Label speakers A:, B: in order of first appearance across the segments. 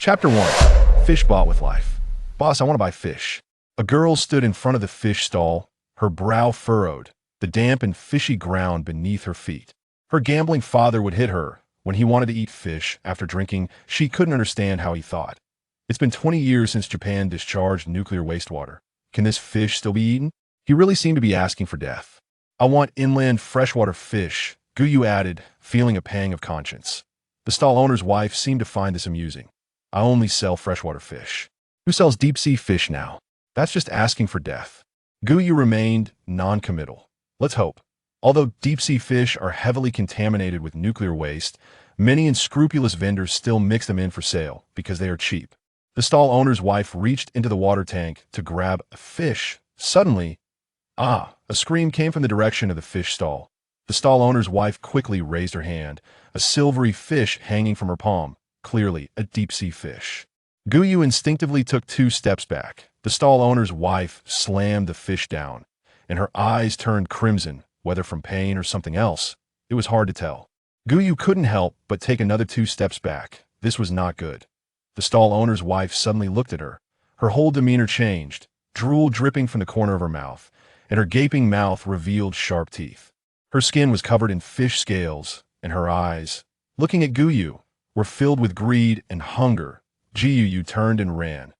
A: Chapter 1. Fish bought with life. Boss, I want to buy fish. A girl stood in front of the fish stall, her brow furrowed, the damp and fishy ground beneath her feet. Her gambling father would hit her when he wanted to eat fish after drinking. She couldn't understand how he thought. It's been 20 years since Japan discharged nuclear wastewater. Can this fish still be eaten? He really seemed to be asking for death. I want inland freshwater fish, Gou added, feeling a pang of conscience. The stall owner's wife seemed to find this amusing. I only sell freshwater fish. Who sells deep-sea fish now? That's just asking for death. Gou remained non-committal. Let's hope. Although deep-sea fish are heavily contaminated with nuclear waste, many unscrupulous vendors still mix them in for sale because they are cheap. The stall owner's wife reached into the water tank to grab a fish. Suddenly, a scream came from the direction of the fish stall. The stall owner's wife quickly raised her hand, a silvery fish hanging from her palm, clearly a deep-sea fish. Gou instinctively took 2 steps back. The stall owner's wife slammed the fish down, and her eyes turned crimson, whether from pain or something else. It was hard to tell. Gou couldn't help but take another 2 steps back. This was not good. The stall owner's wife suddenly looked at her. Her whole demeanor changed, drool dripping from the corner of her mouth, and her gaping mouth revealed sharp teeth. Her skin was covered in fish scales, and her eyes, looking at Gou, were filled with greed and hunger. Gou turned and ran.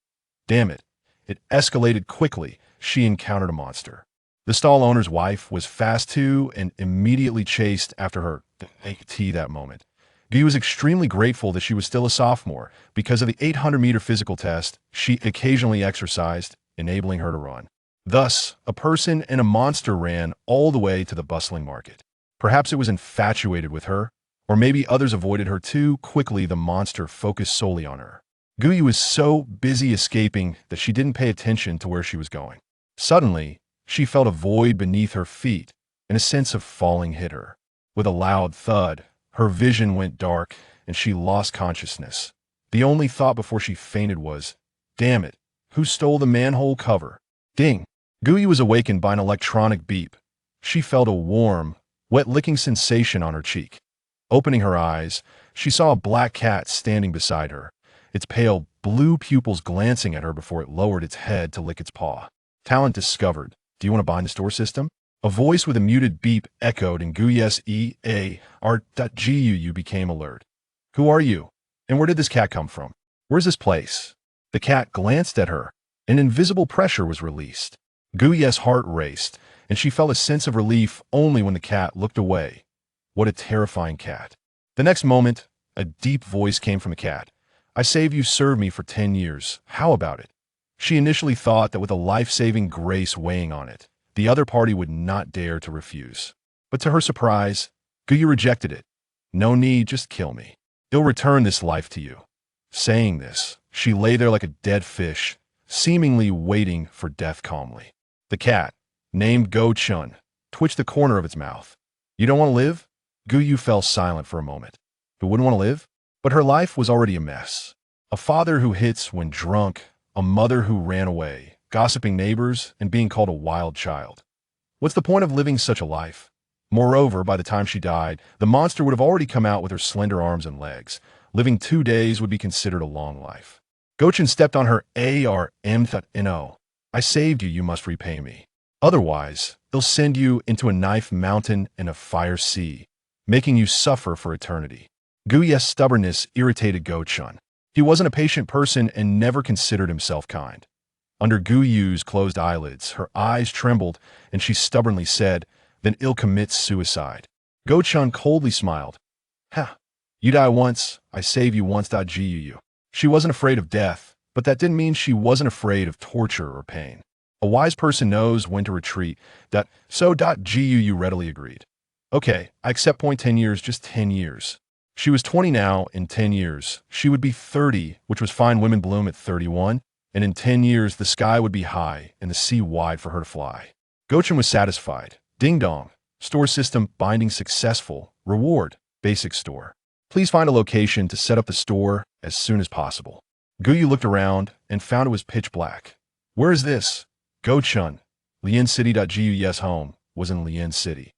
A: Damn it. It escalated quickly. She encountered a monster. The stall owner's wife was fast too and immediately chased after her that moment. Gou was extremely grateful that she was still a sophomore. Because of the 800-meter physical test, she occasionally exercised, enabling her to run. Thus, a person and a monster ran all the way to the bustling market. Perhaps it was infatuated with her, or maybe others avoided her too quickly. The monster focused solely on her. Gou was so busy escaping that she didn't pay attention to where she was going. Suddenly, she felt a void beneath her feet, and a sense of falling hit her. With a loud thud, her vision went dark, and she lost consciousness. The only thought before she fainted was, "Damn it, who stole the manhole cover?" Ding! Gou was awakened by an electronic beep. She felt a warm, wet-licking sensation on her cheek. Opening her eyes, she saw a black cat standing beside her, its pale blue pupils glancing at her before it lowered its head to lick its paw. Talent discovered. Do you want to bind the store system? A voice with a muted beep echoed in Gou's ear. Became alert. Who are you? And where did this cat come from? Where's this place? The cat glanced at her. An invisible pressure was released. Gou's heart raced, and she felt a sense of relief only when the cat looked away. What a terrifying cat. The next moment, a deep voice came from the cat. I saved you, served me for 10 years. How about it? She initially thought that with a life-saving grace weighing on it, the other party would not dare to refuse. But to her surprise, Gou rejected it. No need, just kill me. I'll return this life to you. Saying this, she lay there like a dead fish, seemingly waiting for death calmly. The cat, named Gou Chen, twitched the corner of its mouth. You don't want to live? Gou fell silent for a moment. Who wouldn't want to live? But her life was already a mess. A father who hits when drunk, a mother who ran away, gossiping neighbors, and being called a wild child. What's the point of living such a life? Moreover, by the time she died, the monster would have already come out with her slender arms and legs. Living 2 days would be considered a long life. Gou Chen stepped on her rampant.No. I saved you, you must repay me. Otherwise, they'll send you into a knife mountain and a fire sea, making you suffer for eternity. Gou's stubbornness irritated Gou Chen. He wasn't a patient person and never considered himself kind. Under Gou's closed eyelids, her eyes trembled, and she stubbornly said, Then I'll commit suicide. Gou Chen coldly smiled. Ha! You die once, I save you once. Gou. She wasn't afraid of death, but that didn't mean she wasn't afraid of torture or pain. A wise person knows when to retreat. Gou readily agreed. Okay, I accept. 10 years, just 10 years. She was 20 now. In 10 years, she would be 30, which was fine. Women bloom at 31. And in 10 years, the sky would be high and the sea wide for her to fly. Gou Chen was satisfied. Ding dong. Store system binding successful. Reward. Basic store. Please find a location to set up the store as soon as possible. Gou looked around and found it was pitch black. Where is this? Gou Chen. Lian City. Gou's home was in Lian City.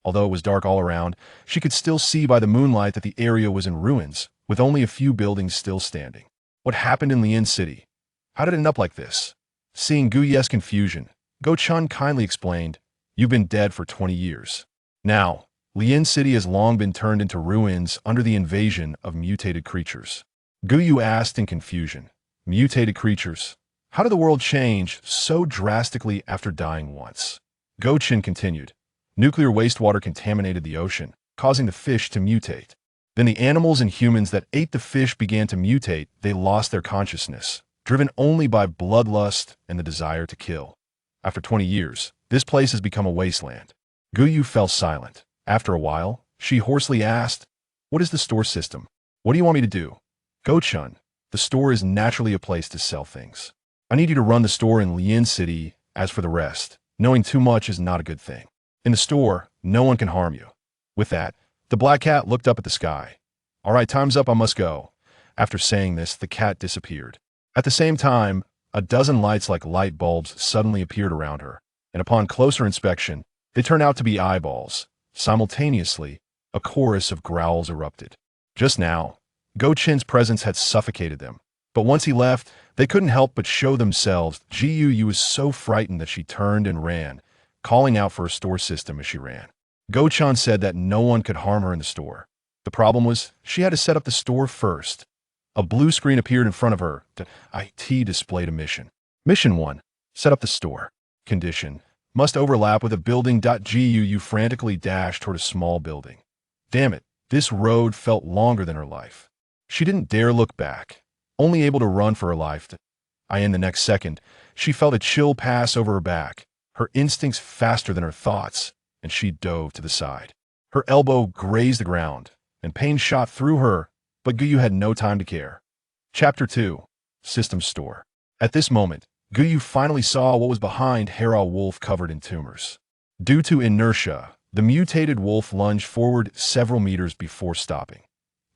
A: Although it was dark all around, she could still see by the moonlight that the area was in ruins, with only a few buildings still standing. What happened in Lian City? How did it end up like this? Seeing Gou Ye's confusion, Gou Chen kindly explained, "You've been dead for 20 years. Now, Lian City has long been turned into ruins under the invasion of mutated creatures." Gou Yu asked in confusion, "Mutated creatures? How did the world change so drastically after dying once?" Gou Chen continued, "Nuclear wastewater contaminated the ocean, causing the fish to mutate. Then the animals and humans that ate the fish began to mutate. They lost their consciousness, driven only by bloodlust and the desire to kill. After 20 years, this place has become a wasteland." Gou Yu fell silent. After a while, she hoarsely asked, "What is the store system? What do you want me to do?" "Gou Chen, the store is naturally a place to sell things. I need you to run the store in Lian City. As for the rest, knowing too much is not a good thing. In the store, no one can harm you." With that, the black cat looked up at the sky. "All right, time's up, I must go." After saying this, the cat disappeared. At the same time, a dozen lights like light bulbs suddenly appeared around her, and upon closer inspection, they turned out to be eyeballs. Simultaneously, a chorus of growls erupted. Just now, Gou Chen's presence had suffocated them, but once he left, they couldn't help but show themselves. Gou Yu was so frightened that she turned and ran, calling out for a store system as she ran. Gou Chen said that no one could harm her in the store. The problem was, she had to set up the store first. A blue screen appeared in front of her. The IT displayed a mission. Mission 1. Set up the store. Condition. Must overlap with a building. Gou Yu frantically dashed toward a small building. Damn it, this road felt longer than her life. She didn't dare look back, only able to run for her life. In the next second, she felt a chill pass over her back, her instincts faster than her thoughts, and she dove to the side. Her elbow grazed the ground, and pain shot through her, but Gou Yu had no time to care. Chapter 2. System Store. At this moment, Gou Yu finally saw what was behind Hera Wolf covered in tumors. Due to inertia, the mutated wolf lunged forward several meters before stopping.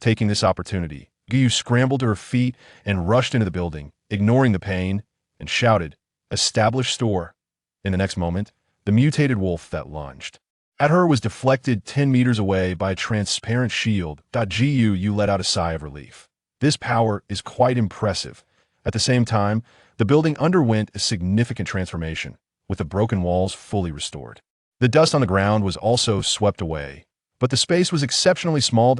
A: Taking this opportunity, Gou Yu scrambled to her feet and rushed into the building, ignoring the pain, and shouted, "Establish store." In the next moment, the mutated wolf that lunged at her was deflected 10 meters away by a transparent shield. Gou Yu let out a sigh of relief. This power is quite impressive. At the same time, the building underwent a significant transformation, with the broken walls fully restored. The dust on the ground was also swept away, but the space was exceptionally small.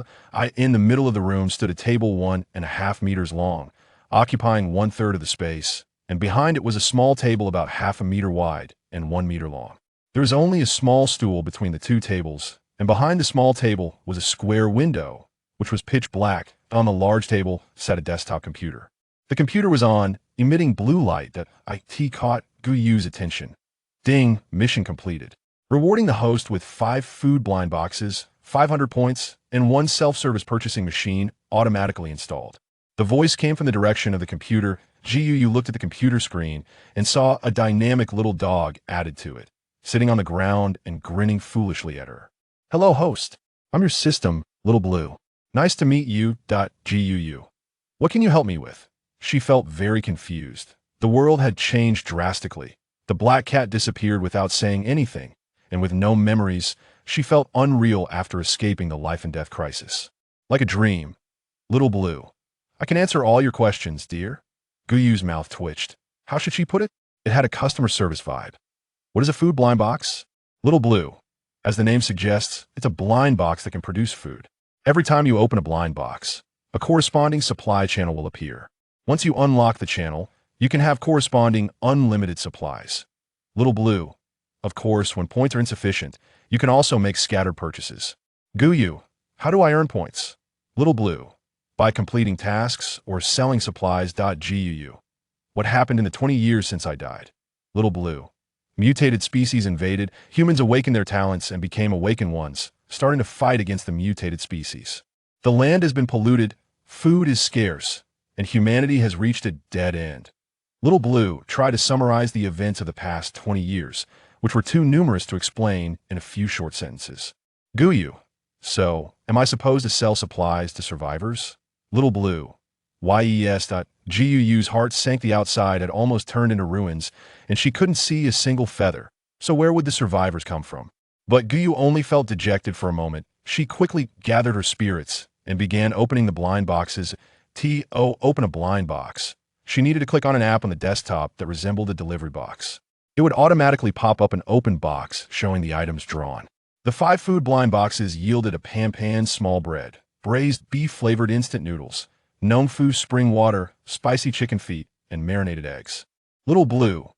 A: In the middle of the room stood a table 1.5 meters long, occupying 1/3 of the space, and behind it was a small table about 1/2 meter wide and 1 meter long. There was only a small stool between the two tables, and behind the small table was a square window, which was pitch black. On the large table sat a desktop computer. The computer was on, emitting blue light. That IT caught Gou Yu's attention. Ding, mission completed. Rewarding the host with 5 food blind boxes, 500 points, and 1 self-service purchasing machine automatically installed. The voice came from the direction of the computer. Gou Yu looked at the computer screen and saw a dynamic little dog added to it, sitting on the ground and grinning foolishly at her. "Hello, host. I'm your system, Little Blue. Nice to meet you. Gou Yu. What can you help me with?" She felt very confused. The world had changed drastically. The black cat disappeared without saying anything, and with no memories, she felt unreal after escaping the life and death crisis. Like a dream. "Little Blue, I can answer all your questions, dear." Gou Yu's mouth twitched. How should she put it? It had a customer service vibe. "What is a food blind box?" "Little Blue, as the name suggests, it's a blind box that can produce food. Every time you open a blind box, a corresponding supply channel will appear. Once you unlock the channel, you can have corresponding unlimited supplies. Little Blue, of course, when points are insufficient, you can also make scattered purchases." "Gou Yu, how do I earn points?" "Little Blue, by completing tasks or selling supplies." Gou Yu, what happened in the 20 years since I died? Little Blue, mutated species invaded, humans awakened their talents and became awakened ones, starting to fight against the mutated species. The land has been polluted, food is scarce, and humanity has reached a dead end. Little Blue, try to summarize the events of the past 20 years, which were too numerous to explain in a few short sentences. Gou Yu, so, am I supposed to sell supplies to survivors? Little Blue, yes. Gou Yu's heart sank. The outside had almost turned into ruins, and she couldn't see a single feather. So where would the survivors come from? But Gou Yu only felt dejected for a moment. She quickly gathered her spirits and began opening the blind boxes. Open a blind box. She needed to click on an app on the desktop that resembled a delivery box. It would automatically pop up an open box showing the items drawn. The 5 food blind boxes yielded a pan small bread, braised beef-flavored instant noodles, Nong Fu spring water, spicy chicken feet, and marinated eggs. Little Blue.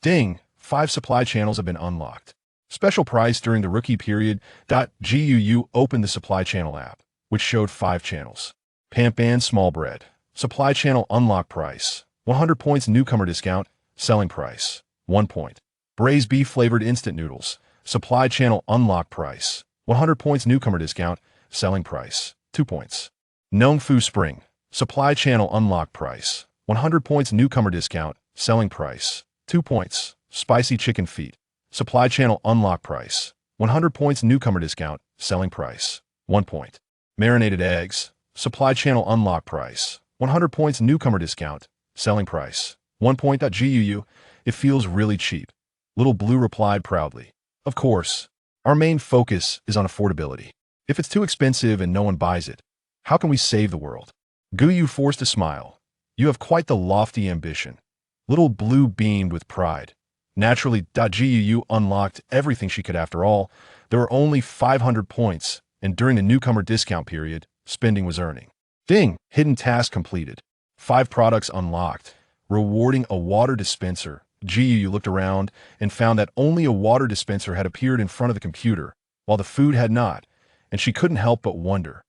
A: Ding, 5 supply channels have been unlocked. Special price during the rookie period. Guu opened the supply channel app, which showed 5 channels. Pan small bread. Supply channel unlock price. 100 points newcomer discount. Selling price. 1 point. Braised beef flavored instant noodles. Supply channel unlock price. 100 points newcomer discount. Selling price. 2 points. Nong Fu Spring. Supply channel unlock price. 100 points newcomer discount. Selling price. 2 points. Spicy chicken feet. Supply channel unlock price. 100 points newcomer discount. Selling price. 1 point. Marinated eggs. Supply channel unlock price. 100 points newcomer discount. Selling price. 1 point. Guu. It feels really cheap. Little Blue replied proudly. Of course. Our main focus is on affordability. If it's too expensive and no one buys it, how can we save the world? Guu forced a smile. You have quite the lofty ambition. Little Blue beamed with pride. Naturally, Guu unlocked everything she could after all. There were only 500 points, and during the newcomer discount period, spending was earning. Ding! Hidden task completed. 5 products unlocked. Rewarding a water dispenser. Guu looked around and found that only a water dispenser had appeared in front of the computer, while the food had not, and she couldn't help but wonder.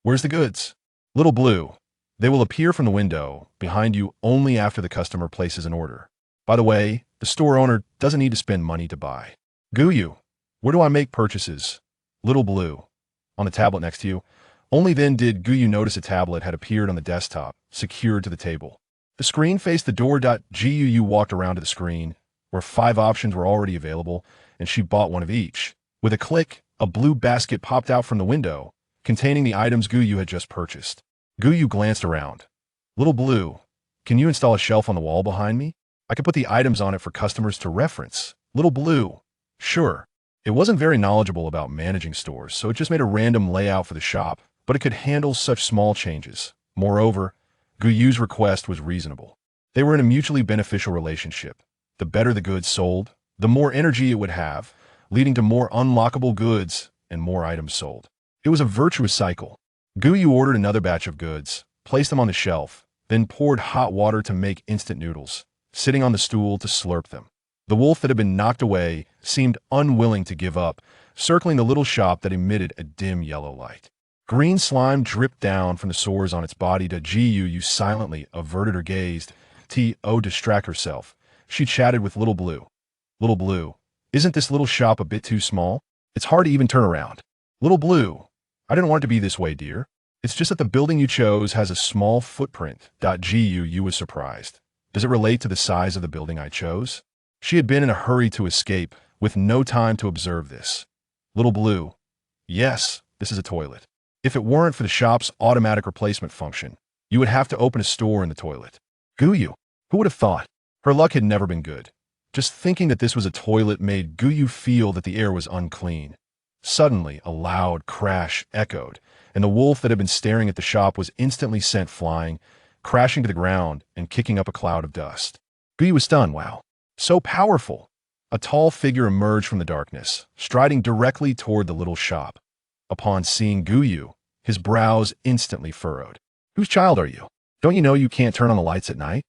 A: Where's the goods? Little Blue. They will appear from the window behind you only after the customer places an order. By the way, the store owner doesn't need to spend money to buy. Guu, where do I make purchases? Little Blue. On the tablet next to you. Only then did Guu notice a tablet had appeared on the desktop, secured to the table. The screen faced the door. Guu walked around to the screen, where 5 options were already available, and she bought one of each. With a click, a blue basket popped out from the window, containing the items Guu had just purchased. Guu glanced around. Little Blue, can you install a shelf on the wall behind me? I could put the items on it for customers to reference. Little Blue. Sure. It wasn't very knowledgeable about managing stores, so it just made a random layout for the shop, but it could handle such small changes. Moreover, Guu's request was reasonable. They were in a mutually beneficial relationship. The better the goods sold, the more energy it would have, leading to more unlockable goods and more items sold. It was a virtuous cycle. Guu ordered another batch of goods, placed them on the shelf, then poured hot water to make instant noodles, sitting on the stool to slurp them. The wolf that had been knocked away seemed unwilling to give up, circling the little shop that emitted a dim yellow light. Green slime dripped down from the sores on its body. Guu silently averted her gaze. Distract herself. She chatted with Little Blue. Little Blue, isn't this little shop a bit too small? It's hard to even turn around. Little Blue, I didn't want it to be this way, dear. It's just that the building you chose has a small footprint. Guu was surprised. Does it relate to the size of the building I chose? She had been in a hurry to escape, with no time to observe this. Little Blue, yes, this is a toilet. If it weren't for the shop's automatic replacement function, you would have to open a store in the toilet. Guu, who would have thought? Her luck had never been good. Just thinking that this was a toilet made Guu feel that the air was unclean. Suddenly, a loud crash echoed, and the wolf that had been staring at the shop was instantly sent flying, crashing to the ground and kicking up a cloud of dust. Guu was stunned. Wow. So powerful. A tall figure emerged from the darkness, striding directly toward the little shop. Upon seeing Guu, his brows instantly furrowed. Whose child are you? Don't you know you can't turn on the lights at night?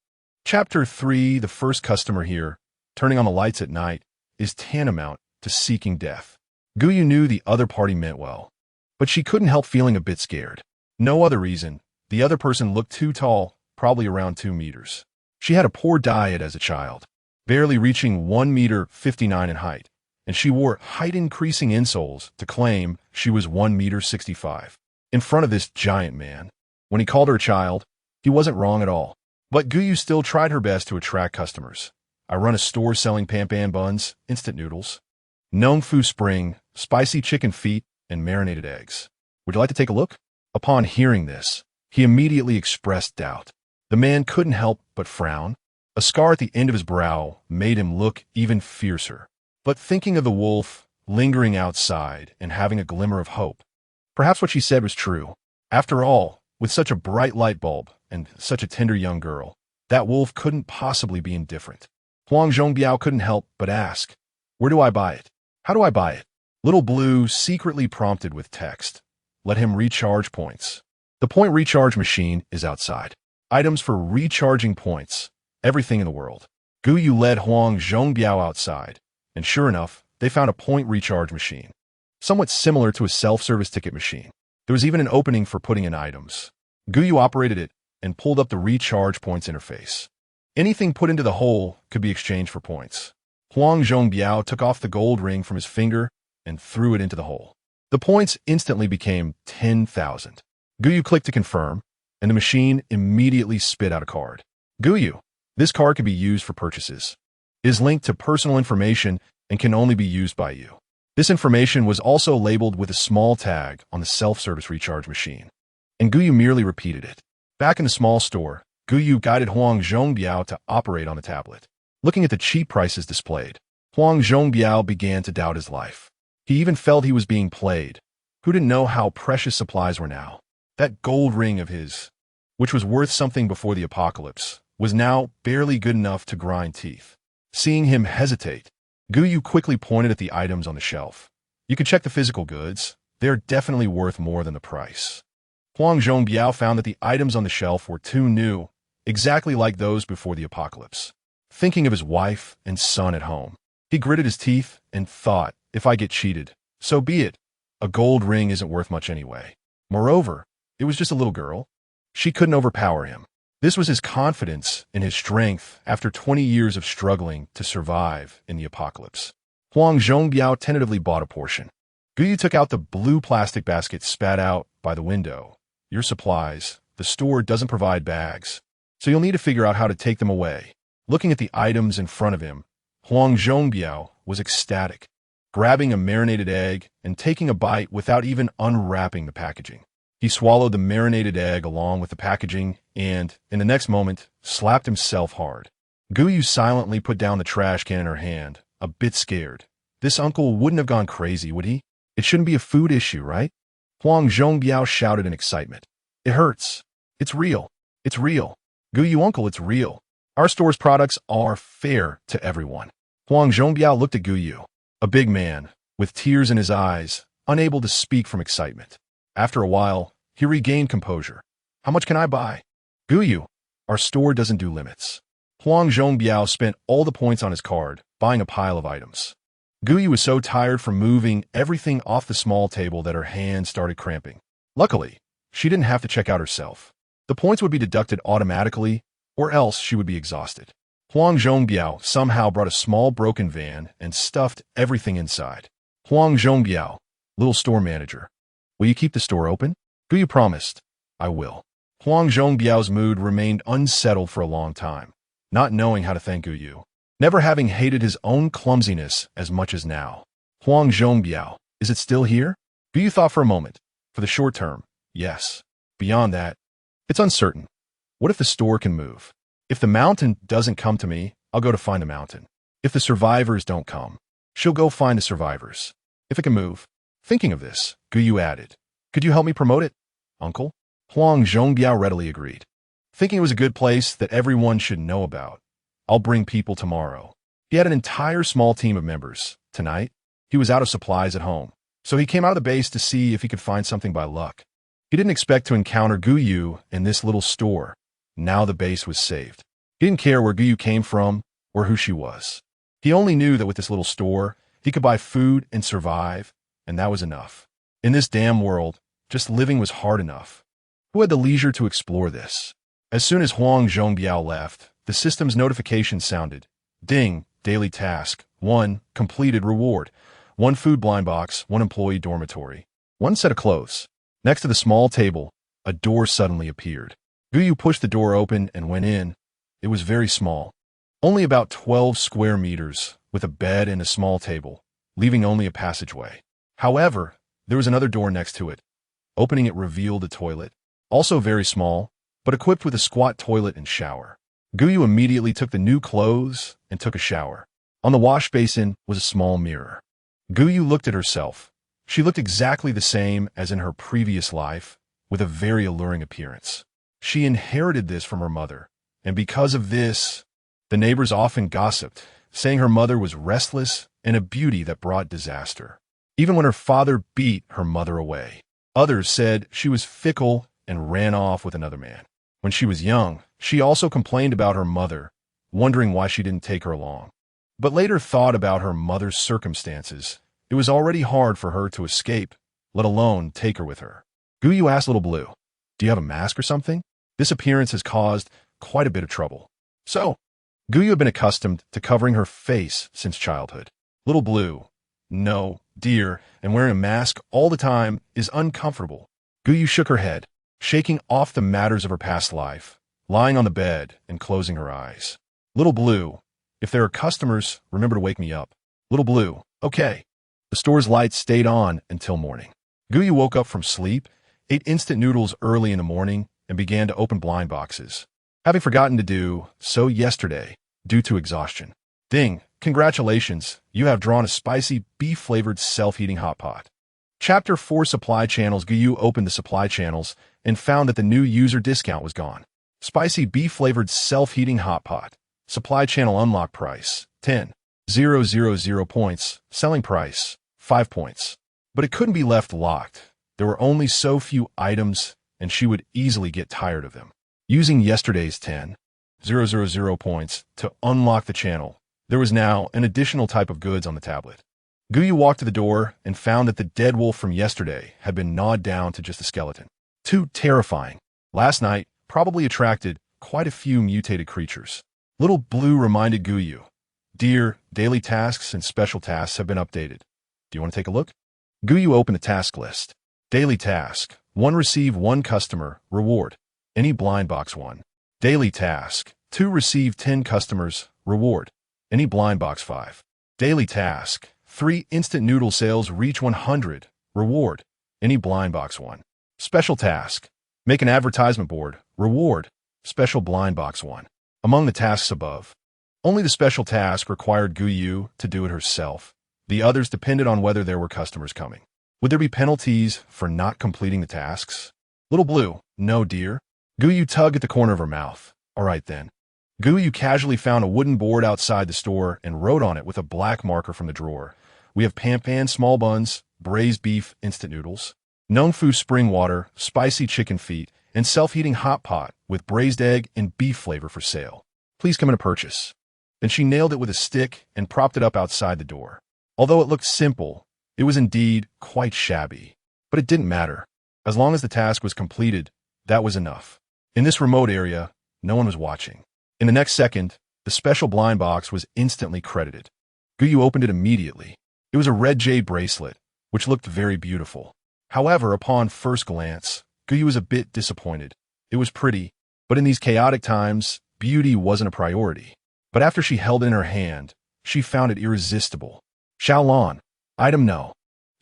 A: Chapter 3. The first customer here, turning on the lights at night, is tantamount to seeking death. Guu knew the other party meant well, but she couldn't help feeling a bit scared. No other reason. The other person looked too tall, probably around 2 meters. She had a poor diet as a child, barely reaching 1.59 meters in height, and she wore height-increasing insoles to claim she was 1.65 meters. In front of this giant man, when he called her a child, he wasn't wrong at all. But Guu still tried her best to attract customers. I run a store selling pan buns, instant noodles, Nong Fu Spring, spicy chicken feet, and marinated eggs. Would you like to take a look? Upon hearing this, he immediately expressed doubt. The man couldn't help but frown. A scar at the end of his brow made him look even fiercer. But thinking of the wolf lingering outside and having a glimmer of hope, perhaps what she said was true. After all, With such a bright light bulb and such a tender young girl, that wolf couldn't possibly be indifferent. Huang Zhongbiao couldn't help but ask, "Where do I buy it? How do I buy it?" Little Blue secretly prompted with text. Let him recharge points. The point recharge machine is outside. Items for recharging points. Everything in the world. Gou Yu led Huang Zhongbiao outside, and sure enough, they found a point recharge machine. Somewhat similar to a self-service ticket machine. There was even an opening for putting in items. Gou Yu operated it and pulled up the recharge points interface. Anything put into the hole could be exchanged for points. Huang Zhongbiao took off the gold ring from his finger and threw it into the hole. The points instantly became 10,000. Gou Yu clicked to confirm, and the machine immediately spit out a card. Gou Yu, this card can be used for purchases. It is linked to personal information and can only be used by you. This information was also labeled with a small tag on the self-service recharge machine, and Gou Yu merely repeated it. Back in the small store, Gou Yu guided Huang Zhongbiao to operate on the tablet. Looking at the cheap prices displayed, Huang Zhongbiao began to doubt his life. He even felt he was being played. Who didn't know how precious supplies were now? That gold ring of his, which was worth something before the apocalypse, was now barely good enough to grind teeth. Seeing him hesitate, Gou Yu quickly pointed at the items on the shelf. You can check the physical goods. They're definitely worth more than the price. Huang Zhongbiao found that the items on the shelf were too new, exactly like those before the apocalypse. Thinking of his wife and son at home, he gritted his teeth and thought, if I get cheated, so be it. A gold ring isn't worth much anyway. Moreover, it was just a little girl. She couldn't overpower him. This was his confidence in his strength after 20 years of struggling to survive in the apocalypse. Huang Zhongbiao tentatively bought a portion. Gou Yu took out the blue plastic basket spat out by the window. Your supplies. The store doesn't provide bags, so you'll need to figure out how to take them away. Looking at the items in front of him, Huang Zhongbiao was ecstatic, grabbing a marinated egg and taking a bite without even unwrapping the packaging. He swallowed the marinated egg along with the packaging and, in the next moment, slapped himself hard. Gou Yu silently put down the trash can in her hand, a bit scared. This uncle wouldn't have gone crazy, would he? It shouldn't be a food issue, right? Huang Zhongbiao shouted in excitement. It hurts. It's real. It's real. Gou Yu uncle, it's real. Our store's products are fair to everyone. Huang Zhongbiao looked at Gou Yu, a big man, with tears in his eyes, unable to speak from excitement. After a while, he regained composure. How much can I buy? Gou Yu, our store doesn't do limits. Huang Zhongbiao spent all the points on his card, buying a pile of items. Gou Yu was so tired from moving everything off the small table that her hands started cramping. Luckily, she didn't have to check out herself. The points would be deducted automatically, or else she would be exhausted. Huang Zhongbiao somehow brought a small broken van and stuffed everything inside. Huang Zhongbiao, little store manager. Will you keep the store open? Gou Yu promised. I will. Huang Zhongbiao's mood remained unsettled for a long time, not knowing how to thank Gou Yu, never having hated his own clumsiness as much as now. Huang Zhongbiao, is it still here? Gou Yu thought for a moment. For the short term, yes. Beyond that, it's uncertain. What if the store can move? If the mountain doesn't come to me, I'll go to find the mountain. If the survivors don't come, she'll go find the survivors. If it can move. Thinking of this, Gou Yu added, could you help me promote it, uncle? Huang Zhongbiao readily agreed, thinking it was a good place that everyone should know about. I'll bring people tomorrow. He had an entire small team of members. Tonight, he was out of supplies at home, so he came out of the base to see if he could find something by luck. He didn't expect to encounter Gou Yu in this little store. Now the base was saved. He didn't care where Gou Yu came from or who she was. He only knew that with this little store, he could buy food and survive, and that was enough. In this damn world, just living was hard enough. Who had the leisure to explore this? As soon as Huang Zhongbiao left, the system's notification sounded. Ding, daily task. 1, completed reward. 1 food blind box, 1 employee dormitory. 1 set of clothes. Next to the small table, a door suddenly appeared. Gou Yu pushed the door open and went in. It was very small. Only about 12 square meters, with a bed and a small table, leaving only a passageway. However, there was another door next to it. Opening it revealed a toilet, also very small, but equipped with a squat toilet and shower. Gou Yu immediately took the new clothes and took a shower. On the wash basin was a small mirror. Gou Yu looked at herself. She looked exactly the same as in her previous life, with a very alluring appearance. She inherited this from her mother, and because of this, the neighbors often gossiped, saying her mother was restless and a beauty that brought disaster. Even when her father beat her mother away, others said she was fickle and ran off with another man. When she was young, she also complained about her mother, wondering why she didn't take her along. But later thought about her mother's circumstances. It was already hard for her to escape, let alone take her with her. Gou asked Little Blue, "Do you have a mask or something?" This appearance has caused quite a bit of trouble. So, Gou had been accustomed to covering her face since childhood. Little Blue, "No, dear, and wearing a mask all the time is uncomfortable." Gou shook her head, shaking off the matters of her past life, lying on the bed and closing her eyes. Little Blue, "If there are customers, remember to wake me up." Little Blue, "Okay." The store's lights stayed on until morning. Gou woke up from sleep, ate instant noodles early in the morning, and began to open blind boxes, having forgotten to do so yesterday due to exhaustion. Ding, congratulations, you have drawn a spicy beef-flavored self-heating hot pot. Chapter 4 Supply Channels. Gou opened the supply channels and found that the new user discount was gone. Spicy beef-flavored self-heating hot pot. Supply channel unlock price, 10,000 points. Selling price, 5 points. But it couldn't be left locked. There were only so few items, and she would easily get tired of them. Using yesterday's 10,000 points to unlock the channel, there was now an additional type of goods on the tablet. Gou walked to the door and found that the dead wolf from yesterday had been gnawed down to just a skeleton. Too terrifying. Last night probably attracted quite a few mutated creatures. Little Blue reminded Gou, "Dear, daily tasks and special tasks have been updated. Do you want to take a look?" Gou opened the task list. Daily task, 1 receive 1 customer, reward, any blind box 1. Daily task, 2 receive 10 customers, reward, any blind box 5. Daily task, 3 instant noodle sales reach 100, reward, any blind box 1. Special task, make an advertisement board, reward, special blind box 1. Among the tasks above, only the special task required Gou to do it herself. The others depended on whether there were customers coming. Would there be penalties for not completing the tasks? Little Blue, "No, dear." Gou tugged at the corner of her mouth. "All right then." Gou casually found a wooden board outside the store and wrote on it with a black marker from the drawer, "We have pan small buns, braised beef instant noodles, Nongfu spring water, spicy chicken feet, and self-heating hot pot with braised egg and beef flavor for sale. Please come in to purchase." Then she nailed it with a stick and propped it up outside the door. Although it looked simple, it was indeed quite shabby. But it didn't matter. As long as the task was completed, that was enough. In this remote area, no one was watching. In the next second, the special blind box was instantly credited. Gou opened it immediately. It was a red jade bracelet, which looked very beautiful. However, upon first glance, Gou was a bit disappointed. It was pretty, but in these chaotic times, beauty wasn't a priority. But after she held it in her hand, she found it irresistible. Xiaolon. Item No.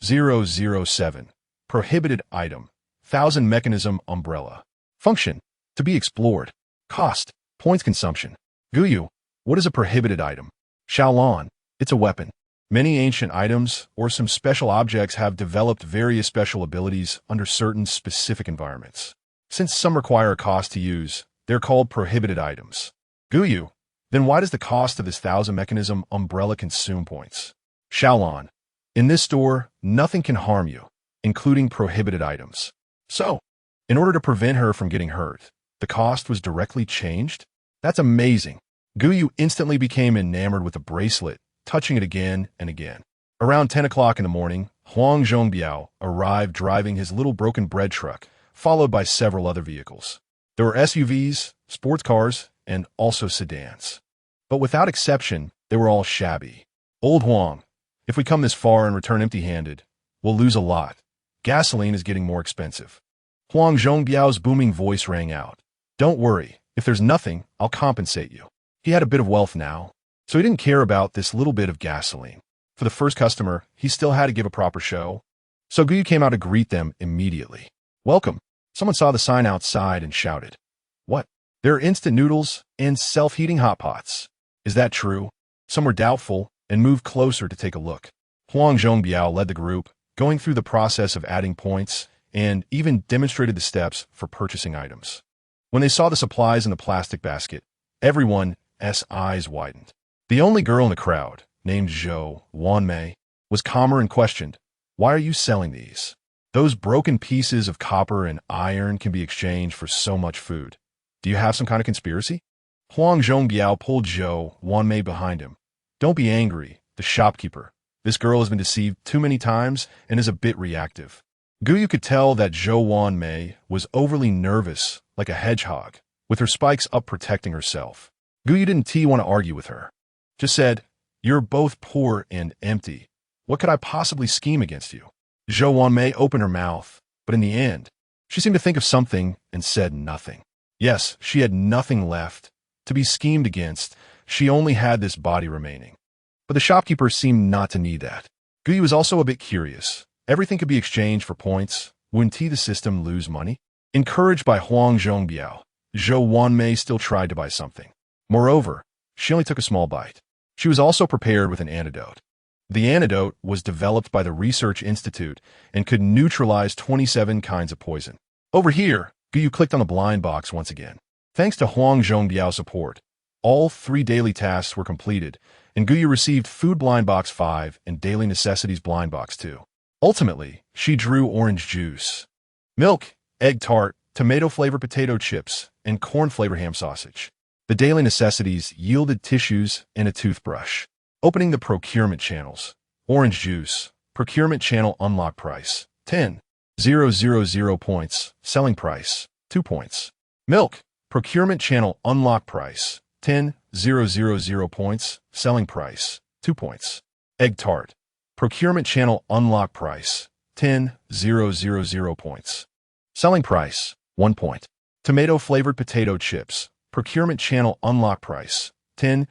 A: 007. Prohibited item. 1000 mechanism umbrella. Function. To be explored. Cost. Points consumption. Gou. What is a prohibited item? Xiaolon. It's a weapon. Many ancient items or some special objects have developed various special abilities under certain specific environments. Since some require a cost to use, they're called prohibited items. Gou. Then why does the cost of this 1000 mechanism umbrella consume points? Xiaolon. In this store, nothing can harm you, including prohibited items. So, in order to prevent her from getting hurt, the cost was directly changed? That's amazing. Gou instantly became enamored with the bracelet, touching it again and again. Around 10 o'clock in the morning, Huang Zhongbiao arrived driving his little broken bread truck, followed by several other vehicles. There were SUVs, sports cars, and also sedans. But without exception, they were all shabby. Old Huang, if we come this far and return empty-handed, we'll lose a lot. Gasoline is getting more expensive. Huang Zhongbiao's booming voice rang out. Don't worry, if there's nothing, I'll compensate you. He had a bit of wealth now, so he didn't care about this little bit of gasoline. For the first customer, he still had to give a proper show. So Gou came out to greet them immediately. Welcome. Someone saw the sign outside and shouted. What? There are instant noodles and self-heating hot pots. Is that true? Some were doubtful and moved closer to take a look. Huang Zhongbiao led the group, going through the process of adding points and even demonstrated the steps for purchasing items. When they saw the supplies in the plastic basket, everyone's eyes widened. The only girl in the crowd, named Zhou Wanmei, was calmer and questioned, "Why are you selling these? Those broken pieces of copper and iron can be exchanged for so much food. Do you have some kind of conspiracy?" Huang Zhongbiao pulled Zhou Wanmei behind him. "Don't be angry, the shopkeeper. This girl has been deceived too many times and is a bit reactive." Gou Yu could tell that Zhou Wanmei was overly nervous, like a hedgehog, with her spikes up protecting herself. Gou Yu didn't want to argue with her. Just said, "You're both poor and empty. What could I possibly scheme against you?" Zhou Wanmei opened her mouth, but in the end, she seemed to think of something and said nothing. Yes, she had nothing left to be schemed against. She only had this body remaining. But the shopkeeper seemed not to need that. Gou Yu was also a bit curious. Everything could be exchanged for points. Wouldn't the system lose money? Encouraged by Huang Zhongbiao, Zhou Wanmei still tried to buy something. Moreover, she only took a small bite. She was also prepared with an antidote. The antidote was developed by the Research Institute and could neutralize 27 kinds of poison. Over here, Gou Yu clicked on the blind box once again. Thanks to Huang Zhongbiao's support, all 3 daily tasks were completed, and Gou Yu received Food Blind Box 5 and Daily Necessities Blind Box 2. Ultimately, she drew orange juice, milk, egg tart, tomato-flavored potato chips, and corn-flavored ham sausage. The daily necessities yielded tissues and a toothbrush. Opening the procurement channels. Orange juice. Procurement channel unlock price. 10,000 points. Selling price. 2 points. Milk. Procurement channel unlock price. 10,000 points. Selling price. 2 points. Egg tart. Procurement channel unlock price. 10,000 points. Selling price. 1 point. Tomato-flavored potato chips. Procurement channel unlock price. 10,000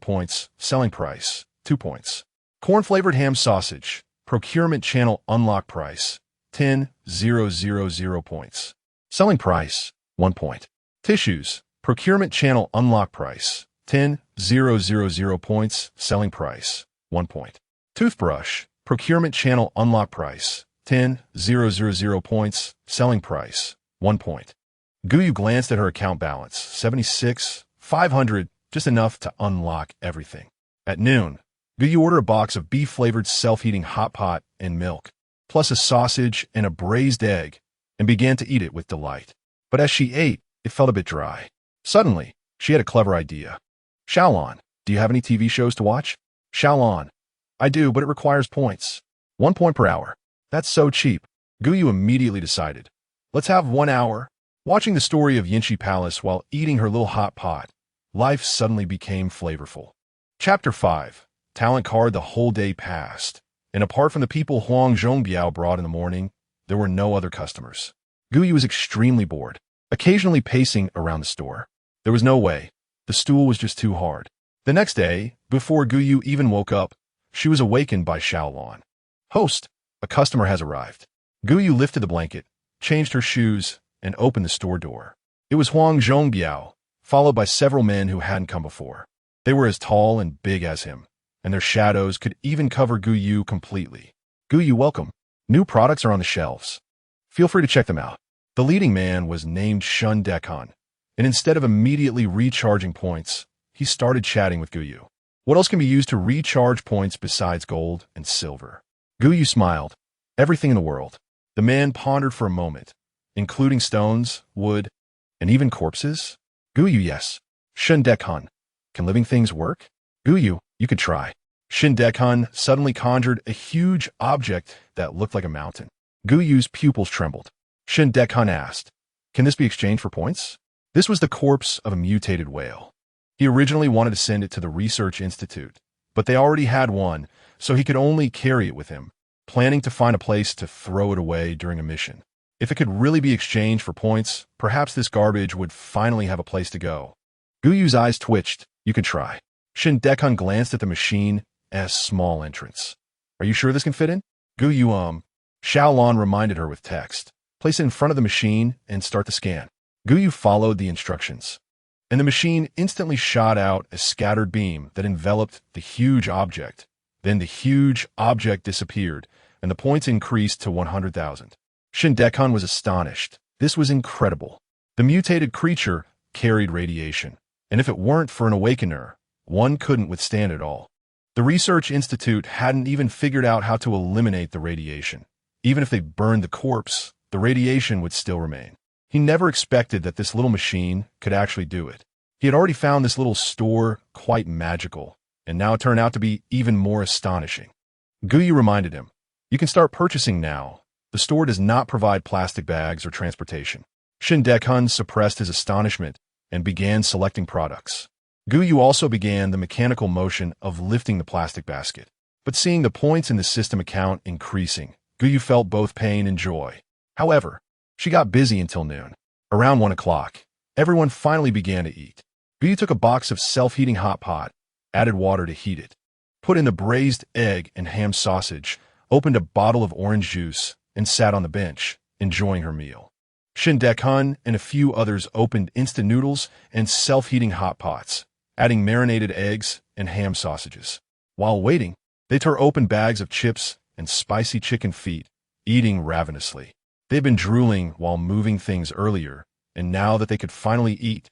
A: points. Selling price. 2 points. Corn-flavored ham sausage. Procurement channel unlock price. 10,000 points. Selling price. 1 point. Tissues. Procurement channel unlock price. 10,000 points. Selling price. 1 point. Toothbrush. Procurement channel unlock price. 10,000 points. Selling price. 1 point. Gou Yu glanced at her account balance. 76,500, just enough to unlock everything. At noon, Gou Yu ordered a box of beef-flavored self-heating hot pot and milk, plus a sausage and a braised egg, and began to eat it with delight. But as she ate, it felt a bit dry. Suddenly, she had a clever idea. "Xiaolon, do you have any TV shows to watch?" "Xiaolon, I do, but it requires points. 1 point per hour. That's so cheap." Gou Yu immediately decided. "Let's have 1 hour." Watching the story of Yinshi Palace while eating her little hot pot, life suddenly became flavorful. Chapter 5. Talent card. The whole day passed, and apart from the people Huang Zhongbiao brought in the morning, there were no other customers. Gou Yu was extremely bored, occasionally pacing around the store. There was no way. The stool was just too hard. The next day, before Gou Yu even woke up, she was awakened by Xiaolon. "Host, a customer has arrived." Gou Yu lifted the blanket, changed her shoes, and opened the store door. It was Huang Zhongbiao, followed by several men who hadn't come before. They were as tall and big as him, and their shadows could even cover Gou Yu completely. "Gou Yu, welcome. New products are on the shelves. Feel free to check them out." The leading man was named Shun Dekhan, and instead of immediately recharging points, he started chatting with Gou Yu. "What else can be used to recharge points besides gold and silver?" Gou Yu smiled. "Everything in the world." The man pondered for a moment, including stones, wood, and even corpses. "Gou Yu, yes." "Shun Dekhan, can living things work?" "Gou Yu, you could try." Shin Dekhan suddenly conjured a huge object that looked like a mountain. Gou Yu's pupils trembled. Shin Dekhan asked, "Can this be exchanged for points?" This was the corpse of a mutated whale. He originally wanted to send it to the Research Institute, but they already had one, so he could only carry it with him, planning to find a place to throw it away during a mission. If it could really be exchanged for points, perhaps this garbage would finally have a place to go. Gou Yu's eyes twitched. "You can try." Shin Dekhan glanced at the machine as small entrance. "Are you sure this can fit in?" "Gou Yu, Xiaolon reminded her with text. "Place it in front of the machine and start the scan." Gou Yu followed the instructions, and the machine instantly shot out a scattered beam that enveloped the huge object. Then the huge object disappeared, and the points increased to 100,000. Shin Dekun was astonished. This was incredible. The mutated creature carried radiation, and if it weren't for an awakener, one couldn't withstand it all. The research institute hadn't even figured out how to eliminate the radiation. Even if they burned the corpse, the radiation would still remain. He never expected that this little machine could actually do it. He had already found this little store quite magical, and now it turned out to be even more astonishing. Gou reminded him, "You can start purchasing now. The store does not provide plastic bags or transportation." Shin Dekun suppressed his astonishment and began selecting products. Gou also began the mechanical motion of lifting the plastic basket. But seeing the points in the system account increasing, Gou felt both pain and joy. However, she got busy until noon. Around 1 o'clock, everyone finally began to eat. Gou took a box of self-heating hot pot, added water to heat it, put in the braised egg and ham sausage, opened a bottle of orange juice, and sat on the bench, enjoying her meal. Shin Dekun and a few others opened instant noodles and self-heating hot pots, adding marinated eggs and ham sausages. While waiting, they tore open bags of chips and spicy chicken feet, eating ravenously. They had been drooling while moving things earlier, and now that they could finally eat,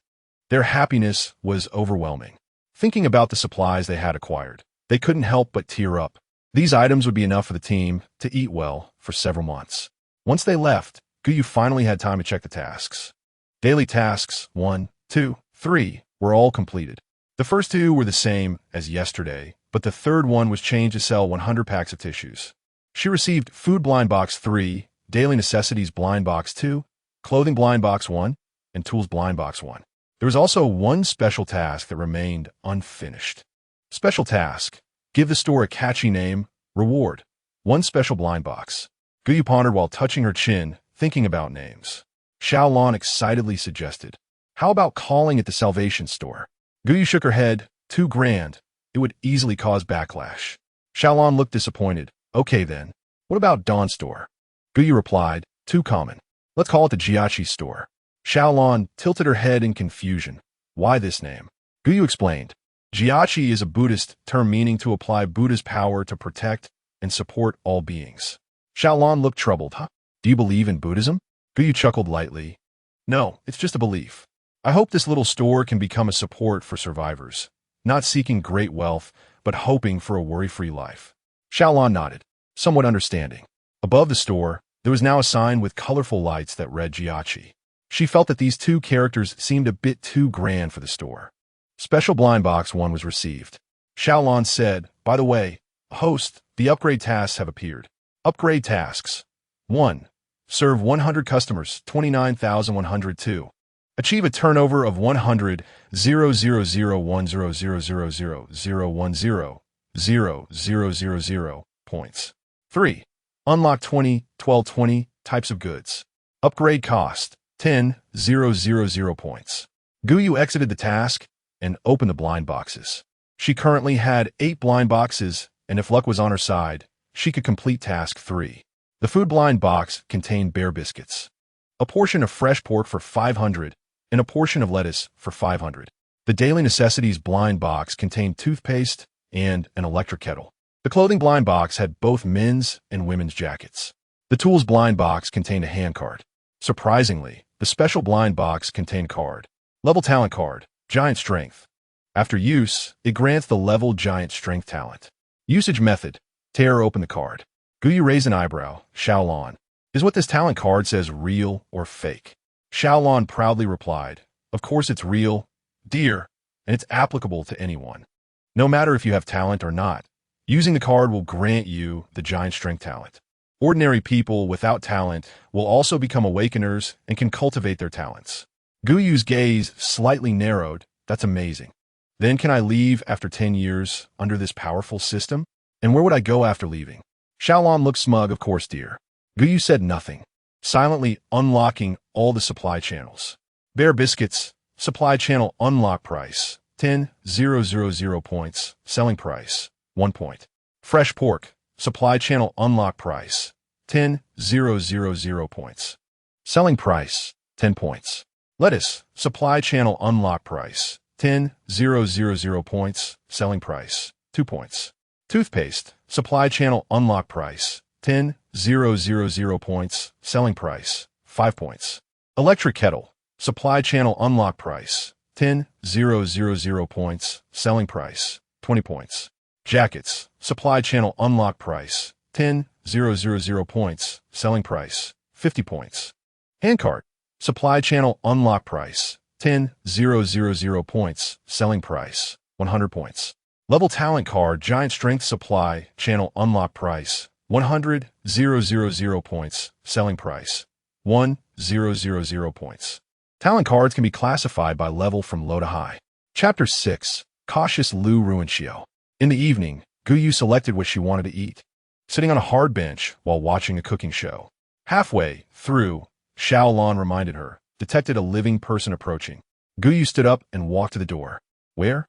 A: their happiness was overwhelming. Thinking about the supplies they had acquired, they couldn't help but tear up. These items would be enough for the team to eat well for several months. Once they left, Gou finally had time to check the tasks. Daily tasks 1, 2, 3 were all completed. The first 2 were the same as yesterday, but the third one was changed to sell 100 packs of tissues. She received Food Blind Box 3, Daily Necessities Blind Box 2, Clothing Blind Box 1, and Tools Blind Box 1. There was also one special task that remained unfinished. Special task: give the store a catchy name. Reward: 1 special blind box. Gou pondered while touching her chin, thinking about names. Xiaolon excitedly suggested, "How about calling it the Salvation Store?" Gou shook her head. "Too grand. It would easily cause backlash." Xiaolon looked disappointed. "Okay then. What about Dawn Store?" Gou replied, "Too common. Let's call it the Jiachi Store." Xiaolon tilted her head in confusion. "Why this name?" Gou explained. Jiachi is a Buddhist term meaning to apply Buddha's power to protect and support all beings. Xiaolon looked troubled. "Huh? Do you believe in Buddhism?" Gou chuckled lightly. "No, it's just a belief. I hope this little store can become a support for survivors, not seeking great wealth, but hoping for a worry-free life." Xiaolon nodded, somewhat understanding. Above the store, there was now a sign with colorful lights that read Jiachi. She felt that these 2 characters seemed a bit too grand for the store. Special Blind Box 1 was received. Xiaolon said, "By the way, host, the upgrade tasks have appeared. Upgrade tasks. 1. Serve 100 customers, 29,102. Achieve a turnover of 100,000,100,000,010,000 points. 3. Unlock 20, 1220 types of goods. Upgrade cost 10,000 points." Gou exited the task and opened the blind boxes. She currently had 8 blind boxes, and if luck was on her side, she could complete task 3. The food blind box contained bear biscuits, a portion of fresh pork for 500, and a portion of lettuce for 500. The daily necessities blind box contained toothpaste and an electric kettle. The clothing blind box had both men's and women's jackets. The tools blind box contained a hand card. Surprisingly, the special blind box contained card. Level talent card, giant strength. After use, it grants the level giant strength talent. Usage method: tear open the card. Gou raised an eyebrow. Xiaolon, "Is what this talent card says real or fake?" Xiaolon proudly replied, "Of course it's real, dear, and it's applicable to anyone. No matter if you have talent or not, using the card will grant you the giant strength talent. Ordinary people without talent will also become awakeners and can cultivate their talents." Gou's gaze slightly narrowed. "That's amazing. Then can I leave after 10 years under this powerful system? And where would I go after leaving?" Xiaolon looked smug. "Of course, dear." Gou said nothing, silently unlocking all the supply channels. Bear biscuits, supply channel unlock price, 10,000 points, selling price, 1 point. Fresh pork, supply channel unlock price, 10,000 points. Selling price, 10 points. Lettuce, supply channel unlock price, 10,000 points, selling price, 2 points. Toothpaste, supply channel unlock price, 10,000 points. Selling price, 5 points. Electric kettle. Supply channel unlock price, 10,000 points. Selling price, 20 points. Jackets. Supply channel unlock price, 10,000 points. Selling price, 50 points. Handcart. Supply channel unlock price, 10,000 points. Selling price, 100 points. Level talent card. Giant strength. Supply channel unlock price, 100,000 points. Selling price, 1,000 points. Talent cards can be classified by level from low to high. Chapter 6. Cautious Lu Ruinxiu. In the evening, Gou Yu selected what she wanted to eat, sitting on a hard bench while watching a cooking show. Halfway through, Xiaolon reminded her, detected a living person approaching. Gou Yu stood up and walked to the door. Where?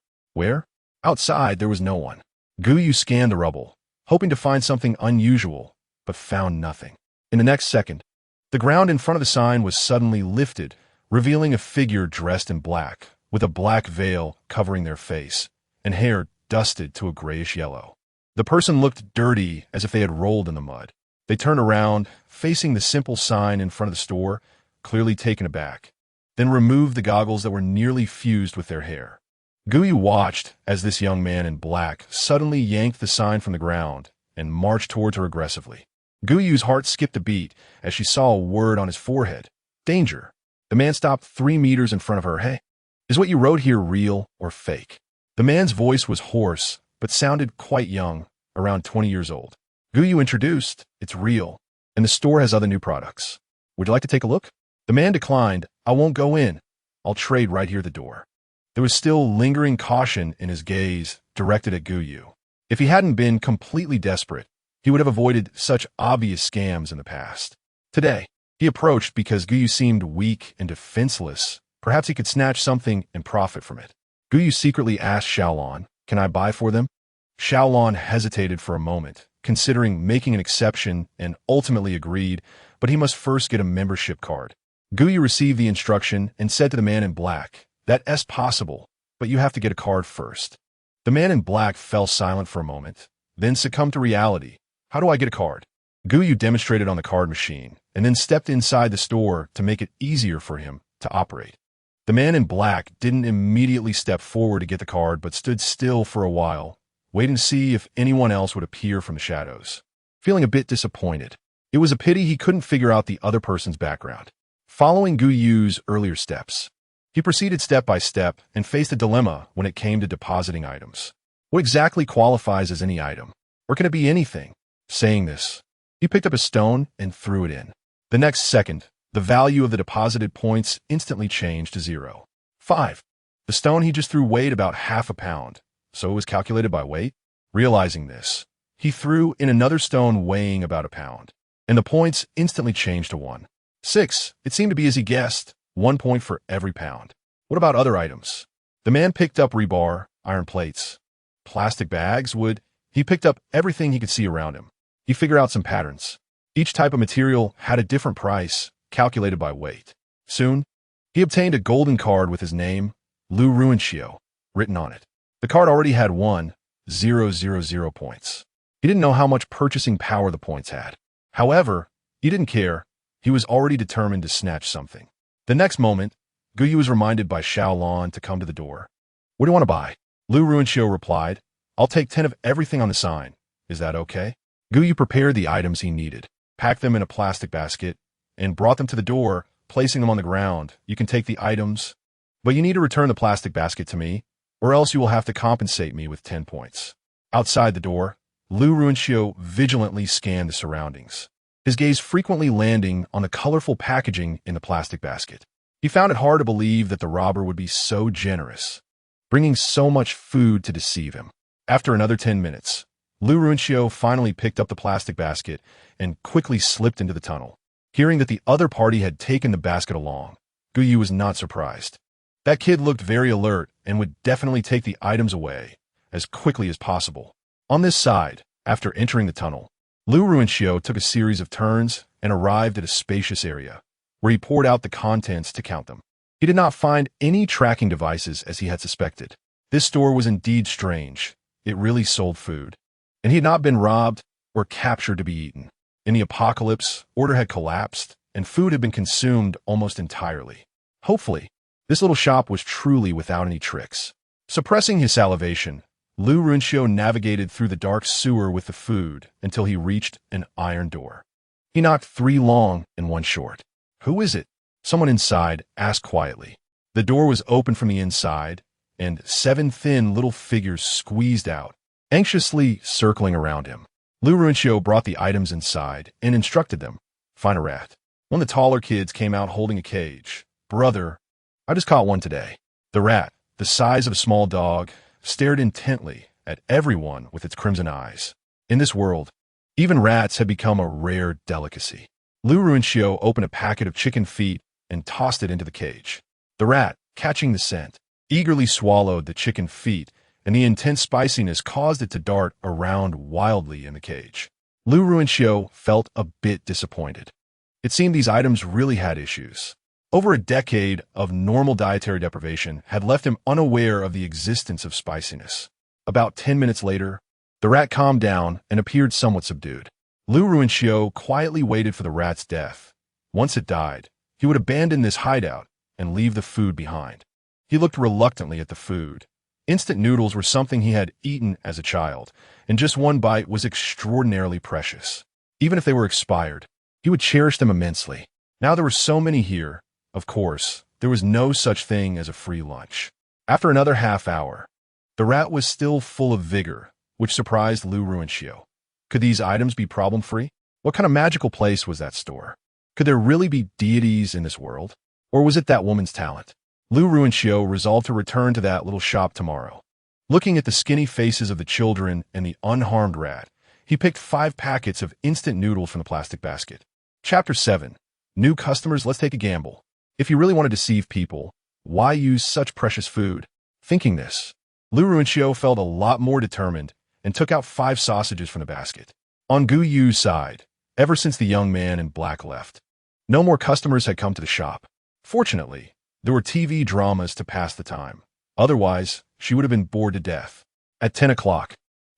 A: Outside, there was no one. Gou Yu scanned the rubble, hoping to find something unusual, but found nothing. In the next second, the ground in front of the sign was suddenly lifted, revealing a figure dressed in black, with a black veil covering their face, and hair dusted to a grayish yellow. The person looked dirty, as if they had rolled in the mud. They turned around, facing the simple sign in front of the store, clearly taken aback, then removed the goggles that were nearly fused with their hair. Gou Yu watched as this young man in black suddenly yanked the sign from the ground and marched towards her aggressively. Gou Yu's heart skipped a beat as she saw a word on his forehead. Danger. The man stopped 3 meters in front of her. Hey, is what you wrote here real or fake? The man's voice was hoarse, but sounded quite young, around 20 years old. Gou Yu introduced, it's real, and the store has other new products. Would you like to take a look? The man declined. I won't go in. I'll trade right here at the door. There was still lingering caution in his gaze, directed at Gou Yu. If he hadn't been completely desperate, he would have avoided such obvious scams in the past. Today, he approached because Gou Yu seemed weak and defenseless. Perhaps he could snatch something and profit from it. Gou Yu secretly asked Xiaolon, can I buy for them? Xiaolon hesitated for a moment, considering making an exception, and ultimately agreed, but he must first get a membership card. Gou Yu received the instruction and said to the man in black, that's possible, but you have to get a card first. The man in black fell silent for a moment, then succumbed to reality. How do I get a card? Gou Yu demonstrated on the card machine, and then stepped inside the store to make it easier for him to operate. The man in black didn't immediately step forward to get the card, but stood still for a while, waiting to see if anyone else would appear from the shadows. Feeling a bit disappointed, it was a pity he couldn't figure out the other person's background. Following Gou Yu's earlier steps, he proceeded step by step and faced a dilemma when it came to depositing items. What exactly qualifies as any item? Or can it be anything? Saying this, he picked up a stone and threw it in. The next second, the value of the deposited points instantly changed to 0. 5. The stone he just threw weighed about half a pound, so it was calculated by weight. Realizing this, he threw in another stone weighing about a pound, and the points instantly changed to 1. 6. It seemed to be as he guessed, 1 point for every pound. What about other items? The man picked up rebar, iron plates, plastic bags, wood. He picked up everything he could see around him. He figured out some patterns. Each type of material had a different price, calculated by weight. Soon, he obtained a golden card with his name, Lu Ruinxiu, written on it. The card already had 1,000 points. He didn't know how much purchasing power the points had. However, he didn't care. He was already determined to snatch something. The next moment, Gou Yu was reminded by Xiaolon to come to the door. What do you want to buy? Lu Ruinxiu replied, I'll take 10 of everything on the sign. Is that okay? Gou Yu prepared the items he needed, packed them in a plastic basket, and brought them to the door, placing them on the ground. You can take the items, but you need to return the plastic basket to me, or else you will have to compensate me with 10 points. Outside the door, Lu Ruinxiu vigilantly scanned the surroundings, his gaze frequently landing on the colorful packaging in the plastic basket. He found it hard to believe that the robber would be so generous, bringing so much food to deceive him. After another 10 minutes, Lu Ruinxiu finally picked up the plastic basket and quickly slipped into the tunnel. Hearing that the other party had taken the basket along, Gou Yu was not surprised. That kid looked very alert and would definitely take the items away as quickly as possible. On this side, after entering the tunnel, Lu Ruinxiu took a series of turns and arrived at a spacious area, where he poured out the contents to count them. He did not find any tracking devices as he had suspected. This store was indeed strange. It really sold food, and he had not been robbed or captured to be eaten. In the apocalypse, order had collapsed, and food had been consumed almost entirely. Hopefully, this little shop was truly without any tricks. Suppressing his salivation, Lu Runxiu navigated through the dark sewer with the food until he reached an iron door. He knocked 3 long and 1 short. "Who is it?" someone inside asked quietly. The door was open from the inside, and 7 thin little figures squeezed out, anxiously circling around him. Lu Runxiu brought the items inside and instructed them, "Find a rat." One of the taller kids came out holding a cage. "Brother, I just caught one today." The rat, the size of a small dog, stared intently at everyone with its crimson eyes. In this world, even rats had become a rare delicacy. Lu Runxiu opened a packet of chicken feet and tossed it into the cage. The rat, catching the scent, eagerly swallowed the chicken feet, and the intense spiciness caused it to dart around wildly in the cage. Lu Runxiu felt a bit disappointed. It seemed these items really had issues. Over a decade of normal dietary deprivation had left him unaware of the existence of spiciness. About 10 minutes later, the rat calmed down and appeared somewhat subdued. Lu Runxiu quietly waited for the rat's death. Once it died, he would abandon this hideout and leave the food behind. He looked reluctantly at the food. Instant noodles were something he had eaten as a child, and just 1 bite was extraordinarily precious. Even if they were expired, he would cherish them immensely. Now there were so many here. Of course, there was no such thing as a free lunch. After another half hour, the rat was still full of vigor, which surprised Lu Runxiu. Could these items be problem-free? What kind of magical place was that store? Could there really be deities in this world? Or was it that woman's talent? Lu Runxiu resolved to return to that little shop tomorrow. Looking at the skinny faces of the children and the unharmed rat, he picked 5 packets of instant noodles from the plastic basket. Chapter 7. New customers, let's take a gamble. If you really want to deceive people, why use such precious food? Thinking this, Lu Runxiu felt a lot more determined and took out 5 sausages from the basket. On Gou Yu's side, ever since the young man in black left, no more customers had come to the shop. Fortunately, there were TV dramas to pass the time. Otherwise, she would have been bored to death. At 10 o'clock,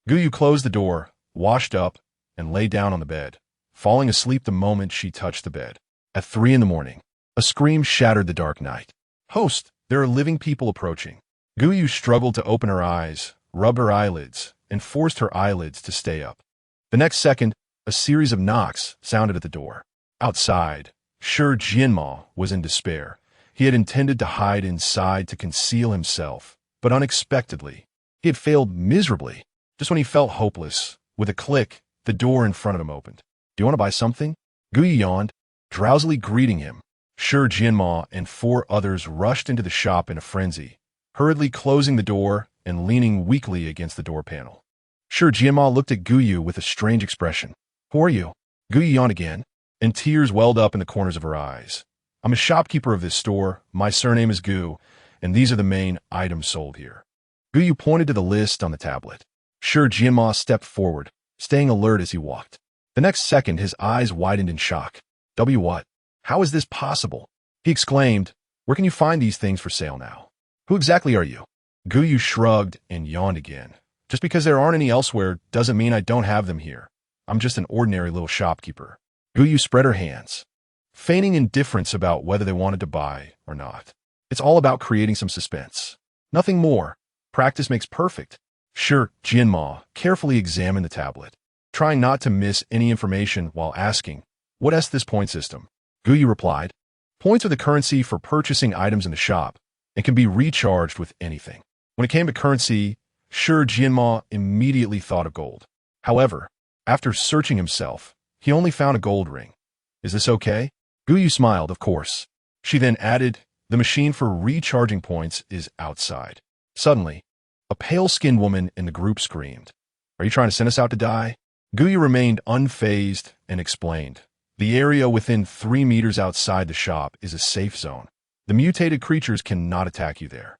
A: Gou Yu closed the door, washed up, and lay down on the bed, falling asleep the moment she touched the bed. At 3 in the morning, a scream shattered the dark night. "Host, there are living people approaching." Gou Yu struggled to open her eyes, rubbed her eyelids, and forced her eyelids to stay up. The next second, a series of knocks sounded at the door. Outside, Shi Jianma was in despair. He had intended to hide inside to conceal himself, but unexpectedly, he had failed miserably. Just when he felt hopeless, with a click, the door in front of him opened. "Do you want to buy something?" Gou Yu yawned, drowsily greeting him. Shi Jianma and 4 others rushed into the shop in a frenzy, hurriedly closing the door and leaning weakly against the door panel. Shi Jianma looked at Gou Yu with a strange expression. "Who are you?" Gou Yu yawned again, and tears welled up in the corners of her eyes. "I'm a shopkeeper of this store. My surname is Gou, and these are the main items sold here." Gou Yu pointed to the list on the tablet. Shi Jianma stepped forward, staying alert as he walked. The next second, his eyes widened in shock. What? How is this possible?" he exclaimed. "Where can you find these things for sale now? Who exactly are you?" Gou Yu shrugged and yawned again. "Just because there aren't any elsewhere doesn't mean I don't have them here. I'm just an ordinary little shopkeeper." Gou Yu spread her hands, feigning indifference about whether they wanted to buy or not. It's all about creating some suspense. Nothing more. Practice makes perfect. Shi Jianma carefully examined the tablet, trying not to miss any information while asking, "What's this point system?" Gou Yu replied, "Points are the currency for purchasing items in the shop and can be recharged with anything." When it came to currency, Shi Jianma immediately thought of gold. However, after searching himself, he only found a gold ring. "Is this okay?" Gou Yu smiled, "Of course." She then added, "The machine for recharging points is outside." Suddenly, a pale-skinned woman in the group screamed, "Are you trying to send us out to die?" Gou Yu remained unfazed and explained, "The area within 3 meters outside the shop is a safe zone. The mutated creatures cannot attack you there."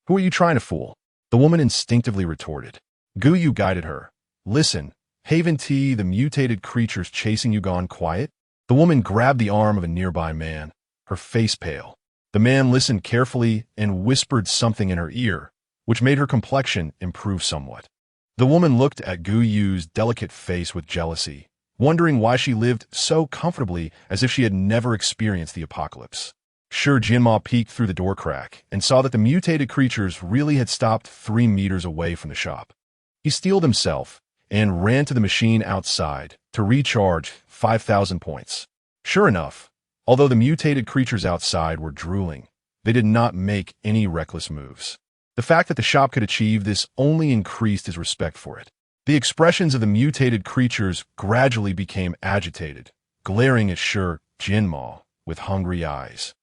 A: "Who are you trying to fool?" the woman instinctively retorted. Gou Yu guided her. "Listen, haven't the mutated creatures chasing you gone quiet?" The woman grabbed the arm of a nearby man, her face pale. The man listened carefully and whispered something in her ear, which made her complexion improve somewhat. The woman looked at Gou Yu's delicate face with jealousy, wondering why she lived so comfortably as if she had never experienced the apocalypse. Sure, Jianma peeked through the door crack and saw that the mutated creatures really had stopped 3 meters away from the shop. He steeled himself and ran to the machine outside to recharge 5,000 points. Sure enough, although the mutated creatures outside were drooling, they did not make any reckless moves. The fact that the shop could achieve this only increased his respect for it. The expressions of the mutated creatures gradually became agitated, glaring at Sure Jianma with hungry eyes,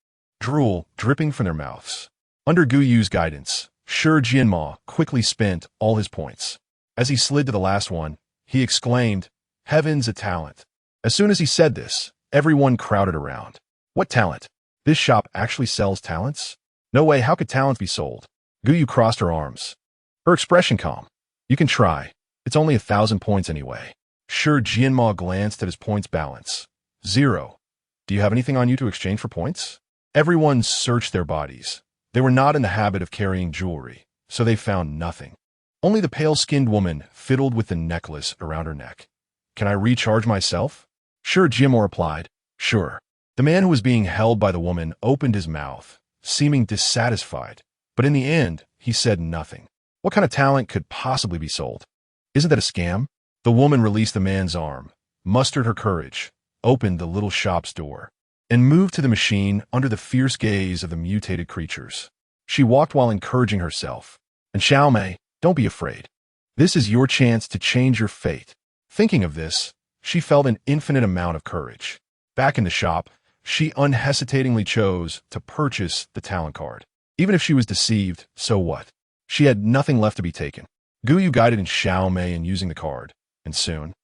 A: drool dripping from their mouths. Under Gou Yu's guidance, Sure Jianma quickly spent all his points. As he slid to the last one, he exclaimed, "Heavens, a talent." As soon as he said this, everyone crowded around. What talent? This shop actually sells talents? No way, how could talents be sold? Gou Yu crossed her arms, her expression calm. You can try. It's only 1,000 points anyway. Sure Jianma glanced at his points balance. 0. Do you have anything on you to exchange for points? Everyone searched their bodies. They were not in the habit of carrying jewelry, so they found nothing. Only the pale-skinned woman fiddled with the necklace around her neck. Can I recharge myself? Sure Jianma replied. Sure. The man who was being held by the woman opened his mouth, seeming dissatisfied, but in the end, he said nothing. What kind of talent could possibly be sold? Isn't that a scam? The woman released the man's arm, mustered her courage, opened the little shop's door, and moved to the machine under the fierce gaze of the mutated creatures. She walked while encouraging herself. And Xiaomei, don't be afraid. This is your chance to change your fate. Thinking of this, she felt an infinite amount of courage. Back in the shop, she unhesitatingly chose to purchase the talent card. Even if she was deceived, so what? She had nothing left to be taken. Gou Yu guided in Xiaomei in using the card, and soon,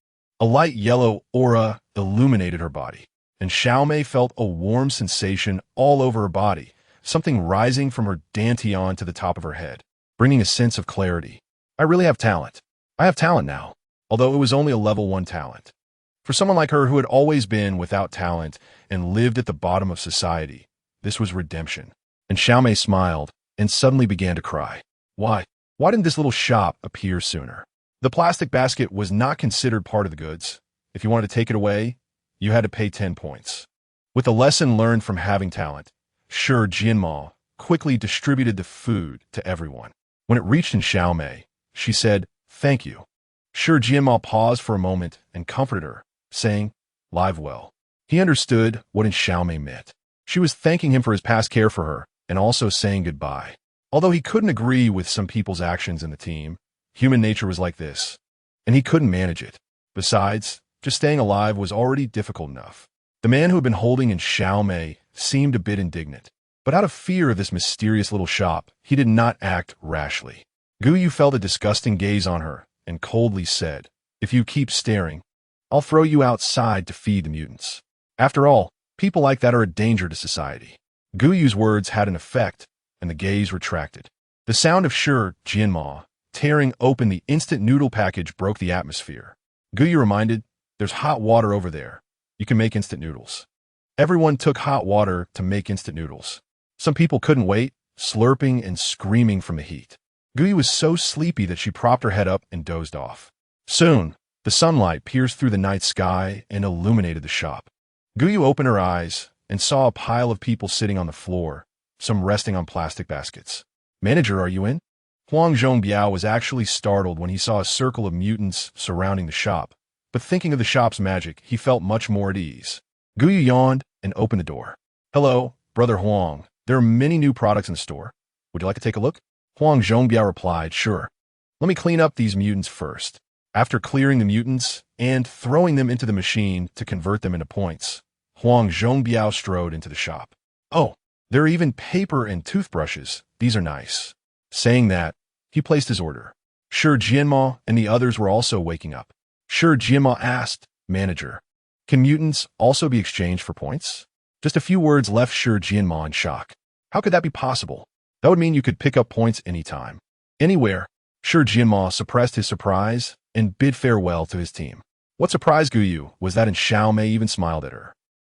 A: a light yellow aura illuminated her body, and Xiaomei felt a warm sensation all over her body, something rising from her dantian to the top of her head, bringing a sense of clarity. I really have talent. I have talent now, although it was only a level 1 talent. For someone like her who had always been without talent and lived at the bottom of society, this was redemption. And Xiaomei smiled and suddenly began to cry. Why? Why didn't this little shop appear sooner? The plastic basket was not considered part of the goods. If you wanted to take it away, you had to pay 10 points. With a lesson learned from having talent, Sure Jianma quickly distributed the food to everyone. When it reached in Xiaomei, she said, "Thank you." Sure Jianma paused for a moment and comforted her, saying, "Live well." He understood what in Xiaomei meant. She was thanking him for his past care for her and also saying goodbye. Although he couldn't agree with some people's actions in the team, human nature was like this, and he couldn't manage it. Besides, just staying alive was already difficult enough. The man who had been holding in Xiaomei seemed a bit indignant, but out of fear of this mysterious little shop, he did not act rashly. Gou Yu felt a disgusting gaze on her and coldly said, "If you keep staring, I'll throw you outside to feed the mutants." After all, people like that are a danger to society. Gou Yu's words had an effect, and the gaze retracted. The sound of Sure Jianma tearing open the instant noodle package broke the atmosphere. Gou Yu reminded, "There's hot water over there. You can make instant noodles." Everyone took hot water to make instant noodles. Some people couldn't wait, slurping and screaming from the heat. Gou Yu was so sleepy that she propped her head up and dozed off. Soon, the sunlight pierced through the night sky and illuminated the shop. Gou Yu opened her eyes and saw a pile of people sitting on the floor, some resting on plastic baskets. "Manager, are you in?" Huang Zhongbiao was actually startled when he saw a circle of mutants surrounding the shop, but thinking of the shop's magic, he felt much more at ease. Gou Yu yawned and opened the door. "Hello, Brother Huang. There are many new products in the store. Would you like to take a look?" Huang Zhongbiao replied, "Sure. Let me clean up these mutants first." After clearing the mutants and throwing them into the machine to convert them into points, Huang Zhongbiao strode into the shop. "Oh, there are even paper and toothbrushes. These are nice." Saying that, he placed his order. Sure Jianma and the others were also waking up. Sure Jianma asked, "Manager, can mutants also be exchanged for points?" Just a few words left Sure Jianma in shock. How could that be possible? That would mean you could pick up points anytime, anywhere. Sure Jianma suppressed his surprise and bid farewell to his team. What surprised Gou Yu was that Xiaomei even smiled at her.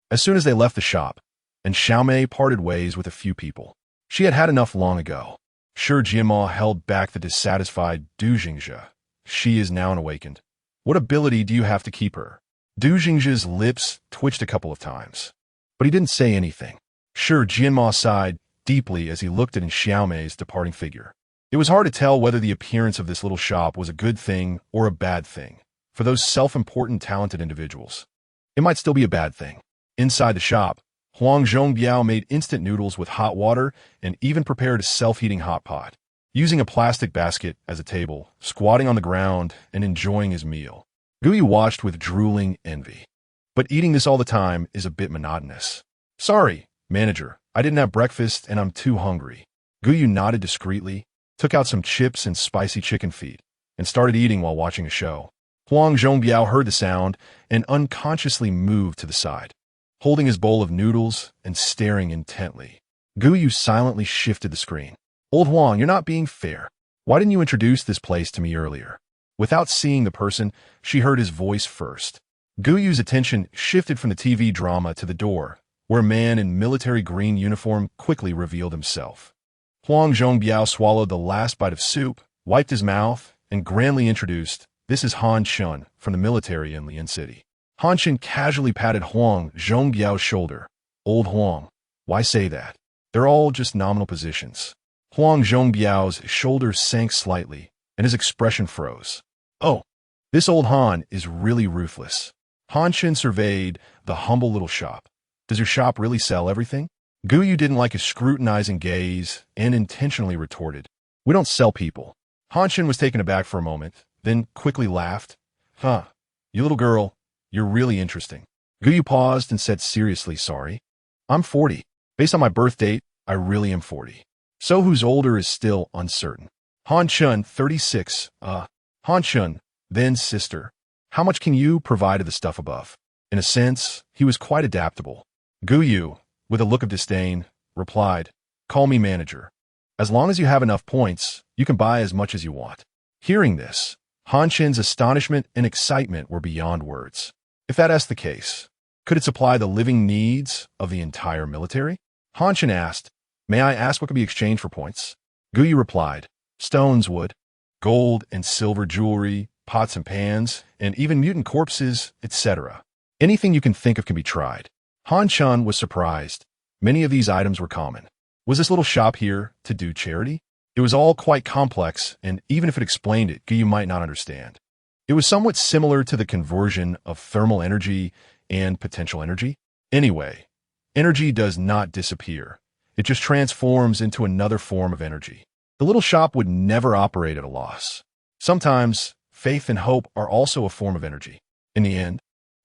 A: As soon as they left the shop, Xiaomei parted ways with a few people. She had had enough long ago. Sure Jianma held back the dissatisfied Du Jingzhe. "She is now awakened. What ability do you have to keep her?" Du Jingzhi's lips twitched a couple of times, but he didn't say anything. Sure, Jianma sighed deeply as he looked at Xiaomei's departing figure. It was hard to tell whether the appearance of this little shop was a good thing or a bad thing. For those self-important, talented individuals, it might still be a bad thing. Inside the shop, Huang Zhongbiao made instant noodles with hot water and even prepared a self-heating hot pot, using a plastic basket as a table, squatting on the ground and enjoying his meal. Gou Yu watched with drooling envy. But eating this all the time is a bit monotonous. Sorry, manager, I didn't have breakfast and I'm too hungry. Gou Yu nodded discreetly, took out some chips and spicy chicken feet, and started eating while watching a show. Huang Zhongbiao heard the sound and unconsciously moved to the side, holding his bowl of noodles and staring intently. Gou Yu silently shifted the screen. Old Huang, you're not being fair. Why didn't you introduce this place to me earlier? Without seeing the person, she heard his voice first. Gou Yu's attention shifted from the TV drama to the door, where a man in military green uniform quickly revealed himself. Huang Zhongbiao swallowed the last bite of soup, wiped his mouth, and grandly introduced, "This is Han Chun from the military in Lian City." Han Chun casually patted Huang Zhongbiao's shoulder. Old Huang, why say that? They're all just nominal positions. Huang Zhongbiao's shoulders sank slightly, and his expression froze. Oh, this old Han is really ruthless. Han Chun surveyed the humble little shop. Does your shop really sell everything? Gou Yu didn't like his scrutinizing gaze and intentionally retorted, "We don't sell people." Han Chun was taken aback for a moment, then quickly laughed. "Huh, you little girl, you're really interesting." Gou Yu paused and said seriously, "Sorry. I'm 40. Based on my birth date, I really am 40. So who's older is still uncertain." Han Chun, 36. Han Chun, then sister. How much can you provide of the stuff above? In a sense, he was quite adaptable. Gou Yu, with a look of disdain, replied, "Call me manager. As long as you have enough points, you can buy as much as you want." Hearing this, Han Chun's astonishment and excitement were beyond words. If that's the case, could it supply the living needs of the entire military? Han Chun asked, "May I ask what could be exchanged for points?" Gou Yu replied, "Stones, wood, gold and silver jewelry, pots and pans, and even mutant corpses, etc. Anything you can think of can be tried." Han Chun was surprised. Many of these items were common. Was this little shop here to do charity? It was all quite complex, and even if it explained it, Gou Yu might not understand. It was somewhat similar to the conversion of thermal energy and potential energy. Anyway, energy does not disappear. It just transforms into another form of energy. The little shop would never operate at a loss. Sometimes, faith and hope are also a form of energy. In the end,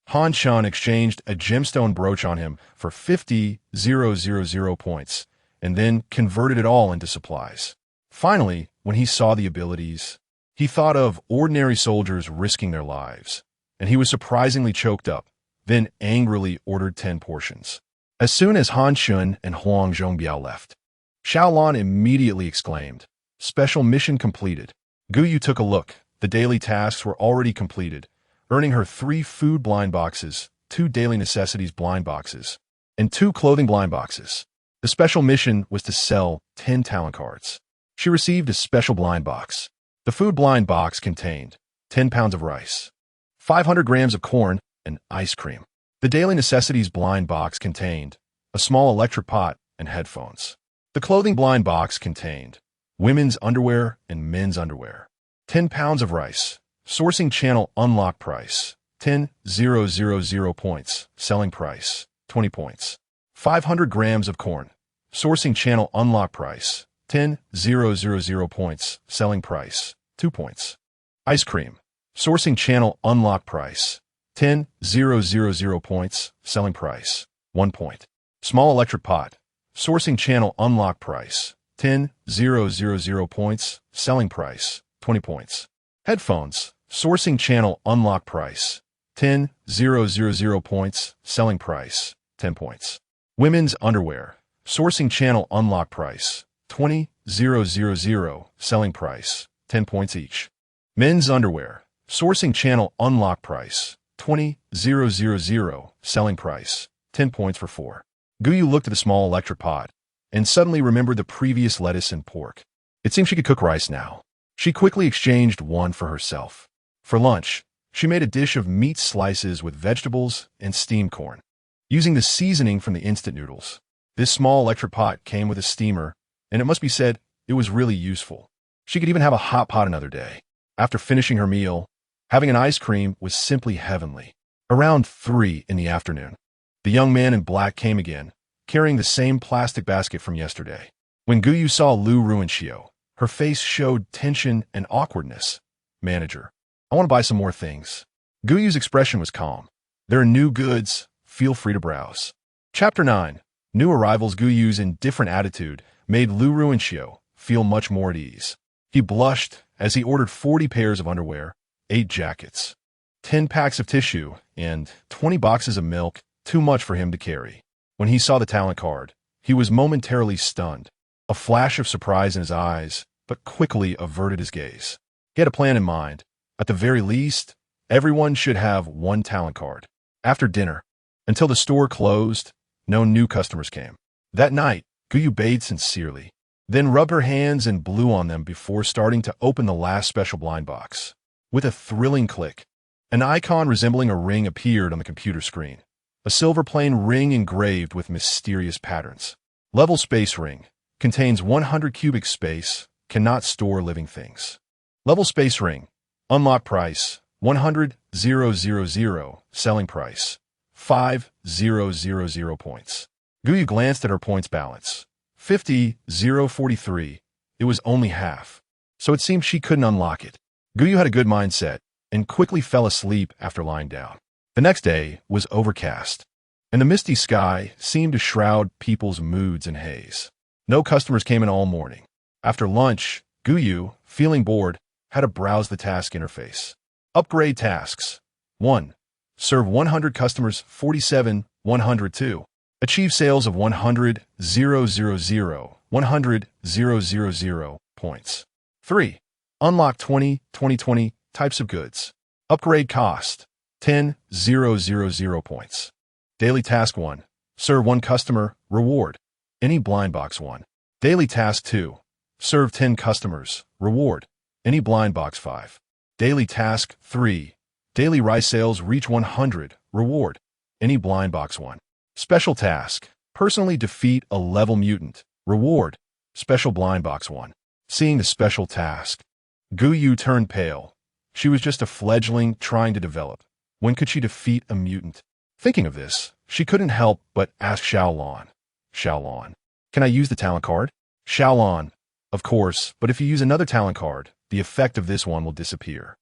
A: Han Chun exchanged a gemstone brooch on him for 50,000 points, and then converted it all into supplies. Finally, when he saw the abilities, he thought of ordinary soldiers risking their lives, and he was surprisingly choked up, then angrily ordered 10 portions. As soon as Han Chun and Huang Zhongbiao left, Xiaolan immediately exclaimed, "Special mission completed." Gou Yu took a look. The daily tasks were already completed, earning her 3 food blind boxes, 2 daily necessities blind boxes, and 2 clothing blind boxes. The special mission was to sell 10 talent cards. She received a special blind box. The food blind box contained 10 pounds of rice, 500 grams of corn, and ice cream. The daily necessities blind box contained a small electric pot and headphones. The clothing blind box contained women's underwear and men's underwear. 10 pounds of rice. Sourcing channel unlock price, 10,000 points. Selling price, 20 points. 500 grams of corn. Sourcing channel unlock price, 10,000 points. Selling price, 2 points. Ice cream. Sourcing channel unlock price, 10,000 points. Selling price, 1 point. Small electric pot. Sourcing channel unlock price, 10,000 points. Selling price, 20 points. Headphones. Sourcing channel unlock price, 10,000 points. Selling price, 10 points. Women's underwear. Sourcing channel unlock price, 20,000. Selling price, 10 points each. Men's underwear. Sourcing channel unlock price, 20,000. Selling price, 10 points for 4. Gou Yu looked at the small electric pot and suddenly remembered the previous lettuce and pork. It seemed she could cook rice now. She quickly exchanged one for herself. For lunch, She made a dish of meat slices with vegetables and steamed corn, using the seasoning from the instant noodles. This small electric pot came with a steamer, and it must be said, it was really useful. She could even have a hot pot another day. After finishing her meal, having an ice cream was simply heavenly. Around 3 in the afternoon, the young man in black came again, carrying the same plastic basket from yesterday. When Gou saw Lu Ruinxiu, her face showed tension and awkwardness. Manager, I want to buy some more things. Gou's expression was calm. There are new goods. Feel free to browse. Chapter 9. New arrivals. Gou's indifferent attitude made Lu Ruinxiu feel much more at ease. He blushed as he ordered 40 pairs of underwear, 8 jackets, 10 packs of tissue, and 20 boxes of milk, too much for him to carry. When he saw the talent card, he was momentarily stunned, a flash of surprise in his eyes, but quickly averted his gaze. He had a plan in mind. At the very least, everyone should have one talent card. After dinner, until the store closed, no new customers came. That night, Gou bathed sincerely, then rubbed her hands and blew on them before starting to open the last special blind box. With a thrilling click, an icon resembling a ring appeared on the computer screen. A silver plain ring engraved with mysterious patterns. Level space ring. Contains 100 cubic space. Cannot store living things. Level space ring. Unlock price. 100,000. Selling price. 5,000 points. Gou glanced at her points balance. 50,043. It was only half. So it seemed she couldn't unlock it. Gou had a good mindset and quickly fell asleep after lying down. The next day was overcast, and the misty sky seemed to shroud people's moods in haze. No customers came in all morning. After lunch, Gou, feeling bored, had to browse the task interface. Upgrade tasks. 1. Serve 100 customers 47, 102. Achieve sales of 100,000, 100,000 points. 3. Unlock 20 types of goods. Upgrade cost. 10,000 points. Daily Task 1. Serve 1 customer. Reward. Any blind box 1. Daily Task 2. Serve 10 customers. Reward. Any blind box 5. Daily Task 3. Daily rice sales reach 100. Reward. Any blind box 1. Special Task. Personally defeat a level mutant. Reward. Special blind box 1. Seeing the special task, Gou turned pale. She was just a fledgling trying to develop. When could she defeat a mutant? Thinking of this, she couldn't help but ask Xiaolon. Xiaolon, can I use the talent card? Xiaolon, of course, but if you use another talent card, the effect of this one will disappear.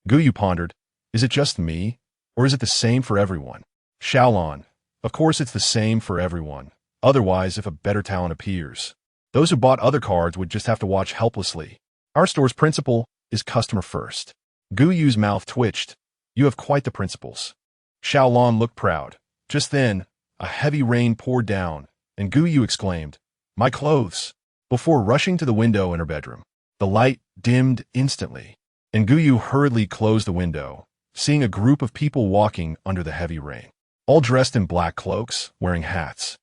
A: Gou pondered, is it just me, or is it the same for everyone? Xiaolon, of course it's the same for everyone. Otherwise, if a better talent appears, those who bought other cards would just have to watch helplessly. Our store's principle is customer first. Gou's mouth twitched. You have quite the principles. Xiaolon looked proud. Just then, a heavy rain poured down, and Gou exclaimed, my clothes, before rushing to the window in her bedroom. The light dimmed instantly, and Gou hurriedly closed the window, seeing a group of people walking under the heavy rain, all dressed in black cloaks, wearing hats.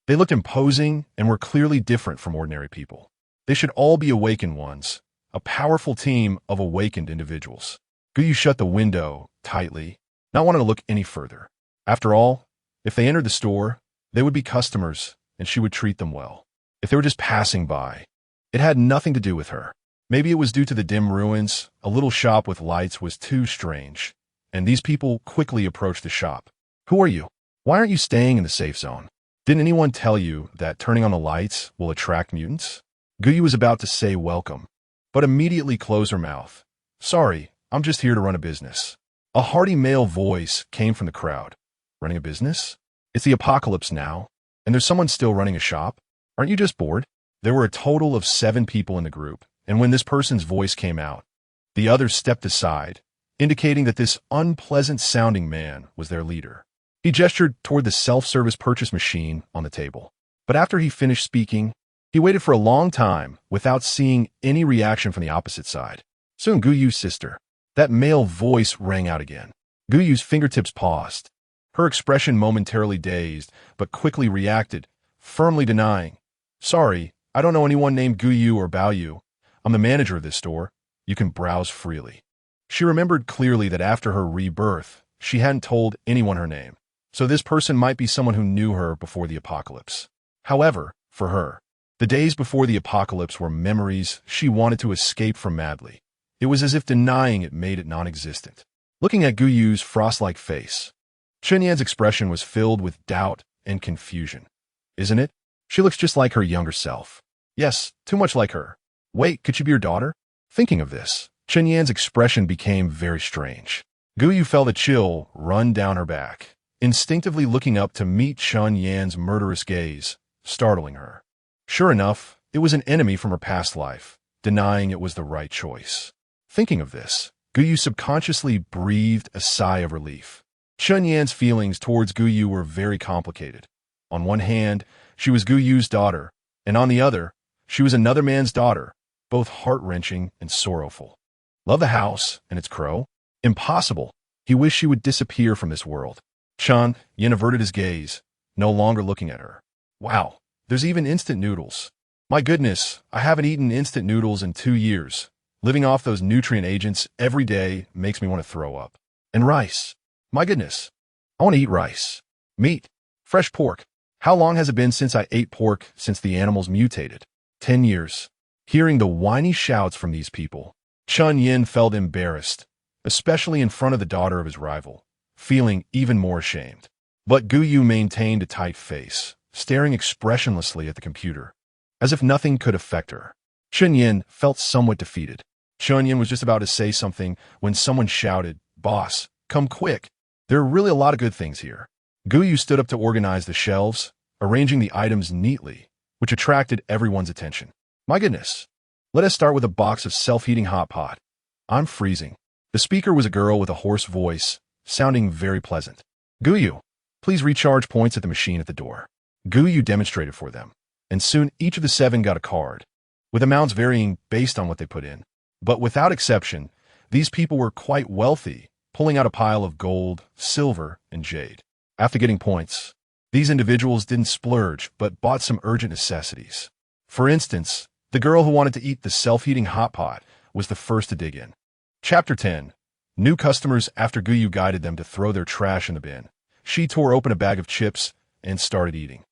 A: They looked imposing and were clearly different from ordinary people. They should all be awakened ones, a powerful team of awakened individuals. Gou shut the window tightly, not wanting to look any further. After all, if they entered the store, they would be customers, and she would treat them well. If they were just passing by, it had nothing to do with her. Maybe it was due to the dim ruins. A little shop with lights was too strange, and these people quickly approached the shop. Who are you? Why aren't you staying in the safe zone? Didn't anyone tell you that turning on the lights will attract mutants? Gou was about to say welcome, but immediately closed her mouth. Sorry, I'm just here to run a business. A hearty male voice came from the crowd. Running a business? It's the apocalypse now, and there's someone still running a shop? Aren't you just bored? There were a total of 7 people in the group, and when this person's voice came out, the others stepped aside, indicating that this unpleasant-sounding man was their leader. He gestured toward the self-service purchase machine on the table, but after he finished speaking, he waited for a long time without seeing any reaction from the opposite side. Soon Gou's sister. That male voice rang out again. Gou's fingertips paused, her expression momentarily dazed, but quickly reacted, firmly denying. Sorry, I don't know anyone named Gou or Baoyu. I'm the manager of this store. You can browse freely. She remembered clearly that after her rebirth, she hadn't told anyone her name, so this person might be someone who knew her before the apocalypse. However, for her, the days before the apocalypse were memories she wanted to escape from madly. It was as if denying it made it non-existent. Looking at Gou Yu's frost-like face, Chen Yan's expression was filled with doubt and confusion. Isn't it? She looks just like her younger self. Yes, too much like her. Wait, could she be your daughter? Thinking of this, Chen Yan's expression became very strange. Gou Yu felt a chill run down her back, instinctively looking up to meet Chen Yan's murderous gaze, startling her. Sure enough, it was an enemy from her past life, denying it was the right choice. Thinking of this, Gou Yu subconsciously breathed a sigh of relief. Chen Yan's feelings towards Gou Yu were very complicated. On one hand, she was Gou Yu's daughter, and on the other, she was another man's daughter, both heart-wrenching and sorrowful. Love the house and its crow? Impossible. He wished she would disappear from this world. Chen Yan averted his gaze, no longer looking at her. Wow, there's even instant noodles. My goodness, I haven't eaten instant noodles in 2 years. Living off those nutrient agents every day makes me want to throw up. And rice. My goodness, I want to eat rice. Meat. Fresh pork. How long has it been since I ate pork since the animals mutated? 10 years. Hearing the whiny shouts from these people, Chen Yan felt embarrassed, especially in front of the daughter of his rival, feeling even more ashamed. But Gou Yu maintained a tight face, staring expressionlessly at the computer, as if nothing could affect her. Chen Yan felt somewhat defeated. Chen Yan was just about to say something when someone shouted, "Boss, come quick. There are really a lot of good things here." Gou Yu stood up to organize the shelves, arranging the items neatly, which attracted everyone's attention. My goodness. Let us start with a box of self-heating hot pot. I'm freezing. The speaker was a girl with a hoarse voice, sounding very pleasant. Gou Yu, please recharge points at the machine at the door. Gou Yu demonstrated for them, and soon each of the 7 got a card, with amounts varying based on what they put in. But without exception, these people were quite wealthy, pulling out a pile of gold, silver, and jade. After getting points, these individuals didn't splurge but bought some urgent necessities. For instance, the girl who wanted to eat the self-heating hot pot was the first to dig in. Chapter 10. New customers. After Gou Yu guided them to throw their trash in the bin, she tore open a bag of chips and started eating.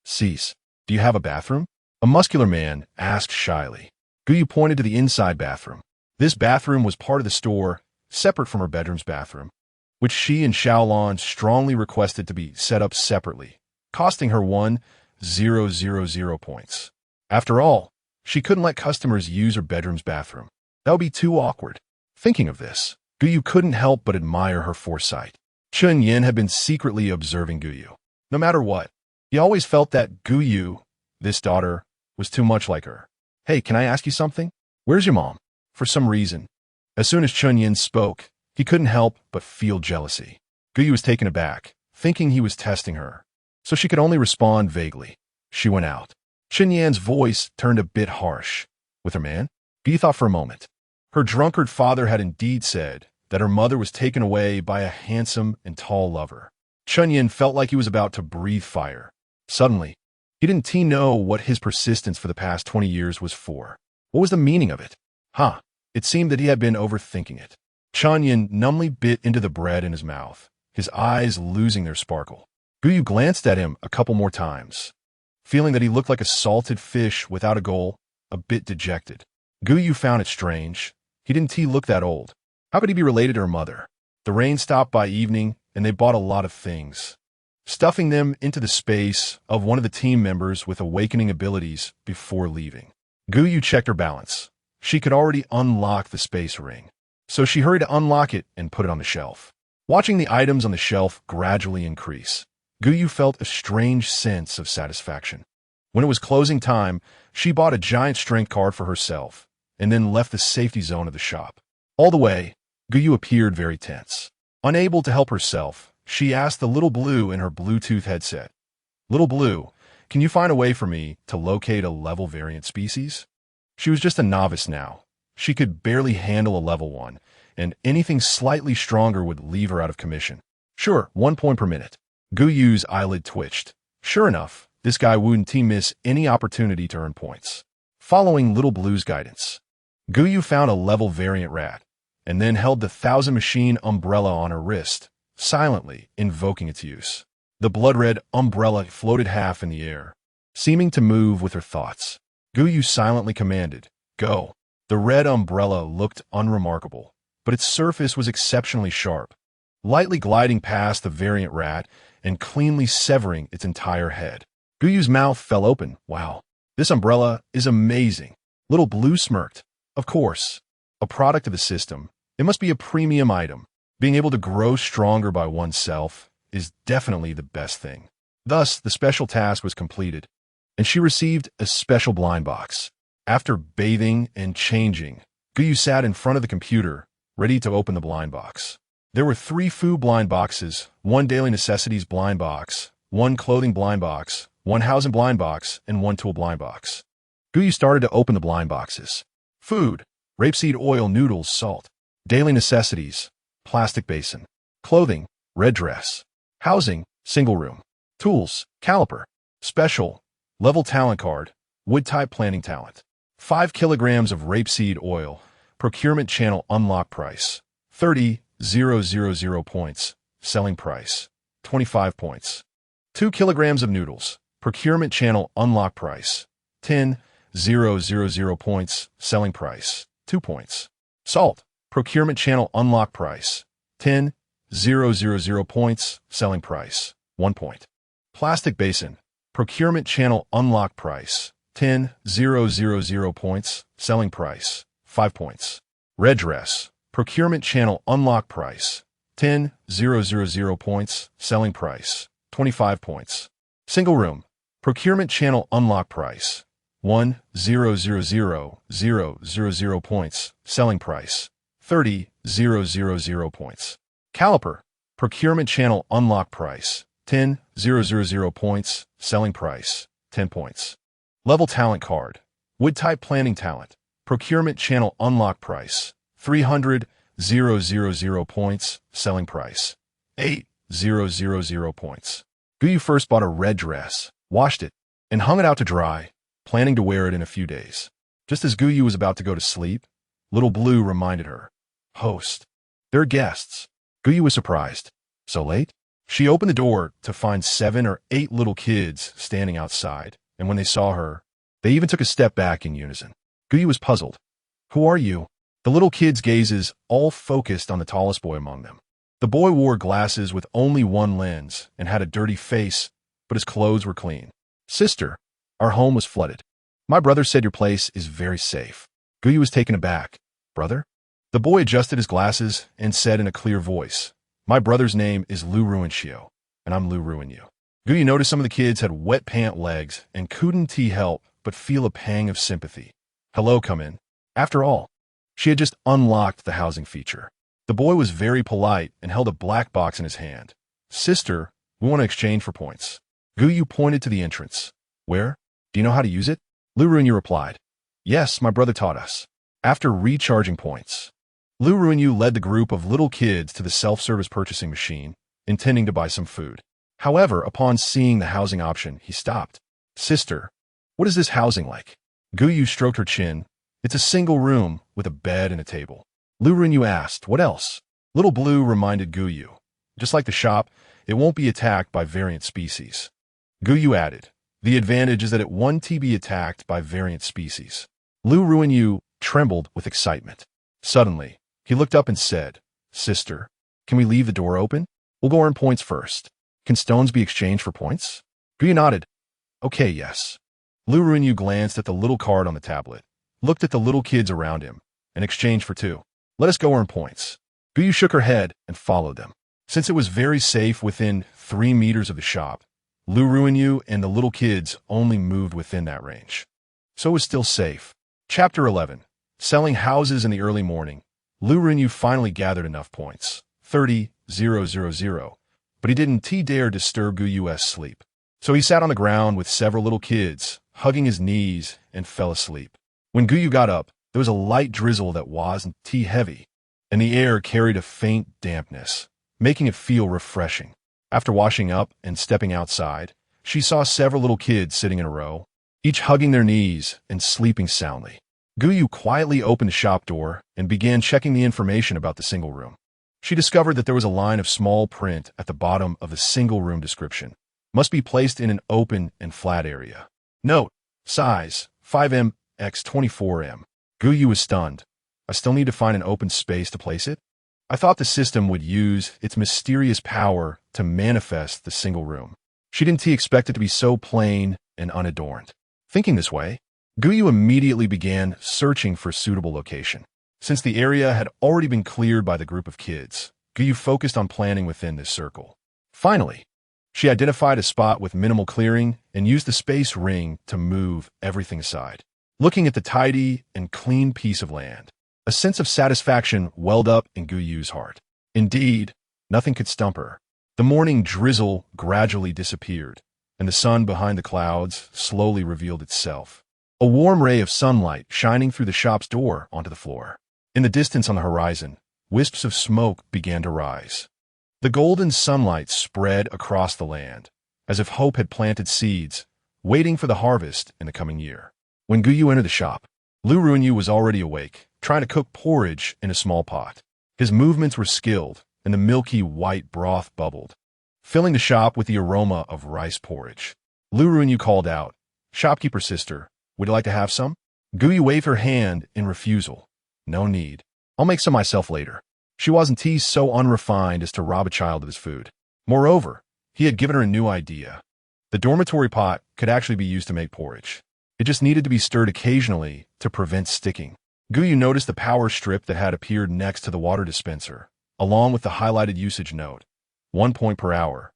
A: Cease. Do you have a bathroom? A muscular man asked shyly. Gou Yu pointed to the inside bathroom. This bathroom was part of the store, separate from her bedroom's bathroom, which she and Xiaolon strongly requested to be set up separately, costing her 1,000 points. After all, she couldn't let customers use her bedroom's bathroom. That would be too awkward. Thinking of this, Gou Yu couldn't help but admire her foresight. Chen Yan had been secretly observing Gou Yu. No matter what, he always felt that Gou Yu, this daughter, was too much like her. Hey, can I ask you something? Where's your mom? For some reason, as soon as Chen Yan spoke, he couldn't help but feel jealousy. Gou Yu was taken aback, thinking he was testing her, so she could only respond vaguely. She went out. Chen Yan's voice turned a bit harsh. With her man? Gou Yu thought for a moment. Her drunkard father had indeed said that her mother was taken away by a handsome and tall lover. Chen Yan felt like he was about to breathe fire. Suddenly, he didn't know what his persistence for the past 20 years was for. What was the meaning of it? It seemed that he had been overthinking it. Chen Yan numbly bit into the bread in his mouth, his eyes losing their sparkle. Gou Yu glanced at him a couple more times, feeling that he looked like a salted fish without a goal, a bit dejected. Gou Yu found it strange. He didn't look that old. How could he be related to her mother? The rain stopped by evening, and they bought a lot of things, stuffing them into the space of one of the team members with awakening abilities before leaving. Gou Yu checked her balance. She could already unlock the space ring, so she hurried to unlock it and put it on the shelf. Watching the items on the shelf gradually increase, Gou Yu felt a strange sense of satisfaction. When it was closing time, she bought a giant strength card for herself, and then left the safety zone of the shop. All the way, Gou Yu appeared very tense. Unable to help herself, she asked the little blue in her Bluetooth headset, "Little blue, can you find a way for me to locate a level variant species?" She was just a novice now. She could barely handle a level 1, and anything slightly stronger would leave her out of commission. Sure, 1 point per minute. Gou Yu's eyelid twitched. Sure enough, this guy wouldn't miss any opportunity to earn points. Following Little Blue's guidance, Gou Yu found a level variant rat, and then held the thousand-machine umbrella on her wrist, silently invoking its use. The blood-red umbrella floated half in the air, seeming to move with her thoughts. Gou silently commanded, "Go." The red umbrella looked unremarkable, but its surface was exceptionally sharp, lightly gliding past the variant rat and cleanly severing its entire head. Gou's mouth fell open. Wow, this umbrella is amazing. Little Blue smirked. Of course, a product of the system, it must be a premium item. Being able to grow stronger by oneself is definitely the best thing. Thus, the special task was completed, and she received a special blind box. After bathing and changing, Gou sat in front of the computer, ready to open the blind box. There were 3 food blind boxes, 1 daily necessities blind box, 1 clothing blind box, 1 housing blind box, and 1 tool blind box. Gou started to open the blind boxes. Food, rapeseed oil, noodles, salt. Daily necessities, plastic basin. Clothing, red dress. Housing, single room. Tools, caliper. Special, level talent card, wood type planting talent. 5 kilograms of rapeseed oil, procurement channel unlock price, 30,000 points, selling price, 25 points. 2 kilograms of noodles, procurement channel unlock price, 10,000 points, selling price, 2 points. Salt, procurement channel unlock price, 10,000 points, selling price, 1 point. Plastic basin, procurement channel unlock price, 10,000 points, selling price, 5 points. Red dress, procurement channel unlock price, 10,000 points, selling price, 25 points. Single room, procurement channel unlock price, 1,000 points, selling price, 30,000 points. Caliper, procurement channel unlock price, 10,000 points, selling price, 10 points. Level talent card, wood type planting talent, procurement channel unlock price, 300,000 points, selling price, 8,000 points. Gou first bought a red dress, washed it, and hung it out to dry, planning to wear it in a few days. Just as Gou was about to go to sleep, Little Blue reminded her, "Host, there are guests." Gou was surprised. So late? She opened the door to find 7 or 8 little kids standing outside, and when they saw her, they even took a step back in unison. Gou was puzzled. "Who are you?" The little kids' gazes all focused on the tallest boy among them. The boy wore glasses with only 1 lens and had a dirty face, but his clothes were clean. "Sister, our home was flooded. My brother said your place is very safe." Gou was taken aback. "Brother?" The boy adjusted his glasses and said in a clear voice, "My brother's name is Lu Ruinxiu, and I'm Lu Ruinyu." Gou noticed some of the kids had wet pant legs and couldn't help but feel a pang of sympathy. "Hello, come in." After all, she had just unlocked the housing feature. The boy was very polite and held a black box in his hand. "Sister, we want to exchange for points." Gou pointed to the entrance. "Where? Do you know how to use it?" Lu Ruinyu replied, "Yes, my brother taught us." After recharging points, Lu Ruinyu led the group of little kids to the self-service purchasing machine, intending to buy some food. However, upon seeing the housing option, he stopped. "Sister, what is this housing like?" Gou stroked her chin. "It's a single room with a bed and a table." Lu Ruinyu asked, "What else?" Little Blue reminded Gou, "Just like the shop, it won't be attacked by variant species." Gou added, "The advantage is that it won't be attacked by variant species." Lu Ruinyu trembled with excitement. Suddenly, he looked up and said, "Sister, can we leave the door open? We'll go earn points first. Can stones be exchanged for points?" Gou nodded. "Okay, yes." Lu Ruinyu glanced at the little card on the tablet, looked at the little kids around him, and exchanged for 2. "Let us go earn points." Gou shook her head and followed them. Since it was very safe within 3 meters of the shop, Lu Ruinyu and the little kids only moved within that range. So it was still safe. Chapter 11. Selling houses in the early morning. Lu Ruinyu finally gathered enough points, 30,000, but he didn't dare disturb Gou's sleep. So he sat on the ground with several little kids, hugging his knees, and fell asleep. When Gou got up, there was a light drizzle that wasn't heavy, and the air carried a faint dampness, making it feel refreshing. After washing up and stepping outside, she saw several little kids sitting in a row, each hugging their knees and sleeping soundly. Gou Yu quietly opened the shop door and began checking the information about the single room. She discovered that there was a line of small print at the bottom of the single room description. Must be placed in an open and flat area. Note, size, 5M x 24M. Gou Yu was stunned. I still need to find an open space to place it? I thought the system would use its mysterious power to manifest the single room. She didn't expect it to be so plain and unadorned. Thinking this way, Gou Yu immediately began searching for a suitable location. Since the area had already been cleared by the group of kids, Gou Yu focused on planning within this circle. Finally, she identified a spot with minimal clearing and used the space ring to move everything aside. Looking at the tidy and clean piece of land, a sense of satisfaction welled up in Gou Yu's heart. Indeed, nothing could stump her. The morning drizzle gradually disappeared, and the sun behind the clouds slowly revealed itself. A warm ray of sunlight shining through the shop's door onto the floor. In the distance on the horizon, wisps of smoke began to rise. The golden sunlight spread across the land, as if hope had planted seeds, waiting for the harvest in the coming year. When Gou Yu entered the shop, Lu Runyu was already awake, trying to cook porridge in a small pot. His movements were skilled, and the milky white broth bubbled, filling the shop with the aroma of rice porridge. Lu Runyu called out, "Shopkeeper sister, would you like to have some?" Gou Yu waved her hand in refusal. "No need. I'll make some myself later." She wasn't so unrefined as to rob a child of his food. Moreover, he had given her a new idea. The dormitory pot could actually be used to make porridge. It just needed to be stirred occasionally to prevent sticking. Gou Yu noticed the power strip that had appeared next to the water dispenser, along with the highlighted usage note, 1 point per hour,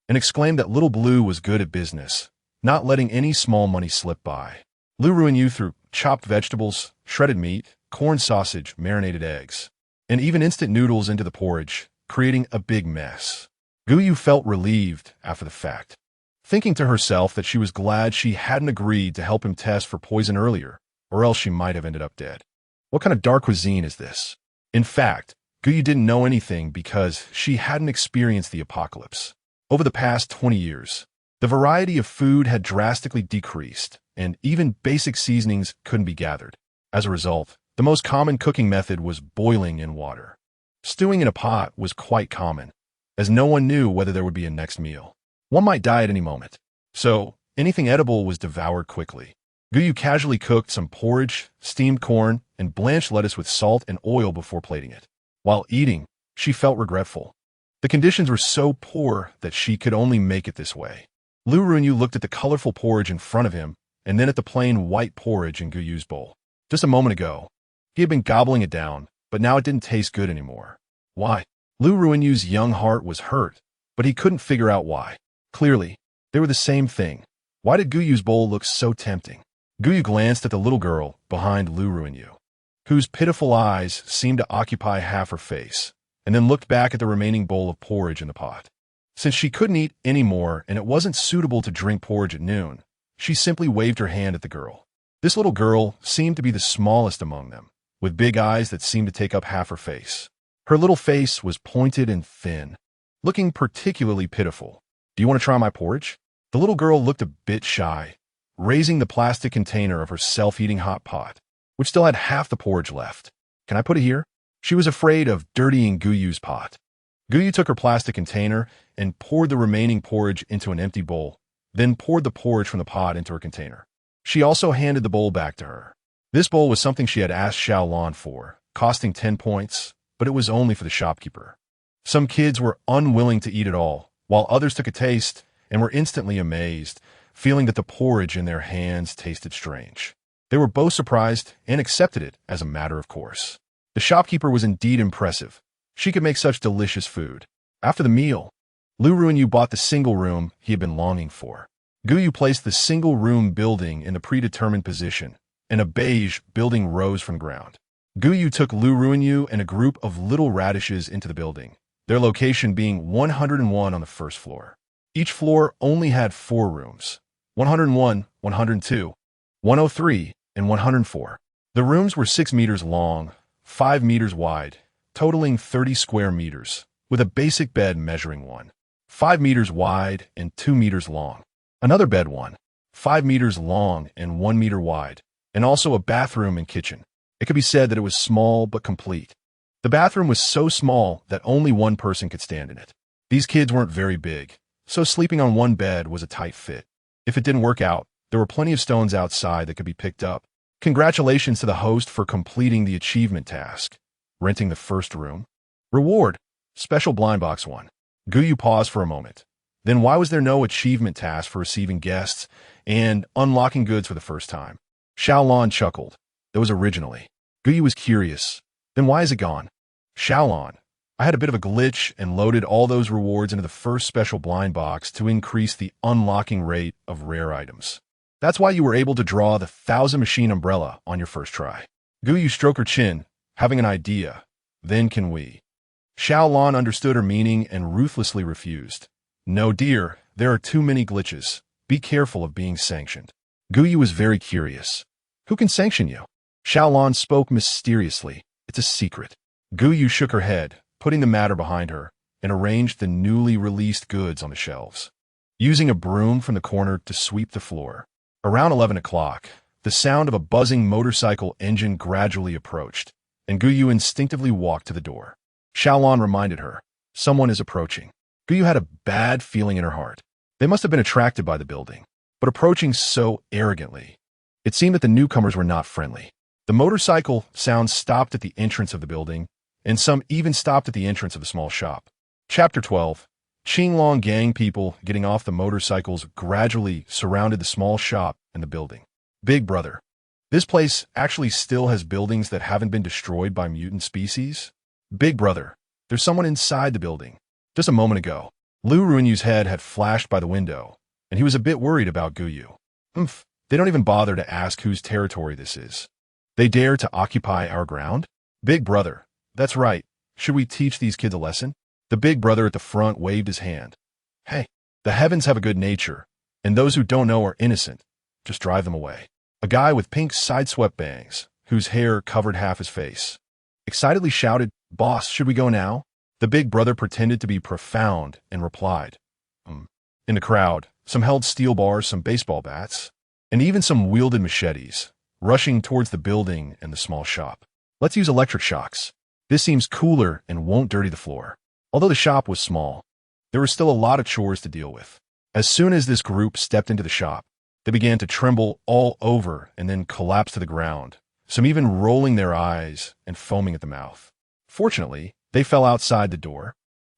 A: and exclaimed that Little Blue was good at business, not letting any small money slip by. Lu Runyu threw chopped vegetables, shredded meat, corn sausage, marinated eggs, and even instant noodles into the porridge, creating a big mess. Gou Yu felt relieved after the fact, thinking to herself that she was glad she hadn't agreed to help him test for poison earlier, or else she might have ended up dead. What kind of dark cuisine is this? In fact, Gou Yu didn't know anything because she hadn't experienced the apocalypse. Over the past 20 years, the variety of food had drastically decreased, and even basic seasonings couldn't be gathered. As a result, the most common cooking method was boiling in water. Stewing in a pot was quite common, as no one knew whether there would be a next meal. One might die at any moment, so anything edible was devoured quickly. Gou Yu casually cooked some porridge, steamed corn, and blanched lettuce with salt and oil before plating it. While eating, she felt regretful. The conditions were so poor that she could only make it this way. Lu Runyu looked at the colorful porridge in front of him and then at the plain white porridge in Gou Yu's bowl. Just a moment ago, he had been gobbling it down, but now it didn't taste good anymore. Why? Lu Runyu's young heart was hurt, but he couldn't figure out why. Clearly, they were the same thing. Why did Gou Yu's bowl look so tempting? Gou Yu glanced at the little girl behind Lu Runyu, whose pitiful eyes seemed to occupy half her face, and then looked back at the remaining bowl of porridge in the pot. Since she couldn't eat any more and it wasn't suitable to drink porridge at noon, she simply waved her hand at the girl. This little girl seemed to be the smallest among them, with big eyes that seemed to take up half her face. Her little face was pointed and thin, looking particularly pitiful. "Do you want to try my porridge?" The little girl looked a bit shy, raising the plastic container of her self-heating hot pot, which still had half the porridge left. "Can I put it here?" She was afraid of dirtying Gou Yu's pot. Gou Yu took her plastic container and poured the remaining porridge into an empty bowl, then poured the porridge from the pot into her container. She also handed the bowl back to her. This bowl was something she had asked Xiaolan for, costing 10 points, but it was only for the shopkeeper. Some kids were unwilling to eat at all, while others took a taste and were instantly amazed, feeling that the porridge in their hands tasted strange. They were both surprised and accepted it as a matter of course. The shopkeeper was indeed impressive. She could make such delicious food. After the meal, Lu Runyu bought the single room he had been longing for. Gou Yu placed the single room building in the predetermined position, and a beige building rose from the ground. Gou Yu took Lu Runyu and a group of little radishes into the building, their location being 101 on the first floor. Each floor only had 4 rooms, 101, 102, 103, and 104. The rooms were 6 meters long, 5 meters wide, totaling 30 square meters, with a basic bed measuring 5 meters wide and 2 meters long. Another bed 5 meters long and 1 meter wide, and also a bathroom and kitchen. It could be said that it was small but complete. The bathroom was so small that only one person could stand in it. These kids weren't very big, so sleeping on one bed was a tight fit. If it didn't work out, there were plenty of stones outside that could be picked up. Congratulations to the host for completing the achievement task. Renting the first room. Reward. Special blind box 1. Gou paused for a moment. Then why was there no achievement task for receiving guests and unlocking goods for the first time? Xiaolon chuckled. That was originally. Gou was curious. Then why is it gone? Xiaolon. I had a bit of a glitch and loaded all those rewards into the first special blind box to increase the unlocking rate of rare items. That's why you were able to draw the 1,000 machine umbrella on your first try. Gou stroked her chin, having an idea. Then can we? Xiaolon understood her meaning and ruthlessly refused. No, dear, there are too many glitches. Be careful of being sanctioned. Gou was very curious. Who can sanction you? Xiaolon spoke mysteriously. It's a secret. Gou shook her head, putting the matter behind her, and arranged the newly released goods on the shelves, using a broom from the corner to sweep the floor. Around 11 o'clock, the sound of a buzzing motorcycle engine gradually approached, and Gou instinctively walked to the door. Xiaolon reminded her, someone is approaching. Gou had a bad feeling in her heart. They must have been attracted by the building, but approaching so arrogantly. It seemed that the newcomers were not friendly. The motorcycle sound stopped at the entrance of the building, and some even stopped at the entrance of the small shop. Chapter 12. Qinglong gang people getting off the motorcycles gradually surrounded the small shop and the building. Big brother. This place actually still has buildings that haven't been destroyed by mutant species? Big brother. There's someone inside the building. Just a moment ago, Lu Runyu's head had flashed by the window, and he was a bit worried about Gou. They don't even bother to ask whose territory this is. They dare to occupy our ground? Big brother. That's right. Should we teach these kids a lesson? The big brother at the front waved his hand. Hey, the heavens have a good nature, and those who don't know are innocent. Just drive them away. A guy with pink side-swept bangs, whose hair covered half his face, excitedly shouted, Boss, should we go now? The big brother pretended to be profound and replied, In the crowd, some held steel bars, some baseball bats, and even some wielded machetes, rushing towards the building and the small shop. Let's use electric shocks. This seems cooler and won't dirty the floor. Although the shop was small, there were still a lot of chores to deal with. As soon as this group stepped into the shop, they began to tremble all over and then collapse to the ground, some even rolling their eyes and foaming at the mouth. Fortunately, they fell outside the door,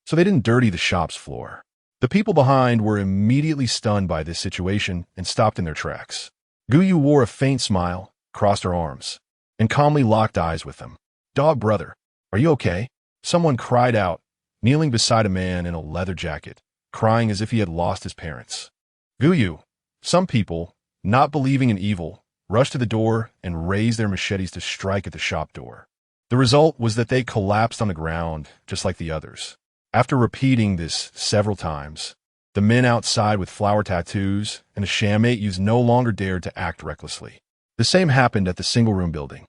A: so they didn't dirty the shop's floor. The people behind were immediately stunned by this situation and stopped in their tracks. Gou wore a faint smile, crossed her arms, and calmly locked eyes with them. Dog brother, are you okay? Someone cried out, kneeling beside a man in a leather jacket, crying as if he had lost his parents. Gou. Some people, not believing in evil, rushed to the door and raised their machetes to strike at the shop door. The result was that they collapsed on the ground, just like the others. After repeating this several times, the men outside with flower tattoos and the shammate youths no longer dared to act recklessly. The same happened at the single-room building.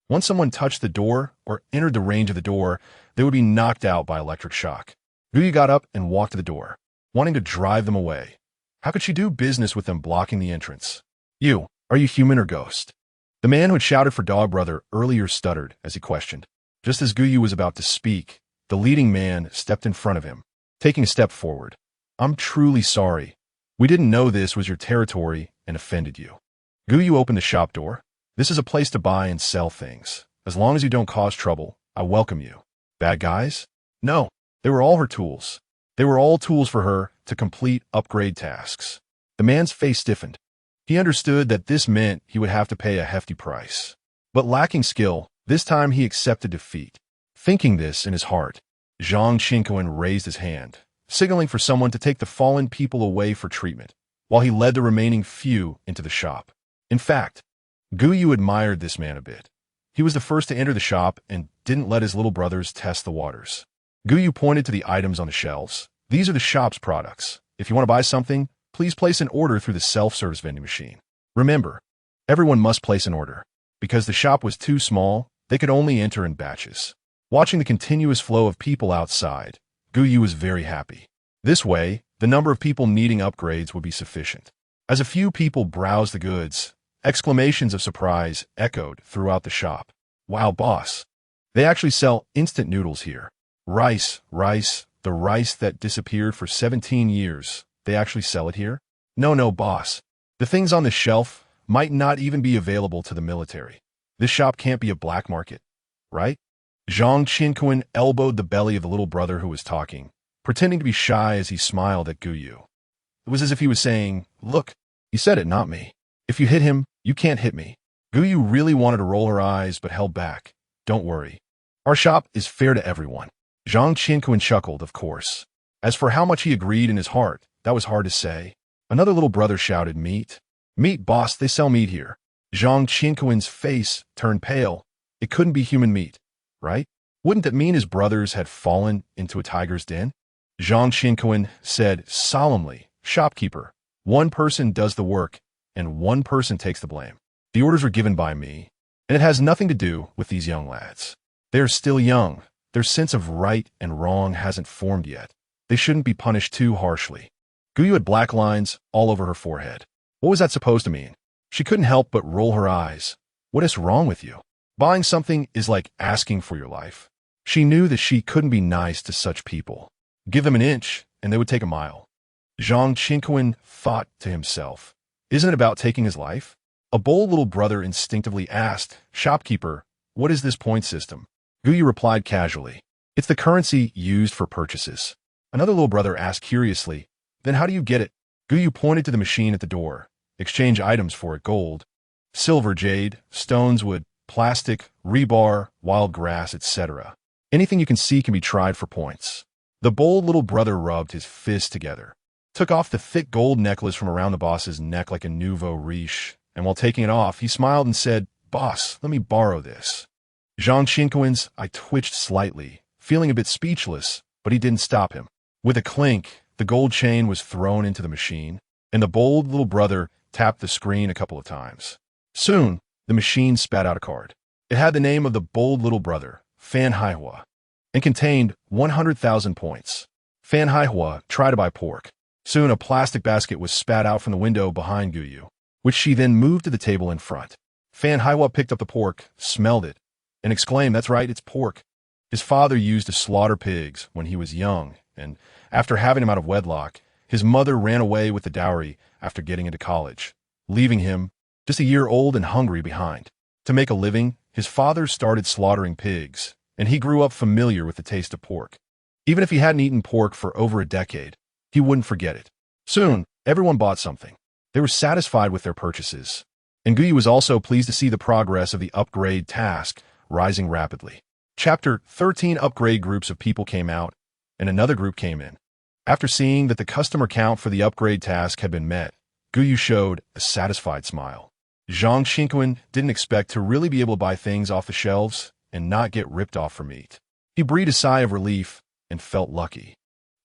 A: Once someone touched the door or entered the range of the door, they would be knocked out by electric shock. Gou got up and walked to the door, wanting to drive them away. How could she do business with them blocking the entrance? Are you human or ghost? The man who had shouted for dog brother earlier stuttered as he questioned. Just as Gou was about to speak, the leading man stepped in front of him, taking a step forward. I'm truly sorry. We didn't know this was your territory and offended you. Gou opened the shop door. This is a place to buy and sell things. As long as you don't cause trouble, I welcome you. Bad guys? No, they were all her tools. They were all tools for her to complete upgrade tasks. The man's face stiffened. He understood that this meant he would have to pay a hefty price. But lacking skill, this time he accepted defeat. Thinking this in his heart, Zhang Qinkuan raised his hand, signaling for someone to take the fallen people away for treatment, while he led the remaining few into the shop. In fact, Gou admired this man a bit. He was the first to enter the shop and didn't let his little brothers test the waters. Gou pointed to the items on the shelves. These are the shop's products. If you want to buy something, please place an order through the self-service vending machine. Remember, everyone must place an order. Because the shop was too small, they could only enter in batches. Watching the continuous flow of people outside, Gou was very happy. This way, the number of people needing upgrades would be sufficient. As a few people browsed the goods, Exclamations of surprise echoed throughout the shop. Wow, boss. They actually sell instant noodles here. Rice, the rice that disappeared for 17 years. They actually sell it here? No, boss. The things on the shelf might not even be available to the military. This shop can't be a black market, right? Zhang Qinquan elbowed the belly of the little brother who was talking, pretending to be shy as he smiled at Gou Yu. It was as if he was saying, "Look, he said it, not me. If you hit him, you can't hit me." Gou Yu really wanted to roll her eyes but held back. "Don't worry. Our shop is fair to everyone." Zhang Qinquan chuckled, of course. As for how much he agreed in his heart, that was hard to say. Another little brother shouted, "Meat. Meat, boss, they sell meat here." Zhang Qinquan's face turned pale. It couldn't be human meat, right? Wouldn't that mean his brothers had fallen into a tiger's den? Zhang Qinquan said solemnly, "Shopkeeper, one person does the work and one person takes the blame. The orders were given by me, and it has nothing to do with these young lads. They're still young. Their sense of right and wrong hasn't formed yet. They shouldn't be punished too harshly." Gou Yu had black lines all over her forehead. What was that supposed to mean? She couldn't help but roll her eyes. What is wrong with you? Buying something is like asking for your life. She knew that she couldn't be nice to such people. Give them an inch, and they would take a mile. Zhang Qinquan thought to himself, "Isn't it about taking his life?" A bold little brother instinctively asked, "Shopkeeper, what is this point system?" Gou Yu replied casually, "It's the currency used for purchases." Another little brother asked curiously, "Then how do you get it?" Gou Yu pointed to the machine at the door. "Exchange items for it: gold, silver, jade, stones, wood, plastic, rebar, wild grass, etc. Anything you can see can be tried for points." The bold little brother rubbed his fists together, took off the thick gold necklace from around the boss's neck like a nouveau riche, and while taking it off, he smiled and said, "Boss, let me borrow this." Zhang Qinquan's eye twitched slightly, feeling a bit speechless, but he didn't stop him. With a clink, the gold chain was thrown into the machine, and the bold little brother tapped the screen a couple of times. Soon, the machine spat out a card. It had the name of the bold little brother, Fan Haihua, and contained 100,000 points. Fan Haihua tried to buy pork. Soon, a plastic basket was spat out from the window behind Gou Yu, which she then moved to the table in front. Fan Haihua picked up the pork, smelled it, and exclaimed, "That's right, it's pork." His father used to slaughter pigs when he was young, and after having him out of wedlock, his mother ran away with the dowry after getting into college, leaving him, just a year old and hungry, behind. To make a living, his father started slaughtering pigs, and he grew up familiar with the taste of pork. Even if he hadn't eaten pork for over a decade, he wouldn't forget it. Soon, everyone bought something. They were satisfied with their purchases, and Gou Yu was also pleased to see the progress of the upgrade task rising rapidly. Chapter 13. Upgrade groups of people came out, and another group came in. After seeing that the customer count for the upgrade task had been met, Gou Yu showed a satisfied smile. Zhang Qinquan didn't expect to really be able to buy things off the shelves and not get ripped off for meat. He breathed a sigh of relief and felt lucky.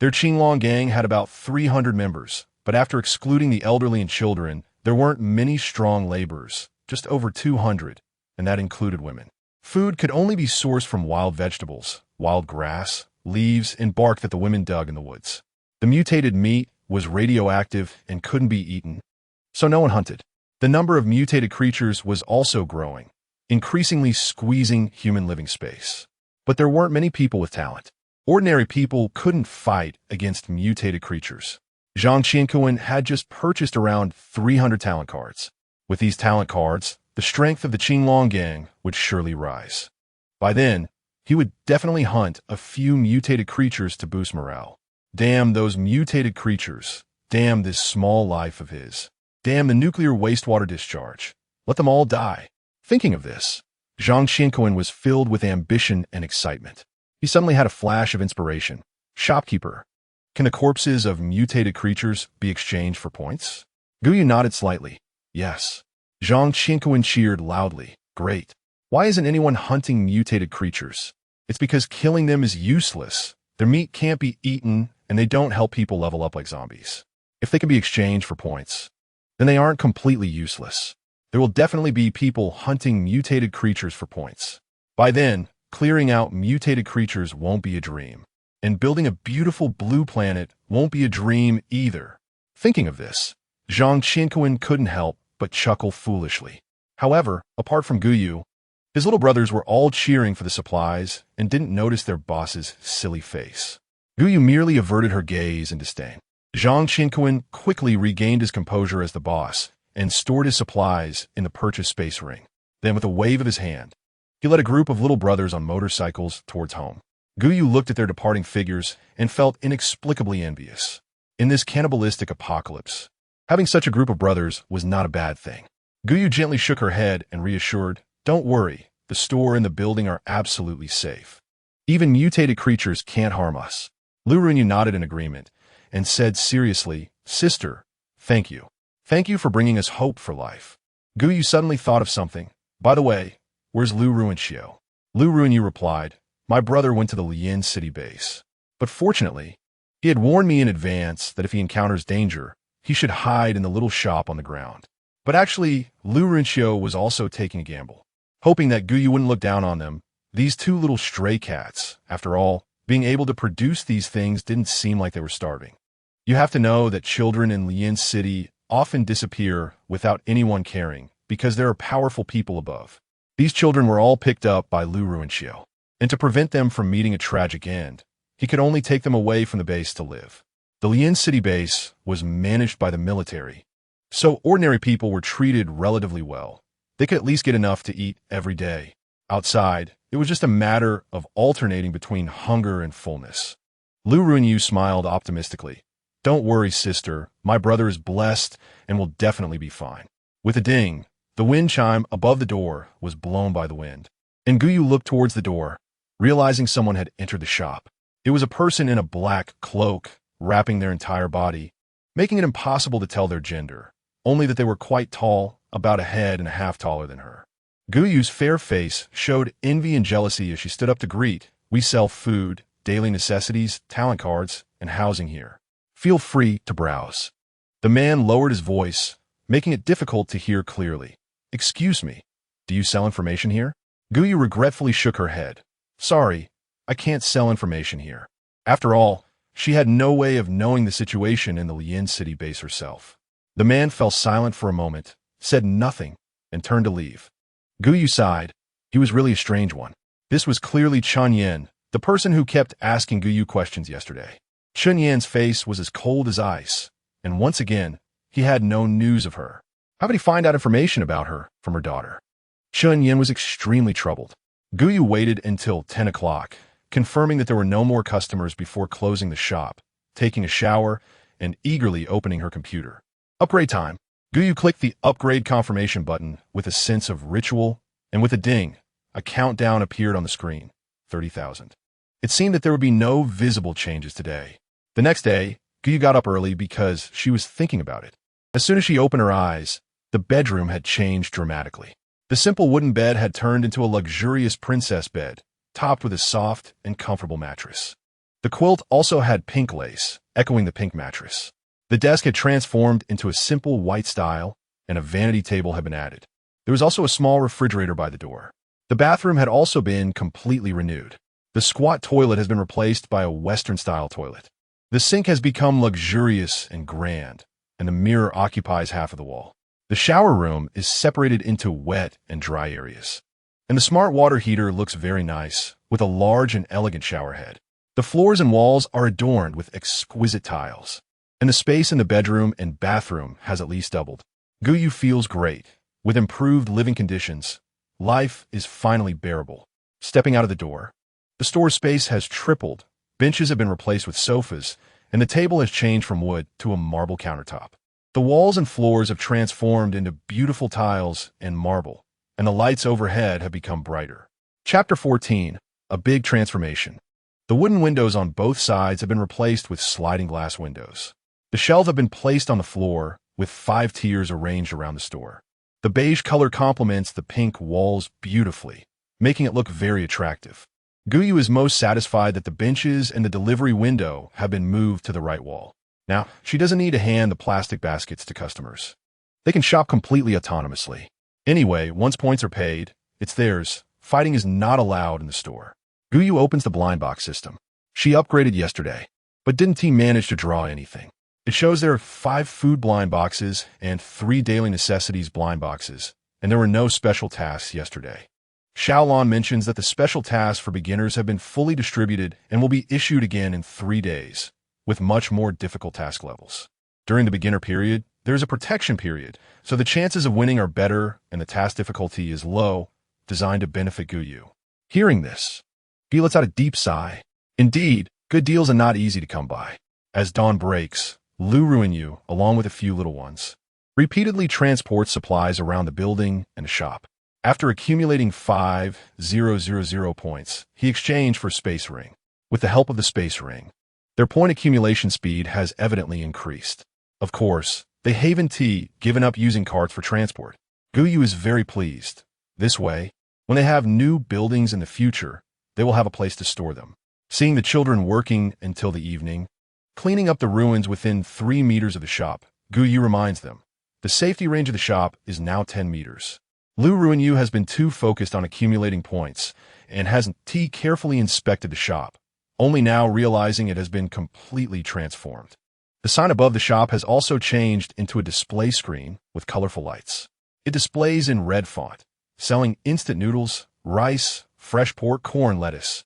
A: Their Qinglong gang had about 300 members, but after excluding the elderly and children, there weren't many strong laborers, just over 200, and that included women. Food could only be sourced from wild vegetables, wild grass, leaves, and bark that the women dug in the woods. The mutated meat was radioactive and couldn't be eaten, so no one hunted. The number of mutated creatures was also growing, increasingly squeezing human living space. But there weren't many people with talent. Ordinary people couldn't fight against mutated creatures. Zhang Qinquan had just purchased around 300 talent cards. With these talent cards, the strength of the Qinglong gang would surely rise. By then, he would definitely hunt a few mutated creatures to boost morale. Damn those mutated creatures. Damn this small life of his. Damn the nuclear wastewater discharge. Let them all die. Thinking of this, Zhang Qinquan was filled with ambition and excitement. He suddenly had a flash of inspiration. "Shopkeeper, can the corpses of mutated creatures be exchanged for points?" Gou Yu nodded slightly. "Yes." Zhang Qinquan cheered loudly. "Great. Why isn't anyone hunting mutated creatures? It's because killing them is useless. Their meat can't be eaten, and they don't help people level up like zombies. If they can be exchanged for points, then they aren't completely useless. There will definitely be people hunting mutated creatures for points. By then, clearing out mutated creatures won't be a dream, and building a beautiful blue planet won't be a dream either." Thinking of this, Zhang Qinquan couldn't help but chuckle foolishly. However, apart from Gou, his little brothers were all cheering for the supplies and didn't notice their boss's silly face. Gou merely averted her gaze in disdain. Zhang Qinquan quickly regained his composure as the boss and stored his supplies in the purchase space ring. Then, with a wave of his hand, he led a group of little brothers on motorcycles towards home. Gou looked at their departing figures and felt inexplicably envious. In this cannibalistic apocalypse, having such a group of brothers was not a bad thing. Gou gently shook her head and reassured, "Don't worry, the store and the building are absolutely safe. Even mutated creatures can't harm us." Lu Runyu nodded in agreement and said seriously, "Sister, thank you. Thank you for bringing us hope for life." Gou suddenly thought of something. "By the way, where's Lu Runyu?" Lu Runyu replied, "My brother went to the Lian City base. But fortunately, he had warned me in advance that if he encounters danger, he should hide in the little shop on the ground." But actually, Lu Runyu was also taking a gamble, hoping that Gou wouldn't look down on them. These two little stray cats, after all, being able to produce these things didn't seem like they were starving. You have to know that children in Lian City often disappear without anyone caring because there are powerful people above. These children were all picked up by Lu Runyu, and to prevent them from meeting a tragic end, he could only take them away from the base to live. The Lian City base was managed by the military, so ordinary people were treated relatively well. They could at least get enough to eat every day. Outside, it was just a matter of alternating between hunger and fullness. Lu Runyu smiled optimistically. "Don't worry, sister. My brother is blessed and will definitely be fine." With a ding, the wind chime above the door was blown by the wind, and Gou looked towards the door, realizing someone had entered the shop. It was a person in a black cloak, wrapping their entire body, making it impossible to tell their gender, only that they were quite tall, about a head and a half taller than her. Gou's fair face showed envy and jealousy as she stood up to greet. "We sell food, daily necessities, talent cards, and housing here. Feel free to browse." The man lowered his voice, making it difficult to hear clearly. "Excuse me, do you sell information here?" Gou regretfully shook her head. "Sorry, I can't sell information here." After all, she had no way of knowing the situation in the Lian City base herself. The man fell silent for a moment, said nothing, and turned to leave. Gou sighed. He was really a strange one. This was clearly Chun Yan, the person who kept asking Gou questions yesterday. Chun Yan's face was as cold as ice, and once again, he had no news of her. How could he find out information about her from her daughter? Chun Yan was extremely troubled. Gou waited until 10 o'clock, confirming that there were no more customers before closing the shop, taking a shower, and eagerly opening her computer. Upgrade time. Gou clicked the upgrade confirmation button with a sense of ritual, and with a ding, a countdown appeared on the screen. 30,000. It seemed that there would be no visible changes today. The next day, Gou got up early because she was thinking about it. As soon as she opened her eyes, the bedroom had changed dramatically. The simple wooden bed had turned into a luxurious princess bed, topped with a soft and comfortable mattress. The quilt also had pink lace, echoing the pink mattress. The desk had transformed into a simple white style, and a vanity table had been added. There was also a small refrigerator by the door. The bathroom had also been completely renewed. The squat toilet has been replaced by a Western-style toilet. The sink has become luxurious and grand, and the mirror occupies half of the wall. The shower room is separated into wet and dry areas. And the smart water heater looks very nice, with a large and elegant shower head. The floors and walls are adorned with exquisite tiles, and the space in the bedroom and bathroom has at least doubled. Gou feels great. With improved living conditions, life is finally bearable. Stepping out of the door, the store space has tripled. Benches have been replaced with sofas, and the table has changed from wood to a marble countertop. The walls and floors have transformed into beautiful tiles and marble, and the lights overhead have become brighter. Chapter 14. A big transformation. The wooden windows on both sides have been replaced with sliding glass windows. The shelves have been placed on the floor, with 5 tiers arranged around the store. The beige color complements the pink walls beautifully, making it look very attractive. Gou is most satisfied that the benches and the delivery window have been moved to the right wall. Now, she doesn't need to hand the plastic baskets to customers. They can shop completely autonomously. Anyway, once points are paid, it's theirs. Fighting is not allowed in the store. Gou opens the blind box system. She upgraded yesterday, but didn't he manage to draw anything? It shows there are 5 food blind boxes and 3 daily necessities blind boxes, and there were no special tasks yesterday. Xiaolon mentions that the special tasks for beginners have been fully distributed and will be issued again in 3 days, with much more difficult task levels. During the beginner period, there is a protection period, so the chances of winning are better and the task difficulty is low, designed to benefit Gou. Hearing this, Gou lets out a deep sigh. Indeed, good deals are not easy to come by. As dawn breaks, Lu Ruinyu, along with a few little ones, repeatedly transports supplies around the building and the shop. After accumulating 5,000 points, he exchanged for Space Ring. With the help of the Space Ring, their point accumulation speed has evidently increased. Of course, they haven't given up using carts for transport. Gou is very pleased. This way, when they have new buildings in the future, they will have a place to store them. Seeing the children working until the evening, cleaning up the ruins within 3 meters of the shop, Gou reminds them. The safety range of the shop is now 10 meters. Lu Ruinyu has been too focused on accumulating points and hasn't carefully inspected the shop, only now realizing it has been completely transformed. The sign above the shop has also changed into a display screen with colorful lights. It displays in red font, selling instant noodles, rice, fresh pork, corn, lettuce.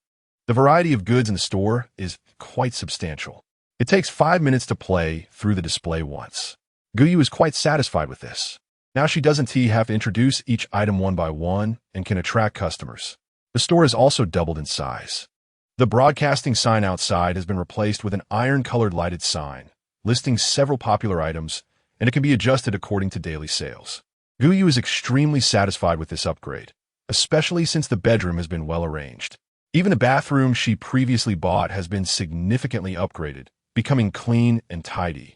A: The variety of goods in the store is quite substantial. It takes 5 minutes to play through the display once. Gou is quite satisfied with this. Now she doesn't have to introduce each item one by one and can attract customers. The store is also doubled in size. The broadcasting sign outside has been replaced with an iron-colored lighted sign, listing several popular items, and it can be adjusted according to daily sales. Gou is extremely satisfied with this upgrade, especially since the bedroom has been well arranged. Even the bathroom she previously bought has been significantly upgraded, becoming clean and tidy,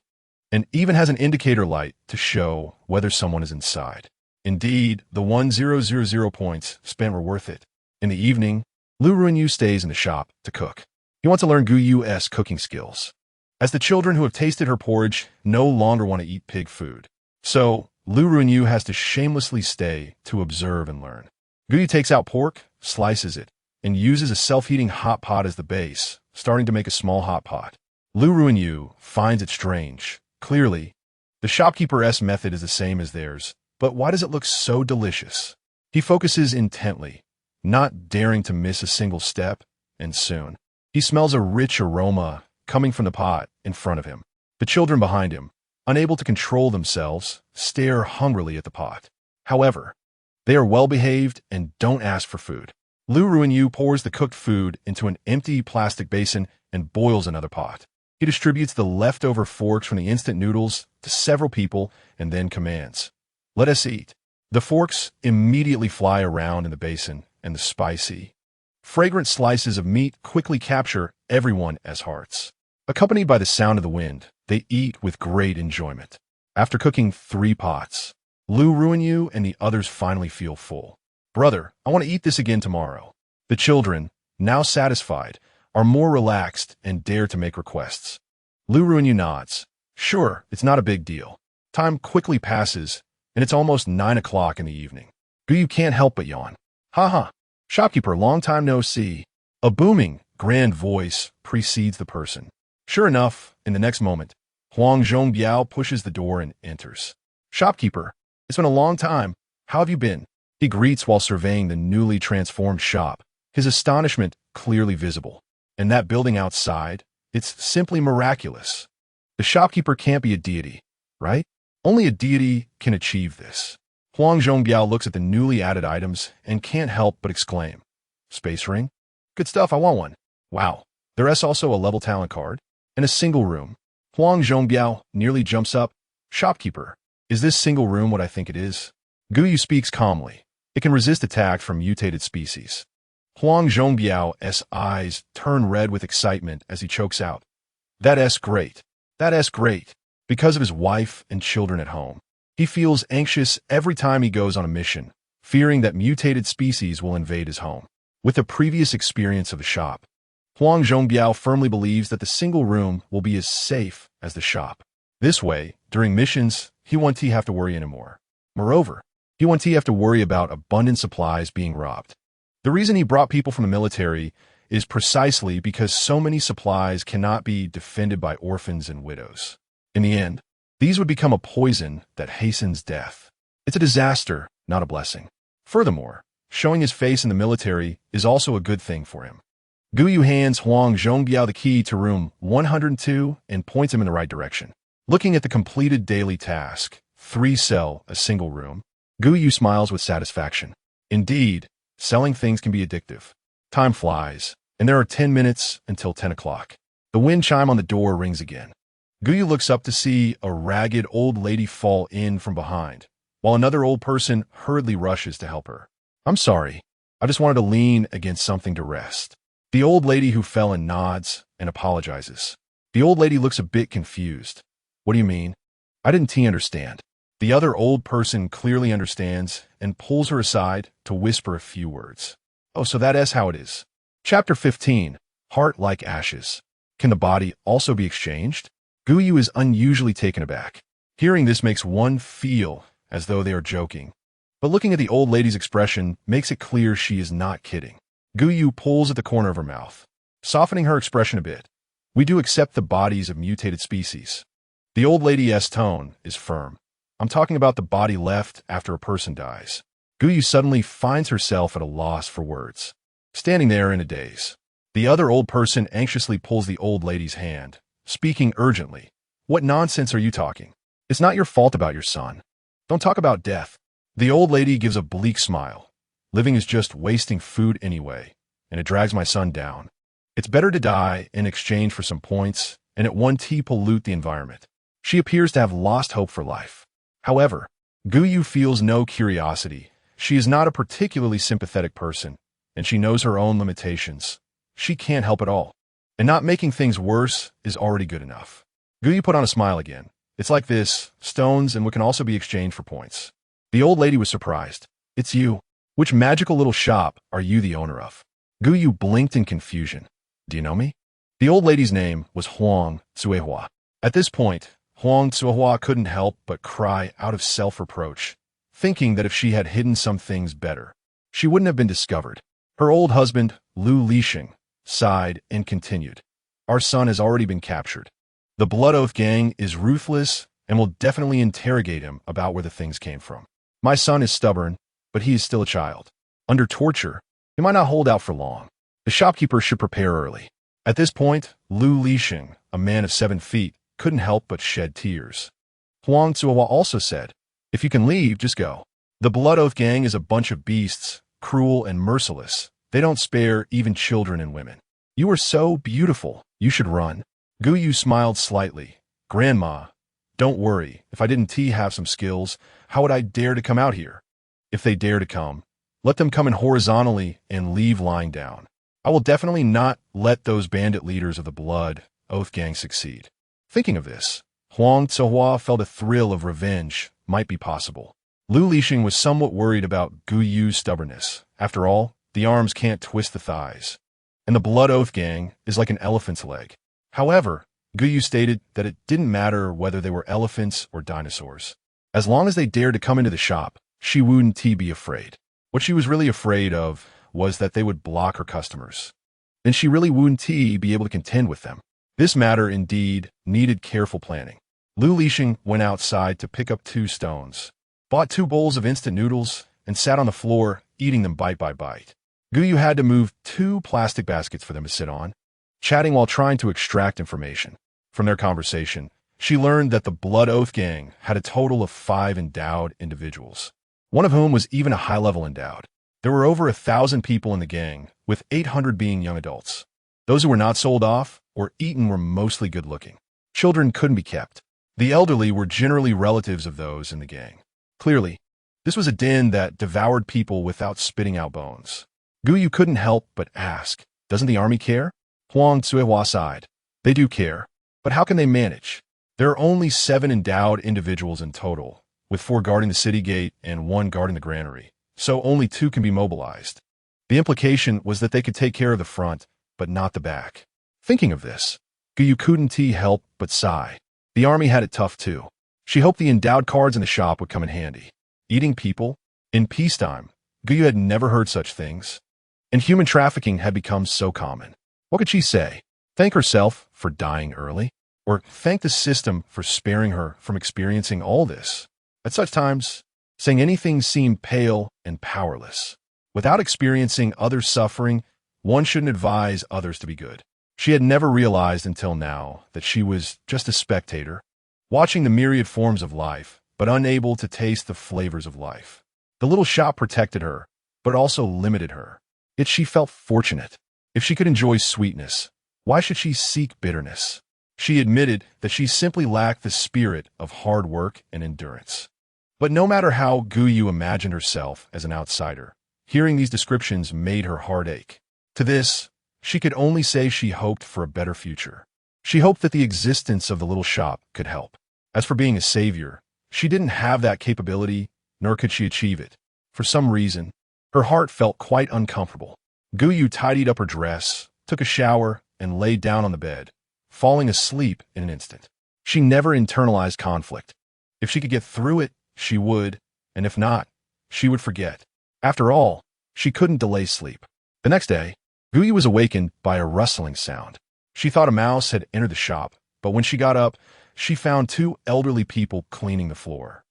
A: and even has an indicator light to show whether someone is inside. Indeed, the 1,000 points spent were worth it. In the evening, Lu Ruinyu stays in the shop to cook. He wants to learn Gou's cooking skills, as the children who have tasted her porridge no longer want to eat pig food. So, Lu Ruinyu has to shamelessly stay to observe and learn. Gou takes out pork, slices it, and uses a self-heating hot pot as the base, starting to make a small hot pot. Lu Ruinyu finds it strange. Clearly, the shopkeeper's method is the same as theirs, but why does it look so delicious? He focuses intently, not daring to miss a single step, and soon, he smells a rich aroma coming from the pot in front of him. The children behind him, unable to control themselves, stare hungrily at the pot. However, they are well-behaved and don't ask for food. Lu Ruinyu pours the cooked food into an empty plastic basin and boils another pot. He distributes the leftover forks from the instant noodles to several people and then commands, "Let us eat." The forks immediately fly around in the basin, and the spicy, fragrant slices of meat quickly capture everyone's hearts. Accompanied by the sound of the wind, they eat with great enjoyment. After cooking 3 pots, Lu Ruinyu and the others finally feel full. "Brother, I want to eat this again tomorrow." The children, now satisfied, are more relaxed and dare to make requests. Lu Ruinyu nods. Sure, it's not a big deal. Time quickly passes, and it's almost 9 o'clock in the evening. Gou can't help but yawn. "Ha. Shopkeeper, long time no see." A booming, grand voice precedes the person. Sure enough, in the next moment, Huang Zhongbiao pushes the door and enters. "Shopkeeper, it's been a long time. How have you been?" He greets while surveying the newly transformed shop, his astonishment clearly visible. And that building outside, it's simply miraculous. The shopkeeper can't be a deity, right? Only a deity can achieve this. Huang Zhongbiao looks at the newly added items and can't help but exclaim, "Space ring? Good stuff, I want one." Wow, there's also a level talent card and a single room. Huang Zhongbiao nearly jumps up. "Shopkeeper, is this single room what I think it is?" Gou speaks calmly. It can resist attack from mutated species. Huang Zhongbiao's eyes turn red with excitement as he chokes out, "That's great. That's great." Because of his wife and children at home, he feels anxious every time he goes on a mission, fearing that mutated species will invade his home. With the previous experience of the shop, Huang Zhongbiao firmly believes that the single room will be as safe as the shop. This way, during missions, he won't have to worry anymore. Moreover, he won't have to worry about abundant supplies being robbed. The reason he brought people from the military is precisely because so many supplies cannot be defended by orphans and widows. In the end, these would become a poison that hastens death. It's a disaster, not a blessing. Furthermore, showing his face in the military is also a good thing for him. Gou Yu hands Huang Zhongbiao the key to room 102 and points him in the right direction. Looking at the completed daily task, 3 sell a single room, Gou Yu smiles with satisfaction. Indeed, selling things can be addictive. Time flies, and there are 10 minutes until 10 o'clock. The wind chime on the door rings again. Gou Yu looks up to see a ragged old lady fall in from behind, while another old person hurriedly rushes to help her. I'm sorry, I just wanted to lean against something to rest. The old lady who fell in nods and apologizes. The old lady looks a bit confused. What do you mean? I didn't understand. The other old person clearly understands and pulls her aside to whisper a few words. Oh, so that is how it is. Chapter 15, Heart Like Ashes. Can the body also be exchanged? Gou Yu is unusually taken aback. Hearing this makes one feel as though they are joking. But looking at the old lady's expression makes it clear she is not kidding. Gou Yu pulls at the corner of her mouth, softening her expression a bit. We do accept the bodies of mutated species. The old lady's tone is firm. I'm talking about the body left after a person dies. Gou Yu suddenly finds herself at a loss for words, standing there in a daze. The other old person anxiously pulls the old lady's hand, speaking urgently. What nonsense are you talking? It's not your fault about your son. Don't talk about death. The old lady gives a bleak smile. Living is just wasting food anyway, and it drags my son down. It's better to die in exchange for some points and at 1T pollute the environment. She appears to have lost hope for life. However, Gou Yu feels no curiosity. She is not a particularly sympathetic person, and she knows her own limitations. She can't help at all. And not making things worse is already good enough. Gou Yu put on a smile again. It's like this, stones and what can also be exchanged for points. The old lady was surprised. It's you. Which magical little shop are you the owner of? Gou Yu blinked in confusion. Do you know me? The old lady's name was Huang Zuehua. At this point, Huang Zuehua couldn't help but cry out of self-reproach, thinking that if she had hidden some things better, she wouldn't have been discovered. Her old husband, Lu Lixing, sighed and continued. Our son has already been captured. The Blood Oath gang is ruthless and will definitely interrogate him about where the things came from. My son is stubborn, but he is still a child. Under torture, he might not hold out for long. The shopkeeper should prepare early. At this point, Lu Lixing, a man of 7 feet, couldn't help but shed tears. Huang Zuehua also said, if you can leave, just go. The Blood Oath gang is a bunch of beasts, cruel and merciless. They don't spare even children and women. You are so beautiful. You should run. Gou Yu smiled slightly. Grandma, don't worry. If I didn't have some skills, how would I dare to come out here? If they dare to come, let them come in horizontally and leave lying down. I will definitely not let those bandit leaders of the Blood Oath gang succeed. Thinking of this, Huang Zuehua felt a thrill of revenge might be possible. Lu Lixing was somewhat worried about Gou Yu's stubbornness. After all, the arms can't twist the thighs. And the Blood Oath gang is like an elephant's leg. However, Gou Yu stated that it didn't matter whether they were elephants or dinosaurs. As long as they dared to come into the shop, she wouldn't be afraid. What she was really afraid of was that they would block her customers. Then she really wouldn't be able to contend with them. This matter, indeed, needed careful planning. Lu Lixing went outside to pick up 2 stones, bought 2 bowls of instant noodles, and sat on the floor, eating them bite by bite. Gou Yu had to move 2 plastic baskets for them to sit on, chatting while trying to extract information. From their conversation, she learned that the Blood Oath gang had a total of 5 endowed individuals, one of whom was even a high-level endowed. There were over 1,000 people in the gang, with 800 being young adults. Those who were not sold off or eaten were mostly good-looking. Children couldn't be kept. The elderly were generally relatives of those in the gang. Clearly, this was a den that devoured people without spitting out bones. Gou Yu couldn't help but ask, doesn't the army care? Huang Zuehua sighed. They do care, but how can they manage? There are only 7 endowed individuals in total, with 4 guarding the city gate and 1 guarding the granary, so only 2 can be mobilized. The implication was that they could take care of the front, but not the back. Thinking of this, Gou Yu couldn't help but sigh. The army had it tough too. She hoped the endowed cards in the shop would come in handy. Eating people? In peacetime, Gou Yu had never heard such things. And human trafficking had become so common. What could she say? Thank herself for dying early? or thank the system for sparing her from experiencing all this. At such times, saying anything seemed pale and powerless. Without experiencing other suffering, one shouldn't advise others to be good. She had never realized until now that she was just a spectator, watching the myriad forms of life, but unable to taste the flavors of life. The little shop protected her, but also limited her. Yet she felt fortunate. If she could enjoy sweetness, why should she seek bitterness? She admitted that she simply lacked the spirit of hard work and endurance. But no matter how Gou imagined herself as an outsider, hearing these descriptions made her heart ache. To this, she could only say she hoped for a better future. She hoped that the existence of the little shop could help. As for being a savior, she didn't have that capability, nor could she achieve it. For some reason, her heart felt quite uncomfortable. Gou tidied up her dress, took a shower, and lay down on the bed, falling asleep in an instant. She never internalized conflict. If she could get through it, she would, and if not, she would forget. After all, she couldn't delay sleep. The next day, Gou was awakened by a rustling sound. She thought a mouse had entered the shop, but when she got up, she found two elderly people cleaning the floor.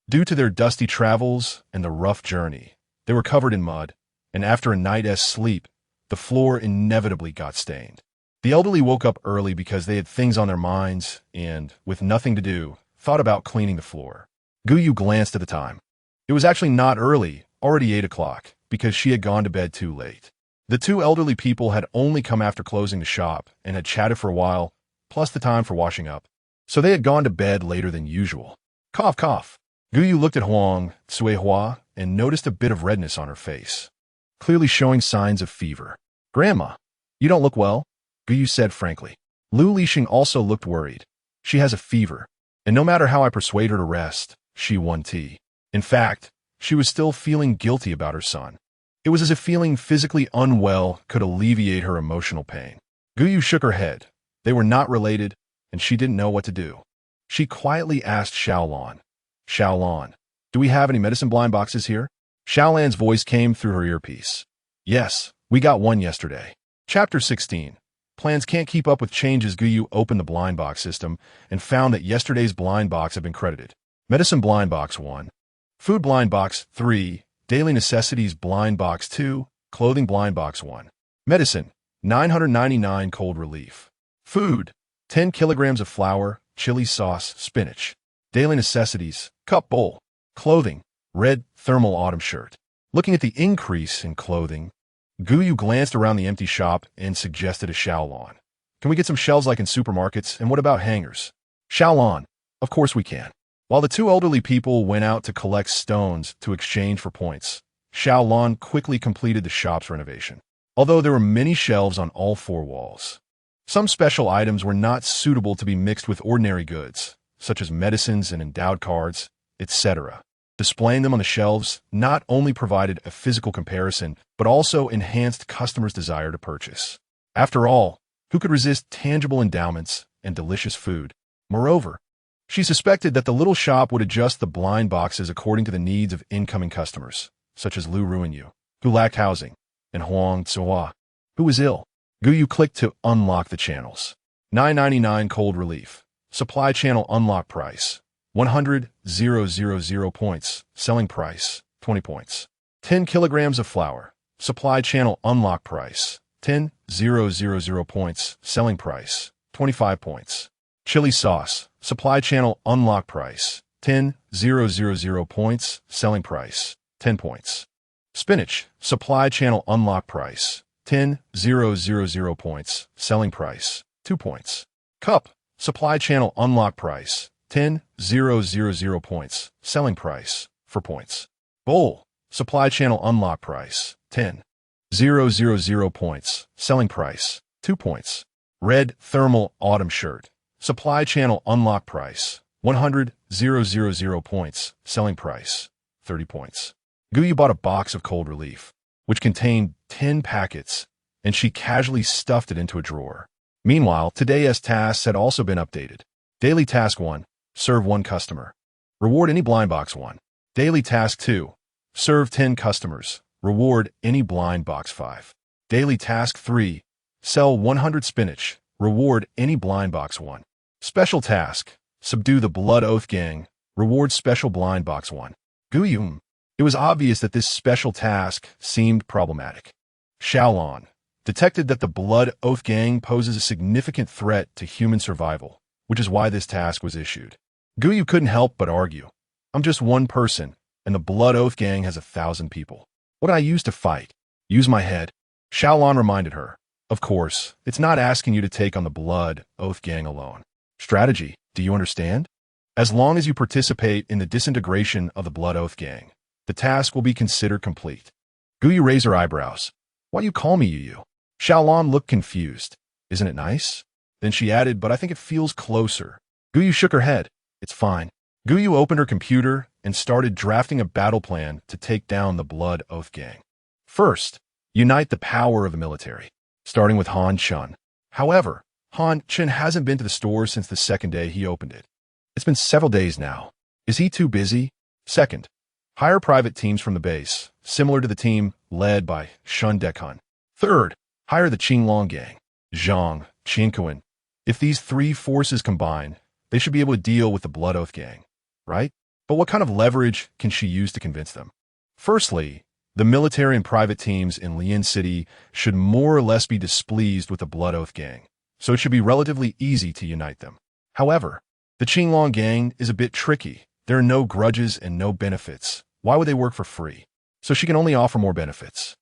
A: Due to their dusty travels and the rough journey, they were covered in mud, and after a night's sleep, the floor inevitably got stained. The elderly woke up early because they had things on their minds and, with nothing to do, thought about cleaning the floor. Gou glanced at the time. It was actually not early, already 8 o'clock, because she had gone to bed too late. The two elderly people had only come after closing the shop and had chatted for a while, plus the time for washing up. So they had gone to bed later than usual. Cough, cough. Gou looked at Huang Tsuehua and noticed a bit of redness on her face, clearly showing signs of fever. Grandma, you don't look well, Gou said frankly. Lu Lixing also looked worried. She has a fever, and no matter how I persuade her to rest, she won't tea. In fact, she was still feeling guilty about her son. It was as if feeling physically unwell could alleviate her emotional pain. Gou shook her head. They were not related, and she didn't know what to do. She quietly asked Xiaolan, Xiaolan, do we have any medicine blind boxes here? Xiaolan's voice came through her earpiece. Yes, we got one yesterday. Chapter 16. Plans can't keep up with changes. Gou opened the blind box system and found that yesterday's blind box had been credited. Medicine blind box 1. Food blind box 3. Daily necessities blind box 2. Clothing blind box 1. Medicine, 999 cold relief. Food, 10 kilograms of flour, chili sauce, spinach. Daily necessities, cup bowl. Clothing, red thermal autumn shirt. Looking at the increase in clothing, Gou glanced around the empty shop and suggested to Xiaolan, can we get some shelves like in supermarkets, and what about hangers? Xiaolan, of course we can. While the two elderly people went out to collect stones to exchange for points, Xiaolan quickly completed the shop's renovation. Although there were many shelves on all four walls, some special items were not suitable to be mixed with ordinary goods, such as medicines and endowed cards, etc. Displaying them on the shelves not only provided a physical comparison, but also enhanced customers' desire to purchase. After all, who could resist tangible endowments and delicious food? Moreover, she suspected that the little shop would adjust the blind boxes according to the needs of incoming customers, such as Lu Ruinyu, who lacked housing, and Huang Tsuehua, who was ill. Gou clicked to unlock the channels. 999 cold relief. Supply channel unlock price, 100,000 points. Selling price, 20 points. 10 kilograms of flour. Supply channel unlock price, 10,000 points. Selling price, 25 points. Chili sauce. Supply channel unlock price, 10,000 points. Selling price, 10 points. Spinach. Supply channel unlock price, 10,000 points. Selling price, 2 points. Cup. Supply channel unlock price, 10,000 points. Selling price, 4 points. Bowl. Supply channel unlock price, 10,000 points. Selling price, 2 points. Red thermal autumn shirt. Supply channel unlock price, 100,000 points. Selling price, 30 points. Gou bought a box of cold relief, which contained 10 packets, and she casually stuffed it into a drawer. Meanwhile, today's tasks had also been updated. Daily Task 1. Serve 1 customer. Reward any blind box 1. Daily Task 2. Serve 10 customers. Reward any blind box 5. Daily Task 3. Sell 100 spinach. Reward any blind box 1. Special task. Subdue the Blood Oath Gang. Reward special blind box 1. Gou Chen. It was obvious that this special task seemed problematic. Xiaolon detected that the Blood Oath Gang poses a significant threat to human survival, which is why this task was issued. Gou Chen couldn't help but argue. I'm just one person, and the Blood Oath Gang has 1,000 people. What did I use to fight? Use my head. Xiaolon reminded her. Of course, it's not asking you to take on the Blood Oath Gang alone. Strategy, do you understand? As long as you participate in the disintegration of the Blood Oath Gang, the task will be considered complete. Gou Chen raised her eyebrows. Why do you call me Yu? Xiaolon looked confused. Isn't it nice? Then she added, but I think it feels closer. Gou Chen shook her head. It's fine. Gou Chen opened her computer and started drafting a battle plan to take down the Blood Oath Gang. First, unite the power of the military, starting with Han Chen. However, Han Chen hasn't been to the store since the second day he opened it. It's been several days now. Is he too busy? Second, hire private teams from the base, similar to the team led by Shun Dekun. Third, hire the Qinglong Gang, Zhang, Qinkuan. If these three forces combine, they should be able to deal with the Blood Oath Gang, right? But what kind of leverage can she use to convince them? Firstly, the military and private teams in Lian City should more or less be displeased with the Blood Oath Gang, so it should be relatively easy to unite them. However, the Qinglong Gang is a bit tricky. There are no grudges and no benefits. Why would they work for free? So she can only offer more benefits.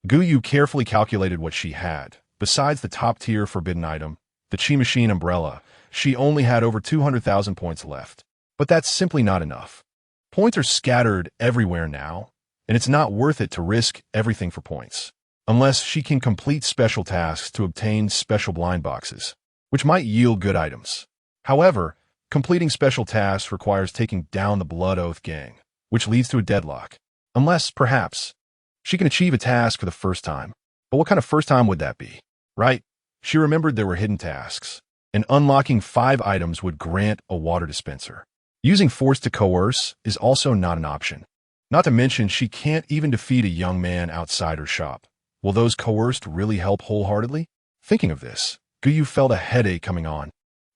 A: Gou Chen carefully calculated what she had. Besides the top-tier forbidden item, the Qi Machine Umbrella, she only had over 200,000 points left. But that's simply not enough. Points are scattered everywhere now, and it's not worth it to risk everything for points. Unless she can complete special tasks to obtain special blind boxes, which might yield good items. However, completing special tasks requires taking down the Blood Oath Gang, which leads to a deadlock. Unless, perhaps, she can achieve a task for the first time. But what kind of first time would that be? Right? She remembered there were hidden tasks, and unlocking 5 items would grant a water dispenser. Using force to coerce is also not an option. Not to mention, she can't even defeat a young man outside her shop. Will those coerced really help wholeheartedly? Thinking of this, Gou Chen felt a headache coming on.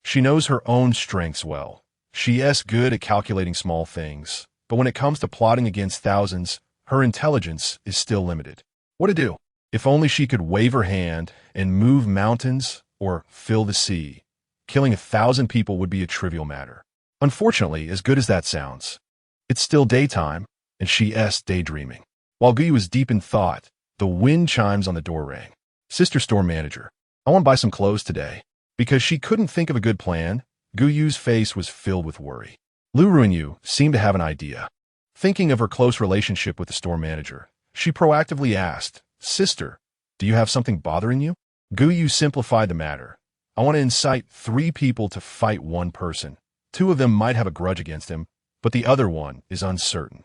A: She knows her own strengths well. She is good at calculating small things, but when it comes to plotting against thousands, her intelligence is still limited. What to do? If only she could wave her hand and move mountains or fill the sea. Killing 1,000 people would be a trivial matter. Unfortunately, as good as that sounds, it's still daytime, and she is daydreaming. While Gou Chen was deep in thought, the wind chimes on the door rang. Sister store manager, I want to buy some clothes today. Because she couldn't think of a good plan, Gou Yu's face was filled with worry. Lu Ruinyu seemed to have an idea. Thinking of her close relationship with the store manager, she proactively asked, Sister, do you have something bothering you? Gou Chen simplified the matter. I want to incite 3 people to fight one person. 2 of them might have a grudge against him, but the other one is uncertain.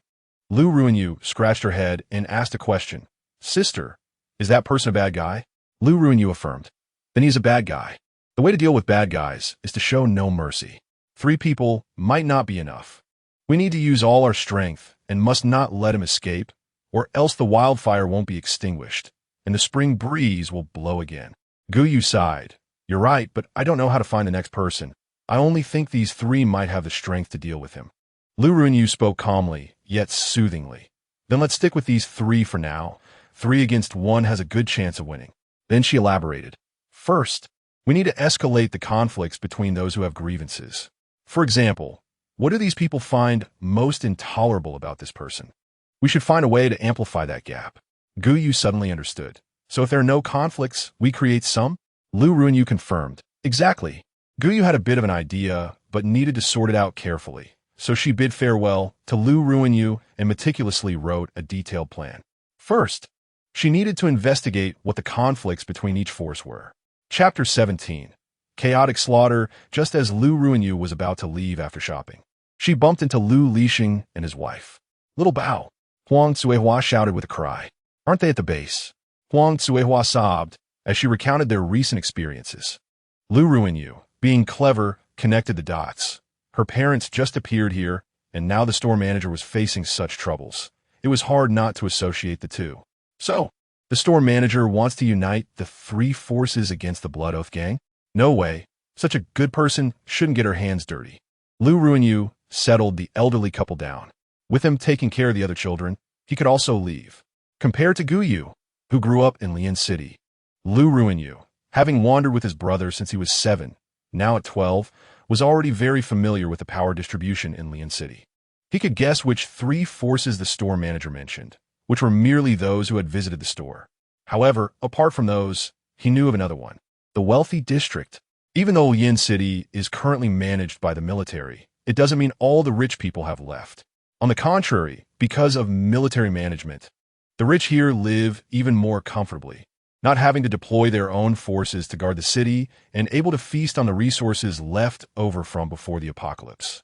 A: Lu Ruinyu scratched her head and asked a question. Sister, is that person a bad guy? Lu Ruinyu affirmed. Then he's a bad guy. The way to deal with bad guys is to show no mercy. 3 people might not be enough. We need to use all our strength and must not let him escape, or else the wildfire won't be extinguished, and the spring breeze will blow again. Gou Chen sighed. You're right, but I don't know how to find the next person. I only think these 3 might have the strength to deal with him. Lu Ruinyu spoke calmly, yet soothingly. Then let's stick with these 3 for now. 3 against 1 has a good chance of winning. Then she elaborated. First, we need to escalate the conflicts between those who have grievances. For example, what do these people find most intolerable about this person? We should find a way to amplify that gap. Gou Chen suddenly understood. So if there are no conflicts, we create some? Lu Ruinyu confirmed. Exactly. Gou Chen had a bit of an idea, but needed to sort it out carefully. So she bid farewell to Lu Ruinyu and meticulously wrote a detailed plan. First, she needed to investigate what the conflicts between each force were. Chapter 17. Chaotic Slaughter. Just as Lu Ruinyu was about to leave after shopping, she bumped into Lu Lixing and his wife. Little Bao. Huang Cuihua shouted with a cry. Aren't they at the base? Huang Cuihua sobbed as she recounted their recent experiences. Lu Ruinyu, being clever, connected the dots. Her parents just appeared here, and now the store manager was facing such troubles. It was hard not to associate the two. So, the store manager wants to unite the 3 forces against the Blood Oath Gang? No way. Such a good person shouldn't get her hands dirty. Lu Ruinyu settled the elderly couple down. With him taking care of the other children, he could also leave. Compared to Gou Yu, who grew up in Lian City, Lu Ruinyu, having wandered with his brother since he was 7, now at 12, was already very familiar with the power distribution in Lian City. He could guess which 3 forces the store manager mentioned, which were merely those who had visited the store. However, apart from those, he knew of another one, the wealthy district. Even though Lian City is currently managed by the military, it doesn't mean all the rich people have left. On the contrary, because of military management, the rich here live even more comfortably, not having to deploy their own forces to guard the city and able to feast on the resources left over from before the apocalypse.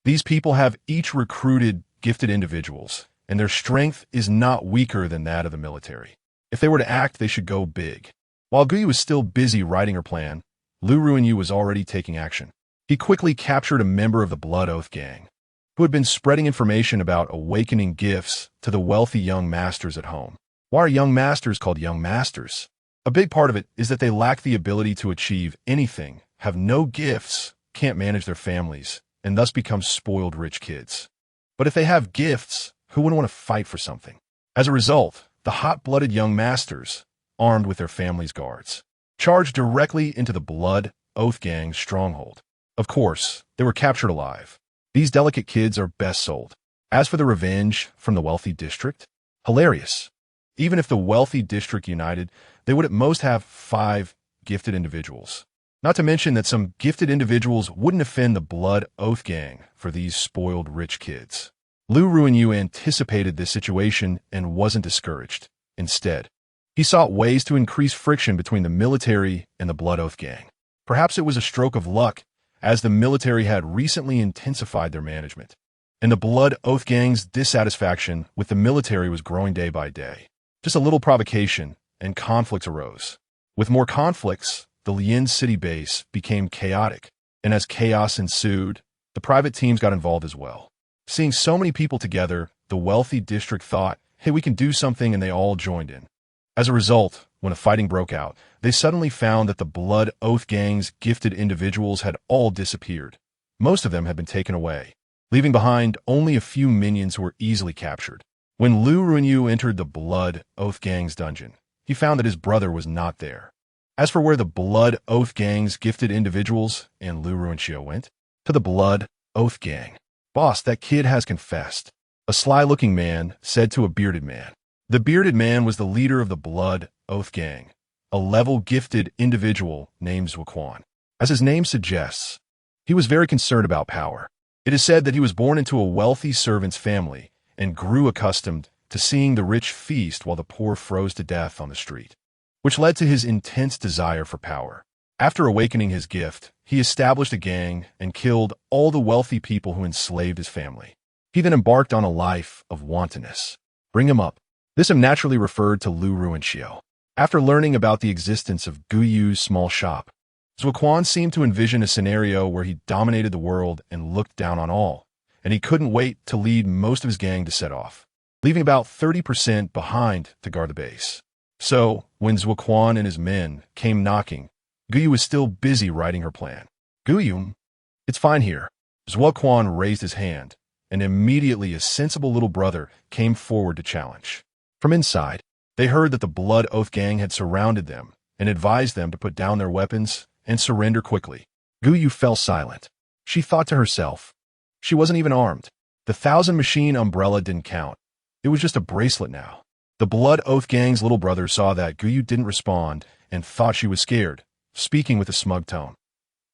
A: These people have each recruited gifted individuals, and their strength is not weaker than that of the military. If they were to act, they should go big. While Gou Yu was still busy writing her plan, Lu Ruinyu was already taking action. He quickly captured a member of the Blood Oath gang, who had been spreading information about awakening gifts to the wealthy young masters at home. Why are young masters called young masters? A big part of it is that they lack the ability to achieve anything, have no gifts, can't manage their families, and thus become spoiled rich kids. But if they have gifts, who wouldn't want to fight for something? As a result, the hot-blooded young masters, armed with their families' guards, charged directly into the Blood Oath gang's stronghold. Of course, they were captured alive. These delicate kids are best sold. As for the revenge from the wealthy district, hilarious. Even if the wealthy district united, they would at most have 5 gifted individuals. Not to mention that some gifted individuals wouldn't offend the Blood Oath gang for these spoiled rich kids. Lu Ruinyu anticipated this situation and wasn't discouraged. Instead, he sought ways to increase friction between the military and the Blood Oath gang. Perhaps it was a stroke of luck, as the military had recently intensified their management, and the Blood Oath gang's dissatisfaction with the military was growing day by day. Just a little provocation, and conflicts arose. With more conflicts, the Lian City base became chaotic, and as chaos ensued, the private teams got involved as well. Seeing so many people together, the wealthy district thought, hey, we can do something, and they all joined in. As a result, when a fighting broke out, they suddenly found that the Blood Oath gang's gifted individuals had all disappeared. Most of them had been taken away, leaving behind only a few minions who were easily captured. When Lu Ruinyu entered the Blood Oath gang's dungeon, he found that his brother was not there. As for where the Blood Oath gang's gifted individuals and Lu Ruinyu went, to the Blood Oath gang. Boss, that kid has confessed, a sly-looking man said to a bearded man. The bearded man was the leader of the Blood Oath gang, a level-gifted individual named Gou Chen. As his name suggests, he was very concerned about power. It is said that he was born into a wealthy servant's family and grew accustomed to seeing the rich feast while the poor froze to death on the street, which led to his intense desire for power. After awakening his gift, he established a gang and killed all the wealthy people who enslaved his family. He then embarked on a life of wantonness. Bring him up. This naturally referred to Lu Ruinyu. After learning about the existence of Gou Yu's small shop, Gou Chen seemed to envision a scenario where he dominated the world and looked down on all, and he couldn't wait to lead most of his gang to set off, leaving about 30% behind to guard the base. So, when Gou Chen and his men came knocking, Gou Yu was still busy writing her plan. Gou Yu, it's fine here. Gou Chen raised his hand, and immediately a sensible little brother came forward to challenge. From inside, they heard that the Blood Oath gang had surrounded them and advised them to put down their weapons and surrender quickly. Gou Yu fell silent. She thought to herself, she wasn't even armed. The 1,000-machine umbrella didn't count. It was just a bracelet now. The Blood Oath gang's little brother saw that Gou Yu didn't respond and thought she was scared, speaking with a smug tone.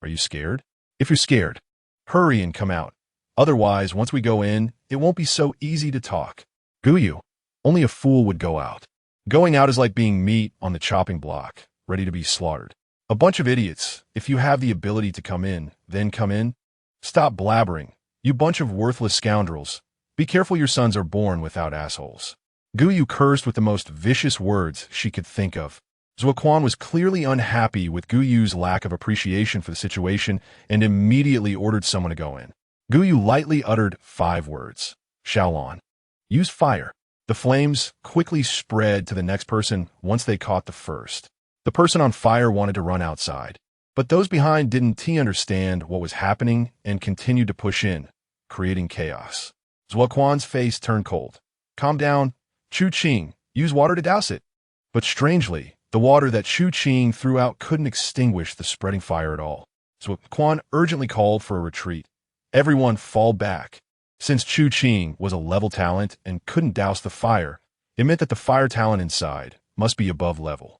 A: Are you scared? If you're scared, hurry and come out. Otherwise, once we go in, it won't be so easy to talk. Gou Yu, only a fool would go out. Going out is like being meat on the chopping block, ready to be slaughtered. A bunch of idiots. If you have the ability to come in, then come in. Stop blabbering, you bunch of worthless scoundrels. Be careful your sons are born without assholes. Gou Yu cursed with the most vicious words she could think of. Gou Chen was clearly unhappy with Gou Yu's lack of appreciation for the situation and immediately ordered someone to go in. Gou Yu lightly uttered 5 words. Shaolong. Use fire. The flames quickly spread to the next person once they caught the first. The person on fire wanted to run outside, But those behind didn't understand what was happening and continued to push in, creating chaos. Zuoquan's face turned cold. Calm down, Chu Qing. Use water to douse it. But strangely, the water that Chu Qing threw out couldn't extinguish the spreading fire at all. Zuoquan urgently called for a retreat. Everyone fall back. Since Chu Qing was a level talent and couldn't douse the fire, it meant that the fire talent inside must be above level.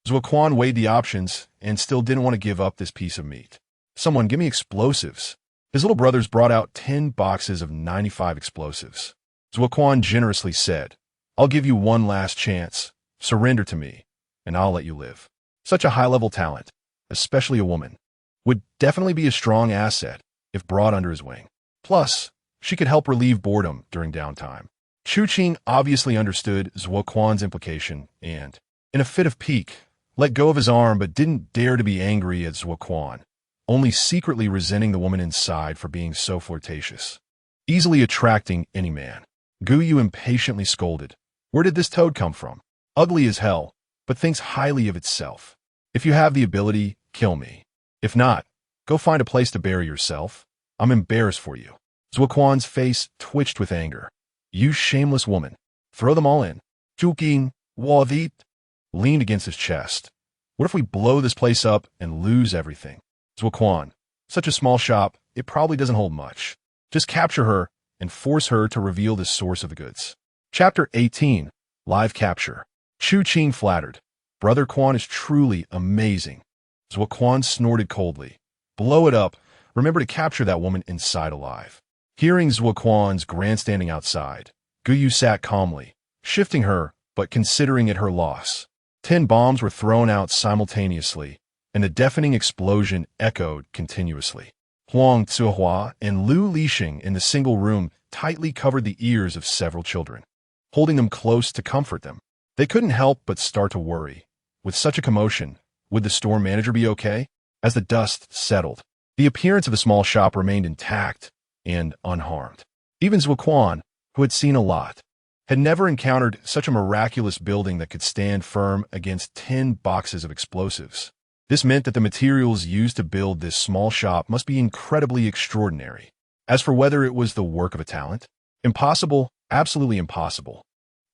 A: Zuoquan weighed the options and still didn't want to give up this piece of meat. Someone give me explosives. His little brothers brought out 10 boxes of 95 explosives. Zuoquan generously said, I'll give you one last chance. Surrender to me, and I'll let you live. Such a high-level talent, especially a woman, would definitely be a strong asset if brought under his wing. Plus, she could help relieve boredom during downtime. Chu Qing obviously understood Zuoquan's implication and, in a fit of pique, let go of his arm but didn't dare to be angry at Zuoquan, only secretly resenting the woman inside for being so flirtatious. Easily attracting any man. Gou Chen impatiently scolded. Where did this toad come from? Ugly as hell, but thinks highly of itself. If you have the ability, kill me. If not, go find a place to bury yourself. I'm embarrassed for you. Zuoquan's face twitched with anger. You shameless woman. Throw them all in. Juqing, Wadit, leaned against his chest. What if we blow this place up and lose everything? Zuoquan, such a small shop, it probably doesn't hold much. Just capture her and force her to reveal the source of the goods. Chapter 18. Live Capture. Chu Qing flattered. Brother Quan is truly amazing. Zuoquan snorted coldly. Blow it up. Remember to capture that woman inside alive. Hearing Zuoquan's grandstanding outside, Gou Chen sat calmly, shifting her, but considering it her loss. 10 bombs were thrown out simultaneously, and a deafening explosion echoed continuously. Huang Zuohua and Lu Lixing in the single room tightly covered the ears of several children, holding them close to comfort them. They couldn't help but start to worry. With such a commotion, would the store manager be okay? As the dust settled, the appearance of the small shop remained intact and unharmed. Even Zuoquan, who had seen a lot, had never encountered such a miraculous building that could stand firm against 10 boxes of explosives. This meant that the materials used to build this small shop must be incredibly extraordinary. As for whether it was the work of a talent, impossible, absolutely impossible.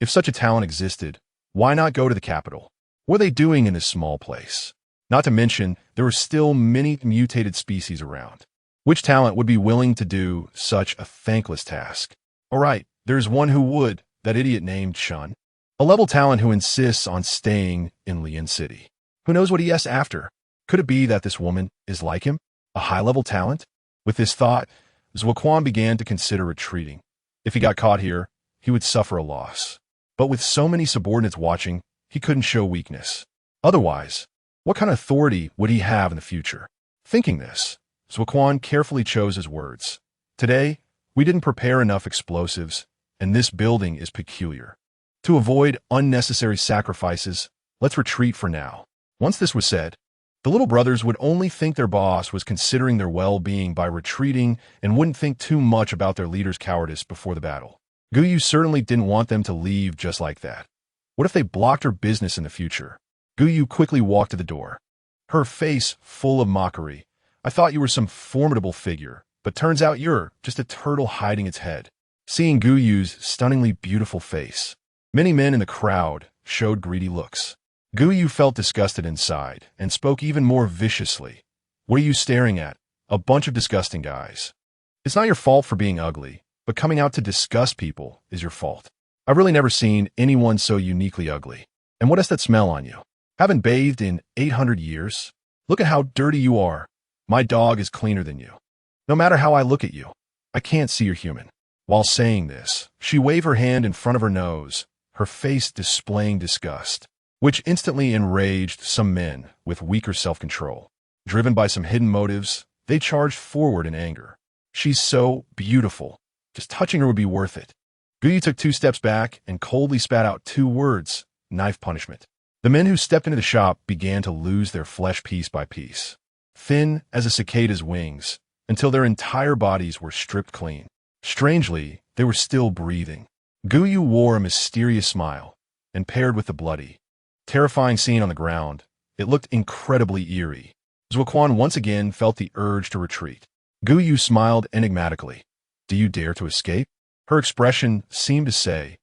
A: If such a talent existed, why not go to the capital? What were they doing in this small place? Not to mention, there were still many mutated species around. Which talent would be willing to do such a thankless task? All right, there's one who would, that idiot named Chun. A level talent who insists on staying in Lian City. Who knows what he asks after? Could it be that this woman is like him? A high-level talent? With this thought, Zuoquan began to consider retreating. If he got caught here, he would suffer a loss. But with so many subordinates watching, he couldn't show weakness. Otherwise, what kind of authority would he have in the future? Thinking this, Zuoquan carefully chose his words. Today, we didn't prepare enough explosives, and this building is peculiar. To avoid unnecessary sacrifices, let's retreat for now. Once this was said, the little brothers would only think their boss was considering their well-being by retreating and wouldn't think too much about their leader's cowardice before the battle. Gou Chen certainly didn't want them to leave just like that. What if they blocked her business in the future? Gou Chen quickly walked to the door, her face full of mockery. I thought you were some formidable figure, but turns out you're just a turtle hiding its head. Seeing Gou Yu's stunningly beautiful face, many men in the crowd showed greedy looks. Gou Chen felt disgusted inside and spoke even more viciously. What are you staring at? A bunch of disgusting guys. It's not your fault for being ugly, but coming out to disgust people is your fault. I've really never seen anyone so uniquely ugly. And what is that smell on you? Haven't bathed in 800 years? Look at how dirty you are. My dog is cleaner than you. No matter how I look at you, I can't see you're human. While saying this, she waved her hand in front of her nose, her face displaying disgust, which instantly enraged some men with weaker self-control. Driven by some hidden motives, they charged forward in anger. She's so beautiful. Just touching her would be worth it. Gou Chen took 2 steps back and coldly spat out 2 words, knife punishment. The men who stepped into the shop began to lose their flesh piece by piece, thin as a cicada's wings, until their entire bodies were stripped clean. Strangely, they were still breathing. Gou Chen wore a mysterious smile, and paired with the bloody, terrifying scene on the ground, it looked incredibly eerie. Zuoquan once again felt the urge to retreat. Gou Yu smiled enigmatically. Do you dare to escape? Her expression seemed to say,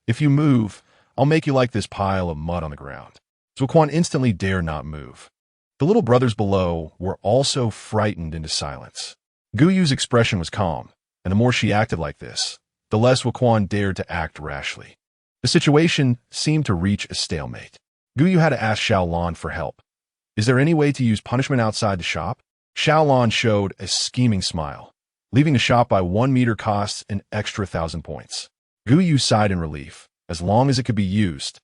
A: if you move, I'll make you like this pile of mud on the ground. Zuoquan instantly dared not move. The little brothers below were also frightened into silence. Gou Yu's expression was calm, and the more she acted like this, the less Zuoquan dared to act rashly. The situation seemed to reach a stalemate. Gou Yu had to ask Xiaolan for help. Is there any way to use punishment outside the shop? Xiaolan showed a scheming smile. Leaving the shop by 1 meter costs an extra 1,000 points. Gou Yu sighed in relief. As long as it could be used,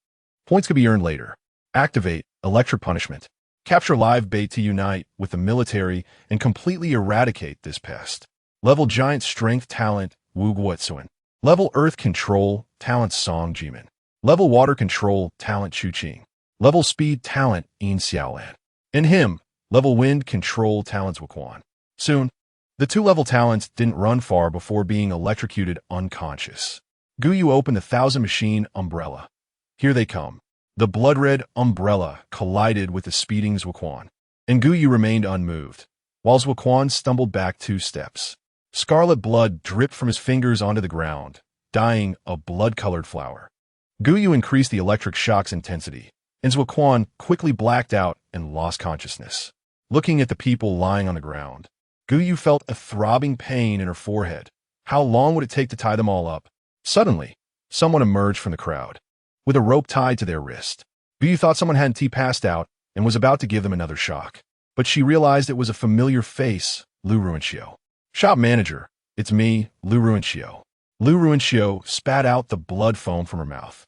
A: points could be earned later. Activate electric punishment. Capture live bait to unite with the military and completely eradicate this pest. Level giant strength talent Wu Guozuan. Level earth control talent Song Jimin. Level water control talent Chu Qing. Level speed talent Yin Xiaolan. And him, level wind control talent Zuoquan. Soon, the 2-level talents didn't run far before being electrocuted unconscious. Gou Yu opened the 1,000-machine umbrella. Here they come. The blood-red umbrella collided with the speeding Zuoquan, and Gou Yu remained unmoved, while Zuoquan stumbled back 2 steps. Scarlet blood dripped from his fingers onto the ground, dyeing a blood-colored flower. Gou Yu increased the electric shock's intensity, and Zuoquan quickly blacked out and lost consciousness. Looking at the people lying on the ground, Gou Yu felt a throbbing pain in her forehead. How long would it take to tie them all up? Suddenly, someone emerged from the crowd, with a rope tied to their wrist. Gou Yu thought someone had passed out and was about to give them another shock. But she realized it was a familiar face, Lu Ruinxiu. Shop manager, it's me, Lu Ruinxiu. Lu Ruinxiu spat out the blood foam from her mouth.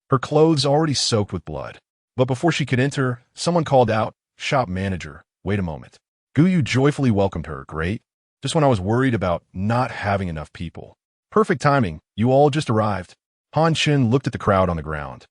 A: Her clothes already soaked with blood. But before she could enter, someone called out, shop manager, wait a moment. Gou Yu joyfully welcomed her. Great. Just when I was worried about not having enough people. Perfect timing, you all just arrived. Han Chen looked at the crowd on the ground,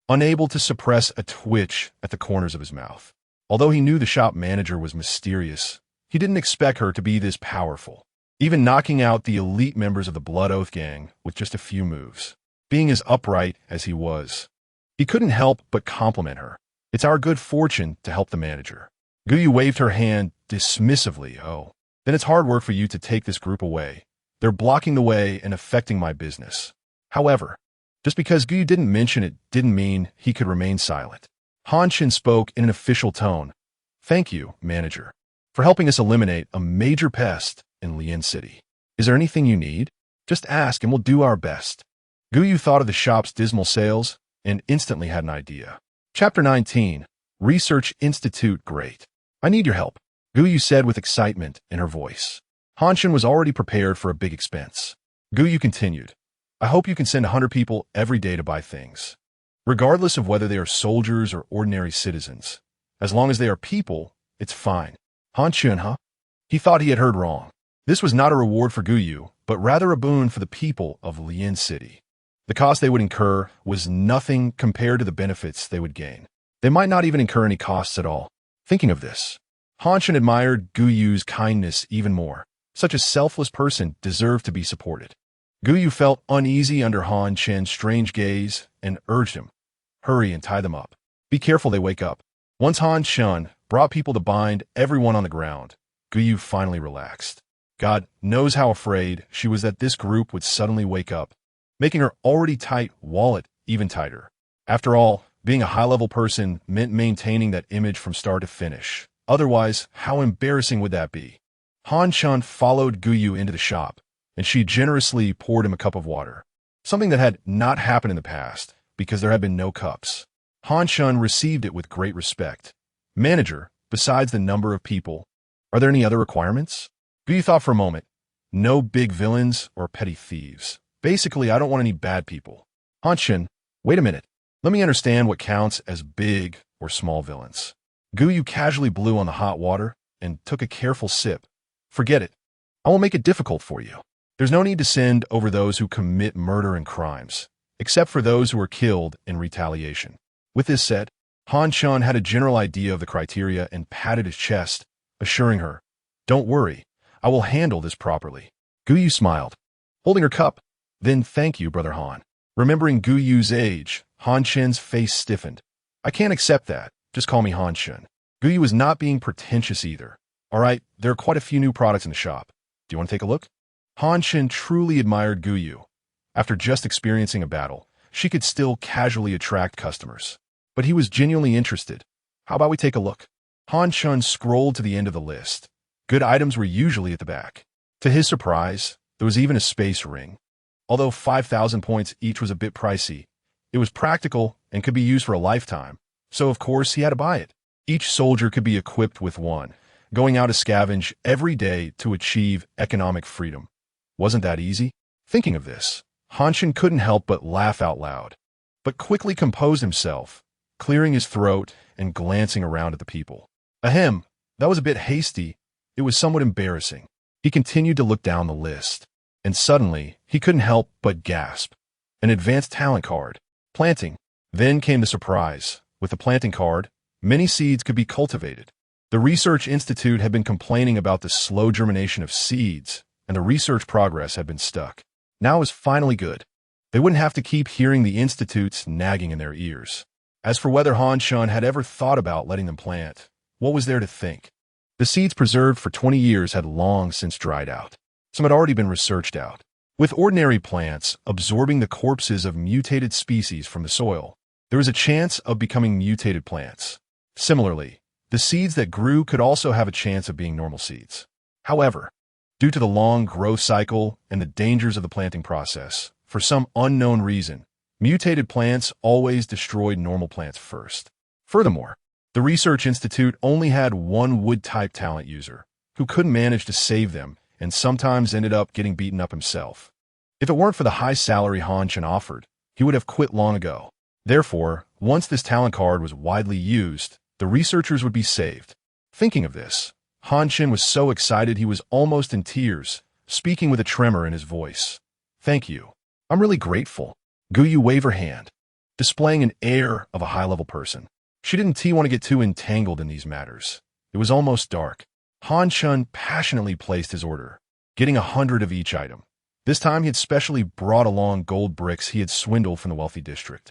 A: unable to suppress a twitch at the corners of his mouth. Although he knew the shop manager was mysterious, he didn't expect her to be this powerful, even knocking out the elite members of the Blood Oath gang with just a few moves. Being as upright as he was, he couldn't help but compliment her. It's our good fortune to help the manager. Gou Yu waved her hand dismissively. Oh, then it's hard work for you to take this group away. They're blocking the way and affecting my business. However, just because Gou Yu didn't mention it didn't mean he could remain silent. Han Chen spoke in an official tone. Thank you, manager, for helping us eliminate a major pest in Lian City. Is there anything you need? Just ask and we'll do our best. Gou Yu thought of the shop's dismal sales and instantly had an idea. Chapter 19, Research Institute. Great. I need your help, Gou Yu said with excitement in her voice. Han Chen was already prepared for a big expense. Gou Yu continued, I hope you can send 100 people every day to buy things, regardless of whether they are soldiers or ordinary citizens. As long as they are people, it's fine. Han Chen, huh? He thought he had heard wrong. This was not a reward for Gou Yu, but rather a boon for the people of Lian City. The cost they would incur was nothing compared to the benefits they would gain. They might not even incur any costs at all. Thinking of this, Han Chen admired Gou Yu's kindness even more. Such a selfless person deserved to be supported. Gou Yu felt uneasy under Han Chen's strange gaze and urged him, hurry and tie them up. Be careful they wake up. Once Han Chen brought people to bind everyone on the ground, Gou Yu finally relaxed. God knows how afraid she was that this group would suddenly wake up, making her already tight wallet even tighter. After all, being a high-level person meant maintaining that image from start to finish. Otherwise, how embarrassing would that be? Han Chen followed Gou Yu into the shop, and she generously poured him a cup of water, something that had not happened in the past because there had been no cups. Han Chen received it with great respect. Manager, besides the number of people, are there any other requirements? Gou Yu thought for a moment. No big villains or petty thieves. Basically, I don't want any bad people. Han Chen, wait a minute. Let me understand what counts as big or small villains. Gou Yu casually blew on the hot water and took a careful sip. Forget it. I will make it difficult for you. There's no need to send over those who commit murder and crimes, except for those who are killed in retaliation. With this said, Han Chen had a general idea of the criteria and patted his chest, assuring her, don't worry, I will handle this properly. Gou Yu smiled, holding her cup. Then thank you, Brother Han. Remembering Gou Yu's age, Han Chen's face stiffened. I can't accept that. Just call me Han Chen. Gou was not being pretentious either. All right, there are quite a few new products in the shop. Do you want to take a look? Han Chen truly admired Gou. After just experiencing a battle, she could still casually attract customers. But he was genuinely interested. How about we take a look? Han Chen scrolled to the end of the list. Good items were usually at the back. To his surprise, there was even a space ring. Although 5,000 points each was a bit pricey, it was practical and could be used for a lifetime, so of course he had to buy it. Each soldier could be equipped with one, going out to scavenge every day to achieve economic freedom. Wasn't that easy? Thinking of this, Han Chen couldn't help but laugh out loud, but quickly composed himself, clearing his throat and glancing around at the people. Ahem, that was a bit hasty. It was somewhat embarrassing. He continued to look down the list, and suddenly he couldn't help but gasp. An advanced talent card. Planting. Then came the surprise. With the planting card, many seeds could be cultivated. The Research Institute had been complaining about the slow germination of seeds, and the research progress had been stuck. Now it was finally good. They wouldn't have to keep hearing the institutes nagging in their ears. As for whether Han Chen had ever thought about letting them plant, what was there to think? The seeds preserved for 20 years had long since dried out. Some had already been researched out. With ordinary plants absorbing the corpses of mutated species from the soil, there was a chance of becoming mutated plants. Similarly, the seeds that grew could also have a chance of being normal seeds. However, due to the long growth cycle and the dangers of the planting process, for some unknown reason, mutated plants always destroyed normal plants first. Furthermore, the Research Institute only had one wood-type talent user, who couldn't manage to save them and sometimes ended up getting beaten up himself. If it weren't for the high salary Han Chen offered, he would have quit long ago. Therefore, once this talent card was widely used, the researchers would be saved. Thinking of this, Han Chen was so excited he was almost in tears, speaking with a tremor in his voice. Thank you. I'm really grateful. Gou waved her hand, displaying an air of a high-level person. She didn't want to get too entangled in these matters. It was almost dark. Han Chen passionately placed his order, getting 100 of each item. This time he had specially brought along gold bricks he had swindled from the wealthy district.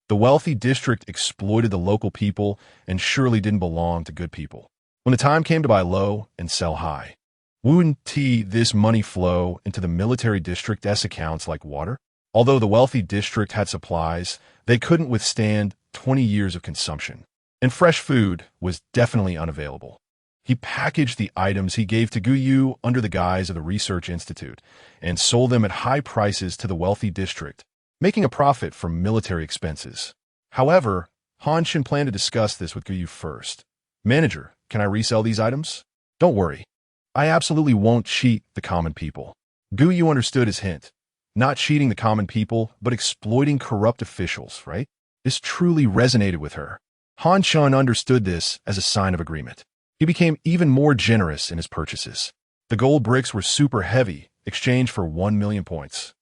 A: The wealthy district exploited the local people and surely didn't belong to good people. When the time came to buy low and sell high, wouldn't this money flow into the military district's accounts like water? Although the wealthy district had supplies, they couldn't withstand 20 years of consumption, and fresh food was definitely unavailable. He packaged the items he gave to Gou under the guise of the Research Institute and sold them at high prices to the wealthy district, making a profit from military expenses. However, Han Chen planned to discuss this with Gou first. Manager, can I resell these items? Don't worry. I absolutely won't cheat the common people. Gou understood his hint. Not cheating the common people, but exploiting corrupt officials, right? This truly resonated with her. Han Chen understood this as a sign of agreement. He became even more generous in his purchases. The gold bricks were super heavy, exchanged for 1 million points.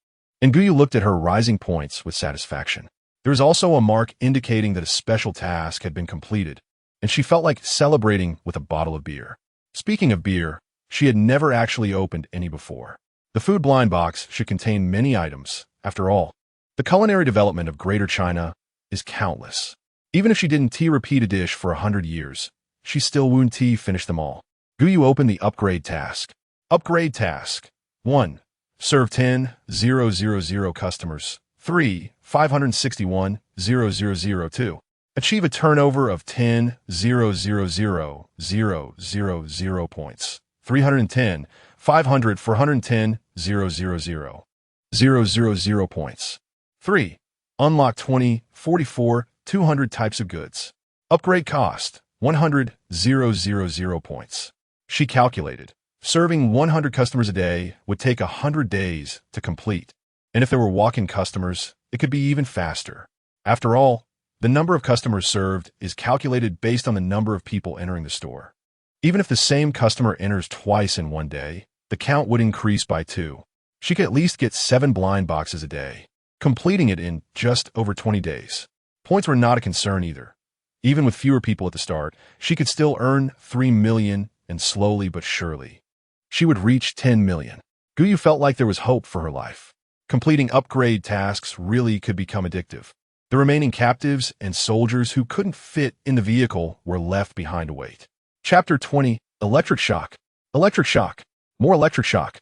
A: And Gou looked at her rising points with satisfaction. There was also a mark indicating that a special task had been completed, and she felt like celebrating with a bottle of beer. Speaking of beer, she had never actually opened any before. The food blind box should contain many items. After all, the culinary development of Greater China is countless. Even if she didn't repeat a dish for 100 years, she still wouldn't finish them all. Gou opened the upgrade task. Upgrade task. 1. Serve 10,000 customers. 3. 561,002. Achieve a turnover of 10,000,000 points. 310. 500 for 110,000,000 points. 3. Unlock 20, 44, 200 types of goods. Upgrade cost, 100,000 points. She calculated. Serving 100 customers a day would take 100 days to complete. And if there were walk-in customers, it could be even faster. After all, the number of customers served is calculated based on the number of people entering the store. Even if the same customer enters twice in one day, the count would increase by 2. She could at least get 7 blind boxes a day, completing it in just over 20 days. Points were not a concern either. Even with fewer people at the start, she could still earn 3 million, and slowly but surely, she would reach 10 million. Gou felt like there was hope for her life. Completing upgrade tasks really could become addictive. The remaining captives and soldiers who couldn't fit in the vehicle were left behind to wait. Chapter 20. Electric shock. Electric shock. More electric shock.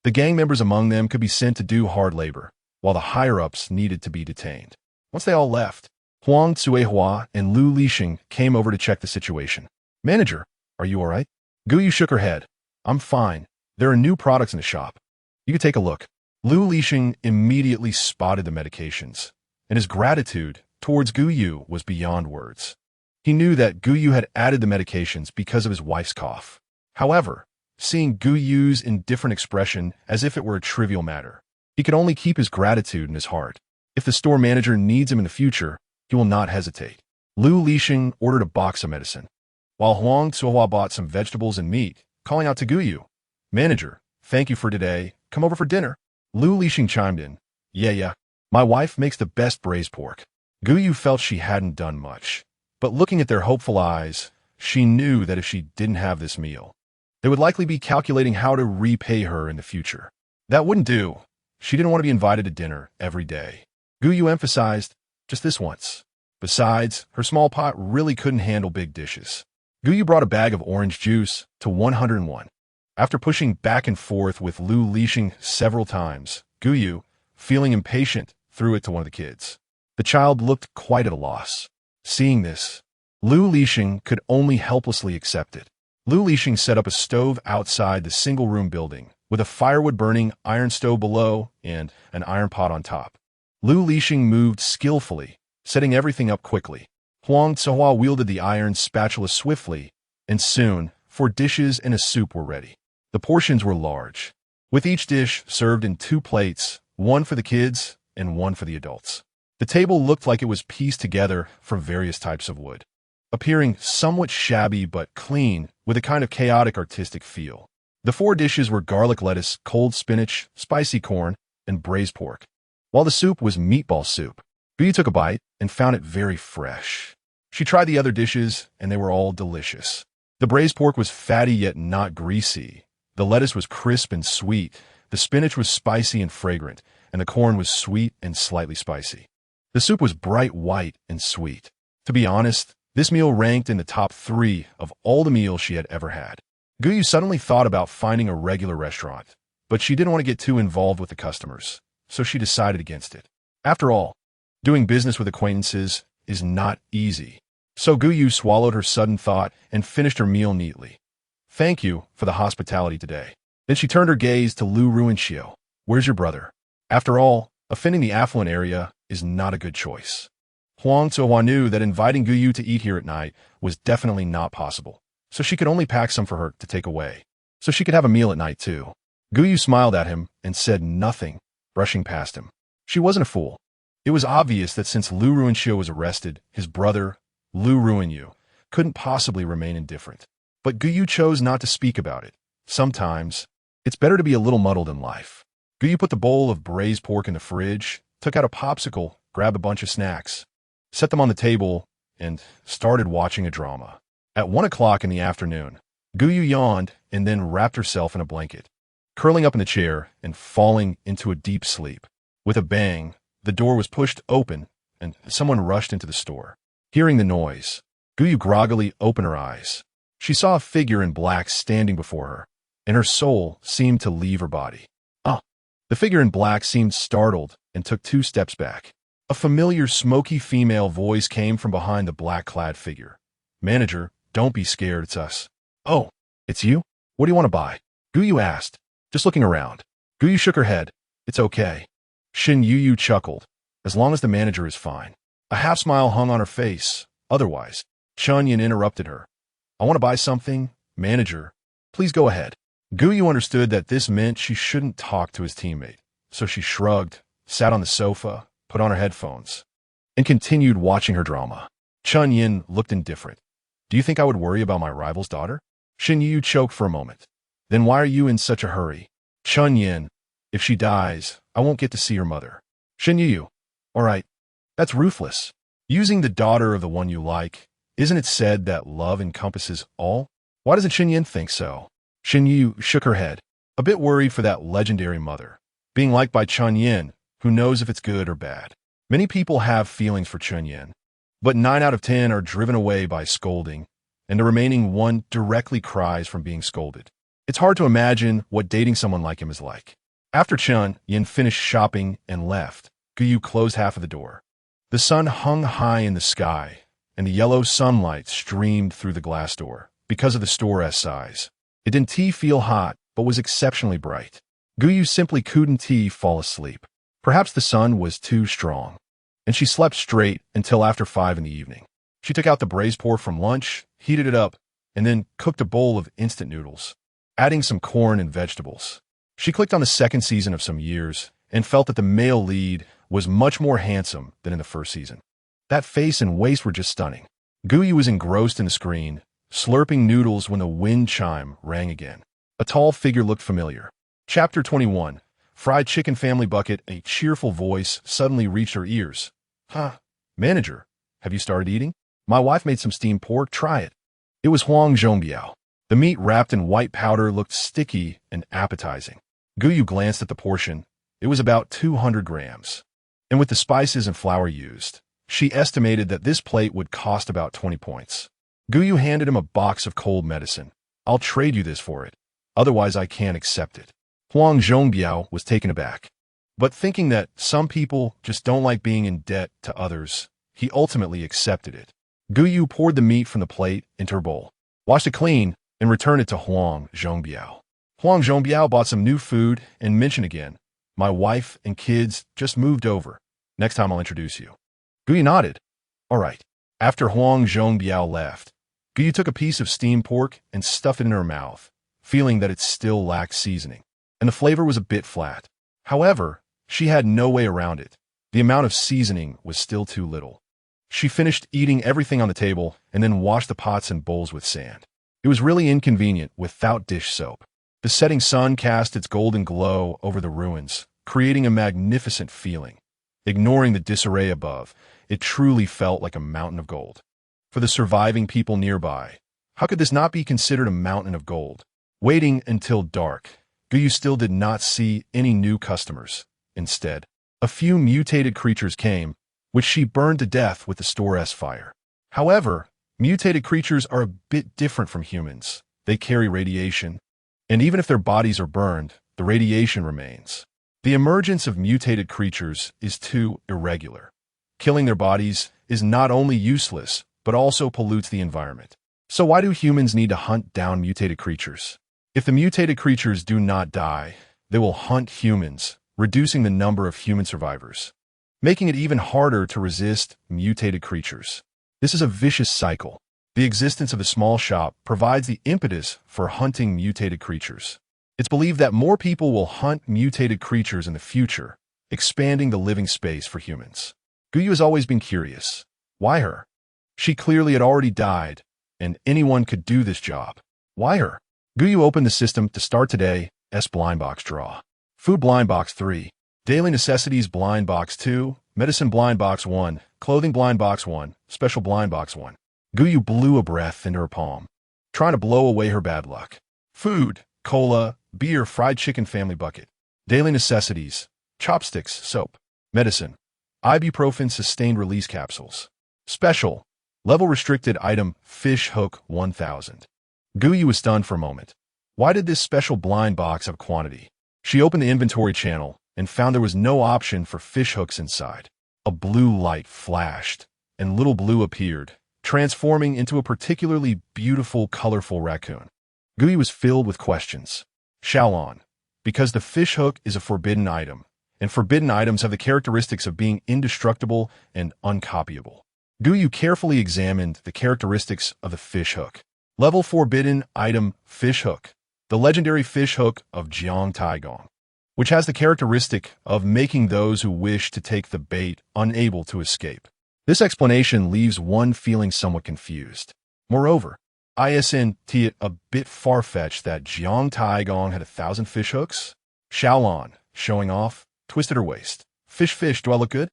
A: The gang members among them could be sent to do hard labor, while the higher-ups needed to be detained. Once they all left, Huang Cuihua and Lu Lixing came over to check the situation. Manager, are you all right? Gou Yu shook her head. I'm fine. There are new products in the shop. You could take a look. Lu Lixing immediately spotted the medications, and his gratitude towards Gou Yu was beyond words. He knew that Gou Yu had added the medications because of his wife's cough. However, seeing Gou Yu's indifferent expression as if it were a trivial matter, he could only keep his gratitude in his heart. If the store manager needs him in the future, he will not hesitate. Lu Lixing ordered a box of medicine, while Huang Cuihua bought some vegetables and meat, calling out to Gou Yu. Manager, thank you for today. Come over for dinner. Lu Lixing chimed in. Yeah. My wife makes the best braised pork. Gou Yu felt she hadn't done much, but looking at their hopeful eyes, she knew that if she didn't have this meal, they would likely be calculating how to repay her in the future. That wouldn't do. She didn't want to be invited to dinner every day. Gou Yu emphasized, just this once. Besides, her small pot really couldn't handle big dishes. Gou Yu brought a bag of orange juice to 101. After pushing back and forth with Lu Lixing several times, Gou Yu, feeling impatient, threw it to one of the kids. The child looked quite at a loss. Seeing this, Lu Lixing could only helplessly accept it. Lu Lixing set up a stove outside the single-room building, with a firewood-burning iron stove below and an iron pot on top. Lu Lixing moved skillfully, setting everything up quickly. Huang Cuihua wielded the iron spatula swiftly, and soon, 4 dishes and a soup were ready. The portions were large, with each dish served in 2 plates, one for the kids and one for the adults. The table looked like it was pieced together from various types of wood, appearing somewhat shabby but clean, with a kind of chaotic artistic feel. The 4 dishes were garlic lettuce, cold spinach, spicy corn, and braised pork, while the soup was meatball soup. Gou Yu took a bite and found it very fresh. She tried the other dishes, and they were all delicious. The braised pork was fatty yet not greasy. The lettuce was crisp and sweet. The spinach was spicy and fragrant, and the corn was sweet and slightly spicy. The soup was bright white and sweet. To be honest, this meal ranked in the top 3 of all the meals she had ever had. Gou Yu suddenly thought about finding a regular restaurant, but she didn't want to get too involved with the customers, so she decided against it. After all, doing business with acquaintances is not easy. So Gou Yu swallowed her sudden thought and finished her meal neatly. Thank you for the hospitality today. Then she turned her gaze to Lu Ruinxiu. Where's your brother? After all, offending the affluent area is not a good choice. Huang Cuihua knew that inviting Gou Yu to eat here at night was definitely not possible, so she could only pack some for her to take away, so she could have a meal at night too. Gou Yu smiled at him and said nothing, brushing past him. She wasn't a fool. It was obvious that since Lu Ruinxiu was arrested, his brother, Lu Ruinyu, couldn't possibly remain indifferent. But Gou Yu chose not to speak about it. Sometimes, it's better to be a little muddled in life. Gou Yu put the bowl of braised pork in the fridge, took out a popsicle, grabbed a bunch of snacks, set them on the table, and started watching a drama. At 1 o'clock in the afternoon, Gou Yu yawned and then wrapped herself in a blanket, curling up in the chair and falling into a deep sleep. With a bang, the door was pushed open, and someone rushed into the store. Hearing the noise, Gou Yu groggily opened her eyes. She saw a figure in black standing before her, and her soul seemed to leave her body. The figure in black seemed startled and took 2 steps back. A familiar smoky female voice came from behind the black-clad figure. Manager, don't be scared, it's us. Oh, it's you? What do you want to buy? Gou Yu asked, just looking around. Gou Yu shook her head. It's okay. Shin Yu chuckled. As long as the manager is fine. A half-smile hung on her face. Otherwise, Chun Yin interrupted her. I want to buy something. Manager, please go ahead. Gou Yu understood that this meant she shouldn't talk to his teammate, so she shrugged, sat on the sofa, put on her headphones, and continued watching her drama. Chun Yin looked indifferent. Do you think I would worry about my rival's daughter? Shin Yu choked for a moment. Then why are you in such a hurry? Chun Yin, if she dies, I won't get to see her mother. Shin Yu, all right, that's ruthless. Using the daughter of the one you like, isn't it said that love encompasses all? Why doesn't Shin Yin think so? Shin Yu shook her head, a bit worried for that legendary mother, being liked by Chun Yin, who knows if it's good or bad. Many people have feelings for Chunyan, but 9 out of 10 are driven away by scolding, and the remaining 1 directly cries from being scolded. It's hard to imagine what dating someone like him is like. After Chun Yin finished shopping and left, Gou closed half of the door. The sun hung high in the sky, and the yellow sunlight streamed through the glass door because of the store's size. It didn't feel hot, but was exceptionally bright. Gou simply couldn't fall asleep. Perhaps the sun was too strong, and she slept straight until after 5 in the evening. She took out the braised pork from lunch, heated it up, and then cooked a bowl of instant noodles, adding some corn and vegetables. She clicked on the second season of Some Years and felt that the male lead was much more handsome than in the first season. That face and waist were just stunning. Gou was engrossed in the screen, slurping noodles when the wind chime rang again. A tall figure looked familiar. Chapter 21. Fried Chicken Family Bucket. A cheerful voice suddenly reached her ears. Huh. Manager, have you started eating? My wife made some steamed pork. Try it. It was Huang Zhongbiao. The meat wrapped in white powder looked sticky and appetizing. Gou glanced at the portion. It was about 200 grams. And with the spices and flour used, she estimated that this plate would cost about 20 points. Gou handed him a box of cold medicine. I'll trade you this for it. Otherwise, I can't accept it. Huang Zhongbiao was taken aback. But thinking that some people just don't like being in debt to others, he ultimately accepted it. Gou poured the meat from the plate into her bowl, washed it clean, and returned it to Huang Zhongbiao. Huang Zhongbiao bought some new food and mentioned again, my wife and kids just moved over. Next time I'll introduce you. Gou nodded. All right. After Huang Zhongbiao left, Gou took a piece of steamed pork and stuffed it in her mouth, feeling that it still lacked seasoning, and the flavor was a bit flat. However, she had no way around it. The amount of seasoning was still too little. She finished eating everything on the table and then washed the pots and bowls with sand. It was really inconvenient without dish soap. The setting sun cast its golden glow over the ruins, creating a magnificent feeling. Ignoring the disarray above, it truly felt like a mountain of gold. For the surviving people nearby, how could this not be considered a mountain of gold? Waiting until dark, Gou still did not see any new customers. Instead, a few mutated creatures came, which she burned to death with the store's fire. However, mutated creatures are a bit different from humans. They carry radiation, and even if their bodies are burned, the radiation remains. The emergence of mutated creatures is too irregular. Killing their bodies is not only useless, but also pollutes the environment. So why do humans need to hunt down mutated creatures? If the mutated creatures do not die, they will hunt humans, reducing the number of human survivors, making it even harder to resist mutated creatures. This is a vicious cycle. The existence of the small shop provides the impetus for hunting mutated creatures. It's believed that more people will hunt mutated creatures in the future, expanding the living space for humans. Gou has always been curious. Why her? She clearly had already died, and anyone could do this job. Why her? Gou opened the system to start today's blind box draw. Food blind box 3, daily necessities blind box 2, medicine blind box 1, clothing blind box 1, special blind box 1. Gou blew a breath into her palm, trying to blow away her bad luck. Food, cola, beer, fried chicken family bucket. Daily necessities, chopsticks, soap. Medicine, ibuprofen sustained release capsules. Special, level restricted item, fish hook 1000. Gou was stunned for a moment. Why did this special blind box have quantity? She opened the inventory channel and found there was no option for fish hooks inside. A blue light flashed, and little Blue appeared, transforming into a particularly beautiful, colorful raccoon. Gou was filled with questions. Xiaolon, because the fish hook is a forbidden item, and forbidden items have the characteristics of being indestructible and uncopyable. Gou carefully examined the characteristics of the fish hook. Level forbidden item, fish hook. The legendary fish hook of Jiang Taigong, which has the characteristic of making those who wish to take the bait unable to escape. This explanation leaves one feeling somewhat confused. Moreover, isn't it a bit far-fetched that Jiang Taigong had 1,000 fish hooks? Xiaolon, showing off, twisted her waist. Fish, do I look good?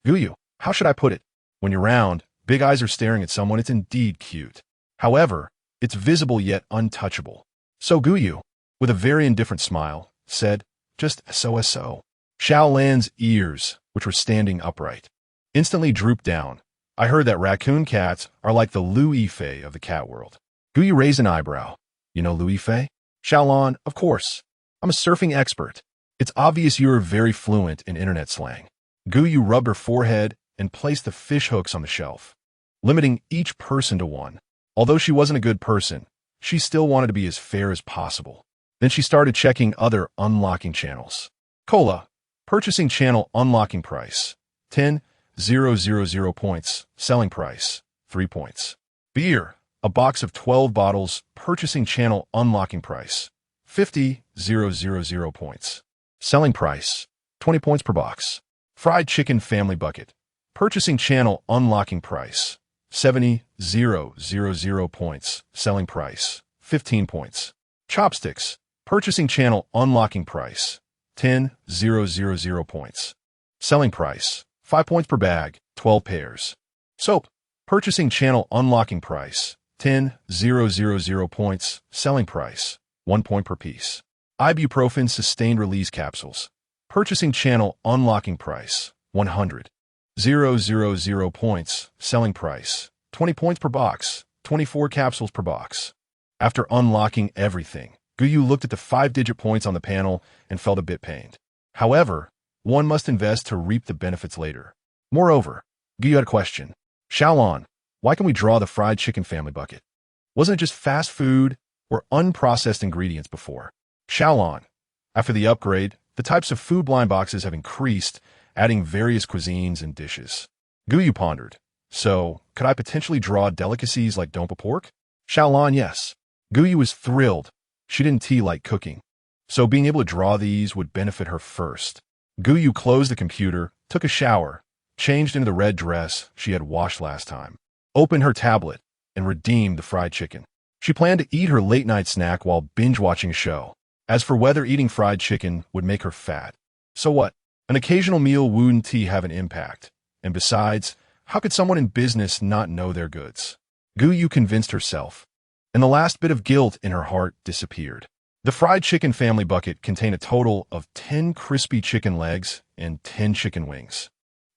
A: Gou, how should I put it? When you're round, big eyes are staring at someone, it's indeed cute. However, it's visible yet untouchable. So Gou, with a very indifferent smile, said, just so. Xiaolan's ears, which were standing upright, instantly drooped down. I heard that raccoon cats are like the Louis Fei of the cat world. Gou Yu raised an eyebrow. You know Louis Fei? Xiaolon, of course. I'm a surfing expert. It's obvious you are very fluent in internet slang. Gou Yu rubbed her forehead and placed the fish hooks on the shelf, limiting each person to one. Although she wasn't a good person, she still wanted to be as fair as possible. Then she started checking other unlocking channels. Cola, purchasing channel unlocking price, 10,000 points, selling price, 3 points. Beer, a box of 12 bottles, purchasing channel unlocking price, 50,000 points. Selling price, 20 points per box. Fried chicken family bucket, purchasing channel unlocking price, 70,000 points. Selling price, 15 points. Chopsticks, purchasing channel unlocking price, 10,000 points. Selling price, 5 points per bag, 12 pairs. Soap, purchasing channel unlocking price, 10,000 points. Selling price, 1 point per piece. Ibuprofen sustained release capsules, purchasing channel unlocking price, 100,000 points. Selling price, 20 points per box, 24 capsules per box. After unlocking everything, Gou Yu looked at the 5-digit points on the panel and felt a bit pained. However, one must invest to reap the benefits later. Moreover, Gou Yu had a question. Xiaolon, why can we draw the fried chicken family bucket? Wasn't it just fast food or unprocessed ingredients before? Xiaolon, after the upgrade, the types of food blind boxes have increased, adding various cuisines and dishes. Gou Yu pondered. So, could I potentially draw delicacies like dompa pork? Xiaolon, yes. Gou Yu was thrilled. She didn't like cooking, so being able to draw these would benefit her first. Gou Yu closed the computer, took a shower, changed into the red dress she had washed last time, opened her tablet, and redeemed the fried chicken. She planned to eat her late-night snack while binge-watching a show. As for whether eating fried chicken would make her fat, so what? An occasional meal wouldn't have an impact. And besides, how could someone in business not know their goods? Gou Yu convinced herself, and the last bit of guilt in her heart disappeared. The fried chicken family bucket contained a total of 10 crispy chicken legs and 10 chicken wings.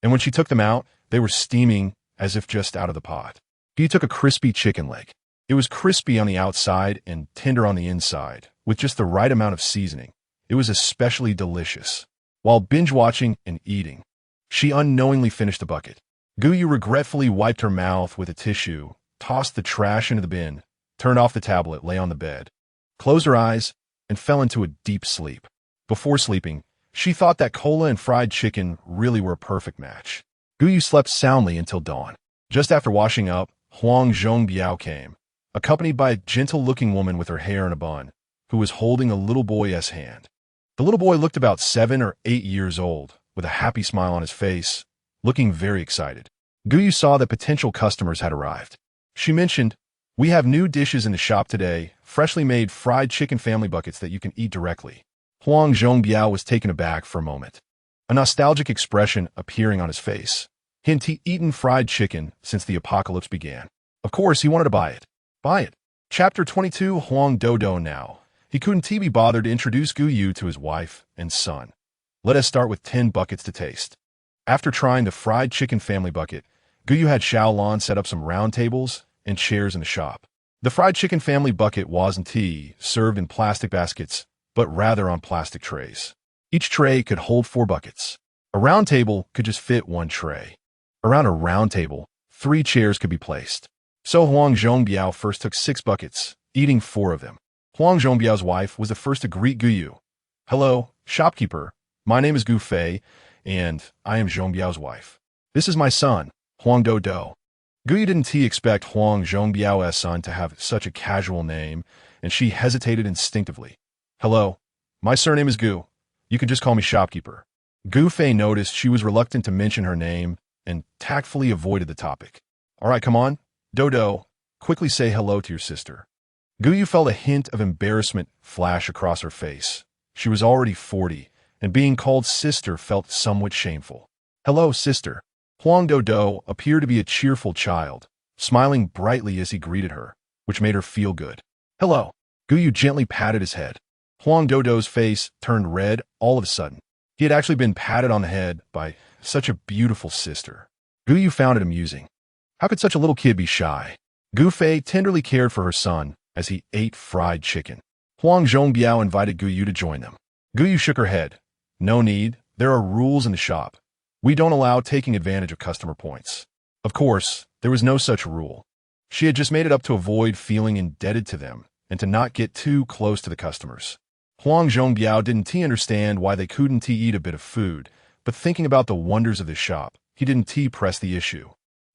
A: And when she took them out, they were steaming as if just out of the pot. Gou Yu took a crispy chicken leg. It was crispy on the outside and tender on the inside, with just the right amount of seasoning. It was especially delicious. While binge-watching and eating, she unknowingly finished the bucket. Gou Yu regretfully wiped her mouth with a tissue, tossed the trash into the bin, turned off the tablet, lay on the bed, closed her eyes, and fell into a deep sleep. Before sleeping, she thought that cola and fried chicken really were a perfect match. Gou Yu slept soundly until dawn. Just after washing up, Huang Zhongbiao came, accompanied by a gentle-looking woman with her hair in a bun, who was holding a little boy's hand. The little boy looked about 7 or 8 years old, with a happy smile on his face, looking very excited. Gou Yu saw that potential customers had arrived. She mentioned, "We have new dishes in the shop today, freshly made fried chicken family buckets that you can eat directly." Huang Zhongbiao was taken aback for a moment, a nostalgic expression appearing on his face. He'd eaten fried chicken since the apocalypse began. Of course, he wanted to buy it. Buy it. Chapter 22. Huang Dodo now. He couldn't be bothered to introduce Gou Yu to his wife and son. Let us start with 10 buckets to taste. After trying the fried chicken family bucket, Gou Yu had Xiaolon set up some round tables and chairs in the shop. The fried chicken family bucket wasn't served in plastic baskets, but rather on plastic trays. Each tray could hold 4 buckets. A round table could just fit 1 tray. Around a round table, 3 chairs could be placed. So Huang Zhongbiao first took 6 buckets, eating 4 of them. Huang Zhongbiao's wife was the first to greet Gou Yu. "Hello, shopkeeper. My name is Gou Fei, and I am Zhongbiao's wife. This is my son, Huang Dodo." Gou Yu didn't expect Huang Zhongbiao's son to have such a casual name, and she hesitated instinctively. "Hello, my surname is Gou. You can just call me shopkeeper." Gou Fei noticed she was reluctant to mention her name and tactfully avoided the topic. "All right, come on. Dodo, quickly say hello to your sister." Gou Yu felt a hint of embarrassment flash across her face. She was already 40, and being called sister felt somewhat shameful. "Hello, sister." Huang Dodo appeared to be a cheerful child, smiling brightly as he greeted her, which made her feel good. "Hello." Gou Yu gently patted his head. Huang Dodo's face turned red all of a sudden. He had actually been patted on the head by such a beautiful sister. Gou Yu found it amusing. How could such a little kid be shy? Gu Fei tenderly cared for her son as he ate fried chicken. Huang Zhongbiao invited Gou Yu to join them. Gou Yu shook her head. No need. There are rules in the shop. We don't allow taking advantage of customer points. Of course, there was no such rule. She had just made it up to avoid feeling indebted to them and to not get too close to the customers. Huang Zhongbiao didn't understand why they couldn't eat a bit of food, but thinking about the wonders of the shop, he didn't press the issue.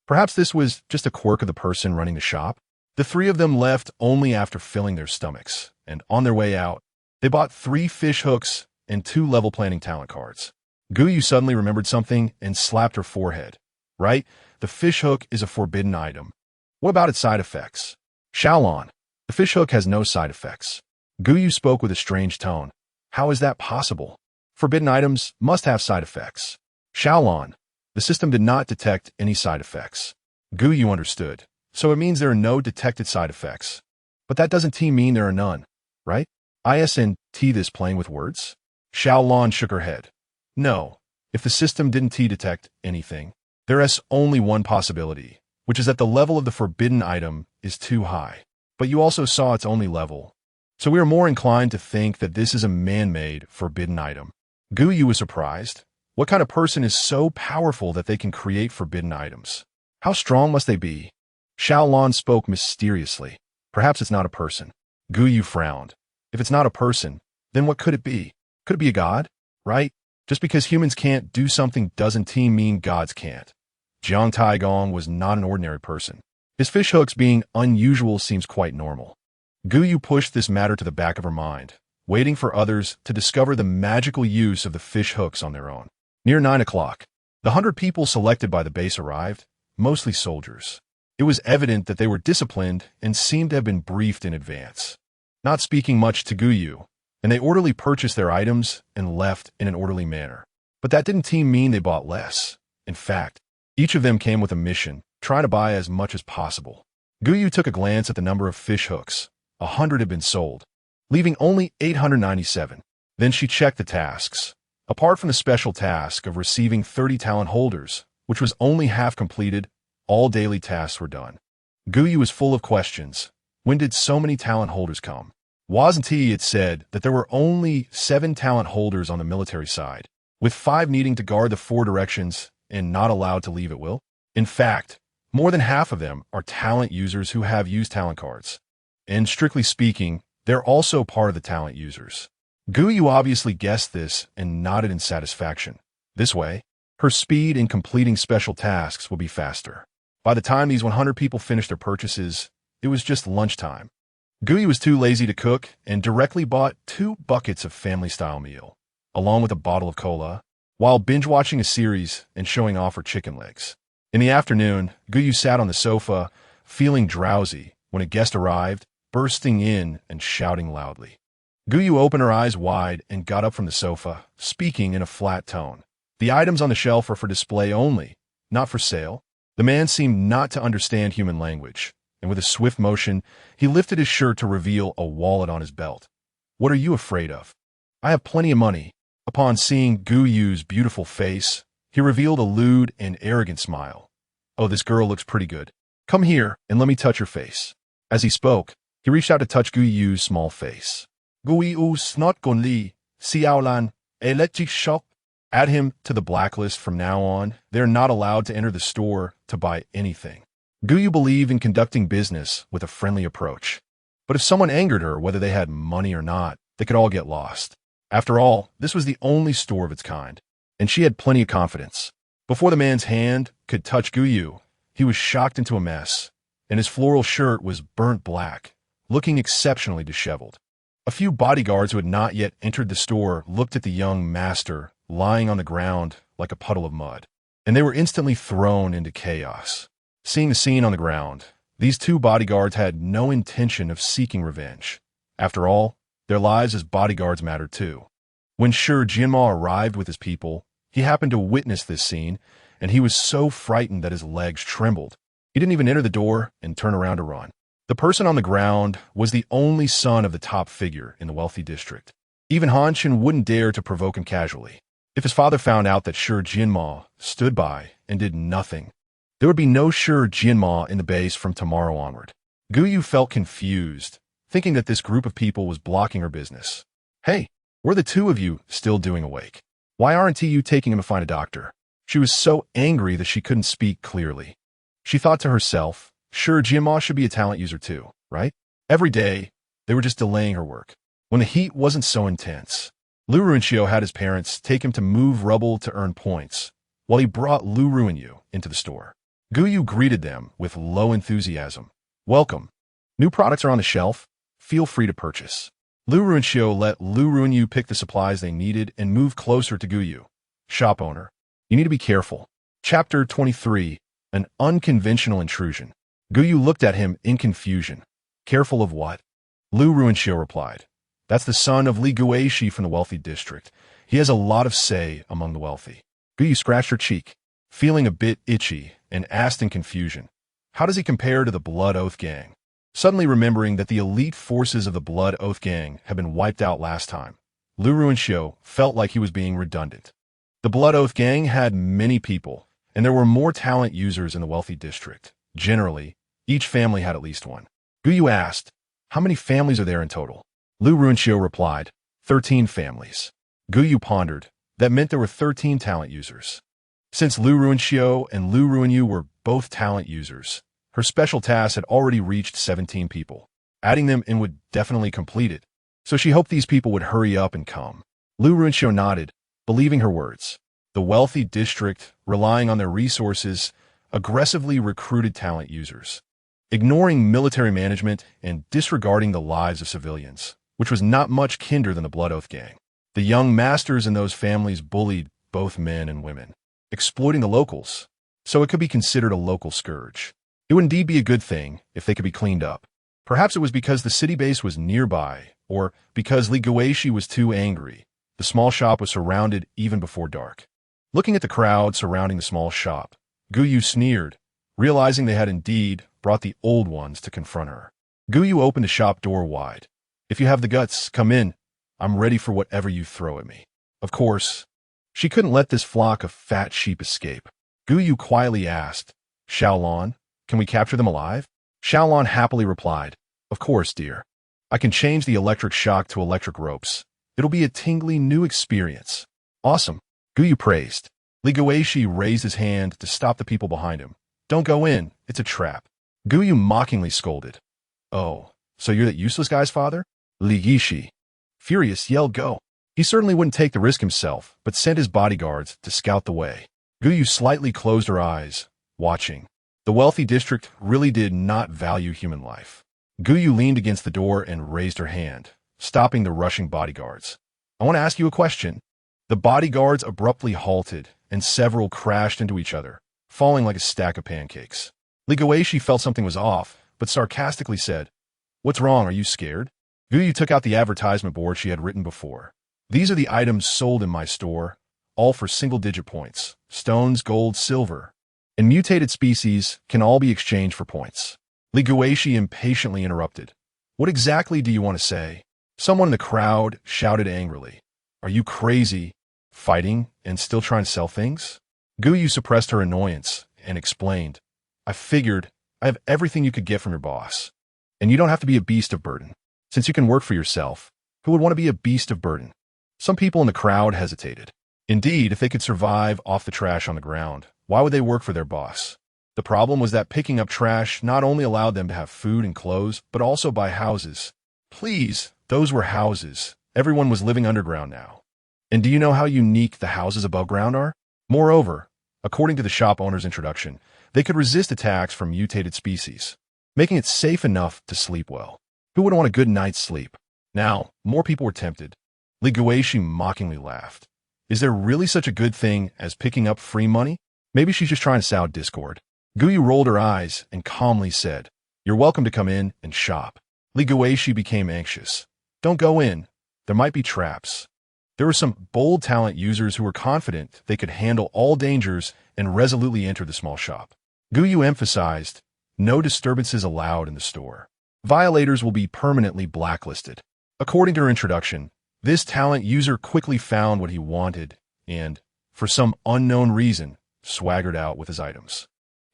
A: Perhaps this was just a quirk of the person running the shop. The three of them left only after filling their stomachs, and on their way out, they bought 3 fish hooks and 2 level planning talent cards. Gou Yu suddenly remembered something and slapped her forehead. Right? The fish hook is a forbidden item. What about its side effects? Xiaolon, the fish hook has no side effects. Gou Yu spoke with a strange tone. How is that possible? Forbidden items must have side effects. Xiaolon, the system did not detect any side effects. Gou Yu understood. So it means there are no detected side effects. But that doesn't mean there are none, right? Isn't this playing with words? Xiaolon shook her head. No, if the system didn't detect anything, there is only one possibility, which is that the level of the forbidden item is too high. But you also saw its only level. So we are more inclined to think that this is a man-made forbidden item. Gou Yu was surprised. What kind of person is so powerful that they can create forbidden items? How strong must they be? Xiaolon spoke mysteriously. Perhaps it's not a person. Gou Yu frowned. If it's not a person, then what could it be? Could it be a god? Right? Just because humans can't do something doesn't mean gods can't. Jiang Taigong was not an ordinary person. His fish hooks being unusual seems quite normal. Gou Yu pushed this matter to the back of her mind, waiting for others to discover the magical use of the fish hooks on their own. Near 9 o'clock, the 100 people selected by the base arrived, mostly soldiers. It was evident that they were disciplined and seemed to have been briefed in advance. Not speaking much to Gou Yu, and they orderly purchased their items and left in an orderly manner. But that didn't mean they bought less. In fact, each of them came with a mission, trying to buy as much as possible. Gou Yu took a glance at the number of fish hooks. 100 had been sold, leaving only 897. Then she checked the tasks. Apart from the special task of receiving 30 talent holders, which was only half completed, all daily tasks were done. Gou Yu was full of questions. When did so many talent holders come? Wasn't he had said that there were only 7 talent holders on the military side, with 5 needing to guard the 4 directions and not allowed to leave at will? In fact, more than half of them are talent users who have used talent cards. And strictly speaking, they're also part of the talent users. Gou Yu obviously guessed this and nodded in satisfaction. This way, her speed in completing special tasks will be faster. By the time these 100 people finished their purchases, it was just lunchtime. Gou Yu was too lazy to cook and directly bought 2 buckets of family-style meal, along with a bottle of cola, while binge-watching a series and showing off her chicken legs. In the afternoon, Gou Yu sat on the sofa, feeling drowsy, when a guest arrived, bursting in and shouting loudly. Gou Yu opened her eyes wide and got up from the sofa, speaking in a flat tone. The items on the shelf are for display only, not for sale. The man seemed not to understand human language, and with a swift motion, he lifted his shirt to reveal a wallet on his belt. What are you afraid of? I have plenty of money. Upon seeing Gou Yu's beautiful face, he revealed a lewd and arrogant smile. Oh, this girl looks pretty good. Come here and let me touch your face. As he spoke, he reached out to touch Gou Yu's small face. Gou Yu's not gonna li, Xiaolan, electric shop. Add him to the blacklist from now on. They're not allowed to enter the store to buy anything. Gou Yu believed in conducting business with a friendly approach. But if someone angered her, whether they had money or not, they could all get lost. After all, this was the only store of its kind, and she had plenty of confidence. Before the man's hand could touch Gou Yu, he was shocked into a mess, and his floral shirt was burnt black, looking exceptionally disheveled. A few bodyguards who had not yet entered the store looked at the young master lying on the ground like a puddle of mud, and they were instantly thrown into chaos. Seeing the scene on the ground, these 2 bodyguards had no intention of seeking revenge. After all, their lives as bodyguards mattered too. When Shi Jinma arrived with his people, he happened to witness this scene, and he was so frightened that his legs trembled. He didn't even enter the door and turn around to run. The person on the ground was the only son of the top figure in the wealthy district. Even Han Chen wouldn't dare to provoke him casually. If his father found out that Shi Jinma stood by and did nothing, There would be no sure Jianma in the base from tomorrow onward. Gou Yu felt confused, thinking that this group of people was blocking her business. Hey, were the two of you still doing awake? Why aren't you taking him to find a doctor? She was so angry that she couldn't speak clearly. She thought to herself, sure, Jianma should be a talent user too, right? Every day, they were just delaying her work. When the heat wasn't so intense, Lu Ruinxiu had his parents take him to move rubble to earn points, while he brought Lu Ruinyu into the store. Gou Yu greeted them with low enthusiasm. Welcome. New products are on the shelf. Feel free to purchase. Lu Ruinxiu let Lu Ruinyu pick the supplies they needed and move closer to Gou Yu. Shop owner, you need to be careful. Chapter 23, An Unconventional Intrusion. Gou Yu looked at him in confusion. Careful of what? Lu Ruinxiu replied. That's the son of Li Guishi from the wealthy district. He has a lot of say among the wealthy. Gou Yu scratched her cheek, feeling a bit itchy, and asked in confusion, how does he compare to the Blood Oath Gang? Suddenly remembering that the elite forces of the Blood Oath Gang had been wiped out last time, Lu Ruinxiu felt like he was being redundant. The Blood Oath Gang had many people, and there were more talent users in the wealthy district. Generally, each family had at least one. Gou Yu asked, how many families are there in total? Lu Ruinxiu replied, 13 families. Gou Yu pondered. That meant there were 13 talent users. Since Lu Ruinxiu and Lu Ruinyu were both talent users, her special task had already reached 17 people. Adding them in would definitely complete it, so she hoped these people would hurry up and come. Lu Ruinxiu nodded, believing her words. The wealthy district, relying on their resources, aggressively recruited talent users, ignoring military management and disregarding the lives of civilians, which was not much kinder than the Blood Oath Gang. The young masters in those families bullied both men and women, exploiting the locals, so it could be considered a local scourge. It would indeed be a good thing if they could be cleaned up. Perhaps it was because the city base was nearby, or because Li Guishi was too angry. The small shop was surrounded even before dark. Looking at the crowd surrounding the small shop, Gou Yu sneered, realizing they had indeed brought the old ones to confront her. Gou Yu opened the shop door wide. If you have the guts, come in. I'm ready for whatever you throw at me. Of course, she couldn't let this flock of fat sheep escape. Gou Yu quietly asked, Xiaolon, can we capture them alive? Xiaolon happily replied, of course, dear. I can change the electric shock to electric ropes. It'll be a tingly new experience. Awesome, Gou Yu praised. Li Guishi raised his hand to stop the people behind him. Don't go in, it's a trap. Gou Yu mockingly scolded. Oh, so you're that useless guy's father? Li Guishi, furious, yelled go. He certainly wouldn't take the risk himself, but sent his bodyguards to scout the way. Gou Yu slightly closed her eyes, watching. The wealthy district really did not value human life. Gou Yu leaned against the door and raised her hand, stopping the rushing bodyguards. I want to ask you a question. The bodyguards abruptly halted, and several crashed into each other, falling like a stack of pancakes. Li Guishi felt something was off, but sarcastically said, What's wrong, are you scared? Gou Yu took out the advertisement board she had written before. These are the items sold in my store, all for single-digit points. Stones, gold, silver, and mutated species can all be exchanged for points. Li Guishi impatiently interrupted. What exactly do you want to say? Someone in the crowd shouted angrily. Are you crazy? Fighting and still trying to sell things? Gou Yu suppressed her annoyance and explained. I figured I have everything you could get from your boss. And you don't have to be a beast of burden. Since you can work for yourself, who would want to be a beast of burden? Some people in the crowd hesitated. Indeed, if they could survive off the trash on the ground, why would they work for their boss? The problem was that picking up trash not only allowed them to have food and clothes, but also buy houses. Please, those were houses. Everyone was living underground now. And do you know how unique the houses above ground are? Moreover, according to the shop owner's introduction, they could resist attacks from mutated species, making it safe enough to sleep well. Who would want a good night's sleep? Now, more people were tempted. Li Guishi mockingly laughed. Is there really such a good thing as picking up free money? Maybe she's just trying to sow discord. Gou Yu rolled her eyes and calmly said, You're welcome to come in and shop. Li Guishi became anxious. Don't go in. There might be traps. There were some bold talent users who were confident they could handle all dangers and resolutely entered the small shop. Gou Yu emphasized, no disturbances allowed in the store. Violators will be permanently blacklisted. According to her introduction, this talent user quickly found what he wanted and, for some unknown reason, swaggered out with his items.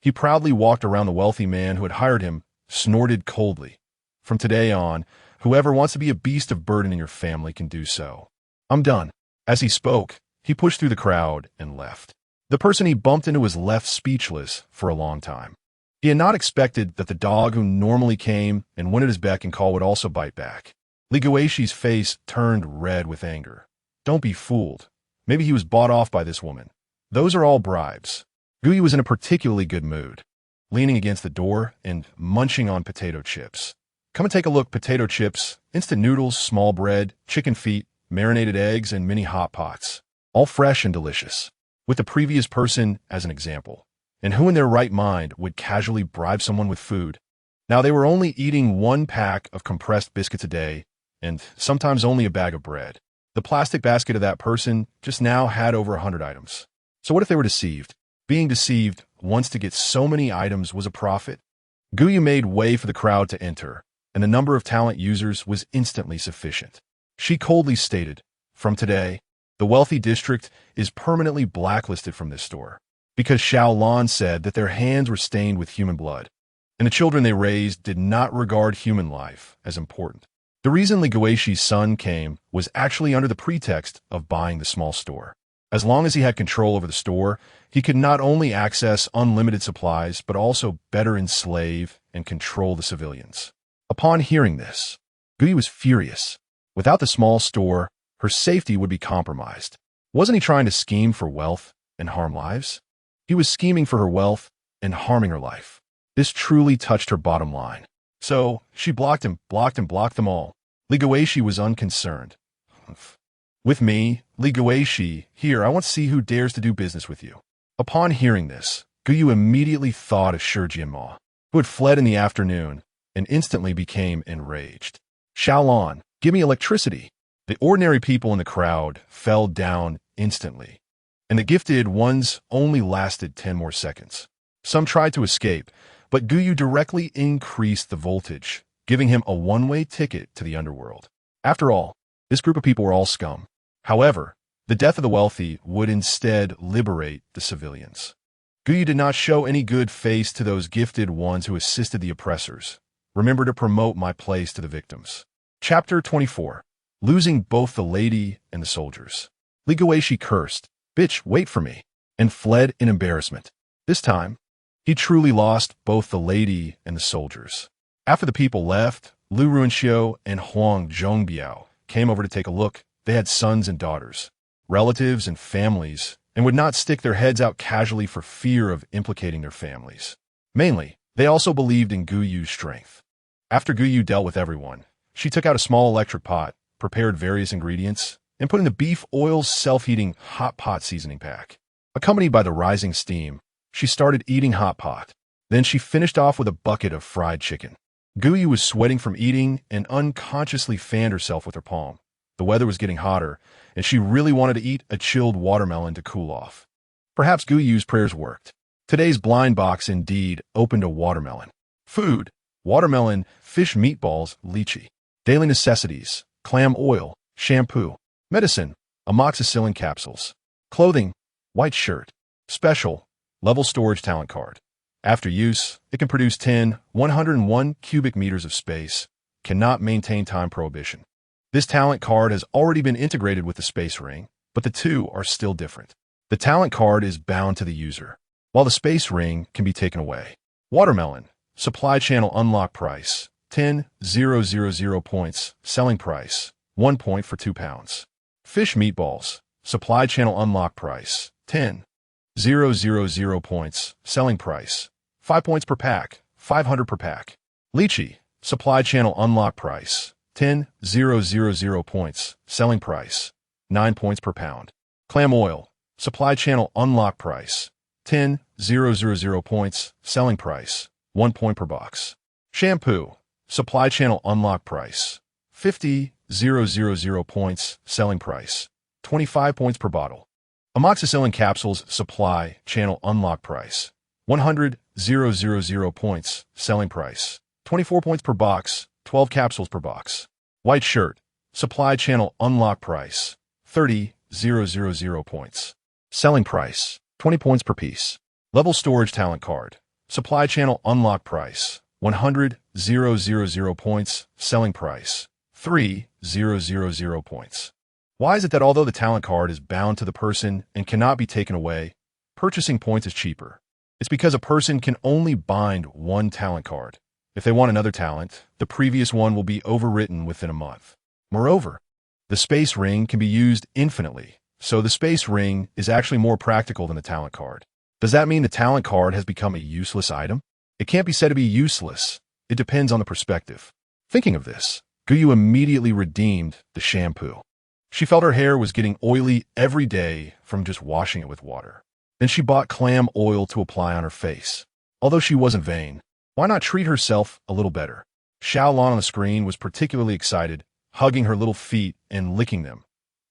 A: He proudly walked around the wealthy man who had hired him, snorted coldly. From today on, whoever wants to be a beast of burden in your family can do so. I'm done. As he spoke, he pushed through the crowd and left. The person he bumped into was left speechless for a long time. He had not expected that the dog who normally came and went at his beck and call would also bite back. Li Guixi's face turned red with anger. Don't be fooled. Maybe he was bought off by this woman. Those are all bribes. Gou was in a particularly good mood, leaning against the door and munching on potato chips. Come and take a look. Potato chips, instant noodles, small bread, chicken feet, marinated eggs, and mini hot pots. All fresh and delicious. With the previous person as an example. And who in their right mind would casually bribe someone with food? Now they were only eating 1 pack of compressed biscuits a day, and sometimes only a bag of bread. The plastic basket of that person just now had over 100 items. So what if they were deceived? Being deceived once to get so many items was a profit? Gou made way for the crowd to enter, and the number of talent users was instantly sufficient. She coldly stated, from today, the wealthy district is permanently blacklisted from this store, because Xiaolan said that their hands were stained with human blood, and the children they raised did not regard human life as important. The reason Li Guixi's son came was actually under the pretext of buying the small store. As long as he had control over the store, he could not only access unlimited supplies, but also better enslave and control the civilians. Upon hearing this, Gou was furious. Without the small store, her safety would be compromised. Wasn't he trying to scheme for wealth and harm lives? He was scheming for her wealth and harming her life. This truly touched her bottom line. So she blocked them all. Li Guixi was unconcerned. With me, Li Guixi, here, I want to see who dares to do business with you. Upon hearing this, Gou immediately thought of Shi Jianma, who had fled in the afternoon, and instantly became enraged. Xiaolan, give me electricity. The ordinary people in the crowd fell down instantly, and the gifted ones only lasted 10 more seconds. Some tried to escape, but Gou directly increased the voltage, giving him a one-way ticket to the underworld. After all, this group of people were all scum. However, the death of the wealthy would instead liberate the civilians. Gou did not show any good face to those gifted ones who assisted the oppressors. Remember to promote my place to the victims. Chapter 24. Losing both the lady and the soldiers. Li Guixi cursed, "Bitch, wait for me," and fled in embarrassment. This time, he truly lost both the lady and the soldiers. After the people left, Lu Runxiu and Huang Zhongbiao came over to take a look. They had sons and daughters, relatives and families, and would not stick their heads out casually for fear of implicating their families. Mainly, they also believed in Gou's strength. After Gou dealt with everyone, she took out a small electric pot, prepared various ingredients, and put in the beef oil's self-heating hot pot seasoning pack. Accompanied by the rising steam, she started eating hot pot. Then she finished off with a bucket of fried chicken. Gou was sweating from eating and unconsciously fanned herself with her palm. The weather was getting hotter, and she really wanted to eat a chilled watermelon to cool off. Perhaps Gou's prayers worked. Today's blind box indeed opened a watermelon. Food, watermelon, fish meatballs, lychee. Daily necessities, clam oil, shampoo. Medicine, amoxicillin capsules. Clothing, white shirt. Special, level storage talent card. After use, it can produce 101 cubic meters of space. Cannot maintain time prohibition. This talent card has already been integrated with the space ring, but the two are still different. The talent card is bound to the user, while the space ring can be taken away. Watermelon, supply channel unlock price, 10,000 points, selling price, 1 point for 2 pounds. Fish meatballs, supply channel unlock price, 10,000 points, selling price, 5 points per pack, 500 per pack. Lychee, supply channel unlock price, 10,000 points, selling price, 9 points per pound. Clam oil, supply channel unlock price, 10,000 points, selling price, 1 point per box. Shampoo, supply channel unlock price, 50,000 points, selling price, 25 points per bottle. Amoxicillin capsules, supply channel unlock price, 100,000 points, selling price, 24 points per box, 12 capsules per box. White shirt, supply channel unlock price, 30,000 points. Selling price, 20 points per piece. Level storage talent card, Supply channel unlock price, 100,000 points. Selling price, 3,000 points. Why is it that although the talent card is bound to the person and cannot be taken away, purchasing points is cheaper? It's because a person can only bind one talent card. If they want another talent, the previous one will be overwritten within a month. Moreover, the space ring can be used infinitely, so the space ring is actually more practical than the talent card. Does that mean the talent card has become a useless item? It can't be said to be useless. It depends on the perspective. Thinking of this, Gou immediately redeemed the shampoo. She felt her hair was getting oily every day from just washing it with water. Then she bought clam oil to apply on her face. Although she wasn't vain, why not treat herself a little better? Xiaolon on the screen was particularly excited, hugging her little feet and licking them.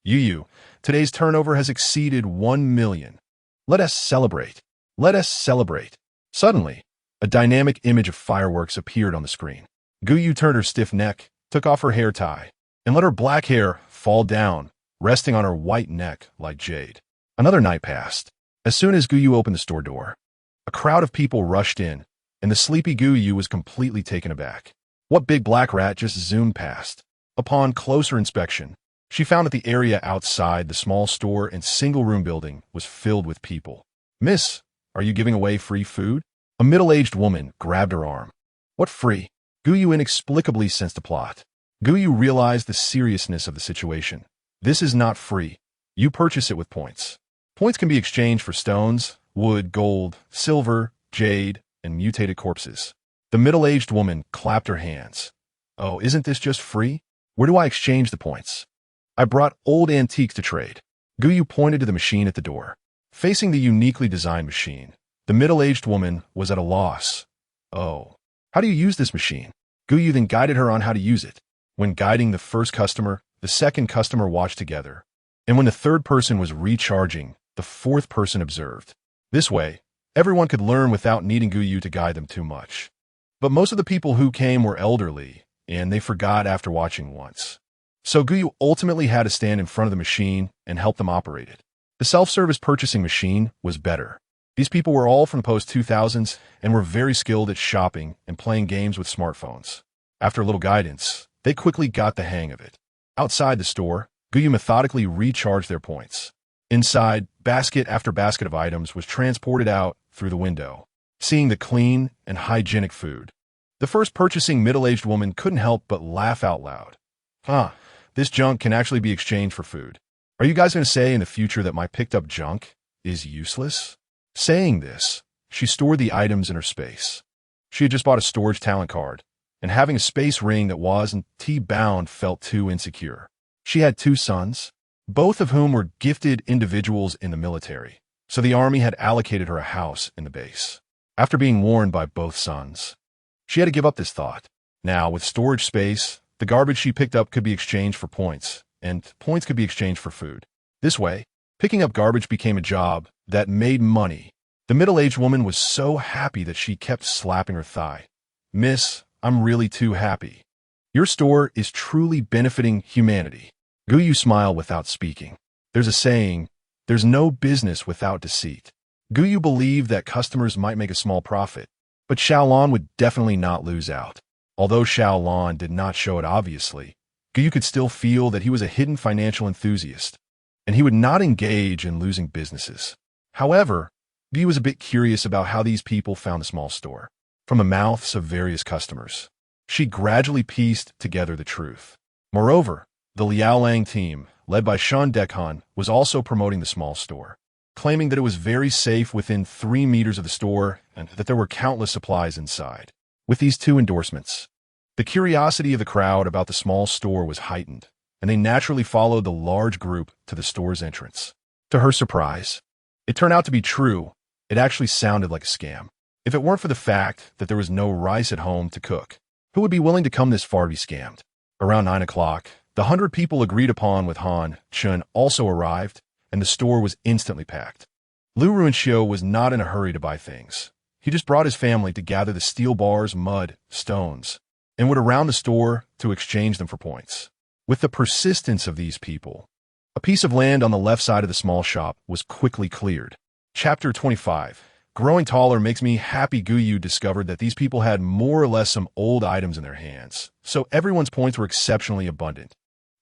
A: Yu, today's turnover has exceeded 1 million. Let us celebrate. Let us celebrate. Suddenly, a dynamic image of fireworks appeared on the screen. Gou turned her stiff neck, took off her hair tie, and let her black hair fall down, resting on her white neck like jade. Another night passed. As soon as Gou opened the store door, a crowd of people rushed in, and the sleepy Gou was completely taken aback. What big black rat just zoomed past? Upon closer inspection, she found that the area outside the small store and single-room building was filled with people. "Miss, are you giving away free food?" A middle-aged woman grabbed her arm. "What free?" Gou inexplicably sensed a plot. Gou realized the seriousness of the situation. This is not free. You purchase it with points. Points can be exchanged for stones, wood, gold, silver, jade, and mutated corpses. The middle-aged woman clapped her hands. "Oh, isn't this just free? Where do I exchange the points?" "I brought old antiques to trade." Gou pointed to the machine at the door. Facing the uniquely designed machine, the middle-aged woman was at a loss. "Oh, how do you use this machine?" Gou then guided her on how to use it. When guiding the first customer, the second customer watched together. And when the third person was recharging, the fourth person observed. This way, everyone could learn without needing Gou to guide them too much. But most of the people who came were elderly, and they forgot after watching once. So Gou ultimately had to stand in front of the machine and help them operate it. The self-service purchasing machine was better. These people were all from the post-2000s and were very skilled at shopping and playing games with smartphones. After a little guidance, they quickly got the hang of it. Outside the store, Gou methodically recharged their points. Inside, basket after basket of items was transported out through the window, seeing the clean and hygienic food. The first purchasing middle-aged woman couldn't help but laugh out loud. This junk can actually be exchanged for food. Are you guys going to say in the future that my picked-up junk is useless? Saying this, she stored the items in her space. She had just bought a storage talent card, and having a space ring that wasn't T-bound felt too insecure. She had 2 sons, both of whom were gifted individuals in the military, so the army had allocated her a house in the base. After being warned by both sons, she had to give up this thought. Now, with storage space, the garbage she picked up could be exchanged for points, and points could be exchanged for food. This way, picking up garbage became a job that made money. The middle-aged woman was so happy that she kept slapping her thigh. "Miss, I'm really too happy. Your store is truly benefiting humanity." Gou smiled without speaking. There's a saying, there's no business without deceit. Gou believed that customers might make a small profit, but Xiaolon would definitely not lose out. Although Xiaolon did not show it obviously, Gou could still feel that he was a hidden financial enthusiast, and he would not engage in losing businesses. However, Gou was a bit curious about how these people found the small store. From the mouths of various customers, she gradually pieced together the truth. Moreover, the Liaolang team, led by Shan Dekhan, was also promoting the small store, claiming that it was very safe within 3 meters of the store and that there were countless supplies inside. With these 2 endorsements, the curiosity of the crowd about the small store was heightened, and they naturally followed the large group to the store's entrance. To her surprise, it turned out to be true. It actually sounded like a scam. If it weren't for the fact that there was no rice at home to cook, who would be willing to come this far to be scammed? Around 9 o'clock, the 100 people agreed upon with Gou Chen also arrived, and the store was instantly packed. Lu Ruinxiu was not in a hurry to buy things. He just brought his family to gather the steel bars, mud, stones, and went around the store to exchange them for points. With the persistence of these people, a piece of land on the left side of the small shop was quickly cleared. Chapter 25. Growing taller makes me happy. Gou Yu discovered that these people had more or less some old items in their hands, so everyone's points were exceptionally abundant,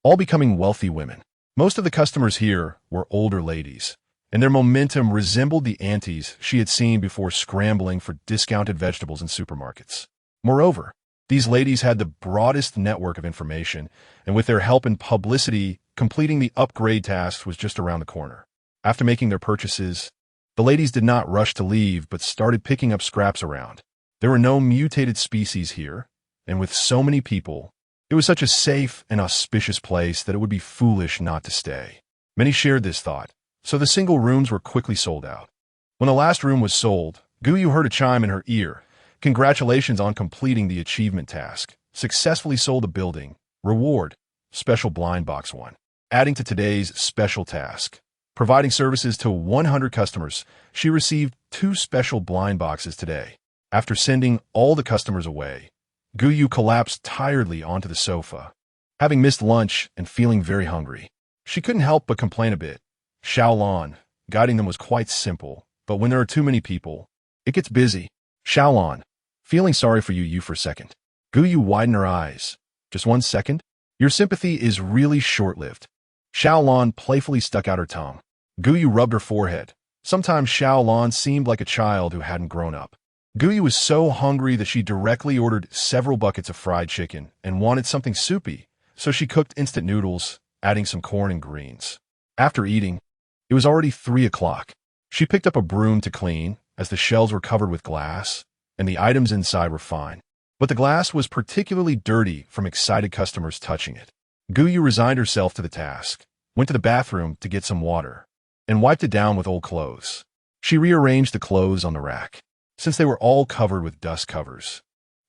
A: all becoming wealthy women. Most of the customers here were older ladies, and their momentum resembled the aunties she had seen before scrambling for discounted vegetables in supermarkets. Moreover, these ladies had the broadest network of information, and with their help and publicity, completing the upgrade task was just around the corner. After making their purchases, the ladies did not rush to leave but started picking up scraps around. There were no mutated species here, and with so many people, it was such a safe and auspicious place that it would be foolish not to stay. Many shared this thought, so the single rooms were quickly sold out. When the last room was sold, Gou Yu heard a chime in her ear. Congratulations on completing the achievement task. Successfully sold a building. Reward. Special blind box 1. Adding to today's special task. Providing services to 100 customers, she received 2 special blind boxes today. After sending all the customers away, Gou Yu collapsed tiredly onto the sofa. Having missed lunch and feeling very hungry, she couldn't help but complain a bit. Xiaolan, guiding them was quite simple, but when there are too many people, it gets busy. Xiaolan, feeling sorry for you for a second. Gou Yu widened her eyes. Just 1 second? Your sympathy is really short-lived. Xiaolan playfully stuck out her tongue. Gou Yu rubbed her forehead. Sometimes Xiaolan seemed like a child who hadn't grown up. Gou Yu was so hungry that she directly ordered several buckets of fried chicken and wanted something soupy, so she cooked instant noodles, adding some corn and greens. After eating, it was already 3 o'clock. She picked up a broom to clean, as the shelves were covered with glass, and the items inside were fine. But the glass was particularly dirty from excited customers touching it. Gou Yu resigned herself to the task, went to the bathroom to get some water, and wiped it down with old clothes. She rearranged the clothes on the rack, since they were all covered with dust covers.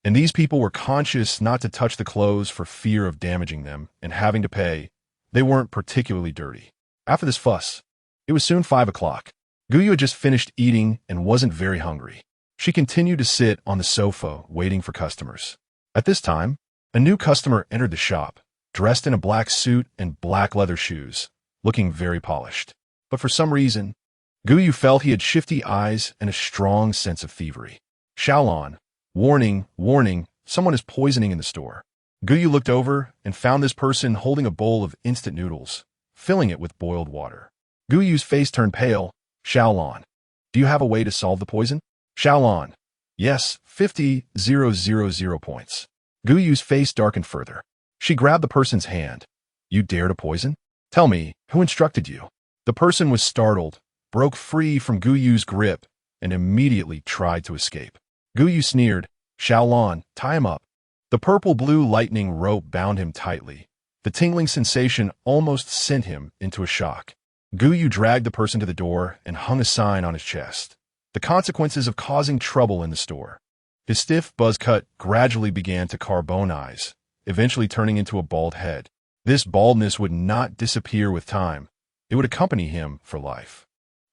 A: And these people were conscious not to touch the clothes for fear of damaging them and having to pay. They weren't particularly dirty. After this fuss, it was soon 5 o'clock. Gou Yu had just finished eating and wasn't very hungry. She continued to sit on the sofa, waiting for customers. At this time, a new customer entered the shop, dressed in a black suit and black leather shoes, looking very polished. But for some reason, Gou Yu felt he had shifty eyes and a strong sense of thievery. Xiaolan, warning, warning, someone is poisoning in the store. Gou Yu looked over and found this person holding a bowl of instant noodles, filling it with boiled water. Gou Yu's face turned pale. Xiaolan, do you have a way to solve the poison? Xiaolan, yes, 50,000 points. Gou Yu's face darkened further. She grabbed the person's hand. You dare to poison? Tell me, who instructed you? The person was startled, broke free from Gou Yu's grip, and immediately tried to escape. Gou Yu sneered. Xiaolan, tie him up. The purple-blue lightning rope bound him tightly. The tingling sensation almost sent him into a shock. Gou Yu dragged the person to the door and hung a sign on his chest. The consequences of causing trouble in the store. His stiff buzz cut gradually began to carbonize, eventually turning into a bald head. This baldness would not disappear with time. It would accompany him for life.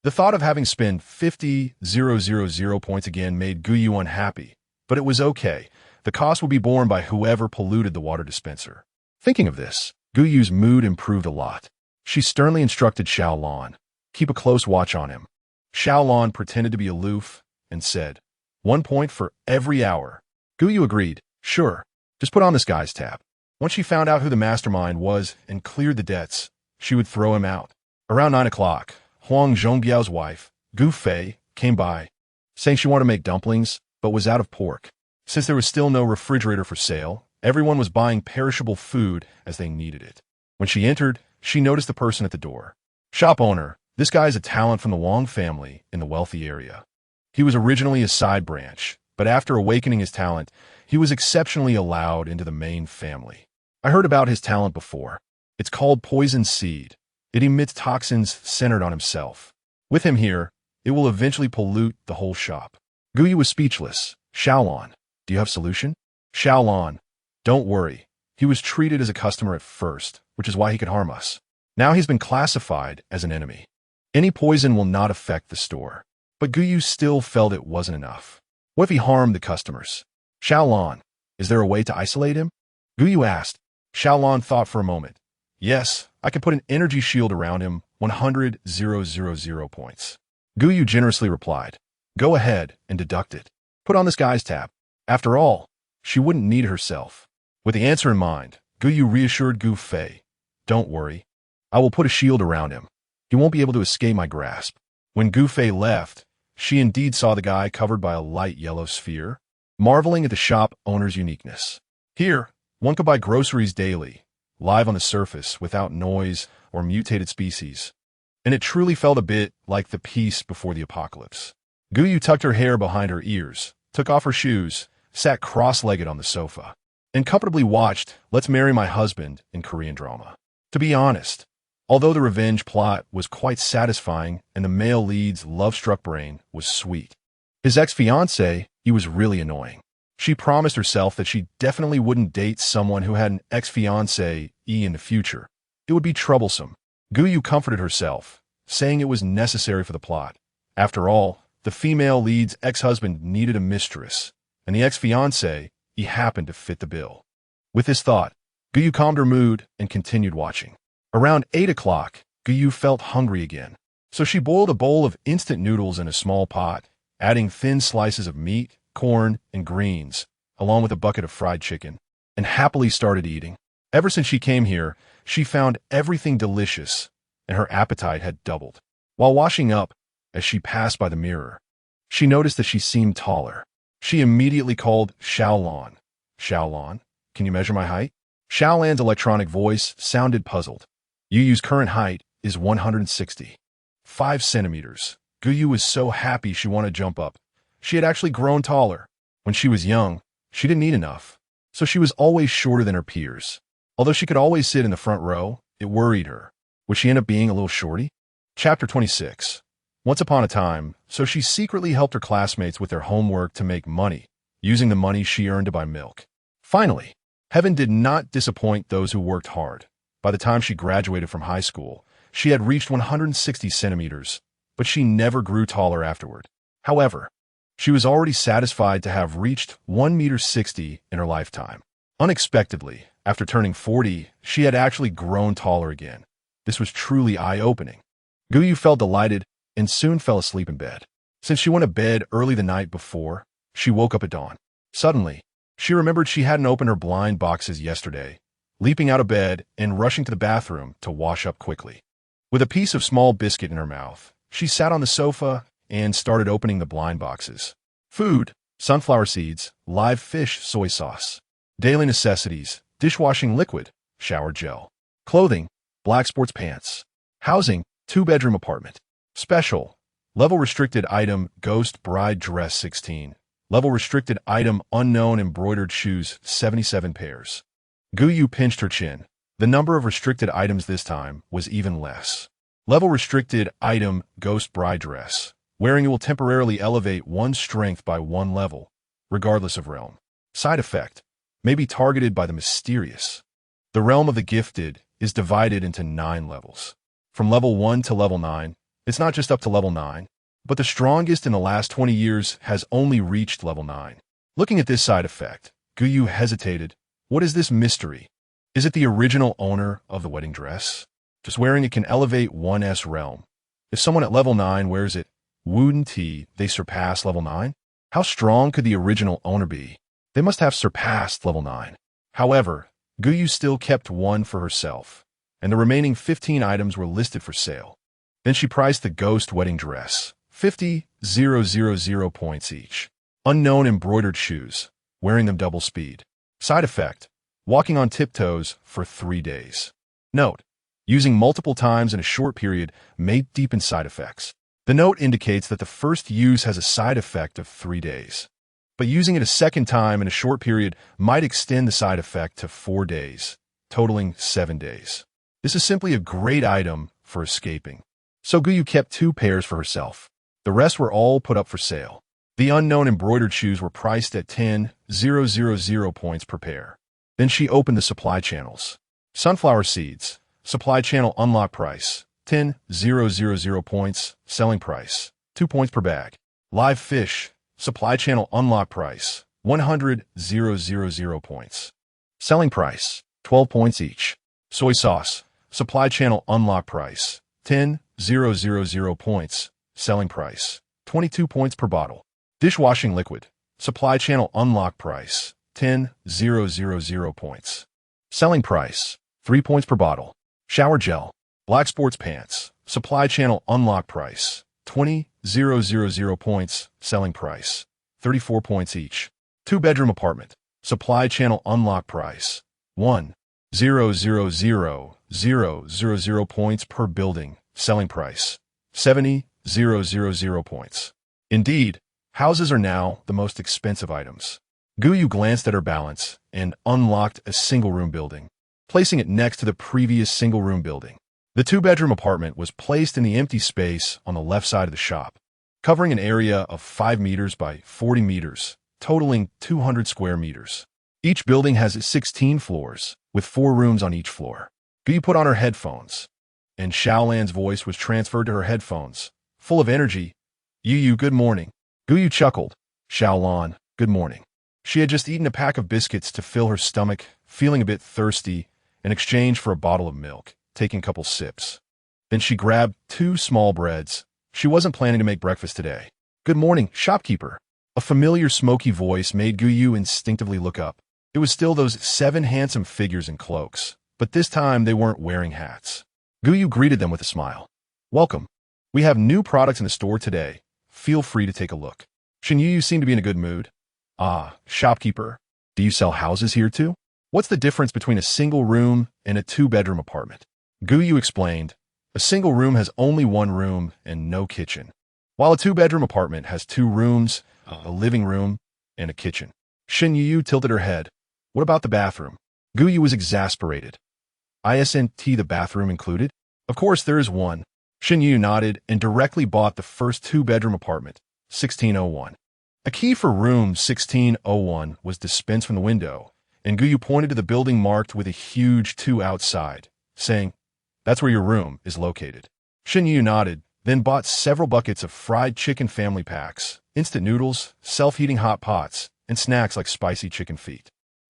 A: The thought of having spent 50,000 points again made Gou Yu unhappy, but it was okay. The cost would be borne by whoever polluted the water dispenser. Thinking of this, Gou Yu's mood improved a lot. She sternly instructed Xiaolan, keep a close watch on him. Xiaolan pretended to be aloof and said, 1 point for every hour. Gou Yu agreed, sure, just put on this guy's tab. Once she found out who the mastermind was and cleared the debts, she would throw him out. Around 9 o'clock, Huang Zhongbiao's wife, Gu Fei, came by, saying she wanted to make dumplings, but was out of pork. Since there was still no refrigerator for sale, everyone was buying perishable food as they needed it. When she entered, she noticed the person at the door. Shop owner, this guy is a talent from the Wang family in the wealthy area. He was originally a side branch, but after awakening his talent, he was exceptionally allowed into the main family. I heard about his talent before. It's called Poison Seed. It emits toxins centered on himself. With him here, it will eventually pollute the whole shop. Gou Yu was speechless. Xiaolan, do you have a solution? Xiaolan, don't worry. He was treated as a customer at first, which is why he could harm us. Now he's been classified as an enemy. Any poison will not affect the store. But Gou Yu still felt it wasn't enough. What if he harmed the customers? Xiaolan, is there a way to isolate him? Gou Yu asked. Xiaolan thought for a moment. Yes, I can put an energy shield around him, 100,000 points. Gou Yu generously replied. Go ahead and deduct it. Put on this guy's tab. After all, she wouldn't need it herself. With the answer in mind, Gou reassured Gou Fei. Don't worry. I will put a shield around him. He won't be able to escape my grasp. When Gou Fei left, she indeed saw the guy covered by a light yellow sphere, marveling at the shop owner's uniqueness. Here, one could buy groceries daily, live on the surface, without noise or mutated species. And it truly felt a bit like the peace before the apocalypse. Gou tucked her hair behind her ears, took off her shoes, sat cross-legged on the sofa, and comfortably watched Let's Marry My Husband in Korean drama. To be honest, although the revenge plot was quite satisfying and the male lead's love-struck brain was sweet, his ex-fiancée, he was really annoying. She promised herself that she definitely wouldn't date someone who had an ex-fiancée in the future. It would be troublesome. Gou comforted herself, saying it was necessary for the plot. After all, the female lead's ex-husband needed a mistress, and the ex-fiancé, he happened to fit the bill. With this thought, Gou calmed her mood and continued watching. Around 8 o'clock, Gou felt hungry again, so she boiled a bowl of instant noodles in a small pot, adding thin slices of meat, corn, and greens, along with a bucket of fried chicken, and happily started eating. Ever since she came here, she found everything delicious, and her appetite had doubled. While washing up, as she passed by the mirror, she noticed that she seemed taller. She immediately called Xiaolan. Xiaolan, can you measure my height? Xiaolan's electronic voice sounded puzzled. Yu's current height is 165 centimeters. Gou was so happy she wanted to jump up. She had actually grown taller. When she was young, she didn't eat enough, so she was always shorter than her peers. Although she could always sit in the front row, it worried her. Would she end up being a little shorty? Chapter 26. Once upon a time, so she secretly helped her classmates with their homework to make money, using the money she earned to buy milk. Finally, heaven did not disappoint those who worked hard. By the time she graduated from high school, she had reached 160 centimeters, but she never grew taller afterward. However, she was already satisfied to have reached 1.60 meters in her lifetime. Unexpectedly, after turning 40, she had actually grown taller again. This was truly eye-opening. Gou felt delighted and soon fell asleep in bed. Since she went to bed early the night before, she woke up at dawn. Suddenly, she remembered she hadn't opened her blind boxes yesterday, leaping out of bed and rushing to the bathroom to wash up quickly. With a piece of small biscuit in her mouth, she sat on the sofa and started opening the blind boxes. Food, sunflower seeds, live fish, soy sauce. Daily necessities, dishwashing liquid, shower gel. Clothing, black sports pants. Housing, 2-bedroom apartment. Special, level restricted item, ghost bride dress 16. Level restricted item, unknown embroidered shoes 77 pairs. Gou pinched her chin. The number of restricted items this time was even less. Level restricted item, ghost bride dress. Wearing it will temporarily elevate one's strength by 1 level, regardless of realm. Side effect, may be targeted by the mysterious. The realm of the gifted is divided into 9 levels. From level 1 to level 9, it's not just up to level 9, but the strongest in the last 20 years has only reached level 9. Looking at this side effect, Gou hesitated. What is this mystery? Is it the original owner of the wedding dress? Just wearing it can elevate one's realm. If someone at level 9 wears it, wouldn't they surpass level 9? How strong could the original owner be? They must have surpassed level 9. However, Gou still kept one for herself, and the remaining 15 items were listed for sale. Then she priced the ghost wedding dress, 50,000 points each. Unknown embroidered shoes, wearing them double speed. Side effect, walking on tiptoes for 3 days. Note, using multiple times in a short period may deepen side effects. The note indicates that the first use has a side effect of 3 days, but using it a second time in a short period might extend the side effect to 4 days, totaling 7 days. This is simply a great item for escaping. So Gou kept 2 pairs for herself. The rest were all put up for sale. The unknown embroidered shoes were priced at 10,000 points per pair. Then she opened the supply channels. Sunflower seeds, supply channel unlock price, 10,000 points, selling price, 2 points per bag. Live fish, supply channel unlock price, 100,000 points. Selling price, 12 points each. Soy sauce, supply channel unlock price, 10,000 points, selling price, 22 points per bottle. Dishwashing liquid. Supply channel unlock price, 10,000 points. Selling price, 3 points per bottle. Shower gel. Black sports pants. Supply channel unlock price, 20,000 points. Selling price, 34 points each. 2-bedroom apartment. Supply channel unlock price, 1,000 points per building. Selling price, 70,000 points. Indeed, houses are now the most expensive items. Gou glanced at her balance and unlocked a single-room building, placing it next to the previous single-room building. The 2-bedroom apartment was placed in the empty space on the left side of the shop, covering an area of 5 meters by 40 meters, totaling 200 square meters. Each building has 16 floors, with 4 rooms on each floor. Gou put on her headphones, and Xiaolan's voice was transferred to her headphones, full of energy. Yu, good morning. Gou chuckled. Xiaolan, good morning. She had just eaten a pack of biscuits to fill her stomach, feeling a bit thirsty, in exchange for a bottle of milk, taking a couple sips. Then she grabbed 2 small breads. She wasn't planning to make breakfast today. Good morning, shopkeeper. A familiar smoky voice made Gou instinctively look up. It was still those 7 handsome figures in cloaks, but this time they weren't wearing hats. Gou greeted them with a smile. Welcome. We have new products in the store today. Feel free to take a look. Shen Yu seemed to be in a good mood. Ah, shopkeeper. Do you sell houses here too? What's the difference between a single room and a 2-bedroom apartment? Gou explained. A single room has only 1 room and no kitchen, while a 2-bedroom apartment has 2 rooms, a living room, and a kitchen. Shen Yu tilted her head. What about the bathroom? Gou was exasperated. Isn't the bathroom included? Of course there is one. Shen Yu nodded and directly bought the first 2-bedroom apartment, 1601. A key for room 1601 was dispensed from the window, and Gou pointed to the building marked with a huge 2 outside, saying, That's where your room is located. Shen Yu nodded, then bought several buckets of fried chicken family packs, instant noodles, self-heating hot pots, and snacks like spicy chicken feet.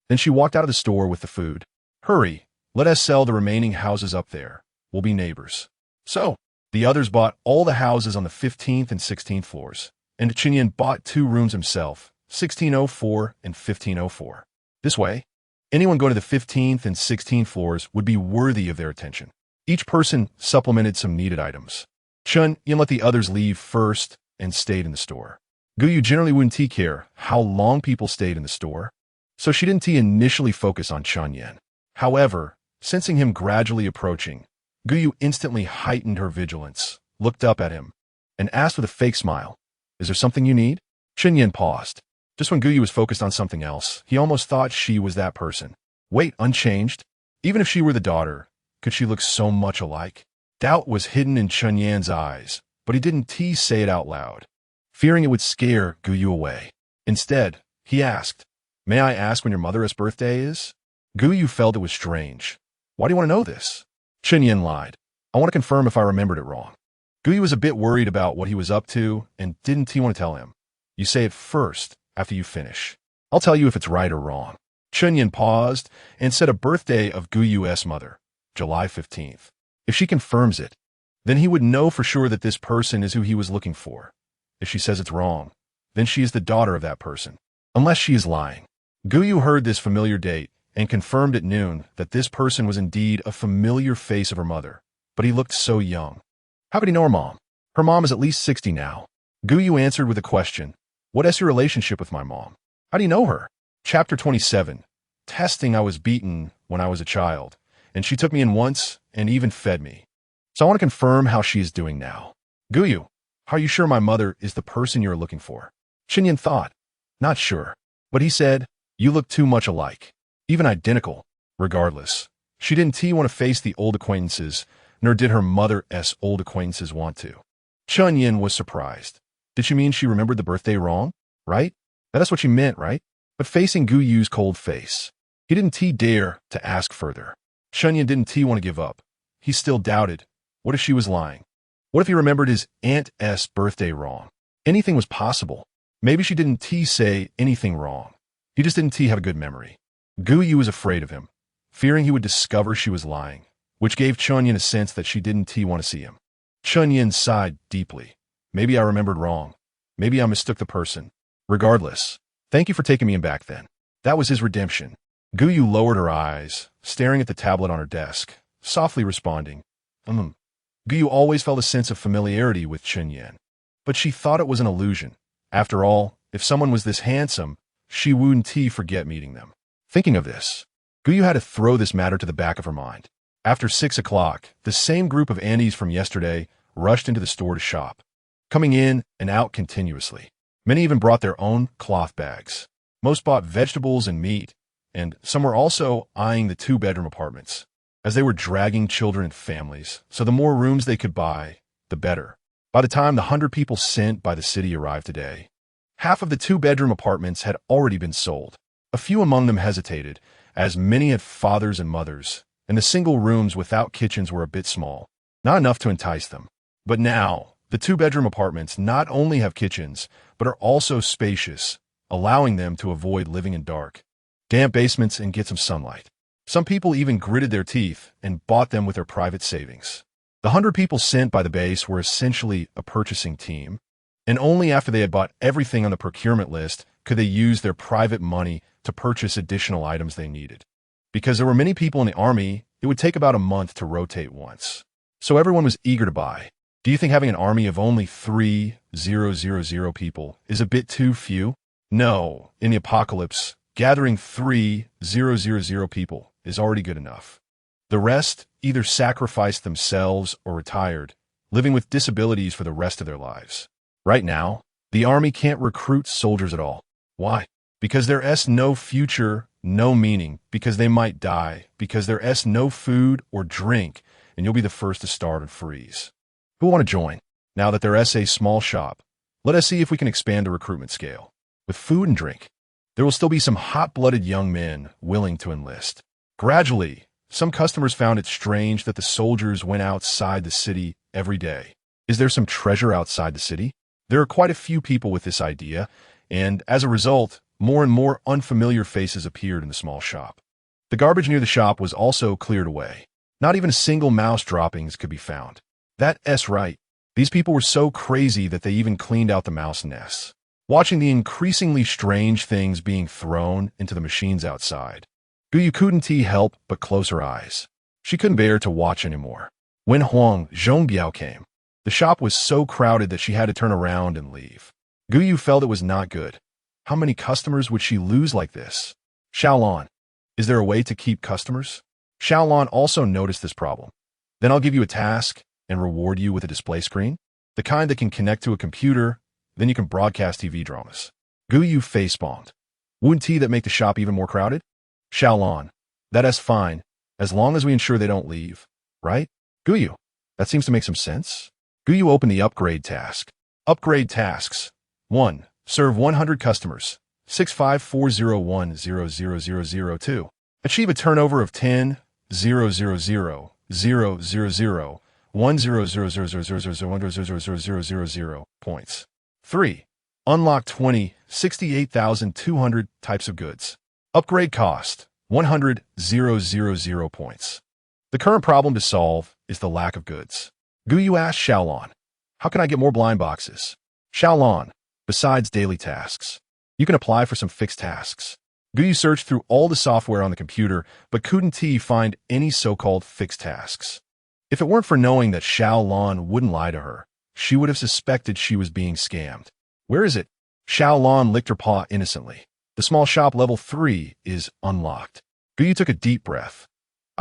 A: Then she walked out of the store with the food. Hurry, let us sell the remaining houses up there. We'll be neighbors. So, the others bought all the houses on the 15th and 16th floors, and Chinyan bought 2 rooms himself, 1604 and 1504. This way, anyone going to the 15th and 16th floors would be worthy of their attention. Each person supplemented some needed items. Chun Yin let the others leave first and stayed in the store. Gou generally wouldn't care how long people stayed in the store, so she didn't initially focus on Chun Yin. However, sensing him gradually approaching, Gou instantly heightened her vigilance, looked up at him, and asked with a fake smile, Is there something you need? Chun Yin paused. Just when Gou was focused on something else, he almost thought she was that person. Wait, unchanged? Even if she were the daughter, could she look so much alike? Doubt was hidden in Chun Yan's eyes, but he didn't say it out loud, fearing it would scare Gou away. Instead, he asked, May I ask when your mother's birthday is? Gou felt it was strange. Why do you want to know this? Chun Yan lied. I want to confirm if I remembered it wrong. Gou was a bit worried about what he was up to and didn't want to tell him. You say it first, after you finish. I'll tell you if it's right or wrong. Chun Yan paused and said a birthday of Gou's mother, July 15th. If she confirms it, then he would know for sure that this person is who he was looking for. If she says it's wrong, then she is the daughter of that person, unless she is lying. Gou heard this familiar date and confirmed at noon that this person was indeed a familiar face of her mother, but he looked so young. How could he know her mom? Her mom is at least 60 now. Gou answered with a question. What is your relationship with my mom? How do you know her? Chapter 27. Testing. I was beaten when I was a child, and she took me in once and even fed me. So I want to confirm how she is doing now. Gou, how are you sure my mother is the person you're looking for? Chinyan thought. Not sure. But he said, You look too much alike. Even identical. Regardless, she didn't want to face the old acquaintances, nor did her mother's old acquaintances want to. Chun Yin was surprised. Did she mean she remembered the birthday wrong? Right? That's what she meant, right? But facing Gou's cold face, he didn't dare to ask further. Chun Yin didn't want to give up. He still doubted. What if she was lying? What if he remembered his aunt's birthday wrong? Anything was possible. Maybe she didn't say anything wrong. He just didn't have a good memory. Gou was afraid of him, fearing he would discover she was lying, which gave Chun Yin a sense that she didn't want to see him. Chun Yin sighed deeply. Maybe I remembered wrong. Maybe I mistook the person. Regardless, thank you for taking me in back then. That was his redemption. Gou Yu lowered her eyes, staring at the tablet on her desk, softly responding, Gou Yu always felt a sense of familiarity with Chen Yan. But she thought it was an illusion. After all, if someone was this handsome, she wouldn't forget meeting them. Thinking of this, Gou Yu had to throw this matter to the back of her mind. After 6 o'clock, the same group of aunties from yesterday rushed into the store to shop, coming in and out continuously. Many even brought their own cloth bags. Most bought vegetables and meat, and some were also eyeing the 2-bedroom apartments, as they were dragging children and families, so the more rooms they could buy, the better. By the time the 100 people sent by the city arrived today, half of the 2-bedroom apartments had already been sold. A few among them hesitated, as many had fathers and mothers, and the single rooms without kitchens were a bit small, not enough to entice them. But now, the 2-bedroom apartments not only have kitchens, but are also spacious, allowing them to avoid living in dark, damp basements and get some sunlight. Some people even gritted their teeth and bought them with their private savings. The 100 people sent by the base were essentially a purchasing team, and only after they had bought everything on the procurement list could they use their private money to purchase additional items they needed. Because there were many people in the army, it would take about a month to rotate once. So everyone was eager to buy. Do you think having an army of only 3,000 people is a bit too few? No, in the apocalypse, gathering 3,000 people is already good enough. The rest either sacrificed themselves or retired, living with disabilities for the rest of their lives. Right now, the army can't recruit soldiers at all. Why? Because there's no future, no meaning, because they might die, because there's no food or drink, and you'll be the first to starve and freeze. Who want to join? Now that there's a small shop, let us see if we can expand the recruitment scale. With food and drink, there will still be some hot-blooded young men willing to enlist. Gradually, some customers found it strange that the soldiers went outside the city every day. Is there some treasure outside the city? There are quite a few people with this idea, and as a result, more and more unfamiliar faces appeared in the small shop. The garbage near the shop was also cleared away. Not even a single mouse droppings could be found. That's right. These people were so crazy that they even cleaned out the mouse nests. Watching the increasingly strange things being thrown into the machines outside, Gou Yu couldn't help but close her eyes. She couldn't bear to watch anymore. When Huang Zhongbiao came, the shop was so crowded that she had to turn around and leave. Gou Yu felt it was not good. How many customers would she lose like this? Xiaolan, is there a way to keep customers? Xiaolan also noticed this problem. Then I'll give you a task and reward you with a display screen, the kind that can connect to a computer, then you can broadcast TV dramas. Gou Yu facepalmed. Wouldn't that make the shop even more crowded? Xiaolan, that's fine, as long as we ensure they don't leave, right? Gou Yu, that seems to make some sense. Gou Yu opened the upgrade task. Upgrade tasks. 1. Serve 100 customers. 6540100002. Achieve a turnover of 10,000,000 points. 3. Unlock 20 68,200 types of goods. Upgrade cost 100,000 points. The current problem to solve is the lack of goods. Gou Yu asked Xiaolan, how can I get more blind boxes? Xiaolan, besides daily tasks, you can apply for some fixed tasks. Gou Yu searched through all the software on the computer, but couldn't find any so-called fixed tasks. If it weren't for knowing that Xiaolan wouldn't lie to her, she would have suspected she was being scammed. Where is it? Xiaolan licked her paw innocently. The small shop level 3 is unlocked. Gou Yu took a deep breath.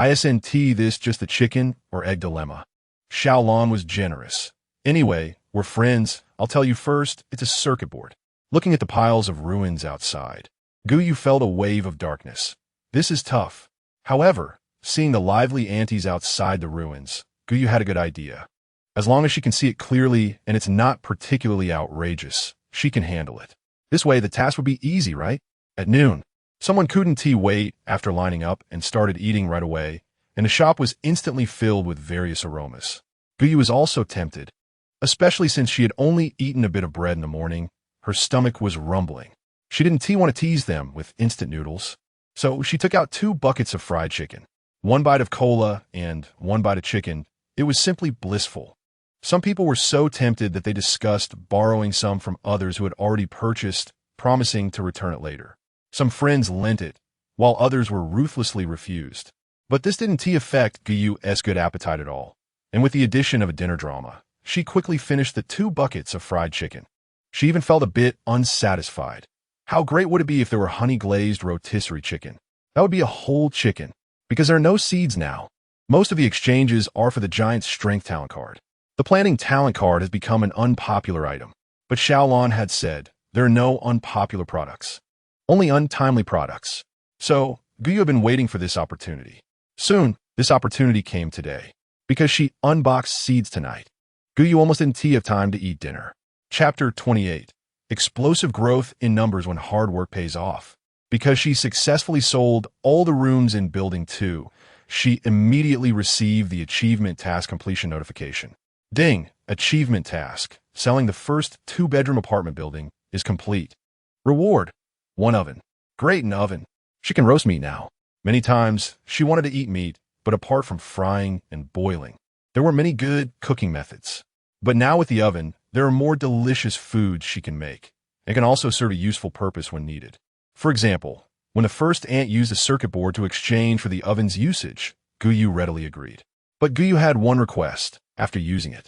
A: Isn't this just a chicken or egg dilemma? Xiaolan was generous. Anyway, we're friends. I'll tell you first, it's a circuit board. Looking at the piles of ruins outside, Gou Yu felt a wave of darkness. This is tough. However, seeing the lively aunties outside the ruins, Gou Yu had a good idea. As long as she can see it clearly and it's not particularly outrageous, she can handle it. This way, the task would be easy, right? At noon, someone couldn't wait after lining up and started eating right away, and the shop was instantly filled with various aromas. Gou Yu was also tempted, especially since she had only eaten a bit of bread in the morning. Her stomach was rumbling. She didn't want to tease them with instant noodles, so she took out 2 buckets of fried chicken, 1 bite of cola and 1 bite of chicken. It was simply blissful. Some people were so tempted that they discussed borrowing some from others who had already purchased, promising to return it later. Some friends lent it, while others were ruthlessly refused. But this didn't affect Gou's good appetite at all. And with the addition of a dinner drama, she quickly finished the 2 buckets of fried chicken. She even felt a bit unsatisfied. How great would it be if there were honey-glazed rotisserie chicken? That would be a whole chicken. Because there are no seeds now. Most of the exchanges are for the giant strength talent card. The planning talent card has become an unpopular item. But Xiaolon had said, there are no unpopular products. Only untimely products. So, Gou had been waiting for this opportunity. Soon, this opportunity came today. Because she unboxed seeds tonight. Gou almost didn't have time to eat dinner. Chapter 28. Explosive growth in numbers when hard work pays off. Because she successfully sold all the rooms in Building 2, she immediately received the achievement task completion notification. Ding! Achievement task. Selling the first 2-bedroom apartment building is complete. Reward. 1 oven. Great, an oven. She can roast meat now. Many times, she wanted to eat meat, but apart from frying and boiling, there were many good cooking methods. But now with the oven, there are more delicious foods she can make. It can also serve a useful purpose when needed. For example, when the first ant used a circuit board to exchange for the oven's usage, Gou readily agreed. But Gou had one request after using it.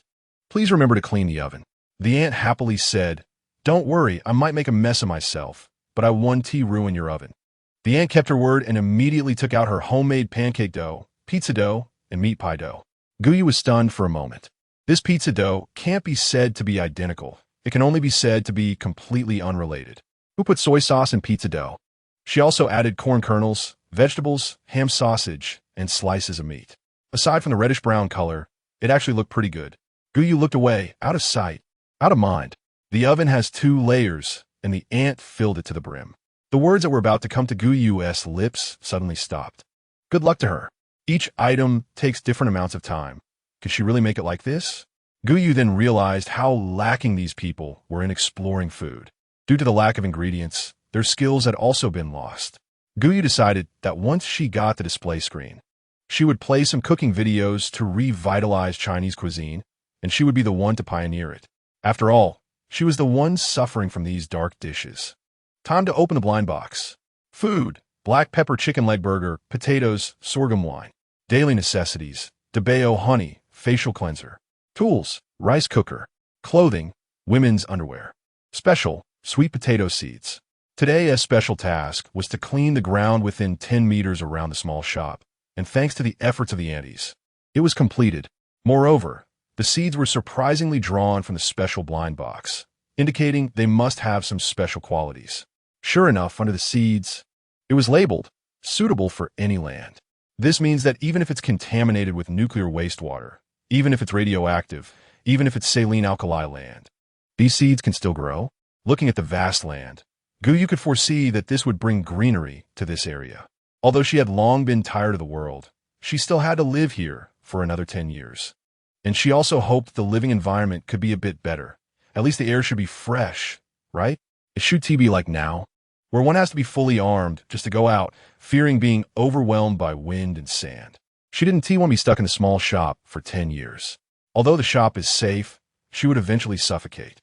A: Please remember to clean the oven. The ant happily said, don't worry, I might make a mess of myself, but I won't ruin your oven. The ant kept her word and immediately took out her homemade pancake dough, pizza dough, and meat pie dough. Gou was stunned for a moment. This pizza dough can't be said to be identical. It can only be said to be completely unrelated. Who put soy sauce in pizza dough? She also added corn kernels, vegetables, ham sausage, and slices of meat. Aside from the reddish-brown color, it actually looked pretty good. Gou looked away, out of sight, out of mind. The oven has 2 layers, and the ant filled it to the brim. The words that were about to come to Gou's lips suddenly stopped. Good luck to her. Each item takes different amounts of time. Could she really make it like this? Gou then realized how lacking these people were in exploring food. Due to the lack of ingredients, their skills had also been lost. Gou decided that once she got the display screen, she would play some cooking videos to revitalize Chinese cuisine, and she would be the one to pioneer it. After all, she was the one suffering from these dark dishes. Time to open the blind box. Food: black pepper chicken leg burger, potatoes, sorghum wine. Daily necessities: devastation honey, facial cleanser. Tools: rice cooker. Clothing: women's underwear. Special: sweet potato seeds. Today's special task was to clean the ground within 10 meters around the small shop, and thanks to the efforts of the aunties, it was completed. Moreover, the seeds were surprisingly drawn from the special blind box, indicating they must have some special qualities. Sure enough, under the seeds, it was labeled, suitable for any land. This means that even if it's contaminated with nuclear wastewater, even if it's radioactive, even if it's saline alkali land, these seeds can still grow. Looking at the vast land, Gou could foresee that this would bring greenery to this area. Although she had long been tired of the world, she still had to live here for another 10 years. And she also hoped the living environment could be a bit better. At least the air should be fresh, right? It should be like now, where one has to be fully armed just to go out, fearing being overwhelmed by wind and sand. She didn't want to be stuck in a small shop for 10 years. Although the shop is safe, she would eventually suffocate.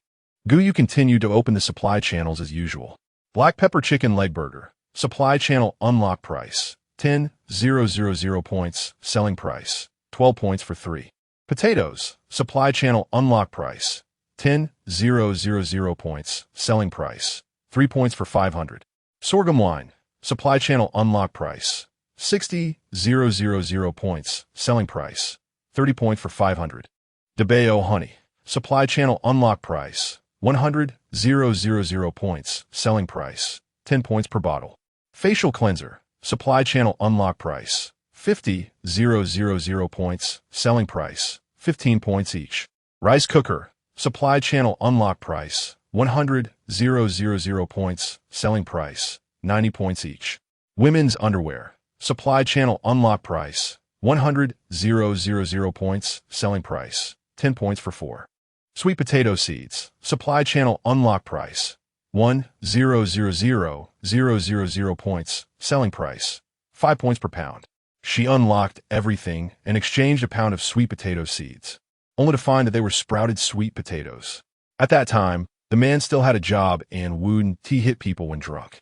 A: Gou continued to open the supply channels as usual. Black pepper chicken leg burger. Supply channel unlock price. 10,000 points. Selling price. 12 points for 3. Potatoes. Supply channel unlock price. 10,000 points. Selling price. 3 points for 500. Sorghum wine. Supply channel unlock price. 60,000 points. Selling price. 30 points for 500. Devastation honey. Supply channel unlock price. 100,000 points. Selling price. 10 points per bottle. Facial cleanser. Supply channel unlock price. 50,000 points. Selling price. 15 points each. Rice cooker. Supply channel unlock price. 100,000 points. Selling price. 90 points each. Women's underwear. Supply channel unlock price. 100,000 points. Selling price. 10 points for 4. Sweet potato seeds. Supply channel unlock price. 1,000 points. Selling price. 5 points per pound. She unlocked everything and exchanged a pound of sweet potato seeds. only to find that they were sprouted sweet potatoes. At that time, the man still had a job and would hit people when drunk.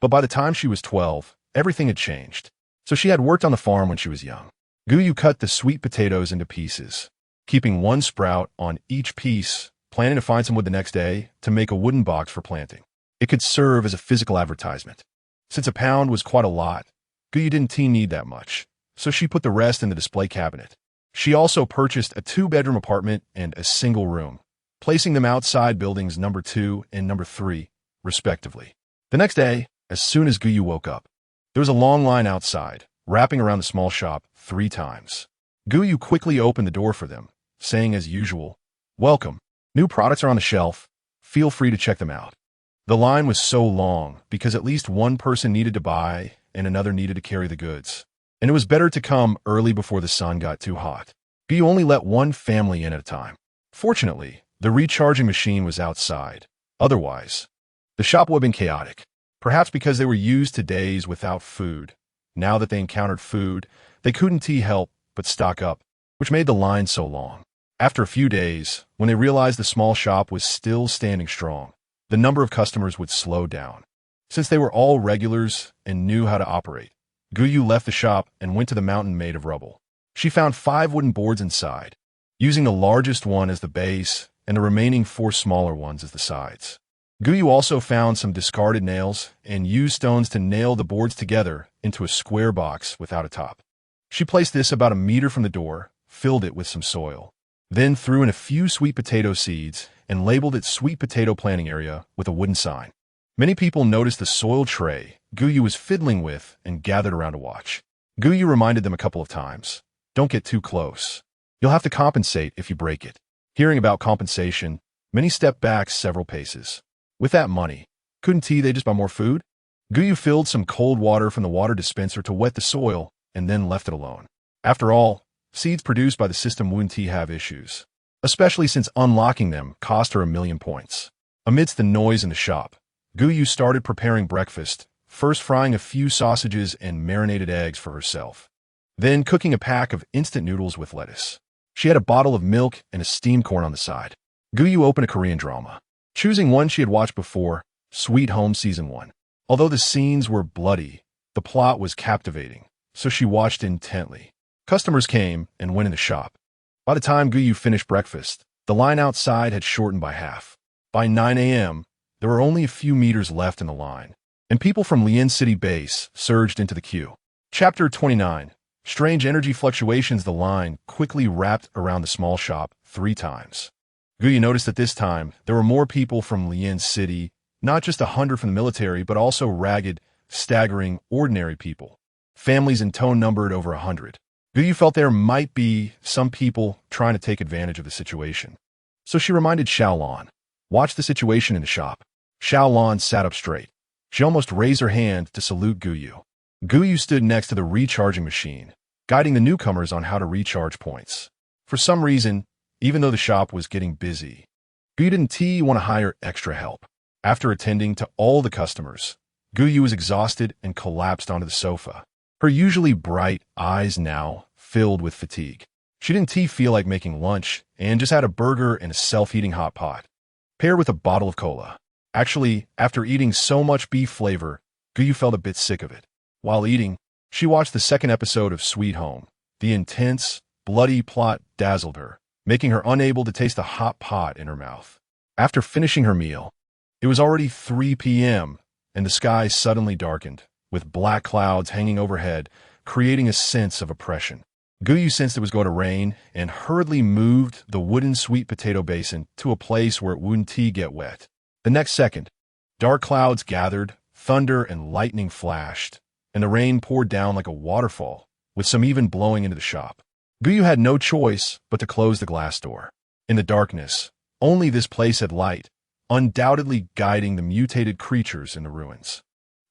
A: But by the time she was 12, everything had changed. So she had worked on the farm when she was young. Gou cut the sweet potatoes into pieces, keeping one sprout on each piece, planning to find some wood the next day to make a wooden box for planting. It could serve as a physical advertisement. Since a pound was quite a lot, Gou didn't need that much, so she put the rest in the display cabinet. She also purchased a 2-bedroom apartment and a single room, placing them outside buildings number 2 and number 3, respectively. The next day, as soon as Gou woke up, there was a long line outside, wrapping around the small shop 3 times. Gou quickly opened the door for them, saying as usual, "Welcome. New products are on the shelf. Feel free to check them out." The line was so long because at least one person needed to buy and another needed to carry the goods. And it was better to come early before the sun got too hot. Gou only let one family in at a time. Fortunately, the recharging machine was outside. Otherwise, the shop would have been chaotic. Perhaps because they were used to days without food. Now that they encountered food, they couldn't help but stock up, which made the line so long. After a few days, when they realized the small shop was still standing strong, the number of customers would slow down. Since they were all regulars and knew how to operate, Gou left the shop and went to the mountain made of rubble. She found 5 wooden boards inside, using the largest one as the base and the remaining 4 smaller ones as the sides. Gou also found some discarded nails and used stones to nail the boards together into a square box without a top. She placed this about a meter from the door, filled it with some soil, then threw in a few sweet potato seeds and labeled it Sweet Potato Planting Area with a wooden sign. Many people noticed the soil tray Gou was fiddling with and gathered around to watch. Gou reminded them a couple of times, "Don't get too close. You'll have to compensate if you break it." Hearing about compensation, many stepped back several paces. With that money, couldn't they just buy more food? Gou filled some cold water from the water dispenser to wet the soil and then left it alone. After all, seeds produced by the system wouldn't have issues, especially since unlocking them cost her 1,000,000 points. Amidst the noise in the shop, Gou started preparing breakfast, first frying a few sausages and marinated eggs for herself, then cooking a pack of instant noodles with lettuce. She had a bottle of milk and a steamed corn on the side. Gou opened a Korean drama, choosing one she had watched before, Sweet Home Season 1. Although the scenes were bloody, the plot was captivating, so she watched intently. Customers came and went in the shop. By the time Gou finished breakfast, the line outside had shortened by half. By 9 a.m., there were only a few meters left in the line, and people from Lian City Base surged into the queue. Chapter 29. Strange energy fluctuations. The line quickly wrapped around the small shop 3 times. Gou noticed that this time, there were more people from Lian City, not just 100 from the military, but also ragged, staggering, ordinary people. Families in tow numbered over 100. Gou felt there might be some people trying to take advantage of the situation. So she reminded Xiaolan, "Watch the situation in the shop." Xiaolan sat up straight. She almost raised her hand to salute Gou. Gou stood next to the recharging machine, guiding the newcomers on how to recharge points. For some reason, even though the shop was getting busy, Gou didn't want to hire extra help. After attending to all the customers, Gou was exhausted and collapsed onto the sofa, her usually bright eyes now filled with fatigue. She didn't feel like making lunch and just had a burger and a self-heating hot pot, paired with a bottle of cola. Actually, after eating so much beef flavor, Gou felt a bit sick of it. While eating, she watched the 2nd episode of Sweet Home. The intense, bloody plot dazzled her, making her unable to taste the hot pot in her mouth. After finishing her meal, it was already 3 p.m., and the sky suddenly darkened, with black clouds hanging overhead, creating a sense of oppression. Gou sensed it was going to rain and hurriedly moved the wooden sweet potato basin to a place where it wouldn't get wet. The next second, dark clouds gathered, thunder and lightning flashed, and the rain poured down like a waterfall, with some even blowing into the shop. Gou had no choice but to close the glass door. In the darkness, only this place had light, undoubtedly guiding the mutated creatures in the ruins.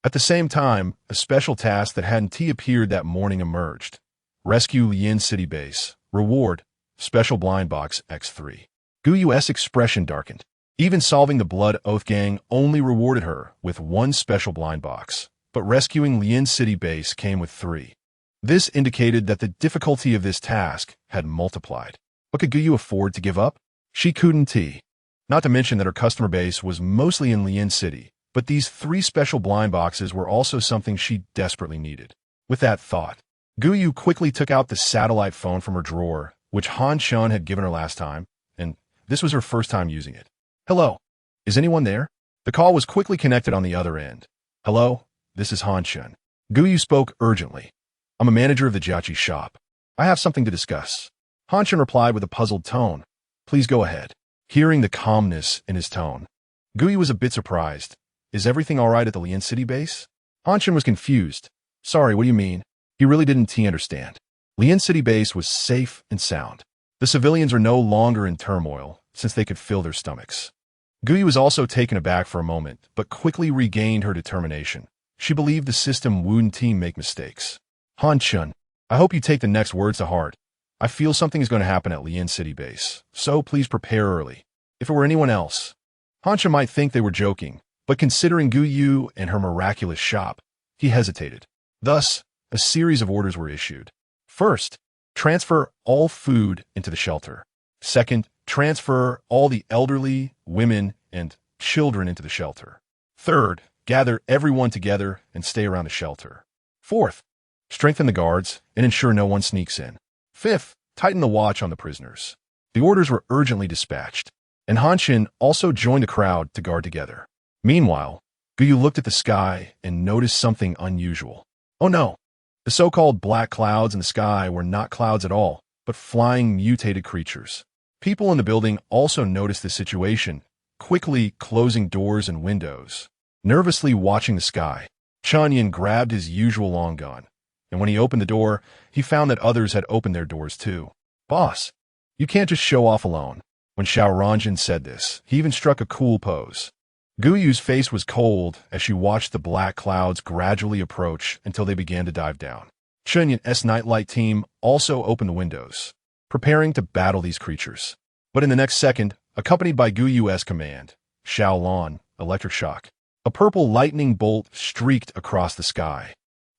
A: At the same time, a special task that hadn't appeared that morning emerged. Rescue Lian City Base. Reward, Special Blind Box X3. Gou's expression darkened. Even solving the Blood Oath Gang only rewarded her with 1 special blind box, but rescuing Lian City Base came with 3. This indicated that the difficulty of this task had multiplied. What could Gou afford to give up? She couldn't. Not to mention that her customer base was mostly in Lian City, but these 3 special blind boxes were also something she desperately needed. With that thought, Gou quickly took out the satellite phone from her drawer, which Han Chun had given her last time, and this was her first time using it. Hello? Is anyone there? The call was quickly connected on the other end. Hello? This is Han Chun. Gou spoke urgently. I'm a manager of the Jiachi shop. I have something to discuss. Han Chun replied with a puzzled tone. Please go ahead. Hearing the calmness in his tone, Gou was a bit surprised. Is everything all right at the Lian City base? Han Chun was confused. Sorry, what do you mean? He really didn't understand. Lian City base was safe and sound. The civilians are no longer in turmoil, since they could fill their stomachs. Gou was also taken aback for a moment, but quickly regained her determination. She believed the system wouldn't make mistakes. Han Chun, I hope you take the next words to heart. I feel something is going to happen at Lian City base, so please prepare early. If it were anyone else, Han Chun might think they were joking, but considering Gou and her miraculous shop, he hesitated. Thus, a series of orders were issued. First, transfer all food into the shelter. Second, transfer all the elderly, women, and children into the shelter. Third, gather everyone together and stay around the shelter. Fourth, strengthen the guards and ensure no one sneaks in. Fifth, tighten the watch on the prisoners. The orders were urgently dispatched, and Han Chun also joined the crowd to guard together. Meanwhile, Gou looked at the sky and noticed something unusual. Oh no! The so-called black clouds in the sky were not clouds at all, but flying mutated creatures. People in the building also noticed the situation, quickly closing doors and windows. Nervously watching the sky, Chunyan grabbed his usual long gun, and when he opened the door, he found that others had opened their doors too. Boss, you can't just show off alone. When Xiao Ranjin said this, he even struck a cool pose. Guyu's face was cold as she watched the black clouds gradually approach until they began to dive down. Chunyan's nightlight team also opened the windows, preparing to battle these creatures. But in the next second, accompanied by Guyu's command, Shaolon, electric shock, a purple lightning bolt streaked across the sky,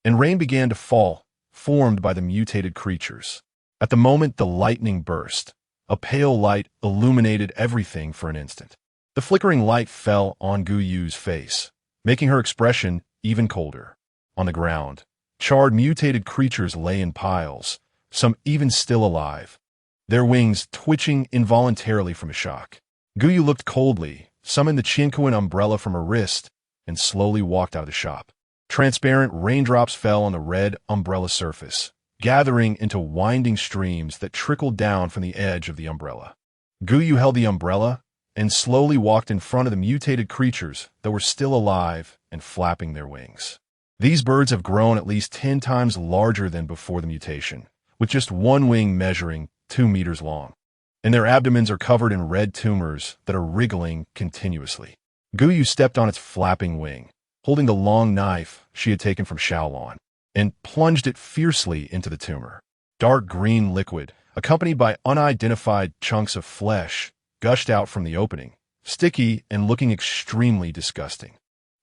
A: and rain began to fall, formed by the mutated creatures. At the moment the lightning burst, a pale light illuminated everything for an instant. The flickering light fell on Guyu's face, making her expression even colder. On the ground, charred mutated creatures lay in piles, some even still alive, their wings twitching involuntarily from a shock. Gou looked coldly, summoned the Qinkuan umbrella from her wrist, and slowly walked out of the shop. Transparent raindrops fell on the red umbrella surface, gathering into winding streams that trickled down from the edge of the umbrella. Gou held the umbrella and slowly walked in front of the mutated creatures that were still alive and flapping their wings. These birds have grown at least 10 times larger than before the mutation, with just one wing measuring 2 meters long, and their abdomens are covered in red tumors that are wriggling continuously. Gou stepped on its flapping wing, holding the long knife she had taken from Shaolon, and plunged it fiercely into the tumor. Dark green liquid, accompanied by unidentified chunks of flesh, gushed out from the opening, sticky and looking extremely disgusting.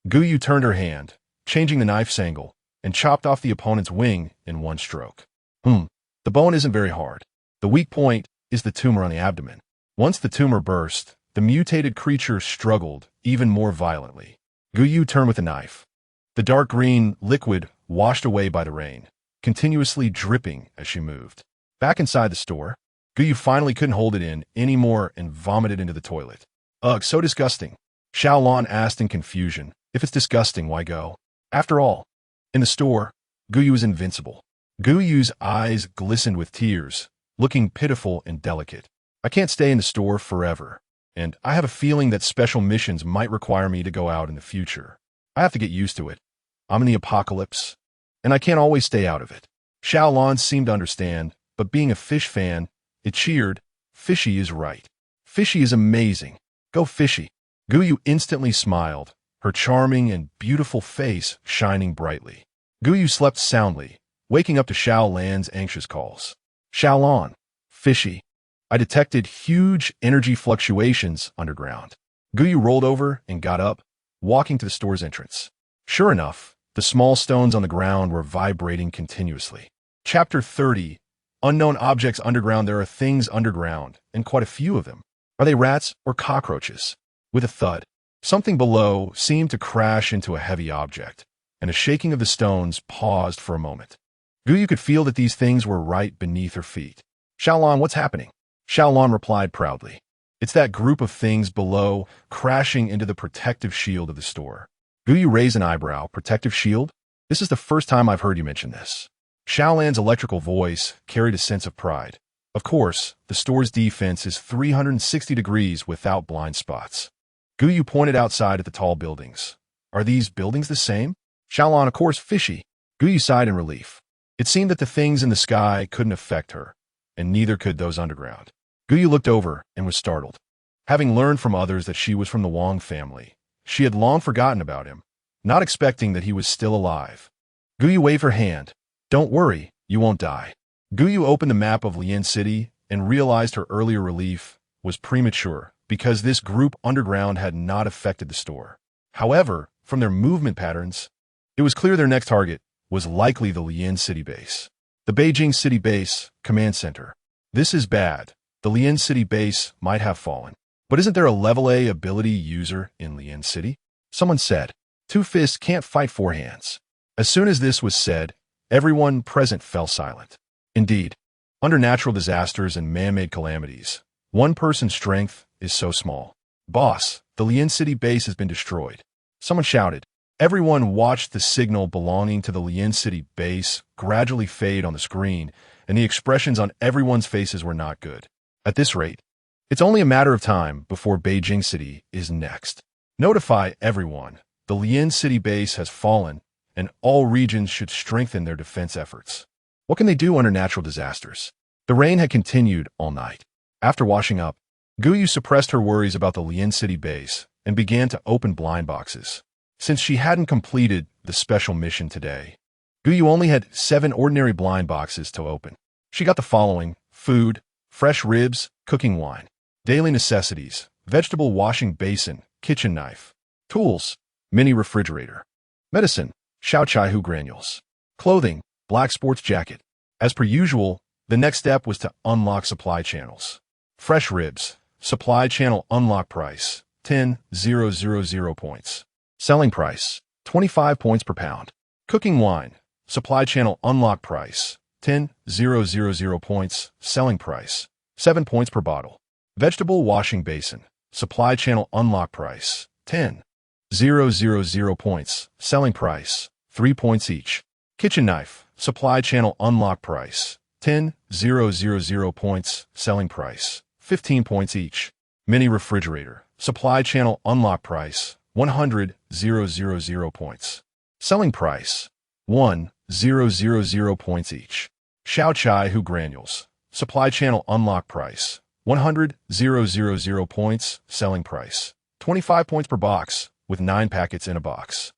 A: Gou turned her hand, changing the knife's angle, and chopped off the opponent's wing in one stroke. The bone isn't very hard. The weak point is the tumor on the abdomen. Once the tumor burst, the mutated creature struggled even more violently. Gou turned with the knife. The dark green liquid washed away by the rain, continuously dripping as she moved. Back inside the store, Gou finally couldn't hold it in anymore and vomited into the toilet. Ugh, so disgusting. Shaolon asked in confusion. If it's disgusting, why go? After all, in the store, Gou was invincible. Guyu's eyes glistened with tears, looking pitiful and delicate. I can't stay in the store forever, and I have a feeling that special missions might require me to go out in the future. I have to get used to it. I'm in the apocalypse, and I can't always stay out of it. Shaolon seemed to understand, but being a fish fan, it cheered, Fishy is right. Fishy is amazing. Go Fishy. Gou instantly smiled, her charming and beautiful face shining brightly. Gou slept soundly, waking up to Shaolan's anxious calls. Shaolon, Fishy. I detected huge energy fluctuations underground. Gou rolled over and got up, walking to the store's entrance. Sure enough, the small stones on the ground were vibrating continuously. Chapter 30, Unknown objects underground. There are things underground, and quite a few of them. Are they rats or cockroaches? With a thud, something below seemed to crash into a heavy object, and a shaking of the stones paused for a moment. Gou could feel that these things were right beneath her feet. Xiaolan, what's happening? Xiaolan replied proudly. It's that group of things below, crashing into the protective shield of the store. Gou raised an eyebrow. Protective shield? This is the first time I've heard you mention this. Xiaolan's electrical voice carried a sense of pride. Of course, the store's defense is 360 degrees without blind spots. Gou pointed outside at the tall buildings. Are these buildings the same? Xiaolan, of course, fishy. Gou sighed in relief. It seemed that the things in the sky couldn't affect her, and neither could those underground. Gou looked over and was startled. Having learned from others that she was from the Wang family, she had long forgotten about him, not expecting that he was still alive. Gou waved her hand. Don't worry, you won't die. Gou opened the map of Lian City and realized her earlier relief was premature because this group underground had not affected the store. However, from their movement patterns, it was clear their next target was likely the Lian City base. The Beijing City base, command center. This is bad. The Lian City base might have fallen. But isn't there a level A ability user in Lian City? Someone said. Two fists can't fight four hands. As soon as this was said, everyone present fell silent. Indeed, under natural disasters and man-made calamities, one person's strength is so small. Boss, the Lian City base has been destroyed. Someone shouted. Everyone watched the signal belonging to the Lian City base gradually fade on the screen, and the expressions on everyone's faces were not good. At this rate, it's only a matter of time before Beijing City is next. Notify everyone. The Lian City base has fallen, and all regions should strengthen their defense efforts. What can they do under natural disasters? The rain had continued all night. After washing up, Gou suppressed her worries about the Lian City base and began to open blind boxes. Since she hadn't completed the special mission today, Gou only had 7 ordinary blind boxes to open. She got the following: food, fresh ribs, cooking wine, daily necessities, vegetable washing basin, kitchen knife, tools, mini refrigerator, medicine, Xiaochaihu granules, clothing, black sports jacket. As per usual, the next step was to unlock supply channels. Fresh ribs, supply channel unlock price, 10,000 points. Selling price, 25 points per pound. Cooking wine, supply channel unlock price, 10,000 points. Selling price, 7 points per bottle. Vegetable washing basin, supply channel unlock price, 10,000 points. Selling price, 3 points each. Kitchen knife, supply channel unlock price, 10,000 points. Selling price, 15 points each. Mini refrigerator, supply channel unlock price, 100,000 points. Selling price, 1,000 points each. Xiaochaihu granules, supply channel unlock price, 100,000 points. Selling price, 25 points per box, with 9 packets in a box.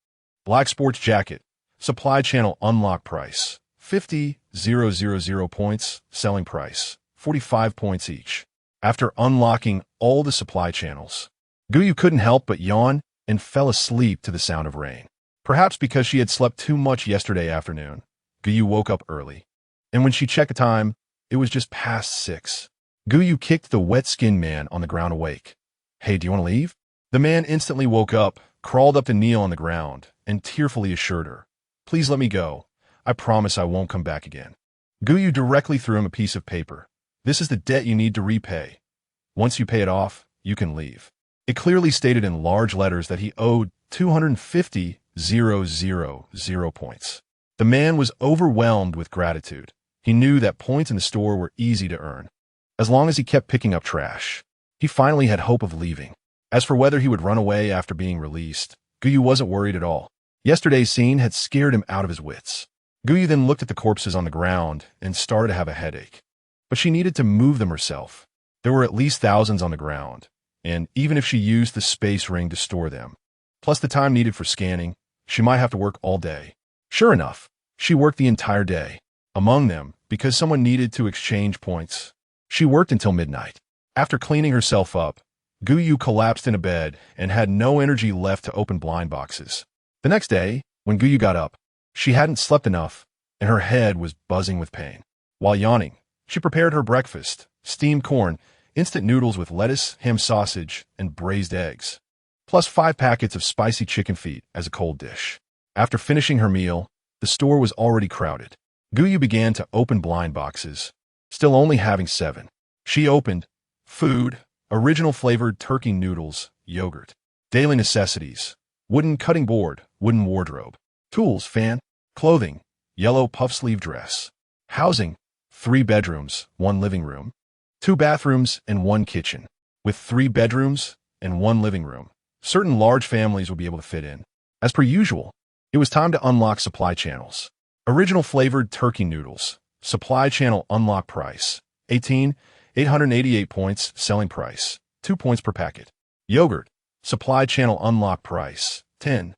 A: Black sports jacket, supply channel unlock price, 50,000 points. Selling price, 45 points each. After unlocking all the supply channels, Gou couldn't help but yawn and fell asleep to the sound of rain. Perhaps because she had slept too much yesterday afternoon, Gou woke up early. And when she checked the time, it was just past 6. Gou kicked the wet-skinned man on the ground awake. Hey, do you want to leave? The man instantly woke up, crawled up to kneel on the ground, and tearfully assured her, Please let me go. I promise I won't come back again. Gou directly threw him a piece of paper. This is the debt you need to repay. Once you pay it off, you can leave. It clearly stated in large letters that he owed 250,000 points. The man was overwhelmed with gratitude. He knew that points in the store were easy to earn. As long as he kept picking up trash, he finally had hope of leaving. As for whether he would run away after being released, Gou wasn't worried at all. Yesterday's scene had scared him out of his wits. Gou then looked at the corpses on the ground and started to have a headache. But she needed to move them herself. There were at least thousands on the ground, and even if she used the space ring to store them, plus the time needed for scanning, she might have to work all day. Sure enough, she worked the entire day. Among them, because someone needed to exchange points, she worked until midnight. After cleaning herself up, Gou collapsed in a bed and had no energy left to open blind boxes. The next day, when Gou got up, she hadn't slept enough, and her head was buzzing with pain. While yawning, She prepared her breakfast: steamed corn, instant noodles with lettuce, ham sausage, and braised eggs, plus 5 packets of spicy chicken feet as a cold dish. After finishing her meal, the store was already crowded. Gou began to open blind boxes, still only having 7. She opened food, original flavored turkey noodles, yogurt, daily necessities, wooden cutting board, wooden wardrobe, tools, fan, clothing, yellow puff-sleeve dress, housing, 3 bedrooms, 1 living room, 2 bathrooms, and 1 kitchen, with 3 bedrooms and 1 living room. Certain large families would be able to fit in. As per usual, it was time to unlock supply channels. Original flavored turkey noodles, supply channel unlock price, 18,888 points, selling price, 2 points per packet. Yogurt, supply channel unlock price, 10,000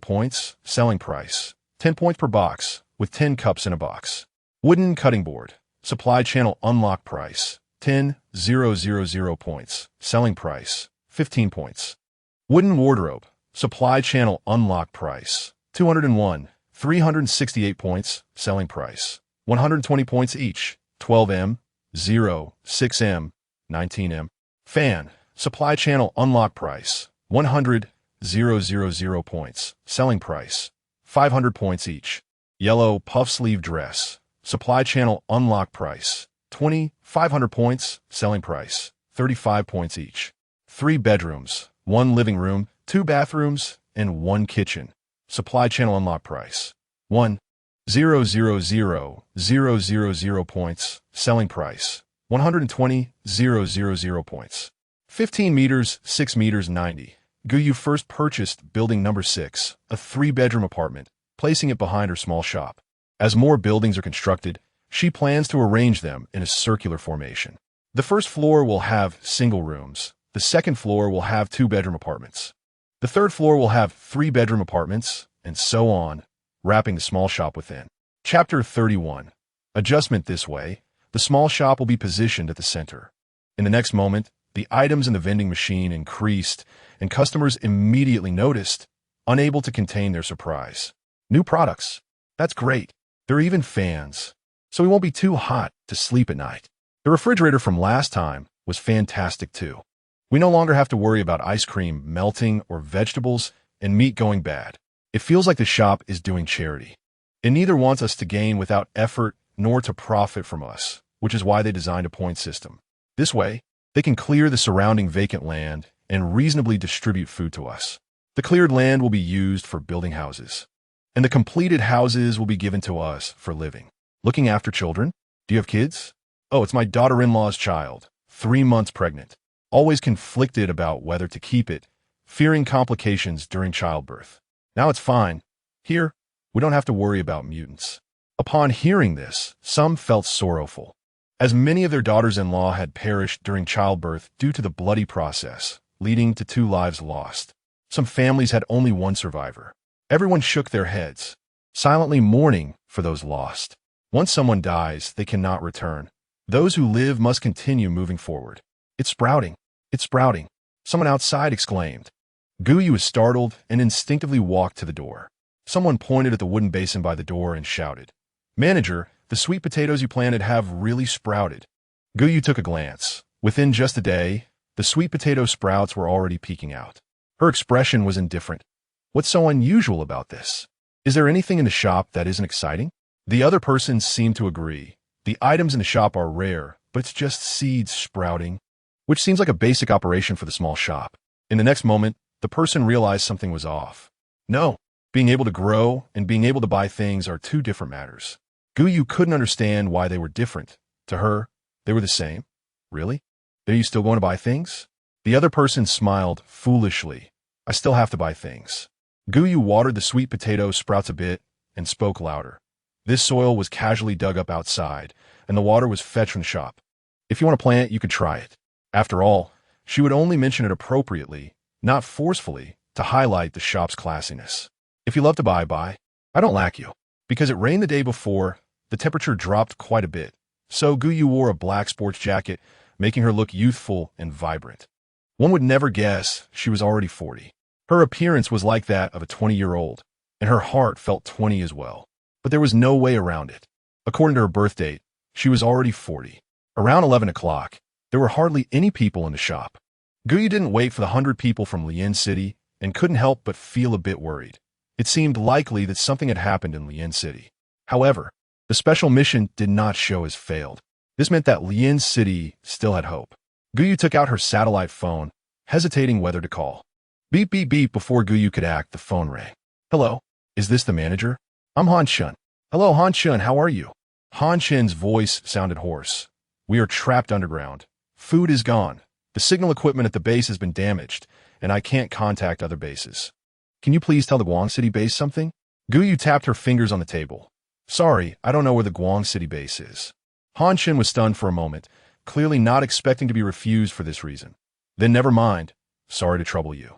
A: points, selling price, 10 points per box, with 10 cups in a box. Wooden cutting board, supply channel unlock price, 10,000 points, selling price, 15 points. Wooden wardrobe, supply channel unlock price, 201, 368 points, selling price, 120 points each, 12M, 0, 6M, 19M. Fan, supply channel unlock price, 100,000 points, selling price, 500 points each. Yellow puff sleeve dress, supply channel unlock price, 2,500 points, selling price, 35 points each. 3 bedrooms, 1 living room, 2 bathrooms, and 1 kitchen. Supply channel unlock price, 100,000 points, selling price, 120,000 points. 15 meters, 6 meters 90. Gou first purchased building number 6, a 3-bedroom apartment, placing it behind her small shop. As more buildings are constructed, she plans to arrange them in a circular formation. The first floor will have single rooms. The second floor will have 2-bedroom apartments. The third floor will have 3-bedroom apartments, and so on, wrapping the small shop within. Chapter 31. Adjustment. This way, the small shop will be positioned at the center. In the next moment, the items in the vending machine increased, and customers immediately noticed, unable to contain their surprise. New products. That's great. There are even fans, so we won't be too hot to sleep at night. The refrigerator from last time was fantastic too. We no longer have to worry about ice cream melting or vegetables and meat going bad. It feels like the shop is doing charity. It neither wants us to gain without effort nor to profit from us, which is why they designed a point system. This way, they can clear the surrounding vacant land and reasonably distribute food to us. The cleared land will be used for building houses, and the completed houses will be given to us for living. Looking after children? Do you have kids? Oh, it's my daughter-in-law's child, 3 months pregnant. Always conflicted about whether to keep it, fearing complications during childbirth. Now it's fine. Here, we don't have to worry about mutants. Upon hearing this, some felt sorrowful, as many of their daughters-in-law had perished during childbirth due to the bloody process, leading to 2 lives lost. Some families had only 1 survivor. Everyone shook their heads, silently mourning for those lost. Once someone dies, they cannot return. Those who live must continue moving forward. It's sprouting. It's sprouting. Someone outside exclaimed. Gou was startled and instinctively walked to the door. Someone pointed at the wooden basin by the door and shouted, "Manager, the sweet potatoes you planted have really sprouted." Gou took a glance. Within just a day, the sweet potato sprouts were already peeking out. Her expression was indifferent. What's so unusual about this? Is there anything in the shop that isn't exciting? The other person seemed to agree. The items in the shop are rare, but it's just seeds sprouting, which seems like a basic operation for the small shop. In the next moment, the person realized something was off. No, being able to grow and being able to buy things are 2 different matters. Gou couldn't understand why they were different. To her, they were the same. Really? Are you still going to buy things? The other person smiled foolishly. I still have to buy things. Gou watered the sweet potato sprouts a bit and spoke louder. This soil was casually dug up outside, and the water was fetched from the shop. If you want to plant it, you could try it. After all, she would only mention it appropriately, not forcefully, to highlight the shop's classiness. If you love to buy. I don't lack you. Because it rained the day before, the temperature dropped quite a bit, so Gou wore a black sports jacket, making her look youthful and vibrant. One would never guess she was already 40. Her appearance was like that of a 20-year-old, and her heart felt 20 as well. But there was no way around it. According to her birth date, She was already 40. Around 11 o'clock, there were hardly any people in the shop. Gou Chen didn't wait for the 100 people from Lian City and couldn't help but feel a bit worried. It seemed likely that something had happened in Lian City. However, the special mission did not show as failed. This meant that Lian City still had hope. Gou Chen took out her satellite phone, hesitating whether to call. Beep, beep, beep. Before Gou Chen could act, the phone rang. Hello, is this the manager? I'm Han Chen. Hello, Han Chen, how are you? Han Chen's voice sounded hoarse. We are trapped underground. Food is gone. The signal equipment at the base has been damaged, and I can't contact other bases. Can you please tell the Guang City base something? Gou Chen tapped her fingers on the table. Sorry, I don't know where the Guang City base is. Han Chen was stunned for a moment, clearly not expecting to be refused for this reason. Then never mind. Sorry to trouble you.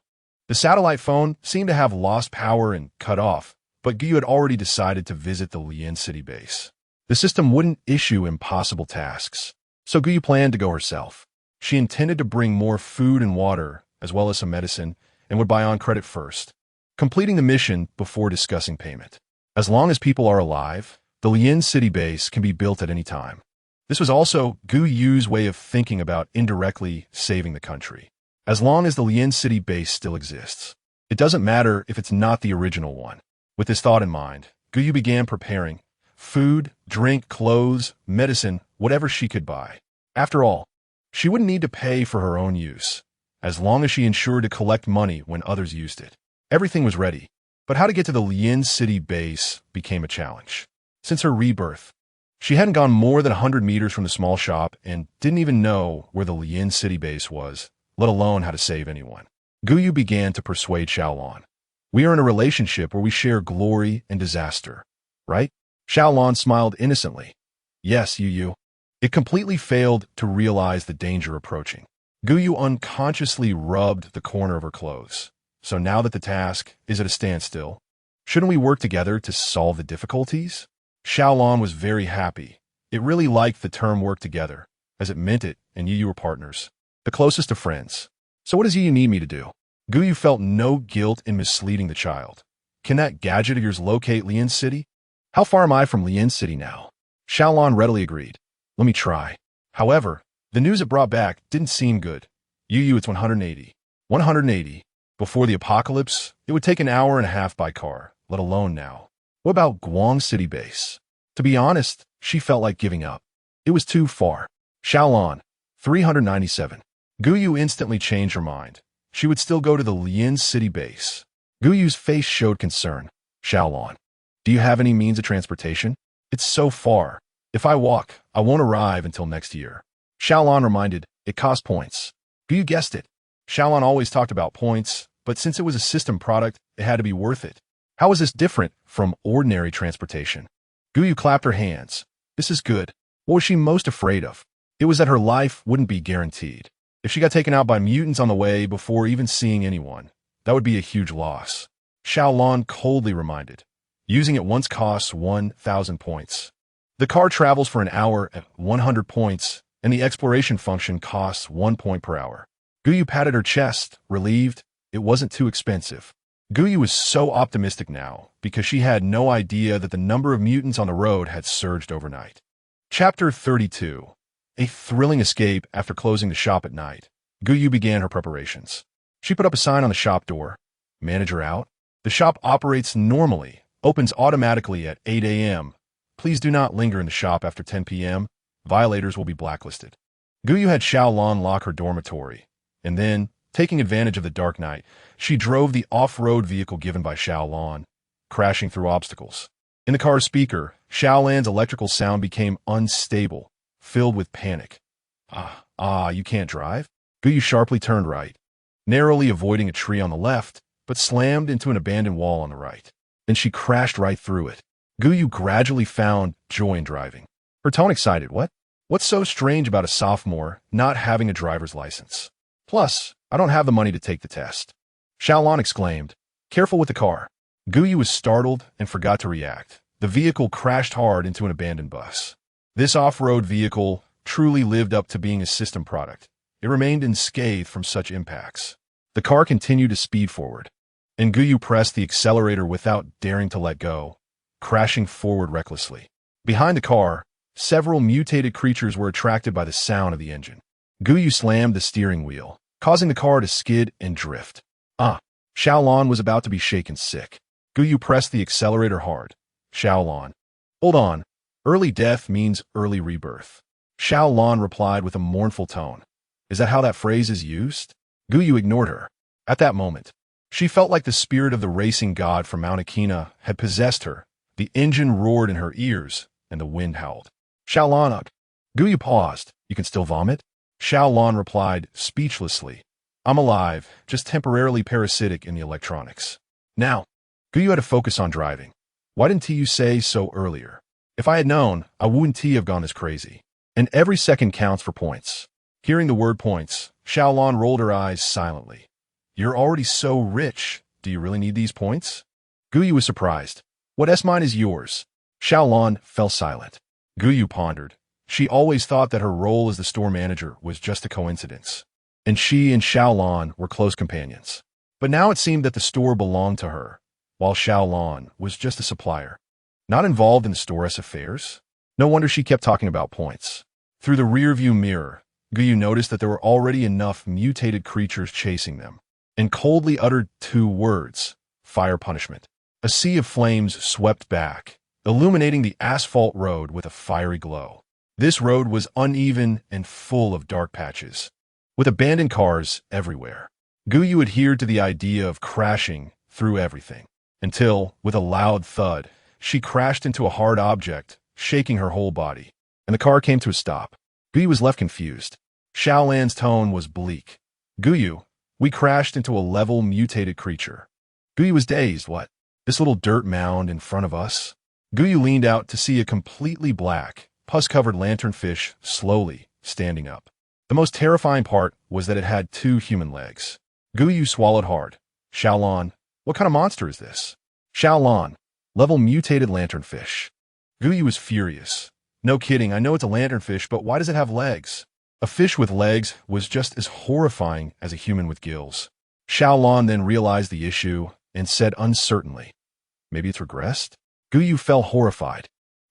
A: The satellite phone seemed to have lost power and cut off, but Gou Chen had already decided to visit the Lian City base. The system wouldn't issue impossible tasks, so Gou Chen planned to go herself. She intended to bring more food and water, as well as some medicine, and would buy on credit first, completing the mission before discussing payment. As long as people are alive, the Lian City base can be built at any time. This was also Gou Yu's way of thinking about indirectly saving the country. As long as the Lian City base still exists, it doesn't matter if it's not the original one. With this thought in mind, Gou Yu began preparing food, drink, clothes, medicine, whatever she could buy. After all, she wouldn't need to pay for her own use, as long as she ensured to collect money when others used it. Everything was ready, but how to get to the Lian City base became a challenge. Since her rebirth, she hadn't gone more than 100 meters from the small shop and didn't even know where the Lian City base was, let alone how to save anyone. Gou Yu began to persuade Xiaolon. We are in a relationship where we share glory and disaster, right? Xiaolon smiled innocently. Yes, Yu. It completely failed to realize the danger approaching. Gou Yu unconsciously rubbed the corner of her clothes. So now that the task is at a standstill, shouldn't we work together to solve the difficulties? Xiaolon was very happy. It really liked the term work together, as it meant it and Yu were partners, the closest of friends. So what does Yu need me to do? Gou Yu felt no guilt in misleading the child. Can that gadget of yours locate Lian City? How far am I from Lian City now? Xiaolon readily agreed. Let me try. However, the news it brought back didn't seem good. Yu, it's 180. 180. Before the apocalypse, it would take an hour and a half by car, let alone now. What about Guang City base? To be honest, she felt like giving up. It was too far. Xiaolon, 397. Gou Yu instantly changed her mind. She would still go to the Lian City base. Gou Yu's face showed concern. Xiaolon, do you have any means of transportation? It's so far. If I walk, I won't arrive until next year. Xiaolon reminded, it costs points. Gou Yu guessed it. Xiaolon always talked about points, but since it was a system product, it had to be worth it. How was this different from ordinary transportation? Gou Yu clapped her hands. This is good. What was she most afraid of? It was that her life wouldn't be guaranteed. If she got taken out by mutants on the way before even seeing anyone, that would be a huge loss. Xiaolon coldly reminded. Using it once costs 1,000 points. The car travels for an hour at 100 points, and the exploration function costs 1 point per hour. Gou Yu patted her chest, relieved. It wasn't too expensive. Gou Yu was so optimistic now because she had no idea that the number of mutants on the road had surged overnight. Chapter 32. A thrilling escape after closing the shop at night. Gou Yu began her preparations. She put up a sign on the shop door. Manager out. The shop operates normally, opens automatically at 8 a.m. Please do not linger in the shop after 10 p.m. Violators will be blacklisted. Gou Yu had Xiaolon lock her dormitory, and then, taking advantage of the dark night, she drove the off-road vehicle given by Xiaolon, crashing through obstacles. In the car's speaker, Xiaolan's electrical sound became unstable, filled with panic. You can't drive? Gou Yu sharply turned right, narrowly avoiding a tree on the left, but slammed into an abandoned wall on the right. Then she crashed right through it. Gou Yu gradually found joy in driving. Her tone excited. What's so strange about a sophomore not having a driver's license? Plus, I don't have the money to take the test. Xiaolon exclaimed. Careful with the car. Gou Yu was startled and forgot to react. The vehicle crashed hard into an abandoned bus. This off-road vehicle truly lived up to being a system product. It remained unscathed from such impacts. The car continued to speed forward, and Gou Yu pressed the accelerator without daring to let go, crashing forward recklessly. Behind the car, Several mutated creatures were attracted by the sound of the engine. Gou Yu slammed the steering wheel, causing the car to skid and drift. Xiaolon was about to be shaken sick. Gou Yu pressed the accelerator hard. Xiaolon. Hold on. Early death means early rebirth. Xiaolon replied with a mournful tone. Is that how that phrase is used? Gou Yu ignored her. At that moment, she felt like the spirit of the racing god from Mount Akina had possessed her. The engine roared in her ears, and the wind howled. Xiaolon. Gou Yu paused. You can still vomit? Xiaolon replied speechlessly. I'm alive, just temporarily parasitic in the electronics. Now, Gou Yu had to focus on driving. Why didn't you say so earlier? If I had known, I wouldn't have gone this crazy. And every second counts for points. Hearing the word points, Xiaolon rolled her eyes silently. You're already so rich. Do you really need these points? Gou Yu was surprised. What S-mine is yours? Xiaolon fell silent. Gou Yu pondered. She always thought that her role as the store manager was just a coincidence, and she and Xiaolon were close companions. But now it seemed that the store belonged to her, while Xiaolon was just a supplier, not involved in the store's affairs. No wonder she kept talking about points. Through the rearview mirror, Gou Yu noticed that there were already enough mutated creatures chasing them, and coldly uttered 2 words, fire punishment. A sea of flames swept back, illuminating the asphalt road with a fiery glow. This road was uneven and full of dark patches, with abandoned cars everywhere. Gou Yu adhered to the idea of crashing through everything, until, with a loud thud, she crashed into a hard object, shaking her whole body, and the car came to a stop. Gou Yu was left confused. Xiaolan's tone was bleak. Gou Yu, we crashed into a level mutated creature. Gou Yu was dazed. What? This little dirt mound in front of us? Gou Yu leaned out to see a completely black, pus-covered lanternfish slowly standing up. The most terrifying part was that it had 2 human legs. Gou Yu swallowed hard. Xiaolon, what kind of monster is this? Xiaolon, level mutated lanternfish. Gou Yu was furious. No kidding, I know it's a lanternfish, but why does it have legs? A fish with legs was just as horrifying as a human with gills. Xiaolon then realized the issue and said uncertainly, maybe it's regressed? Gou Yu fell horrified.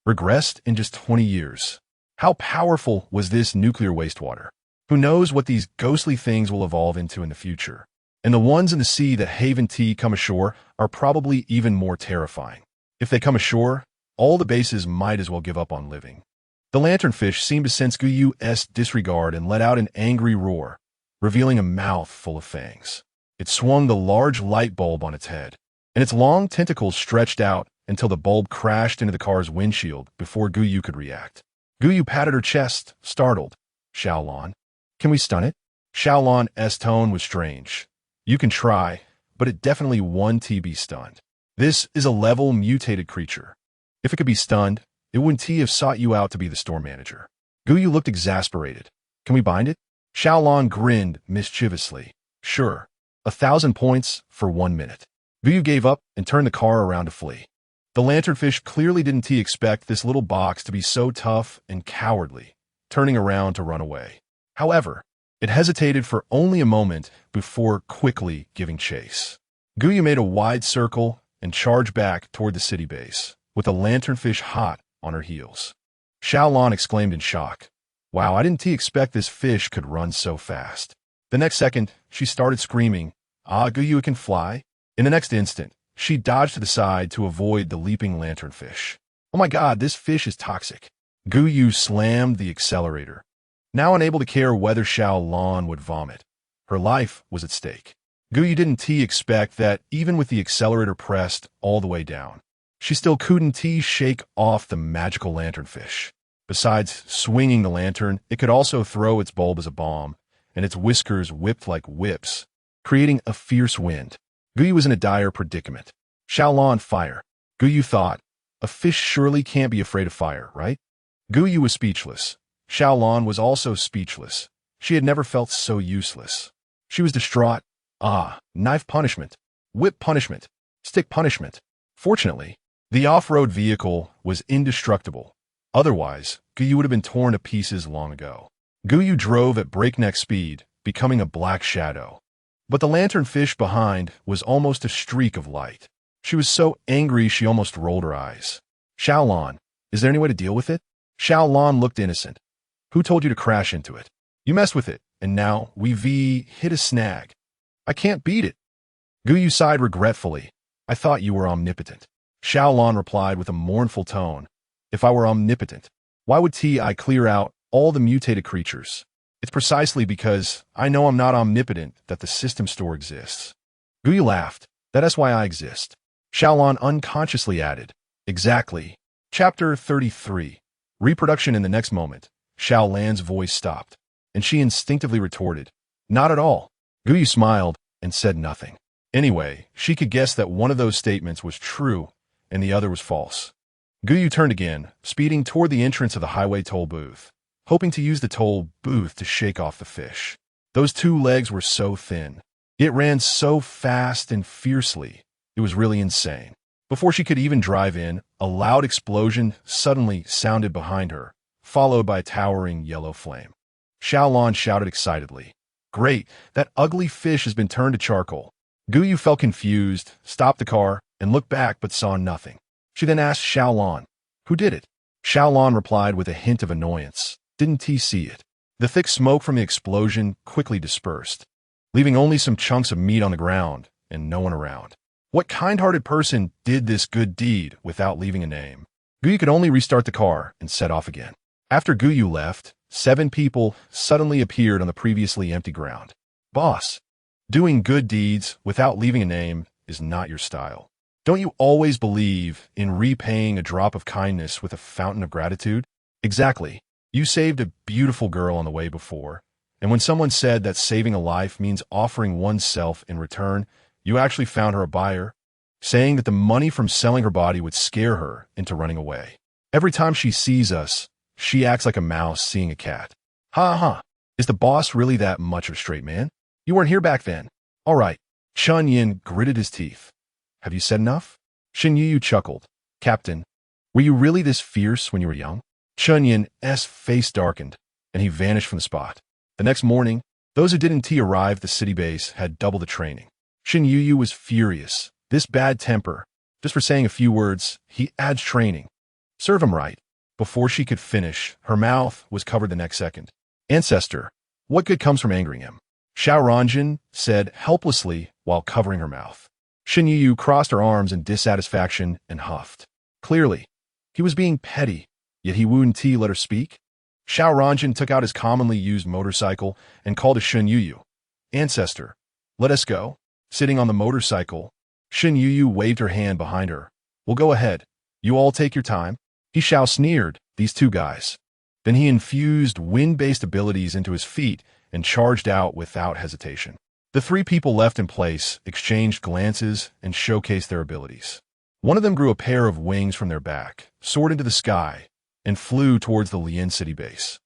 A: Regressed in just 20 years. How powerful was this nuclear wastewater? Who knows what these ghostly things will evolve into in the future? And the ones in the sea that Haven T come ashore are probably even more terrifying. If they come ashore, all the bases might as well give up on living. The lanternfish seemed to sense Gou Yu's disregard and let out an angry roar, revealing a mouth full of fangs. It swung the large light bulb on its head, and its long tentacles stretched out until the bulb crashed into the car's windshield before Gou Yu could react. Gou Yu patted her chest, startled. Xiaolon, can we stun it? Xiaolon's tone was strange. You can try, but it definitely won't be stunned. This is a level mutated creature. If it could be stunned, it wouldn't have sought you out to be the store manager. Gou Yu looked exasperated. Can we bind it? Xiaolon grinned mischievously. Sure. 1,000 points for 1 minute. Gou Yu gave up and turned the car around to flee. The lanternfish clearly didn't expect this little box to be so tough and cowardly, turning around to run away. However, it hesitated for only a moment before quickly giving chase. Gou Yu made a wide circle and charged back toward the city base, with the lanternfish hot on her heels. Xiaolon exclaimed in shock. Wow, I didn't expect this fish could run so fast. The next second, she started screaming, Gou Yu can fly? In the next instant, she dodged to the side to avoid the leaping lanternfish. Oh my god, this fish is toxic. Gou Yu slammed the accelerator, now unable to care whether Xiaolon would vomit. Her life was at stake. Gou Yu didn't expect that even with the accelerator pressed all the way down, she still couldn't shake off the magical lanternfish. Besides swinging the lantern, it could also throw its bulb as a bomb, and its whiskers whipped like whips, creating a fierce wind. Gou Yu was in a dire predicament. Xiaolon, fire. Gou Yu thought, a fish surely can't be afraid of fire, right? Gou Yu was speechless. Xiaolon was also speechless. She had never felt so useless. She was distraught. Knife punishment, whip punishment, stick punishment. Fortunately, the off-road vehicle was indestructible. Otherwise, Gou Yu would have been torn to pieces long ago. Gou Yu drove at breakneck speed, becoming a black shadow. But the lanternfish behind was almost a streak of light. She was so angry she almost rolled her eyes. Xiaolon, is there any way to deal with it? Xiaolan looked innocent. Who told you to crash into it? You messed with it, and now we've hit a snag. I can't beat it. Gou Yu sighed regretfully. I thought you were omnipotent. Xiaolan replied with a mournful tone. If I were omnipotent, why would I clear out all the mutated creatures? It's precisely because I know I'm not omnipotent that the system store exists. Gou Yu laughed. That's why I exist. Xiaolan unconsciously added. Exactly. Chapter 33. Reproduction. In the next moment, Xiaolan's voice stopped, and she instinctively retorted. Not at all. Gou Yu smiled and said nothing. Anyway, she could guess that one of those statements was true and the other was false. Gou Yu turned again, speeding toward the entrance of the highway toll booth, hoping to use the toll booth to shake off the fish. Those two legs were so thin. It ran so fast and fiercely. It was really insane. Before she could even drive in, a loud explosion suddenly sounded behind her, followed by a towering yellow flame. Xiaolan shouted excitedly. Great, that ugly fish has been turned to charcoal. Gou Yu felt confused, stopped the car, and looked back but saw nothing. She then asked Xiaolan, who did it? Xiaolan replied with a hint of annoyance. Didn't he see it? The thick smoke from the explosion quickly dispersed, leaving only some chunks of meat on the ground and no one around. What kind-hearted person did this good deed without leaving a name? Gou Yu could only restart the car and set off again. After Gou Yu left, 7 people suddenly appeared on the previously empty ground. Boss, doing good deeds without leaving a name is not your style. Don't you always believe in repaying a drop of kindness with a fountain of gratitude? Exactly. You saved a beautiful girl on the way before, and when someone said that saving a life means offering oneself in return, you actually found her a buyer, saying that the money from selling her body would scare her into running away. Every time she sees us, she acts like a mouse seeing a cat. Ha ha. Is the boss really that much of a straight man? You weren't here back then. All right. Chun Yin gritted his teeth. Have you said enough? Shin Yu chuckled. Captain, were you really this fierce when you were young? Chun Yin's face darkened, and he vanished from the spot. The next morning, those who didn't arrive at the city base had double the training. Shin Yu was furious. This bad temper, just for saying a few words, he adds training. Serve him right. Before she could finish, her mouth was covered the next second. Ancestor, what good comes from angering him? Xiaoranjin said helplessly while covering her mouth. Shin Yu crossed her arms in dissatisfaction and huffed. Clearly, he was being petty, yet he wouldn't let her speak. Xiaoranjin took out his commonly used motorcycle and called to Shin Yu. Ancestor, let us go. Sitting on the motorcycle, Shin Yu waved her hand behind her. Well, go ahead. You all take your time. He sneered, these two guys. Then he infused wind-based abilities into his feet and charged out without hesitation. The 3 people left in place exchanged glances and showcased their abilities. One of them grew a pair of wings from their back, soared into the sky, and flew towards the Lian city base.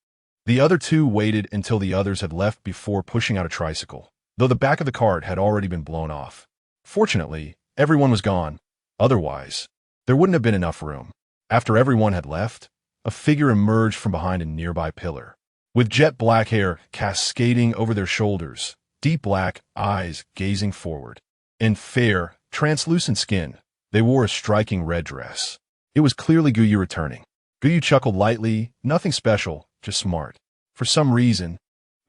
A: The other 2 waited until the others had left before pushing out a tricycle, though the back of the cart had already been blown off. Fortunately, everyone was gone. Otherwise, there wouldn't have been enough room. After everyone had left, a figure emerged from behind a nearby pillar. With jet black hair cascading over their shoulders, deep black eyes gazing forward, and fair, translucent skin, they wore a striking red dress. It was clearly Gou Yu returning. Gou Yu chuckled lightly, nothing special, just smart. For some reason,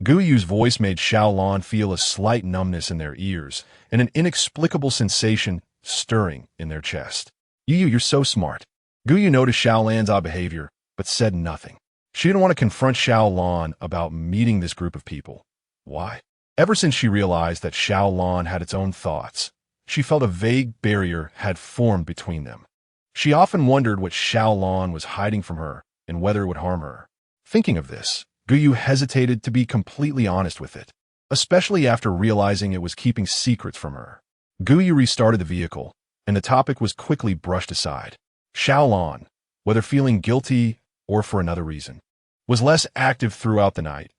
A: Gou Yu's voice made Xiaolan feel a slight numbness in their ears and an inexplicable sensation stirring in their chest. Yu, you're so smart. Gou Yu noticed Xiaolan's odd behavior, but said nothing. She didn't want to confront Xiaolan about meeting this group of people. Why? Ever since she realized that Xiaolan had its own thoughts, she felt a vague barrier had formed between them. She often wondered what Xiaolan was hiding from her and whether it would harm her. Thinking of this, Gou Yu hesitated to be completely honest with it, especially after realizing it was keeping secrets from her. Gou Yu restarted the vehicle, and the topic was quickly brushed aside. Xiaolan, whether feeling guilty or for another reason, was less active throughout the night.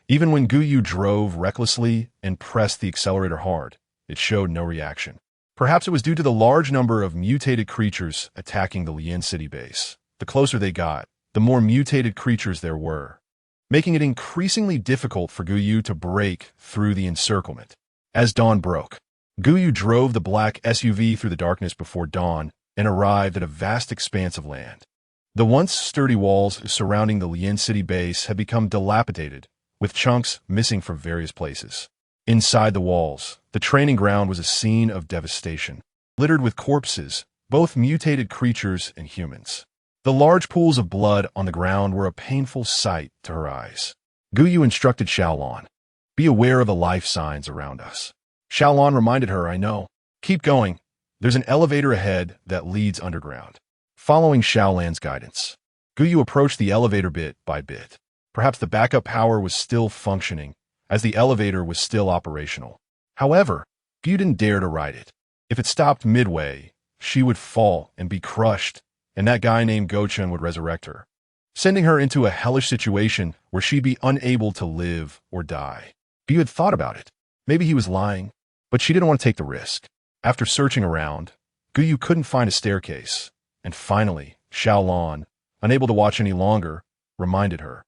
A: Even when Gou Yu drove recklessly and pressed the accelerator hard, it showed no reaction. Perhaps it was due to the large number of mutated creatures attacking the Lian city base. The closer they got, the more mutated creatures there were, making it increasingly difficult for Gou Yu to break through the encirclement. As dawn broke, Gou Yu drove the black SUV through the darkness before dawn and arrived at a vast expanse of land. The once sturdy walls surrounding the Lian City base had become dilapidated, with chunks missing from various places. Inside the walls, the training ground was a scene of devastation, littered with corpses, both mutated creatures and humans. The large pools of blood on the ground were a painful sight to her eyes. Gou instructed Xiaolan, "Be aware of the life signs around us." Xiaolan reminded her, "I know. Keep going. There's an elevator ahead that leads underground." Following Xiaolan's guidance, Gou approached the elevator bit by bit. Perhaps the backup power was still functioning, as the elevator was still operational. However, Gou didn't dare to ride it. If it stopped midway, she would fall and be crushed, and that guy named Gou Chen would resurrect her, sending her into a hellish situation where she'd be unable to live or die. Gou had thought about it. Maybe he was lying, but she didn't want to take the risk. After searching around, Gou couldn't find a staircase, and finally, Xiaolan, unable to watch any longer, reminded her,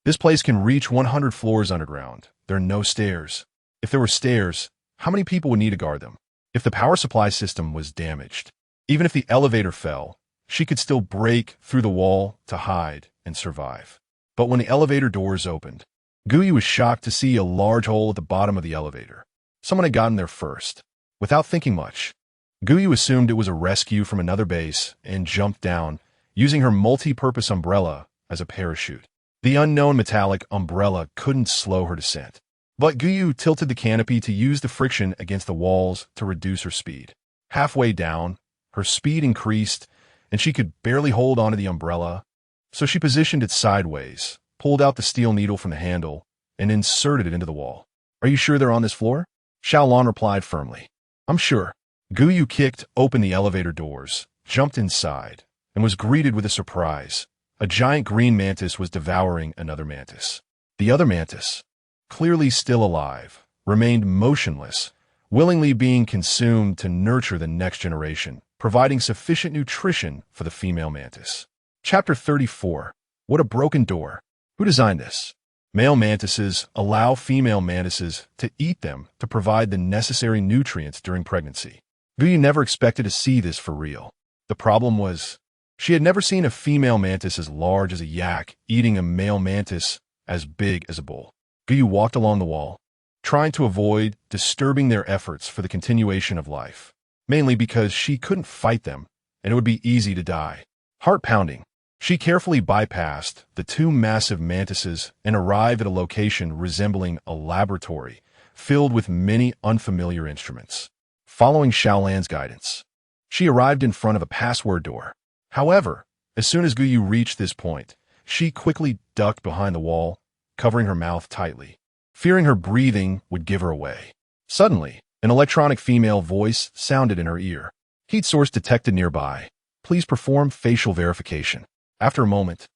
A: "This place can reach 100 floors underground. There are no stairs. If there were stairs, how many people would need to guard them? If the power supply system was damaged, even if the elevator fell, she could still break through the wall to hide and survive." But when the elevator doors opened, Gou was shocked to see a large hole at the bottom of the elevator. Someone had gotten there first. Without thinking much, Gou assumed it was a rescue from another base and jumped down, using her multi-purpose umbrella as a parachute. The unknown metallic umbrella couldn't slow her descent, but Gou tilted the canopy to use the friction against the walls to reduce her speed. Halfway down, her speed increased, and she could barely hold onto the umbrella, so she positioned it sideways, pulled out the steel needle from the handle, and inserted it into the wall. "Are you sure they're on this floor?" Xiaolan replied firmly. "I'm sure." Gou kicked open the elevator doors, jumped inside, and was greeted with a surprise. A giant green mantis was devouring another mantis. The other mantis, clearly still alive, remained motionless, willingly being consumed to nurture the next generation, providing sufficient nutrition for the female mantis. Chapter 34. What a broken door. Who designed this? Male mantises allow female mantises to eat them to provide the necessary nutrients during pregnancy. Gou never expected to see this for real. The problem was, she had never seen a female mantis as large as a yak eating a male mantis as big as a bull. Gou walked along the wall, trying to avoid disturbing their efforts for the continuation of life, mainly because she couldn't fight them, and it would be easy to die. Heart-pounding, she carefully bypassed the two massive mantises and arrived at a location resembling a laboratory filled with many unfamiliar instruments. Following Xiaolan's guidance, she arrived in front of a password door. However, as soon as Gou reached this point, she quickly ducked behind the wall, covering her mouth tightly, fearing her breathing would give her away. Suddenly, an electronic female voice sounded in her ear. "Heat source detected nearby. Please perform facial verification." After a moment,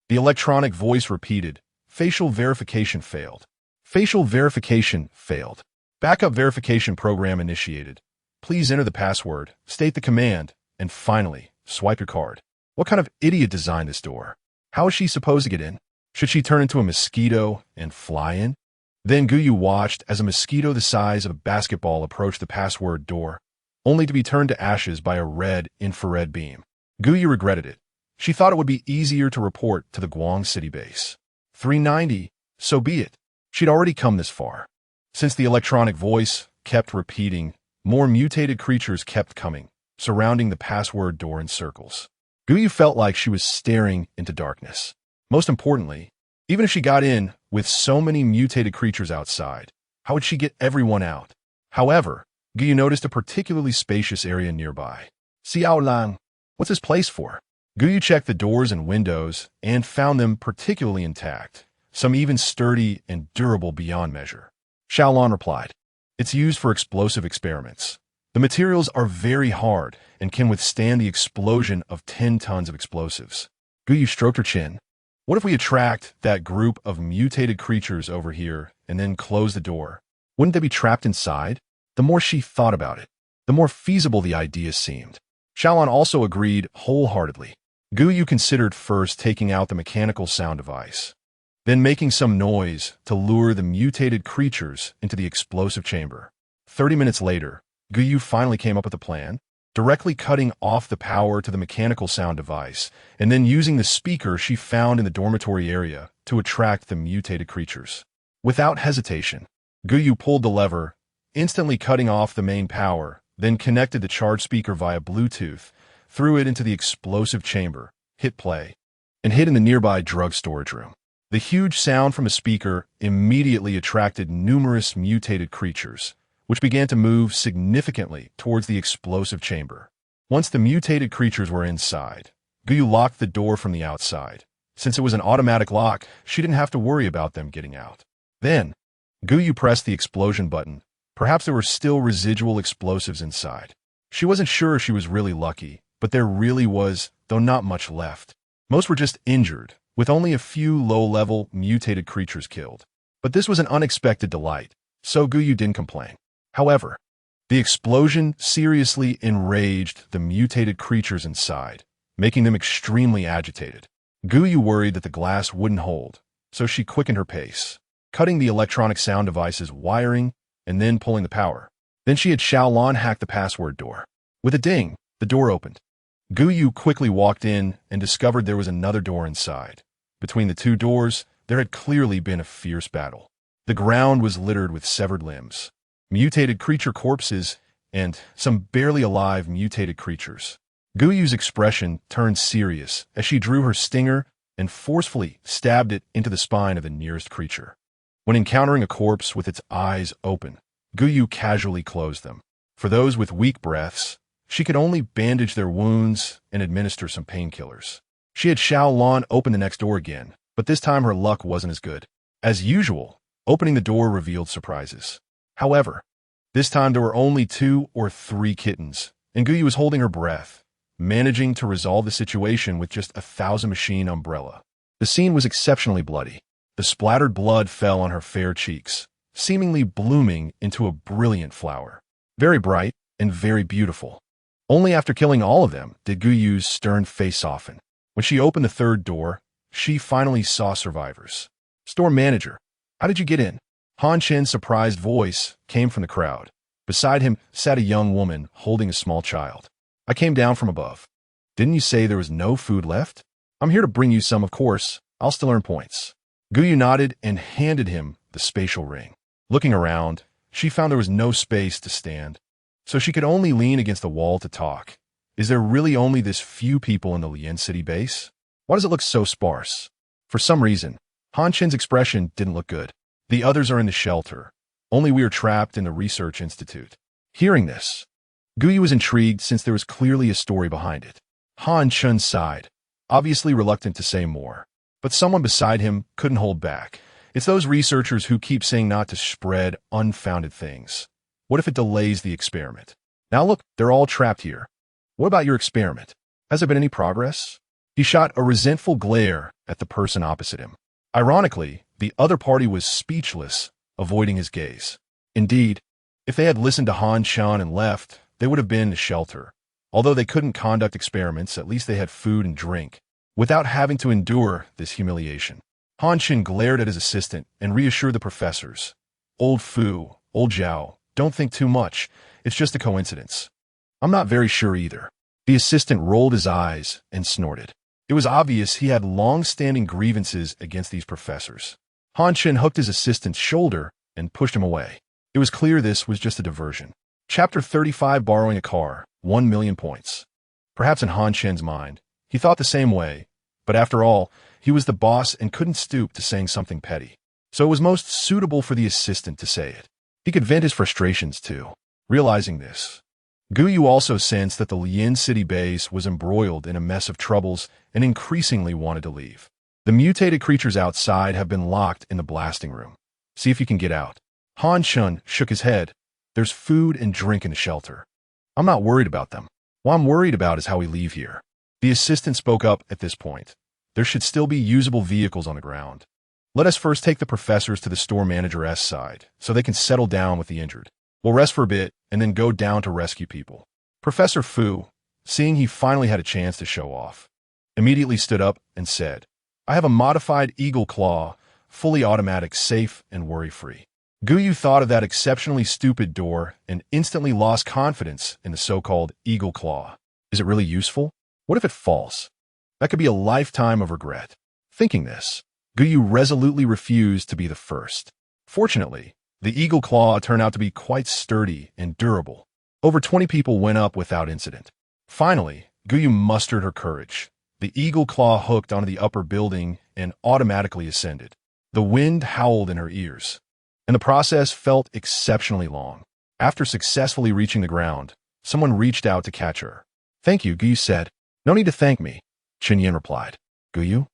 A: the electronic voice repeated, "Facial verification failed. Facial verification failed. Backup verification program initiated. Please enter the password, state the command, and finally, swipe your card." What kind of idiot designed this door? How is she supposed to get in? Should she turn into a mosquito and fly in? Then Gou watched as a mosquito the size of a basketball approached the password door, only to be turned to ashes by a red infrared beam. Gou regretted it. She thought it would be easier to report to the Guang City base. 390, so be it. She'd already come this far. Since the electronic voice kept repeating, more mutated creatures kept coming, surrounding the password door in circles. Gou felt like she was staring into darkness. Most importantly, even if she got in with so many mutated creatures outside, how would she get everyone out? However, Gou noticed a particularly spacious area nearby. Xiaolan, what's this place for? Gou checked the doors and windows and found them particularly intact, some even sturdy and durable beyond measure. Xiaolan replied, "It's used for explosive experiments. The materials are very hard and can withstand the explosion of 10 tons of explosives." Gou stroked her chin. "What if we attract that group of mutated creatures over here and then close the door? Wouldn't they be trapped inside?" The more she thought about it, the more feasible the idea seemed. Xiaolan also agreed wholeheartedly. Gou considered first taking out the mechanical sound device, then making some noise to lure the mutated creatures into the explosive chamber. 30 minutes later, Gou finally came up with a plan. directly cutting off the power to the mechanical sound device, and then using the speaker she found in the dormitory area to attract the mutated creatures. Without hesitation, Gou pulled the lever, instantly cutting off the main power, then connected the charged speaker via Bluetooth, threw it into the explosive chamber, hit play, and hid in the nearby drug storage room. The huge sound from a speaker immediately attracted numerous mutated creatures, which began to move significantly towards the explosive chamber. Once the mutated creatures were inside, Gou locked the door from the outside. Since it was an automatic lock, she didn't have to worry about them getting out. Then, Gou pressed the explosion button. Perhaps there were still residual explosives inside. She wasn't sure she was really lucky, but there really was, though not much left. Most were just injured, with only a few low-level mutated creatures killed. But this was an unexpected delight, so Gou didn't complain. However, the explosion seriously enraged the mutated creatures inside, making them extremely agitated. Gou worried that the glass wouldn't hold, so she quickened her pace, cutting the electronic sound device's wiring and then pulling the power. Then she had Xiaolan hack the password door. With a ding, the door opened. Gou quickly walked in and discovered there was another door inside. Between the two doors, there had clearly been a fierce battle. The ground was littered with severed limbs, mutated creature corpses, and some barely alive mutated creatures. Gou's expression turned serious as she drew her stinger and forcefully stabbed it into the spine of the nearest creature. When encountering a corpse with its eyes open, Gou casually closed them. For those with weak breaths, she could only bandage their wounds and administer some painkillers. She had Xiaolan open the next door again, but this time her luck wasn't as good. As usual, opening the door revealed surprises. However, this time there were only 2 or 3 kittens, and Gou was holding her breath, managing to resolve the situation with just a 1000-machine umbrella. The scene was exceptionally bloody. The splattered blood fell on her fair cheeks, seemingly blooming into a brilliant flower. Very bright and very beautiful. Only after killing all of them did Gou's stern face soften. When she opened the third door, she finally saw survivors. "Store manager, how did you get in?" Han Chen's surprised voice came from the crowd. Beside him sat a young woman holding a small child. "I came down from above. Didn't you say there was no food left? I'm here to bring you some, of course. I'll still earn points." Gou nodded and handed him the spatial ring. Looking around, she found there was no space to stand, so she could only lean against the wall to talk. Is there really only this few people in the Lian City base? Why does it look so sparse? For some reason, Han Chen's expression didn't look good. "The others are in the shelter. Only we are trapped in the research institute." Hearing this, Gou was intrigued since there was clearly a story behind it. Han Chen sighed, obviously reluctant to say more. But someone beside him couldn't hold back. "It's those researchers who keep saying not to spread unfounded things. What if it delays the experiment? Now look, they're all trapped here. What about your experiment? Has there been any progress?" He shot a resentful glare at the person opposite him. Ironically, the other party was speechless, avoiding his gaze. Indeed, if they had listened to Han Chen and left, they would have been in the shelter. Although they couldn't conduct experiments, at least they had food and drink, without having to endure this humiliation. Han Chen glared at his assistant and reassured the professors. "Old Fu, old Zhao, don't think too much. It's just a coincidence." "I'm not very sure either." The assistant rolled his eyes and snorted. It was obvious he had long-standing grievances against these professors. Han Chen hooked his assistant's shoulder and pushed him away. It was clear this was just a diversion. Chapter 35: Borrowing a Car, 1 million points. Perhaps in Han Chen's mind, he thought the same way, but after all, he was the boss and couldn't stoop to saying something petty. So it was most suitable for the assistant to say it. He could vent his frustrations too. Realizing this, Gou also sensed that the Lian City base was embroiled in a mess of troubles and increasingly wanted to leave. "The mutated creatures outside have been locked in the blasting room. See if you can get out." Han Chen shook his head. "There's food and drink in the shelter. I'm not worried about them. What I'm worried about is how we leave here." The assistant spoke up at this point. "There should still be usable vehicles on the ground. Let us first take the professors to the store manager's side, so they can settle down with the injured. We'll rest for a bit, and then go down to rescue people." Professor Fu, seeing he finally had a chance to show off, immediately stood up and said, "I have a modified Eagle Claw, fully automatic, safe, and worry-free." Gou Yu thought of that exceptionally stupid door and instantly lost confidence in the so-called eagle claw. Is it really useful? What if it falls? That could be a lifetime of regret. Thinking this, Gou Yu resolutely refused to be the first. Fortunately, the eagle claw turned out to be quite sturdy and durable. Over 20 people went up without incident. Finally, Gou Yu mustered her courage. The eagle claw hooked onto the upper building and automatically ascended. The wind howled in her ears, and the process felt exceptionally long. After successfully reaching the ground, someone reached out to catch her. "Thank you," Gou Yu said. "No need to thank me," Chen Yin replied. "Gou Yu?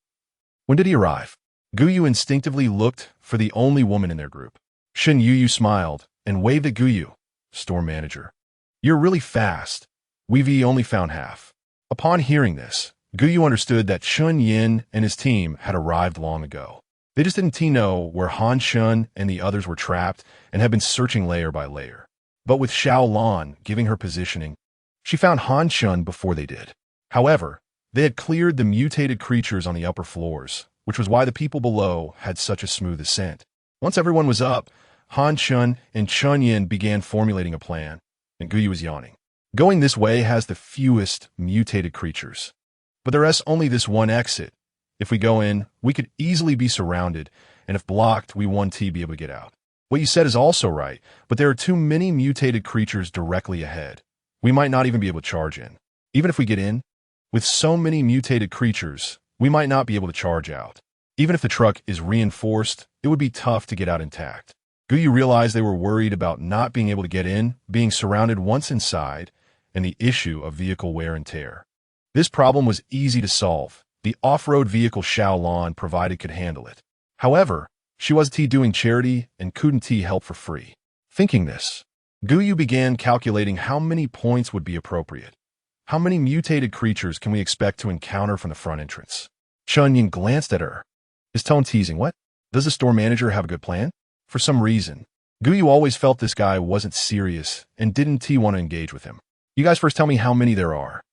A: When did he arrive?" Gou Yu instinctively looked for the only woman in their group. Shen Yu smiled and waved at Gou Yu. "Store manager. You're really fast. We've only found half." Upon hearing this, Gou Yu understood that Chen Yin and his team had arrived long ago. They just didn't know where Han Shun and the others were trapped and had been searching layer by layer. But with Xiao Lan giving her positioning, she found Han Shun before they did. However, they had cleared the mutated creatures on the upper floors, which was why the people below had such a smooth ascent. Once everyone was up, Han Shun and Chen Yin began formulating a plan, and Gou Yu was yawning. Going this way has the fewest mutated creatures. But there is only this one exit. If we go in, we could easily be surrounded, and if blocked, we won't be able to get out. What you said is also right, but there are too many mutated creatures directly ahead. We might not even be able to charge in. Even if we get in, with so many mutated creatures, we might not be able to charge out. Even if the truck is reinforced, it would be tough to get out intact. Gou Yu realized they were worried about not being able to get in, being surrounded once inside, and the issue of vehicle wear and tear. This problem was easy to solve. The off-road vehicle Xiao Lan provided could handle it. However, she wasn't doing charity and couldn't help for free. Thinking this, Gou Yu began calculating how many points would be appropriate. How many mutated creatures can we expect to encounter from the front entrance? Chen Yin glanced at her, his tone teasing. What? Does the store manager have a good plan? For some reason, Gou Yu always felt this guy wasn't serious and didn't want to engage with him. "You guys first tell me how many there are."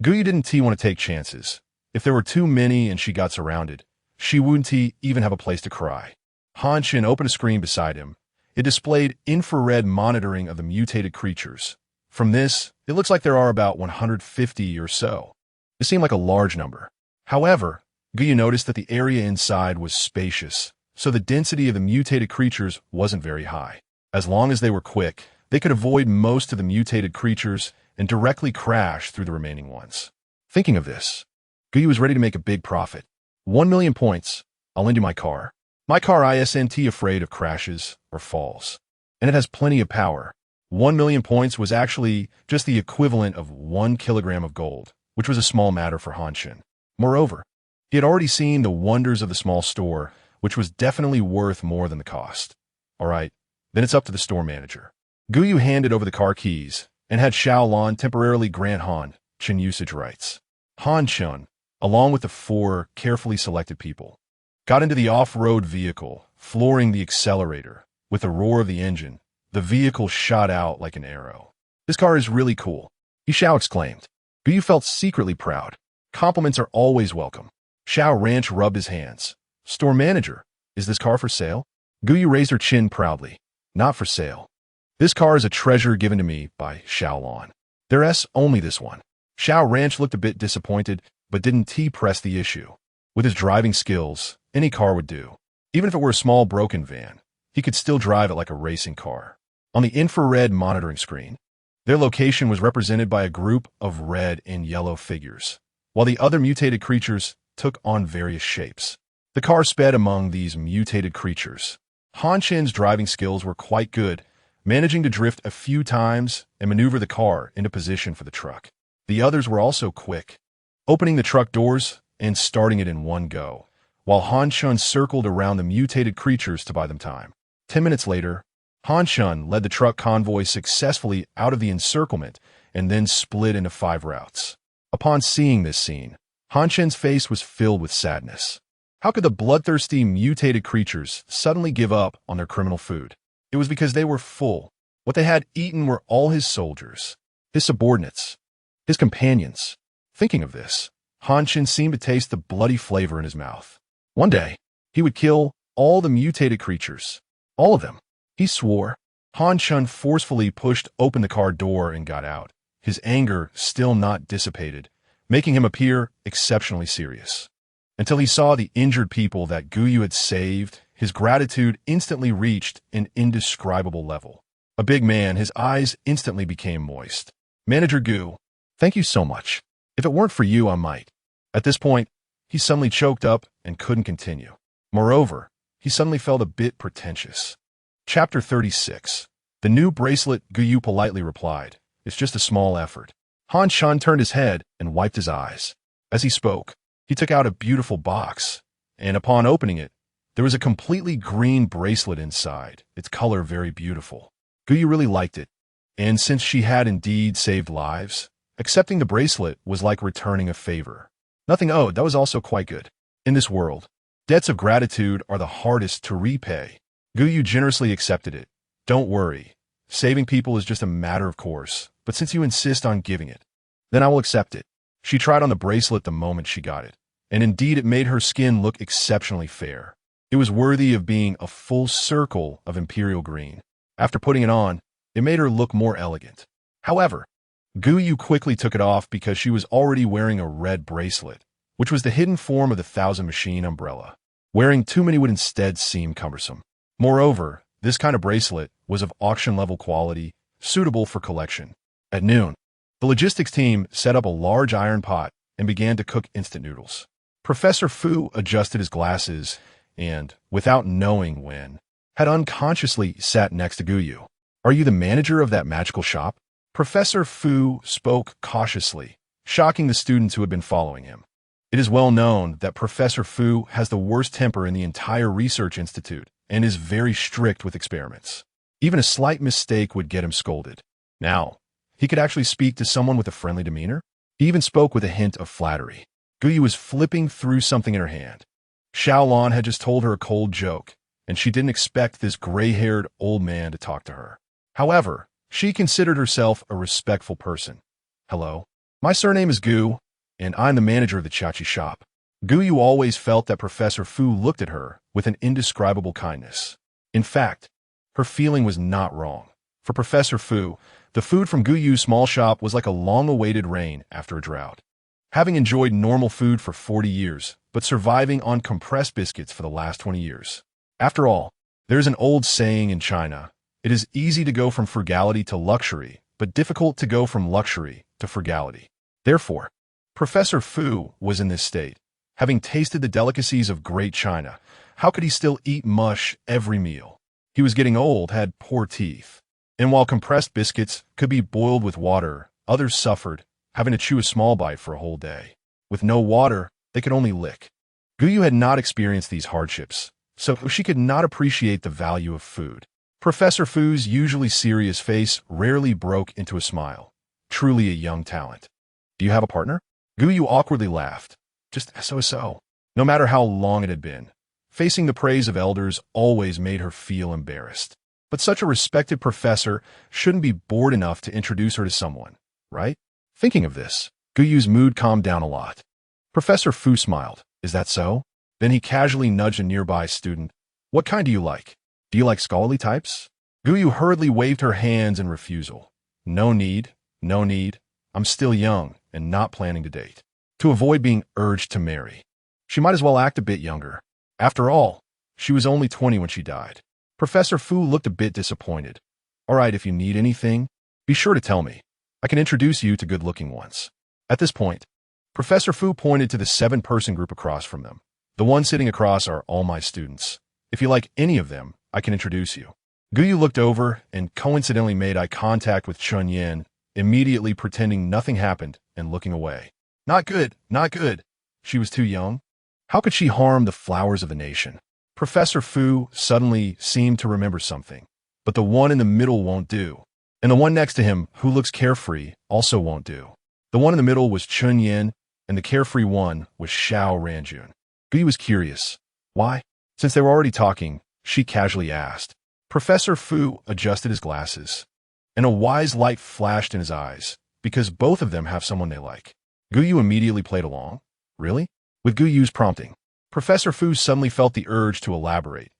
A: Gou Yu didn't want to take chances. If there were too many and she got surrounded, she wouldn't even have a place to cry. Han Shin opened a screen beside him. It displayed infrared monitoring of the mutated creatures. From this, it looks like there are about 150 or so. It seemed like a large number. However, Gou Yu noticed that the area inside was spacious, so the density of the mutated creatures wasn't very high. As long as they were quick, they could avoid most of the mutated creatures and directly crash through the remaining ones. Thinking of this, Gou Yu was ready to make a big profit. 1,000,000 points. I'll lend you my car. My car isn't afraid of crashes or falls. And it has plenty of power. 1,000,000 points was actually just the equivalent of 1 kilogram of gold, which was a small matter for Han Shin. Moreover, he had already seen the wonders of the small store, which was definitely worth more than the cost. All right, then it's up to the store manager. Gou Yu handed over the car keys and had Xiao Lan temporarily grant Han Chen usage rights. Han Chen, along with the 4 carefully selected people, got into the off-road vehicle, flooring the accelerator. With the roar of the engine, the vehicle shot out like an arrow. "This car is really cool," Xiao exclaimed. Gou Yu felt secretly proud. Compliments are always welcome. Xiao Ranch rubbed his hands. "Store manager, is this car for sale?" Gou Yu raised her chin proudly. "Not for sale. This car is a treasure given to me by Xiao Lan. There's only this one." Xiao Ranch looked a bit disappointed, but didn't press the issue. With his driving skills, any car would do. Even if it were a small broken van, he could still drive it like a racing car. On the infrared monitoring screen, their location was represented by a group of red and yellow figures, while the other mutated creatures took on various shapes. The car sped among these mutated creatures. Han Shin's driving skills were quite good, managing to drift a few times and maneuver the car into position for the truck. The others were also quick, opening the truck doors and starting it in one go, while Han Shun circled around the mutated creatures to buy them time. 10 minutes later, Han Shun led the truck convoy successfully out of the encirclement and then split into 5 routes. Upon seeing this scene, Han Shun's face was filled with sadness. How could the bloodthirsty mutated creatures suddenly give up on their criminal food? It was because they were full. What they had eaten were all his soldiers, his subordinates, his companions. Thinking of this, Han Shin seemed to taste the bloody flavor in his mouth. One day, he would kill all the mutated creatures. All of them. he swore. Han Chun forcefully pushed open the car door and got out, his anger still not dissipated, making him appear exceptionally serious. Until he saw the injured people that Gou Yu had saved, his gratitude instantly reached an indescribable level. A big man, his eyes instantly became moist. Manager Gou, thank you so much. If it weren't for you, I might. At this point, he suddenly choked up and couldn't continue. Moreover, he suddenly felt a bit pretentious. Chapter 36. The new bracelet, Gou Yu politely replied. It's just a small effort. Han Chun turned his head and wiped his eyes. As he spoke, he took out a beautiful box, and upon opening it, there was a completely green bracelet inside, its color very beautiful. Gou Yu really liked it, and since she had indeed saved lives, accepting the bracelet was like returning a favor. Nothing owed, that was also quite good. In this world, debts of gratitude are the hardest to repay. Gou Yu generously accepted it. Don't worry, saving people is just a matter of course, but since you insist on giving it, then I will accept it. She tried on the bracelet the moment she got it, and indeed it made her skin look exceptionally fair. It was worthy of being a full circle of imperial green. After putting it on, it made her look more elegant. However, Gou Yu quickly took it off because she was already wearing a red bracelet, which was the hidden form of the Thousand Machine umbrella. Wearing too many would instead seem cumbersome. Moreover, this kind of bracelet was of auction-level quality, suitable for collection. At noon, the logistics team set up a large iron pot and began to cook instant noodles. Professor Fu adjusted his glasses and, without knowing when, had unconsciously sat next to Gou Yu. Are you the manager of that magical shop? Professor Fu spoke cautiously, shocking the students who had been following him. It is well known that Professor Fu has the worst temper in the entire research institute and is very strict with experiments. Even a slight mistake would get him scolded. Now, he could actually speak to someone with a friendly demeanor. He even spoke with a hint of flattery. Gou Yu was flipping through something in her hand. Xiaolon had just told her a cold joke, and she didn't expect this gray-haired old man to talk to her. However, she considered herself a respectful person. Hello, my surname is Gou, and I'm the manager of the Chachi shop. Gou Yu always felt that Professor Fu looked at her with an indescribable kindness. In fact, her feeling was not wrong. For Professor Fu, the food from Gou Yu's small shop was like a long-awaited rain after a drought. Having enjoyed normal food for 40 years, but surviving on compressed biscuits for the last 20 years. After all, there's an old saying in China, it is easy to go from frugality to luxury, but difficult to go from luxury to frugality. Therefore, Professor Fu was in this state. Having tasted the delicacies of Great China, how could he still eat mush every meal? He was getting old, had poor teeth. And while compressed biscuits could be boiled with water, others suffered, having to chew a small bite for a whole day. With no water, they could only lick. Gou Yu had not experienced these hardships, so she could not appreciate the value of food. Professor Fu's usually serious face rarely broke into a smile. Truly a young talent. Do you have a partner? Gou Yu awkwardly laughed. Just so. No matter how long it had been, facing the praise of elders always made her feel embarrassed. But such a respected professor shouldn't be bored enough to introduce her to someone, right? Thinking of this, Gou Yu's mood calmed down a lot. Professor Fu smiled. Is that so? Then he casually nudged a nearby student. What kind do you like? Do you like scholarly types? Gou Yu hurriedly waved her hands in refusal. No need. I'm still young and not planning to date. To avoid being urged to marry. She might as well act a bit younger. After all, she was only 20 when she died. Professor Fu looked a bit disappointed. All right, if you need anything, be sure to tell me. I can introduce you to good-looking ones. At this point, Professor Fu pointed to the 7-person group across from them. The ones sitting across are all my students. If you like any of them, I can introduce you. Gou Yu looked over and coincidentally made eye contact with Chun Yin, immediately pretending nothing happened and looking away. Not good. She was too young. How could she harm the flowers of the nation? Professor Fu suddenly seemed to remember something. But the one in the middle won't do. And the one next to him, who looks carefree, also won't do. The one in the middle was Chun Yin, and the carefree one was Xiao Ranjun. Gou Yu was curious. Why? Since they were already talking, she casually asked. Professor Fu adjusted his glasses, and a wise light flashed in his eyes, because both of them have someone they like. Gou Yu immediately played along. Really? With Gou Yu's prompting, Professor Fu suddenly felt the urge to elaborate.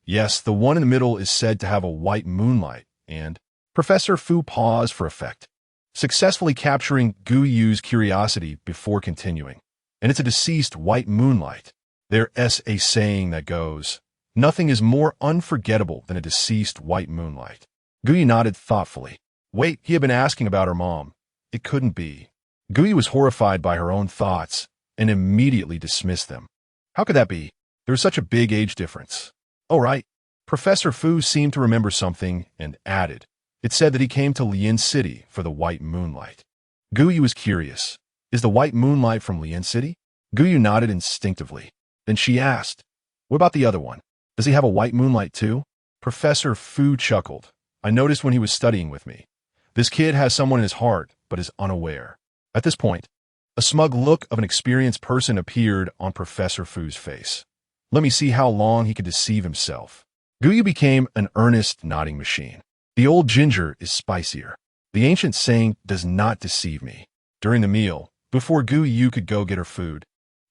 A: Yes, the one in the middle is said to have a white moonlight, and Professor Fu paused for effect, successfully capturing Gou Yu's curiosity before continuing. And it's a deceased white moonlight. There's a saying that goes, nothing is more unforgettable than a deceased white moonlight. Gou Yu nodded thoughtfully. Wait, he had been asking about her mom. It couldn't be. Gou Yu was horrified by her own thoughts and immediately dismissed them. How could that be? There was such a big age difference. Oh, right. Professor Fu seemed to remember something and added, it said that he came to Lian City for the white moonlight. Gou Yu was curious. Is the white moonlight from Lian City? Gou Yu nodded instinctively. Then she asked, what about the other one? Does he have a white moonlight too? Professor Fu chuckled. I noticed when he was studying with me. This kid has someone in his heart, but is unaware. At this point, a smug look of an experienced person appeared on Professor Fu's face. Let me see how long he could deceive himself. Gou Yu became an earnest nodding machine. The old ginger is spicier. The ancient saying does not deceive me. During the meal, before Gou Yu could go get her food,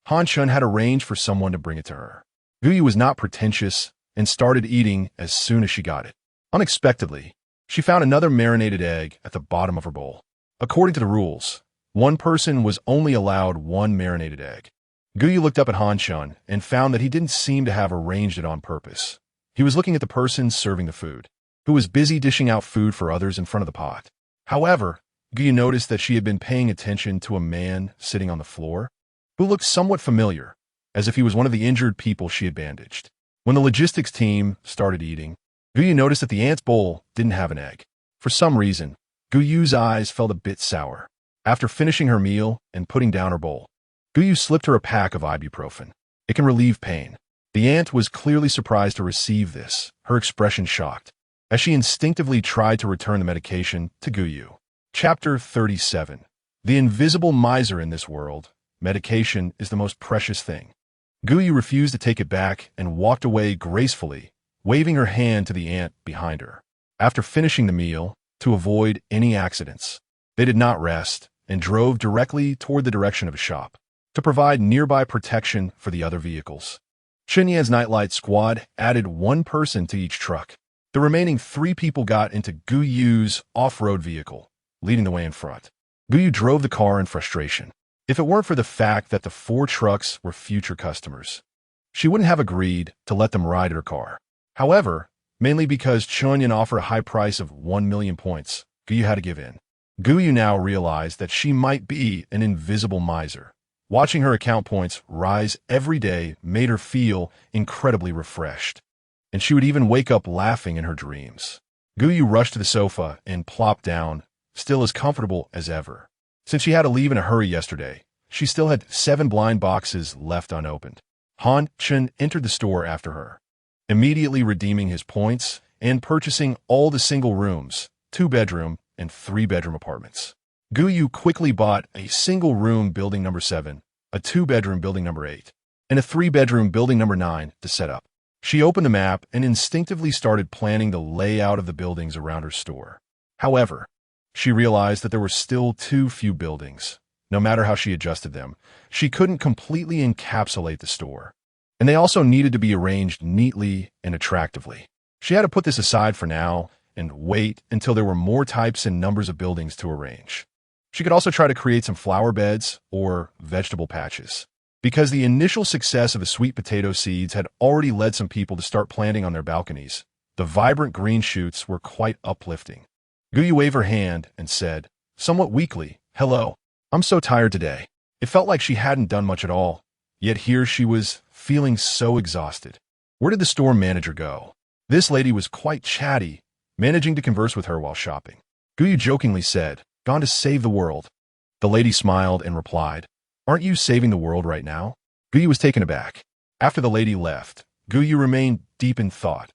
A: Han Chun had arranged for someone to bring it to her. Gou Yu was not pretentious and started eating as soon as she got it. Unexpectedly, she found another marinated egg at the bottom of her bowl. According to the rules, one person was only allowed one marinated egg. Gou Yu looked up at Han Chun and found that he didn't seem to have arranged it on purpose. He was looking at the person serving the food, who was busy dishing out food for others in front of the pot. However, Gou Yu noticed that she had been paying attention to a man sitting on the floor, who looked somewhat familiar, as if he was one of the injured people she had bandaged. When the logistics team started eating, Gou Yu noticed that the ant's bowl didn't have an egg. For some reason, Gou Yu's eyes felt a bit sour. After finishing her meal and putting down her bowl, Gou Yu slipped her a pack of ibuprofen. It can relieve pain. The ant was clearly surprised to receive this, her expression shocked, as she instinctively tried to return the medication to Gou Yu. Chapter 37. The invisible miser in this world. Medication is the most precious thing. Gou Yu refused to take it back and walked away gracefully, waving her hand to the ant behind her. After finishing the meal, to avoid any accidents, they did not rest and drove directly toward the direction of a shop to provide nearby protection for the other vehicles. Chen Yan's nightlight squad added one person to each truck. The remaining 3 people got into Gou Yu's off-road vehicle, leading the way in front. Gou Yu drove the car in frustration. If it weren't for the fact that the 4 trucks were future customers, she wouldn't have agreed to let them ride her car. However, mainly because Chen Yan offered a high price of 1 million points, Gou Yu had to give in. Gou Yu now realized that she might be an invisible miser. Watching her account points rise every day made her feel incredibly refreshed, and she would even wake up laughing in her dreams. Gou Yu rushed to the sofa and plopped down, still as comfortable as ever. Since she had to leave in a hurry yesterday, she still had 7 blind boxes left unopened. Han Chun entered the store after her, immediately redeeming his points and purchasing all the single rooms, 2-bedroom and 3-bedroom apartments. Gou Yu quickly bought a single-room building number 7, a 2-bedroom building number 8, and a 3-bedroom building number 9 to set up. She opened the map and instinctively started planning the layout of the buildings around her store. However, she realized that there were still too few buildings. No matter how she adjusted them, she couldn't completely encapsulate the store. And they also needed to be arranged neatly and attractively. She had to put this aside for now and wait until there were more types and numbers of buildings to arrange. She could also try to create some flower beds or vegetable patches. Because the initial success of the sweet potato seeds had already led some people to start planting on their balconies, the vibrant green shoots were quite uplifting. Gou Yu waved her hand and said, somewhat weakly, hello. I'm so tired today. It felt like she hadn't done much at all, yet here she was feeling so exhausted. Where did the store manager go? This lady was quite chatty, managing to converse with her while shopping. Gou Yu jokingly said, gone to save the world. The lady smiled and replied, aren't you saving the world right now? Gou Yu was taken aback. After the lady left, Gou Yu remained deep in thought.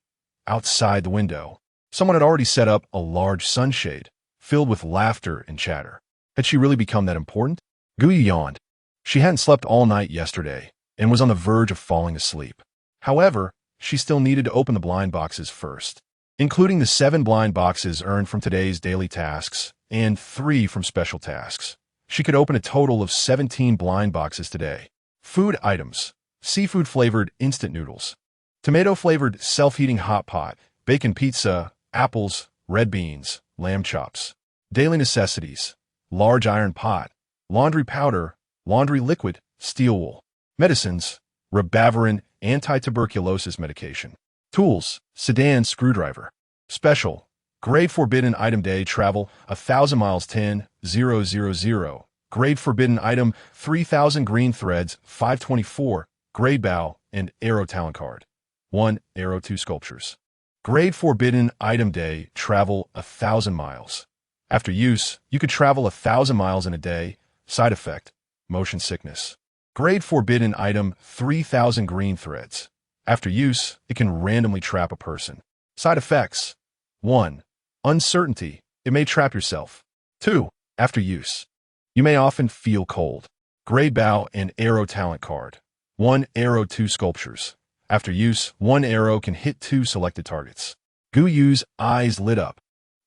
A: Outside the window, someone had already set up a large sunshade, filled with laughter and chatter. Had she really become that important? Gou Yu yawned. She hadn't slept all night yesterday and was on the verge of falling asleep. However, she still needed to open the blind boxes first, including the 7 blind boxes earned from today's daily tasks and 3 from special tasks. She could open a total of 17 blind boxes today. Food items: seafood-flavored instant noodles, tomato-flavored self-heating hot pot, bacon pizza, apples, red beans, lamb chops. Daily necessities: large iron pot, laundry powder, laundry liquid, steel wool. Medicines: ribavirin, anti-tuberculosis medication. Tools: sedan screwdriver. Special: grade forbidden item day travel 1,000 miles 10,000. Grade forbidden item 3,000 green threads 524. Grade bow and arrow talent card. 1 arrow 2 sculptures. Grade forbidden item day travel 1,000 miles. After use, you could travel 1,000 miles in a day. Side effect: motion sickness. Grade forbidden item 3,000 green threads. After use, it can randomly trap a person. Side effects: 1. Uncertainty. It may trap yourself. 2. After use, you may often feel cold. Grade bow and arrow talent card. 1 arrow 2 sculptures. After use, 1 arrow can hit 2 selected targets. Gou Yu's eyes lit up.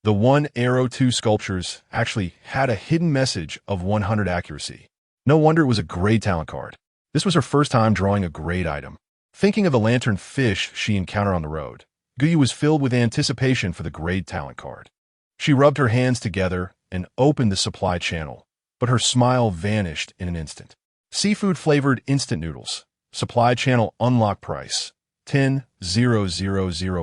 A: The 1 arrow 2 sculptures actually had a hidden message of 100 accuracy. No wonder it was a grade talent card. This was her first time drawing a grade item. Thinking of the lantern fish she encountered on the road, Gou Yu was filled with anticipation for the grade talent card. She rubbed her hands together and opened the supply channel, but her smile vanished in an instant. Seafood-flavored instant noodles. Supply channel unlock price: 10,000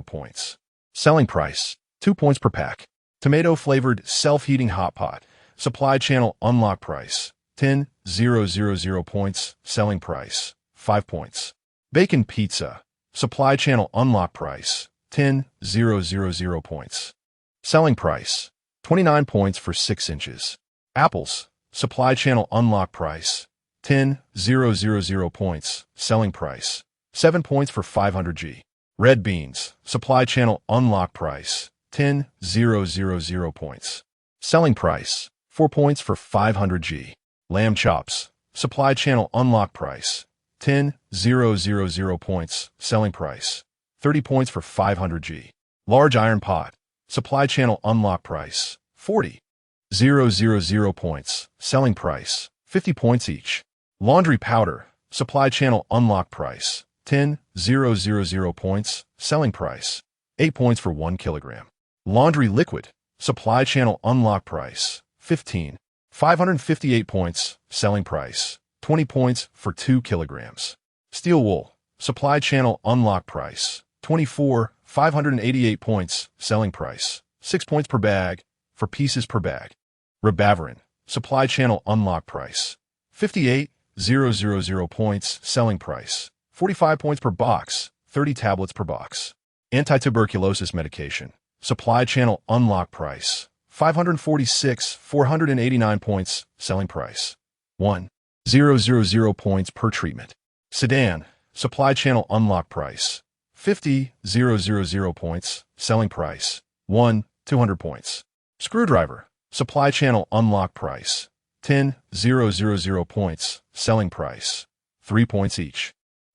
A: points. Selling price: 2 points per pack. Tomato-flavored self-heating hot pot. Supply channel unlock price: 10,000 points. Selling price: 5 points. Bacon pizza. Supply channel unlock price: 10,000 points. Selling price: 29 points for 6 inches. Apples. Supply channel unlock price: 10,000 points. Selling price: 7 points for 500 G. Red beans. Supply channel unlock price: 10,000 points. Selling price: 4 points for 500 G. Lamb chops. Supply channel unlock price: 10,000 points. Selling price: 30 points for 500 G. Large iron pot. Supply channel unlock price: 40,000 points. Selling price: 50 points each. Laundry powder. Supply channel unlock price: 10,000 points. Selling price: 8 points for 1 kilogram. Laundry liquid. Supply channel unlock price: 15,558 points. Selling price: 20 points for 2 kilograms. Steel wool. Supply channel unlock price: 24,588 points. Selling price: 6 points per bag for pieces per bag. Ribavirin. Supply channel unlock price: 58,000 points. Selling price: 45 points per box, 30 tablets per box. Anti-tuberculosis medication. Supply channel unlock price: 546,489 points. Selling price: 1,000 points per treatment. Sedan. Supply channel unlock price: 50,000 points. Selling price: 1,200 points. Screwdriver. Supply channel unlock price: 10,000 points. Selling price: 3 points each.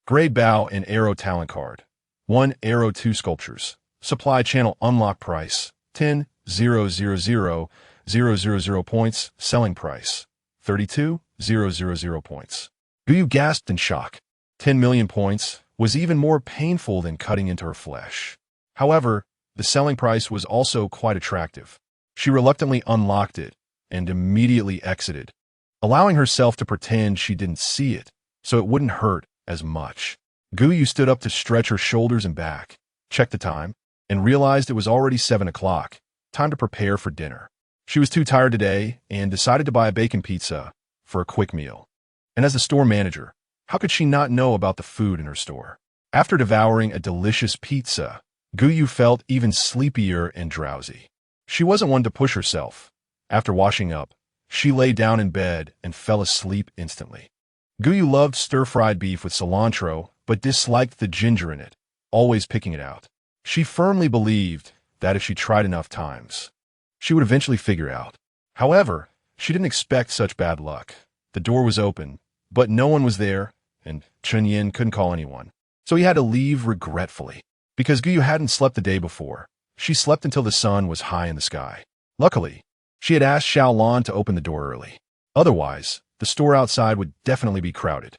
A: Grade bow and arrow talent card. 1 arrow 2 sculptures. Supply channel unlock price: 10,000 points. Selling price: 32,000 points. Gou Yu gasped in shock. 10 million points was even more painful than cutting into her flesh. However, the selling price was also quite attractive. She reluctantly unlocked it and immediately exited, allowing herself to pretend she didn't see it so it wouldn't hurt as much. Gou Yu stood up to stretch her shoulders and back, checked the time, and realized it was already 7 o'clock, time to prepare for dinner. She was too tired today and decided to buy a bacon pizza for a quick meal. And as the store manager, how could she not know about the food in her store? After devouring a delicious pizza, Gou Yu felt even sleepier and drowsy. She wasn't one to push herself. After washing up, she lay down in bed and fell asleep instantly. Gou Yu loved stir-fried beef with cilantro, but disliked the ginger in it, always picking it out. She firmly believed that if she tried enough times, she would eventually figure out. However, she didn't expect such bad luck. The door was open, but no one was there, and Chen Yin couldn't call anyone. So he had to leave regretfully. Because Gou Yu hadn't slept the day before, she slept until the sun was high in the sky. Luckily, she had asked Xiao Lan to open the door early. Otherwise, the store outside would definitely be crowded.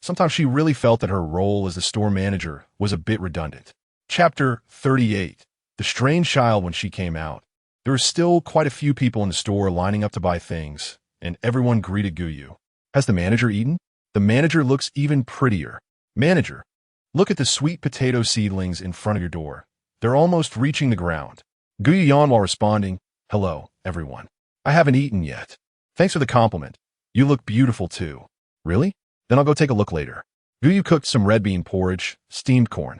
A: Sometimes she really felt that her role as the store manager was a bit redundant. Chapter 38. The strange child. When she came out, there were still quite a few people in the store lining up to buy things, and everyone greeted Gou. Has the manager eaten? The manager looks even prettier. Manager, look at the sweet potato seedlings in front of your door. They're almost reaching the ground. Gou yawned while responding, hello, everyone. I haven't eaten yet. Thanks for the compliment. You look beautiful too. Really? Then I'll go take a look later. Gou cooked some red bean porridge, steamed corn,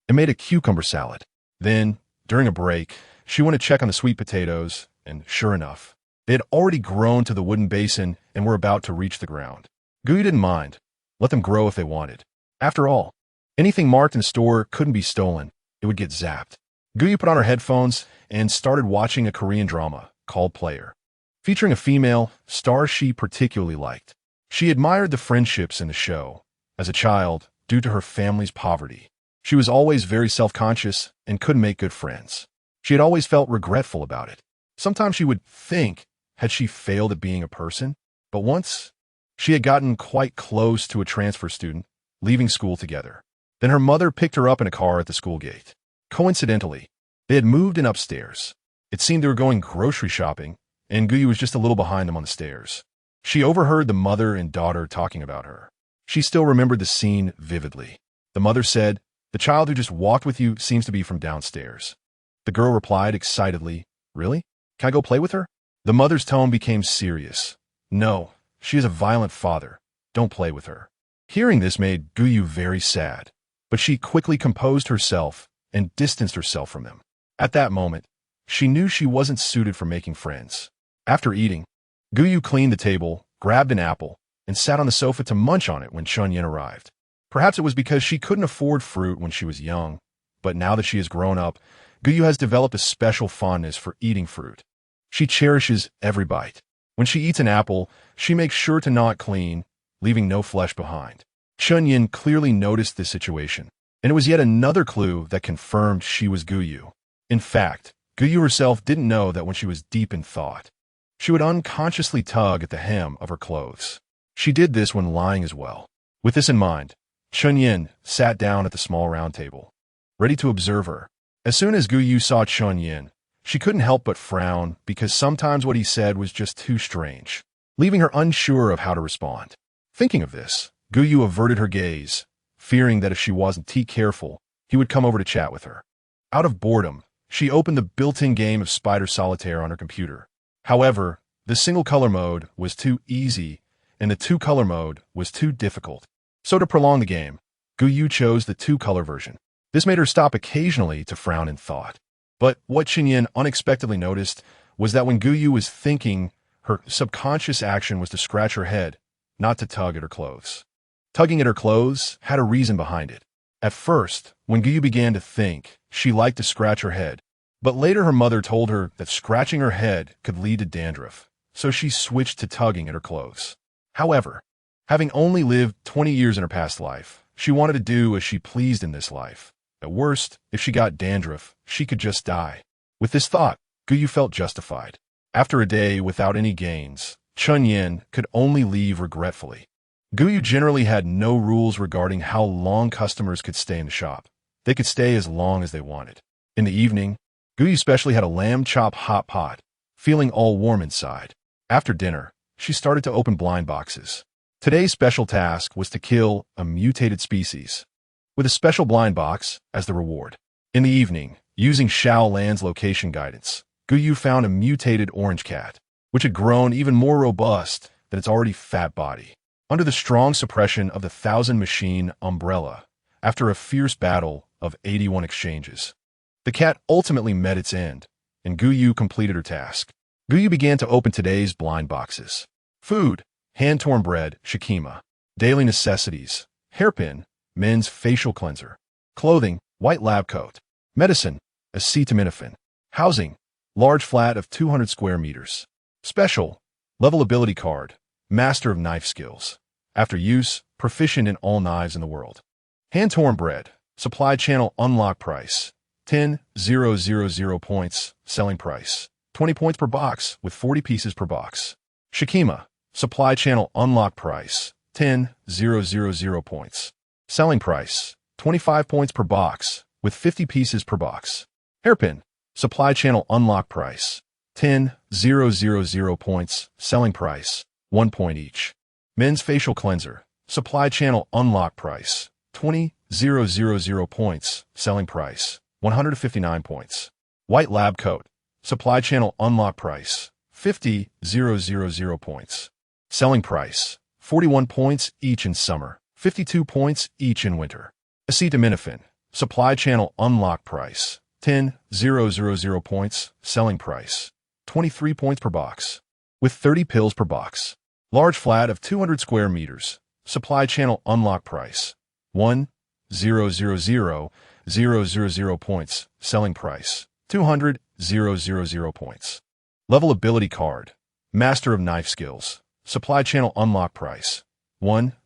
A: and made a cucumber salad. Then, during a break, she went to check on the sweet potatoes, and sure enough, they had already grown to the wooden basin and were about to reach the ground. Gou didn't mind. Let them grow if they wanted. After all, anything marked in the store couldn't be stolen. It would get zapped. Gou put on her headphones and started watching a Korean drama called Player, featuring a female star she particularly liked. She admired the friendships in the show. As a child, due to her family's poverty, she was always very self-conscious and couldn't make good friends. She had always felt regretful about it. Sometimes she would think, had she failed at being a person? But once, she had gotten quite close to a transfer student, leaving school together. Then her mother picked her up in a car at the school gate. Coincidentally, they had moved in upstairs. It seemed they were going grocery shopping, and Gou was just a little behind them on the stairs. She overheard the mother and daughter talking about her. She still remembered the scene vividly. The mother said, the child who just walked with you seems to be from downstairs. The girl replied excitedly, really? Can I go play with her? The mother's tone became serious. No, she is a violent father. Don't play with her. Hearing this made Gou very sad, but she quickly composed herself and distanced herself from them. At that moment, she knew she wasn't suited for making friends. After eating, Gou cleaned the table, grabbed an apple, and sat on the sofa to munch on it when Chun-Yin arrived. Perhaps it was because she couldn't afford fruit when she was young, but now that she has grown up, Gou has developed a special fondness for eating fruit. She cherishes every bite. When she eats an apple, she makes sure to gnaw it clean, leaving no flesh behind. Chun-Yin clearly noticed this situation, and it was yet another clue that confirmed she was Gou. In fact, Gou herself didn't know that when she was deep in thought, she would unconsciously tug at the hem of her clothes. She did this when lying as well. With this in mind, Chun-Yin sat down at the small round table, ready to observe her. As soon as Gou saw Chun-Yin, she couldn't help but frown because sometimes what he said was just too strange, leaving her unsure of how to respond. Thinking of this, Gou averted her gaze, fearing that if she wasn't too careful, he would come over to chat with her. Out of boredom, she opened the built-in game of Spider Solitaire on her computer. However, the single-color mode was too easy, and the two-color mode was too difficult. So to prolong the game, Gou chose the two-color version. This made her stop occasionally to frown in thought. But what Chun-Yin unexpectedly noticed was that when Gou was thinking, her subconscious action was to scratch her head, not to tug at her clothes. Tugging at her clothes had a reason behind it. At first, when Gou began to think, she liked to scratch her head. But later her mother told her that scratching her head could lead to dandruff, so she switched to tugging at her clothes. However, having only lived 20 years in her past life, she wanted to do as she pleased in this life. At worst, if she got dandruff, she could just die. With this thought, Gou felt justified. After a day without any gains, Chun-Yin could only leave regretfully. Gou generally had no rules regarding how long customers could stay in the shop. They could stay as long as they wanted. In the evening, Gou especially had a lamb chop hot pot, feeling all warm inside. After dinner, she started to open blind boxes. Today's special task was to kill a mutated species, with a special blind box as the reward. In the evening, using Xiao Lan's location guidance, Gou found a mutated orange cat, which had grown even more robust than its already fat body. Under the strong suppression of the 1000-machine umbrella, after a fierce battle of 81 exchanges, the cat ultimately met its end, and Gou completed her task. Gou began to open today's blind boxes. Food, hand-torn bread, shikima. Daily necessities, hairpin, men's facial cleanser. Clothing, white lab coat. Medicine, acetaminophen. Housing, large flat of 200 square meters. Special, level ability card, master of knife skills. After use, proficient in all knives in the world. Hand-torn bread, supply channel unlock price, 10,000 points, selling price, 20 points per box with 40 pieces per box. Shikima, supply channel unlock price, 10,000 points. Selling price, 25 points per box, with 50 pieces per box. Hairpin, supply channel unlock price, 10,000 points. Selling price, 1 point each. Men's facial cleanser, supply channel unlock price, 20,000 points. Selling price, 159 points. White lab coat, supply channel unlock price, 50,000 points. Selling price, 41 points each in summer, 52 points each in winter. Acetaminophen, supply channel unlock price, 10,000 points. Selling price, 23 points per box, with 30 pills per box. Large flat of 200 square meters, supply channel unlock price, 1,000 points. Selling price, 200,000 points. Level ability card, Master of Knife Skills, supply channel unlock price, 1,000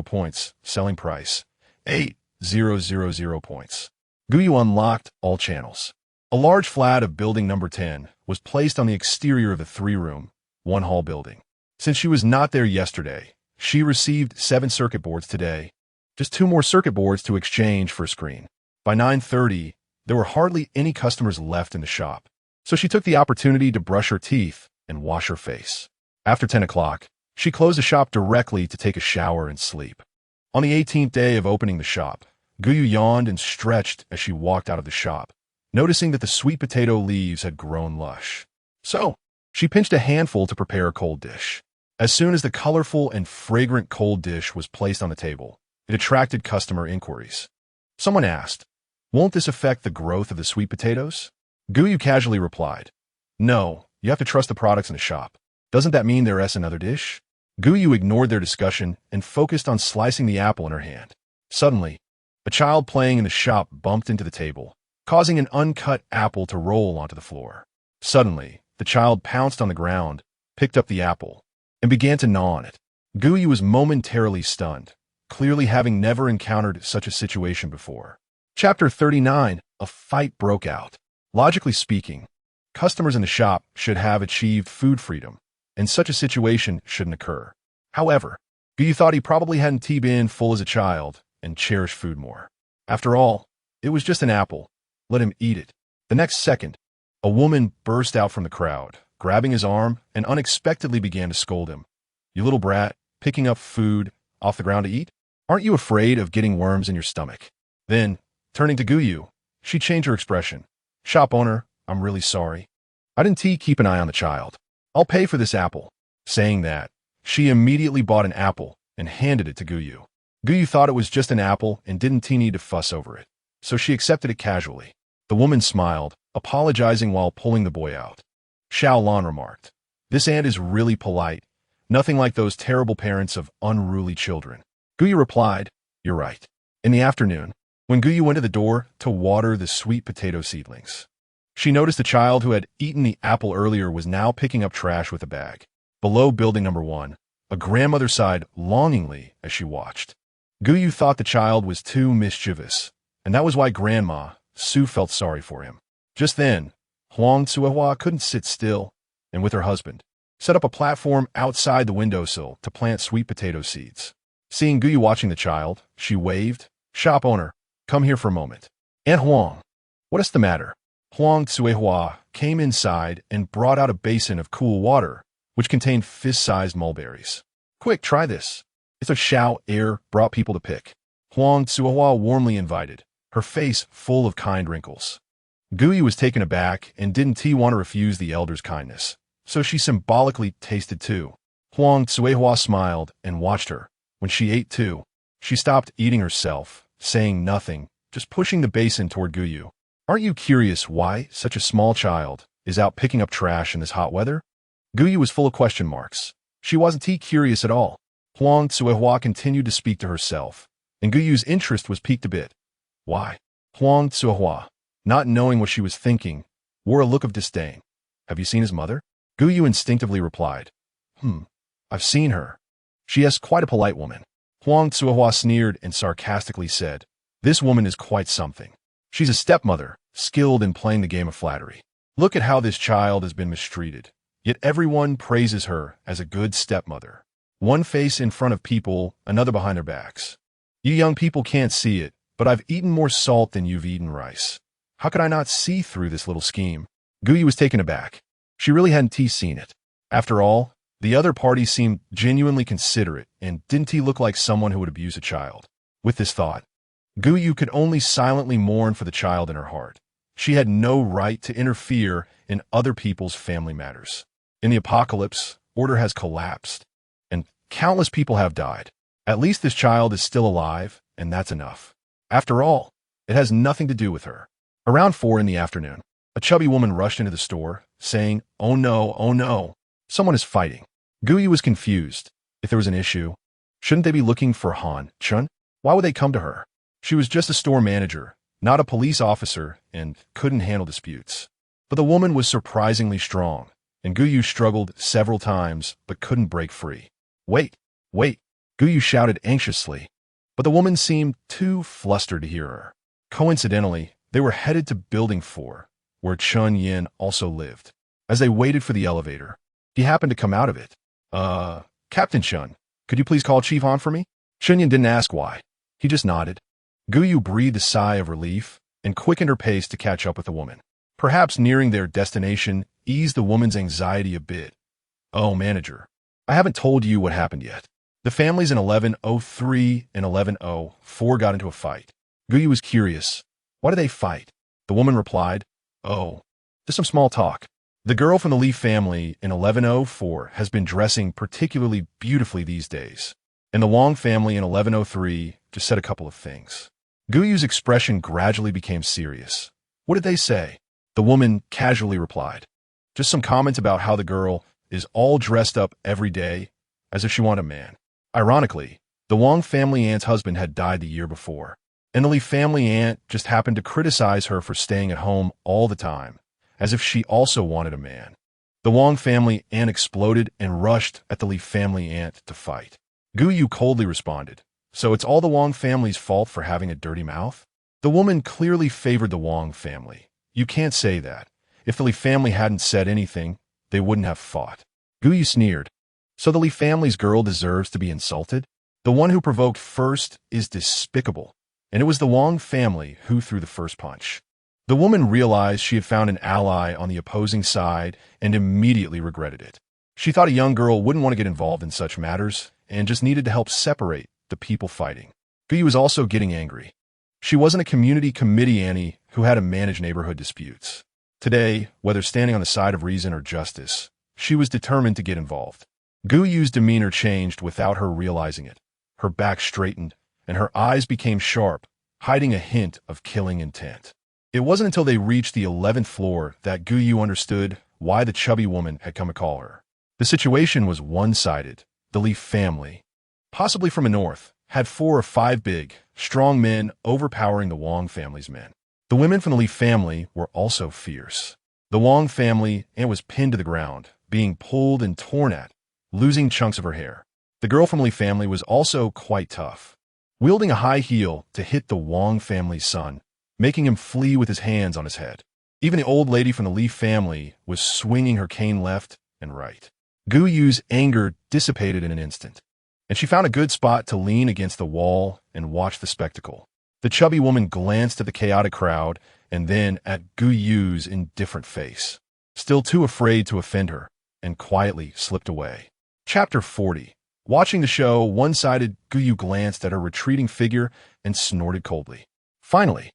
A: points. Selling price, 8,000 points. Gou unlocked all channels. A large flat of building number 10 was placed on the exterior of the 3-room, 1-hall building. Since she was not there yesterday, she received 7 circuit boards today. Just 2 more circuit boards to exchange for a screen. By 9:30, there were hardly any customers left in the shop, so she took the opportunity to brush her teeth and wash her face. After 10 o'clock, she closed the shop directly to take a shower and sleep. On the 18th day of opening the shop, Gou yawned and stretched as she walked out of the shop, noticing that the sweet potato leaves had grown lush. So, she pinched a handful to prepare a cold dish. As soon as the colorful and fragrant cold dish was placed on the table, it attracted customer inquiries. Someone asked, "Won't this affect the growth of the sweet potatoes?" Gou casually replied, "No, you have to trust the products in the shop. Doesn't that mean there's another dish?" Gou ignored their discussion and focused on slicing the apple in her hand. Suddenly, a child playing in the shop bumped into the table, causing an uncut apple to roll onto the floor. Suddenly, the child pounced on the ground, picked up the apple, and began to gnaw on it. Gou was momentarily stunned, clearly having never encountered such a situation before. Chapter 39, a fight broke out. Logically speaking, customers in the shop should have achieved food freedom, and such a situation shouldn't occur. However, Gou thought he probably hadn't been full as a child and cherished food more. After all, it was just an apple. Let him eat it. The next second, a woman burst out from the crowd, grabbing his arm, and unexpectedly began to scold him. "You little brat, picking up food off the ground to eat? Aren't you afraid of getting worms in your stomach?" Then, turning to Gou, she changed her expression. "Shop owner, I'm really sorry. I didn't keep an eye on the child. I'll pay for this apple." Saying that, she immediately bought an apple and handed it to Gou. Gou thought it was just an apple and didn't need to fuss over it, so she accepted it casually. The woman smiled, apologizing while pulling the boy out. Xiao Lan remarked, "This aunt is really polite, nothing like those terrible parents of unruly children." Gou replied, "You're right." In the afternoon, when Gou went to the door to water the sweet potato seedlings, she noticed the child who had eaten the apple earlier was now picking up trash with a bag. Below building number 1, a grandmother sighed longingly as she watched. Gou thought the child was too mischievous, and that was why Grandma Su felt sorry for him. Just then, Huang Tsuehua couldn't sit still, and with her husband, set up a platform outside the windowsill to plant sweet potato seeds. Seeing Gou watching the child, she waved, "Shop owner, come here for a moment." "Aunt Huang, what is the matter?" Huang Tsuehua came inside and brought out a basin of cool water, which contained fist-sized mulberries. "Quick, try this. It's a Xiao air brought people to pick." Huang Tsuehua warmly invited, her face full of kind wrinkles. Gou was taken aback and didn't want to refuse the elder's kindness, so she symbolically tasted too. Huang Tsuehua smiled and watched her. When she ate too, she stopped eating herself, saying nothing, just pushing the basin toward Gou. "Aren't you curious why such a small child is out picking up trash in this hot weather?" Gou was full of question marks. She wasn't curious at all. Huang Tsuehua continued to speak to herself, and Gou's interest was piqued a bit. "Why?" Huang Tsuehua, not knowing what she was thinking, wore a look of disdain. "Have you seen his mother?" Gou instinctively replied, I've seen her. She is quite a polite woman." Huang Tsuehua sneered and sarcastically said, "This woman is quite something. She's a stepmother, skilled in playing the game of flattery. Look at how this child has been mistreated, yet everyone praises her as a good stepmother." One face in front of people, another behind their backs. You young people can't see it, but I've eaten more salt than you've eaten rice. How could I not see through this little scheme? Gou was taken aback. She really hadn't seen it. After all, the other party seemed genuinely considerate, and didn't he look like someone who would abuse a child? With this thought, Gou could only silently mourn for the child in her heart. She had no right to interfere in other people's family matters. In the apocalypse, order has collapsed, and countless people have died. At least this child is still alive, and that's enough. After all, it has nothing to do with her. Around 4 in the afternoon, a chubby woman rushed into the store, saying, "Oh no, someone is fighting." Gou was confused. If there was an issue, shouldn't they be looking for Han Chun? Why would they come to her? She was just a store manager, not a police officer, and couldn't handle disputes. But the woman was surprisingly strong, and Gou struggled several times but couldn't break free. Wait, Gou shouted anxiously, but the woman seemed too flustered to hear her. Coincidentally, they were headed to Building 4, where Chun Yin also lived. As they waited for the elevator, he happened to come out of it. Captain Chun, could you please call Chief Han for me?" Chun Yin didn't ask why. He just nodded. Gou breathed a sigh of relief and quickened her pace to catch up with the woman. Perhaps nearing their destination eased the woman's anxiety a bit. "Oh, manager, I haven't told you what happened yet. The families in 1103 and 1104 got into a fight." Gou was curious. "Why did they fight?" The woman replied, "Oh, just some small talk. The girl from the Li family in 1104 has been dressing particularly beautifully these days, and the Wang family in 1103 just said a couple of things." Gou's expression gradually became serious. "What did they say?" The woman casually replied, "Just some comments about how the girl is all dressed up every day, as if she wanted a man." Ironically, the Wang family aunt's husband had died the year before, and the Li family aunt just happened to criticize her for staying at home all the time, as if she also wanted a man. The Wang family aunt exploded and rushed at the Li family aunt to fight. Gou coldly responded, "So it's all the Wang family's fault for having a dirty mouth?" The woman clearly favored the Wang family. "You can't say that. If the Li family hadn't said anything, they wouldn't have fought." Gou sneered. "So the Li family's girl deserves to be insulted? The one who provoked first is despicable, and it was the Wang family who threw the first punch." The woman realized she had found an ally on the opposing side and immediately regretted it. She thought a young girl wouldn't want to get involved in such matters and just needed to help separate the people fighting. Gou was also getting angry. She wasn't a community committee Annie who had to manage neighborhood disputes. Today, whether standing on the side of reason or justice, she was determined to get involved. Gou's demeanor changed without her realizing it. Her back straightened, and her eyes became sharp, hiding a hint of killing intent. It wasn't until they reached the 11th floor that Gou understood why the chubby woman had come to call her. The situation was one-sided. The Li family, possibly from the north, had 4 or 5 big, strong men overpowering the Wang family's men. The women from the Li family were also fierce. The Wang family aunt was pinned to the ground, being pulled and torn at, losing chunks of her hair. The girl from the Li family was also quite tough, wielding a high heel to hit the Wang family's son, making him flee with his hands on his head. Even the old lady from the Li family was swinging her cane left and right. Gou's anger dissipated in an instant, and she found a good spot to lean against the wall and watch the spectacle. The chubby woman glanced at the chaotic crowd and then at Gou's indifferent face, still too afraid to offend her, and quietly slipped away. Chapter 40. Watching the show, one-sided, Gou glanced at her retreating figure and snorted coldly. Finally,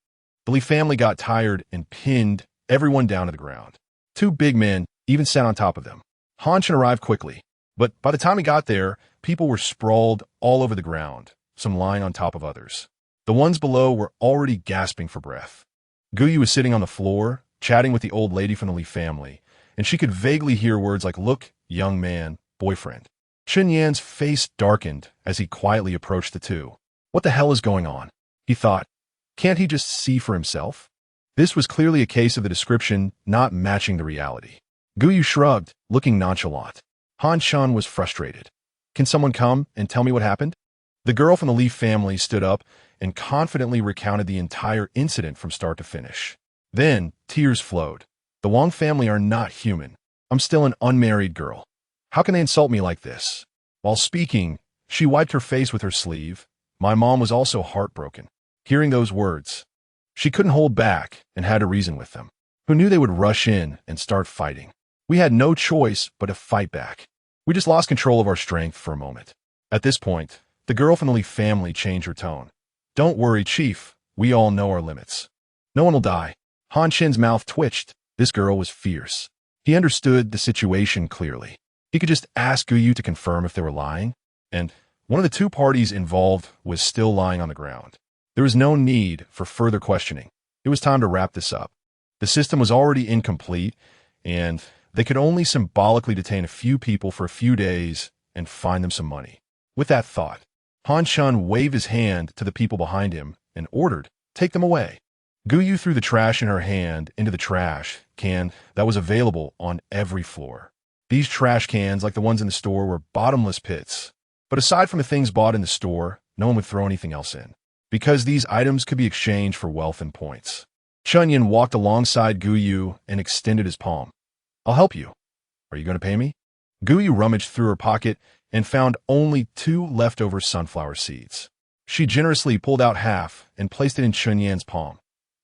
A: the Li family got tired and pinned everyone down to the ground. 2 big men even sat on top of them. Han Chen arrived quickly, but by the time he got there, people were sprawled all over the ground, some lying on top of others. The ones below were already gasping for breath. Gou was sitting on the floor, chatting with the old lady from the Li family, and she could vaguely hear words like "look, young man, boyfriend." Chen Yan's face darkened as he quietly approached the two. What the hell is going on? He thought. Can't he just see for himself? This was clearly a case of the description not matching the reality. Gou shrugged, looking nonchalant. Han Chen was frustrated. Can someone come and tell me what happened? The girl from the Li family stood up and confidently recounted the entire incident from start to finish. Then, tears flowed. The Wang family are not human. I'm still an unmarried girl. How can they insult me like this? While speaking, she wiped her face with her sleeve. My mom was also heartbroken. Hearing those words, she couldn't hold back and had to reason with them. Who knew they would rush in and start fighting? We had no choice but to fight back. We just lost control of our strength for a moment. At this point, the girl from the Lee family changed her tone. Don't worry, Chief. We all know our limits. No one will die. Han Chen's mouth twitched. This girl was fierce. He understood the situation clearly. He could just ask Gou Yu to confirm if they were lying, and one of the two parties involved was still lying on the ground. There was no need for further questioning. It was time to wrap this up. The system was already incomplete, and they could only symbolically detain a few people for a few days and find them some money. With that thought, Han Chen waved his hand to the people behind him and ordered, "Take them away." Gou Yu threw the trash in her hand into the trash can that was available on every floor. These trash cans, like the ones in the store, were bottomless pits. But aside from the things bought in the store, no one would throw anything else in, because these items could be exchanged for wealth and points. Chunyin walked alongside Gou Yu and extended his palm. "I'll help you. Are you going to pay me?" Gou Yu rummaged through her pocket and found only 2 leftover sunflower seeds. She generously pulled out half and placed it in Chunyan's palm.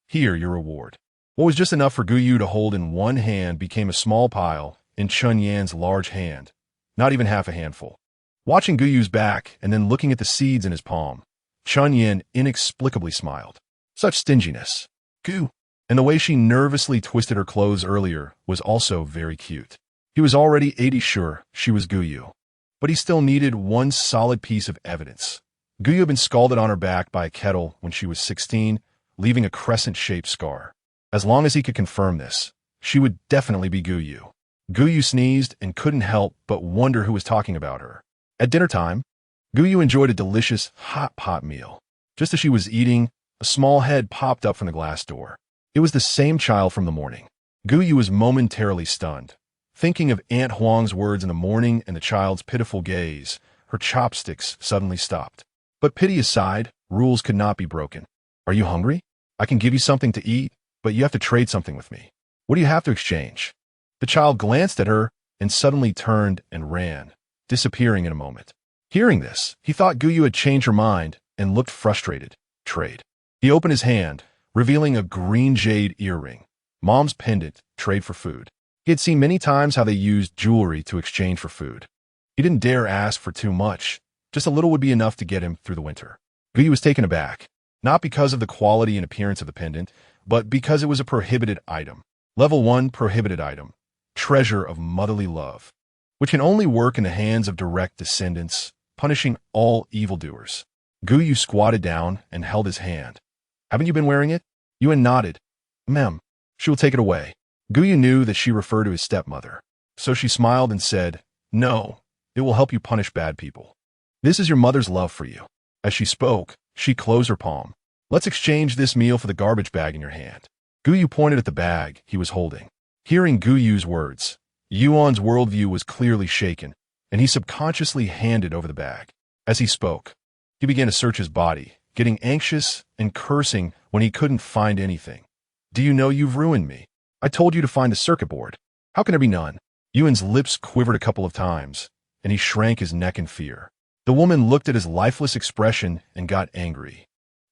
A: "Here, your reward." What was just enough for Gou Yu to hold in one hand became a small pile in Chunyan's large hand, not even half a handful. Watching Gou Yu's back and then looking at the seeds in his palm, Chunyan inexplicably smiled. Such stinginess. Gou. And the way she nervously twisted her clothes earlier was also very cute. He was already 80 sure she was Gou Yu, but he still needed one solid piece of evidence. Gou Yu had been scalded on her back by a kettle when she was 16, leaving a crescent-shaped scar. As long as he could confirm this, she would definitely be Gou Yu. Gou Yu sneezed and couldn't help but wonder who was talking about her. At dinner time, Gou Yu enjoyed a delicious hot pot meal. Just as she was eating, a small head popped up from the glass door. It was the same child from the morning. Gou Yu was momentarily stunned. Thinking of Aunt Huang's words in the morning and the child's pitiful gaze, her chopsticks suddenly stopped. But pity aside, rules could not be broken. "Are you hungry? I can give you something to eat, but you have to trade something with me. What do you have to exchange?" The child glanced at her and suddenly turned and ran, disappearing in a moment. Hearing this, he thought Gou Yu had changed her mind and looked frustrated. Trade. He opened his hand, revealing a green jade earring. Mom's pendant, trade for food. He had seen many times how they used jewelry to exchange for food. He didn't dare ask for too much. Just a little would be enough to get him through the winter. Gou Yu was taken aback, not because of the quality and appearance of the pendant, but because it was a prohibited item. Level 1 prohibited item. Treasure of motherly love, which can only work in the hands of direct descendants, punishing all evildoers. Gou Yu squatted down and held his hand. "Haven't you been wearing it?" Yuan nodded. "Mem, she will take it away." Gou Yu knew that she referred to his stepmother, so she smiled and said, "No, it will help you punish bad people. This is your mother's love for you." As she spoke, she closed her palm. "Let's exchange this meal for the garbage bag in your hand." Gou Yu pointed at the bag he was holding. Hearing Gou Yu's words, Yuan's worldview was clearly shaken, and he subconsciously handed over the bag. As he spoke, he began to search his body, getting anxious and cursing when he couldn't find anything. "Do you know you've ruined me? I told you to find a circuit board. How can there be none?" Yuan's lips quivered a couple of times, and he shrank his neck in fear. The woman looked at his lifeless expression and got angry,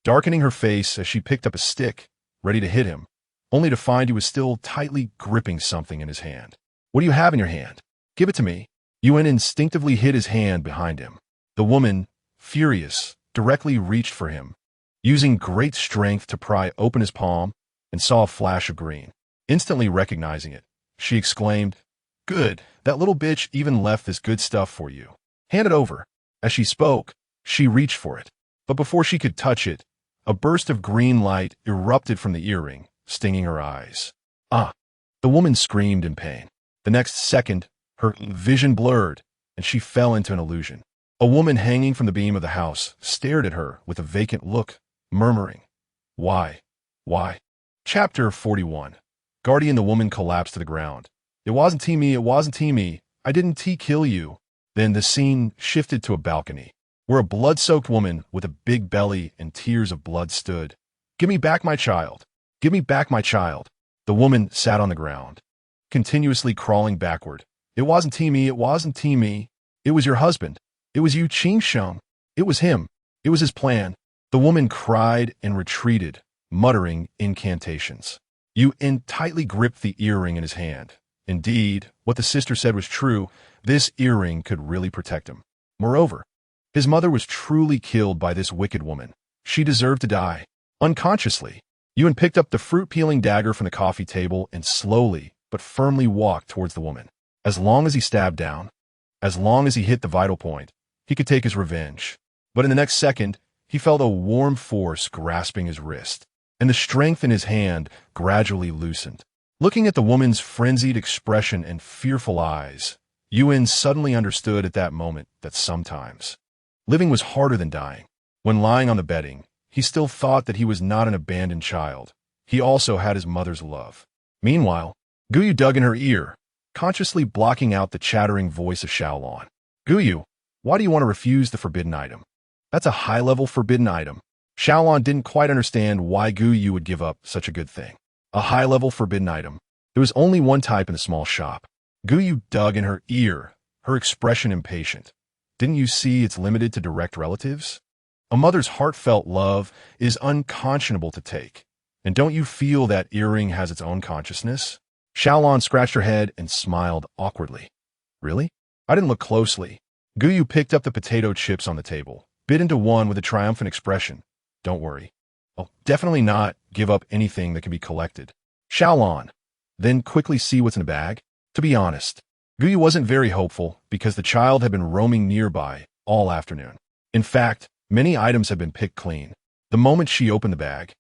A: darkening her face as she picked up a stick, ready to hit him, only to find he was still tightly gripping something in his hand. "What do you have in your hand? Give it to me." Yuan instinctively hid his hand behind him. The woman, furious, directly reached for him, using great strength to pry open his palm, and saw a flash of green. Instantly recognizing it, she exclaimed, "Good, that little bitch even left this good stuff for you. Hand it over." As she spoke, she reached for it, but before she could touch it, a burst of green light erupted from the earring, stinging her eyes. "Ah!" The woman screamed in pain. The next second, her vision blurred, and she fell into an illusion. A woman hanging from the beam of the house stared at her with a vacant look, murmuring, "Why? Why?" Chapter 41. Guardian. The woman collapsed to the ground. "It wasn't me, it wasn't me. I didn't kill you." Then the scene shifted to a balcony, where a blood-soaked woman with a big belly and tears of blood stood. "Give me back my child. Give me back my child." The woman sat on the ground, continuously crawling backward. "It wasn't me, it wasn't me. It was your husband." It was Yu Qingsheng. It was him. It was his plan. The woman cried and retreated, muttering incantations. Yu En tightly gripped the earring in his hand. Indeed, what the sister said was true. This earring could really protect him. Moreover, his mother was truly killed by this wicked woman. She deserved to die. Unconsciously, Yuan picked up the fruit-peeling dagger from the coffee table and slowly but firmly walked towards the woman. As long as he stabbed down, as long as he hit the vital point, he could take his revenge. But in the next second, he felt a warm force grasping his wrist, and the strength in his hand gradually loosened. Looking at the woman's frenzied expression and fearful eyes, Yuan suddenly understood at that moment that sometimes living was harder than dying. When lying on the bedding, he still thought that he was not an abandoned child. He also had his mother's love. Meanwhile, Gou Yu dug in her ear, consciously blocking out the chattering voice of Xiaolon. Gou Yu, why do you want to refuse the forbidden item? That's a high-level forbidden item. Xiaolon didn't quite understand why Gou Yu would give up such a good thing. A high-level forbidden item. There was only one type in the small shop. Gou Yu dug in her ear, her expression impatient. Didn't you see it's limited to direct relatives? A mother's heartfelt love is unconscionable to take. And don't you feel that earring has its own consciousness? Xiaolon scratched her head and smiled awkwardly. Really? I didn't look closely. Gou Yu picked up the potato chips on the table, bit into one with a triumphant expression. Don't worry. I'll definitely not give up anything that can be collected. Xiaolon, then quickly see what's in the bag? To be honest, Gou Yu wasn't very hopeful because the child had been roaming nearby all afternoon. In fact, many items had been picked clean. The moment she opened the bag,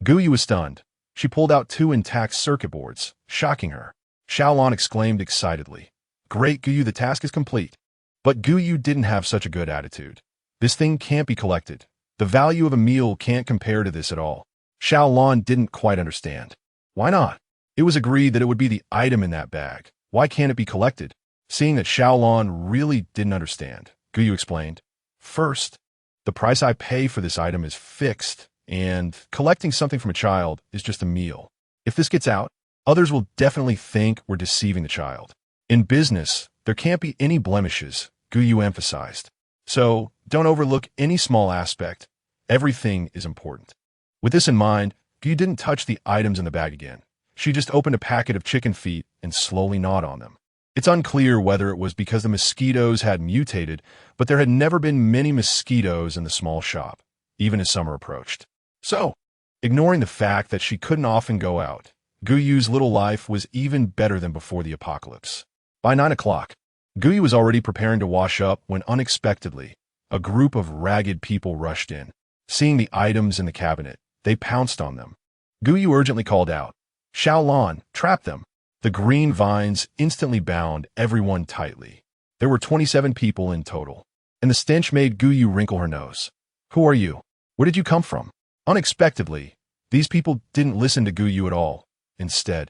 A: Gou Yu was stunned. She pulled out 2 intact circuit boards, shocking her. Xiaolon exclaimed excitedly. Great, Gou Yu, the task is complete. But Gou Yu didn't have such a good attitude. This thing can't be collected. The value of a meal can't compare to this at all. Xiaolon didn't quite understand. Why not? It was agreed that it would be the item in that bag. Why can't it be collected? Seeing that Xiaolon really didn't understand, Gou Yu explained. First, the price I pay for this item is fixed, and collecting something from a child is just a meal. If this gets out, others will definitely think we're deceiving the child. In business, there can't be any blemishes, Gou Yu emphasized. So, don't overlook any small aspect. Everything is important. With this in mind, Gou Yu didn't touch the items in the bag again. She just opened a packet of chicken feet and slowly gnawed on them. It's unclear whether it was because the mosquitoes had mutated, but there had never been many mosquitoes in the small shop, even as summer approached. So, ignoring the fact that she couldn't often go out, Gou Yu's little life was even better than before the apocalypse. By 9 o'clock, Gou Yu was already preparing to wash up when unexpectedly, a group of ragged people rushed in. Seeing the items in the cabinet, they pounced on them. Gou Yu urgently called out, Xiaolon, trap them. The green vines instantly bound everyone tightly. There were 27 people in total, and the stench made Gou Yu wrinkle her nose. Who are you? Where did you come from? Unexpectedly, these people didn't listen to Gou Yu at all. Instead,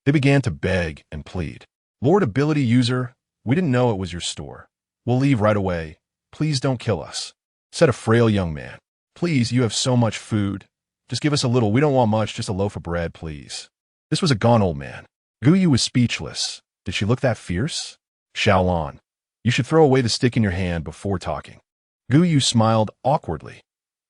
A: they began to beg and plead. Lord Ability User, we didn't know it was your store. We'll leave right away. Please don't kill us, said a frail young man. Please, you have so much food. Just give us a little. We don't want much, just a loaf of bread, please. This was a gaunt old man. Gou Yu was speechless. Did she look that fierce? Xiaolon, you should throw away the stick in your hand before talking. Gou Yu smiled awkwardly.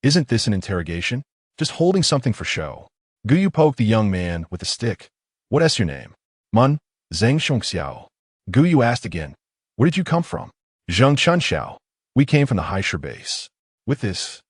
A: Isn't this an interrogation? Just holding something for show. Gou Yu poked the young man with the stick. What is your name? Mun, Zheng Shongxiao. Gou Yu asked again. Where did you come from? Zheng Chunxiao. We came from the Haisher base. With this,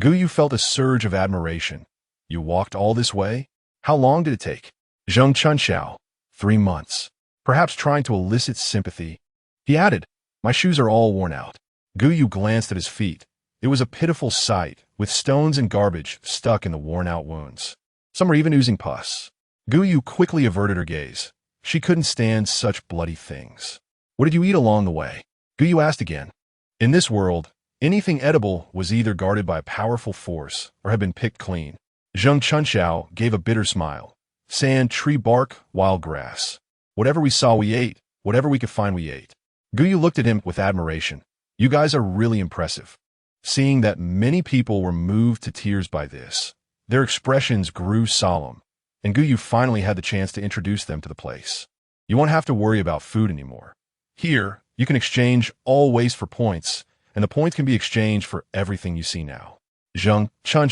A: Gou Yu felt a surge of admiration. You walked all this way? How long did it take? Zheng Chunxiao. 3 months. Perhaps trying to elicit sympathy. He added, my shoes are all worn out. Gou Yu glanced at his feet. It was a pitiful sight, with stones and garbage stuck in the worn-out wounds. Some were even oozing pus. Gou Yu quickly averted her gaze. She couldn't stand such bloody things. What did you eat along the way? Gou Yu asked again. In this world, anything edible was either guarded by a powerful force or had been picked clean. Zheng Chunxiao gave a bitter smile. Sand, tree bark, wild grass. Whatever we saw, we ate. Whatever we could find, we ate. Gou Yu looked at him with admiration. You guys are really impressive. Seeing that many people were moved to tears by this, their expressions grew solemn, and Gou Yu finally had the chance to introduce them to the place. You won't have to worry about food anymore. Here, you can exchange all waste for points, and the points can be exchanged for everything you see now. Gou Chen,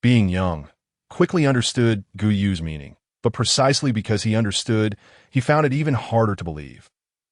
A: being young, quickly understood Gou Yu's meaning, but precisely because he understood, he found it even harder to believe.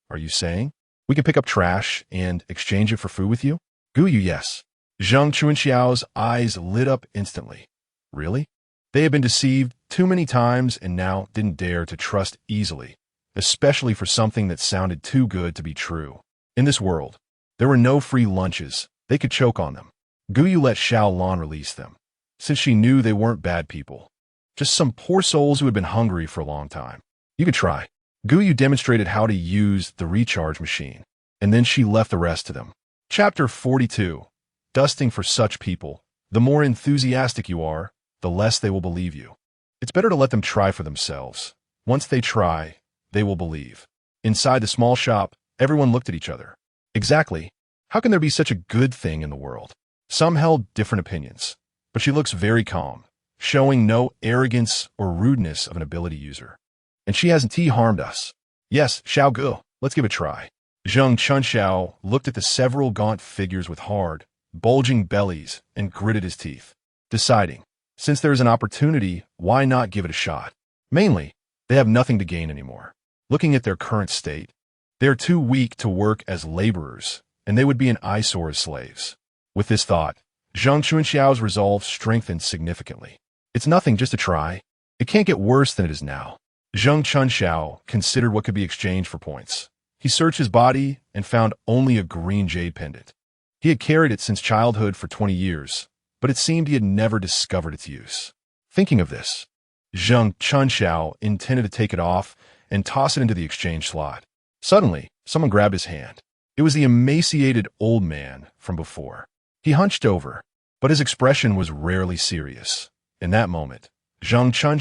A: Are you saying we can pick up trash and exchange it for food with you? Gou Yu, yes. Gou Chen's eyes lit up instantly. Really? They had been deceived too many times and now didn't dare to trust easily, especially for something that sounded too good to be true. In this world, there were no free lunches. They could choke on them. Gou Yu let Xiaolan release them, since she knew they weren't bad people, just some poor souls who had been hungry for a long time. You could try. Gou Yu demonstrated how to use the recharge machine, and then she left the rest to them. Chapter 42. Dusting for such people. The more enthusiastic you are, the less they will believe you. It's better to let them try for themselves. Once they try, they will believe. Inside the small shop, everyone looked at each other. Exactly. How can there be such a good thing in the world? Some held different opinions, but she looks very calm, showing no arrogance or rudeness of an ability user. And she hasn't harmed us. Yes, Xiao Gu, let's give it a try. Gou Chen looked at the several gaunt figures with hard, bulging bellies and gritted his teeth, deciding, since there is an opportunity, why not give it a shot? Mainly, they have nothing to gain anymore. Looking at their current state, they are too weak to work as laborers, and they would be an eyesore as slaves. With this thought, Gou Chen's resolve strengthened significantly. It's nothing, just a try. It can't get worse than it is now. Gou Chen considered what could be exchanged for points. He searched his body and found only a green jade pendant. He had carried it since childhood for 20 years, but it seemed he had never discovered its use. Thinking of this, Gou Chen intended to take it off and toss it into the exchange slot. Suddenly, someone grabbed his hand. It was the emaciated old man from before. He hunched over, but his expression was rarely serious. In that moment, Gou Chen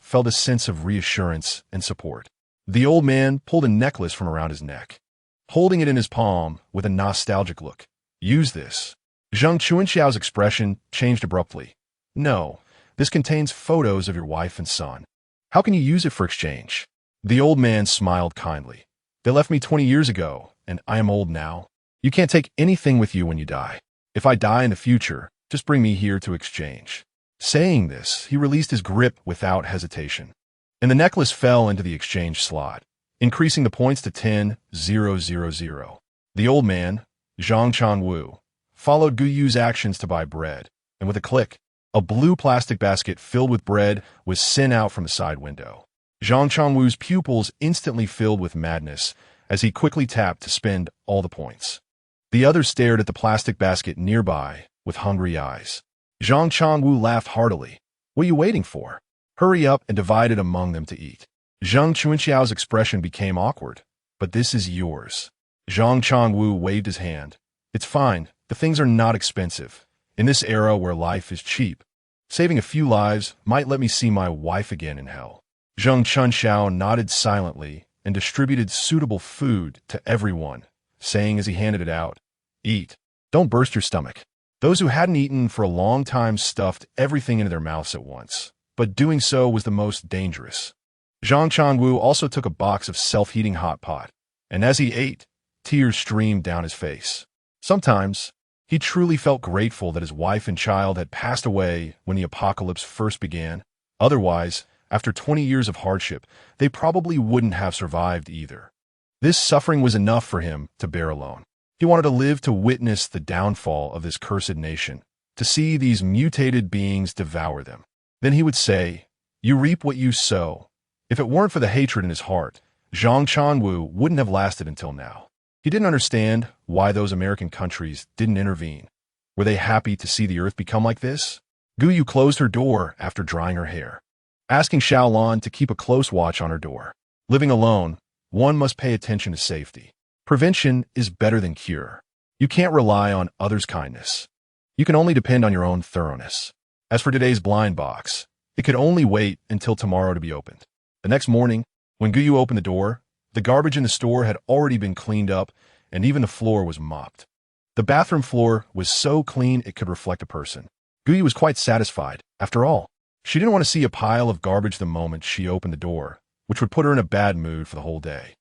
A: felt a sense of reassurance and support. The old man pulled a necklace from around his neck, holding it in his palm with a nostalgic look. Use this. Gou Chen's expression changed abruptly. No, this contains photos of your wife and son. How can you use it for exchange? The old man smiled kindly. They left me 20 years ago, and I am old now. You can't take anything with you when you die. If I die in the future, just bring me here to exchange. Saying this, he released his grip without hesitation, and the necklace fell into the exchange slot, increasing the points to 10,000. The old man, Zhang Changwu, followed Gou Yu's actions to buy bread, and with a click, a blue plastic basket filled with bread was sent out from the side window. Zhang Changwu's pupils instantly filled with madness as he quickly tapped to spend all the points. The others stared at the plastic basket nearby with hungry eyes. Zhang Changwu laughed heartily. What are you waiting for? Hurry up and divide it among them to eat. Gou Chen's expression became awkward. But this is yours. Zhang Changwu waved his hand. It's fine. The things are not expensive. In this era where life is cheap, saving a few lives might let me see my wife again in hell. Gou Chen nodded silently and distributed suitable food to everyone, saying as he handed it out, Eat. Don't burst your stomach. Those who hadn't eaten for a long time stuffed everything into their mouths at once, but doing so was the most dangerous. Zhang Changwu also took a box of self-heating hot pot, and as he ate, tears streamed down his face. Sometimes, he truly felt grateful that his wife and child had passed away when the apocalypse first began. Otherwise, after 20 years of hardship, they probably wouldn't have survived either. This suffering was enough for him to bear alone. He wanted to live to witness the downfall of this cursed nation, to see these mutated beings devour them. Then he would say, You reap what you sow. If it weren't for the hatred in his heart, Zhang Changwu wouldn't have lasted until now. He didn't understand why those American countries didn't intervene. Were they happy to see the earth become like this? Gou Yu closed her door after drying her hair, asking Xiaolan to keep a close watch on her door. Living alone, one must pay attention to safety. Prevention is better than cure. You can't rely on others' kindness. You can only depend on your own thoroughness. As for today's blind box, it could only wait until tomorrow to be opened. The next morning, when Gou Yu opened the door, the garbage in the store had already been cleaned up, and even the floor was mopped. The bathroom floor was so clean it could reflect a person. Gou Yu was quite satisfied. After all, she didn't want to see a pile of garbage the moment she opened the door, which would put her in a bad mood for the whole day.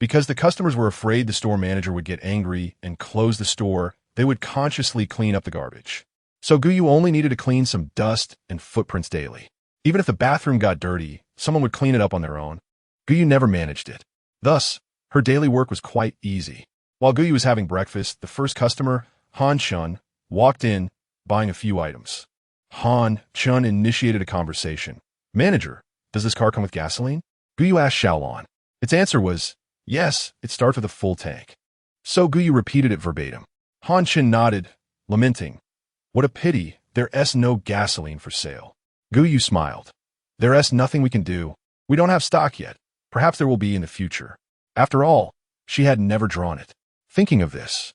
A: Because the customers were afraid the store manager would get angry and close the store, they would consciously clean up the garbage. So Gou only needed to clean some dust and footprints daily. Even if the bathroom got dirty, someone would clean it up on their own. Gou never managed it. Thus, her daily work was quite easy. While Gou was having breakfast, the first customer, Han Chun, walked in, buying a few items. Han Chun initiated a conversation. "Manager, does this car come with gasoline?" Gou asked Xiaolon. Its answer was, "Yes, it starts with a full tank." So Gou repeated it verbatim. Han Chun nodded, lamenting, "What a pity, there's no gasoline for sale." Gou smiled. "There's nothing we can do. We don't have stock yet. Perhaps there will be in the future." After all, she had never drawn it. Thinking of this,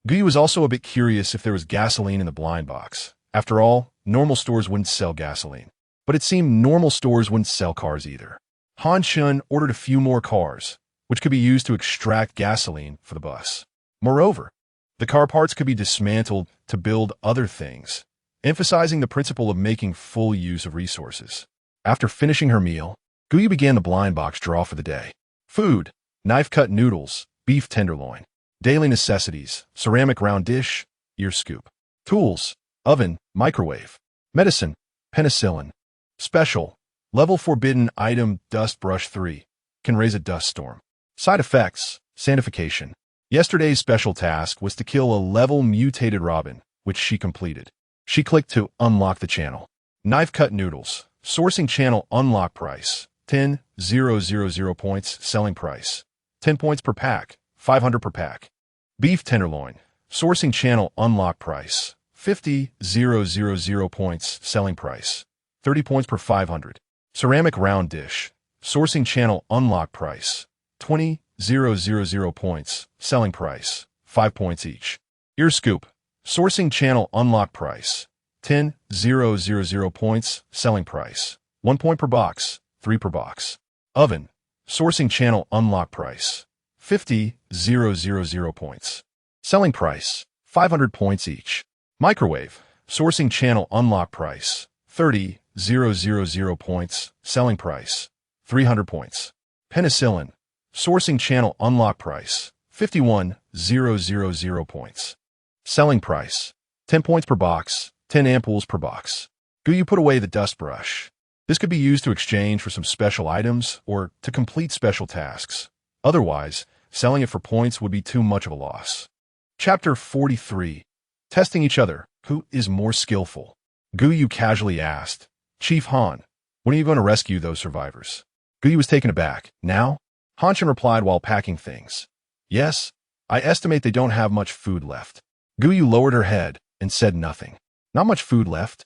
A: Gou was also a bit curious if there was gasoline in the blind box. After all, normal stores wouldn't sell gasoline. But it seemed normal stores wouldn't sell cars either. Han Chun ordered a few more cars, which could be used to extract gasoline for the bus. Moreover, the car parts could be dismantled to build other things, emphasizing the principle of making full use of resources. After finishing her meal, Gou began the blind box draw for the day. Food: knife-cut noodles, beef tenderloin. Daily necessities: ceramic round dish, ear scoop. Tools: oven, microwave. Medicine: penicillin. Special: level forbidden item dust brush 3. Can raise a dust storm. Side effects: sandification. Yesterday's special task was to kill a level mutated robin, which she completed. She clicked to unlock the channel. Knife-cut noodles. Sourcing channel unlock price: 10,000 points. Selling price: 10 points per pack, 500 per pack. Beef tenderloin. Sourcing channel unlock price: 50,000 points. Selling price: 30 points per 500. Ceramic round dish. Sourcing channel unlock price: 20,000 points. Selling price: 5 points each. Ear scoop. Sourcing channel unlock price: 10,000 points. Selling price: 1 point per box, 3 per box. Oven. Sourcing channel unlock price: 50,000 points. Selling price: 500 points each. Microwave. Sourcing channel unlock price: 30,000 points. Selling price: 300 points. Penicillin. Sourcing channel unlock price: 51,000 points. Selling price: 10 points per box, 10 ampoules per box. Gou put away the dust brush. This could be used to exchange for some special items or to complete special tasks. Otherwise, selling it for points would be too much of a loss. Chapter 43. Testing each other. Who is more skillful? Gou casually asked, "Chief Han, when are you going to rescue those survivors?" Gou was taken aback. "Now?" Han Chun replied while packing things. "Yes, I estimate they don't have much food left." Gou lowered her head and said nothing. "Not much food left?"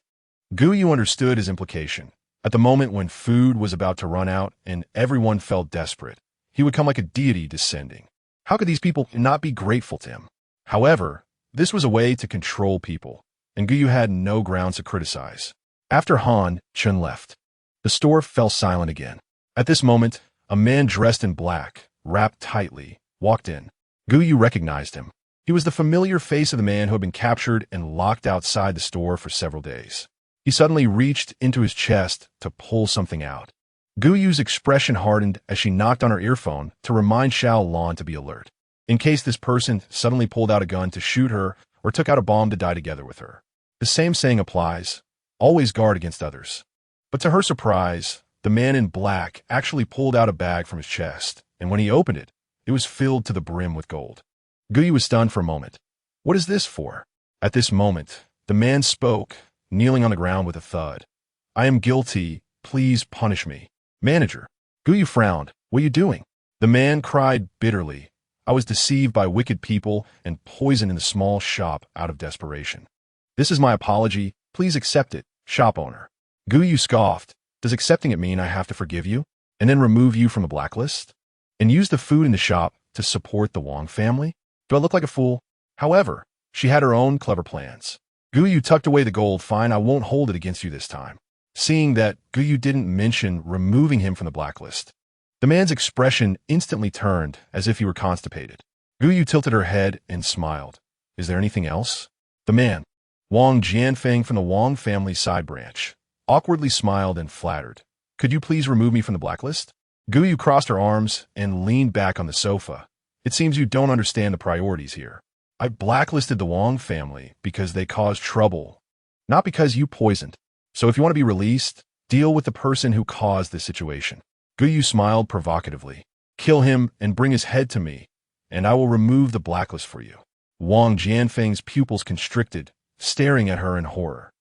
A: Gou understood his implication. At the moment when food was about to run out and everyone felt desperate, he would come like a deity descending. How could these people not be grateful to him? However, this was a way to control people, and Gou had no grounds to criticize. After Han Chun left, the store fell silent again. At this moment, a man dressed in black, wrapped tightly, walked in. Gou recognized him. He was the familiar face of the man who had been captured and locked outside the store for several days. He suddenly reached into his chest to pull something out. Gou's expression hardened as she knocked on her earphone to remind Xiaolon to be alert, in case this person suddenly pulled out a gun to shoot her or took out a bomb to die together with her. The same saying applies: always guard against others. But to her surprise, the man in black actually pulled out a bag from his chest, and when he opened it, it was filled to the brim with gold. Gou was stunned for a moment. "What is this for?" At this moment, the man spoke, kneeling on the ground with a thud. "I am guilty. Please punish me." "Manager." Gou frowned. "What are you doing?" The man cried bitterly. "I was deceived by wicked people and poisoned in the small shop out of desperation. This is my apology. Please accept it, shop owner." Gou scoffed. "Does accepting it mean I have to forgive you and then remove you from the blacklist? And use the food in the shop to support the Wang family? Do I look like a fool?" However, she had her own clever plans. Gou tucked away the gold. "Fine, I won't hold it against you this time." Seeing that Gou didn't mention removing him from the blacklist, the man's expression instantly turned as if he were constipated. Gou tilted her head and smiled. "Is there anything else?" The man, Wang Jianfeng from the Wang family side branch, awkwardly smiled and flattered. "Could you please remove me from the blacklist?" Gou crossed her arms and leaned back on the sofa. "It seems you don't understand the priorities here." I blacklisted the Wong family because they caused trouble, not because you poisoned. So if you want to be released, deal with the person who caused this situation. Gou Yu smiled provocatively. Kill him and bring his head to me, and I will remove the blacklist for you. Wang Jianfeng's pupils constricted, staring at her in horror.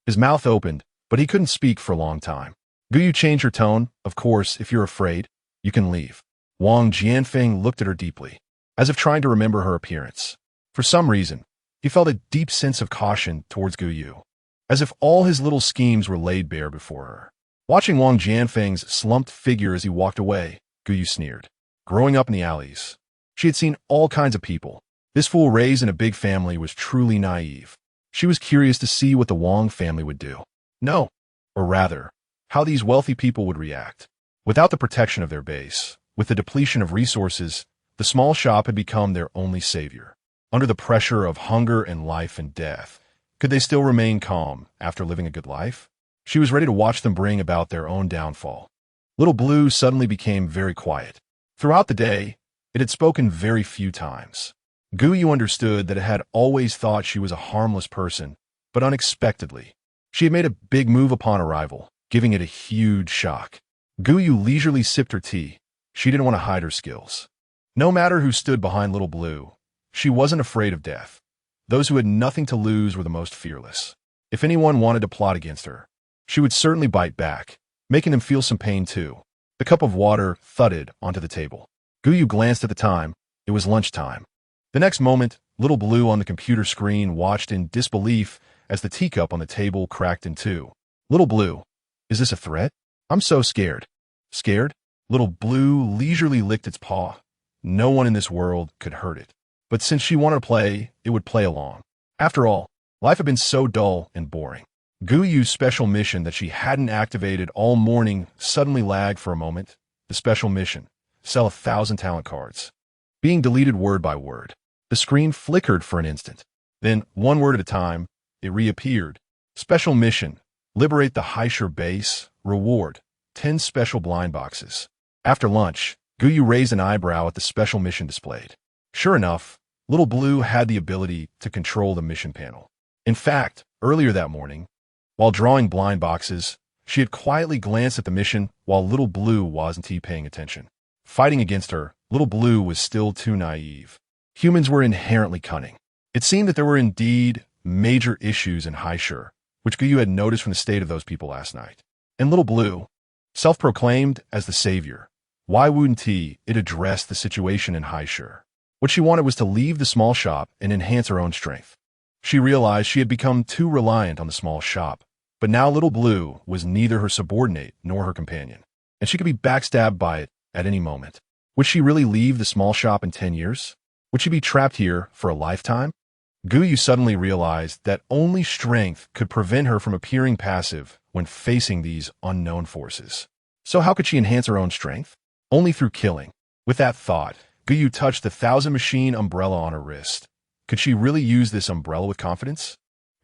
A: His mouth opened, but he couldn't speak for a long time. Gou Yu changed her tone. Of course, if you're afraid, you can leave. Wang Jianfeng looked at her deeply, as if trying to remember her appearance. For some reason, he felt a deep sense of caution towards Gou Yu, as if all his little schemes were laid bare before her. Watching Wang Jianfeng's slumped figure as he walked away, Gou Yu sneered. Growing up in the alleys, she had seen all kinds of people. This fool raised in a big family was truly naive. She was curious to see what the Wang family would do. No, or rather, how these wealthy people would react. Without the protection of their base, with the depletion of resources, the small shop had become their only savior. Under the pressure of hunger and life and death, could they still remain calm after living a good life? She was ready to watch them bring about their own downfall. Little Blue suddenly became very quiet. Throughout the day, it had spoken very few times. Gou Yu understood that it had always thought she was a harmless person, but unexpectedly, she had made a big move upon arrival, giving it a huge shock. Gou Yu leisurely sipped her tea. She didn't want to hide her skills. No matter who stood behind Little Blue, she wasn't afraid of death. Those who had nothing to lose were the most fearless. If anyone wanted to plot against her, she would certainly bite back, making them feel some pain too. The cup of water thudded onto the table. Gou Yu glanced at the time. It was lunchtime. The next moment, Little Blue on the computer screen watched in disbelief as the teacup on the table cracked in two. Little Blue, is this a threat? I'm so scared. Scared? Little Blue leisurely licked its paw. No one in this world could hurt it. But since she wanted to play, it would play along. After all, life had been so dull and boring. Gou Yu's special mission that she hadn't activated all morning suddenly lagged for a moment. The special mission: sell 1,000 talent cards. Being deleted word by word. The screen flickered for an instant. Then, one word at a time, it reappeared. Special mission: liberate the Haisher base. Reward: 10 special blind boxes. After lunch, Gou Yu raised an eyebrow at the special mission displayed. Sure enough, Little Blue had the ability to control the mission panel. In fact, earlier that morning, while drawing blind boxes, she had quietly glanced at the mission while Little Blue wasn't paying attention. Fighting against her, Little Blue was still too naive. Humans were inherently cunning. It seemed that there were indeed major issues in Haisher, which Gou Yu had noticed from the state of those people last night. And Little Blue, self-proclaimed as the savior, why wouldn't it address the situation in Haisher? What she wanted was to leave the small shop and enhance her own strength. She realized she had become too reliant on the small shop, but now Little Blue was neither her subordinate nor her companion, and she could be backstabbed by it at any moment. Would she really leave the small shop in 10 years? Would she be trapped here for a lifetime? Gou Yu suddenly realized that only strength could prevent her from appearing passive when facing these unknown forces. So how could she enhance her own strength? Only through killing. With that thought, Gou Yu touched the 1,000-machine umbrella on her wrist. Could she really use this umbrella with confidence?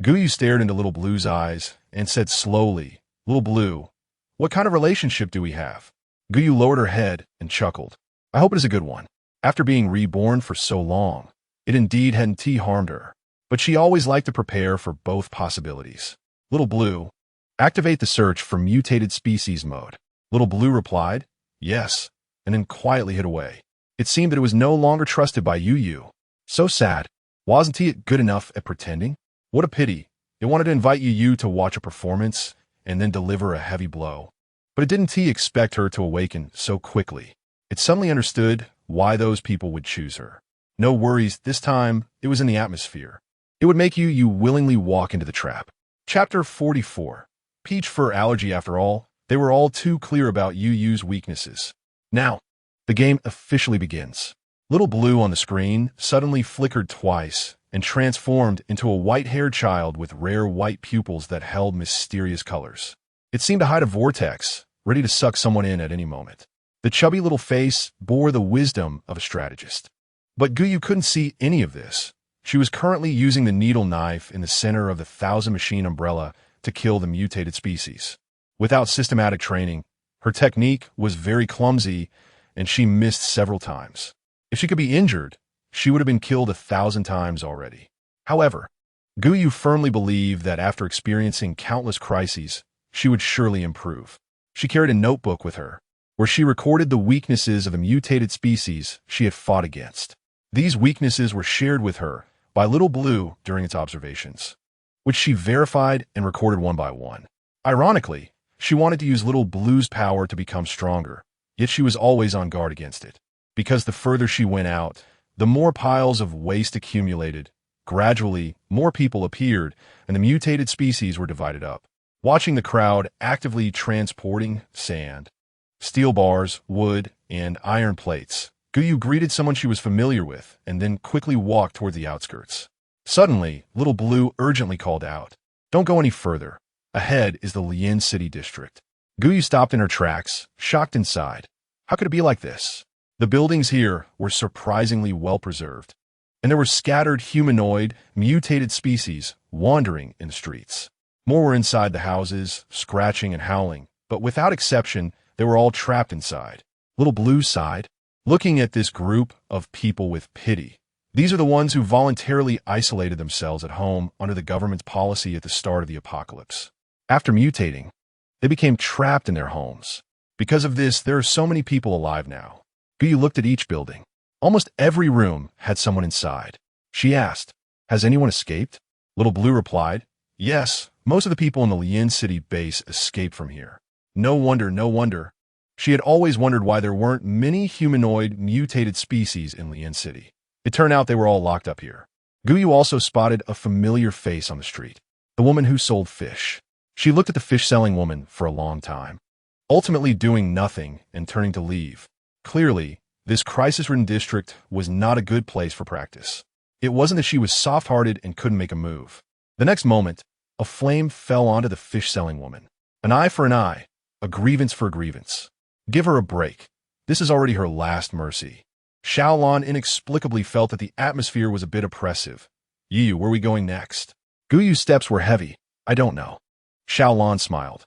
A: Gou Yu stared into Little Blue's eyes and said slowly, Little Blue, what kind of relationship do we have? Gou Yu lowered her head and chuckled. I hope it is a good one. After being reborn for so long, it indeed hadn't harmed her. But she always liked to prepare for both possibilities. Little Blue, activate the search for mutated species mode. Little Blue replied, yes, and then quietly hid away. It seemed that it was no longer trusted by Yu. So sad. Wasn't it good enough at pretending? What a pity. It wanted to invite Yu to watch a performance and then deliver a heavy blow. But it didn't expect her to awaken so quickly. It suddenly understood why those people would choose her. No worries, this time it was in the atmosphere. It would make you willingly walk into the trap. Chapter 44. Peach fur allergy. After all, they were all too clear about Yu's weaknesses. Now, the game officially begins. Little Blue on the screen suddenly flickered twice and transformed into a white-haired child with rare white pupils that held mysterious colors. It seemed to hide a vortex, ready to suck someone in at any moment. The chubby little face bore the wisdom of a strategist. But Gou Yu couldn't see any of this. She was currently using the needle knife in the center of the 1,000-machine umbrella to kill the mutated species. Without systematic training, her technique was very clumsy, and she missed several times. If she could be injured, she would have been killed 1,000 times already. However, Gou Chen firmly believed that after experiencing countless crises, she would surely improve. She carried a notebook with her, where she recorded the weaknesses of the mutated species she had fought against. These weaknesses were shared with her by Little Blue during its observations, which she verified and recorded one by one. Ironically, she wanted to use Little Blue's power to become stronger, yet she was always on guard against it. Because the further she went out, the more piles of waste accumulated. Gradually, more people appeared, and the mutated species were divided up. Watching the crowd actively transporting sand, steel bars, wood, and iron plates, Gou Chen greeted someone she was familiar with and then quickly walked toward the outskirts. Suddenly, Little Blue urgently called out, "Don't go any further. Ahead is the Lian City district." Gou Chen stopped in her tracks, shocked inside. How could it be like this? The buildings here were surprisingly well preserved, and there were scattered humanoid, mutated species wandering in the streets. More were inside the houses, scratching and howling, but without exception, they were all trapped inside. Little Blue sighed, looking at this group of people with pity. These are the ones who voluntarily isolated themselves at home under the government's policy at the start of the apocalypse. After mutating, they became trapped in their homes. Because of this, there are so many people alive now. Gou Chen looked at each building. Almost every room had someone inside. She asked, "Has anyone escaped?" Little Blue replied, "Yes, most of the people in the Lian City base escaped from here." No wonder, no wonder. She had always wondered why there weren't many humanoid, mutated species in Lian City. It turned out they were all locked up here. Gou Chen also spotted a familiar face on the street, the woman who sold fish. She looked at the fish-selling woman for a long time, ultimately doing nothing and turning to leave. Clearly, this crisis-ridden district was not a good place for practice. It wasn't that she was soft-hearted and couldn't make a move. The next moment, a flame fell onto the fish-selling woman. An eye for an eye, a grievance for a grievance. Give her a break. This is already her last mercy. Xiaolan inexplicably felt that the atmosphere was a bit oppressive. "Yu, where are we going next?" Gou Chen's steps were heavy. "I don't know." Xiaolan smiled.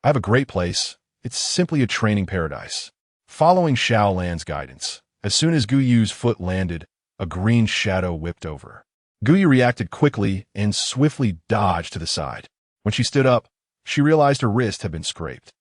A: "I have a great place. It's simply a training paradise." Following Xiaolan's guidance, as soon as Gou Chen's foot landed, a green shadow whipped over. Gou Chen reacted quickly and swiftly dodged to the side. When she stood up, she realized her wrist had been scraped.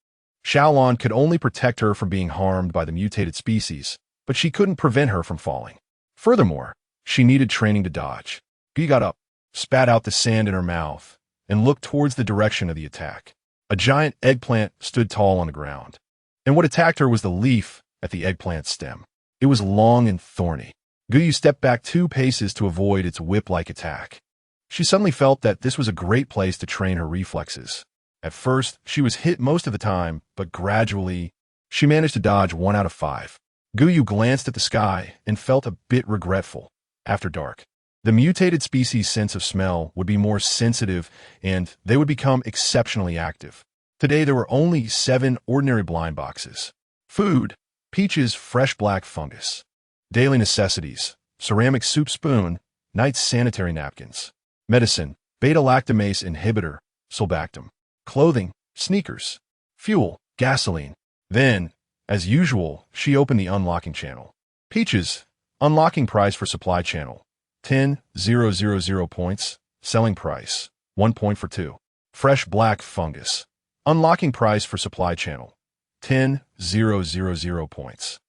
A: Xiaolan could only protect her from being harmed by the mutated species, but she couldn't prevent her from falling. Furthermore, she needed training to dodge. Gou Chen got up, spat out the sand in her mouth, and looked towards the direction of the attack. A giant eggplant stood tall on the ground, and what attacked her was the leaf at the eggplant stem. It was long and thorny. Gou Chen stepped back 2 paces to avoid its whip-like attack. She suddenly felt that this was a great place to train her reflexes. At first, she was hit most of the time, but gradually, she managed to dodge 1 out of 5. Gou Chen glanced at the sky and felt a bit regretful. After dark, the mutated species' sense of smell would be more sensitive and they would become exceptionally active. Today, there were only 7 ordinary blind boxes. Food, peaches, fresh black fungus. Daily necessities, ceramic soup spoon, night sanitary napkins. Medicine, beta-lactamase inhibitor, sulbactam. Clothing, sneakers. Fuel, gasoline. Then, as usual, she opened the unlocking channel. Peaches, unlocking price for supply channel, 10,000 points. Selling price, 1 point for 2. Fresh black fungus, unlocking price for supply channel, 10,000 points.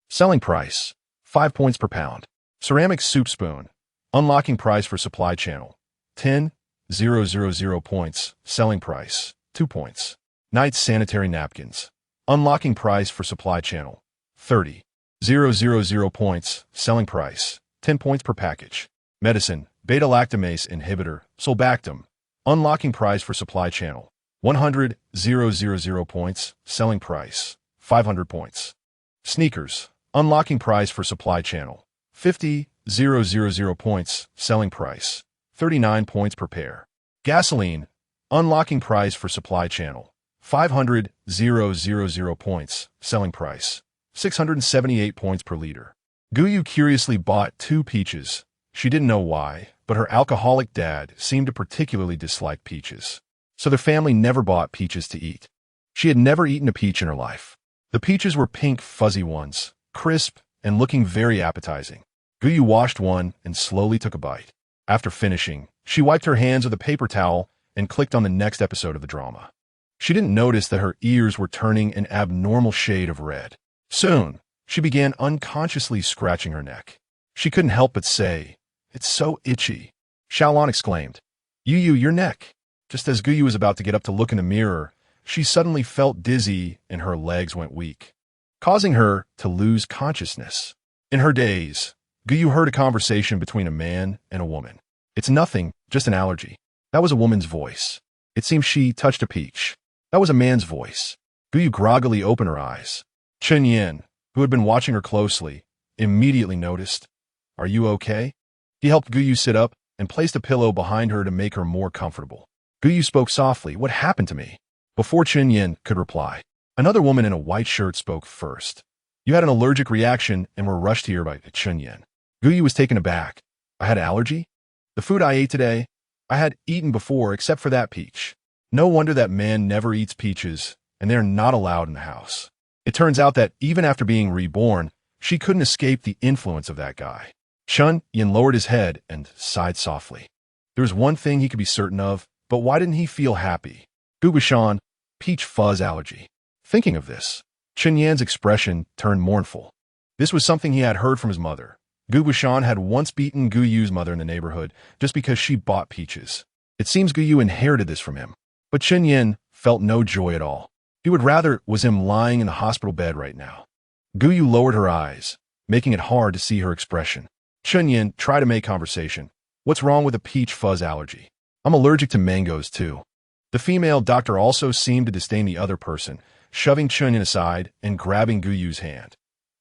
A: Selling price, 5 points per pound. Ceramic soup spoon, unlocking price for supply channel, 10,000 points. Selling price, 2 points. Night sanitary napkins, unlocking price for supply channel, 30,000 points. Selling price, 10 points per package. Medicine, beta-lactamase inhibitor, sulbactam, unlocking price for supply channel, 100,000 points. Selling price, 500 points. Sneakers, unlocking price for supply channel, 50,000 points. Selling price, 39 points per pair. Gasoline, unlocking price for supply channel, 500,000 points. Selling price, 678 points per liter. Gou Chen curiously bought 2 peaches. She didn't know why, but her alcoholic dad seemed to particularly dislike peaches. So their family never bought peaches to eat. She had never eaten a peach in her life. The peaches were pink, fuzzy ones, crisp, and looking very appetizing. Gou Yu washed one and slowly took a bite. After finishing, she wiped her hands with a paper towel and clicked on the next episode of the drama. She didn't notice that her ears were turning an abnormal shade of red. Soon, she began unconsciously scratching her neck. She couldn't help but say, "It's so itchy." Xiaolon exclaimed, "Yu, your neck." Just as Gou Yu was about to get up to look in the mirror, she suddenly felt dizzy and her legs went weak, causing her to lose consciousness. In her daze, Gou Yu heard a conversation between a man and a woman. "It's nothing, just an allergy." That was a woman's voice. It seemed she touched a peach. That was a man's voice. Gou Yu groggily opened her eyes. Chen Yin, who had been watching her closely, immediately noticed. "Are you okay?" He helped Gou Yu sit up and placed a pillow behind her to make her more comfortable. Gou Yu spoke softly, "What happened to me?" Before Chen Yin could reply, another woman in a white shirt spoke first. "You had an allergic reaction and were rushed here by Chen Yin." Gou Yu was taken aback. "I had an allergy? The food I ate today, I had eaten before except for that peach." No wonder that man never eats peaches, and they are not allowed in the house. It turns out that even after being reborn, she couldn't escape the influence of that guy. Chen Yin lowered his head and sighed softly. There was one thing he could be certain of, but why didn't he feel happy? Gou Chen, peach fuzz allergy. Thinking of this, Chen Yan's expression turned mournful. This was something he had heard from his mother. Gou Chen had once beaten Gou Yu's mother in the neighborhood just because she bought peaches. It seems Gou Yu inherited this from him. But Chen Yin felt no joy at all. He would rather it was him lying in the hospital bed right now. Gou Yu lowered her eyes, making it hard to see her expression. Chen Yin tried to make conversation. "What's wrong with a peach fuzz allergy?" "I'm allergic to mangoes too." The female doctor also seemed to disdain the other person, shoving Chen Yin aside and grabbing Gou Yu's hand.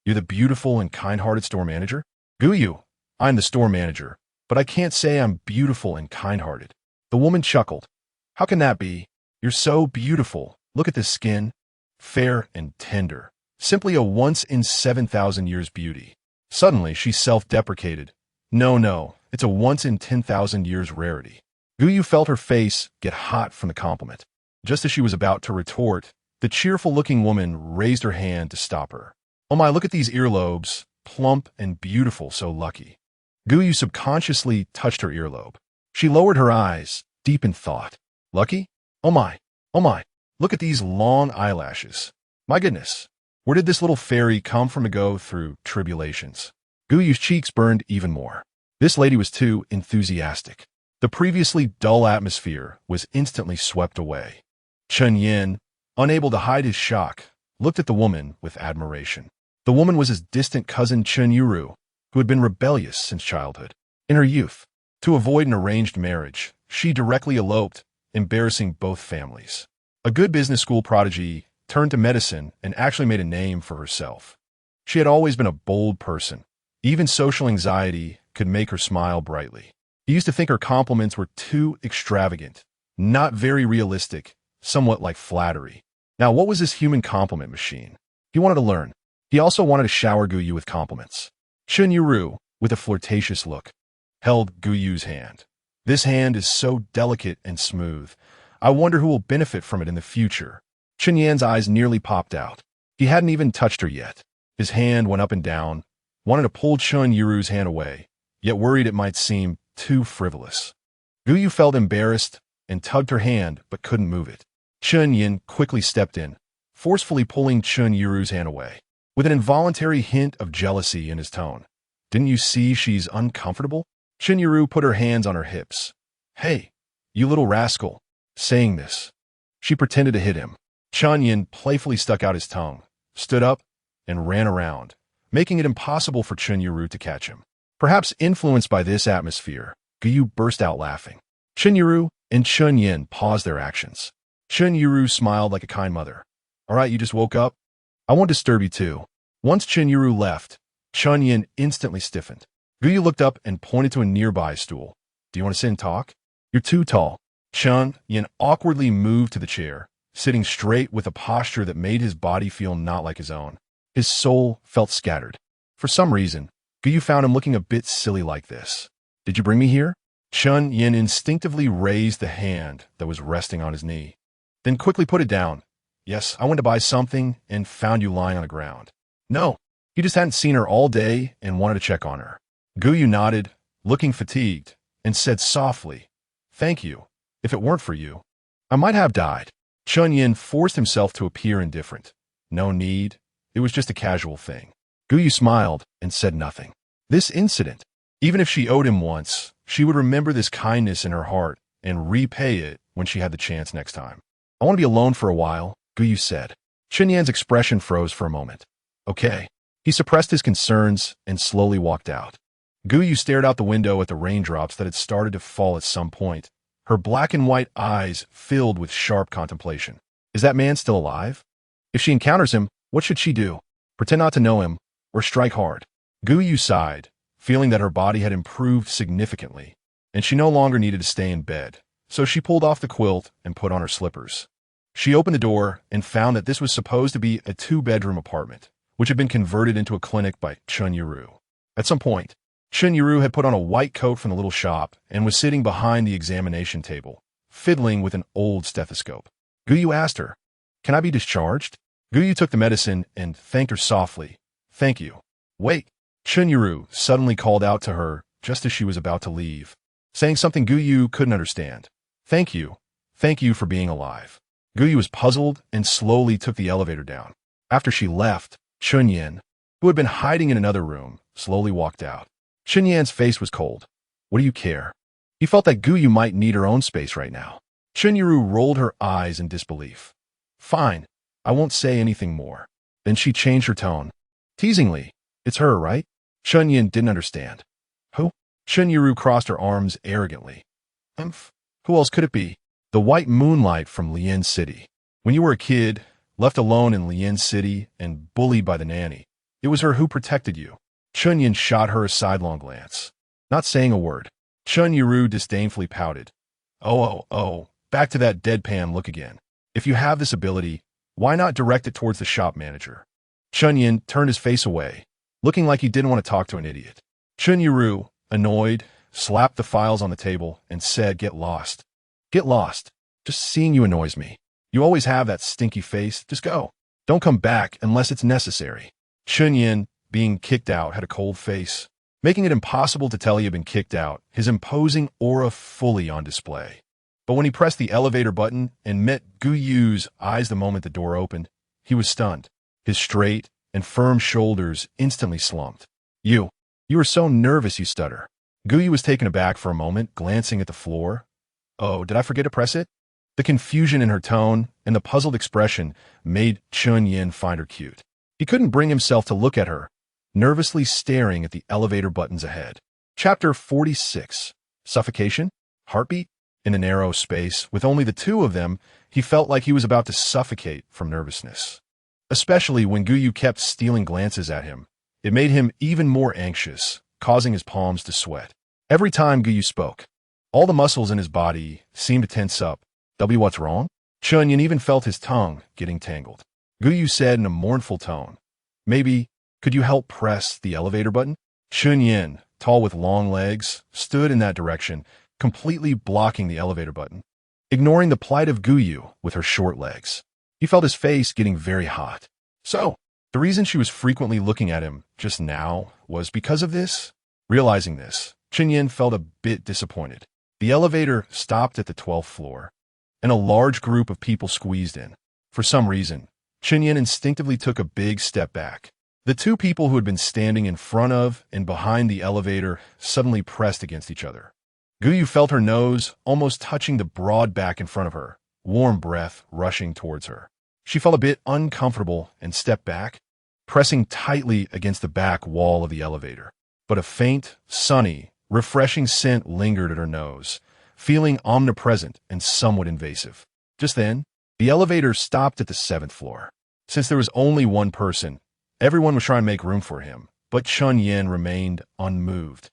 A: "You're the beautiful and kind-hearted store manager?" "Gou Yu, I'm the store manager, but I can't say I'm beautiful and kind-hearted." The woman chuckled. "How can that be? You're so beautiful. Look at this skin. Fair and tender. Simply a once-in-7,000 years beauty." Suddenly, she self-deprecated. No, it's a once-in-10,000 years rarity." Gou Yu felt her face get hot from the compliment. Just as she was about to retort, the cheerful-looking woman raised her hand to stop her. "Oh my, look at these earlobes. Plump and beautiful, so lucky." Gou Yu subconsciously touched her earlobe. She lowered her eyes, deep in thought. "Lucky? Oh my, look at these long eyelashes. My goodness, where did this little fairy come from to go through tribulations?" Gou Yu's cheeks burned even more. This lady was too enthusiastic. The previously dull atmosphere was instantly swept away. Chen Yin, unable to hide his shock, looked at the woman with admiration. The woman was his distant cousin Chen Yuru, who had been rebellious since childhood. In her youth, to avoid an arranged marriage, she directly eloped, embarrassing both families. A good business school prodigy turned to medicine and actually made a name for herself. She had always been a bold person. Even social anxiety could make her smile brightly. He used to think her compliments were too extravagant, not very realistic, somewhat like flattery. Now, what was this human compliment machine? He wanted to learn. He also wanted to shower Gou Yu with compliments. Chen Yuru, with a flirtatious look, held Gou Yu's hand. "This hand is so delicate and smooth. I wonder who will benefit from it in the future." Chen Yan's eyes nearly popped out. He hadn't even touched her yet. His hand went up and down, wanted to pull Chen Yuru's hand away, yet worried it might seem too frivolous. Gou Yu felt embarrassed and tugged her hand but couldn't move it. Chen Yin quickly stepped in, forcefully pulling Chen Yuru's hand away, with an involuntary hint of jealousy in his tone. "Didn't you see she's uncomfortable?" Chen Yuru put her hands on her hips. "Hey, you little rascal." Saying this, she pretended to hit him. Chen Yin playfully stuck out his tongue, stood up, and ran around, making it impossible for Chen Yuru to catch him. Perhaps influenced by this atmosphere, Gou Yu burst out laughing. Chen Yuru and Chen Yin paused their actions. Chen Yuru smiled like a kind mother. "All right, you just woke up? I won't disturb you too." Once Chen Yuru left, Chen Yin instantly stiffened. Gou Yu looked up and pointed to a nearby stool. "Do you want to sit and talk?" "You're too tall." Chen Yin awkwardly moved to the chair, sitting straight with a posture that made his body feel not like his own. His soul felt scattered. For some reason, Gou Yu found him looking a bit silly like this. "Did you bring me here?" Chen Yin instinctively raised the hand that was resting on his knee, then quickly put it down. "Yes, I went to buy something and found you lying on the ground." "No, he just hadn't seen her all day and wanted to check on her." Gou Yu nodded, looking fatigued, and said softly, "Thank you. If it weren't for you, I might have died." Chun Yin forced himself to appear indifferent. No need. It was just a casual thing. Gou Yu smiled and said nothing. This incident, even if she owed him once, she would remember this kindness in her heart and repay it when she had the chance next time. "I want to be alone for a while," Gou Yu said. Chun Yan's expression froze for a moment. "Okay." He suppressed his concerns and slowly walked out. Gou Yu stared out the window at the raindrops that had started to fall at some point, her black and white eyes filled with sharp contemplation. Is that man still alive? If she encounters him, what should she do? Pretend not to know him, or strike hard? Gou Yu sighed, feeling that her body had improved significantly, and she no longer needed to stay in bed, so she pulled off the quilt and put on her slippers. She opened the door and found that this was supposed to be a 2-bedroom apartment, which had been converted into a clinic by Chun Yiru. At some point, Chun Yiru had put on a white coat from the little shop and was sitting behind the examination table, fiddling with an old stethoscope. Gou Yu asked her, "Can I be discharged?" Gou Yu took the medicine and thanked her softly. "Thank you." "Wait." Chun Yiru suddenly called out to her just as she was about to leave, saying something Gou Yu couldn't understand. "Thank you. Thank you for being alive." Gou Yu was puzzled and slowly took the elevator down. After she left, Chun Yin, who had been hiding in another room, slowly walked out. Chun Yan's face was cold. "What do you care?" He felt that Gou Yu might need her own space right now. Chun Yiru rolled her eyes in disbelief. "Fine, I won't say anything more." Then she changed her tone. Teasingly, "It's her, right?" Chun Yin didn't understand. "Who?" Chun Yiru crossed her arms arrogantly. Who else could it be? The white moonlight from Lian City. When you were a kid, left alone in Lian City and bullied by the nanny, it was her who protected you." Chun Yin shot her a sidelong glance, not saying a word. Chun Yiru disdainfully pouted. Oh, back to that deadpan look again. If you have this ability, why not direct it towards the shop manager?" Chun Yin turned his face away, looking like he didn't want to talk to an idiot. Chun Yiru, annoyed, slapped the files on the table and said, "Get lost. Get lost. Just seeing you annoys me. You always have that stinky face. Just go. Don't come back unless it's necessary." Chun Yin, being kicked out, had a cold face, making it impossible to tell he had been kicked out, his imposing aura fully on display. But when he pressed the elevator button and met Gou Yu's eyes the moment the door opened, he was stunned. His straight and firm shoulders instantly slumped. You were so nervous, you stutter." Gou Yu was taken aback for a moment, glancing at the floor. "Oh, did I forget to press it?" The confusion in her tone and the puzzled expression made Chun Yin find her cute. He couldn't bring himself to look at her, nervously staring at the elevator buttons ahead. Chapter 46. Suffocation? Heartbeat? In a narrow space, with only the two of them, he felt like he was about to suffocate from nervousness. Especially when Gou Yu kept stealing glances at him. It made him even more anxious, causing his palms to sweat. Every time Gou Yu spoke, all the muscles in his body seemed to tense up. What's wrong? Chun Yin even felt his tongue getting tangled. Gou Yu said in a mournful tone, "Maybe, could you help press the elevator button?" Chun Yin, tall with long legs, stood in that direction, completely blocking the elevator button, ignoring the plight of Gou Yu with her short legs. He felt his face getting very hot. So, the reason she was frequently looking at him just now was because of this? Realizing this, Chun Yin felt a bit disappointed. The elevator stopped at the 12th floor, and a large group of people squeezed in. For some reason, Chun Yin instinctively took a big step back. The two people who had been standing in front of and behind the elevator suddenly pressed against each other. Gou Yu felt her nose almost touching the broad back in front of her, warm breath rushing towards her. She felt a bit uncomfortable and stepped back, pressing tightly against the back wall of the elevator. But a faint, sunny, refreshing scent lingered at her nose, feeling omnipresent and somewhat invasive. Just then, the elevator stopped at the 7th floor. Since there was only one person, everyone was trying to make room for him, but Chun Yin remained unmoved,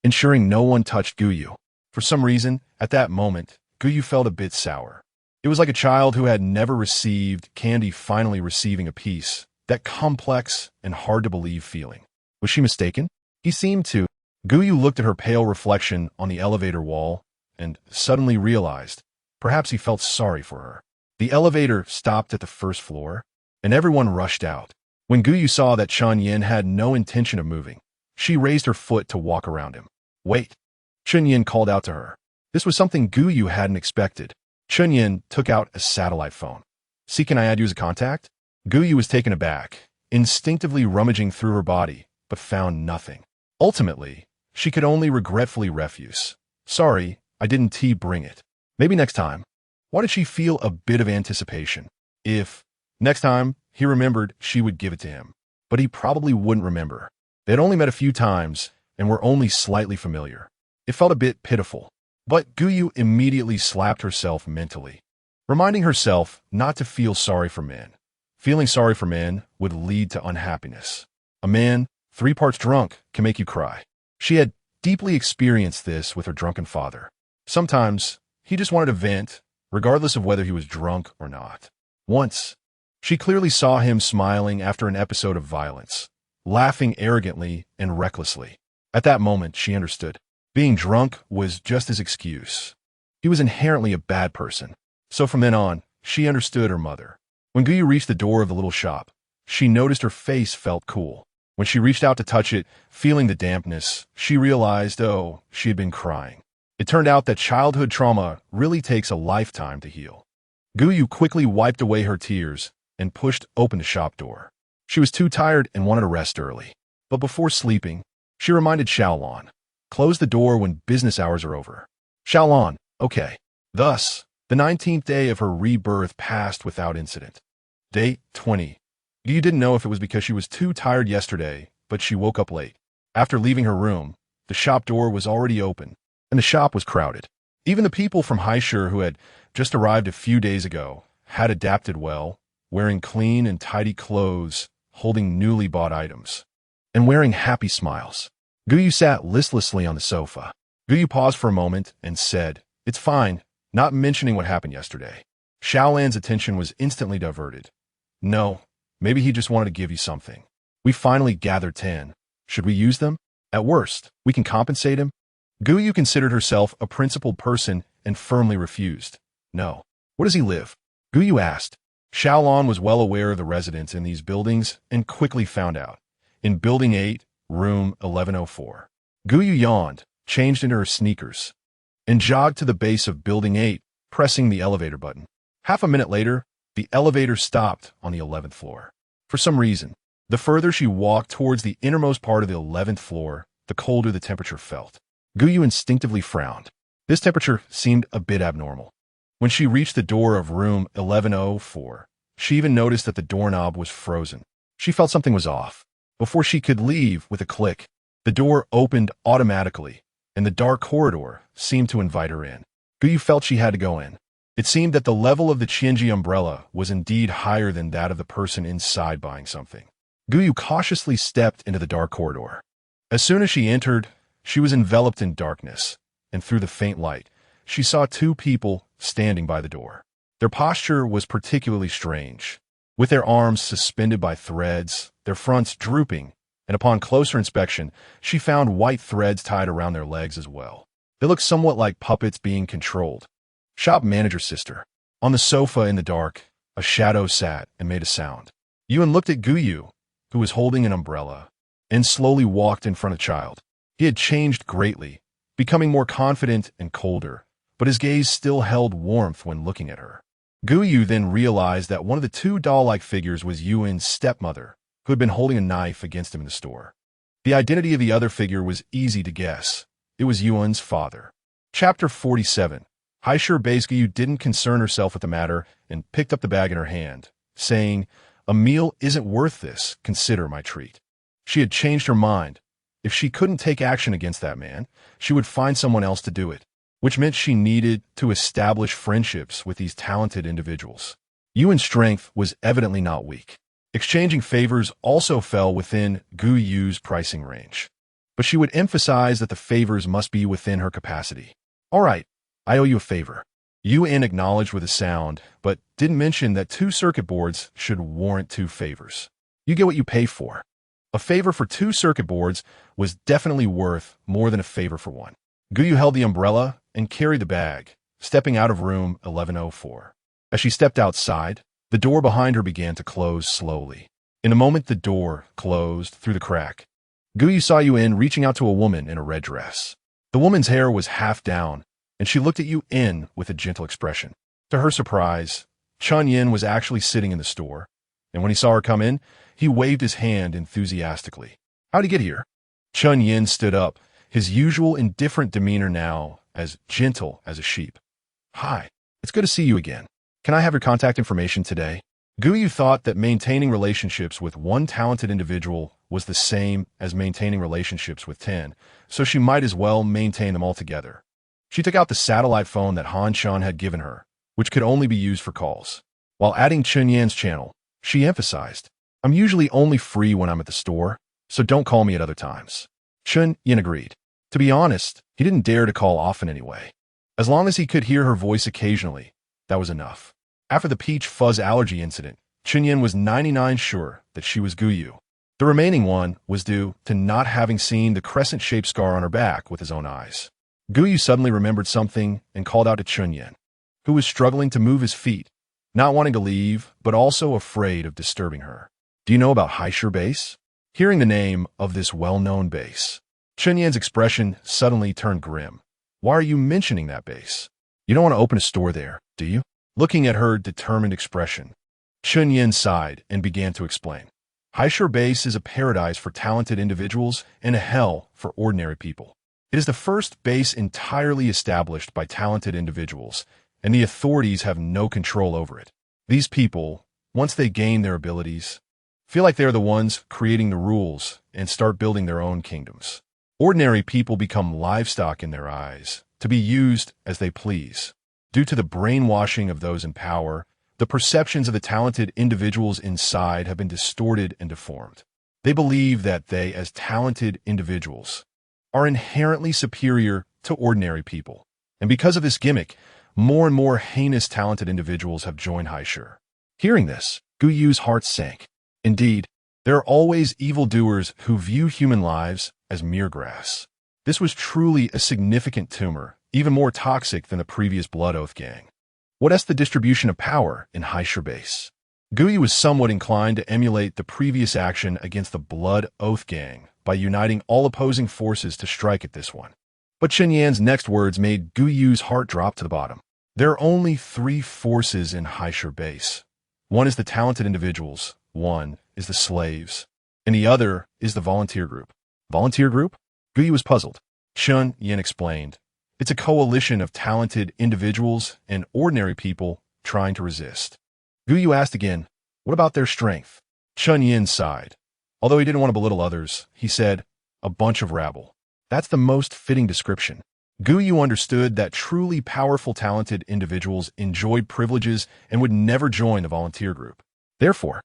A: ensuring no one touched Gou Yu. For some reason, at that moment, Gou Yu felt a bit sour. It was like a child who had never received candy finally receiving a piece, that complex and hard-to-believe feeling. Was she mistaken? He seemed to. Gou Yu looked at her pale reflection on the elevator wall and suddenly realized perhaps he felt sorry for her. The elevator stopped at the 1st floor, and everyone rushed out. When Gou Yu saw that Chun Yin had no intention of moving, She raised her foot to walk around him. Wait. Chunyin called out to her. This was something Gou hadn't expected. Chunyin took out a satellite phone. See, can I add you as a contact? Gou was taken aback, instinctively rummaging through her body, but found nothing. Ultimately, she could only regretfully refuse. Sorry, I didn't bring it. Maybe next time. Why did she feel a bit of anticipation? If, next time, he remembered, she would give it to him. But he probably wouldn't remember. They had only met a few times, and were only slightly familiar. It felt a bit pitiful. But Gou immediately slapped herself mentally, reminding herself not to feel sorry for men. Feeling sorry for men would lead to unhappiness. A man, 3 parts drunk, can make you cry. She had deeply experienced this with her drunken father. Sometimes, he just wanted to vent, regardless of whether he was drunk or not. Once, she clearly saw him smiling after an episode of violence, laughing arrogantly and recklessly. At that moment, she understood. Being drunk was just his excuse. He was inherently a bad person. So from then on, she understood her mother. When Gou reached the door of the little shop, she noticed her face felt cool. When she reached out to touch it, feeling the dampness, she realized, oh, she had been crying. It turned out that childhood trauma really takes a lifetime to heal. Gou quickly wiped away her tears and pushed open the shop door. She was too tired and wanted to rest early. But before sleeping, she reminded Xiaolon, close the door when business hours are over. Xiaolon, okay. Thus, the 19th day of her rebirth passed without incident. Day 20. Gou didn't know if it was because she was too tired yesterday, but she woke up late. After leaving her room, the shop door was already open, and the shop was crowded. Even the people from Haishur who had just arrived a few days ago had adapted well, wearing clean and tidy clothes, holding newly bought items, and wearing happy smiles. Gou sat listlessly on the sofa. Gou paused for a moment and said, "It's fine," not mentioning what happened yesterday. Xiaolan's attention was instantly diverted. "No, maybe he just wanted to give you something. We finally gathered 10. Should we use them? At worst, we can compensate him." Gou considered herself a principled person and firmly refused. "No. Where does he live?" Gou asked. Xiaolan was well aware of the residents in these buildings and quickly found out. In Building 8, Room 1104. Gou yawned, changed into her sneakers, and jogged to the base of Building 8, pressing the elevator button. Half a minute later, the elevator stopped on the 11th floor. For some reason, the further she walked towards the innermost part of the 11th floor, the colder the temperature felt. Gou instinctively frowned. This temperature seemed a bit abnormal. When she reached the door of room 1104, she even noticed that the doorknob was frozen. She felt something was off. Before she could leave with a click, the door opened automatically, and the dark corridor seemed to invite her in. Gou felt she had to go in. It seemed that the level of the Qianji umbrella was indeed higher than that of the person inside buying something. Gou cautiously stepped into the dark corridor. As soon as she entered, she was enveloped in darkness, and through the faint light, she saw 2 people standing by the door. Their posture was particularly strange, with their arms suspended by threads, their fronts drooping, and upon closer inspection, she found white threads tied around their legs as well. They looked somewhat like puppets being controlled. Shop manager's sister. On the sofa in the dark, a shadow sat and made a sound. Yuan looked at Gou, who was holding an umbrella, and slowly walked in front of the child. He had changed greatly, becoming more confident and colder, but his gaze still held warmth when looking at her. Gou then realized that one of the 2 doll-like figures was Yuan's stepmother, who had been holding a knife against him in the store. The identity of the other figure was easy to guess. It was Yuan's father. Chapter 47. Haishur Gou didn't concern herself with the matter and picked up the bag in her hand, saying, "A meal isn't worth this, consider my treat." She had changed her mind. If she couldn't take action against that man, she would find someone else to do it, which meant she needed to establish friendships with these talented individuals. Yuan's strength was evidently not weak. Exchanging favors also fell within Gou's pricing range. But she would emphasize that the favors must be within her capacity. "All right, I owe you a favor." Yuan acknowledged with a sound, but didn't mention that 2 circuit boards should warrant 2 favors. You get what you pay for. A favor for 2 circuit boards was definitely worth more than a favor for 1. Gou held the umbrella and carried the bag, stepping out of room 1104. As she stepped outside, the door behind her began to close slowly. In a moment, the door closed through the crack. Gou saw you in, reaching out to a woman in a red dress. The woman's hair was half down, and she looked at you in with a gentle expression. To her surprise, Chun Yin was actually sitting in the store, and when he saw her come in, he waved his hand enthusiastically. How'd he get here? Chun Yin stood up, his usual indifferent demeanor now as gentle as a sheep. Hi, it's good to see you again. Can I have your contact information today? Gou thought that maintaining relationships with one talented individual was the same as maintaining relationships with 10, so she might as well maintain them all together. She took out the satellite phone that Han Shan had given her, which could only be used for calls. While adding Chun Yin's channel, she emphasized, I'm usually only free when I'm at the store, so don't call me at other times. Chun Yin agreed. To be honest, he didn't dare to call often anyway. As long as he could hear her voice occasionally, that was enough. After the peach fuzz allergy incident, Chun Yin was 99% sure that she was Gou. The remaining one was due to not having seen the crescent-shaped scar on her back with his own eyes. Gou suddenly remembered something and called out to Chun Yin, who was struggling to move his feet, not wanting to leave, but also afraid of disturbing her. Do you know about Haisher Base? Hearing the name of this well-known base, Chun Yin's expression suddenly turned grim. Why are you mentioning that base? You don't want to open a store there, do you? Looking at her determined expression, Chun Yin sighed and began to explain. Haisher Base is a paradise for talented individuals and a hell for ordinary people. It is the first base entirely established by talented individuals, and the authorities have no control over it. These people, once they gain their abilities, feel like they're the ones creating the rules and start building their own kingdoms. Ordinary people become livestock in their eyes, to be used as they please. Due to the brainwashing of those in power, the perceptions of the talented individuals inside have been distorted and deformed. They believe that they, as talented individuals, are inherently superior to ordinary people. And because of this gimmick, more and more heinous talented individuals have joined Haisher. Hearing this, Guyu's heart sank. Indeed, there are always evildoers who view human lives as mere grass. This was truly a significant tumor, even more toxic than the previous Blood Oath gang. What's the distribution of power in Haisher Base? Gou was somewhat inclined to emulate the previous action against the Blood Oath gang by uniting all opposing forces to strike at this one. But Chun Yin's next words made Guyu's heart drop to the bottom. There are only 3 forces in Haisher Base. One is the talented individuals, one is the slaves, and the other is the volunteer group. Volunteer group? Gou was puzzled. Chun Yin explained. It's a coalition of talented individuals and ordinary people trying to resist. Gou asked again, what about their strength? Chun Yin sighed. Although he didn't want to belittle others, he said, a bunch of rabble. That's the most fitting description. Gou understood that truly powerful talented individuals enjoyed privileges and would never join the volunteer group. Therefore,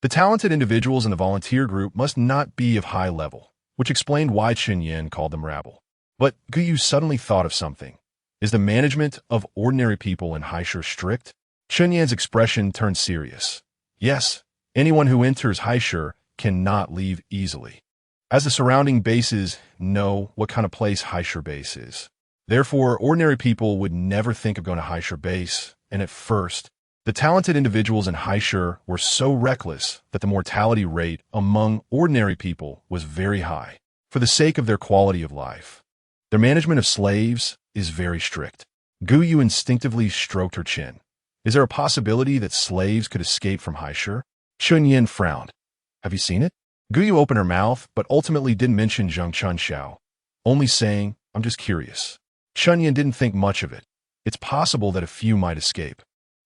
A: the talented individuals in the volunteer group must not be of high level, which explained why Chun Yin called them rabble. But Gou suddenly thought of something. Is the management of ordinary people in Haisher strict? Chun Yin's expression turned serious. Yes, anyone who enters Haisher cannot leave easily, as the surrounding bases know what kind of place Haisher Base is. Therefore, ordinary people would never think of going to Haisher Base, and at first, the talented individuals in Haisher were so reckless that the mortality rate among ordinary people was very high, for the sake of their quality of life. Their management of slaves is very strict. Gou instinctively stroked her chin. Is there a possibility that slaves could escape from Haisher? Chun Yin frowned. Have you seen it? Gou opened her mouth, but ultimately didn't mention Zheng Chunxiao, only saying, I'm just curious. Chun Yin didn't think much of it. It's possible that a few might escape.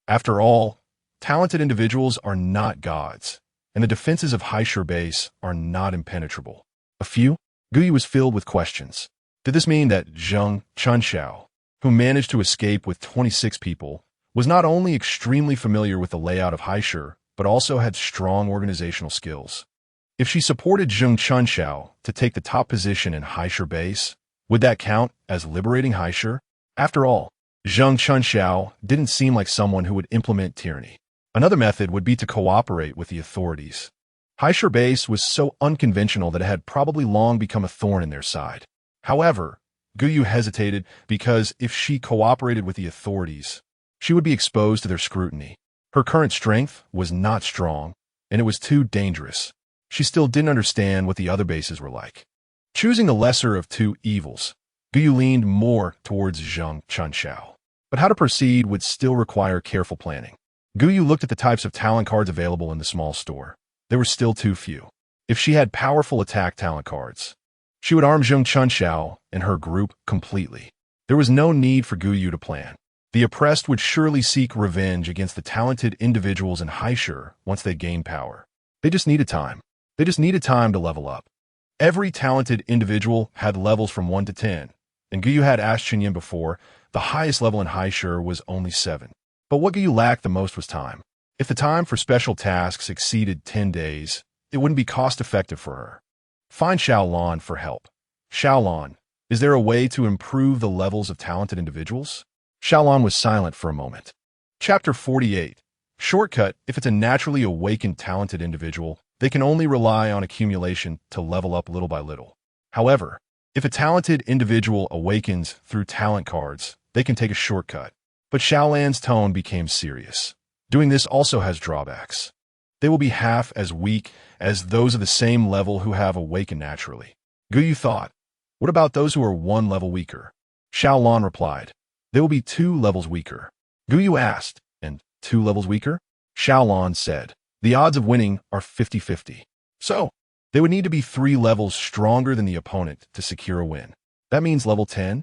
A: After all, talented individuals are not gods, and the defenses of Haisher Base are not impenetrable. A few? Gou was filled with questions. Did this mean that Zheng Chunxiao, who managed to escape with 26 people, was not only extremely familiar with the layout of Haisher, but also had strong organizational skills? If she supported Zheng Chunxiao to take the top position in Haisher Base, would that count as liberating Haisher? After all, Zheng Chunxiao didn't seem like someone who would implement tyranny. Another method would be to cooperate with the authorities. Haisher Base was so unconventional that it had probably long become a thorn in their side. However, Gou hesitated because if she cooperated with the authorities, she would be exposed to their scrutiny. Her current strength was not strong, and it was too dangerous. She still didn't understand what the other bases were like. Choosing the lesser of two evils, Gou leaned more towards Zheng Chunxiao. But how to proceed would still require careful planning. Gou looked at the types of talent cards available in the small store. There were still too few. If she had powerful attack talent cards, she would arm Zheng Chunxiao and her group completely. There was no need for Gou to plan. The oppressed would surely seek revenge against the talented individuals in Haishur once they gained power. They just needed time. They just needed time to level up. Every talented individual had levels from 1 to 10, and Gou had asked Chenyan before. The highest level in Haishur was only 7. But what Gou lacked the most was time. If the time for special tasks exceeded 10 days, it wouldn't be cost-effective for her. Find Xiaolan for help. Xiaolan, is there a way to improve the levels of talented individuals? Xiaolan was silent for a moment. Chapter 48. Shortcut. If it's a naturally awakened talented individual, they can only rely on accumulation to level up little by little. However, if a talented individual awakens through talent cards, they can take a shortcut. But Xiaolan's tone became serious. Doing this also has drawbacks. They will be half as weak as those of the same level who have awakened naturally. Gou thought, what about those who are 1 level weaker? Xiaolan replied, they will be 2 levels weaker. Gou asked, and 2 levels weaker? Xiaolan said, the odds of winning are 50-50. So, they would need to be 3 levels stronger than the opponent to secure a win. That means level 10?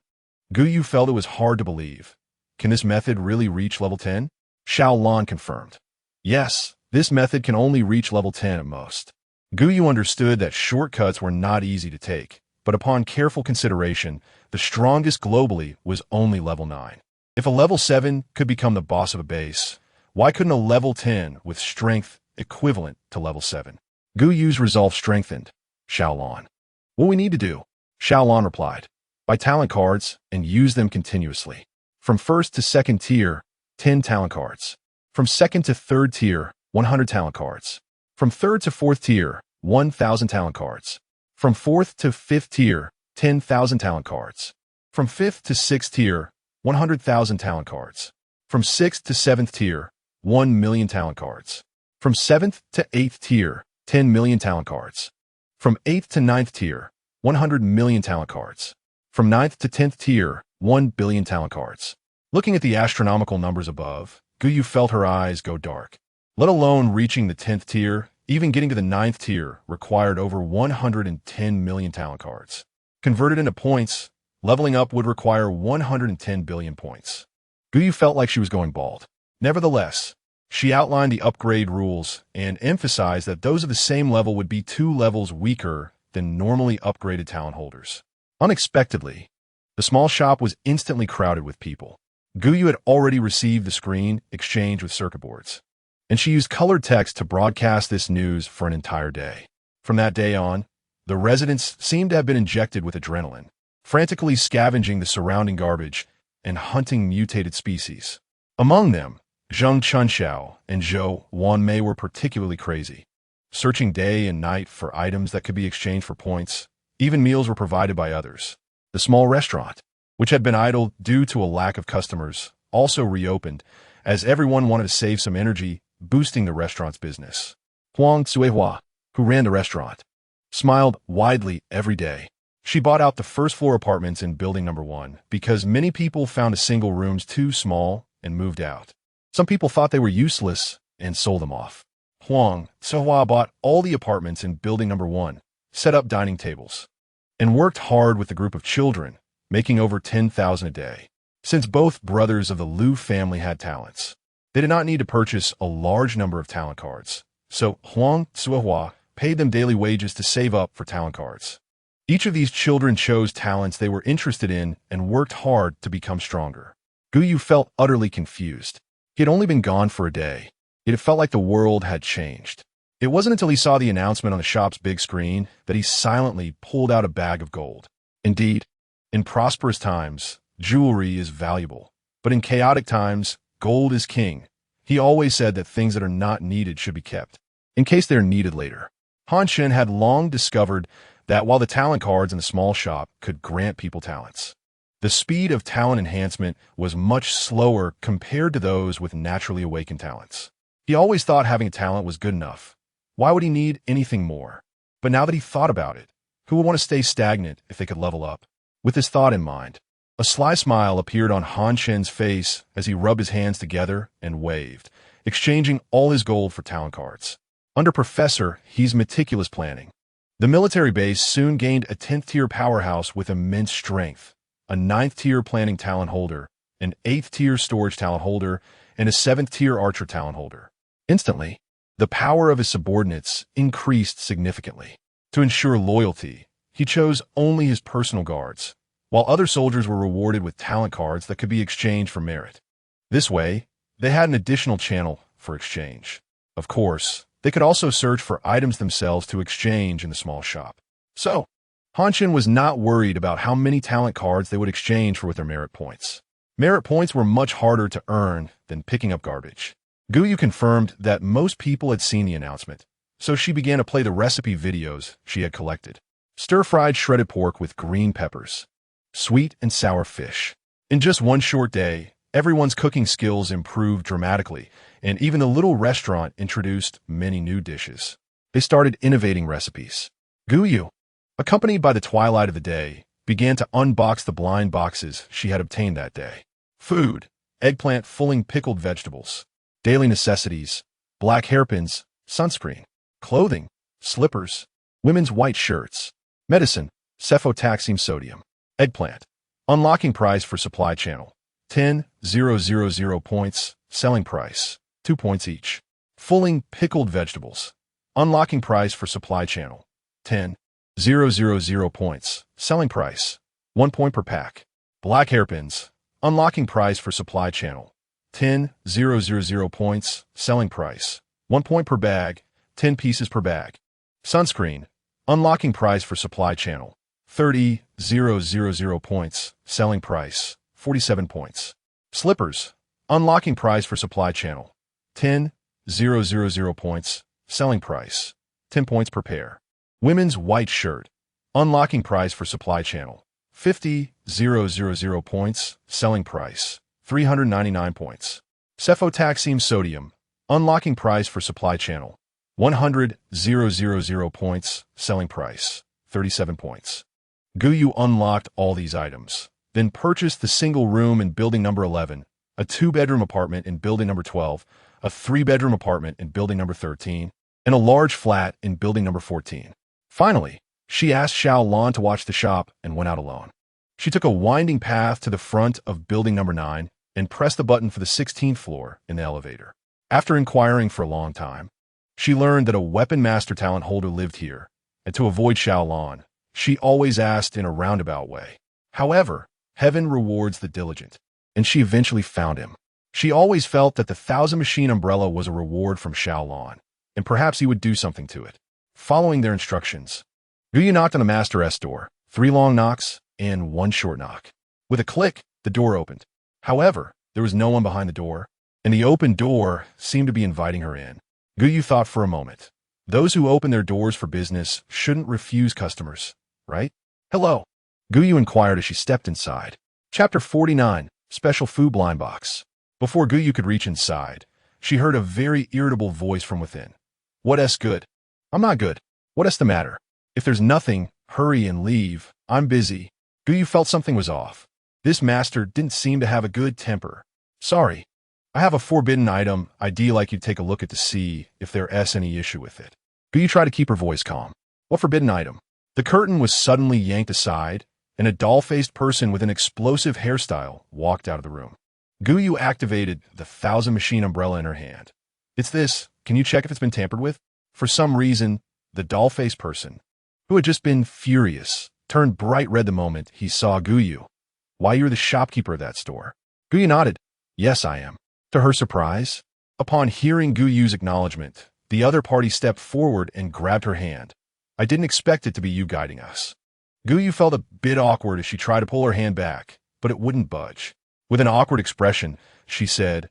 A: Gou felt it was hard to believe. Can this method really reach level 10? Xiaolan confirmed. Yes, this method can only reach level 10 at most. Gou understood that shortcuts were not easy to take, but upon careful consideration, the strongest globally was only level 9. If a level 7 could become the boss of a base, why couldn't a level 10 with strength equivalent to level 7? Gou's resolve strengthened. Xiaolan. What we need to do? Xiaolan replied. Buy talent cards and use them continuously. From 1st to 2nd tier, 10 talent cards. From 2nd to 3rd tier, 100 talent cards. From 3rd to 4th tier, 1,000 talent cards. From 4th to 5th tier, 10,000 talent cards. From 5th to 6th tier, 100,000 talent cards. From 6th to 7th tier, 1 million talent cards. From 7th to 8th tier, 10 million talent cards. From 8th to 9th tier, 100 million talent cards. From 9th to 10th tier, 1 billion talent cards. Looking at the astronomical numbers above, Gou felt her eyes go dark. Let alone reaching the 10th tier, even getting to the 9th tier required over 110 million talent cards. Converted into points, leveling up would require 110 billion points. Gou felt like she was going bald. Nevertheless, she outlined the upgrade rules and emphasized that those of the same level would be 2 levels weaker than normally upgraded talent holders. Unexpectedly, the small shop was instantly crowded with people. Gou had already received the screen exchange with circuit boards, and she used colored text to broadcast this news for an entire day. From that day on, the residents seemed to have been injected with adrenaline, frantically scavenging the surrounding garbage and hunting mutated species. Among them, Zheng Chunxiao and Zhou Wanmei were particularly crazy, searching day and night for items that could be exchanged for points. Even meals were provided by others. The small restaurant, which had been idle due to a lack of customers, also reopened, as everyone wanted to save some energy, boosting the restaurant's business. Huang Cuihua, who ran the restaurant, smiled widely every day. She bought out the first-floor apartments in building number 1 because many people found a single rooms too small and moved out. Some people thought they were useless and sold them off. Huang Cuihua bought all the apartments in building number 1, set up dining tables, and worked hard with a group of children, making over 10,000 a day. Since both brothers of the Liu family had talents, they did not need to purchase a large number of talent cards, so Huang Cuihua paid them daily wages to save up for talent cards. Each of these children chose talents they were interested in and worked hard to become stronger. Gou felt utterly confused. He had only been gone for a day, yet it felt like the world had changed. It wasn't until he saw the announcement on the shop's big screen that he silently pulled out a bag of gold. Indeed, in prosperous times, jewelry is valuable, but in chaotic times, gold is king. He always said that things that are not needed should be kept, in case they're needed later. Han Shen had long discovered that while the talent cards in the small shop could grant people talents, the speed of talent enhancement was much slower compared to those with naturally awakened talents. He always thought having a talent was good enough. Why would he need anything more? But now that he thought about it, who would want to stay stagnant if they could level up. With this thought in mind, a sly smile appeared on Gou Chen's face as he rubbed his hands together and waved, exchanging all his gold for talent cards. Under Professor, he's meticulous planning. The military base soon gained a 10th-tier powerhouse with immense strength, a 9th-tier planning talent holder, an 8th-tier storage talent holder, and a 7th-tier archer talent holder. Instantly, the power of his subordinates increased significantly. To ensure loyalty, he chose only his personal guards, while other soldiers were rewarded with talent cards that could be exchanged for merit. This way, they had an additional channel for exchange. Of course, they could also search for items themselves to exchange in the small shop. So, Gou Chen was not worried about how many talent cards they would exchange for with their merit points. Merit points were much harder to earn than picking up garbage. Gou confirmed that most people had seen the announcement, so she began to play the recipe videos she had collected. Stir-fried shredded pork with green peppers. Sweet and sour fish. In just one short day, everyone's cooking skills improved dramatically, and even the little restaurant introduced many new dishes. They started innovating recipes. Gou, accompanied by the twilight of the day, began to unbox the blind boxes she had obtained that day. Food, eggplant filling pickled vegetables. Daily necessities, black hairpins, sunscreen. Clothing, slippers, women's white shirts. Medicine, cefotaxime sodium. Eggplant. Unlocking price for supply channel. 10,000 points. Selling price. 2 points each. Fulling pickled vegetables. Unlocking price for supply channel. 10,000 points. Selling price. 1 point per pack. Black hairpins. Unlocking price for supply channel. 10,000 points. Selling price. 1 point per bag. 10 pieces per bag. Sunscreen. Unlocking price for supply channel. 30,000 points. Selling price. 47 points. Slippers. Unlocking price for supply channel. 10,000 points. Selling price. 10 points per pair. Women's white shirt. Unlocking price for supply channel. 50,000 points. Selling price. 399 points. Cefotaxime sodium. Unlocking price for supply channel. 100,000 points. Selling price. 37 points. Gou unlocked all these items, then purchased the single room in building number 11, a 2-bedroom apartment in building number 12, a 3-bedroom apartment in building number 13, and a large flat in building number 14. Finally, she asked Xiaolan to watch the shop and went out alone. She took a winding path to the front of building number 9 and pressed the button for the 16th floor in the elevator. After inquiring for a long time, she learned that a weapon master talent holder lived here, and to avoid Xiaolan, she always asked in a roundabout way. However, heaven rewards the diligent, and she eventually found him. She always felt that the 1,000-machine umbrella was a reward from Xiaolan, and perhaps he would do something to it. Following their instructions, Gou knocked on the Master S door, 3 long knocks and 1 short knock. With a click, the door opened. However, there was no one behind the door, and the open door seemed to be inviting her in. Gou thought for a moment. Those who open their doors for business shouldn't refuse customers, right? Hello, Gou inquired as she stepped inside. Chapter 49, Special Food Blind Box. Before Gou could reach inside, she heard a very irritable voice from within. What's good? I'm not good. What's the matter? If there's nothing, hurry and leave. I'm busy. Gou felt something was off. This master didn't seem to have a good temper. Sorry. I have a forbidden item I'd like you to take a look at to see if there's any issue with it. Gou tried to keep her voice calm. What forbidden item? The curtain was suddenly yanked aside, and a doll-faced person with an explosive hairstyle walked out of the room. Gou activated the 1,000-machine umbrella in her hand. It's this. Can you check if it's been tampered with? For some reason, the doll-faced person, who had just been furious, turned bright red the moment he saw Gou. Why, you're the shopkeeper of that store. Gou nodded. Yes, I am. To her surprise, upon hearing Gou's acknowledgement, the other party stepped forward and grabbed her hand. I didn't expect it to be you guiding us. Gou felt a bit awkward as she tried to pull her hand back, but it wouldn't budge. With an awkward expression, she said,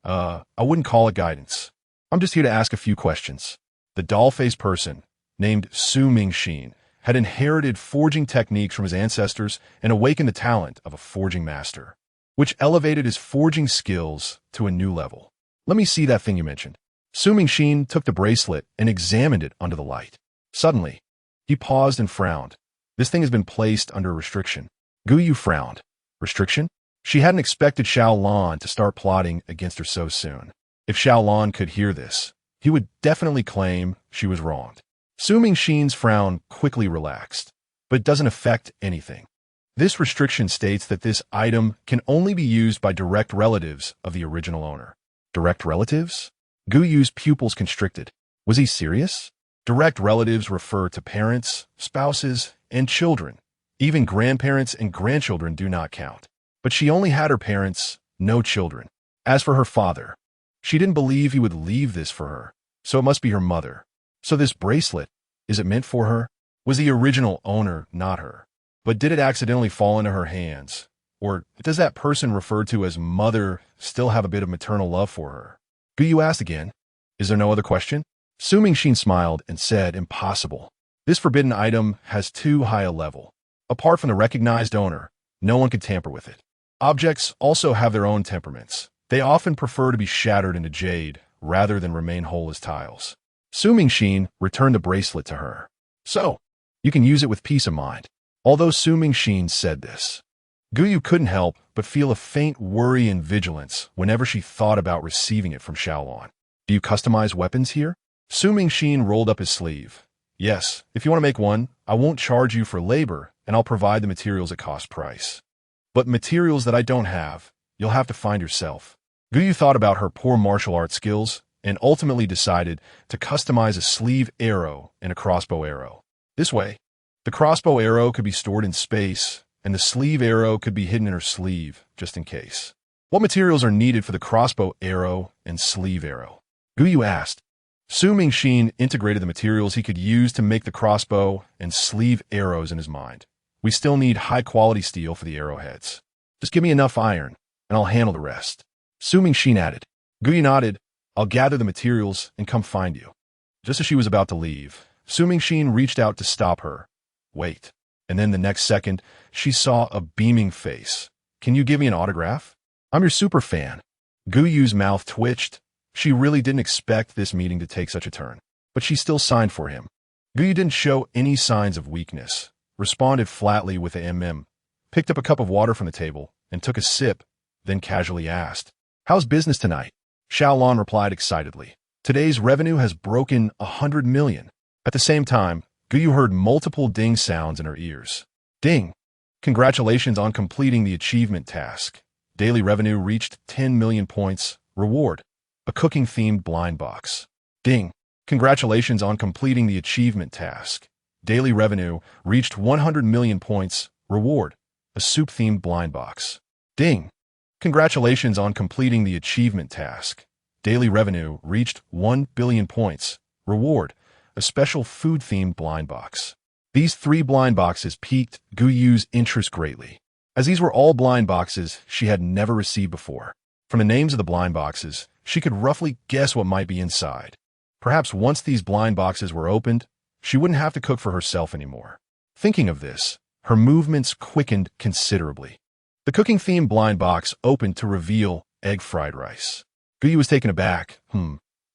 A: I wouldn't call it guidance. I'm just here to ask a few questions. The doll-faced person, named Su Mingxin, had inherited forging techniques from his ancestors and awakened the talent of a forging master, which elevated his forging skills to a new level. Let me see that thing you mentioned. Su Mingxin took the bracelet and examined it under the light. Suddenly, He paused and frowned. This thing has been placed under restriction. Gou Yu frowned. Restriction? She hadn't expected Xiaolan to start plotting against her so soon. If Xiaolan could hear this, he would definitely claim she was wronged. Su Mingxin's frown quickly relaxed, but it doesn't affect anything. This restriction states that this item can only be used by direct relatives of the original owner. Direct relatives? Gou Yu's pupils constricted. Was he serious? Direct relatives refer to parents, spouses, and children. Even grandparents and grandchildren do not count. But she only had her parents, no children. As for her father, she didn't believe he would leave this for her, so it must be her mother. So this bracelet, is it meant for her? Was the original owner not her? But did it accidentally fall into her hands? Or does that person referred to as mother still have a bit of maternal love for her? Gou Yu asked again. Is there no other question? Su Mingxin smiled and said, impossible. This forbidden item has too high a level. Apart from the recognized owner, no one could tamper with it. Objects also have their own temperaments. They often prefer to be shattered into jade rather than remain whole as tiles. Su Mingxin returned the bracelet to her. So, you can use it with peace of mind. Although Su Mingxin said this, Gou Yu couldn't help but feel a faint worry and vigilance whenever she thought about receiving it from Xiaolan. Do you customize weapons here? Su Mingxin rolled up his sleeve. Yes, if you want to make one, I won't charge you for labor, and I'll provide the materials at cost price. But materials that I don't have, you'll have to find yourself. Gou Yu thought about her poor martial arts skills and ultimately decided to customize a sleeve arrow and a crossbow arrow. This way, the crossbow arrow could be stored in space, and the sleeve arrow could be hidden in her sleeve, just in case. What materials are needed for the crossbow arrow and sleeve arrow? Gou Yu asked. Su Mingxin integrated the materials he could use to make the crossbow and sleeve arrows in his mind. We still need high-quality steel for the arrowheads. Just give me enough iron, and I'll handle the rest. Su Mingxin added. Gou Yu nodded. I'll gather the materials and come find you. Just as she was about to leave, Su Mingxin reached out to stop her. Wait. And then the next second, she saw a beaming face. Can you give me an autograph? I'm your super fan. Gou Yu's mouth twitched. She really didn't expect this meeting to take such a turn, but she still signed for him. Gou Yu didn't show any signs of weakness, responded flatly with a picked up a cup of water from the table, and took a sip, then casually asked, How's business tonight? Xiaolan replied excitedly. Today's revenue has broken 100 million. At the same time, Gou Yu heard multiple ding sounds in her ears. Ding! Congratulations on completing the achievement task. Daily revenue reached 10 million points. Reward. A cooking-themed blind box. Ding! Congratulations on completing the achievement task. Daily revenue reached 100 million points. Reward. A soup-themed blind box. Ding! Congratulations on completing the achievement task. Daily revenue reached 1 billion points. Reward. A special food-themed blind box. These 3 blind boxes piqued Gou Yu's interest greatly, as these were all blind boxes she had never received before. From the names of the blind boxes, she could roughly guess what might be inside. Perhaps once these blind boxes were opened, she wouldn't have to cook for herself anymore. Thinking of this, her movements quickened considerably. The cooking-themed blind box opened to reveal egg fried rice. Gou Yu was taken aback.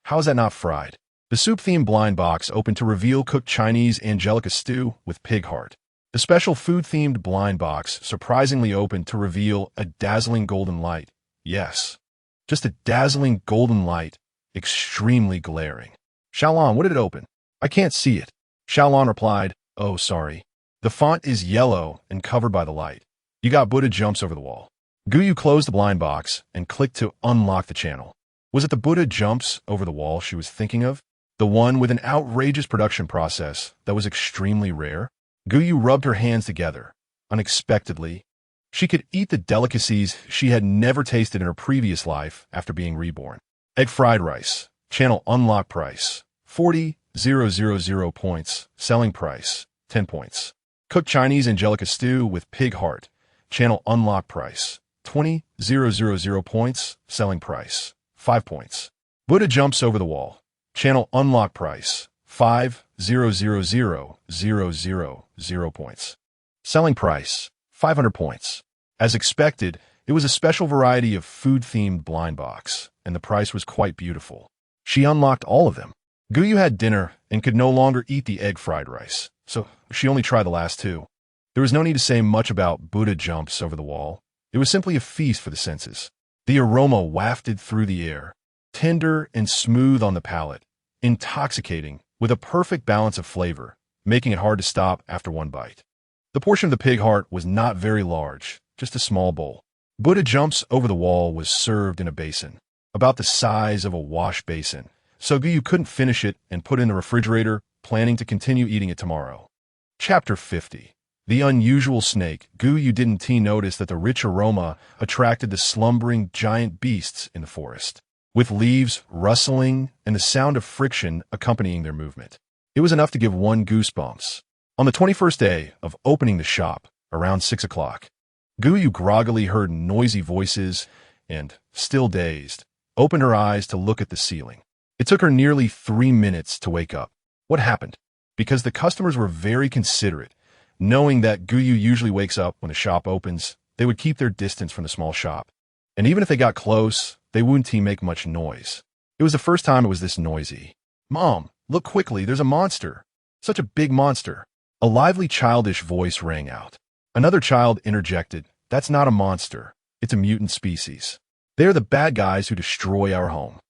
A: How is that not fried? The soup-themed blind box opened to reveal cooked Chinese angelica stew with pig heart. The special food-themed blind box surprisingly opened to reveal a dazzling golden light. Yes, just a dazzling golden light, extremely glaring. Xiaolan, what did it open? I can't see it. Xiaolan replied, Oh, sorry. The font is yellow and covered by the light. You got Buddha jumps over the wall. Gou Yu closed the blind box and clicked to unlock the channel. Was it the Buddha jumps over the wall she was thinking of? The one with an outrageous production process that was extremely rare? Gou Yu rubbed her hands together. Unexpectedly, she could eat the delicacies she had never tasted in her previous life after being reborn. Egg fried rice. Channel unlock price. 40,000 points. Selling price. 10 points. Cooked Chinese angelica stew with pig heart. Channel unlock price. 20,000 points. Selling price. 5 points. Buddha jumps over the wall. Channel unlock price. 5,000 points. Selling price. 500 points. As expected, it was a special variety of food-themed blind box, and the price was quite beautiful. She unlocked all of them. Gou Yu had dinner and could no longer eat the egg fried rice. so she only tried the last two. There was no need to say much about Buddha jumps over the wall. It was simply a feast for the senses. The aroma wafted through the air, tender and smooth on the palate, intoxicating, with a perfect balance of flavor, making it hard to stop after one bite. The portion of the pig heart was not very large, just a small bowl. Buddha jumps over the wall was served in a basin, about the size of a wash basin, so Gou couldn't finish it and put it in the refrigerator, planning to continue eating it tomorrow. Chapter 50. The unusual snake. Gou didn't notice that the rich aroma attracted the slumbering giant beasts in the forest, with leaves rustling and the sound of friction accompanying their movement. It was enough to give one goosebumps. On the 21st day of opening the shop, around 6 o'clock, Gou groggily heard noisy voices and, still dazed, opened her eyes to look at the ceiling. It took her nearly 3 minutes to wake up. What happened? Because the customers were very considerate. Knowing that Gou usually wakes up when the shop opens, they would keep their distance from the small shop. And even if they got close, they wouldn't make much noise. It was the first time it was this noisy. "Mom, look quickly, there's a monster. Such a big monster." A lively childish voice rang out. Another child interjected, "That's not a monster. It's a mutant species. They're the bad guys who destroy our home.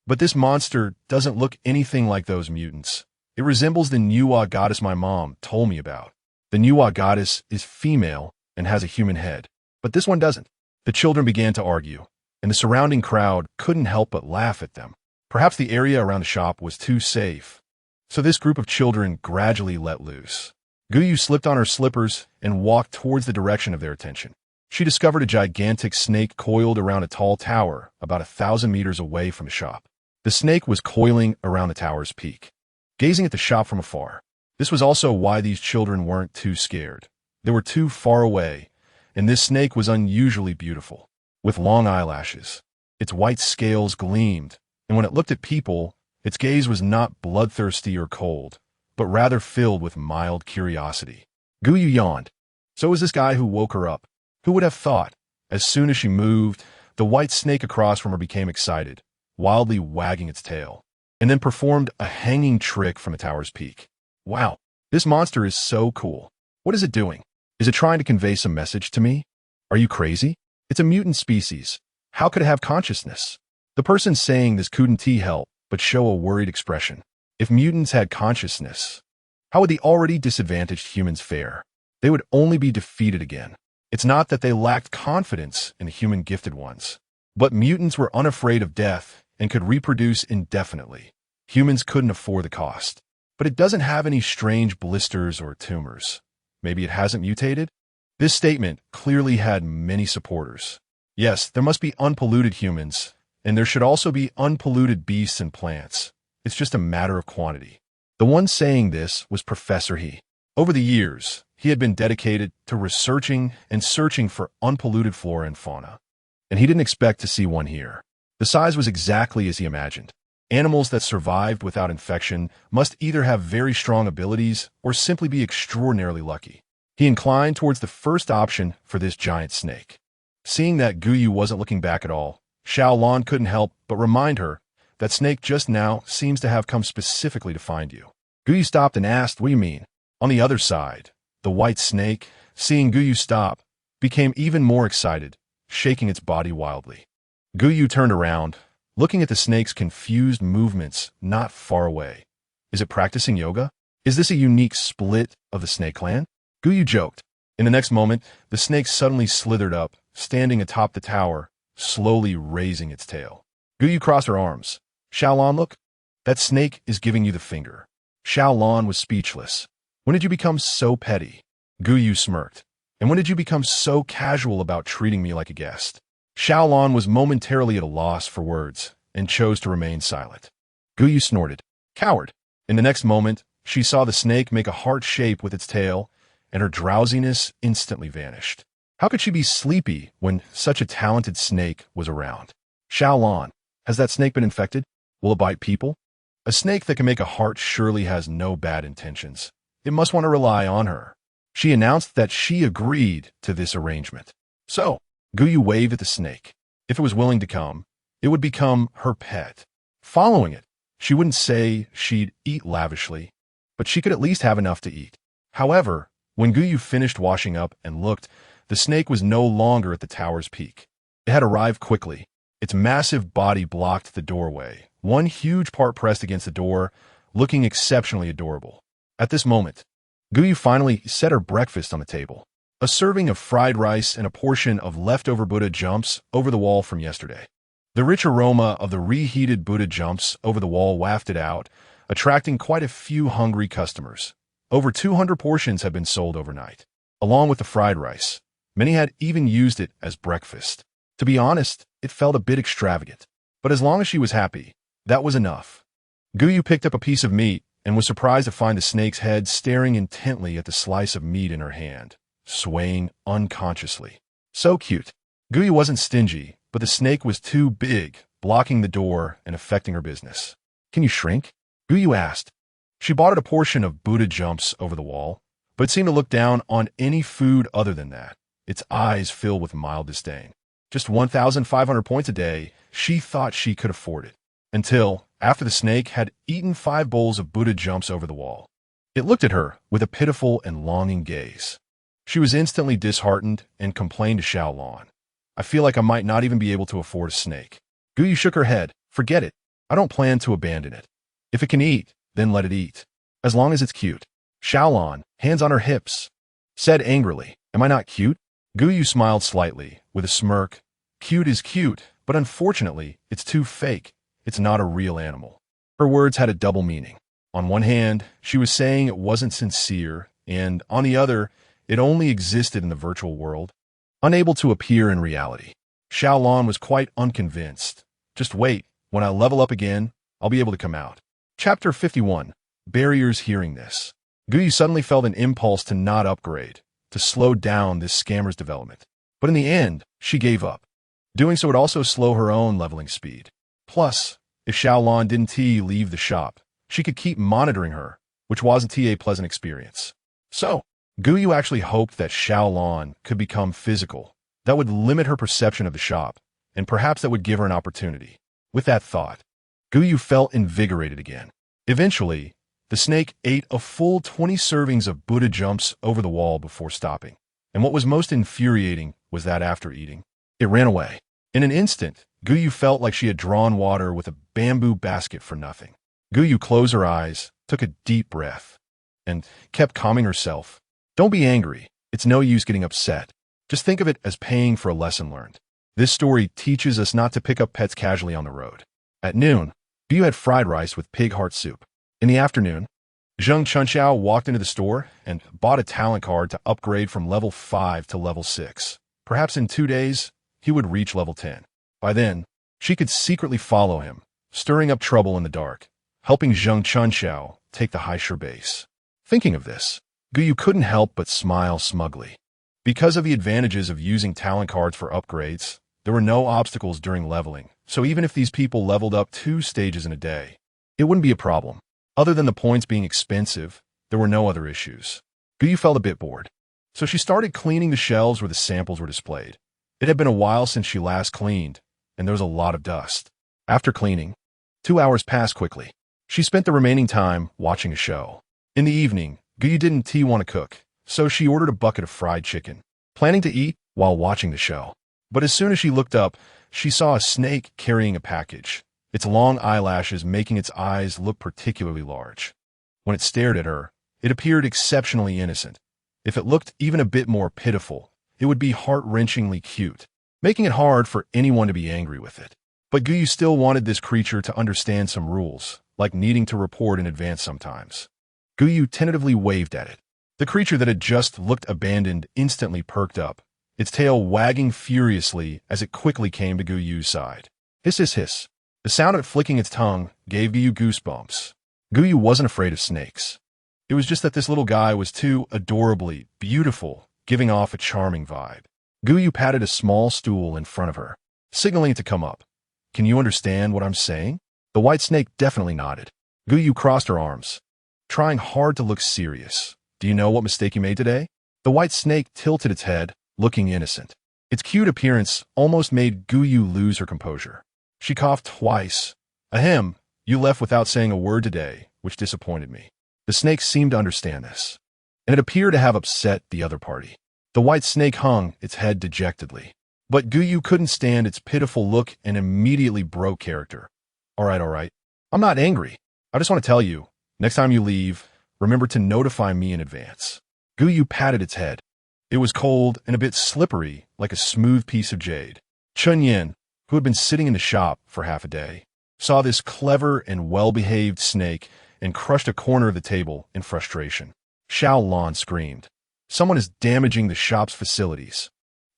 A: But this monster doesn't look anything like those mutants. It resembles the Nuwa goddess my mom told me about. The Nuwa goddess is female and has a human head, but this one doesn't." The children began to argue, and the surrounding crowd couldn't help but laugh at them. Perhaps the area around the shop was too safe, so this group of children gradually let loose. Gou slipped on her slippers and walked towards the direction of their attention. She discovered a gigantic snake coiled around a tall tower about 1,000 meters away from the shop. The snake was coiling around the tower's peak, gazing at the shop from afar. This was also why these children weren't too scared. They were too far away, and this snake was unusually beautiful, with long eyelashes. Its white scales gleamed, and when it looked at people, its gaze was not bloodthirsty or cold, but rather filled with mild curiosity. Gou yawned. So was this guy who woke her up. Who would have thought? As soon as she moved, the white snake across from her became excited, wildly wagging its tail, and then performed a hanging trick from the tower's peak. "Wow, this monster is so cool. What is it doing? Is it trying to convey some message to me? Are you crazy? It's a mutant species. How could it have consciousness?" The person saying this couldn't help but show a worried expression. If mutants had consciousness, how would the already disadvantaged humans fare? They would only be defeated again. It's not that they lacked confidence in the human gifted ones, but mutants were unafraid of death and could reproduce indefinitely. Humans couldn't afford the cost. But it doesn't have any strange blisters or tumors. Maybe it hasn't mutated? This statement clearly had many supporters. Yes, there must be unpolluted humans, and there should also be unpolluted beasts and plants. It's just a matter of quantity. The one saying this was Professor He. Over the years, he had been dedicated to researching and searching for unpolluted flora and fauna. And he didn't expect to see one here. The size was exactly as he imagined. Animals that survived without infection must either have very strong abilities or simply be extraordinarily lucky. He inclined towards the first option for this giant snake. Seeing that Gou wasn't looking back at all, Xiaolan couldn't help but remind her that snake just now seems to have come specifically to find you. Gou stopped and asked, "What do you mean?" On the other side, the white snake, seeing Gou stop, became even more excited, shaking its body wildly. Gou turned around, looking at the snake's confused movements not far away. Is it practicing yoga? Is this a unique split of the snake clan? Gou joked. In the next moment, the snake suddenly slithered up, standing atop the tower, slowly raising its tail. Gou crossed her arms. "Xiaolan, look. That snake is giving you the finger." Xiaolan was speechless. "When did you become so petty?" Gou smirked. "And when did you become so casual about treating me like a guest?" Xiaolan was momentarily at a loss for words and chose to remain silent. Gou snorted. "Coward." In the next moment, she saw the snake make a heart shape with its tail, and her drowsiness instantly vanished. How could she be sleepy when such a talented snake was around? "Xiaolan, has that snake been infected? Will it bite people?" A snake that can make a heart surely has no bad intentions. It must want to rely on her. She announced that she agreed to this arrangement. So, Gou waved at the snake. If it was willing to come, it would become her pet. Following it, she wouldn't say she'd eat lavishly, but she could at least have enough to eat. However, when Gou Yu finished washing up and looked, the snake was no longer at the tower's peak. It had arrived quickly. Its massive body blocked the doorway, one huge part pressed against the door, looking exceptionally adorable. At this moment, Gou Yu finally set her breakfast on the table. A serving of fried rice and a portion of leftover Buddha jumps over the wall from yesterday. The rich aroma of the reheated Buddha jumps over the wall wafted out, attracting quite a few hungry customers. Over 200 portions had been sold overnight, along with the fried rice. Many had even used it as breakfast. To be honest, it felt a bit extravagant. But as long as she was happy, that was enough. Gou Yu picked up a piece of meat and was surprised to find the snake's head staring intently at the slice of meat in her hand, swaying unconsciously. So cute. Gou Yu wasn't stingy, but the snake was too big, blocking the door and affecting her business. Can you shrink? Gou Yu asked. She bought it a portion of Buddha jumps over the wall, but it seemed to look down on any food other than that, its eyes filled with mild disdain. Just 1,500 points a day, she thought she could afford it. Until, after the snake had eaten 5 bowls of Buddha jumps over the wall. It looked at her with a pitiful and longing gaze. She was instantly disheartened and complained to Xiaolon. I feel like I might not even be able to afford a snake. Gou Yu shook her head. Forget it. I don't plan to abandon it. If it can eat, then let it eat. As long as it's cute. Xiaolon, hands on her hips, said angrily, Am I not cute? Gou Yu smiled slightly, with a smirk. Cute is cute, but unfortunately, it's too fake. It's not a real animal. Her words had a double meaning. On one hand, she was saying it wasn't sincere, and on the other, it only existed in the virtual world, unable to appear in reality. Xiaolon was quite unconvinced. Just wait, when I level up again, I'll be able to come out. Chapter 51. Barriers. Hearing this, Gou Yu suddenly felt an impulse to not upgrade, to slow down this scammer's development. But in the end, she gave up. Doing so would also slow her own leveling speed. Plus, if Xiaolon didn't leave the shop, she could keep monitoring her, which wasn't a pleasant experience. So, Gou Yu actually hoped that Xiaolon could become physical. That would limit her perception of the shop, and perhaps that would give her an opportunity. With that thought, Gou Yu felt invigorated again. Eventually, the snake ate a full 20 servings of Buddha jumps over the wall before stopping. And what was most infuriating was that after eating, it ran away. In an instant, Gou Yu felt like she had drawn water with a bamboo basket for nothing. Gou Yu closed her eyes, took a deep breath, and kept calming herself. Don't be angry. It's no use getting upset. Just think of it as paying for a lesson learned. This story teaches us not to pick up pets casually on the road. At noon, Gou Yu had fried rice with pig heart soup. In the afternoon, Zheng Chunxiao walked into the store and bought a talent card to upgrade from level 5 to level 6. Perhaps in 2 days, he would reach level 10. By then, she could secretly follow him, stirring up trouble in the dark, helping Zheng Chunxiao take the high base. Thinking of this, Gou Yu couldn't help but smile smugly. Because of the advantages of using talent cards for upgrades, there were no obstacles during leveling, so even if these people leveled up 2 stages in a day, it wouldn't be a problem. Other than the points being expensive, there were no other issues. Gou Yu felt a bit bored, so she started cleaning the shelves where the samples were displayed. It had been a while since she last cleaned, and there was a lot of dust. After cleaning, 2 hours passed quickly. She spent the remaining time watching a show. In the evening, Gou Yu didn't want to cook, so she ordered a bucket of fried chicken, planning to eat while watching the show. But as soon as she looked up, she saw a snake carrying a package, its long eyelashes making its eyes look particularly large. When it stared at her, it appeared exceptionally innocent. If it looked even a bit more pitiful, it would be heart-wrenchingly cute, making it hard for anyone to be angry with it. But Gou Yu still wanted this creature to understand some rules, like needing to report in advance sometimes. Gou Yu tentatively waved at it. The creature that had just looked abandoned instantly perked up, its tail wagging furiously as it quickly came to Gou Yu's side. Hiss, hiss, hiss. The sound of it flicking its tongue gave Gou Yu goosebumps. Gou Yu wasn't afraid of snakes. It was just that this little guy was too adorably beautiful, giving off a charming vibe. Gou Yu patted a small stool in front of her, signaling it to come up. Can you understand what I'm saying? The white snake definitely nodded. Gou Yu crossed her arms, trying hard to look serious. Do you know what mistake you made today? The white snake tilted its head, looking innocent. Its cute appearance almost made Gou Yu lose her composure. She coughed twice. Ahem, you left without saying a word today, which disappointed me. The snake seemed to understand this. and it appeared to have upset the other party. The white snake hung its head dejectedly. But Gou couldn't stand its pitiful look and immediately broke character. All right. I'm not angry. I just want to tell you, next time you leave, remember to notify me in advance. Gou patted its head. It was cold and a bit slippery, like a smooth piece of jade. Chen Yin, who had been sitting in the shop for half a day, saw this clever and well-behaved snake and crushed a corner of the table in frustration. Xiao Lan screamed. Someone is damaging the shop's facilities.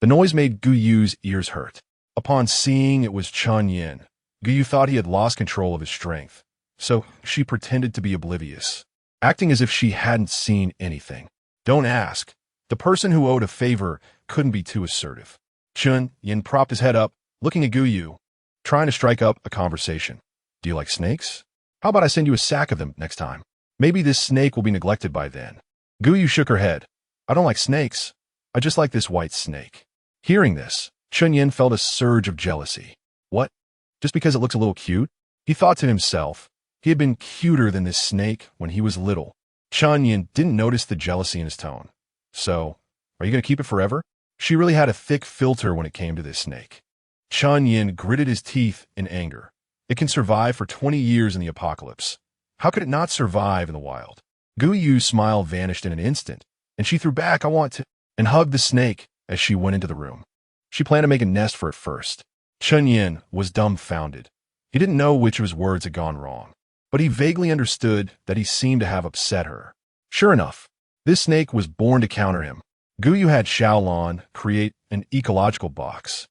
A: The noise made Guyu's ears hurt. Upon seeing it was Chen Yin, Gou thought he had lost control of his strength, so she pretended to be oblivious, acting as if she hadn't seen anything. Don't ask. The person who owed a favor couldn't be too assertive. Chen Yin propped his head up, looking at Gou, trying to strike up a conversation. Do you like snakes? How about I send you a sack of them next time? Maybe this snake will be neglected by then. Gou shook her head. I don't like snakes. I just like this white snake. Hearing this, Chen Yin felt a surge of jealousy. What? Just because it looks a little cute? He thought to himself. He had been cuter than this snake when he was little. Chen Yin didn't notice the jealousy in his tone. So, are you going to keep it forever? She really had a thick filter when it came to this snake. Chen Yin gritted his teeth in anger. It can survive for 20 years in the apocalypse. How could it not survive in the wild? Guyu's smile vanished in an instant, and she threw back, I want to, and hugged the snake as she went into the room. She planned to make a nest for it first. Chen Yin was dumbfounded. He didn't know which of his words had gone wrong, but he vaguely understood that he seemed to have upset her. Sure enough, this snake was born to counter him. Gou had Xiao Lan create an ecological box,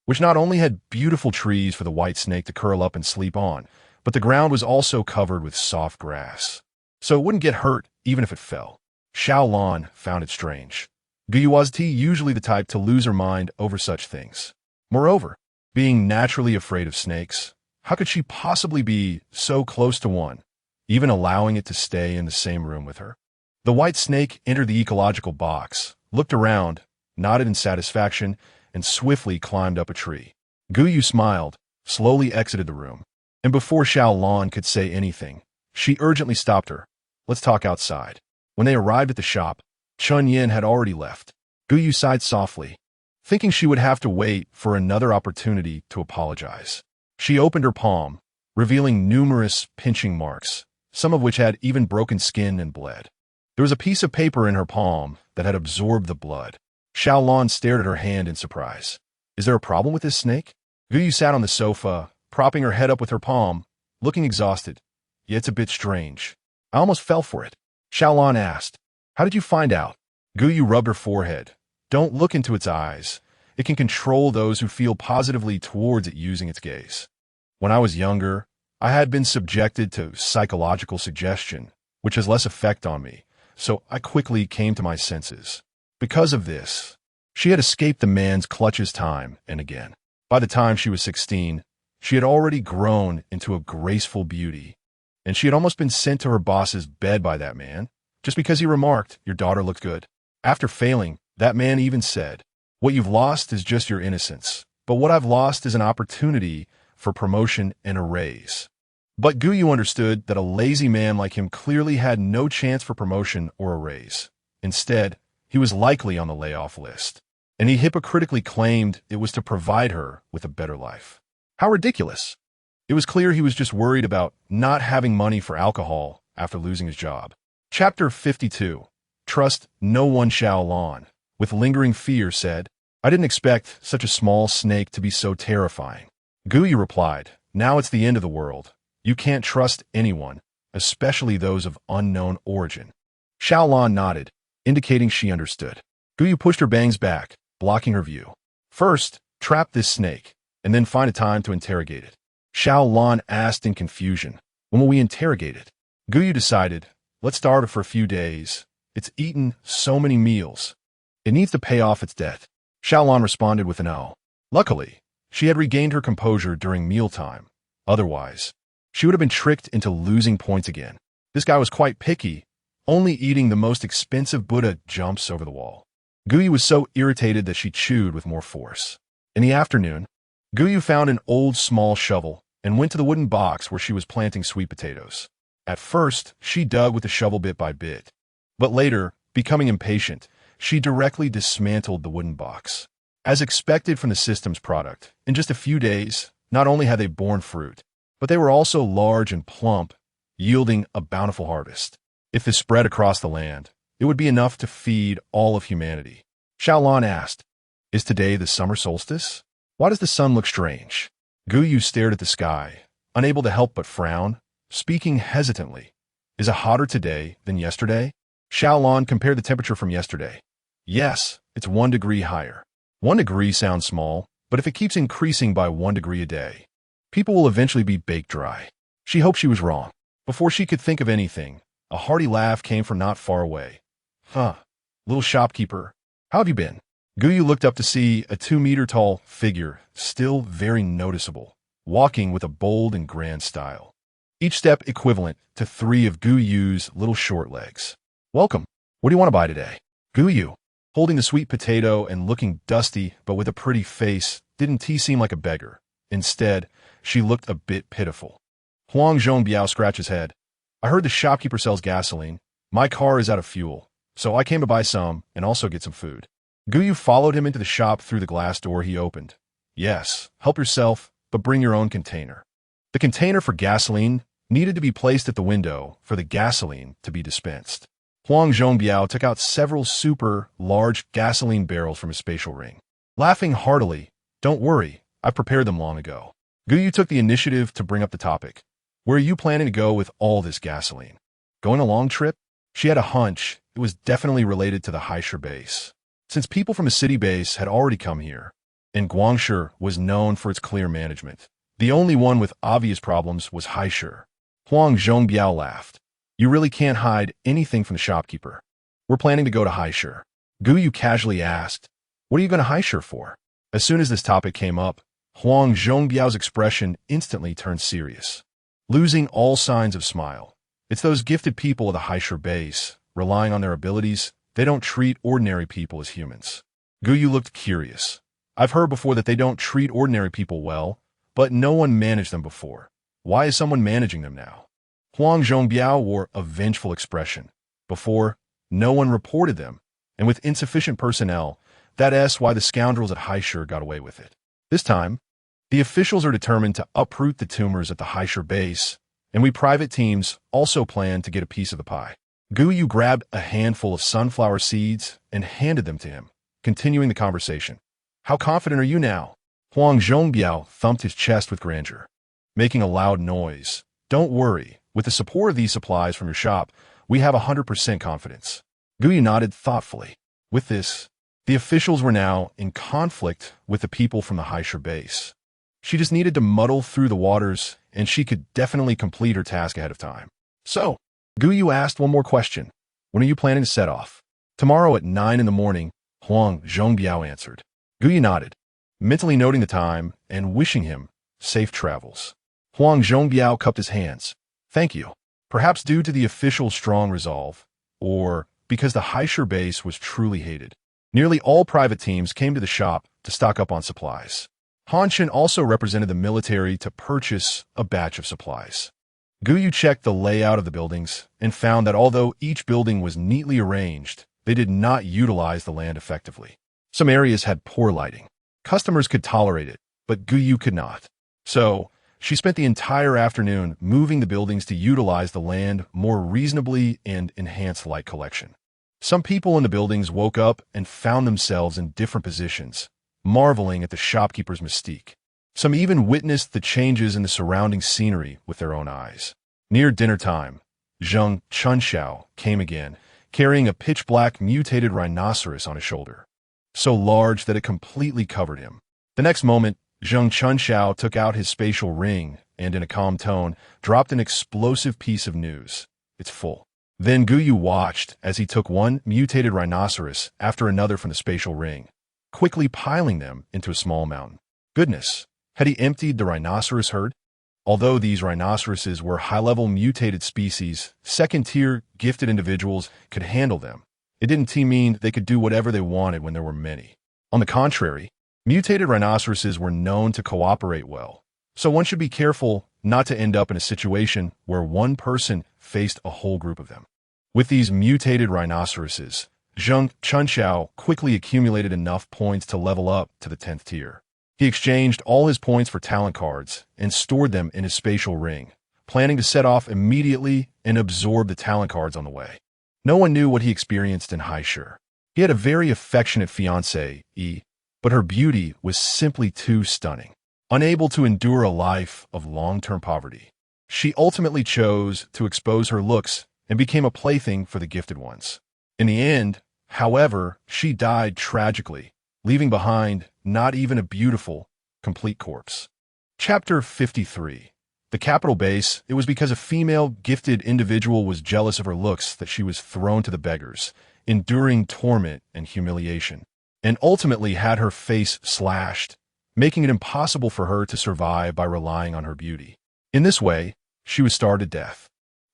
A: which not only had beautiful trees for the white snake to curl up and sleep on, but the ground was also covered with soft grass, so it wouldn't get hurt even if it fell. Xiao Lan found it strange. Gou was usually the type to lose her mind over such things. Moreover, being naturally afraid of snakes, how could she possibly be so close to one, even allowing it to stay in the same room with her? The white snake entered the ecological box, looked around, nodded in satisfaction, and swiftly climbed up a tree. Gou smiled, slowly exited the room, and before Xiao Lan could say anything, she urgently stopped her. Let's talk outside. When they arrived at the shop, Chen Yin had already left. Gou sighed softly, thinking she would have to wait for another opportunity to apologize. She opened her palm, revealing numerous pinching marks, some of which had even broken skin and bled. There was a piece of paper in her palm that had absorbed the blood. Xiao Lan stared at her hand in surprise. Is there a problem with this snake? Gou sat on the sofa, propping her head up with her palm, looking exhausted. Yeah, it's a bit strange. I almost fell for it. Xiao Lan asked. How did you find out? Gou rubbed her forehead. Don't look into its eyes. It can control those who feel positively towards it using its gaze. When I was younger, I had been subjected to psychological suggestion, which has less effect on me, so I quickly came to my senses. Because of this, she had escaped the man's clutches time and again. By the time she was 16, she had already grown into a graceful beauty, and she had almost been sent to her boss's bed by that man, just because he remarked, your daughter looked good. After failing, that man even said, what you've lost is just your innocence, but what I've lost is an opportunity for promotion and a raise. But Gou understood that a lazy man like him clearly had no chance for promotion or a raise. Instead, he was likely on the layoff list, and he hypocritically claimed it was to provide her with a better life. How ridiculous! It was clear he was just worried about not having money for alcohol after losing his job. Chapter 52. Trust no one. Xiao Lan, with lingering fear, said, I didn't expect such a small snake to be so terrifying. Gou replied, now it's the end of the world. You can't trust anyone, especially those of unknown origin. Xiao Lan nodded, indicating she understood. Gou pushed her bangs back, blocking her view. First, trap this snake, and then find a time to interrogate it. Xiao Lan asked in confusion, when will we interrogate it? Gou decided, let's starve it for a few days. It's eaten so many meals. It needs to pay off its debt. Xiao Lan responded with an O. Luckily, she had regained her composure during mealtime. Otherwise, she would have been tricked into losing points again. This guy was quite picky, only eating the most expensive Buddha jumps over the wall. Gou was so irritated that she chewed with more force. In the afternoon, Gou found an old small shovel and went to the wooden box where she was planting sweet potatoes. At first, she dug with the shovel bit by bit, but later, Becoming impatient, she directly dismantled the wooden box. As expected from the system's product, in just a few days, not only had they borne fruit, but they were also large and plump, yielding a bountiful harvest. If this spread across the land, it would be enough to feed all of humanity. Xiaolan asked, "Is today the summer solstice? Why does the sun look strange?" Gou Yu stared at the sky, unable to help but frown, speaking hesitantly. "Is it hotter today than yesterday?" Xiaolan compared the temperature from yesterday. "Yes, it's 1 degree higher." 1 degree sounds small, but if it keeps increasing by 1 degree a day, people will eventually be baked dry. She hoped she was wrong. Before she could think of anything, a hearty laugh came from not far away. "Huh, little shopkeeper, how have you been?" Gou Yu looked up to see a 2-meter-tall figure, still very noticeable, walking with a bold and grand style. Each step equivalent to 3 of Gou Yu's little short legs. "Welcome. What do you want to buy today?" Gou Yu, holding the sweet potato and looking dusty but with a pretty face, didn't seem like a beggar. Instead, she looked a bit pitiful. Huang Zhongbiao scratched his head. "I heard the shopkeeper sells gasoline. My car is out of fuel, so I came to buy some and also get some food." Gou Yu followed him into the shop through the glass door he opened. "Yes, help yourself, but bring your own container." The container for gasoline needed to be placed at the window for the gasoline to be dispensed. Huang Zhongbiao took out several super large gasoline barrels from his spatial ring. Laughing heartily, "Don't worry, I prepared them long ago." Gou Yu took the initiative to bring up the topic. "Where are you planning to go with all this gasoline? Going a long trip?" She had a hunch it was definitely related to the Haisher base, since people from a city base had already come here, and Guangshi was known for its clear management. The only one with obvious problems was Haisher. Huang Zhongbiao laughed. "You really can't hide anything from the shopkeeper. We're planning to go to Haisher." Gou Yu casually asked, "What are you going to Haisher for?" As soon as this topic came up, Huang Zhongbiao's expression instantly turned serious, losing all signs of smile. "It's those gifted people of the Haisher base, relying on their abilities. They don't treat ordinary people as humans." Gou Yu looked curious. "I've heard before that they don't treat ordinary people well, but no one managed them before. Why is someone managing them now?" Huang Zhongbiao wore a vengeful expression. "Before, no one reported them, and with insufficient personnel, that's why the scoundrels at Haisher got away with it. This time, the officials are determined to uproot the tumors at the Haisher base, and we private teams also plan to get a piece of the pie." Gou Yu grabbed a handful of sunflower seeds and handed them to him, continuing the conversation. "How confident are you now?" Huang Zhongbiao thumped his chest with grandeur, making a loud noise. "Don't worry, with the support of these supplies from your shop, we have 100% confidence." Gou Yu nodded thoughtfully. With this, the officials were now in conflict with the people from the Haisher base. She just needed to muddle through the waters, and she could definitely complete her task ahead of time. "So," Gou Yu asked one more question. "When are you planning to set off?" "Tomorrow at 9 in the morning, Huang Zhongbiao answered. Gou Yu nodded, mentally noting the time and wishing him safe travels. Huang Zhongbiao cupped his hands. "Thank you." Perhaps due to the official's strong resolve, or because the Haisher base was truly hated, nearly all private teams came to the shop to stock up on supplies. Han Chen also represented the military to purchase a batch of supplies. Gou Yu checked the layout of the buildings and found that although each building was neatly arranged, they did not utilize the land effectively. Some areas had poor lighting. Customers could tolerate it, but Gou Yu could not. So, she spent the entire afternoon moving the buildings to utilize the land more reasonably and enhance light collection. Some people in the buildings woke up and found themselves in different positions, marveling at the shopkeeper's mystique. Some even witnessed the changes in the surrounding scenery with their own eyes. Near dinner time, Zheng Chunxiao came again, carrying a pitch-black mutated rhinoceros on his shoulder, so large that it completely covered him. The next moment, Zheng Chunxiao took out his spatial ring and, in a calm tone, dropped an explosive piece of news. "It's full." Then Gou Yu watched as he took one mutated rhinoceros after another from the spatial ring, quickly piling them into a small mountain. Goodness, had he emptied the rhinoceros herd? Although these rhinoceroses were high-level mutated species, second-tier gifted individuals could handle them. It didn't mean they could do whatever they wanted when there were many. On the contrary, mutated rhinoceroses were known to cooperate well, so one should be careful not to end up in a situation where one person faced a whole group of them. With these mutated rhinoceroses, Gou Chen quickly accumulated enough points to level up to the 10th tier. He exchanged all his points for talent cards and stored them in his spatial ring, planning to set off immediately and absorb the talent cards on the way. No one knew what he experienced in Haishur. He had a very affectionate fiancée, but her beauty was simply too stunning. Unable to endure a life of long-term poverty, she ultimately chose to expose her looks and became a plaything for the gifted ones. In the end, however, she died tragically, leaving behind not even a beautiful, complete corpse. Chapter 53. The capital base. It was because a female, gifted individual was jealous of her looks that she was thrown to the beggars, enduring torment and humiliation, and ultimately had her face slashed, making it impossible for her to survive by relying on her beauty. In this way, she was starved to death.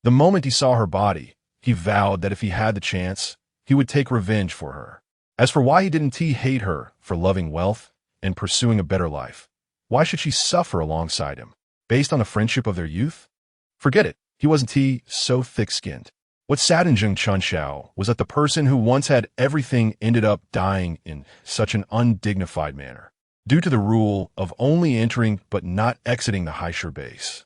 A: The moment he saw her body, he vowed that if he had the chance, he would take revenge for her. As for why didn't he hate her for loving wealth and pursuing a better life? Why should she suffer alongside him, based on the friendship of their youth? Forget it, he wasn't so thick-skinned. What saddened Gou Chen was that the person who once had everything ended up dying in such an undignified manner, due to the rule of only entering but not exiting the Haishur base.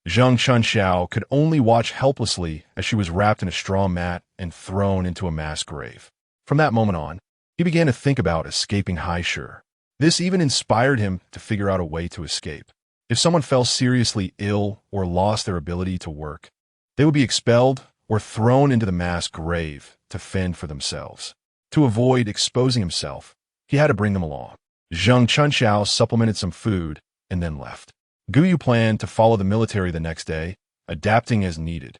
A: Gou Chen could only watch helplessly as she was wrapped in a straw mat and thrown into a mass grave. From that moment on, he began to think about escaping Haishur. This even inspired him to figure out a way to escape. If someone fell seriously ill or lost their ability to work, they would be expelled or thrown into the mass grave to fend for themselves. To avoid exposing himself, he had to bring them along. Gou Chen supplemented some food and then left. Gou planned to follow the military the next day, adapting as needed.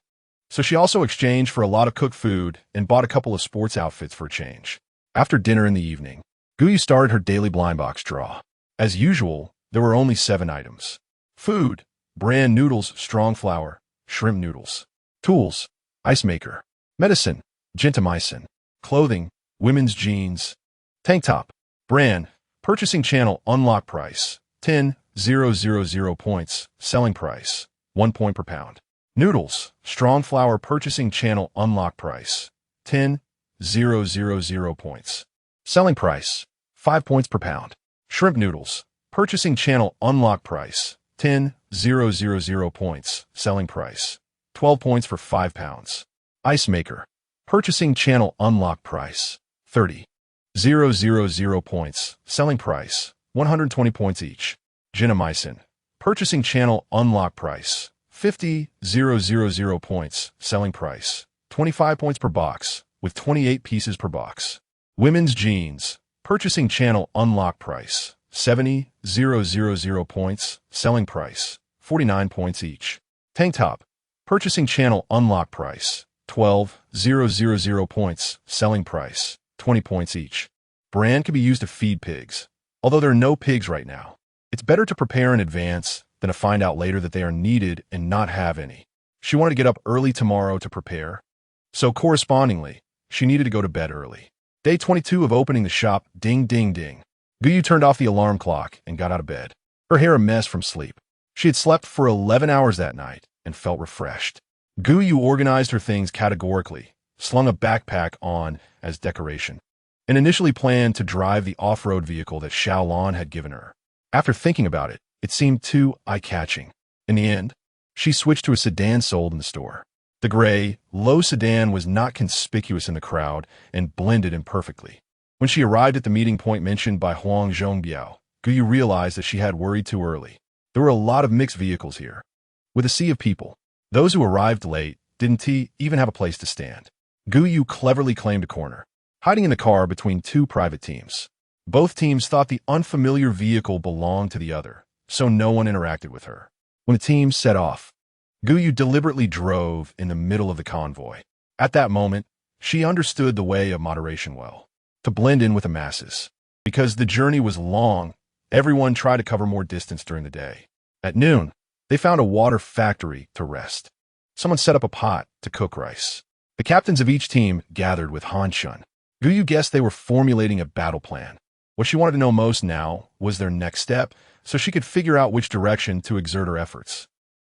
A: So she also exchanged for a lot of cooked food and bought a couple of sports outfits for a change. After dinner in the evening, Gou started her daily blind box draw. As usual, there were only 7 items. Food: bran noodles, strong flour, shrimp noodles. Tools: ice maker. Medicine: gentamicin. Clothing: women's jeans. Tank top. Brand: purchasing channel unlock price 10,000 points. Selling price 1 point per pound. Noodles: strong flour, purchasing channel unlock price 10,000 points. Selling price 5 points per pound. Shrimp noodles: purchasing channel unlock price 10,000 points. Selling price 12 points for 5 pounds. Ice maker: purchasing channel unlock price 30,000 points. Selling price 120 points each. Gentamicin: purchasing channel unlock price 50,000 points. Selling price 25 points per box, with 28 pieces per box. Women's jeans: purchasing channel unlock price 70,000 points. Selling price 49 points each. Tank top: purchasing channel unlock price 12,000 points. Selling price 20 points each. Brand can be used to feed pigs. Although there are no pigs right now, it's better to prepare in advance than to find out later that they are needed and not have any. She wanted to get up early tomorrow to prepare, so correspondingly, she needed to go to bed early. Day 22 of opening the shop. Ding, ding, ding. Gou turned off the alarm clock and got out of bed, her hair a mess from sleep. She had slept for 11 hours that night and felt refreshed. Gou organized her things categorically, slung a backpack on as decoration, and initially planned to drive the off-road vehicle that Xiaolon had given her. After thinking about it, it seemed too eye-catching. In the end, she switched to a sedan sold in the store. The gray, low sedan was not conspicuous in the crowd and blended in perfectly. When she arrived at the meeting point mentioned by Huang Zhongbiao, Gou realized that she had worried too early. There were a lot of mixed vehicles here, with a sea of people. Those who arrived late didn't even have a place to stand. Gou cleverly claimed a corner, hiding in the car between 2 private teams. Both teams thought the unfamiliar vehicle belonged to the other, so no one interacted with her. When the teams set off, Gou deliberately drove in the middle of the convoy. At that moment, she understood the way of moderation well, to blend in with the masses. Because the journey was long, everyone tried to cover more distance during the day. At noon, they found a water factory to rest. Someone set up a pot to cook rice. The captains of each team gathered with Han Shun. Gou guessed they were formulating a battle plan. What she wanted to know most now was their next step, so she could figure out which direction to exert her efforts.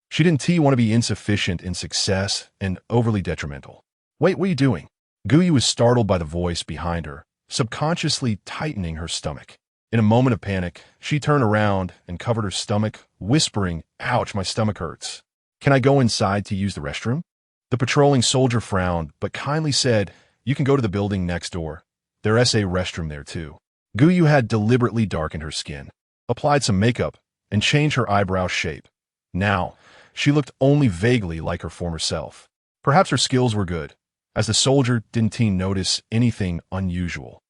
A: She didn't want to be insufficient in success and overly detrimental. Wait, what are you doing? Gou was startled by the voice behind her, subconsciously tightening her stomach. In a moment of panic, she turned around and covered her stomach, whispering, "Ouch, my stomach hurts. Can I go inside to use the restroom?" The patrolling soldier frowned, but kindly said, "You can go to the building next door. There's a restroom there too." Gou had deliberately darkened her skin, applied some makeup, and changed her eyebrow shape. Now, she looked only vaguely like her former self. Perhaps her skills were good, as the soldier didn't notice anything unusual.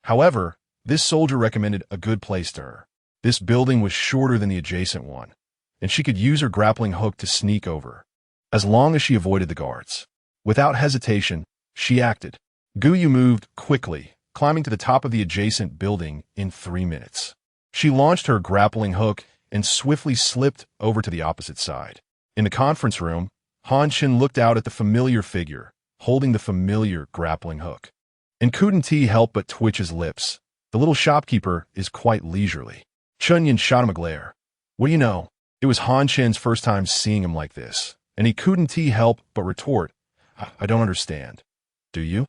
A: However, this soldier recommended a good place to her. This building was shorter than the adjacent one, and she could use her grappling hook to sneak over, as long as she avoided the guards. Without hesitation, she acted. Gou moved quickly, climbing to the top of the adjacent building in 3 minutes. She launched her grappling hook and swiftly slipped over to the opposite side. In the conference room, Gou Chen looked out at the familiar figure, holding the familiar grappling hook. And couldn't he help but twitch his lips. The little shopkeeper is quite leisurely. Chunyin shot him a glare. What do you know? It was Gou Chen's first time seeing him like this, and he couldn't help but retort, I don't understand. Do you?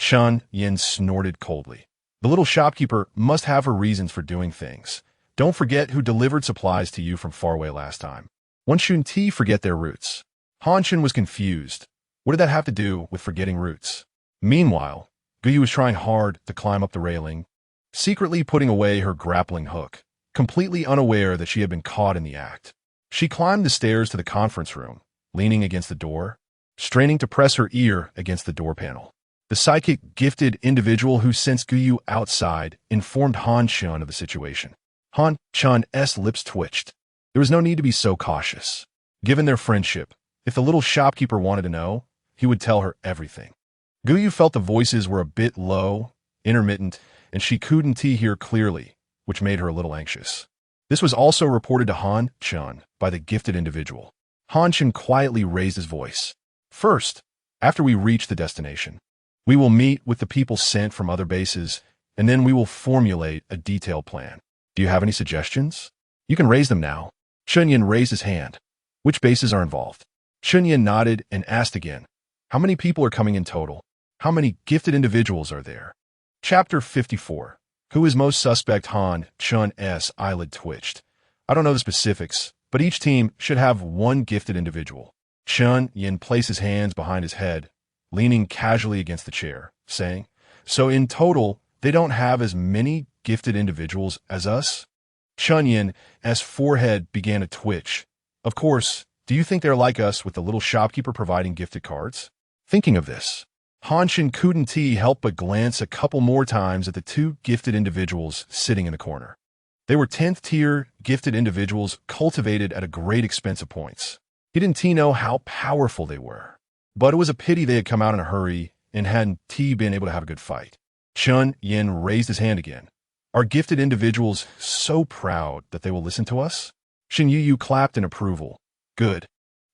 A: Chunyin snorted coldly. The little shopkeeper must have her reasons for doing things. Don't forget who delivered supplies to you from far away last time. One shouldn't forget their roots. Gou Chen was confused. What did that have to do with forgetting roots? Meanwhile, Gou was trying hard to climb up the railing, secretly putting away her grappling hook, completely unaware that she had been caught in the act. She climbed the stairs to the conference room, leaning against the door, straining to press her ear against the door panel. The psychic gifted individual who sensed Gou outside informed Gou Chen of the situation. Gou Chen's lips twitched. There was no need to be so cautious. Given their friendship, if the little shopkeeper wanted to know, he would tell her everything. Gou felt the voices were a bit low, intermittent, and she couldn't hear clearly, which made her a little anxious. This was also reported to Gou Chen by the gifted individual. Gou Chen quietly raised his voice. First, after we reach the destination, we will meet with the people sent from other bases, and then we will formulate a detailed plan. Do you have any suggestions? You can raise them now. Chunyin raised his hand. Which bases are involved? Chunyin nodded and asked again. How many people are coming in total? How many gifted individuals are there? Chapter 54. Who is most suspect? Gou Chen's eyelid twitched. I don't know the specifics, but each team should have one gifted individual. Chunyin placed his hands behind his head, leaning casually against the chair, saying, So in total, they don't have as many gifted individuals as us? Chunyin's forehead began to twitch. Of course, do you think they're like us with the little shopkeeper providing gifted cards? Thinking of this, Gou Chen couldn't help but glance a couple more times at the two gifted individuals sitting in the corner. They were 10th-tier gifted individuals cultivated at a great expense of points. He didn't know how powerful they were, but it was a pity they had come out in a hurry and hadn't been able to have a good fight. Chunyin raised his hand again. Are gifted individuals so proud that they will listen to us? Shen Yu clapped in approval. Good.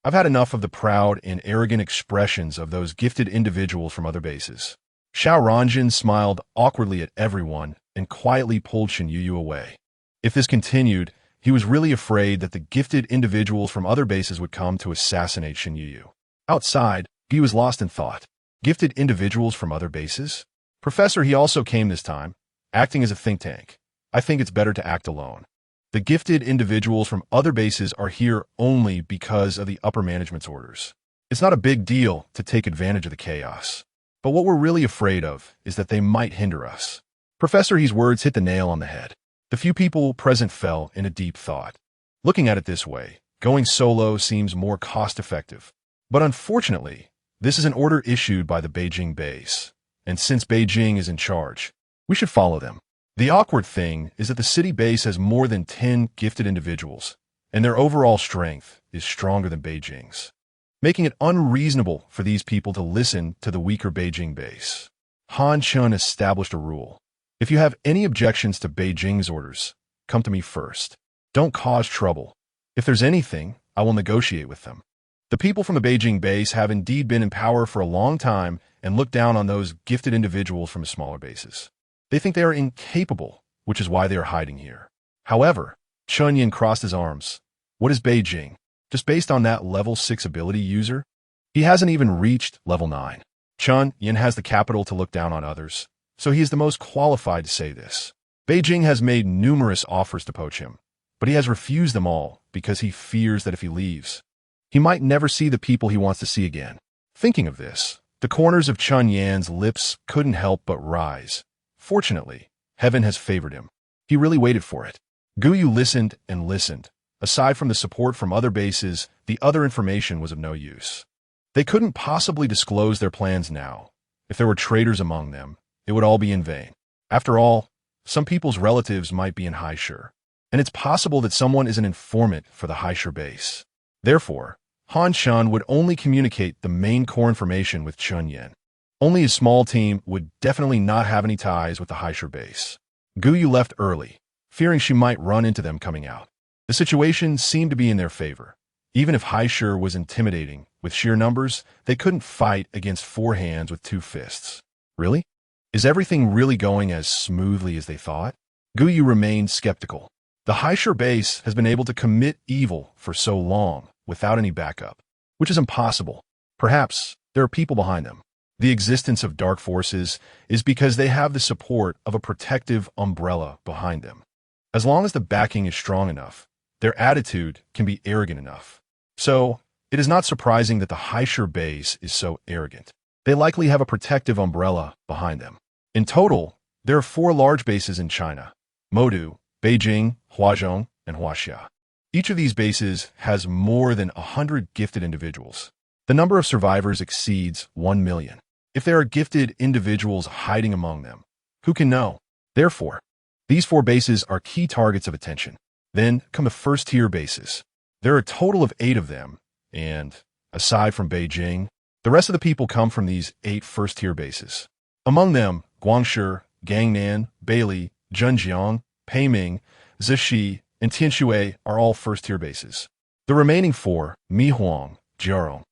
A: I've had enough of the proud and arrogant expressions of those gifted individuals from other bases. Xiao Ranjin smiled awkwardly at everyone and quietly pulled Shen Yu away. If this continued, he was really afraid that the gifted individuals from other bases would come to assassinate Shen Yu. Outside, he was lost in thought. Gifted individuals from other bases? Professor, he also came this time, acting as a think tank. I think it's better to act alone. The gifted individuals from other bases are here only because of the upper management's orders. It's not a big deal to take advantage of the chaos. But what we're really afraid of is that they might hinder us. Professor He's words hit the nail on the head. The few people present fell in a deep thought. Looking at it this way, going solo seems more cost-effective. But unfortunately, this is an order issued by the Beijing base. And since Beijing is in charge, we should follow them. The awkward thing is that the city base has more than 10 gifted individuals, and their overall strength is stronger than Beijing's, making it unreasonable for these people to listen to the weaker Beijing base. Gou Chen established a rule. If you have any objections to Beijing's orders, come to me first. Don't cause trouble. If there's anything, I will negotiate with them. The people from the Beijing base have indeed been in power for a long time and look down on those gifted individuals from smaller bases. They think they are incapable, which is why they are hiding here. However, Chunyin crossed his arms. What is Beijing? Just based on that level 6 ability user? He hasn't even reached level 9. Chen Yin has the capital to look down on others, so he is the most qualified to say this. Beijing has made numerous offers to poach him, but he has refused them all because he fears that if he leaves, he might never see the people he wants to see again. Thinking of this, the corners of Chen Yan's lips couldn't help but rise. Fortunately, heaven has favored him. He really waited for it. Gou Yu listened and listened. Aside from the support from other bases, the other information was of no use. They couldn't possibly disclose their plans now. If there were traitors among them, it would all be in vain. After all, some people's relatives might be in Haishur, and it's possible that someone is an informant for the Haishur base. Therefore, Han Chen would only communicate the main core information with Chen Yan. Only his small team would definitely not have any ties with the Haishur base. Gou Yu left early, fearing she might run into them coming out. The situation seemed to be in their favor. Even if Haishur was intimidating, with sheer numbers, they couldn't fight against 4 hands with 2 fists. Really? Is everything really going as smoothly as they thought? Gou Yu remained skeptical. The Haishur base has been able to commit evil for so long without any backup, which is impossible. Perhaps there are people behind them. The existence of dark forces is because they have the support of a protective umbrella behind them. As long as the backing is strong enough, their attitude can be arrogant enough. So, it is not surprising that the Haishur base is so arrogant. They likely have a protective umbrella behind them. In total, there are 4 large bases in China: Modu, Beijing, Huazhong, and Huaxia. Each of these bases has more than 100 gifted individuals. The number of survivors exceeds 1 million. If there are gifted individuals hiding among them, who can know? Therefore, these 4 bases are key targets of attention. Then come the first-tier bases. There are a total of 8 of them, and, aside from Beijing, the rest of the people come from these 8 first-tier bases. Among them, Guangshi, Gangnan, Bailey, Zhenjiang, Peiming, Zixi, and Tianshui are all first-tier bases. The remaining 4, Mihuang, Jiarong,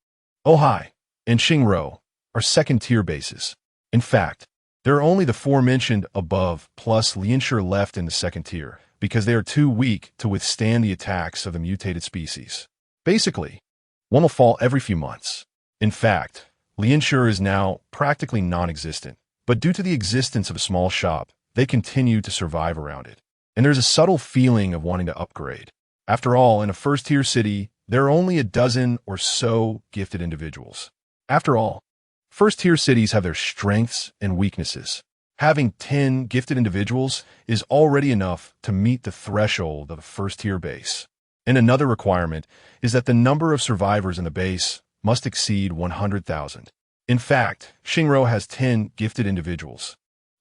A: Ohai, and Xingrou, are second-tier bases. In fact, there are only the 4 mentioned above plus Lianshi left in the second tier because they are too weak to withstand the attacks of the mutated species. Basically, one will fall every few months. In fact, Lianshi is now practically non-existent, but due to the existence of a small shop, they continue to survive around it. And there's a subtle feeling of wanting to upgrade. After all, in a first-tier city, there are only a dozen or so gifted individuals. After all, first-tier cities have their strengths and weaknesses. Having 10 gifted individuals is already enough to meet the threshold of a first-tier base. And another requirement is that the number of survivors in the base must exceed 100,000. In fact, Xingrou has 10 gifted individuals.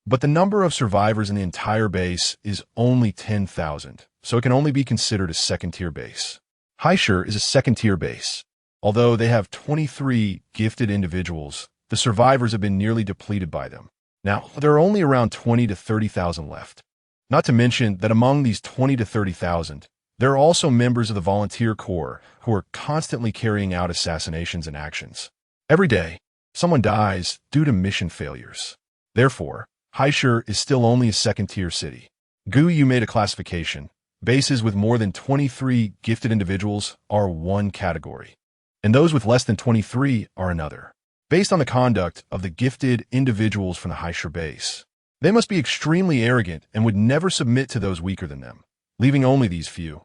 A: But the number of survivors in the entire base is only 10,000, so it can only be considered a second-tier base. Haishur is a second-tier base. Although they have 23 gifted individuals, the survivors have been nearly depleted by them. Now, there are only around 20 to 30,000 left. Not to mention that among these 20 to 30,000, there are also members of the volunteer corps who are constantly carrying out assassinations and actions. Every day, someone dies due to mission failures. Therefore, Haishur is still only a second-tier city. Gou Yu made a classification. Bases with more than 23 gifted individuals are one category, and those with less than 23 are another. Based on the conduct of the gifted individuals from the Haishur base, they must be extremely arrogant and would never submit to those weaker than them, leaving only these few: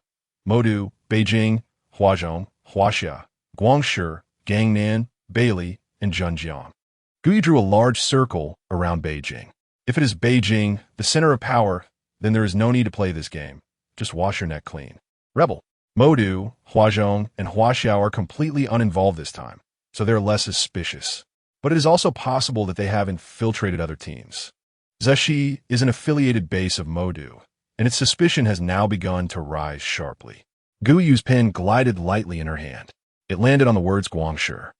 A: Modu, Beijing, Huazhong, Huaxia, Guangshi, Gangnan, Bailey, and Zhenjiang. Gou Yu drew a large circle around Beijing. If it is Beijing, the center of power, then there is no need to play this game. Just wash your neck clean. Rebel. Modu, Huazhong, and Huaxiao are completely uninvolved this time, so they're less suspicious. But it is also possible that they have infiltrated other teams. Zixi is an affiliated base of Modu, and its suspicion has now begun to rise sharply. Gou Yu's pen glided lightly in her hand. It landed on the words Guangshi.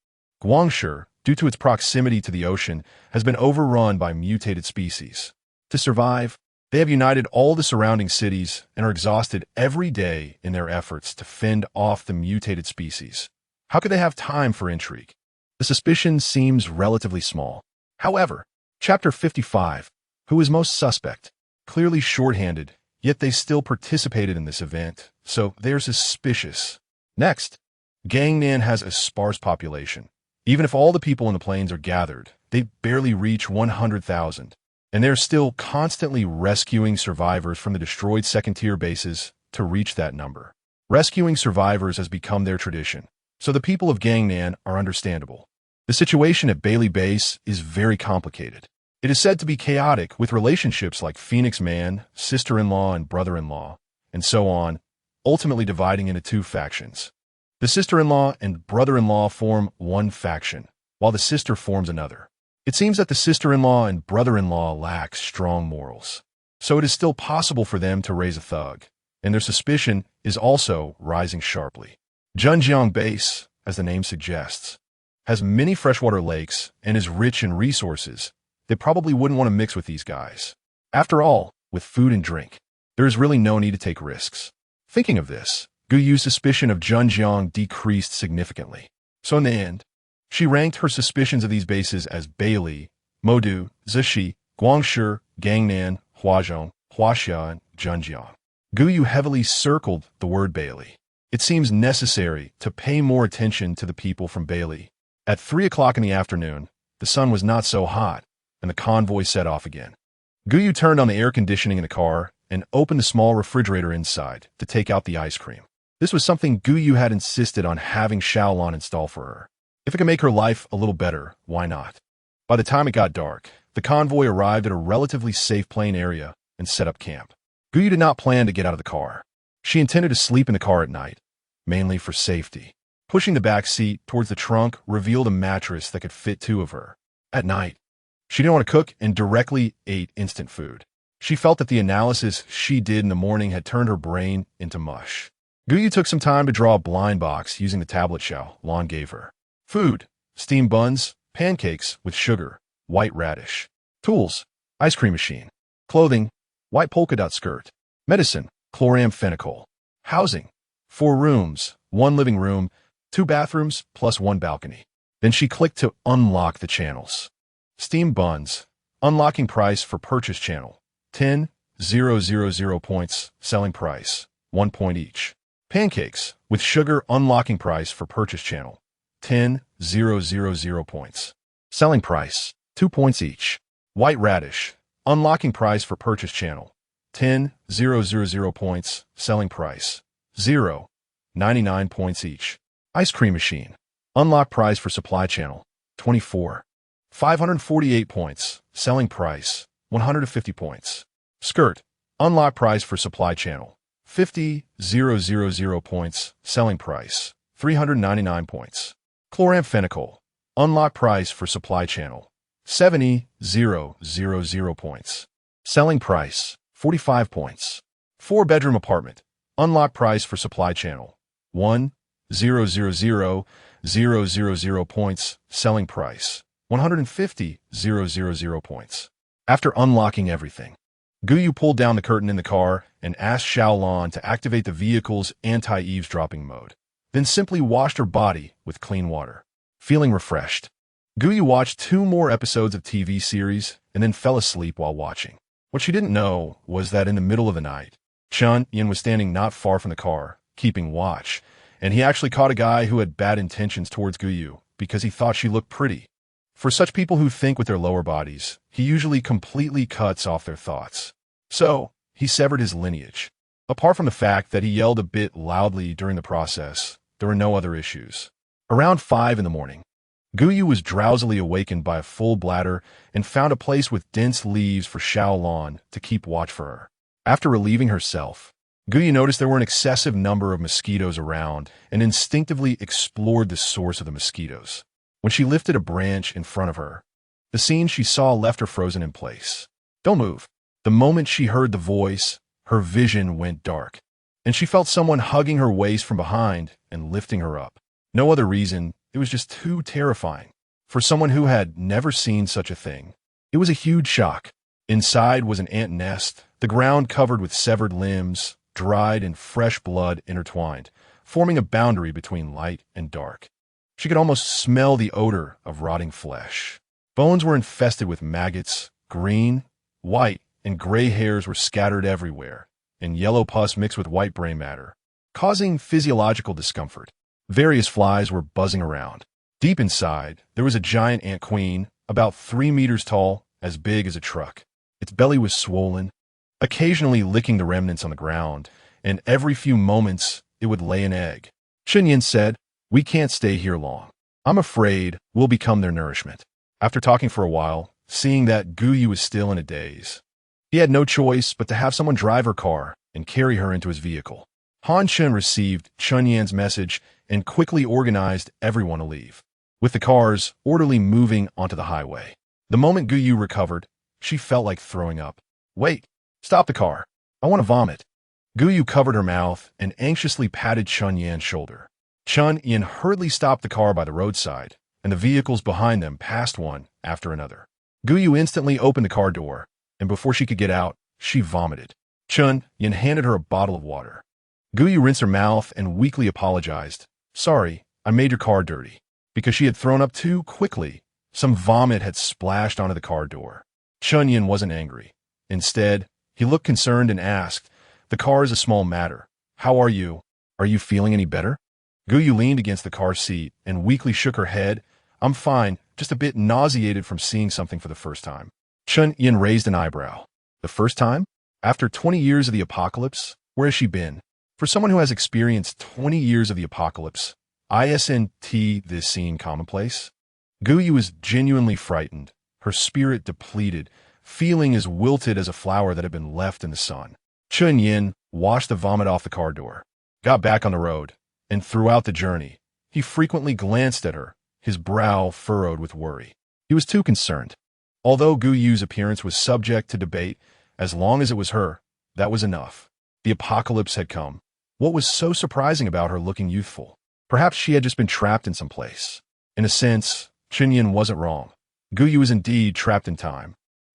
A: Guangshi, due to its proximity to the ocean, has been overrun by mutated species. To survive, they have united all the surrounding cities and are exhausted every day in their efforts to fend off the mutated species. How could they have time for intrigue? The suspicion seems relatively small. However, Chapter 55, who is most suspect? Clearly short-handed, yet they still participated in this event, so they're suspicious. Next, Gangnan has a sparse population. Even if all the people in the plains are gathered, they barely reach 100,000. And they're still constantly rescuing survivors from the destroyed second-tier bases to reach that number. Rescuing survivors has become their tradition, so the people of Gangnan are understandable. The situation at Bailey Base is very complicated. It is said to be chaotic, with relationships like Phoenix Man, sister-in-law and brother-in-law, and so on, ultimately dividing into two factions. The sister-in-law and brother-in-law form one faction, while the sister forms another. It seems that the sister-in-law and brother-in-law lack strong morals, so it is still possible for them to raise a thug, and their suspicion is also rising sharply. Zhenjiang Base, as the name suggests, has many freshwater lakes and is rich in resources. They probably wouldn't want to mix with these guys. After all, with food and drink, there is really no need to take risks. Thinking of this, Gou Yu's suspicion of Zhenjiang decreased significantly. So in the end, she ranked her suspicions of these bases as Bailey, Modu, Zishi, Guangshi, Gangnan, Huazhong, Huaxia, and Zhenjiang. Gou Yu heavily circled the word Bailey. It seems necessary to pay more attention to the people from Bailey. At 3 o'clock in the afternoon, the sun was not so hot, and the convoy set off again. Gou Yu turned on the air conditioning in the car and opened a small refrigerator inside to take out the ice cream. This was something Gou Yu had insisted on having Xiaolan install for her. If it could make her life a little better, why not? By the time it got dark, the convoy arrived at a relatively safe plain area and set up camp. Gou Yu did not plan to get out of the car. She intended to sleep in the car at night, mainly for safety. Pushing the back seat towards the trunk revealed a mattress that could fit two of her. At night, she didn't want to cook and directly ate instant food. She felt that the analysis she did in the morning had turned her brain into mush. Gou Yu took some time to draw a blind box using the tablet Xiaolan gave her. Food: steamed buns, pancakes with sugar, white radish. Tools: ice cream machine. Clothing: white polka dot skirt. Medicine: chloramphenicol. Housing: 4 rooms, 1 living room, 2 bathrooms, plus 1 balcony. Then she clicked to unlock the channels. Steamed buns: unlocking price for purchase channel, 10,000 points, selling price, 1 point each. Pancakes with sugar: unlocking price for purchase channel, 10,000 points. Selling price, 2 points each. White radish: unlocking price for purchase channel, 10,000 points. Selling price, 0.99 points each. Ice cream machine: unlock price for supply channel, 24,548 points. Selling price, 150 points. Skirt: unlock price for supply channel, 50,000 points. Selling price, 399 points. Chloramphenicol: unlock price for supply channel, 70,000 points. Selling price, 45 points. 4-bedroom apartment: unlock price for supply channel, 1,000 points. Selling price, 150,000 points. After unlocking everything, Gou Yu pulled down the curtain in the car and asked Xiaolan to activate the vehicle's anti-eavesdropping mode, then simply washed her body with clean water. Feeling refreshed, Gou Yu watched 2 more episodes of TV series and then fell asleep while watching. What she didn't know was that in the middle of the night, Chen Yin was standing not far from the car, keeping watch, and he actually caught a guy who had bad intentions towards Gou Yu because he thought she looked pretty. For such people who think with their lower bodies, he usually completely cuts off their thoughts. So, he severed his lineage. Apart from the fact that he yelled a bit loudly during the process, there were no other issues. Around 5 in the morning, Gou Yu was drowsily awakened by a full bladder and found a place with dense leaves for Xiaolan to keep watch for her. After relieving herself, Gou Yu noticed there were an excessive number of mosquitoes around and instinctively explored the source of the mosquitoes. When she lifted a branch in front of her, the scene she saw left her frozen in place. Don't move. The moment she heard the voice, her vision went dark, and she felt someone hugging her waist from behind and lifting her up. No other reason, it was just too terrifying. For someone who had never seen such a thing, it was a huge shock. Inside was an ant nest, the ground covered with severed limbs, dried and fresh blood intertwined, forming a boundary between light and dark. She could almost smell the odor of rotting flesh. Bones were infested with maggots, green, white, and gray hairs were scattered everywhere, and yellow pus mixed with white brain matter, causing physiological discomfort. Various flies were buzzing around. Deep inside, there was a giant ant queen, about 3 meters tall, as big as a truck. Its belly was swollen, occasionally licking the remnants on the ground, and every few moments it would lay an egg. Chen Yin said, "We can't stay here long. I'm afraid we'll become their nourishment." After talking for a while, seeing that Gou was still in a daze, he had no choice but to have someone drive her car and carry her into his vehicle. Han Chen received Chen Yan's message and quickly organized everyone to leave, with the cars orderly moving onto the highway. The moment Gou recovered, she felt like throwing up. "Wait, stop the car. I want to vomit." Gou covered her mouth and anxiously patted Chen Yan's shoulder. Chen Yan hurriedly stopped the car by the roadside, and the vehicles behind them passed one after another. Gou instantly opened the car door, and before she could get out, she vomited. Chen Yan handed her a bottle of water. Gou rinsed her mouth and weakly apologized. "Sorry, I made your car dirty." Because she had thrown up too quickly, some vomit had splashed onto the car door. Chen Yan wasn't angry. Instead, he looked concerned and asked, "The car is a small matter. How are you? Are you feeling any better?" Gou leaned against the car seat and weakly shook her head. "I'm fine, just a bit nauseated from seeing something for the first time." Chen Yan raised an eyebrow. "The first time? After 20 years of the apocalypse, where has she been?" For someone who has experienced 20 years of the apocalypse, isn't this scene commonplace? Gou was genuinely frightened, her spirit depleted, feeling as wilted as a flower that had been left in the sun. Chen Yan washed the vomit off the car door, got back on the road, and throughout the journey, he frequently glanced at her, his brow furrowed with worry. He was too concerned. Although Gou's appearance was subject to debate, as long as it was her, that was enough. The apocalypse had come. What was so surprising about her looking youthful? Perhaps she had just been trapped in some place. In a sense, Chen Yan wasn't wrong. Gou was indeed trapped in time.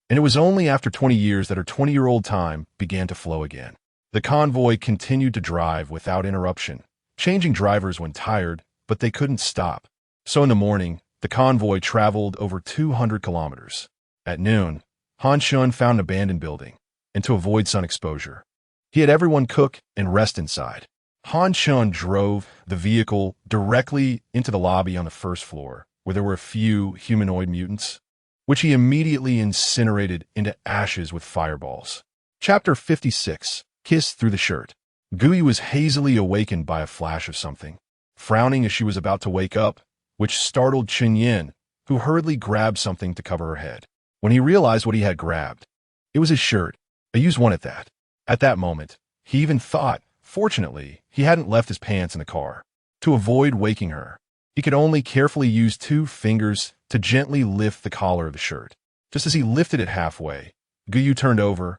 A: And it was only after 20 years that her 20-year-old time began to flow again. The convoy continued to drive without interruption, changing drivers when tired, but they couldn't stop. So in the morning, the convoy traveled over 200 kilometers. At noon, Han Chen found an abandoned building, and to avoid sun exposure, he had everyone cook and rest inside. Han Chen drove the vehicle directly into the lobby on the first floor, where there were a few humanoid mutants, which he immediately incinerated into ashes with fireballs. Chapter 56. Kiss Through the Shirt. Gou was hazily awakened by a flash of something, frowning as she was about to wake up, which startled Chen Yan, who hurriedly grabbed something to cover her head. When he realized what he had grabbed, it was his shirt, a used one at that. At that moment, he even thought, fortunately, he hadn't left his pants in the car. To avoid waking her, he could only carefully use 2 fingers to gently lift the collar of the shirt. Just as he lifted it halfway, Gou turned over,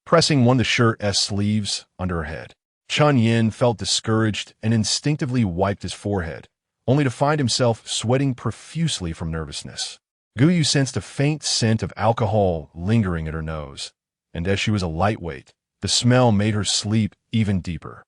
A: pressing one of the shirt's sleeves under her head. Chen Yan felt discouraged and instinctively wiped his forehead, only to find himself sweating profusely from nervousness. Gou sensed a faint scent of alcohol lingering at her nose, and as she was a lightweight, the smell made her sleep even deeper.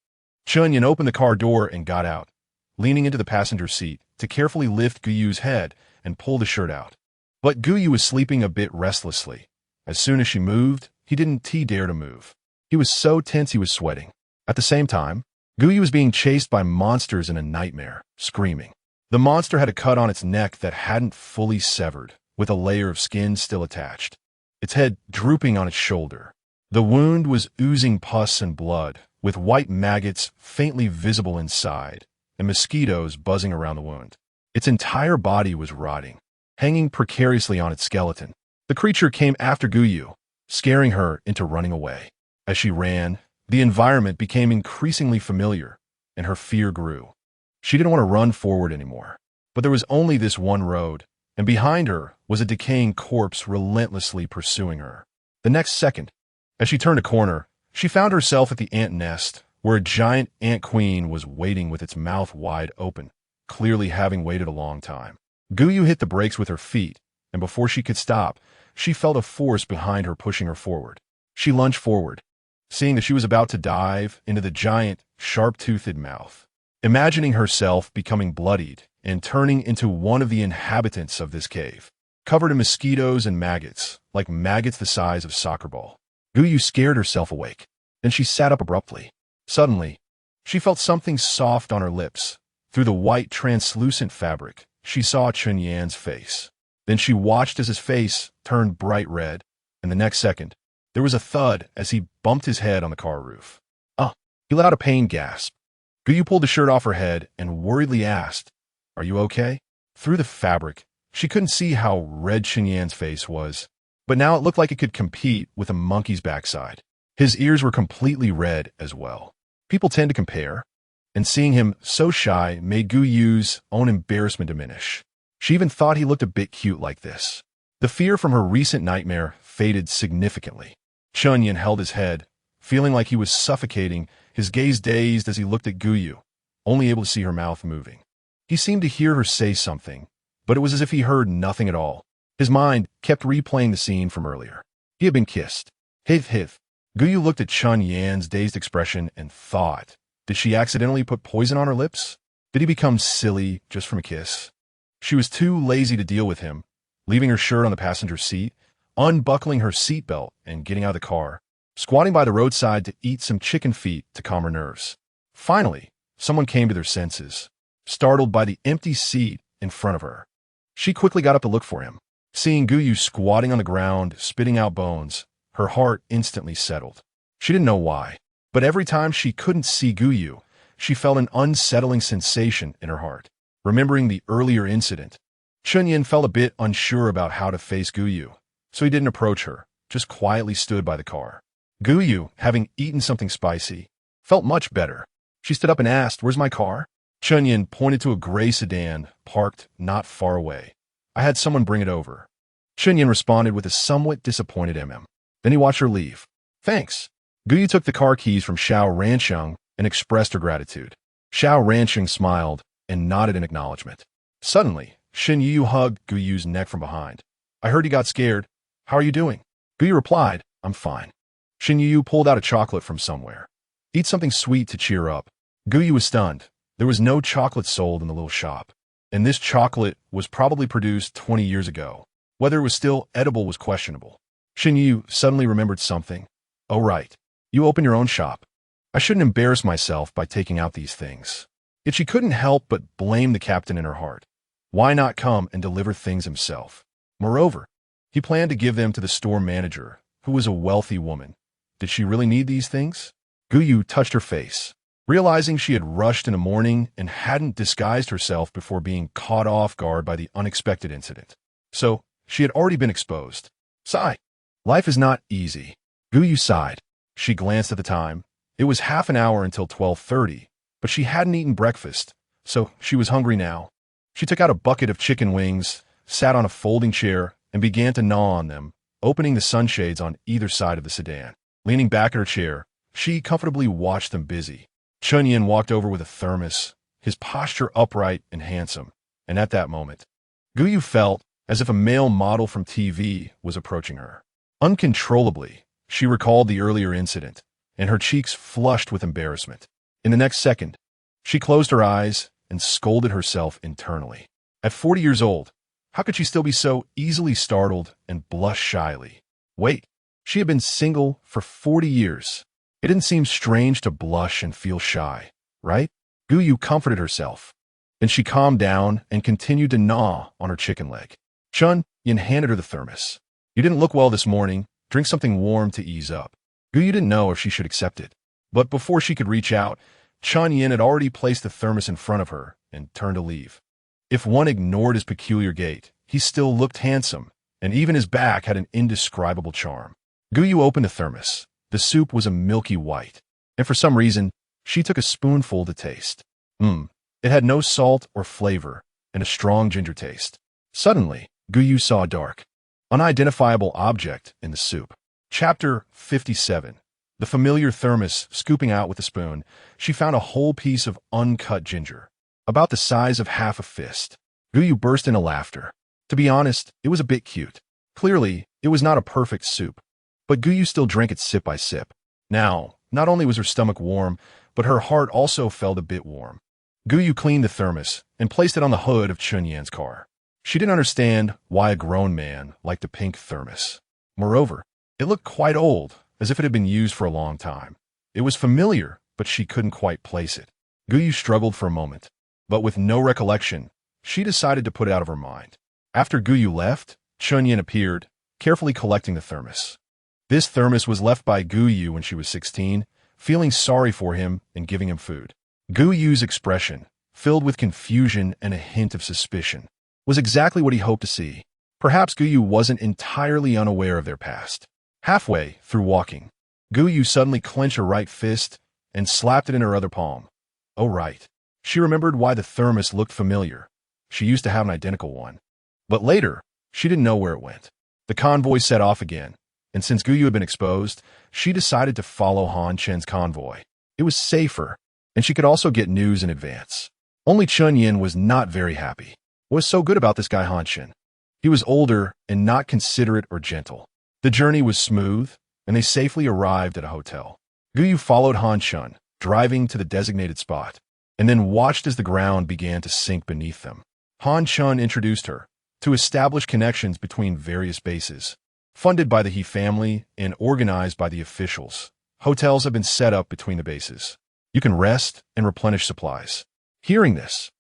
A: Chen Yan opened the car door and got out, leaning into the passenger seat to carefully lift Gou's head and pull the shirt out. But Gou was sleeping a bit restlessly. As soon as she moved, he didn't dare to move. He was so tense he was sweating. At the same time, Gou was being chased by monsters in a nightmare, screaming. The monster had a cut on its neck that hadn't fully severed, with a layer of skin still attached, its head drooping on its shoulder. The wound was oozing pus and blood, with white maggots faintly visible inside, and mosquitoes buzzing around the wound. Its entire body was rotting, hanging precariously on its skeleton. The creature came after Gou, scaring her into running away. As she ran, the environment became increasingly familiar, and her fear grew. She didn't want to run forward anymore. But there was only this one road, and behind her was a decaying corpse relentlessly pursuing her. The next second, as she turned a corner, she found herself at the ant nest, where a giant ant queen was waiting with its mouth wide open, clearly having waited a long time. Gou hit the brakes with her feet, and before she could stop, she felt a force behind her pushing her forward. She lunged forward, seeing that she was about to dive into the giant, sharp-toothed mouth. Imagining herself becoming bloodied and turning into one of the inhabitants of this cave, covered in mosquitoes and maggots, like maggots the size of soccer ball. Gou scared herself awake. Then she sat up abruptly. Suddenly, she felt something soft on her lips. Through the white, translucent fabric, she saw Chen Yan's face. Then she watched as his face turned bright red, and the next second, there was a thud as he bumped his head on the car roof. He let out a pained gasp. Gou pulled the shirt off her head and worriedly asked, "Are you okay?" Through the fabric, she couldn't see how red Chen Yan's face was, but now it looked like it could compete with a monkey's backside. His ears were completely red as well. People tend to compare, and seeing him so shy made Gou Yu's own embarrassment diminish. She even thought he looked a bit cute like this. The fear from her recent nightmare faded significantly. Chen Yan held his head, feeling like he was suffocating, his gaze dazed as he looked at Gou Yu, only able to see her mouth moving. He seemed to hear her say something, but it was as if he heard nothing at all. His mind kept replaying the scene from earlier. He had been kissed. Hith. Gou Yu looked at Chen Yan's dazed expression and thought, did she accidentally put poison on her lips? Did he become silly just from a kiss? She was too lazy to deal with him, leaving her shirt on the passenger seat, unbuckling her seatbelt and getting out of the car, squatting by the roadside to eat some chicken feet to calm her nerves. Finally, someone came to their senses, startled by the empty seat in front of her. She quickly got up to look for him. Seeing Gou Yu squatting on the ground, spitting out bones, her heart instantly settled. She didn't know why, but every time she couldn't see Gou Yu, she felt an unsettling sensation in her heart. Remembering the earlier incident, Chen Yan felt a bit unsure about how to face Gou Yu, so he didn't approach her, just quietly stood by the car. Gou Yu, having eaten something spicy, felt much better. She stood up and asked, "Where's my car?" Chen Yan pointed to a gray sedan parked not far away. "I had someone bring it over." Chen Yan responded with a somewhat disappointed Then he watched her leave. "Thanks." Gou Yu took the car keys from Xiao Ransheng and expressed her gratitude. Xiao Ransheng smiled and nodded in acknowledgement. Suddenly, Shen Yu hugged Gou Yu's neck from behind. "I heard you got scared. How are you doing?" Gou Yu replied, "I'm fine." Shen Yu pulled out a chocolate from somewhere. "Eat something sweet to cheer up." Gou Yu was stunned. There was no chocolate sold in the little shop, and this chocolate was probably produced 20 years ago. Whether it was still edible was questionable. Shen Yu suddenly remembered something. "Oh right, you open your own shop. I shouldn't embarrass myself by taking out these things." Yet she couldn't help but blame the captain in her heart. Why not come and deliver things himself? Moreover, he planned to give them to the store manager, who was a wealthy woman. Did she really need these things? Gou Yu touched her face, realizing she had rushed in the morning and hadn't disguised herself before being caught off guard by the unexpected incident. So, she had already been exposed. Sigh. Life is not easy. Gou Yu sighed. She glanced at the time. It was half an hour until 12:30, but she hadn't eaten breakfast, so she was hungry now. She took out a bucket of chicken wings, sat on a folding chair, and began to gnaw on them, opening the sunshades on either side of the sedan. Leaning back in her chair, she comfortably watched them busy. Chen Yan walked over with a thermos, his posture upright and handsome, and at that moment, Gou Yu felt as if a male model from TV was approaching her. Uncontrollably, she recalled the earlier incident, and her cheeks flushed with embarrassment. In the next second, she closed her eyes and scolded herself internally. At 40 years old, how could she still be so easily startled and blush shyly? Wait, she had been single for 40 years. It didn't seem strange to blush and feel shy, right? Gou Yu comforted herself. Then she calmed down and continued to gnaw on her chicken leg. Chen Yan handed her the thermos. "You didn't look well this morning. Drink something warm to ease up." Gou Yu didn't know if she should accept it. But before she could reach out, Chen Yan had already placed the thermos in front of her and turned to leave. If one ignored his peculiar gait, he still looked handsome, and even his back had an indescribable charm. Gou Yu opened the thermos. The soup was a milky white, and for some reason, she took a spoonful to taste. It had no salt or flavor, and a strong ginger taste. Suddenly, Gou Yu saw a dark, unidentifiable object in the soup. Chapter 57. The familiar thermos scooping out with a spoon, she found a whole piece of uncut ginger, about the size of half a fist. Gou Yu burst into laughter. To be honest, it was a bit cute. Clearly, it was not a perfect soup, but Gou Yu still drank it sip by sip. Now, not only was her stomach warm, but her heart also felt a bit warm. Gou Yu cleaned the thermos and placed it on the hood of Chen Yan's car. She didn't understand why a grown man liked a pink thermos. Moreover, it looked quite old, as if it had been used for a long time. It was familiar, but she couldn't quite place it. Gou Yu struggled for a moment, but with no recollection, she decided to put it out of her mind. After Gou Yu left, Chen Yin appeared, carefully collecting the thermos. This thermos was left by Gou Yu when she was 16, feeling sorry for him and giving him food. Gou Yu's expression, filled with confusion and a hint of suspicion, was exactly what he hoped to see. Perhaps Gou Yu wasn't entirely unaware of their past. Halfway through walking, Gou Yu suddenly clenched her right fist and slapped it in her other palm. Oh right. She remembered why the thermos looked familiar. She used to have an identical one. But later, she didn't know where it went. The convoy set off again, and since Gou Yu had been exposed, she decided to follow Han Chen's convoy. It was safer, and she could also get news in advance. Only Chen Yin was not very happy. What was so good about this guy Han Chen? He was older and not considerate or gentle. The journey was smooth, and they safely arrived at a hotel. Gou Yu followed Han Chen, driving to the designated spot, and then watched as the ground began to sink beneath them. Han Chen introduced her to establish connections between various bases. Funded by the He family and organized by the officials, hotels have been set up between the bases. You can rest and replenish supplies. Hearing this,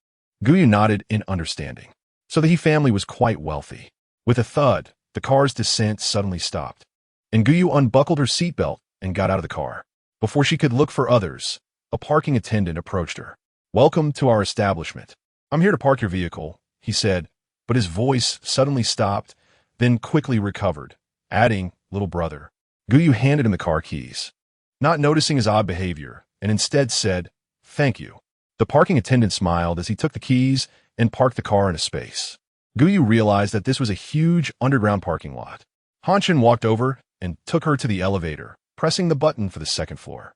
A: Gou Yu nodded in understanding. So the He family was quite wealthy. With a thud, the car's descent suddenly stopped, and Gou Yu unbuckled her seatbelt and got out of the car. Before she could look for others, a parking attendant approached her. "Welcome to our establishment. I'm here to park your vehicle," he said, but his voice suddenly stopped, then quickly recovered, adding, "Little brother." Gou Yu handed him the car keys, not noticing his odd behavior, and instead said, "Thank you." The parking attendant smiled as he took the keys and parked the car in a space. Gou Yu realized that this was a huge underground parking lot. Han Chen walked over and took her to the elevator, pressing the button for the second floor.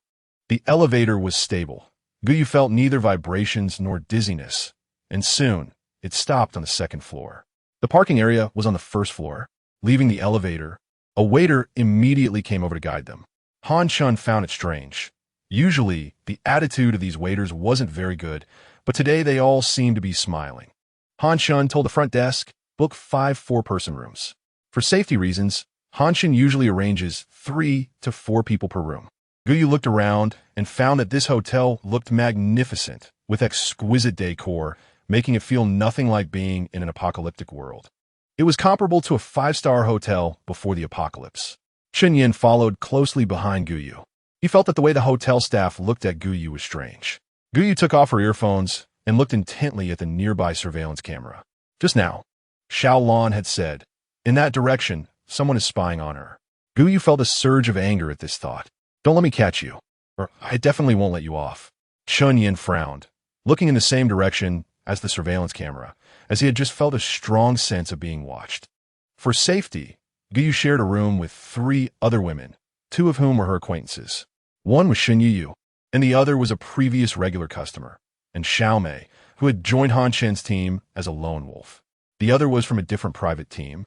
A: The elevator was stable. Gou Yu felt neither vibrations nor dizziness, and soon it stopped on the second floor. The parking area was on the first floor. Leaving the elevator, a waiter immediately came over to guide them. Han Chen found it strange. Usually, the attitude of these waiters wasn't very good, but today they all seemed to be smiling. Han Chen told the front desk, "Book 5 four-person rooms." For safety reasons, Han Chen usually arranges 3 to 4 people per room. Gou Yu looked around and found that this hotel looked magnificent, with exquisite decor, making it feel nothing like being in an apocalyptic world. It was comparable to a 5-star hotel before the apocalypse. Chen Yin followed closely behind Gou Yu. He felt that the way the hotel staff looked at Gou Yu was strange. Gou Yu took off her earphones and looked intently at the nearby surveillance camera. Just now, Xiao Lan had said, "In that direction, someone is spying on her." Gou Yu felt a surge of anger at this thought. "Don't let me catch you, or I definitely won't let you off." Chen Yin frowned, looking in the same direction as the surveillance camera, as he had just felt a strong sense of being watched. For safety, Gou Yu shared a room with 3 other women, 2 of whom were her acquaintances. One was Shen Yu, and the other was a previous regular customer, and Xiao Mei, who had joined Han Chen's team as a lone wolf. The other was from a different private team,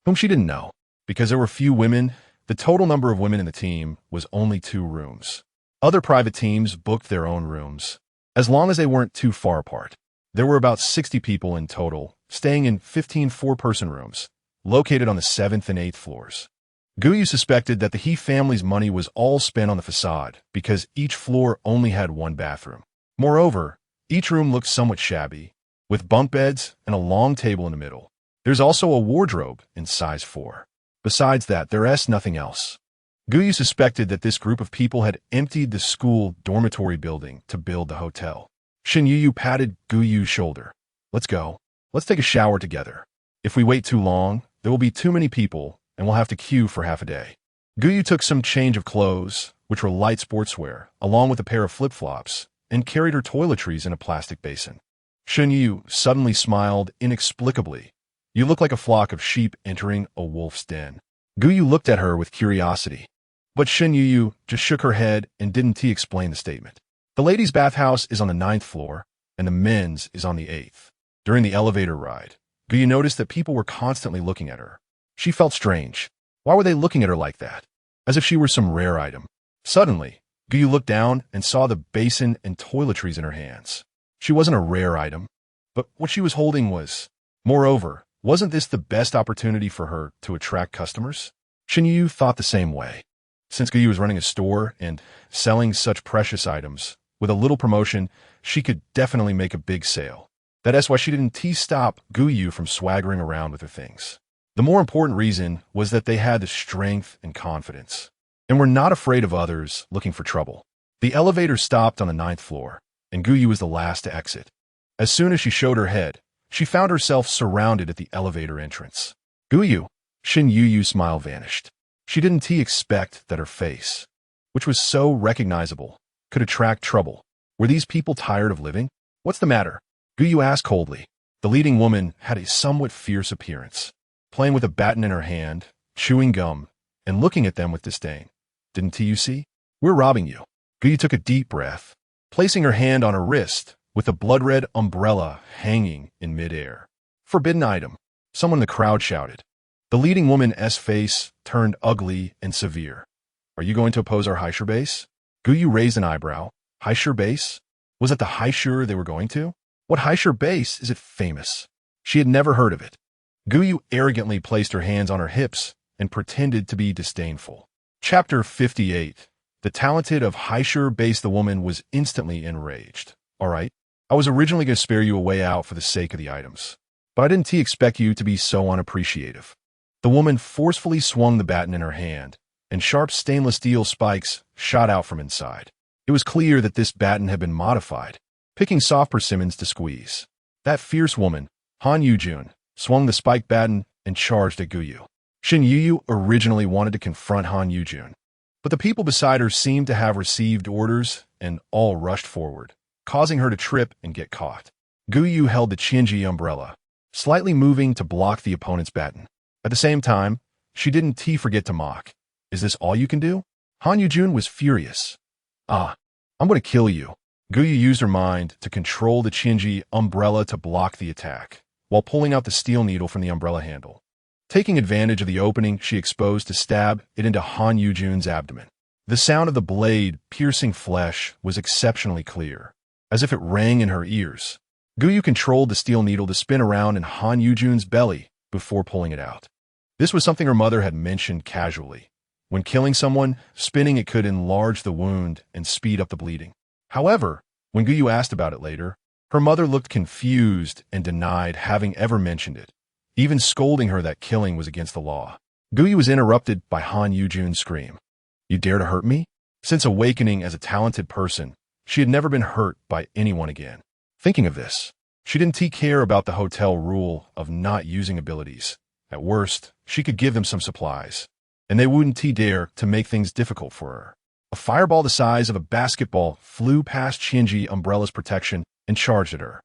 A: whom she didn't know. Because there were few women, the total number of women in the team was only 2 rooms. Other private teams booked their own rooms, as long as they weren't too far apart. There were about 60 people in total, staying in 15 four-person rooms, located on the 7th and 8th floors. Gou Yu suspected that the He family's money was all spent on the facade because each floor only had 1 bathroom. Moreover, each room looked somewhat shabby, with bunk beds and a long table in the middle. There's also a wardrobe in size 4. Besides that, there's nothing else. Gou Yu suspected that this group of people had emptied the school dormitory building to build the hotel. Shen Yu patted Gou Yu's shoulder. "Let's go. Let's take a shower together. If we wait too long, there will be too many people, and we'll have to queue for half a day." Gou Yu took some change of clothes, which were light sportswear, along with a pair of flip-flops, and carried her toiletries in a plastic basin. Shen Yu suddenly smiled inexplicably. "You look like a flock of sheep entering a wolf's den." Gou Yu looked at her with curiosity, but Shen Yu just shook her head and didn't explain the statement. The ladies' bathhouse is on the 9th floor, and the men's is on the 8th. During the elevator ride, Gou Yu noticed that people were constantly looking at her. She felt strange. Why were they looking at her like that? As if she were some rare item. Suddenly, Gou Yu looked down and saw the basin and toiletries in her hands. She wasn't a rare item, but what she was holding was. Moreover, wasn't this the best opportunity for her to attract customers? Shen Yu thought the same way. Since Gou Yu was running a store and selling such precious items, with a little promotion, she could definitely make a big sale. That's why she didn't stop Gou Yu from swaggering around with her things. The more important reason was that they had the strength and confidence, and were not afraid of others looking for trouble. The elevator stopped on the 9th floor, and Gou Yu was the last to exit. As soon as she showed her head, she found herself surrounded at the elevator entrance. Gou Yu, Shin Yu's smile vanished. She didn't expect that her face, which was so recognizable, could attract trouble. Were these people tired of living? What's the matter? Gou Yu asked coldly. The leading woman had a somewhat fierce appearance, playing with a baton in her hand, chewing gum, and looking at them with disdain. Didn't you see? We're robbing you. Gou Yu took a deep breath, placing her hand on her wrist with a blood-red umbrella hanging in midair. Forbidden item, someone in the crowd shouted. The leading woman's face turned ugly and severe. Are you going to oppose our Haisher base? Gou Yu raised an eyebrow. Haisher base? Was it the Haisher they were going to? What Haisher base is it famous? She had never heard of it. Gou Yu arrogantly placed her hands on her hips and pretended to be disdainful. Chapter 58. The talented of Haisher base. The woman was instantly enraged. All right, I was originally going to spare you a way out for the sake of the items, but I didn't expect you to be so unappreciative. The woman forcefully swung the baton in her hand, and sharp stainless steel spikes shot out from inside. It was clear that this baton had been modified, picking soft persimmons to squeeze. That fierce woman, Han Yujun, swung the spike baton and charged at Gou Yu. Shin Yu originally wanted to confront Han Yujun, but the people beside her seemed to have received orders and all rushed forward, causing her to trip and get caught. Gou Yu held the Qinji umbrella, slightly moving to block the opponent's baton. At the same time, she didn't forget to mock. Is this all you can do? Han Yujun was furious. I'm going to kill you. Gou Yu used her mind to control the Qinji umbrella to block the attack, while pulling out the steel needle from the umbrella handle. Taking advantage of the opening she exposed to stab it into Han Yujun's abdomen. The sound of the blade piercing flesh was exceptionally clear, as if it rang in her ears. Gou Yu controlled the steel needle to spin around in Han Yujun's belly before pulling it out. This was something her mother had mentioned casually. When killing someone, spinning it could enlarge the wound and speed up the bleeding. However, when Gou Yu asked about it later, her mother looked confused and denied having ever mentioned it, even scolding her that killing was against the law. Gou Yu was interrupted by Han Yujun's scream. You dare to hurt me? Since awakening as a talented person, she had never been hurt by anyone again. Thinking of this, she didn't care about the hotel rule of not using abilities. At worst, she could give them some supplies, and they wouldn't dare to make things difficult for her. A fireball the size of a basketball flew past Qinji umbrella's protection and charged at her.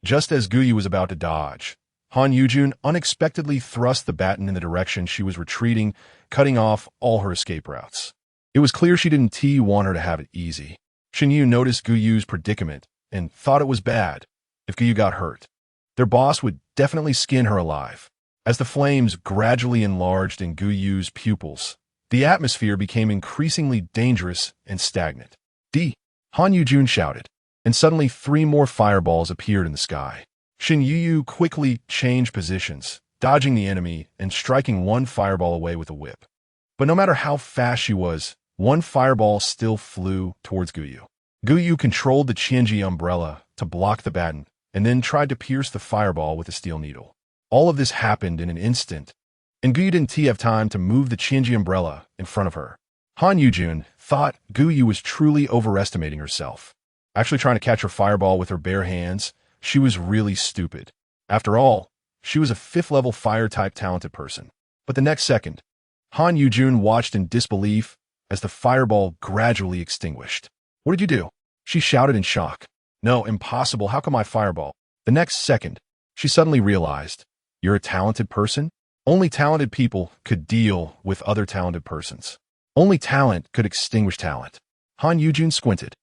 A: Just as Gou Yu was about to dodge, Han Yujun unexpectedly thrust the baton in the direction she was retreating, cutting off all her escape routes. It was clear she didn't want her to have it easy. Shin Yu noticed Gou Yu's predicament and thought it was bad. If Gou Yu got hurt, their boss would definitely skin her alive. As the flames gradually enlarged in Gou Yu's pupils, the atmosphere became increasingly dangerous and stagnant. Han Yujun shouted, and suddenly 3 more fireballs appeared in the sky. Shin Yu quickly changed positions, dodging the enemy and striking one fireball away with a whip. But no matter how fast she was, one fireball still flew towards Gou Yu. Gou Yu controlled the Qinji umbrella to block the baton, and then tried to pierce the fireball with a steel needle. All of this happened in an instant, and Gou Yu didn't have time to move the Qinji umbrella in front of her. Han Yujun thought Gou Yu was truly overestimating herself. Actually trying to catch her fireball with her bare hands, she was really stupid. After all, she was a 5th-level fire-type talented person. But the next second, Han Yujun watched in disbelief as the fireball gradually extinguished. What did you do? She shouted in shock. No, impossible. How come my fireball? The next second, she suddenly realized, you're a talented person? Only talented people could deal with other talented persons. Only talent could extinguish talent. Han Yujun squinted.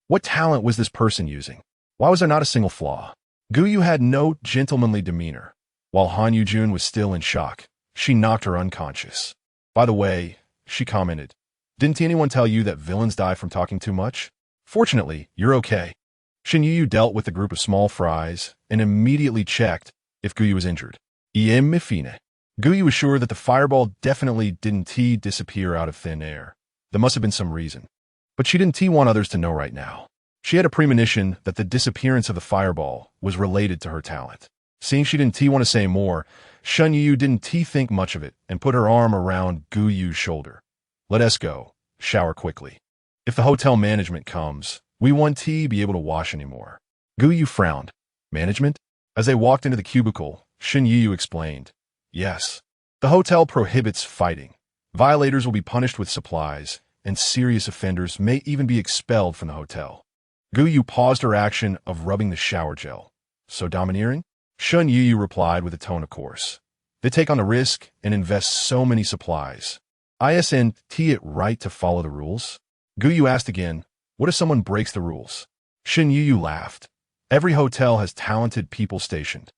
A: What talent was this person using? Why was there not a single flaw? Gou Yu had no gentlemanly demeanor. While Han Yujun was still in shock, she knocked her unconscious. By the way, she commented, didn't anyone tell you that villains die from talking too much? Fortunately, you're okay. Shin Yu dealt with a group of small fries and immediately checked if Gou Yu was injured. Gou Yu was sure that the fireball definitely didn't disappear out of thin air. There must have been some reason. But she didn't want others to know right now. She had a premonition that the disappearance of the fireball was related to her talent. Seeing she didn't want to say more, Shen Yu didn't think much of it and put her arm around Gou Yu's shoulder. Let us go. Shower quickly. If the hotel management comes, we won't be able to wash anymore. Gou Yu frowned. Management? As they walked into the cubicle, Shen Yu explained. Yes. The hotel prohibits fighting. Violators will be punished with supplies, and serious offenders may even be expelled from the hotel. Gou Yu paused her action of rubbing the shower gel. So domineering? Shen Yu replied with a tone of course. They take on the risk and invest so many supplies. Isn't it right to follow the rules? Gou Yu asked again, what if someone breaks the rules? Shen Yu laughed. Every hotel has talented people stationed.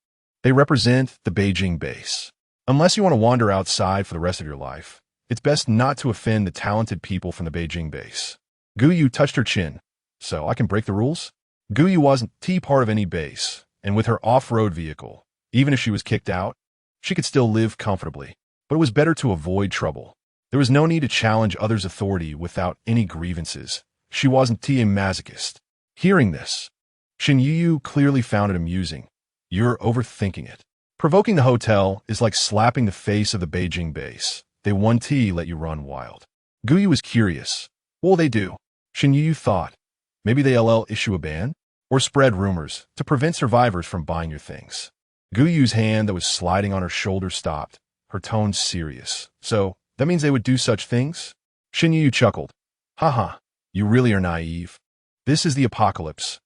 A: They represent the Beijing base. Unless you want to wander outside for the rest of your life, it's best not to offend the talented people from the Beijing base. Gou Yu touched her chin. So I can break the rules? Gou Yu wasn't part of any base, and with her off-road vehicle, even if she was kicked out, she could still live comfortably. But it was better to avoid trouble. There was no need to challenge others' authority without any grievances. She wasn't a masochist. Hearing this, Shen Yu clearly found it amusing. You're overthinking it. Provoking the hotel is like slapping the face of the Beijing base. They won't let you run wild. Gou Yu was curious. What will they do? Shen Yu thought. Maybe they'll issue a ban? Or spread rumors to prevent survivors from buying your things. Gou Yu's hand that was sliding on her shoulder stopped, her tone serious. So, that means they would do such things? Shen Yu chuckled. Haha, you really are naive. This is the apocalypse.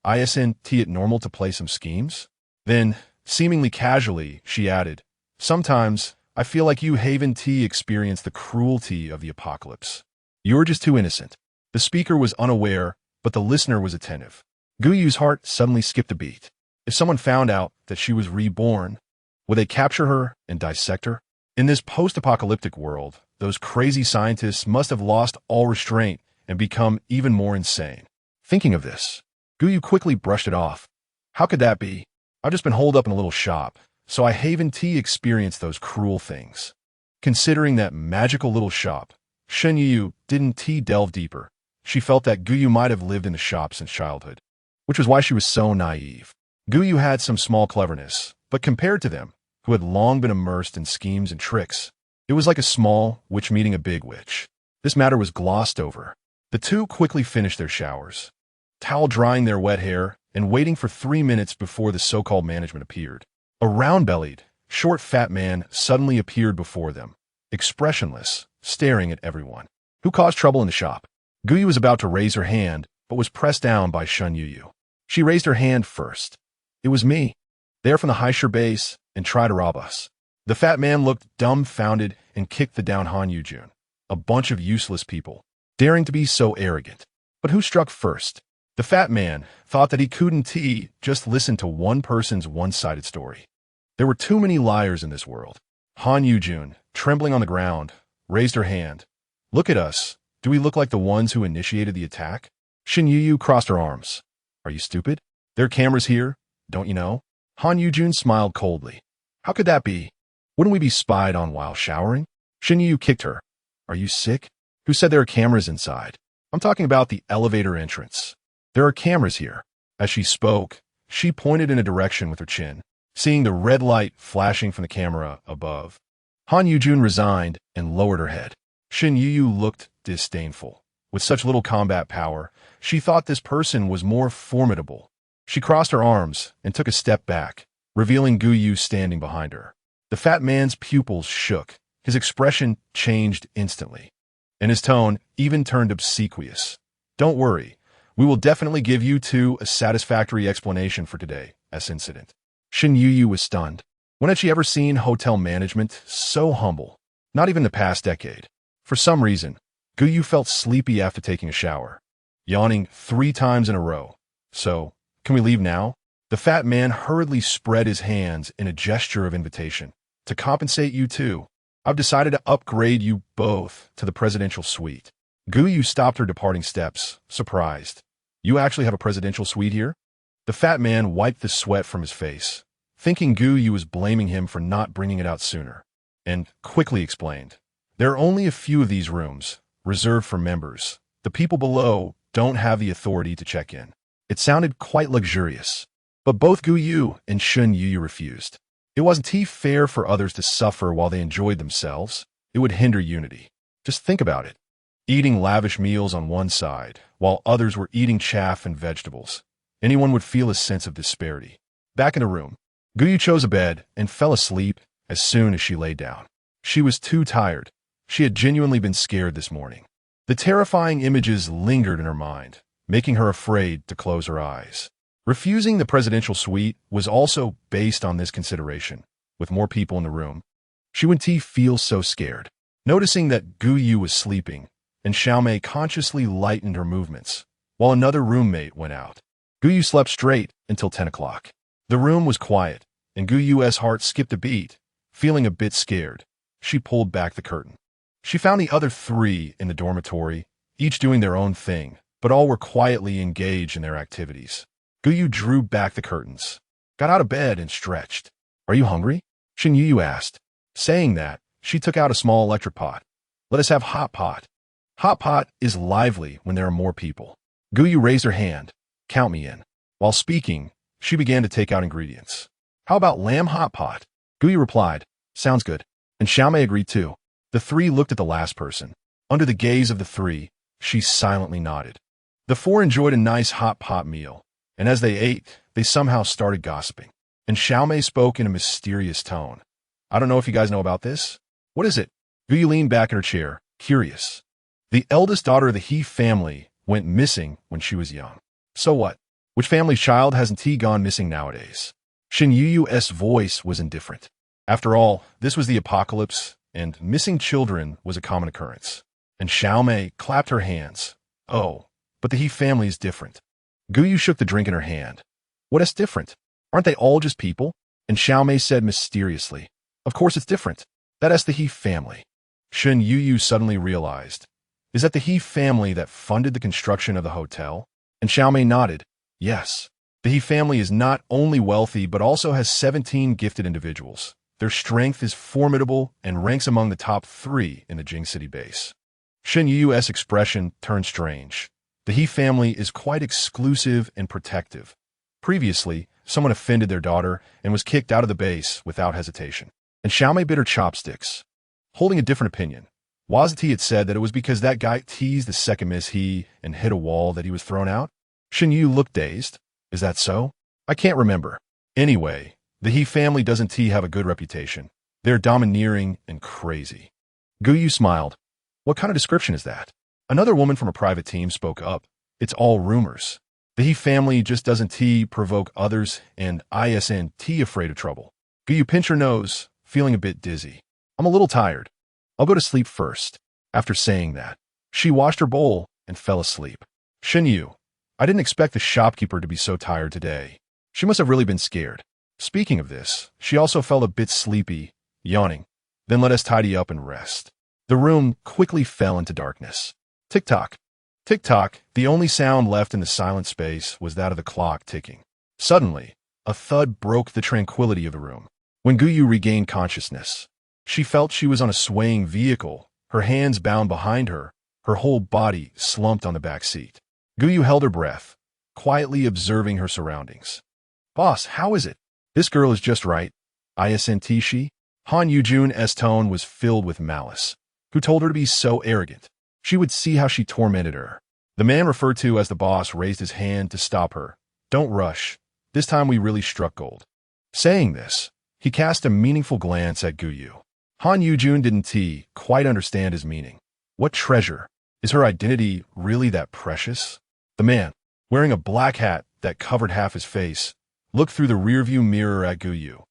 A: Isn't it normal to play some schemes? Then, seemingly casually, she added, sometimes, I feel like you haven't experienced the cruelty of the apocalypse. You're just too innocent. The speaker was unaware, but the listener was attentive. Gou Yu's heart suddenly skipped a beat. If someone found out that she was reborn, would they capture her and dissect her? In this post-apocalyptic world, those crazy scientists must have lost all restraint and become even more insane. Thinking of this, Gou Yu quickly brushed it off. How could that be? I've just been holed up in a little shop, so I haven't experienced those cruel things. Considering that magical little shop, Shen Yu didn't delve deeper. She felt that Gou Yu might have lived in the shop since childhood, which was why she was so naive. Gou Yu had some small cleverness, but compared to them, who had long been immersed in schemes and tricks, it was like a small witch meeting a big witch. This matter was glossed over. The two quickly finished their showers, towel drying their wet hair and waiting for 3 minutes before the so-called management appeared. A round-bellied, short fat man suddenly appeared before them, expressionless, staring at everyone. Who caused trouble in the shop? Gou Yu was about to raise her hand, but was pressed down by Shen Yu. She raised her hand first. It was me. They're from the Haisher base and try to rob us. The fat man looked dumbfounded and kicked the down Han Yujun. A bunch of useless people, daring to be so arrogant. But who struck first? The fat man thought that he couldn't just listen to one person's one-sided story. There were too many liars in this world. Han Yujun, trembling on the ground, raised her hand. Look at us. Do we look like the ones who initiated the attack? Shen Yu crossed her arms. Are you stupid? There are cameras here, don't you know? Han Yujun smiled coldly. How could that be? Wouldn't we be spied on while showering? Shen Yu kicked her. Are you sick? Who said there are cameras inside? I'm talking about the elevator entrance. There are cameras here. As she spoke, she pointed in a direction with her chin, seeing the red light flashing from the camera above. Han Yujun resigned and lowered her head. Shen Yu looked disdainful. With such little combat power, she thought this person was more formidable. She crossed her arms and took a step back, revealing Gou Yu standing behind her. The fat man's pupils shook. His expression changed instantly, and his tone even turned obsequious. Don't worry, we will definitely give you two a satisfactory explanation for today's incident. Shen Yu was stunned. When had she ever seen hotel management so humble? Not even the past decade. For some reason, Gou Yu felt sleepy after taking a shower, yawning 3 times in a row. So, can we leave now? The fat man hurriedly spread his hands in a gesture of invitation. To compensate you two, I've decided to upgrade you both to the presidential suite. Gou Yu stopped her departing steps, surprised. You actually have a presidential suite here? The fat man wiped the sweat from his face, thinking Gou Yu was blaming him for not bringing it out sooner, and quickly explained. There are only a few of these rooms, reserved for members. The people below don't have the authority to check in. It sounded quite luxurious. But both Gou Yu and Shun Yu refused. It wasn't fair for others to suffer while they enjoyed themselves. It would hinder unity. Just think about it. Eating lavish meals on one side, while others were eating chaff and vegetables. Anyone would feel a sense of disparity. Back in the room, Gou Yu chose a bed and fell asleep as soon as she lay down. She was too tired. She had genuinely been scared this morning. The terrifying images lingered in her mind, making her afraid to close her eyes. Refusing the presidential suite was also based on this consideration. With more people in the room, she would feel so scared. Noticing that Gou Yu was sleeping, and Xiaomei consciously lightened her movements, while another roommate went out. Gou Yu slept straight until 10 o'clock. The room was quiet, and Gou Yu's heart skipped a beat. Feeling a bit scared, she pulled back the curtain. She found the other three in the dormitory, each doing their own thing, but all were quietly engaged in their activities. Gou Yu drew back the curtains, got out of bed and stretched. "Are you hungry?" Shen Yu asked. Saying that, she took out a small electric pot. "Let us have hot pot." Hot pot is lively when there are more people. Gou Yu raised her hand. "Count me in." While speaking, she began to take out ingredients. "How about lamb hot pot?" Gou Yu replied, "Sounds good." And Xiaomei agreed too. The three looked at the last person. Under the gaze of the three, she silently nodded. The four enjoyed a nice hot pot meal. And as they ate, they somehow started gossiping. And Xiaomei spoke in a mysterious tone. "I don't know if you guys know about this." "What is it?" Gou Yu leaned back in her chair, curious. "The eldest daughter of the He family went missing when she was young." "So what? Which family's child hasn't gone missing nowadays?" Shen Yu's voice was indifferent. After all, this was the apocalypse, and missing children was a common occurrence. And Xiaomei clapped her hands. "Oh, but the He family is different." Gou Yu shook the drink in her hand. "What is different? Aren't they all just people?" And Xiaomei said mysteriously, "Of course it's different. That is the He family." Shen Yu suddenly realized, "Is that the He family that funded the construction of the hotel?" And Xiaomei nodded, "Yes. The He family is not only wealthy but also has 17 gifted individuals. Their strength is formidable and ranks among the top 3 in the Jing City base." Shen Yu's expression turned strange. The He family is quite exclusive and protective. Previously, someone offended their daughter and was kicked out of the base without hesitation. And Xiaomei bit her chopsticks, holding a different opinion. Wazati had said that it was because that guy teased the second Miss He and hit a wall that he was thrown out. Shen Yu looked dazed. "Is that so? I can't remember." Anyway, the He family doesn't have a good reputation. They're domineering and crazy. Gou Yu smiled. "What kind of description is that?" Another woman from a private team spoke up. "It's all rumors. The He family just doesn't provoke others and isn't afraid of trouble." Gou Yu pinched her nose, feeling a bit dizzy. "I'm a little tired. I'll go to sleep first." After saying that, she washed her bowl and fell asleep. Shen Yu, I didn't expect the shopkeeper to be so tired today. She must have really been scared. Speaking of this, she also felt a bit sleepy, yawning. "Then let us tidy up and rest." The room quickly fell into darkness. Tick-tock. Tick-tock, the only sound left in the silent space was that of the clock ticking. Suddenly, a thud broke the tranquility of the room. When Gou Yu regained consciousness, she felt she was on a swaying vehicle, her hands bound behind her, her whole body slumped on the back seat. Gou Yu held her breath, quietly observing her surroundings. "Boss, how is it? This girl is just right. Isn't she?" Han Yujun's tone was filled with malice. Who told her to be so arrogant? She would see how she tormented her. The man referred to as the boss raised his hand to stop her. "Don't rush. This time we really struck gold." Saying this, he cast a meaningful glance at Gou Yu. Han Yujun didn't quite understand his meaning. What treasure? Is her identity really that precious? The man, wearing a black hat that covered half his face, looked through the rearview mirror at Gou Yu,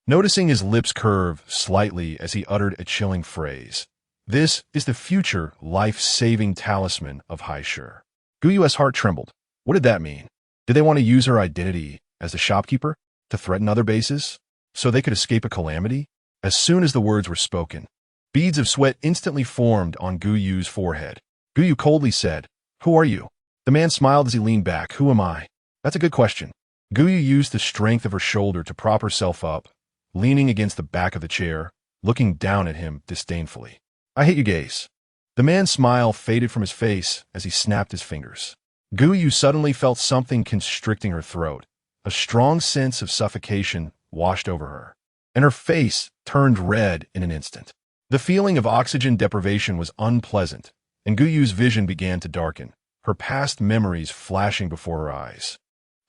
A: noticing his lips curve slightly as he uttered a chilling phrase. "This is the future life-saving talisman of Haishur." Gou Yu's heart trembled. What did that mean? Did they want to use her identity as the shopkeeper to threaten other bases so they could escape a calamity? As soon as the words were spoken, beads of sweat instantly formed on Gou Yu's forehead. Gou Yu coldly said, "Who are you?" The man smiled as he leaned back. "Who am I?" "That's a good question." Gou Yu used the strength of her shoulder to prop herself up, leaning against the back of the chair, looking down at him disdainfully. "I hate your gaze." The man's smile faded from his face as he snapped his fingers. Gou Yu suddenly felt something constricting her throat. A strong sense of suffocation washed over her, and her face turned red in an instant. The feeling of oxygen deprivation was unpleasant, and Gou Yu's vision began to darken, her past memories flashing before her eyes.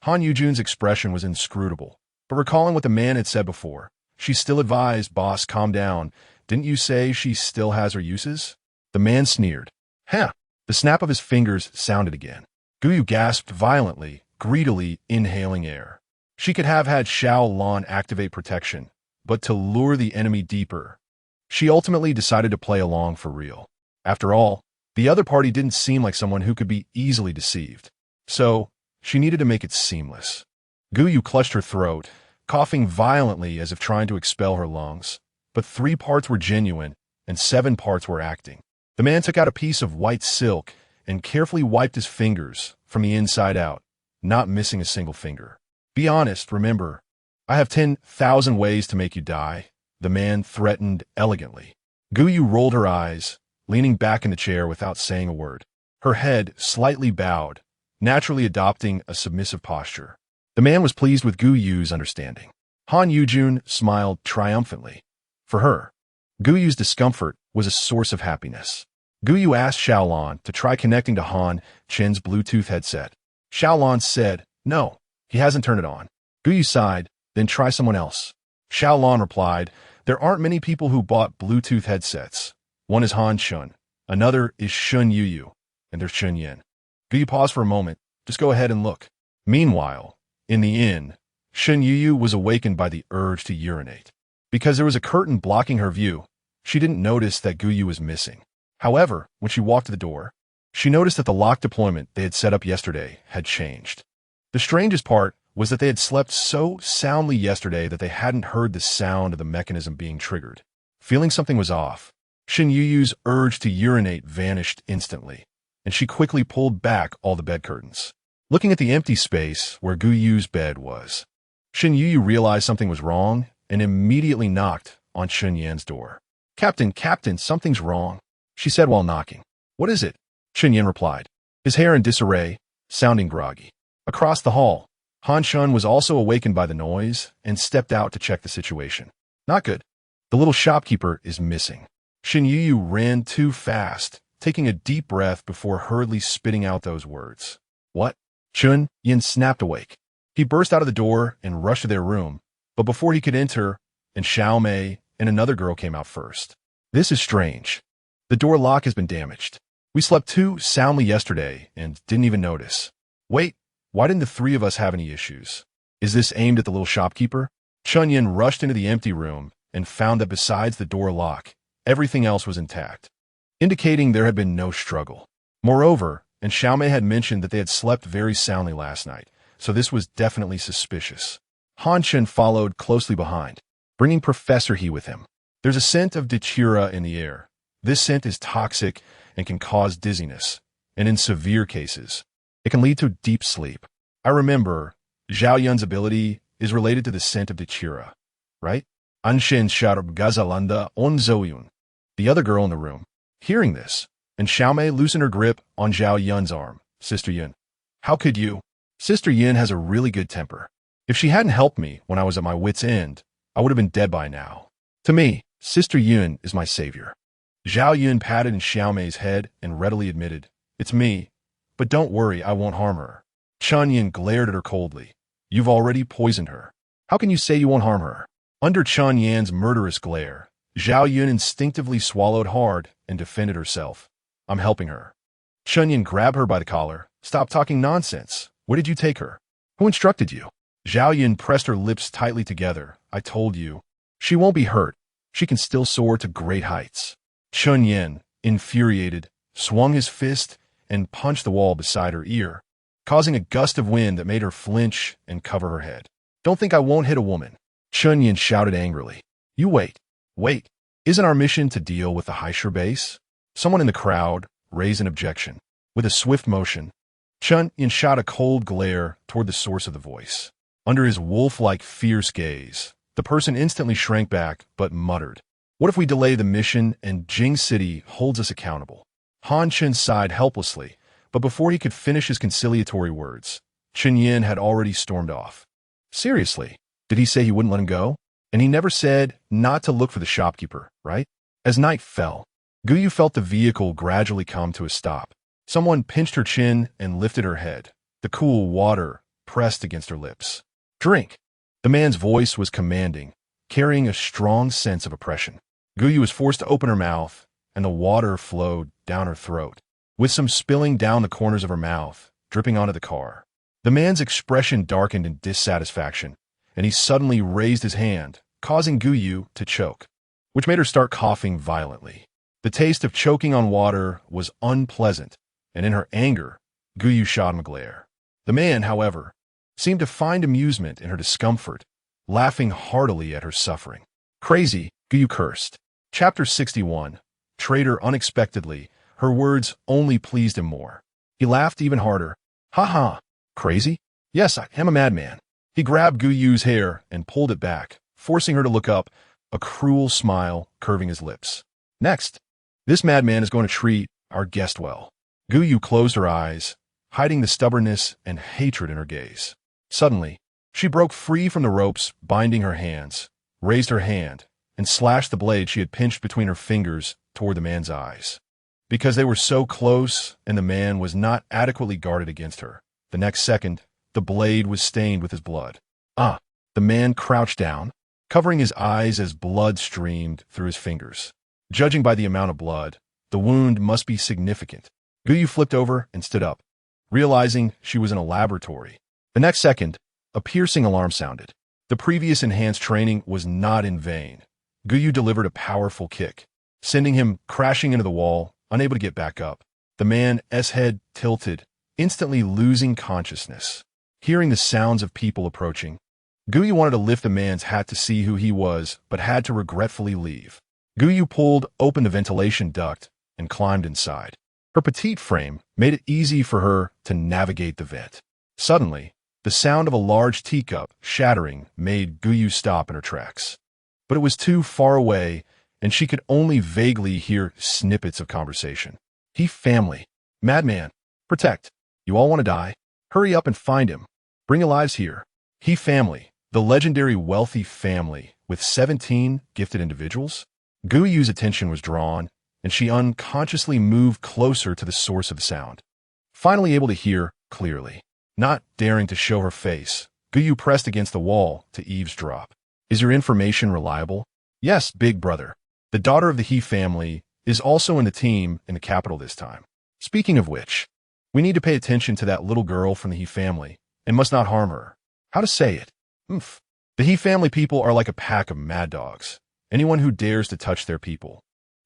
A: Han Yujun's expression was inscrutable, but recalling what the man had said before, she still advised, "Boss, calm down. Didn't you say she still has her uses?" The man sneered. "Huh." The snap of his fingers sounded again. Gou Yu gasped violently, greedily inhaling air. She could have had Xiao Lan activate protection, but to lure the enemy deeper, she ultimately decided to play along for real. After all, the other party didn't seem like someone who could be easily deceived. So, she needed to make it seamless. Gou Yu clutched her throat, coughing violently as if trying to expel her lungs. But 3 parts were genuine, and 7 parts were acting. The man took out a piece of white silk and carefully wiped his fingers from the inside out, not missing a single finger. "Be honest, remember, I have 10,000 ways to make you die," the man threatened elegantly. Gou Yu rolled her eyes, leaning back in the chair without saying a word. Her head slightly bowed, naturally adopting a submissive posture. The man was pleased with Gou Yu's understanding. Han Yujun smiled triumphantly. For her, Gou Yu's discomfort was a source of happiness. Gou Yu asked Xiaolan to try connecting to Han Chen's Bluetooth headset. Xiaolan said, "No, he hasn't turned it on." Gou Yu sighed, "Then try someone else." Xiaolan replied, "There aren't many people who bought Bluetooth headsets. One is Han Chun, another is Shun Yu, and there's Chun Yin." Gou Yu paused for a moment. "Just go ahead and look." Meanwhile, in the inn, Shun Yu was awakened by the urge to urinate. Because there was a curtain blocking her view, she didn't notice that Gou Yu was missing. However, when she walked to the door, she noticed that the lock deployment they had set up yesterday had changed. The strangest part was that they had slept so soundly yesterday that they hadn't heard the sound of the mechanism being triggered. Feeling something was off, Shun Yu's urge to urinate vanished instantly, and she quickly pulled back all the bed curtains. Looking at the empty space where Gou Yu's bed was, Shun Yu realized something was wrong and immediately knocked on Shun Yan's door. Captain, something's wrong," she said while knocking. "What is it?" Shun Yan replied, his hair in disarray, sounding groggy. Across the hall, Han Shun was also awakened by the noise and stepped out to check the situation. "Not good. The little shopkeeper is missing." Shun Yu ran too fast, taking a deep breath before hurriedly spitting out those words. "What?" Shun Yan snapped awake. He burst out of the door and rushed to their room, but before he could enter, Xiao Mei and another girl came out first. "This is strange. The door lock has been damaged. We slept too soundly yesterday and didn't even notice. Wait, why didn't the 3 of us have any issues? Is this aimed at the little shopkeeper?" Chun Yin rushed into the empty room and found that besides the door lock, everything else was intact, indicating there had been no struggle. Moreover, Xiao Mei had mentioned that they had slept very soundly last night, so this was definitely suspicious. Han Chen followed closely behind, bringing Professor He with him. There's a scent of datura in the air. This scent is toxic and can cause dizziness, and in severe cases, it can lead to deep sleep. I remember, Zhao Yun's ability is related to the scent of datura, right? Anshin Sharab Gazalanda on Zoyun, the other girl in the room. Hearing this, and Xiao Mei loosened her grip on Zhao Yun's arm. "Sister Yun, how could you?" Sister Yun has a really good temper. If she hadn't helped me when I was at my wit's end, I would have been dead by now. To me, Sister Yun is my savior. Zhao Yun patted Xiao Mei's head and readily admitted, "It's me, but don't worry, I won't harm her." Chun Yin glared at her coldly. "You've already poisoned her. How can you say you won't harm her?" Under Chun Yan's murderous glare, Zhao Yun instinctively swallowed hard and defended herself. "I'm helping her." Chun Yin grabbed her by the collar. "Stop talking nonsense. Where did you take her? Who instructed you?" Zhao Yun pressed her lips tightly together. "I told you. She won't be hurt. She can still soar to great heights." Chun Yin, infuriated, swung his fist and punched the wall beside her ear, causing a gust of wind that made her flinch and cover her head. "Don't think I won't hit a woman," Chun Yin shouted angrily. "You wait. Wait. Isn't our mission to deal with the Haisher base?" Someone in the crowd raised an objection. With a swift motion, Chun Yin shot a cold glare toward the source of the voice. Under his wolf-like fierce gaze, the person instantly shrank back but muttered, "What if we delay the mission and Jing City holds us accountable?" Han Chen sighed helplessly, But before he could finish his conciliatory words, Chen Yin had already stormed off. Seriously, did he say he wouldn't let him go? And he never said not to look for the shopkeeper, right? As night fell, Gou Yu felt the vehicle gradually come to a stop. Someone pinched her chin and lifted her head. The cool water pressed against her lips. Drink! The man's voice was commanding, carrying a strong sense of oppression. Gou Yu was forced to open her mouth, and the water flowed down her throat, with some spilling down the corners of her mouth, dripping onto the car. The man's expression darkened in dissatisfaction, and he suddenly raised his hand, causing Gou Yu to choke, which made her start coughing violently. The taste of choking on water was unpleasant, and in her anger, Gou Yu shot him a glare. The man, however, seemed to find amusement in her discomfort, laughing heartily at her suffering. Crazy, Gou Yu cursed. Chapter 61. Traitor unexpectedly, her words only pleased him more. He laughed even harder. Ha ha, crazy? Yes, I am a madman. He grabbed Gou Yu's hair and pulled it back, forcing her to look up, a cruel smile curving his lips. Next, this madman is going to treat our guest well. Gou Yu closed her eyes, hiding the stubbornness and hatred in her gaze. Suddenly, she broke free from the ropes binding her hands, raised her hand, and slashed the blade she had pinched between her fingers toward the man's eyes. Because they were so close and the man was not adequately guarded against her, the next second, the blade was stained with his blood. The man crouched down, covering his eyes as blood streamed through his fingers. Judging by the amount of blood, the wound must be significant. Gou Yu flipped over and stood up, realizing she was in a laboratory. The next second, a piercing alarm sounded. The previous enhanced training was not in vain. Gou Yu delivered a powerful kick, sending him crashing into the wall, unable to get back up. The man's head tilted, instantly losing consciousness. Hearing the sounds of people approaching, Gou Yu wanted to lift the man's hat to see who he was, but had to regretfully leave. Gou Yu pulled open the ventilation duct and climbed inside. Her petite frame made it easy for her to navigate the vent. Suddenly, the sound of a large teacup shattering made Gou Yu stop in her tracks. But it was too far away, and she could only vaguely hear snippets of conversation. He family. Madman. Protect. You all want to die? Hurry up and find him. Bring your lives here. He family. The legendary wealthy family with 17 gifted individuals? Gou Yu's attention was drawn, and she unconsciously moved closer to the source of the sound. Finally able to hear clearly. Not daring to show her face, Gou Yu pressed against the wall to eavesdrop. Is your information reliable? Yes, big brother. The daughter of the He family is also in the team in the capital this time. Speaking of which, we need to pay attention to that little girl from the He family and must not harm her. How to say it? The He family people are like a pack of mad dogs. Anyone who dares to touch their people,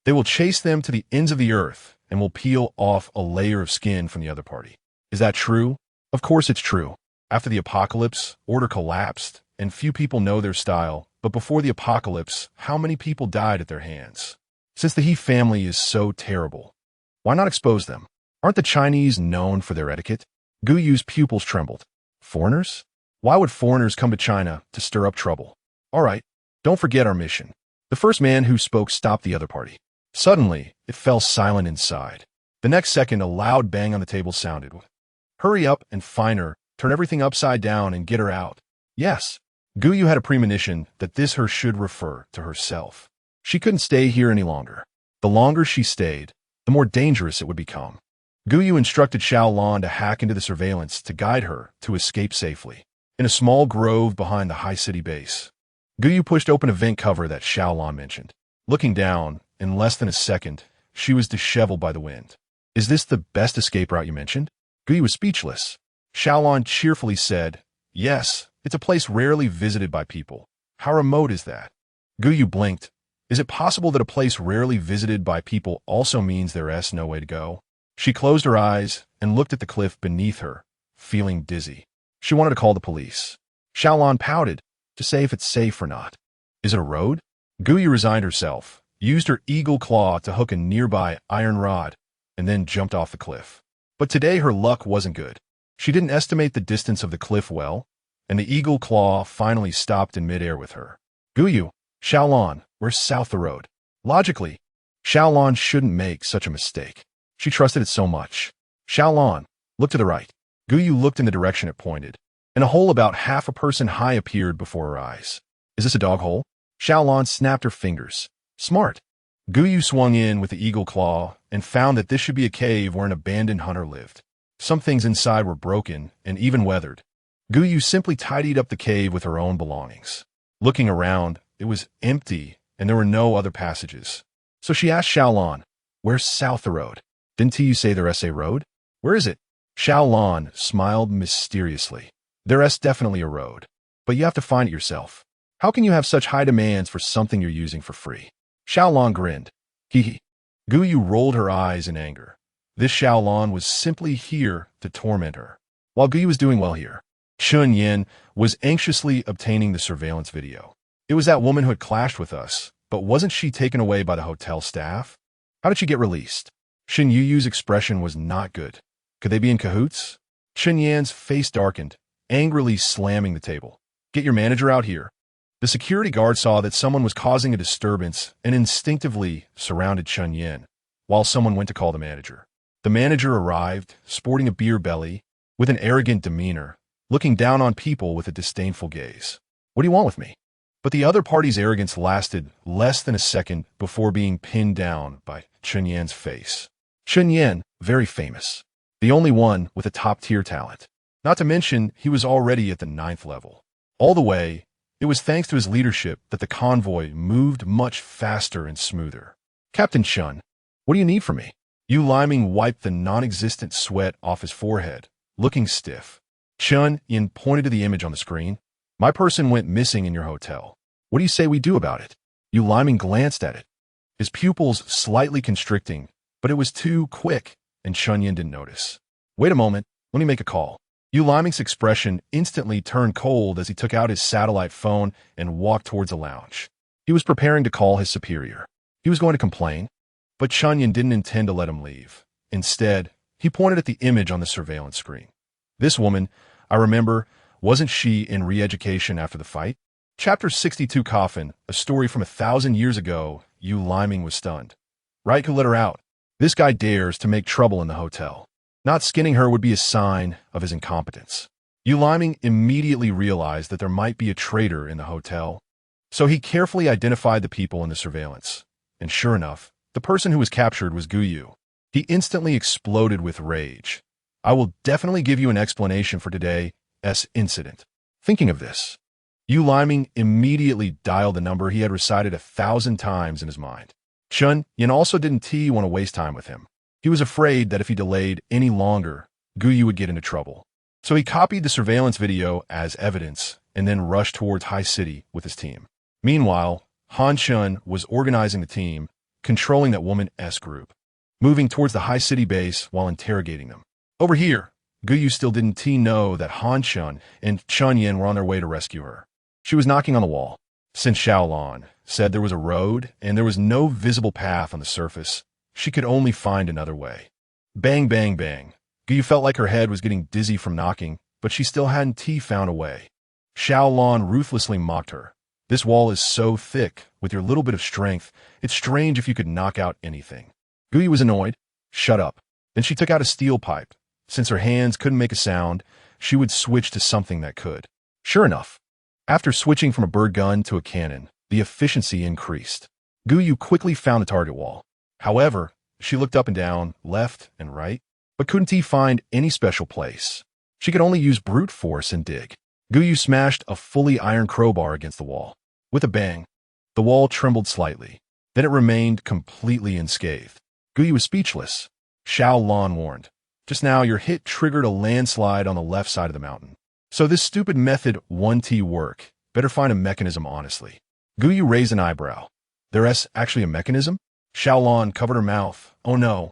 A: they will chase them to the ends of the earth and will peel off a layer of skin from the other party. Is that true? Of course it's true. After the apocalypse, order collapsed, and few people know their style, but before the apocalypse, how many people died at their hands? Since the He family is so terrible, why not expose them? Aren't the Chinese known for their etiquette? Gou Yu's pupils trembled. Foreigners? Why would foreigners come to China to stir up trouble? All right, don't forget our mission. The first man who spoke stopped the other party. Suddenly, it fell silent inside. The next second, a loud bang on the table sounded. Hurry up and find her, turn everything upside down and get her out. Yes. Gou Yu had a premonition that this her should refer to herself. She couldn't stay here any longer. The longer she stayed, the more dangerous it would become. Gou Yu instructed Xiaolon to hack into the surveillance to guide her to escape safely. In a small grove behind the high city base, Gou Yu pushed open a vent cover that Xiaolon mentioned. Looking down, in less than a second, she was disheveled by the wind. Is this the best escape route you mentioned? Gou Yu was speechless. Xiaolon cheerfully said, Yes, it's a place rarely visited by people. How remote is that? Gou Yu blinked. Is it possible that a place rarely visited by people also means there's no way to go? She closed her eyes and looked at the cliff beneath her, feeling dizzy. She wanted to call the police. Xiaolon pouted to say if it's safe or not. Is it a road? Gou Yu resigned herself, used her eagle claw to hook a nearby iron rod, and then jumped off the cliff. But today her luck wasn't good. She didn't estimate the distance of the cliff well, and the eagle claw finally stopped in midair with her. Gou Yu, Xiaolon, where's south the road? Logically, Xiaolon shouldn't make such a mistake. She trusted it so much. Xiaolan, look to the right. Gou Yu looked in the direction it pointed, and a hole about half a person high appeared before her eyes. Is this a dog hole? Xiaolan snapped her fingers. Smart. Gou Yu swung in with the eagle claw and found that this should be a cave where an abandoned hunter lived. Some things inside were broken and even weathered. Gou Yu simply tidied up the cave with her own belongings. Looking around, it was empty and there were no other passages. So she asked Xiaolan, where's south the road? Didn't you say there's a road? Where is it? Xiaolan smiled mysteriously. There's definitely a road, but you have to find it yourself. How can you have such high demands for something you're using for free? Xiaolan grinned. Hee. Gou Yu rolled her eyes in anger. This Xiaolan was simply here to torment her. While Gou Yu was doing well here, Chun Yin was anxiously obtaining the surveillance video. It was that woman who had clashed with us, but wasn't she taken away by the hotel staff? How did she get released? Shin Yuyu's expression was not good. Could they be in cahoots? Chun Yan's face darkened, angrily slamming the table. Get your manager out here. The security guard saw that someone was causing a disturbance and instinctively surrounded Chun Yin, while someone went to call the manager. The manager arrived, sporting a beer belly, with an arrogant demeanor, looking down on people with a disdainful gaze. What do you want with me? But the other party's arrogance lasted less than a second before being pinned down by Chun Yan's face. Chun Yan, very famous. The only one with a top-tier talent. Not to mention, he was already at the 9th level. All the way, it was thanks to his leadership that the convoy moved much faster and smoother. Captain Chun, what do you need from me? Yu Liming wiped the non-existent sweat off his forehead, looking stiff. Chun Yin pointed to the image on the screen. My person went missing in your hotel. What do you say we do about it? Yu Liming glanced at it, his pupils slightly constricting, but it was too quick, and Chun Yin didn't notice. Wait a moment, let me make a call. Yu Liming's expression instantly turned cold as he took out his satellite phone and walked towards a lounge. He was preparing to call his superior. He was going to complain, but Chun Yin didn't intend to let him leave. Instead, he pointed at the image on the surveillance screen. This woman, I remember, wasn't she in re-education after the fight? Chapter 62 Coffin, a story from 1,000 years ago. Yu Liming was stunned. Right, who let her out? This guy dares to make trouble in the hotel. Not skinning her would be a sign of his incompetence. Yu Liming immediately realized that there might be a traitor in the hotel. So he carefully identified the people in the surveillance. And sure enough, the person who was captured was Gou Yu. He instantly exploded with rage. I will definitely give you an explanation for today's incident. Thinking of this, Yu Liming immediately dialed the number he had recited 1,000 times in his mind. Chun Yin also didn't want to waste time with him. He was afraid that if he delayed any longer, Gou Yu would get into trouble. So he copied the surveillance video as evidence and then rushed towards High City with his team. Meanwhile, Han Chun was organizing the team, controlling that woman's group, moving towards the High City base while interrogating them. Over here, Gou Yu still didn't know that Han Chun and Chun Yin were on their way to rescue her. She was knocking on the wall. Since Xiaolan said there was a road and there was no visible path on the surface, she could only find another way. Bang, bang, bang. Gou Yu felt like her head was getting dizzy from knocking, but she still hadn't found a way. Xiaolan ruthlessly mocked her. This wall is so thick, with your little bit of strength, it's strange if you could knock out anything. Gou Yu was annoyed. Shut up. Then she took out a steel pipe. Since her hands couldn't make a sound, she would switch to something that could. Sure enough, after switching from a bird gun to a cannon, the efficiency increased. Gou Yu quickly found the target wall. However, she looked up and down, left and right, but couldn't find any special place. She could only use brute force and dig. Gou Yu smashed a fully iron crowbar against the wall. With a bang, the wall trembled slightly. Then it remained completely unscathed. Gou Yu was speechless. Xiaolan warned. Just now, your hit triggered a landslide on the left side of the mountain. So this stupid method won't work. Better find a mechanism honestly. Gou Yu raised an eyebrow. There's actually a mechanism? Xiaolan covered her mouth. Oh no.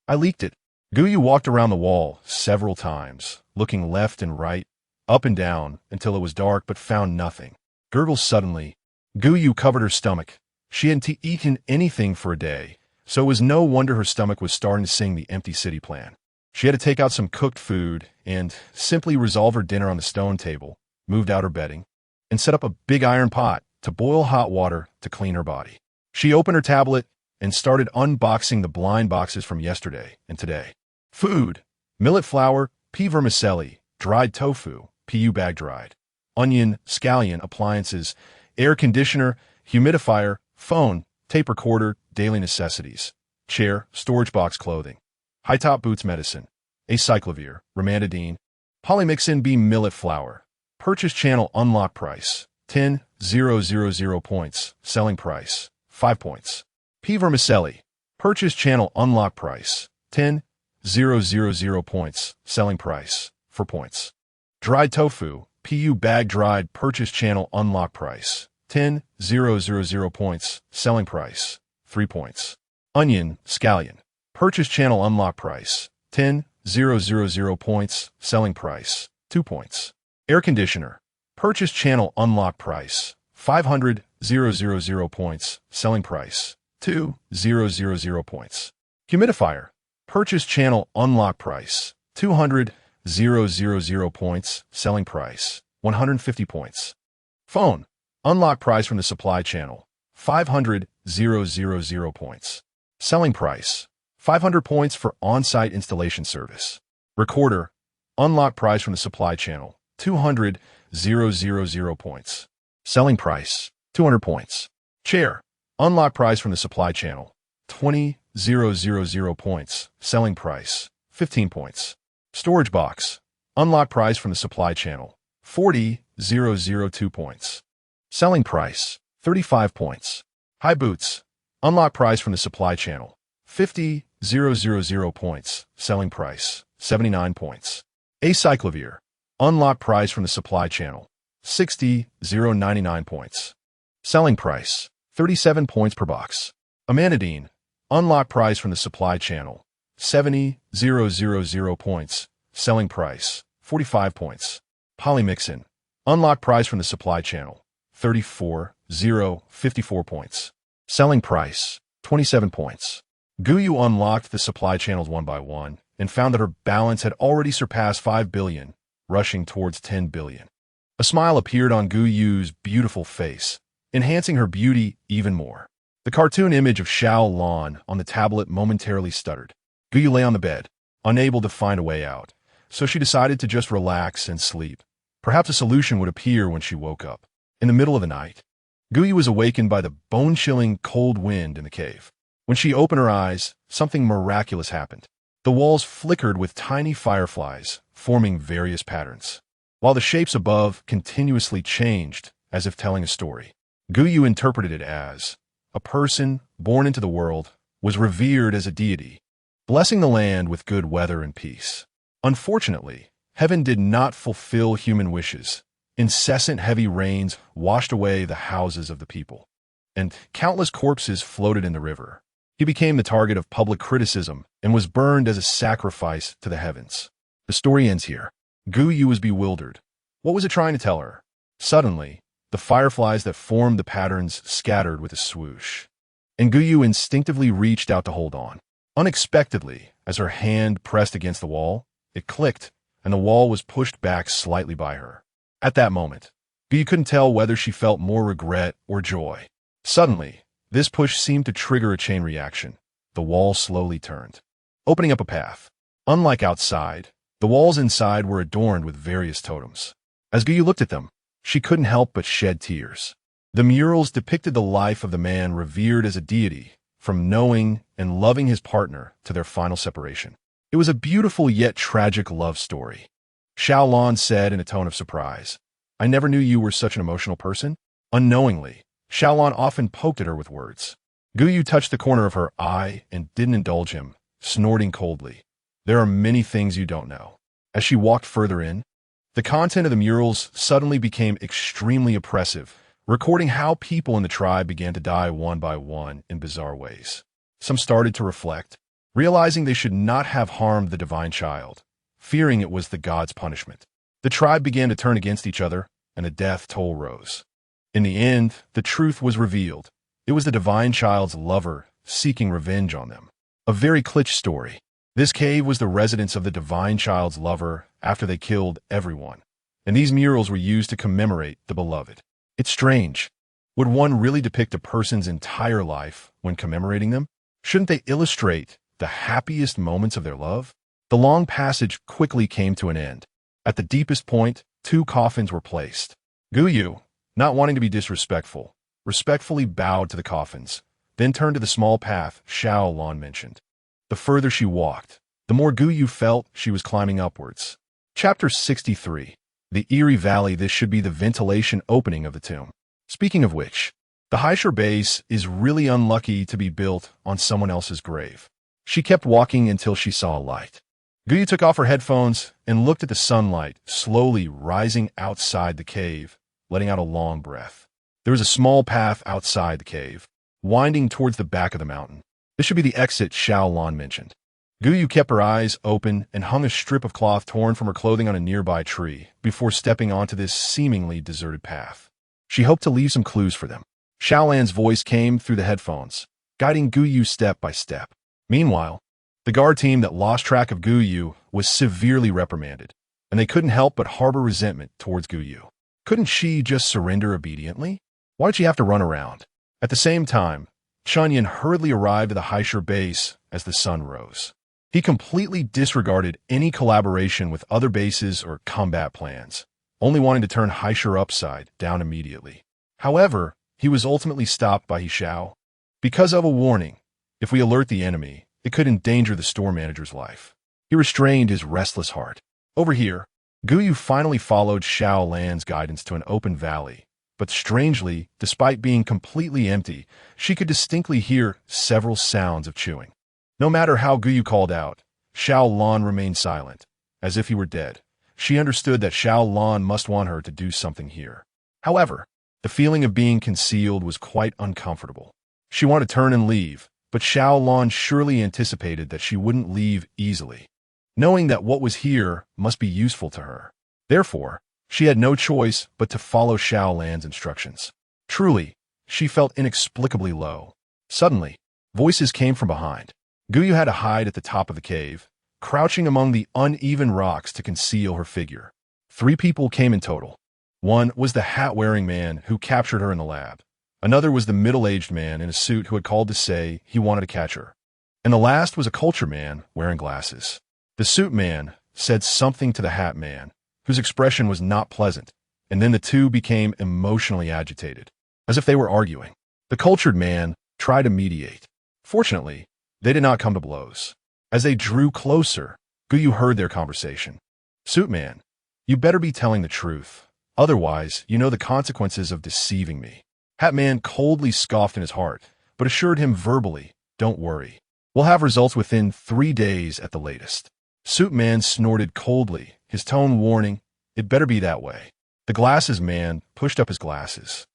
A: I leaked it. Gou Yu walked around the wall several times, looking left and right, up and down, until it was dark but found nothing. Gurgled suddenly. Gou Yu covered her stomach. She hadn't eaten anything for a day, so it was no wonder her stomach was starting to sing the empty city plan. She had to take out some cooked food and simply resolve her dinner on the stone table, moved out her bedding, and set up a big iron pot to boil hot water to clean her body. She opened her tablet and started unboxing the blind boxes from yesterday and today. Food. millet flour, pea vermicelli, dried tofu, pu bag dried, onion, scallion, appliances, air conditioner, humidifier, phone, tape recorder, daily necessities, chair, storage box clothing, high-top boots medicine, acyclovir, ramantadine, polymyxin B millet flour, purchase channel unlock price, 10,000 points, selling price, 5 points. Pea vermicelli, purchase channel unlock price, 10,000 points, selling price, 4 points. Dried tofu, pu bag dried, purchase channel unlock price, 10,000 points, selling price, 3 points. Onion, scallion, purchase channel unlock price, 10,000 points, selling price, 2 points. Air conditioner, purchase channel unlock price, 500,000 points, selling price, 2,000 points. Humidifier, purchase channel unlock price, 200,000 points, selling price, 150 points. Phone, unlock price from the supply channel, 500,000 points. Selling price, 500 points for on-site installation service. Recorder, unlock price from the supply channel, 200,000 points. Selling price, 200 points. Chair, unlock price from the supply channel, 20,000 points. Selling price, 15 points. Storage box, unlock price from the supply channel, 40,002 points. Selling price, 35 points. High boots, unlock price from the supply channel, 50,000 points. Selling price, 79 points. Acyclovir, unlock price from the supply channel, 60,099 points. Selling price, 37 points per box. Amantadine, unlock price from the supply channel, 70,000 points. Selling price, 45 points. Polymyxin, unlock price from the supply channel, 34,054 points. Selling price, 27 points. Gou unlocked the supply channels one by one and found that her balance had already surpassed 5 billion, rushing towards 10 billion. A smile appeared on Gou's beautiful face, enhancing her beauty even more. The cartoon image of Xiao Lan on the tablet momentarily stuttered. Gou lay on the bed, unable to find a way out, so she decided to just relax and sleep. Perhaps a solution would appear when she woke up. In the middle of the night, Gou was awakened by the bone-chilling cold wind in the cave. When she opened her eyes, something miraculous happened. The walls flickered with tiny fireflies, forming various patterns, while the shapes above continuously changed, as if telling a story. Gou interpreted it as a person born into the world was revered as a deity, blessing the land with good weather and peace. Unfortunately, heaven did not fulfill human wishes. Incessant heavy rains washed away the houses of the people, and countless corpses floated in the river. He became the target of public criticism and was burned as a sacrifice to the heavens. The story ends here. Gou was bewildered. What was it trying to tell her? Suddenly, the fireflies that formed the patterns scattered with a swoosh, and Gou instinctively reached out to hold on. Unexpectedly, as her hand pressed against the wall, it clicked, and the wall was pushed back slightly by her. At that moment, Gou couldn't tell whether she felt more regret or joy. Suddenly, this push seemed to trigger a chain reaction. The wall slowly turned, opening up a path. Unlike outside, the walls inside were adorned with various totems. As Gou looked at them, she couldn't help but shed tears. The murals depicted the life of the man revered as a deity, from knowing and loving his partner to their final separation. It was a beautiful yet tragic love story. Xiao Lan said in a tone of surprise, "I never knew you were such an emotional person." Unknowingly, Xiao Lan often poked at her with words. Gou touched the corner of her eye and didn't indulge him, snorting coldly. "There are many things you don't know." As she walked further in, the content of the murals suddenly became extremely oppressive, recording how people in the tribe began to die one by one in bizarre ways. Some started to reflect, realizing they should not have harmed the divine child, fearing it was the god's punishment. The tribe began to turn against each other, and the death toll rose. In the end, the truth was revealed. It was the divine child's lover seeking revenge on them. A very Klitsch story. This cave was the residence of the divine child's lover after they killed everyone, and these murals were used to commemorate the beloved. It's strange. Would one really depict a person's entire life when commemorating them? Shouldn't they illustrate the happiest moments of their love? The long passage quickly came to an end. At the deepest point, 2 coffins were placed. Gou Yu, not wanting to be disrespectful, respectfully bowed to the coffins, then turned to the small path Xiao Lan mentioned. The further she walked, the more Gou Yu felt she was climbing upwards. Chapter 63. The Eerie Valley. This should be the ventilation opening of the tomb. Speaking of which, the Haisher base is really unlucky to be built on someone else's grave. She kept walking until she saw a light. Gou Yu took off her headphones and looked at the sunlight slowly rising outside the cave, letting out a long breath. There was a small path outside the cave, winding towards the back of the mountain. This should be the exit Xiao Lan mentioned. Gou Yu kept her eyes open and hung a strip of cloth torn from her clothing on a nearby tree before stepping onto this seemingly deserted path. She hoped to leave some clues for them. Xiao Lan's voice came through the headphones, guiding Gou Yu step by step. Meanwhile, the guard team that lost track of Gou Yu was severely reprimanded, and they couldn't help but harbor resentment towards Gou Yu. Couldn't she just surrender obediently? Why did she have to run around? At the same time, Chunyan hurriedly arrived at the Haisher base as the sun rose. He completely disregarded any collaboration with other bases or combat plans, only wanting to turn Haisher upside down immediately. However, he was ultimately stopped by Xiao. Because of a warning, if we alert the enemy, it could endanger the store manager's life. He restrained his restless heart. Over here, Gou Yu finally followed Xiao Lan's guidance to an open valley, but strangely, despite being completely empty, she could distinctly hear several sounds of chewing. No matter how Gou Yu called out, Xiao Lan remained silent, as if he were dead. She understood that Xiao Lan must want her to do something here. However, the feeling of being concealed was quite uncomfortable. She wanted to turn and leave, but Xiao Lan surely anticipated that she wouldn't leave easily, knowing that what was here must be useful to her. Therefore, she had no choice but to follow Xiao Lan's instructions. Truly, she felt inexplicably low. Suddenly, voices came from behind. Gou Yu had to hide at the top of the cave, crouching among the uneven rocks to conceal her figure. 3 people came in total. One was the hat-wearing man who captured her in the lab. Another was the middle-aged man in a suit who had called to say he wanted to catch her. And the last was a culture man wearing glasses. The suit man said something to the hat man, whose expression was not pleasant, and then the two became emotionally agitated, as if they were arguing. The cultured man tried to mediate. Fortunately, they did not come to blows. As they drew closer, Gou Yu heard their conversation. Suit man, you better be telling the truth. Otherwise, you know the consequences of deceiving me. Hat man coldly scoffed in his heart, but assured him verbally, don't worry. We'll have results within 3 days at the latest. Suit man snorted coldly, his tone warning, it better be that way. The glasses man pushed up his glasses,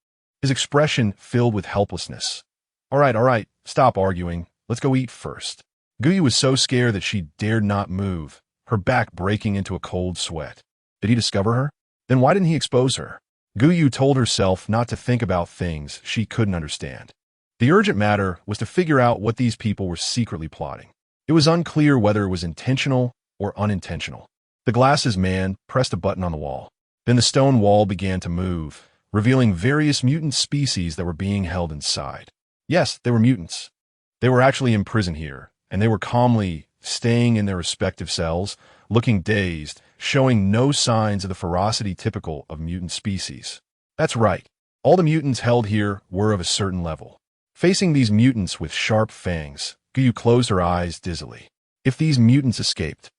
A: his expression filled with helplessness. All right, stop arguing. Let's go eat first. Gou Yu was so scared that she dared not move, her back breaking into a cold sweat. Did he discover her? Then why didn't he expose her? Gou Yu told herself not to think about things she couldn't understand. The urgent matter was to figure out what these people were secretly plotting. It was unclear whether it was intentional or unintentional. The glasses man pressed a button on the wall. Then the stone wall began to move, revealing various mutant species that were being held inside. Yes, they were mutants. They were actually imprisoned here, and they were calmly staying in their respective cells, looking dazed, showing no signs of the ferocity typical of mutant species. That's right. All the mutants held here were of a certain level. Facing these mutants with sharp fangs, Gou Yu closed her eyes dizzily. If these mutants escaped,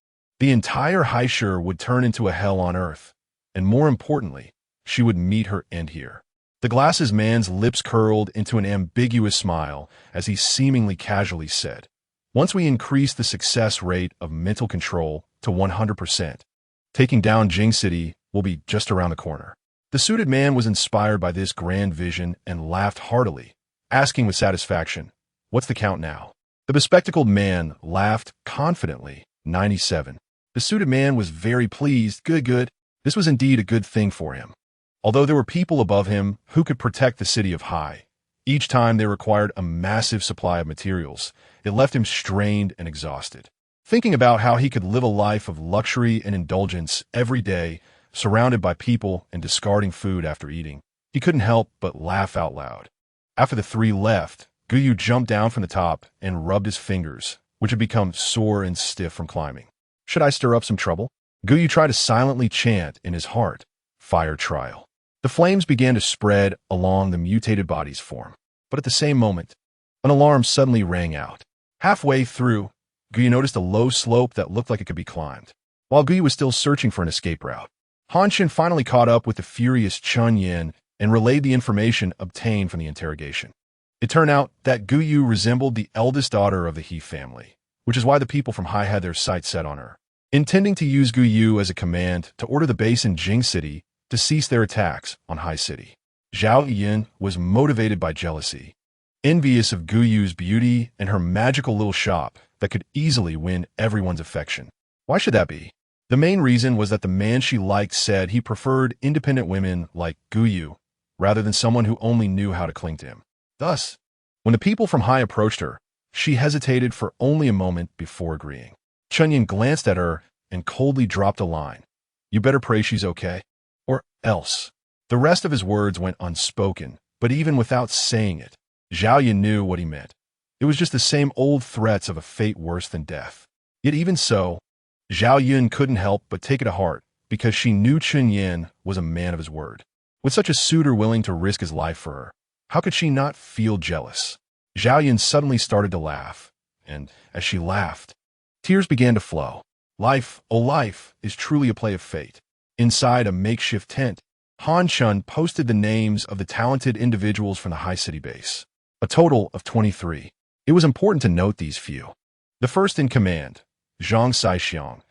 A: the entire Haisher would turn into a hell on Earth, and more importantly, she would meet her end here. The glasses man's lips curled into an ambiguous smile as he seemingly casually said, once we increase the success rate of mental control to 100%, taking down Jing City will be just around the corner. The suited man was inspired by this grand vision and laughed heartily, asking with satisfaction, what's the count now? The bespectacled man laughed confidently, 97. The suited man was very pleased. Good. This was indeed a good thing for him. Although there were people above him who could protect the city of Hai, each time they required a massive supply of materials, it left him strained and exhausted. Thinking about how he could live a life of luxury and indulgence every day, surrounded by people and discarding food after eating, he couldn't help but laugh out loud. After the 3 left, Gou Yu jumped down from the top and rubbed his fingers, which had become sore and stiff from climbing. Should I stir up some trouble? Gou Chen tried to silently chant in his heart, fire trial. The flames began to spread along the mutated body's form. But at the same moment, an alarm suddenly rang out. Halfway through, Gou Chen noticed a low slope that looked like it could be climbed. While Gou Chen was still searching for an escape route, Han Chen finally caught up with the furious Chun Yin and relayed the information obtained from the interrogation. It turned out that Gou Chen resembled the eldest daughter of the He family, which is why the people from Hai had their sights set on her. Intending to use Gou Chen as a command to order the base in Jing City to cease their attacks on Hai City. Zhao Yin was motivated by jealousy, envious of Gou Chen's beauty and her magical little shop that could easily win everyone's affection. Why should that be? The main reason was that the man she liked said he preferred independent women like Gou Chen rather than someone who only knew how to cling to him. Thus, when the people from Hai approached her, she hesitated for only a moment before agreeing. Chun Yin glanced at her and coldly dropped a line. You better pray she's okay, or else. The rest of his words went unspoken, but even without saying it, Zhao Yin knew what he meant. It was just the same old threats of a fate worse than death. Yet even so, Zhao Yin couldn't help but take it to heart because she knew Chun Yin was a man of his word. With such a suitor willing to risk his life for her, how could she not feel jealous? Zhao Yin suddenly started to laugh, and as she laughed, tears began to flow. Life, oh life, is truly a play of fate. Inside a makeshift tent, Han Chen posted the names of the talented individuals from the Hai City base. A total of 23. It was important to note these few. The first in command, Zhang Saixiang,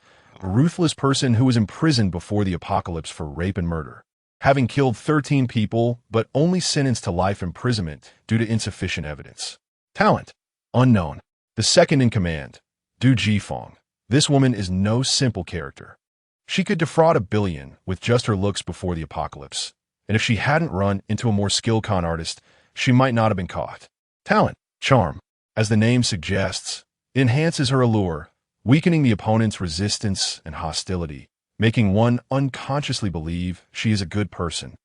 A: a ruthless person who was imprisoned before the apocalypse for rape and murder, having killed 13 people but only sentenced to life imprisonment due to insufficient evidence. Talent, unknown. The second in command, Du Jifeng. This woman is no simple character. She could defraud 1 billion with just her looks before the apocalypse, and if she hadn't run into a more skilled con artist, she might not have been caught. Talent, charm. As the name suggests, it enhances her allure, weakening the opponent's resistance and hostility, making one unconsciously believe she is a good person,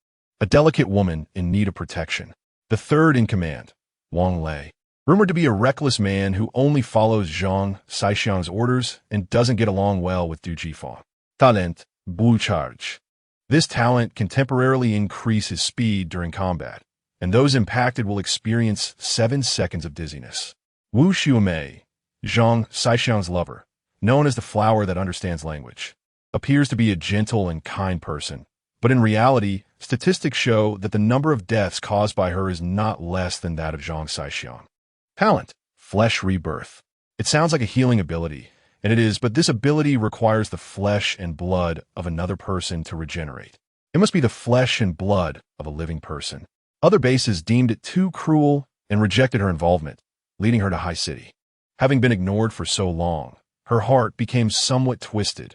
A: a delicate woman in need of protection. The third in command, Wang Lei, rumored to be a reckless man who only follows Zhang Saixiang's orders and doesn't get along well with Du Jifeng. Talent, Blue Charge. This talent can temporarily increase his speed during combat, and those impacted will experience 7 seconds of dizziness. Wu Xiumei, Zhang Saixiang's lover, known as the flower that understands language, appears to be a gentle and kind person, but in reality, statistics show that the number of deaths caused by her is not less than that of Zhang Saixiang. Talent, Flesh Rebirth. It sounds like a healing ability, and it is, but this ability requires the flesh and blood of another person to regenerate. It must be the flesh and blood of a living person. Other bases deemed it too cruel and rejected her involvement, leading her to Hai City. Having been ignored for so long, her heart became somewhat twisted.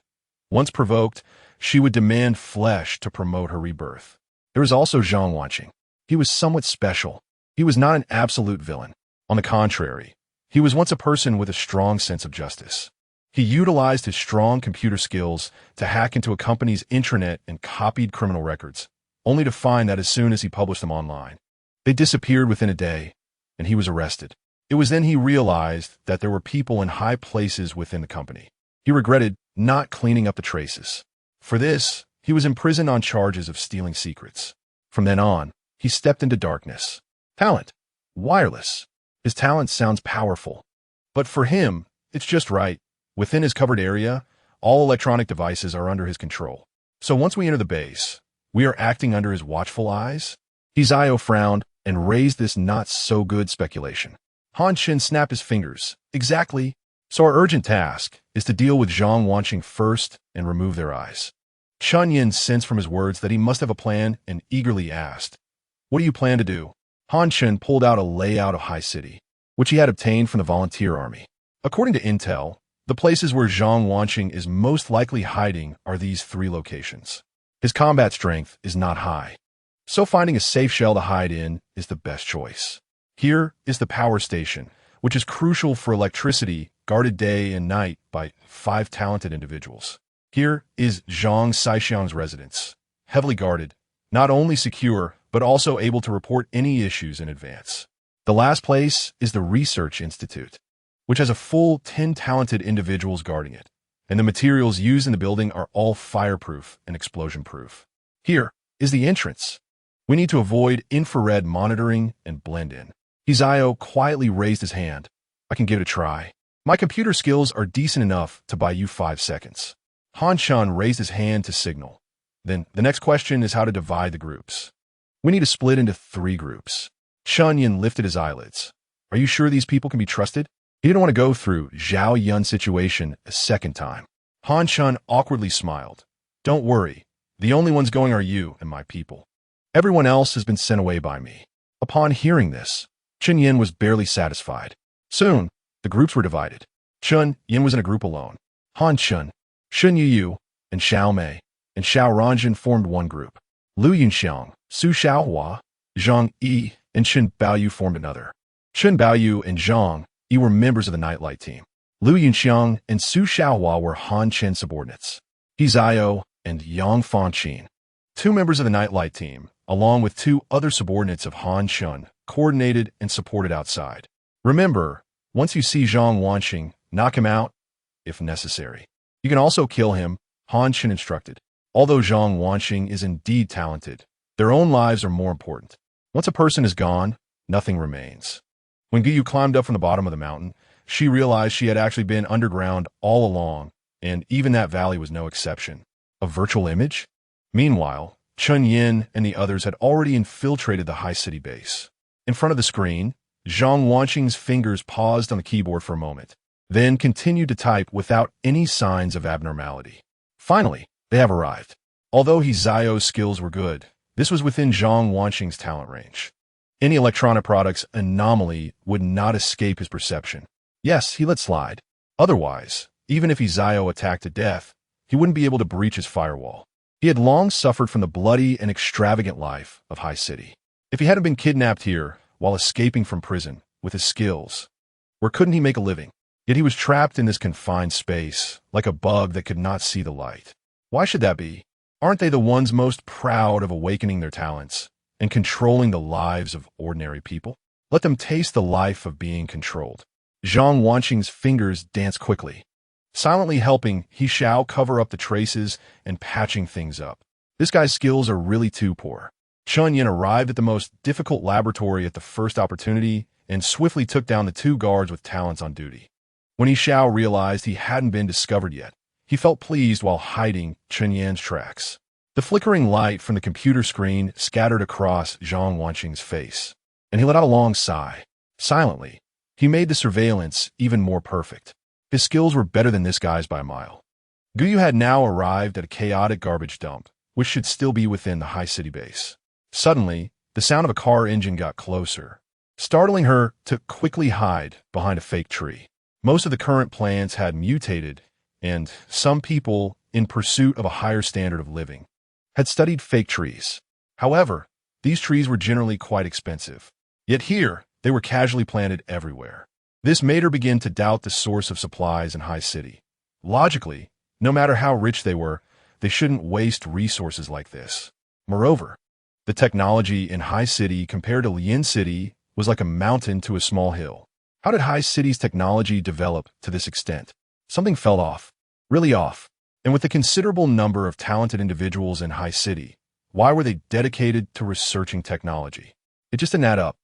A: Once provoked, she would demand flesh to promote her rebirth. There was also Zhang Wanqing. He was somewhat special. He was not an absolute villain. On the contrary, he was once a person with a strong sense of justice. He utilized his strong computer skills to hack into a company's intranet and copied criminal records, only to find that as soon as he published them online, they disappeared within a day, and he was arrested. It was then he realized that there were people in high places within the company. He regretted not cleaning up the traces. For this, he was imprisoned on charges of stealing secrets. From then on, he stepped into darkness. Talent, wireless. His talent sounds powerful, but for him, it's just right. Within his covered area, all electronic devices are under his control. So once we enter the base, we are acting under his watchful eyes? Zio frowned and raised this not-so-good speculation. Han Chen snapped his fingers. Exactly. So our urgent task is to deal with Zhang Wanqing first and remove their eyes. Chun Yin sensed from his words that he must have a plan and eagerly asked, What do you plan to do? Han Chen pulled out a layout of Hai City, which he had obtained from the volunteer army. According to intel, the places where Zhang Wanqing is most likely hiding are these 3 locations. His combat strength is not high, so finding a safe shell to hide in is the best choice. Here is the power station, which is crucial for electricity, guarded day and night by 5 talented individuals. Here is Zhang Saixiang's residence, heavily guarded, not only secure, but also able to report any issues in advance. The last place is the Research Institute, which has a full 10 talented individuals guarding it. and the materials used in the building are all fireproof and explosion-proof. Here is the entrance. We need to avoid infrared monitoring and blend in. Hizayo quietly raised his hand. I can give it a try. My computer skills are decent enough to buy you 5 seconds. Han Chun raised his hand to signal. Then the next question is how to divide the groups. We need to split into 3 groups. Chun Yin lifted his eyelids. Are you sure these people can be trusted? He didn't want to go through Zhao Yun's situation a second time. Han Chun awkwardly smiled. Don't worry. The only ones going are you and my people. Everyone else has been sent away by me. Upon hearing this, Chun Yin was barely satisfied. Soon, the groups were divided. Chun Yin was in a group alone. Han Chun, Shun Yu, and Xiao Mei, and Xiao Ranjin formed one group. Lu Yunxiang, Su Xiaohua, Zhang Yi, and Chen Baoyu formed another. Chen Baoyu and Zhang Yi were members of the Nightlight team. Lu Yunxiang and Su Xiaohua were Han Chen subordinates. Hizayo and Yang Fanqin, 2 members of the Nightlight team, along with 2 other subordinates of Han Chun, coordinated and supported outside. Remember, once you see Zhang Wanqing, knock him out, if necessary. You can also kill him, Han Chen instructed. Although Zhang Wanqing is indeed talented, their own lives are more important. Once a person is gone, nothing remains. When Gou climbed up from the bottom of the mountain, she realized she had actually been underground all along, and even that valley was no exception. A virtual image? Meanwhile, Chun Yin and the others had already infiltrated the high city base. In front of the screen, Zhang Wanqing's fingers paused on the keyboard for a moment, then continued to type without any signs of abnormality. Finally, they have arrived. Although Hizayo's skills were good, this was within Zhang Wanqing's talent range. Any electronic product's anomaly would not escape his perception. Yes, he let slide. Otherwise, even if Hizayo attacked to death, he wouldn't be able to breach his firewall. He had long suffered from the bloody and extravagant life of High City. If he hadn't been kidnapped here while escaping from prison with his skills, where couldn't he make a living? Yet he was trapped in this confined space, like a bug that could not see the light. Why should that be? Aren't they the ones most proud of awakening their talents and controlling the lives of ordinary people? Let them taste the life of being controlled. Zhang Wanqing's fingers danced quickly, silently helping He Xiao cover up the traces and patching things up. This guy's skills are really too poor. Chun Yin arrived at the most difficult laboratory at the first opportunity and swiftly took down the 2 guards with talents on duty. When He Xiao realized he hadn't been discovered yet, he felt pleased while hiding Chun Yin's tracks. The flickering light from the computer screen scattered across Zhang Wanqing's face, and he let out a long sigh. Silently, he made the surveillance even more perfect. His skills were better than this guy's by a mile. Gou had now arrived at a chaotic garbage dump, which should still be within the high city base. Suddenly, the sound of a car engine got closer, startling her to quickly hide behind a fake tree. Most of the current plants had mutated, and some people, in pursuit of a higher standard of living, had studied fake trees. However, these trees were generally quite expensive. Yet here, they were casually planted everywhere. This made her begin to doubt the source of supplies in High City. Logically, no matter how rich they were, they shouldn't waste resources like this. Moreover, the technology in High City compared to Lian City was like a mountain to a small hill. How did High City's technology develop to this extent? Something fell off, really off. And with the considerable number of talented individuals in High City, why were they dedicated to researching technology? It just didn't add up.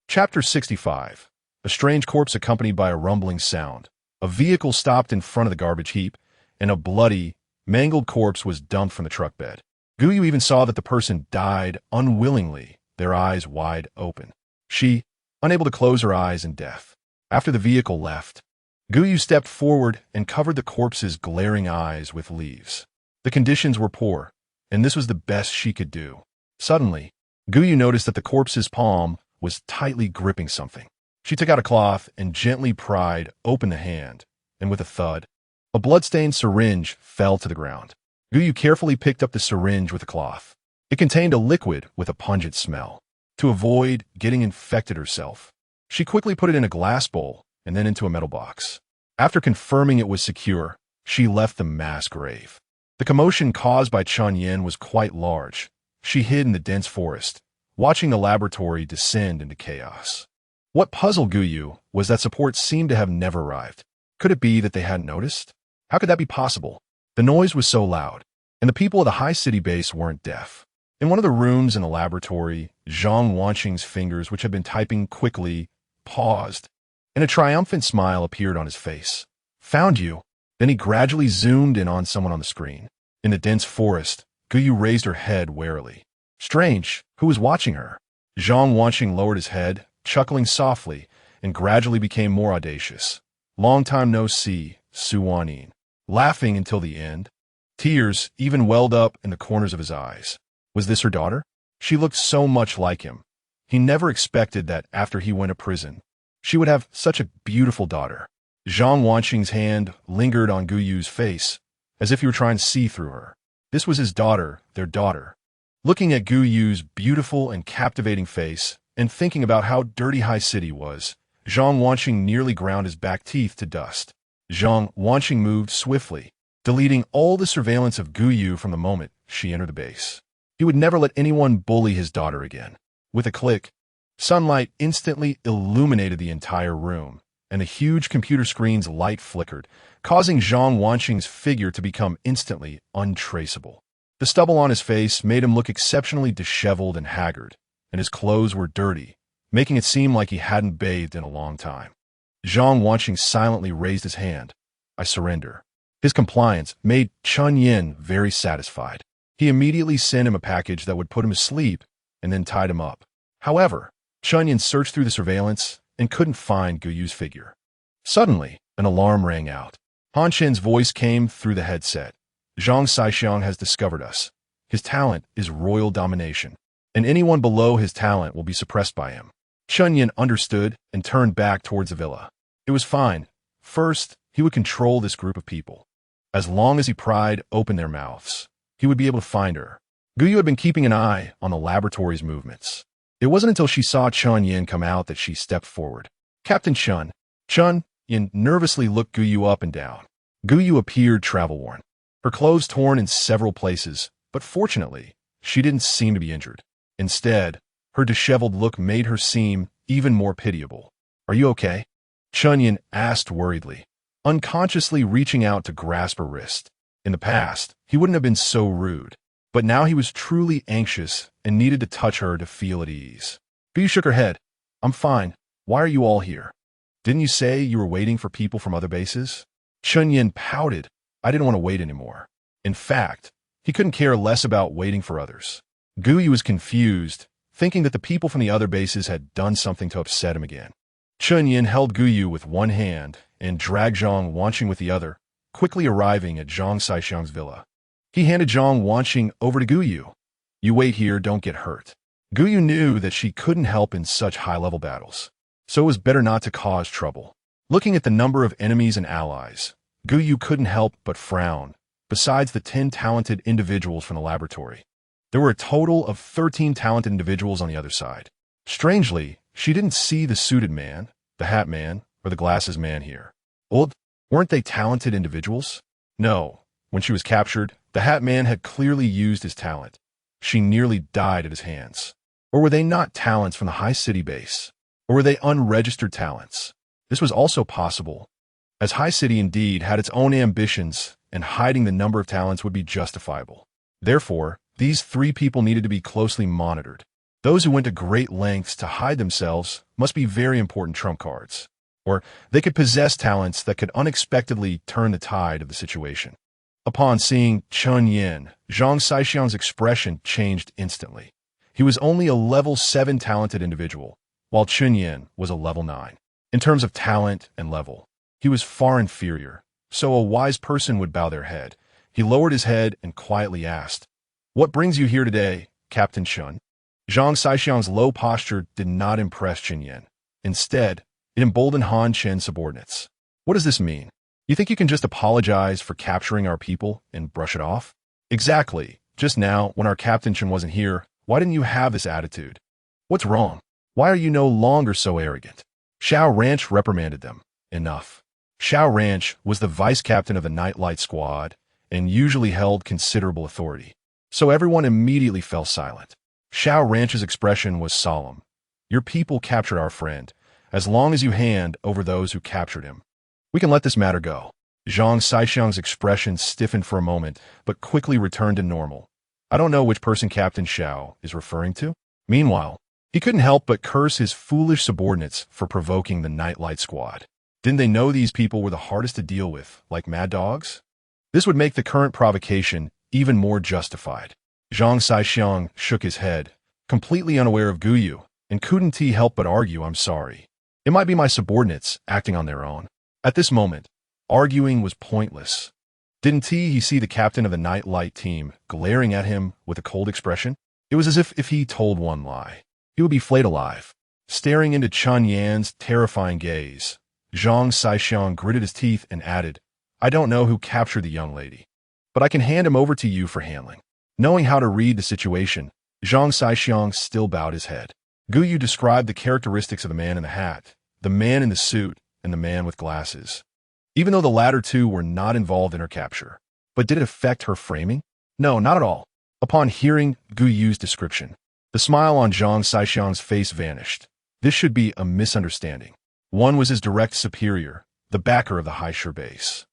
A: Chapter 65. A strange corpse accompanied by a rumbling sound. A vehicle stopped in front of the garbage heap, and a bloody, mangled corpse was dumped from the truck bed. Gou even saw that the person died unwillingly, their eyes wide open. She, unable to close her eyes in death. After the vehicle left, Gou stepped forward and covered the corpse's glaring eyes with leaves. The conditions were poor, and this was the best she could do. Suddenly, Gou noticed that the corpse's palm was tightly gripping something. She took out a cloth and gently pried open the hand, and with a thud, a blood-stained syringe fell to the ground. Gou carefully picked up the syringe with a cloth. It contained a liquid with a pungent smell. To avoid getting infected herself, she quickly put it in a glass bowl and then into a metal box. After confirming it was secure, she left the mass grave. The commotion caused by Chun Yin was quite large. She hid in the dense forest, watching the laboratory descend into chaos. What puzzled Gou was that support seemed to have never arrived. Could it be that they hadn't noticed? How could that be possible? The noise was so loud, and the people of the high city base weren't deaf. In one of the rooms in the laboratory, Zhang Wanqing's fingers, which had been typing quickly, paused, and a triumphant smile appeared on his face. Found you. Then he gradually zoomed in on someone on the screen. In the dense forest, Gou raised her head warily. Strange, who was watching her? Zhang Wanqing lowered his head, chuckling softly, and gradually became more audacious. Long time no see, Su Wanin. Laughing until the end. Tears even welled up in the corners of his eyes. Was this her daughter? She looked so much like him. He never expected that after he went to prison, she would have such a beautiful daughter. Zhang Wanqing's hand lingered on Guyu's face, as if he were trying to see through her. This was his daughter, their daughter. Looking at Guyu's beautiful and captivating face, and thinking about how dirty High City was, Zhang Wanqing nearly ground his back teeth to dust. Zhang Wanqing moved swiftly, deleting all the surveillance of Gou from the moment she entered the base. He would never let anyone bully his daughter again. With a click, sunlight instantly illuminated the entire room, and the huge computer screen's light flickered, causing Zhang Wanqing's figure to become instantly untraceable. The stubble on his face made him look exceptionally disheveled and haggard, and his clothes were dirty, making it seem like he hadn't bathed in a long time. Zhang Wanqing silently raised his hand. I surrender. His compliance made Chun Yin very satisfied. He immediately sent him a package that would put him to sleep and then tied him up. However, Chun Yin searched through the surveillance and couldn't find Guyu's figure. Suddenly, an alarm rang out. Han Chen's voice came through the headset. Zhang Saixiang has discovered us. His talent is royal domination, and anyone below his talent will be suppressed by him. Chun Yin understood and turned back towards the villa. It was fine. First, he would control this group of people. As long as he pried open their mouths, he would be able to find her. Gou had been keeping an eye on the laboratory's movements. It wasn't until she saw Chun Yin come out that she stepped forward. Captain Chun. Chun Yin nervously looked Gou up and down. Gou appeared travel-worn, her clothes torn in several places, but fortunately, she didn't seem to be injured. Instead, her disheveled look made her seem even more pitiable. Are you okay? Chun Yin asked worriedly, unconsciously reaching out to grasp her wrist. In the past, he wouldn't have been so rude, but now he was truly anxious and needed to touch her to feel at ease. Gou shook her head. I'm fine. Why are you all here? Didn't you say you were waiting for people from other bases? Chun Yin pouted. I didn't want to wait anymore. In fact, he couldn't care less about waiting for others. Gou was confused, thinking that the people from the other bases had done something to upset him again. Chun Yin held Gou with one hand and dragged Zhang Wanqing with the other, quickly arriving at Zhang Saixiang's villa. He handed Zhang Wanqing over to Gou. You wait here, don't get hurt. Gou knew that she couldn't help in such high-level battles, so it was better not to cause trouble. Looking at the number of enemies and allies, Gou couldn't help but frown, besides the 10 talented individuals from the laboratory. There were a total of 13 talented individuals on the other side. Strangely, she didn't see the suited man, the hat man, or the glasses man here. Weren't they talented individuals? No. When she was captured, the hat man had clearly used his talent. She nearly died at his hands. Or were they not talents from the high city base? Or were they unregistered talents? This was also possible, as High City indeed had its own ambitions, and hiding the number of talents would be justifiable. Therefore, these 3 people needed to be closely monitored. Those who went to great lengths to hide themselves must be very important trump cards, or they could possess talents that could unexpectedly turn the tide of the situation. Upon seeing Chun Yin, Zhang Saixiang's expression changed instantly. He was only a level 7 talented individual, while Chun Yin was a level 9. In terms of talent and level, he was far inferior, so a wise person would bow their head. He lowered his head and quietly asked, What brings you here today, Captain Chun? Zhang Saixiang's low posture did not impress Chun Yin. Instead, it emboldened Han Chen's subordinates. What does this mean? You think you can just apologize for capturing our people and brush it off? Exactly. Just now, when our Captain Chun wasn't here, why didn't you have this attitude? What's wrong? Why are you no longer so arrogant? Xiao Ranch reprimanded them. Enough. Xiao Ranch was the vice captain of the Nightlight Squad and usually held considerable authority, so everyone immediately fell silent. Xiao Ranch's expression was solemn. Your people captured our friend. As long as you hand over those who captured him, we can let this matter go. Zhang Saixiang's expression stiffened for a moment, but quickly returned to normal. I don't know which person Captain Xiao is referring to. Meanwhile, he couldn't help but curse his foolish subordinates for provoking the Nightlight Squad. Didn't they know these people were the hardest to deal with, like mad dogs? This would make the current provocation even more justified. Zhang Saixiang shook his head, completely unaware of Gou Yu, and couldn't he help but argue, I'm sorry. It might be my subordinates acting on their own. At this moment, arguing was pointless. Didn't he see the captain of the Nightlight team glaring at him with a cold expression? It was as if he told one lie, he would be flayed alive. Staring into Chun Yan's terrifying gaze, Zhang Saixiang gritted his teeth and added, I don't know who captured the young lady, but I can hand him over to you for handling. Knowing how to read the situation, Zhang Saixiang still bowed his head. Gou Yu described the characteristics of the man in the hat, the man in the suit, and the man with glasses. Even though the latter two were not involved in her capture. But did it affect her framing? No, not at all. Upon hearing Gou Yu's description, the smile on Zhang Saixiang's face vanished. This should be a misunderstanding. One was his direct superior, the backer of the Haisher base.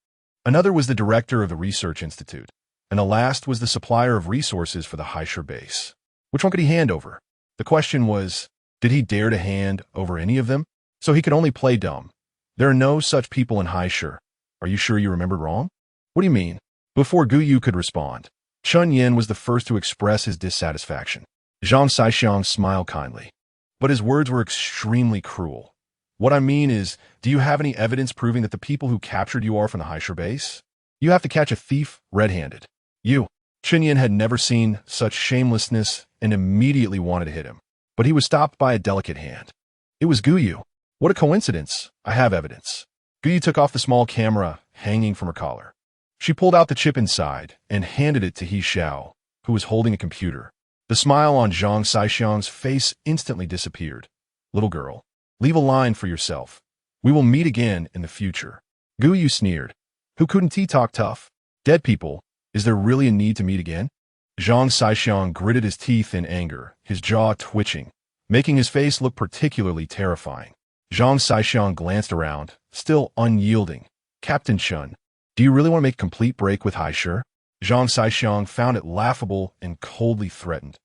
A: Another was the director of the Research Institute. And the last was the supplier of resources for the Haisher base. Which one could he hand over? The question was, did he dare to hand over any of them? So he could only play dumb. There are no such people in Haisher. Are you sure you remembered wrong? What do you mean? Before Gou Yu could respond, Chun Yan was the first to express his dissatisfaction. Zhang Saixiang smiled kindly, but his words were extremely cruel. What I mean is, do you have any evidence proving that the people who captured you are from the Haisher base? You have to catch a thief red-handed. You. Chun Yan had never seen such shamelessness and immediately wanted to hit him. But he was stopped by a delicate hand. It was Gou Yu. What a coincidence. I have evidence. Gou Yu took off the small camera hanging from her collar. She pulled out the chip inside and handed it to He Xiao, who was holding a computer. The smile on Zhang Saixiang's face instantly disappeared. Little girl, leave a line for yourself. We will meet again in the future. Gou Yu sneered. Who couldn't he talk tough? Dead people. Is there really a need to meet again? Zhang Saixiang gritted his teeth in anger, his jaw twitching, making his face look particularly terrifying. Zhang Saixiang glanced around, still unyielding. Captain Chun, do you really want to make a complete break with Haisher? Zhang Saixiang found it laughable and coldly threatened.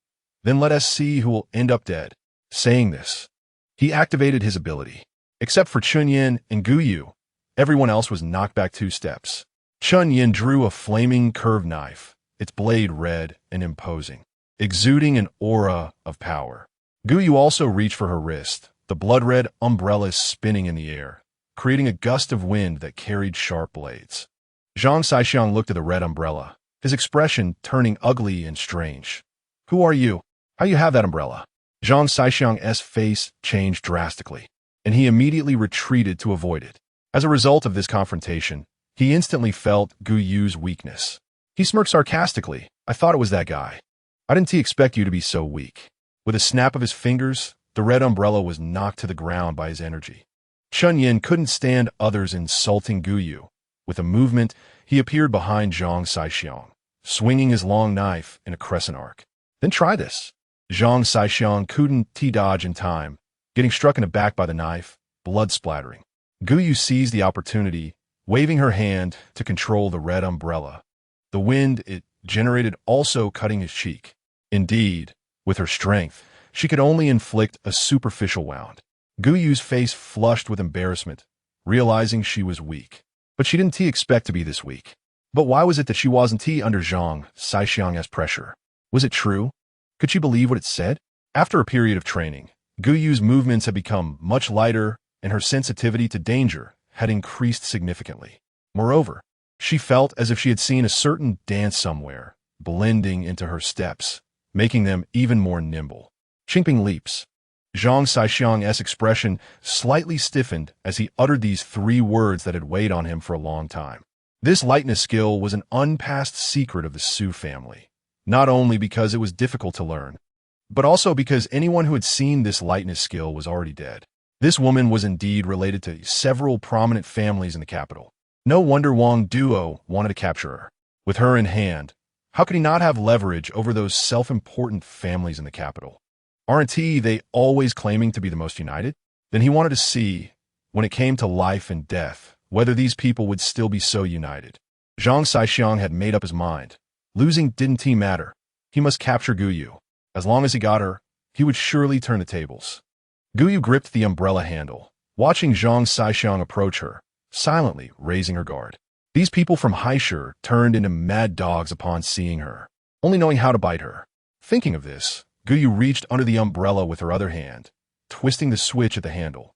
A: Then let us see who will end up dead. Saying this, he activated his ability. Except for Chun Yan and Gou Yu, everyone else was knocked back 2 steps. Chun Yan drew a flaming curved knife, its blade red and imposing, exuding an aura of power. Gou Yu also reached for her wrist, the blood-red umbrella spinning in the air, creating a gust of wind that carried sharp blades. Zhang Saixiang looked at the red umbrella, his expression turning ugly and strange. Who are you? How do you have that umbrella? Zhang Saixiang's face changed drastically, and he immediately retreated to avoid it. As a result of this confrontation, he instantly felt Gou Yu's weakness. He smirked sarcastically. I thought it was that guy. I didn't expect you to be so weak. With a snap of his fingers, the red umbrella was knocked to the ground by his energy. Chun Yan couldn't stand others insulting Gou Yu. With a movement, he appeared behind Zhang Saixiang, swinging his long knife in a crescent arc. Then try this. Zhang Saixiang couldn't dodge in time, getting struck in the back by the knife, blood splattering. Gou Yu seized the opportunity, waving her hand to control the red umbrella. The wind it generated also cutting his cheek. Indeed, with her strength, she could only inflict a superficial wound. Gou Yu's face flushed with embarrassment, realizing she was weak. But she didn't expect to be this weak. But why was it that she wasn't under Zhang Saixiang's pressure? Was it true? Could she believe what it said? After a period of training, Gou Yu's movements had become much lighter, and her sensitivity to danger had increased significantly. Moreover, she felt as if she had seen a certain dance somewhere, blending into her steps, making them even more nimble. Chimping leaps. Zhang Saixiang's expression slightly stiffened as he uttered these 3 words that had weighed on him for a long time. This lightness skill was an unpassed secret of the Su family, not only because it was difficult to learn, but also because anyone who had seen this lightness skill was already dead. This woman was indeed related to several prominent families in the capital. No wonder Wang Duo wanted to capture her. With her in hand, how could he not have leverage over those self-important families in the capital? Aren't they always claiming to be the most united? Then he wanted to see, when it came to life and death, whether these people would still be so united. Zhang Saixiang had made up his mind. Losing didn't matter. He must capture Gou Yu. As long as he got her, he would surely turn the tables. Gou Yu gripped the umbrella handle, watching Zhang Saixiang approach her, silently raising her guard. These people from Haisher turned into mad dogs upon seeing her, only knowing how to bite her. Thinking of this, Gou Yu reached under the umbrella with her other hand, twisting the switch at the handle,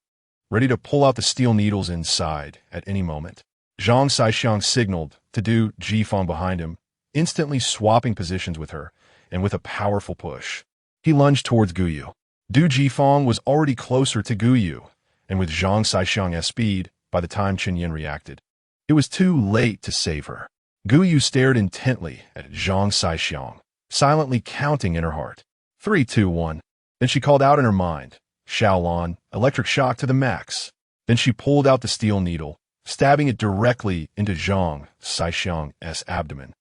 A: ready to pull out the steel needles inside at any moment. Zhang Saixiang signaled to Du Jifeng behind him, instantly swapping positions with her, and with a powerful push, he lunged towards Gou Yu. Du Jifeng was already closer to Gou Yu, and with Zhang Saixiang's speed, by the time Chen Yin reacted, it was too late to save her. Gou Yu stared intently at Zhang Saixiang, silently counting in her heart. 3, 2, 1. Then she called out in her mind, Shaolin, electric shock to the max. Then she pulled out the steel needle, stabbing it directly into Zhang Saixiang's abdomen.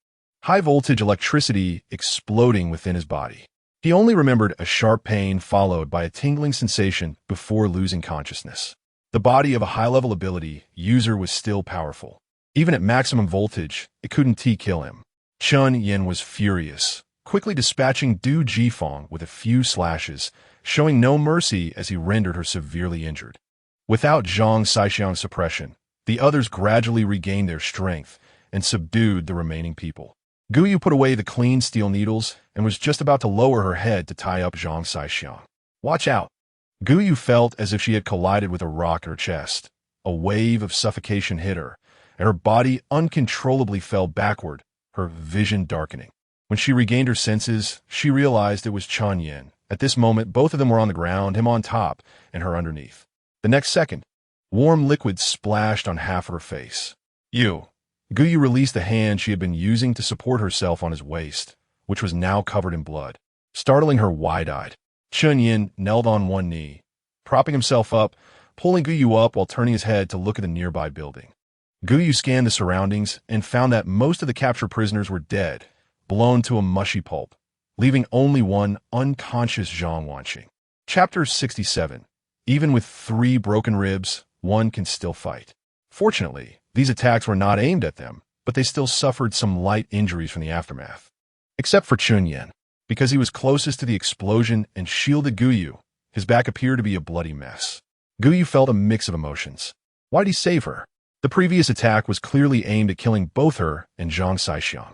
A: High-voltage electricity exploding within his body. He only remembered a sharp pain followed by a tingling sensation before losing consciousness. The body of a high-level ability user was still powerful. Even at maximum voltage, it couldn't kill him. Chen Yin was furious, quickly dispatching Du Jifeng with a few slashes, showing no mercy as he rendered her severely injured. Without Zhang Saixiang's suppression, the others gradually regained their strength and subdued the remaining people. Gou Yu put away the clean steel needles and was just about to lower her head to tie up Zhang Saixiang. Watch out! Gou Yu felt as if she had collided with a rock in her chest. A wave of suffocation hit her, and her body uncontrollably fell backward, her vision darkening. When she regained her senses, she realized it was Chen Yin. At this moment, both of them were on the ground, him on top, and her underneath. The next second, warm liquid splashed on half of her face. Gou Yu released the hand she had been using to support herself on his waist, which was now covered in blood, startling her wide-eyed. Chen Yin knelt on one knee, propping himself up, pulling Gou Yu up while turning his head to look at the nearby building. Gou Yu scanned the surroundings and found that most of the captured prisoners were dead, blown to a mushy pulp, leaving only one unconscious Zhang Wanqing. Chapter 67. Even with 3 broken ribs, one can still fight. Fortunately, these attacks were not aimed at them, but they still suffered some light injuries from the aftermath. Except for Chen Yin, because he was closest to the explosion and shielded Gou Yu, his back appeared to be a bloody mess. Gou Yu felt a mix of emotions. Why'd he save her? The previous attack was clearly aimed at killing both her and Zhang Saixiang.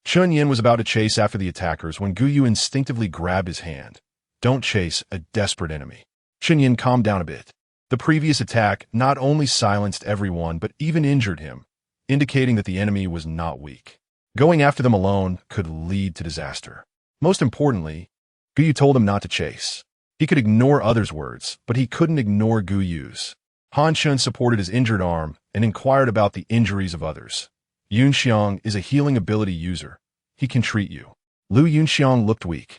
A: Chen Yin was about to chase after the attackers when Gou Yu instinctively grabbed his hand. Don't chase a desperate enemy. Chen Yin calmed down a bit. The previous attack not only silenced everyone but even injured him, indicating that the enemy was not weak. Going after them alone could lead to disaster. Most importantly, Gou Yu told him not to chase. He could ignore others' words, but he couldn't ignore Gou Yu's. Han Chen supported his injured arm and inquired about the injuries of others. Yunxiang is a healing ability user. He can treat you. Lu Yunxiang looked weak,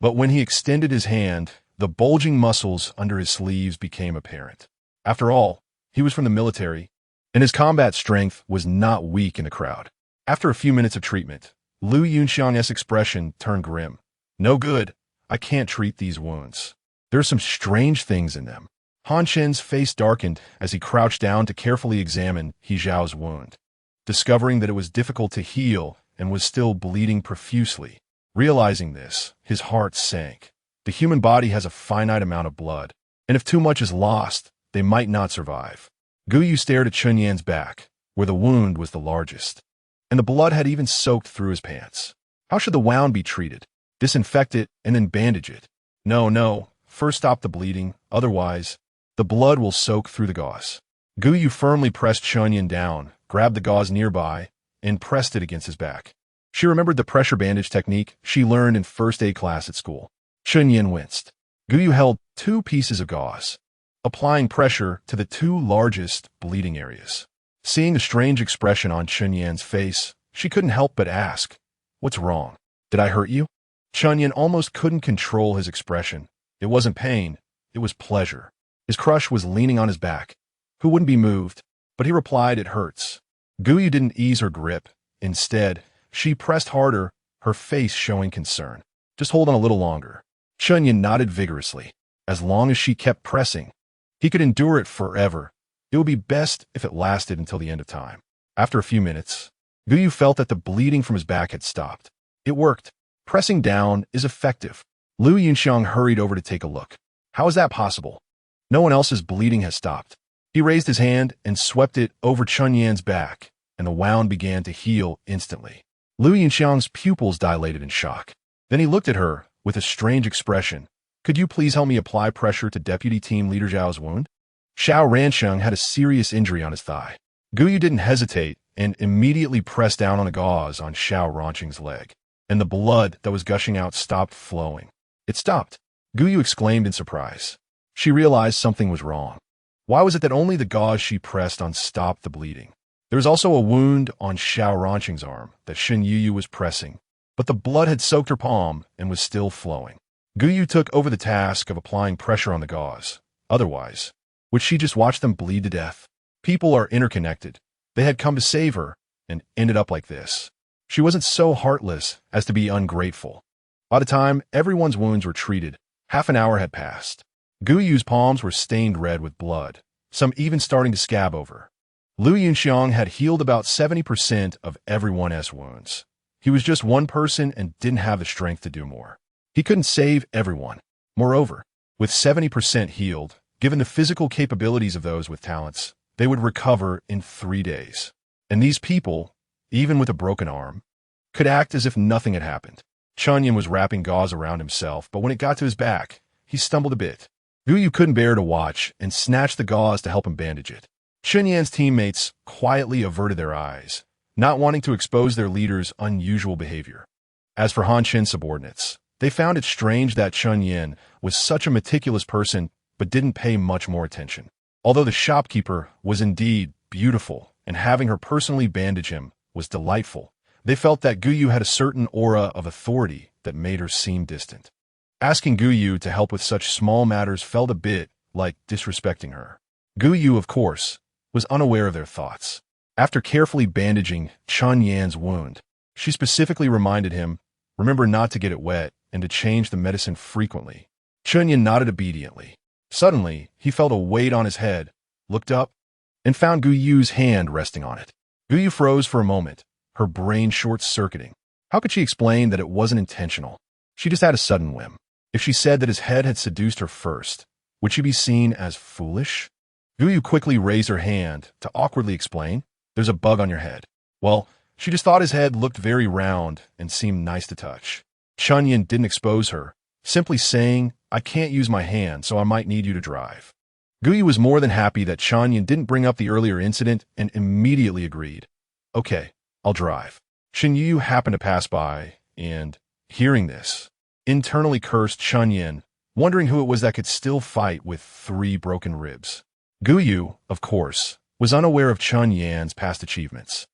A: but when he extended his hand, the bulging muscles under his sleeves became apparent. After all, he was from the military, and his combat strength was not weak in the crowd. After a few minutes of treatment, Lu Yunxiang's expression turned grim. No good. I can't treat these wounds. There are some strange things in them. Han Chen's face darkened as he crouched down to carefully examine He Zhao's wound, discovering that it was difficult to heal and was still bleeding profusely. Realizing this, his heart sank. The human body has a finite amount of blood, and if too much is lost, they might not survive. Gou Yu stared at Chen Yan's back, where the wound was the largest, and the blood had even soaked through his pants. How should the wound be treated? Disinfect it and then bandage it? No. First stop the bleeding, otherwise, the blood will soak through the gauze. Gou Yu firmly pressed Chen Yan down, grabbed the gauze nearby, and pressed it against his back. She remembered the pressure bandage technique she learned in first aid class at school. Chen Yan winced. Gou Yu held 2 pieces of gauze, applying pressure to the 2 largest bleeding areas. Seeing the strange expression on Chen Yan's face, she couldn't help but ask, "What's wrong? Did I hurt you?" Chen Yan almost couldn't control his expression. It wasn't pain, it was pleasure. His crush was leaning on his back, who wouldn't be moved, but he replied, "It hurts." Gou Yu didn't ease her grip. Instead, she pressed harder, her face showing concern. "Just hold on a little longer." Chen Yan nodded vigorously. As long as she kept pressing, he could endure it forever. It would be best if it lasted until the end of time. After a few minutes, Gou Yu felt that the bleeding from his back had stopped. It worked. Pressing down is effective. Lu Yunxiang hurried over to take a look. How is that possible? No one else's bleeding has stopped. He raised his hand and swept it over Chun Yan's back, and the wound began to heal instantly. Lu Yunxiang's pupils dilated in shock. Then he looked at her with a strange expression. Could you please help me apply pressure to Deputy Team Leader Zhao's wound? Xiao Ransheng had a serious injury on his thigh. Gou Yu didn't hesitate and immediately pressed down on the gauze on Xiao Ransheng's leg, and the blood that was gushing out stopped flowing. It stopped. Gou Yu exclaimed in surprise. She realized something was wrong. Why was it that only the gauze she pressed on stopped the bleeding? There was also a wound on Xiao Ransheng's arm that Shen Yuyu was pressing, but the blood had soaked her palm and was still flowing. Gou Yu took over the task of applying pressure on the gauze. Otherwise, would she just watch them bleed to death? People are interconnected. They had come to save her and ended up like this. She wasn't so heartless as to be ungrateful. By the time everyone's wounds were treated, half an hour had passed. Gou Yu's palms were stained red with blood, some even starting to scab over. Lu Yunxiang had healed about 70% of everyone's wounds. He was just one person and didn't have the strength to do more. He couldn't save everyone. Moreover, with 70% healed, given the physical capabilities of those with talents, they would recover in 3 days. And these people, even with a broken arm, could act as if nothing had happened. Chun Yan was wrapping gauze around himself, but when it got to his back, he stumbled a bit. Gou Yu couldn't bear to watch and snatched the gauze to help him bandage it. Chun Yan's teammates quietly averted their eyes, not wanting to expose their leader's unusual behavior. As for Han Chen's subordinates, they found it strange that Chun Yan was such a meticulous person but didn't pay much more attention. Although the shopkeeper was indeed beautiful and having her personally bandage him was delightful, they felt that Gou Yu had a certain aura of authority that made her seem distant. Asking Gou Yu to help with such small matters felt a bit like disrespecting her. Gou Yu, of course, was unaware of their thoughts. After carefully bandaging Chun Yan's wound, she specifically reminded him, remember not to get it wet and to change the medicine frequently. Chun Yan nodded obediently. Suddenly, he felt a weight on his head, looked up, and found Gou Yu's hand resting on it. Gou Yu froze for a moment, her brain short-circuiting. How could she explain that it wasn't intentional? She just had a sudden whim. If she said that his head had seduced her first, would she be seen as foolish? Gou Yu quickly raised her hand to awkwardly explain, there's a bug on your head. Well, she just thought his head looked very round and seemed nice to touch. Chun Yan didn't expose her, simply saying, I can't use my hand, so I might need you to drive. Gou Yu was more than happy that Chun Yan didn't bring up the earlier incident and immediately agreed. Okay, I'll drive. Shen Yu happened to pass by, and, hearing this, internally cursed Chun Yan, wondering who it was that could still fight with 3 broken ribs. Gou Yu, of course, was unaware of Chun Yan's past achievements.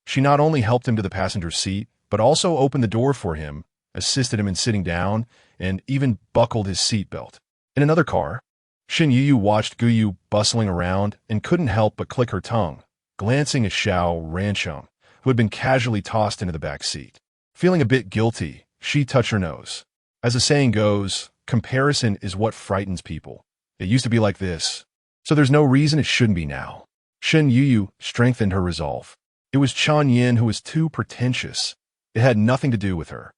A: She not only helped him to the passenger seat, but also opened the door for him, assisted him in sitting down, and even buckled his seatbelt. In another car, Shen Yu watched Gou Yu bustling around and couldn't help but click her tongue, glancing at Xiao Ransheng, who had been casually tossed into the back seat. Feeling a bit guilty, she touched her nose. As the saying goes, comparison is what frightens people. It used to be like this, so there's no reason it shouldn't be now. Shen Yu strengthened her resolve. It was Chun Yan who was too pretentious. It had nothing to do with her.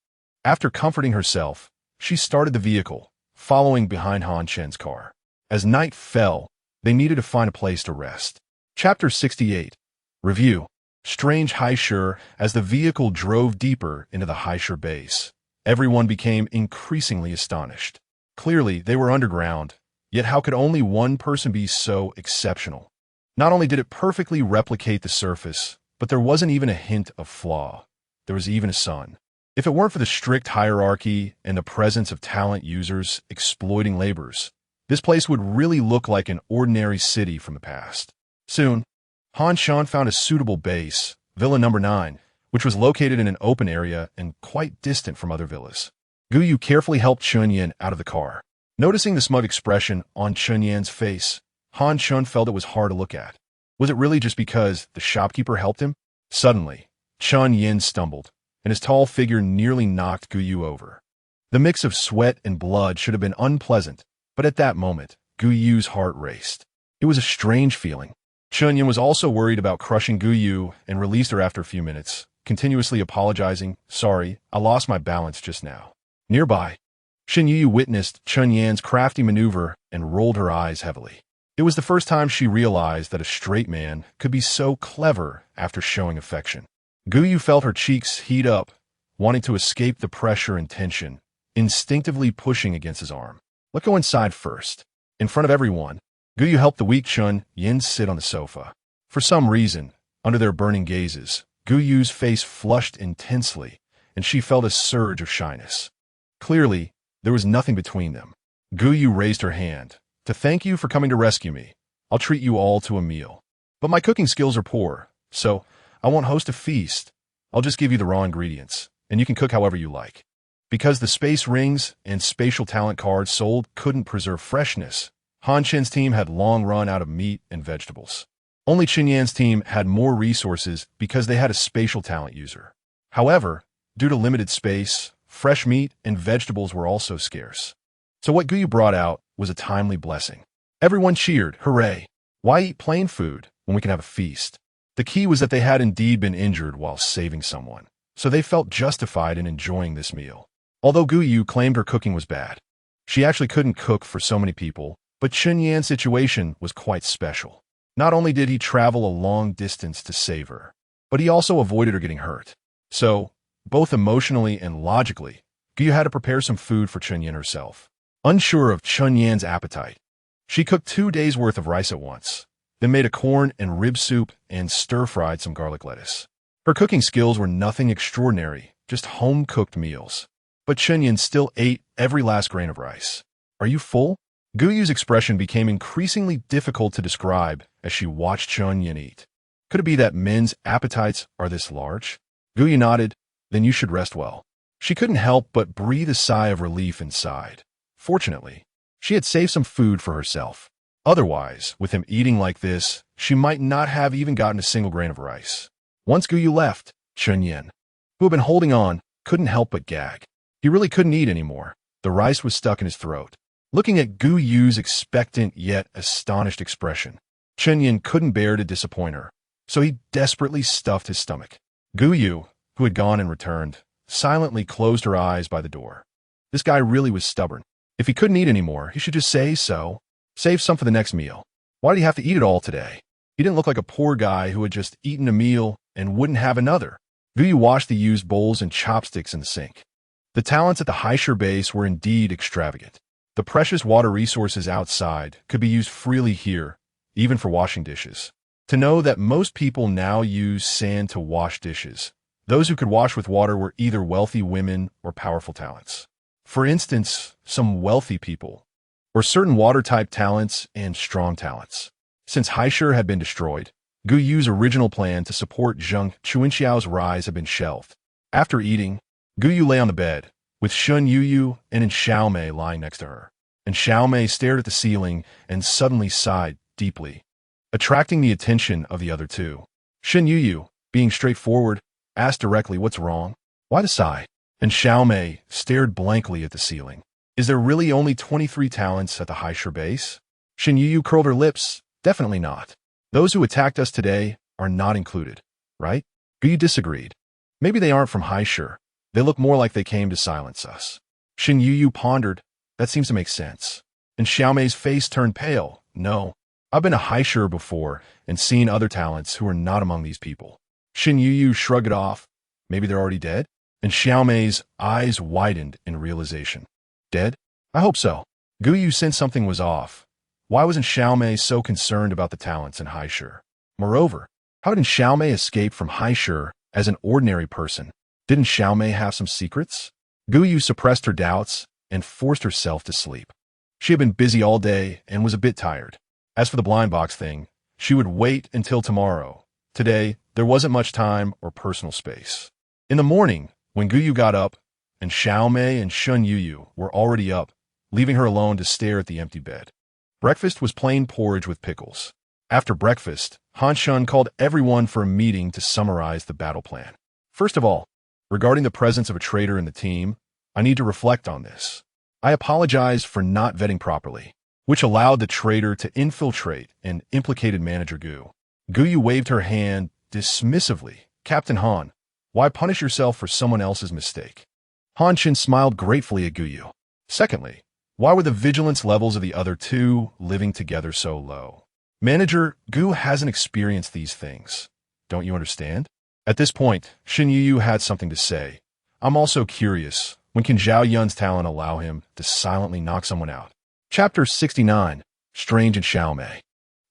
A: After comforting herself, she started the vehicle, following behind Han Chen's car. As night fell, they needed to find a place to rest. Chapter 68. Review. Strange Haisher. As the vehicle drove deeper into the Haisher base, everyone became increasingly astonished. Clearly, they were underground, yet how could only one person be so exceptional? Not only did it perfectly replicate the surface, but there wasn't even a hint of flaw. There was even a sun. If it weren't for the strict hierarchy and the presence of talent users exploiting laborers, this place would really look like an ordinary city from the past. Soon, Han Shan found a suitable base, Villa Number 9, which was located in an open area and quite distant from other villas. Gou Yu carefully helped Chun Yan out of the car. Noticing the smug expression on Chun Yan's face, Han Shan felt it was hard to look at. Was it really just because the shopkeeper helped him? Suddenly, Chun Yan stumbled, and his tall figure nearly knocked Gou Yu over. The mix of sweat and blood should have been unpleasant, but at that moment, Gou Yu's heart raced. It was a strange feeling. Chunyan was also worried about crushing Gou Yu and released her after a few minutes, continuously apologizing, "Sorry, I lost my balance just now." Nearby, Shin Yu witnessed Chun Yan's crafty maneuver and rolled her eyes heavily. It was the first time she realized that a straight man could be so clever after showing affection. Gou Yu felt her cheeks heat up, wanting to escape the pressure and tension, instinctively pushing against his arm. "Let's go inside first." In front of everyone, Gou Yu helped the weak Chun Yin sit on the sofa. For some reason, under their burning gazes, Gou Yu's face flushed intensely, and she felt a surge of shyness. Clearly, there was nothing between them. Gou Yu raised her hand. "To thank you for coming to rescue me, I'll treat you all to a meal. But my cooking skills are poor, so I won't host a feast. I'll just give you the raw ingredients, and you can cook however you like." Because the space rings and spatial talent cards sold couldn't preserve freshness, Han Chen's team had long run out of meat and vegetables. Only Qin Yan's team had more resources because they had a spatial talent user. However, due to limited space, fresh meat and vegetables were also scarce. So what Gou Yu brought out was a timely blessing. Everyone cheered, "Hooray! Why eat plain food when we can have a feast?" The key was that they had indeed been injured while saving someone, so they felt justified in enjoying this meal. Although Gou Yu claimed her cooking was bad, she actually couldn't cook for so many people, but Chun Yan's situation was quite special. Not only did he travel a long distance to save her, but he also avoided her getting hurt. So, both emotionally and logically, Gou Yu had to prepare some food for Chun Yan herself. Unsure of Chun Yan's appetite, she cooked 2 days' worth of rice at once, then made a corn and rib soup and stir-fried some garlic lettuce. Her cooking skills were nothing extraordinary, just home-cooked meals. But Chun Yan still ate every last grain of rice. "Are you full?" Gou Yu's expression became increasingly difficult to describe as she watched Chun Yan eat. Could it be that men's appetites are this large? Gou Yu nodded. "Then you should rest well." She couldn't help but breathe a sigh of relief inside. Fortunately, she had saved some food for herself. Otherwise, with him eating like this, she might not have even gotten a single grain of rice. Once Gou Yu left, Chun Yan, who had been holding on, couldn't help but gag. He really couldn't eat anymore. The rice was stuck in his throat. Looking at Gou Yu's expectant yet astonished expression, Chun Yan couldn't bear to disappoint her, so he desperately stuffed his stomach. Gou Yu, who had gone and returned, silently closed her eyes by the door. This guy really was stubborn. If he couldn't eat anymore, he should just say so. Save some for the next meal. Why did he have to eat it all today? He didn't look like a poor guy who had just eaten a meal and wouldn't have another. Gou Yu washed the used bowls and chopsticks in the sink. The talents at the Haishir base were indeed extravagant. The precious water resources outside could be used freely here, even for washing dishes. To know that most people now use sand to wash dishes, those who could wash with water were either wealthy women or powerful talents. For instance, some wealthy people, or certain water-type talents and strong talents. Since Haishir had been destroyed, Gou Yu's original plan to support Zheng Chuanxiao's rise had been shelved. After eating, Gou Yu lay on the bed, with Shun Yu and Xiaomei lying next to her. And Xiaomei stared at the ceiling and suddenly sighed deeply, attracting the attention of the other two. Shun Yu, being straightforward, asked directly, "What's wrong? Why the sigh?" And Xiaomei stared blankly at the ceiling. "Is there really only 23 talents at the Haishir base?" Shun Yu curled her lips. "Definitely not. Those who attacked us today are not included, right?" Gou Yu disagreed. "Maybe they aren't from Haishir. They look more like they came to silence us." Shin Yu pondered. "That seems to make sense." And Xiaomei's face turned pale. "No, I've been a Haishir before and seen other talents who are not among these people." Shin Yu shrugged it off. "Maybe they're already dead?" And Xiaomei's eyes widened in realization. "Dead? I hope so." Gou Yu sensed something was off. Why wasn't Xiaomei so concerned about the talents in Haishir? Moreover, how didn't Xiaomei escape from Haishir as an ordinary person? Didn't Xiaomei have some secrets? Gou Yu suppressed her doubts and forced herself to sleep. She had been busy all day and was a bit tired. As for the blind box thing, she would wait until tomorrow. Today, there wasn't much time or personal space. In the morning, when Gou Yu got up, and Xiaomei and Shun Yu were already up, leaving her alone to stare at the empty bed. Breakfast was plain porridge with pickles. After breakfast, Han Shun called everyone for a meeting to summarize the battle plan. "First of all, regarding the presence of a traitor in the team, I need to reflect on this. I apologize for not vetting properly, which allowed the traitor to infiltrate and implicated Manager Gou. Gou Yu waved her hand dismissively. Captain Han, why punish yourself for someone else's mistake? Han Chen smiled gratefully at Gou Yu. Secondly, why were the vigilance levels of the other two living together so low? Manager, Gou hasn't experienced these things. Don't you understand? At this point, Shin Yu had something to say. I'm also curious, when can Zhao Yun's talent allow him to silently knock someone out? Chapter 69, Strange and Xiaomei.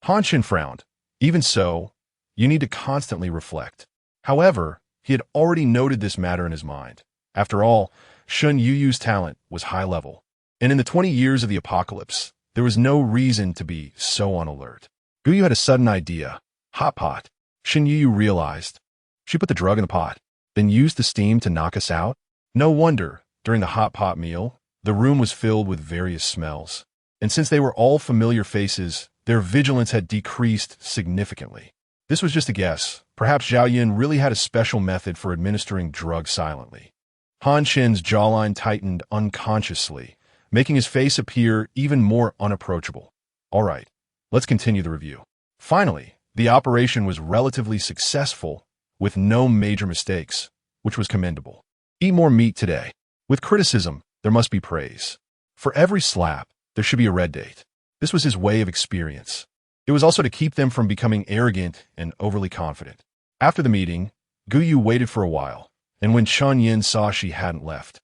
A: Han Chen frowned. Even so, you need to constantly reflect. However, he had already noted this matter in his mind. After all, Shun Yu's talent was high level. And in the 20 years of the apocalypse, there was no reason to be so on alert. Gou Yu had a sudden idea. Hot pot. Shin Yu realized. She put the drug in the pot, then used the steam to knock us out? No wonder, during the hot pot meal, the room was filled with various smells. And since they were all familiar faces, their vigilance had decreased significantly. This was just a guess. Perhaps Zhao Yun really had a special method for administering drugs silently. Han Chen's jawline tightened unconsciously, making his face appear even more unapproachable. All right, let's continue the review. Finally, the operation was relatively successful, with no major mistakes, which was commendable. Eat more meat today. With criticism, there must be praise. For every slap, there should be a red date. This was his way of experience. It was also to keep them from becoming arrogant and overly confident. After the meeting, Gou Yu waited for a while, and when Chun Yin saw she hadn't left,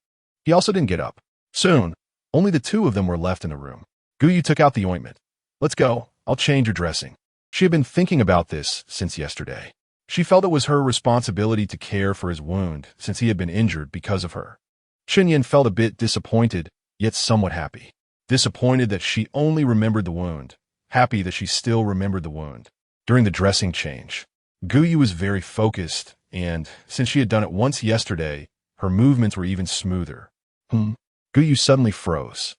A: he also didn't get up. Soon, only the two of them were left in the room. Gou Yu took out the ointment. Let's go, I'll change your dressing. She had been thinking about this since yesterday. She felt it was her responsibility to care for his wound since he had been injured because of her. Chun Yin felt a bit disappointed, yet somewhat happy. Disappointed that she only remembered the wound. Happy that she still remembered the wound. During the dressing change, Gou Yu was very focused, and since she had done it once yesterday, her movements were even smoother. Gou Yu suddenly froze.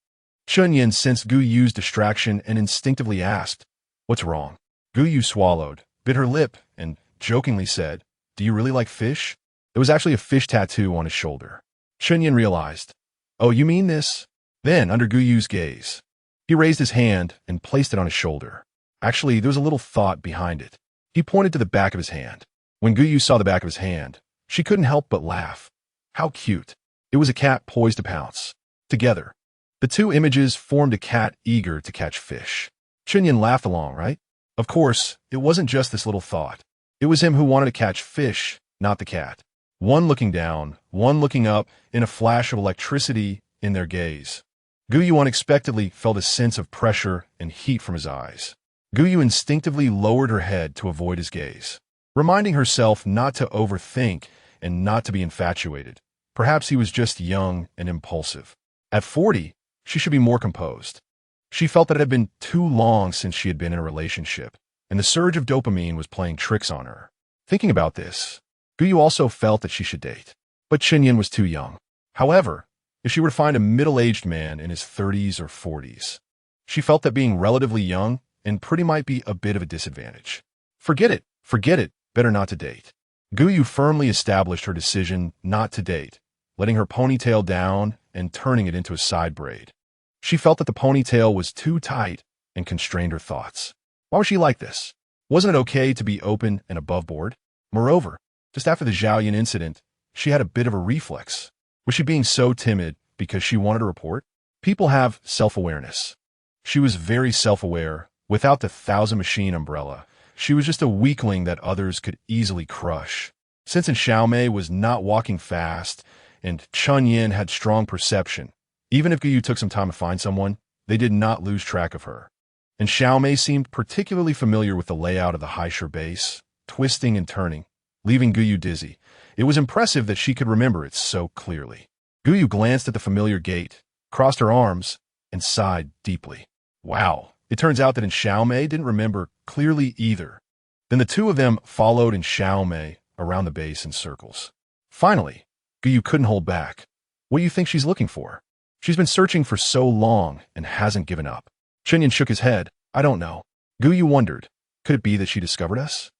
A: Chun Yin sensed Gou Yu's distraction and instinctively asked, "What's wrong?" Gou Yu swallowed, bit her lip, and jokingly said, "Do you really like fish?" There was actually a fish tattoo on his shoulder. Chun Yin realized, "Oh, you mean this?" Then, under Gou Yu's gaze, he raised his hand and placed it on his shoulder. Actually, there was a little thought behind it. He pointed to the back of his hand. When Gou Yu saw the back of his hand, she couldn't help but laugh. How cute. It was a cat poised to pounce. Together, the two images formed a cat eager to catch fish. Chun Yin laughed along, right? Of course, it wasn't just this little thought. It was him who wanted to catch fish, not the cat. One looking down, one looking up, in a flash of electricity in their gaze. Gou Yu unexpectedly felt a sense of pressure and heat from his eyes. Gou Yu instinctively lowered her head to avoid his gaze, reminding herself not to overthink and not to be infatuated. Perhaps he was just young and impulsive. At 40, she should be more composed. She felt that it had been too long since she had been in a relationship, and the surge of dopamine was playing tricks on her. Thinking about this, Gou Yu also felt that she should date. But Chun Yin was too young. However, if she were to find a middle-aged man in his 30s or 40s, she felt that being relatively young and pretty might be a bit of a disadvantage. Forget it, better not to date. Gou Yu firmly established her decision not to date, letting her ponytail down and turning it into a side braid. She felt that the ponytail was too tight and constrained her thoughts. Why was she like this? Wasn't it okay to be open and above board? Moreover, just after the Zhao Yun incident, she had a bit of a reflex. Was she being so timid because she wanted to report? People have self-awareness. She was very self-aware. Without the 1,000-machine umbrella, she was just a weakling that others could easily crush. Since Xiaomei was not walking fast, and Chun Yin had strong perception, even if Gou Yu took some time to find someone, they did not lose track of her. And Xiaomei seemed particularly familiar with the layout of the Haisher base, twisting and turning, leaving Gou Yu dizzy. It was impressive that she could remember it so clearly. Gou Yu glanced at the familiar gate, crossed her arms, and sighed deeply. Wow, it turns out that Xiaomei didn't remember clearly either. Then the two of them followed Xiaomei around the base in circles. Finally, Gou Yu couldn't hold back. What do you think she's looking for? She's been searching for so long and hasn't given up. Chun Yin shook his head. I don't know. Gou Yu wondered, could it be that she discovered us?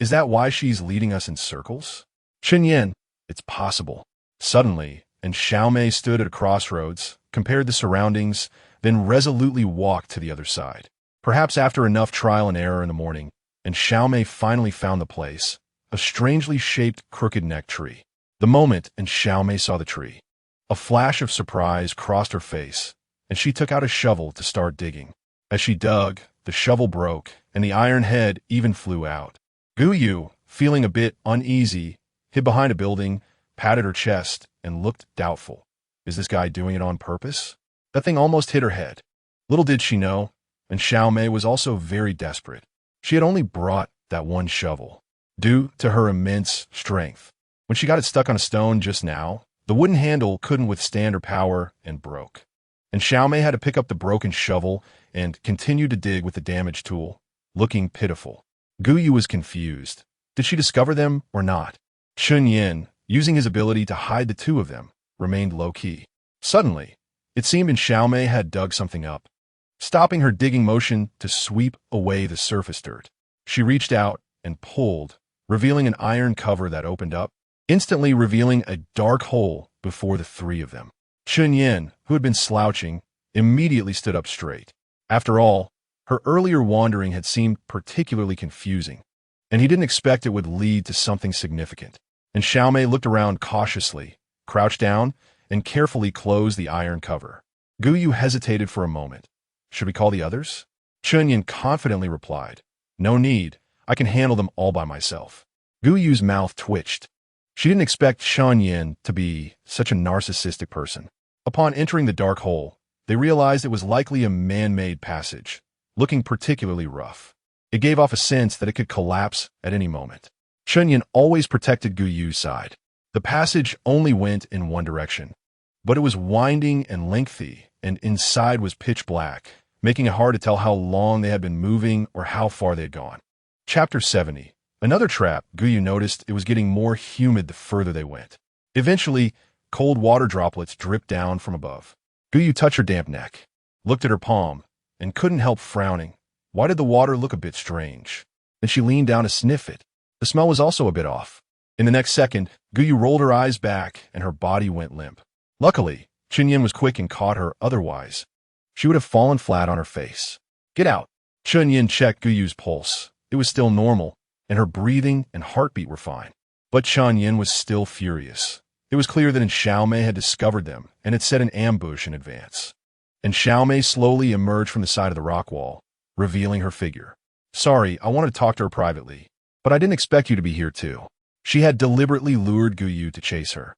A: Is that why she's leading us in circles? Chun Yin, it's possible. Suddenly, Xiaomei stood at a crossroads, compared the surroundings, then resolutely walked to the other side. Perhaps after enough trial and error in the morning, and Xiaomei finally found the place, a strangely shaped crooked neck tree. The moment and Xiaomei saw the tree, a flash of surprise crossed her face, and she took out a shovel to start digging. As she dug, the shovel broke, and the iron head even flew out. Gou Chen, feeling a bit uneasy, hid behind a building, patted her chest, and looked doubtful. Is this guy doing it on purpose? That thing almost hit her head. Little did she know, and Xiaomei was also very desperate. She had only brought that one shovel, due to her immense strength. When she got it stuck on a stone just now, the wooden handle couldn't withstand her power and broke. And Xiaomei had to pick up the broken shovel and continue to dig with the damaged tool, looking pitiful. Gou Chen was confused. Did she discover them or not? Chun Yin, using his ability to hide the two of them, remained low-key. Suddenly, it seemed Xiaomei had dug something up, stopping her digging motion to sweep away the surface dirt. She reached out and pulled, revealing an iron cover that opened up, instantly revealing a dark hole before the three of them. Chun Yin, who had been slouching, immediately stood up straight. After all, her earlier wandering had seemed particularly confusing, and he didn't expect it would lead to something significant. And Xiaomei looked around cautiously, crouched down, and carefully closed the iron cover. Gou Chen hesitated for a moment. Should we call the others? Chun Yin confidently replied, No need, I can handle them all by myself. Gou Yu's mouth twitched. She didn't expect Chun Yin to be such a narcissistic person. Upon entering the dark hole, they realized it was likely a man-made passage, looking particularly rough. It gave off a sense that it could collapse at any moment. Chun Yin always protected Gou Yu's side. The passage only went in one direction, but it was winding and lengthy, and inside was pitch black, making it hard to tell how long they had been moving or how far they had gone. Chapter 70. Another trap. Gou Chen noticed it was getting more humid the further they went. Eventually, cold water droplets dripped down from above. Gou Chen touched her damp neck, looked at her palm, and couldn't help frowning. Why did the water look a bit strange? Then she leaned down to sniff it. The smell was also a bit off. In the next second, Gou Chen rolled her eyes back and her body went limp. Luckily, Chun Yin was quick and caught her, otherwise she would have fallen flat on her face. Get out. Chun Yin checked Gou Yu's pulse. It was still normal, and her breathing and heartbeat were fine. But Chun Yin was still furious. It was clear that Xiaomei had discovered them and had set an ambush in advance. And Xiaomei slowly emerged from the side of the rock wall, revealing her figure. Sorry, I wanted to talk to her privately, but I didn't expect you to be here too. She had deliberately lured Gou Chen to chase her,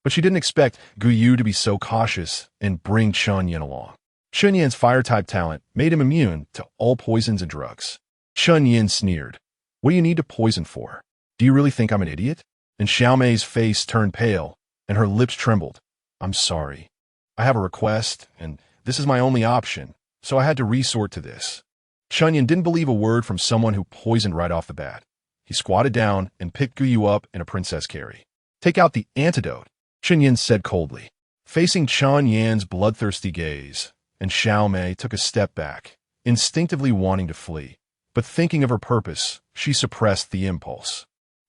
A: but she didn't expect Gou Chen to be so cautious and bring Chun Yin along. Chun Yin's fire-type talent made him immune to all poisons and drugs. Chun Yin sneered. What do you need to poison for? Do you really think I'm an idiot? And Xiaomei's face turned pale, and her lips trembled. I'm sorry. I have a request, and this is my only option, so I had to resort to this. Chun Yin didn't believe a word from someone who poisoned right off the bat. He squatted down and picked Gou Chen up in a princess carry. Take out the antidote, Chun Yin said coldly. Facing Chun Yin's bloodthirsty gaze, and Xiaomei took a step back, instinctively wanting to flee. But thinking of her purpose, she suppressed the impulse.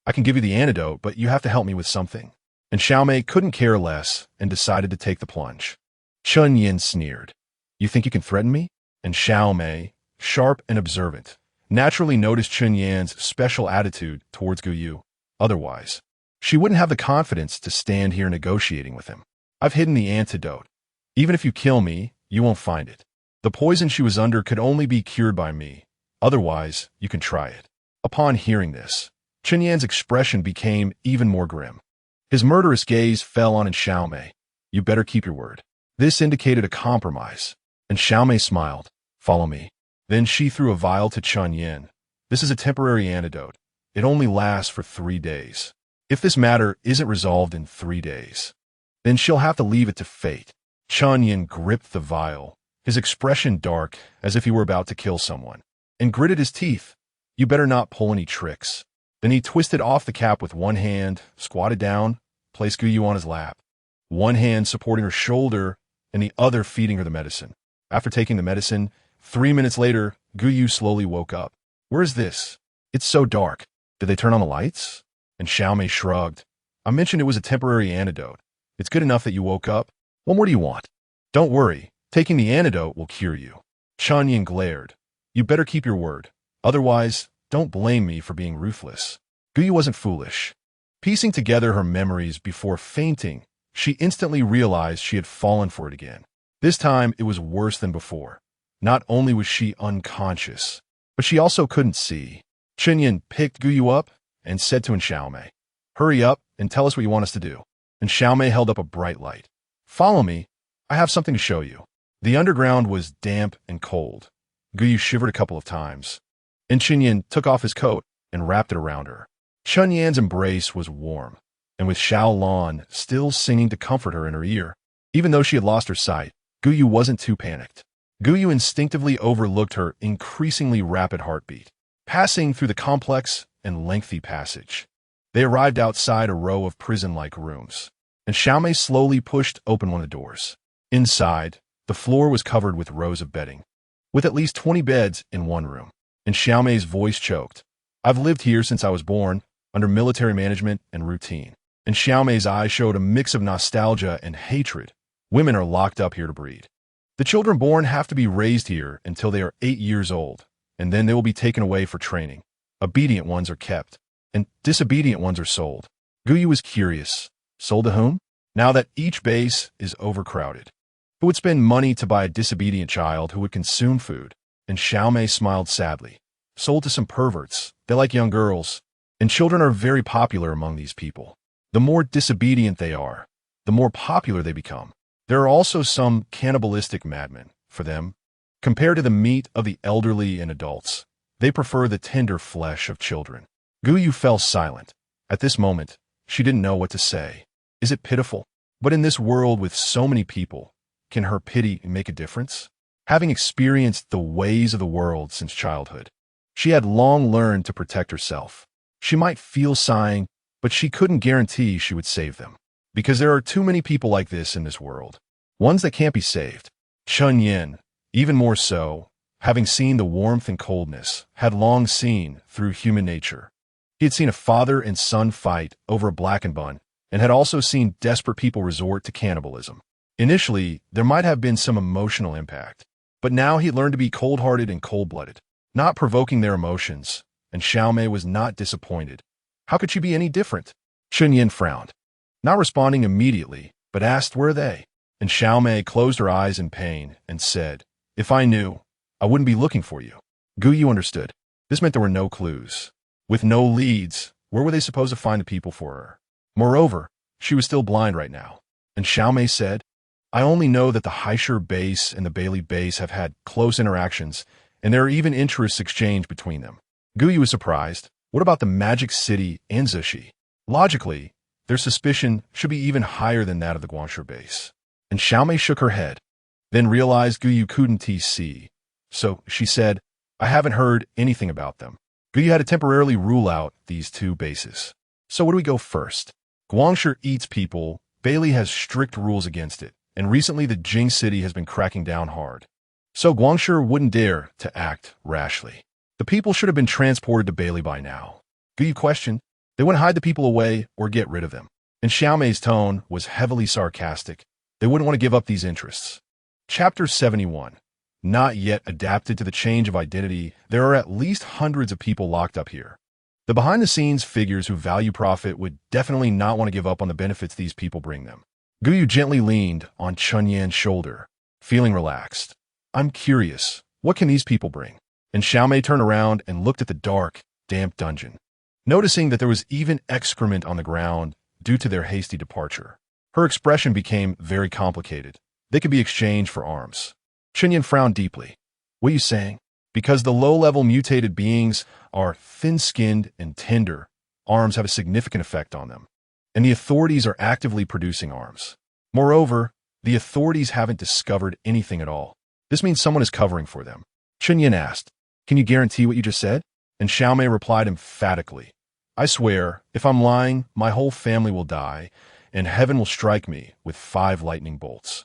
A: I can give you the antidote, but you have to help me with something. And Xiaomei couldn't care less and decided to take the plunge. Chun Yin sneered. You think you can threaten me? And Xiaomei, sharp and observant, naturally noticed Chun Yin's special attitude towards Gou Chen. Otherwise, she wouldn't have the confidence to stand here negotiating with him. I've hidden the antidote. Even if you kill me, you won't find it. The poison she was under could only be cured by me. Otherwise, you can try it. Upon hearing this, Chun Yin's expression became even more grim. His murderous gaze fell on Xiaomei. You better keep your word. This indicated a compromise, and Xiaomei smiled. Follow me. Then she threw a vial to Chun Yin. This is a temporary antidote. It only lasts for 3 days. If this matter isn't resolved in 3 days, then she'll have to leave it to fate. Chun Yin gripped the vial, his expression dark as if he were about to kill someone, and gritted his teeth. You better not pull any tricks. Then he twisted off the cap with one hand, squatted down, placed Gou Chen on his lap, one hand supporting her shoulder and the other feeding her the medicine. After taking the medicine, 3 minutes later, Gou Chen slowly woke up. Where is this? It's so dark. Did they turn on the lights? And Xiaomei shrugged. I mentioned it was a temporary antidote. It's good enough that you woke up. What more do you want? Don't worry. Taking the antidote will cure you. Chun Yin glared. You better keep your word. Otherwise, don't blame me for being ruthless. Gou wasn't foolish. Piecing together her memories before fainting, she instantly realized she had fallen for it again. This time, it was worse than before. Not only was she unconscious, but she also couldn't see. Chen picked Gou up and said to Xiaomei, "Hurry up and tell us what you want us to do." And Xiaomei held up a bright light. "Follow me. I have something to show you." The underground was damp and cold. Gou shivered a couple of times. And Chen took off his coat and wrapped it around her. Chun Yan's embrace was warm, and with Xiao Lan still singing to comfort her in her ear, even though she had lost her sight, Gou wasn't too panicked. Gou instinctively overlooked her increasingly rapid heartbeat, passing through the complex and lengthy passage. They arrived outside a row of prison-like rooms, and Xiaomei slowly pushed open one of the doors. Inside, the floor was covered with rows of bedding, with at least 20 beds in one room. And Xiaomei's voice choked. "I've lived here since I was born, under military management and routine." And Xiaomei's eyes showed a mix of nostalgia and hatred. "Women are locked up here to breed. The children born have to be raised here until they are 8 years old, and then they will be taken away for training. Obedient ones are kept, and disobedient ones are sold." Gou was curious. Sold to whom? Now that each base is overcrowded, who would spend money to buy a disobedient child who would consume food? And Xiaomei smiled sadly. "Sold to some perverts. They like young girls, and children are very popular among these people. The more disobedient they are, the more popular they become. There are also some cannibalistic madmen. For them, compared to the meat of the elderly and adults, they prefer the tender flesh of children." Gou fell silent. At this moment, she didn't know what to say. Is it pitiful? But in this world with so many people, can her pity make a difference? Having experienced the ways of the world since childhood, she had long learned to protect herself. She might feel sighing, but she couldn't guarantee she would save them. Because there are too many people like this in this world. Ones that can't be saved. Chun Yin, even more so, having seen the warmth and coldness, had long seen through human nature. He had seen a father and son fight over a blackened bun, and had also seen desperate people resort to cannibalism. Initially, there might have been some emotional impact. But now he learned to be cold-hearted and cold-blooded, not provoking their emotions, and Xiaomei was not disappointed. How could she be any different? Chun Yin frowned, not responding immediately, but asked, "Where are they?" And Xiaomei closed her eyes in pain and said, "If I knew, I wouldn't be looking for you." Gou understood. This meant there were no clues. With no leads, where were they supposed to find the people for her? Moreover, she was still blind right now. And Xiaomei said, "I only know that the Haishur base and the Bailey base have had close interactions, and there are even interests exchanged between them." Gou was surprised. What about the Magic City and Zishi? Logically, their suspicion should be even higher than that of the Guangshi base. And Xiaomei shook her head, then realized Gou couldn't see. So she said, "I haven't heard anything about them." Gou had to temporarily rule out these two bases. So where do we go first? Guangshi eats people. Bailey has strict rules against it. And recently the Jing City has been cracking down hard. So Guangshi wouldn't dare to act rashly. The people should have been transported to Bailey by now. Gou questioned. They wouldn't hide the people away or get rid of them. And Xiaomei's tone was heavily sarcastic. They wouldn't want to give up these interests. Chapter 71. Not yet adapted to the change of identity, there are at least hundreds of people locked up here. The behind-the-scenes figures who value profit would definitely not want to give up on the benefits these people bring them. Gou gently leaned on Chun Yan's shoulder, feeling relaxed. "I'm curious, what can these people bring?" And Xiaomei turned around and looked at the dark, damp dungeon, noticing that there was even excrement on the ground due to their hasty departure. Her expression became very complicated. They could be exchanged for arms. Chun Yan frowned deeply. "What are you saying?" Because the low-level mutated beings are thin-skinned and tender, arms have a significant effect on them. And the authorities are actively producing arms. Moreover, the authorities haven't discovered anything at all. This means someone is covering for them. Chun Yan asked, "Can you guarantee what you just said?" And Xiaomei replied emphatically, "I swear, if I'm lying, my whole family will die, and heaven will strike me with 5 lightning bolts."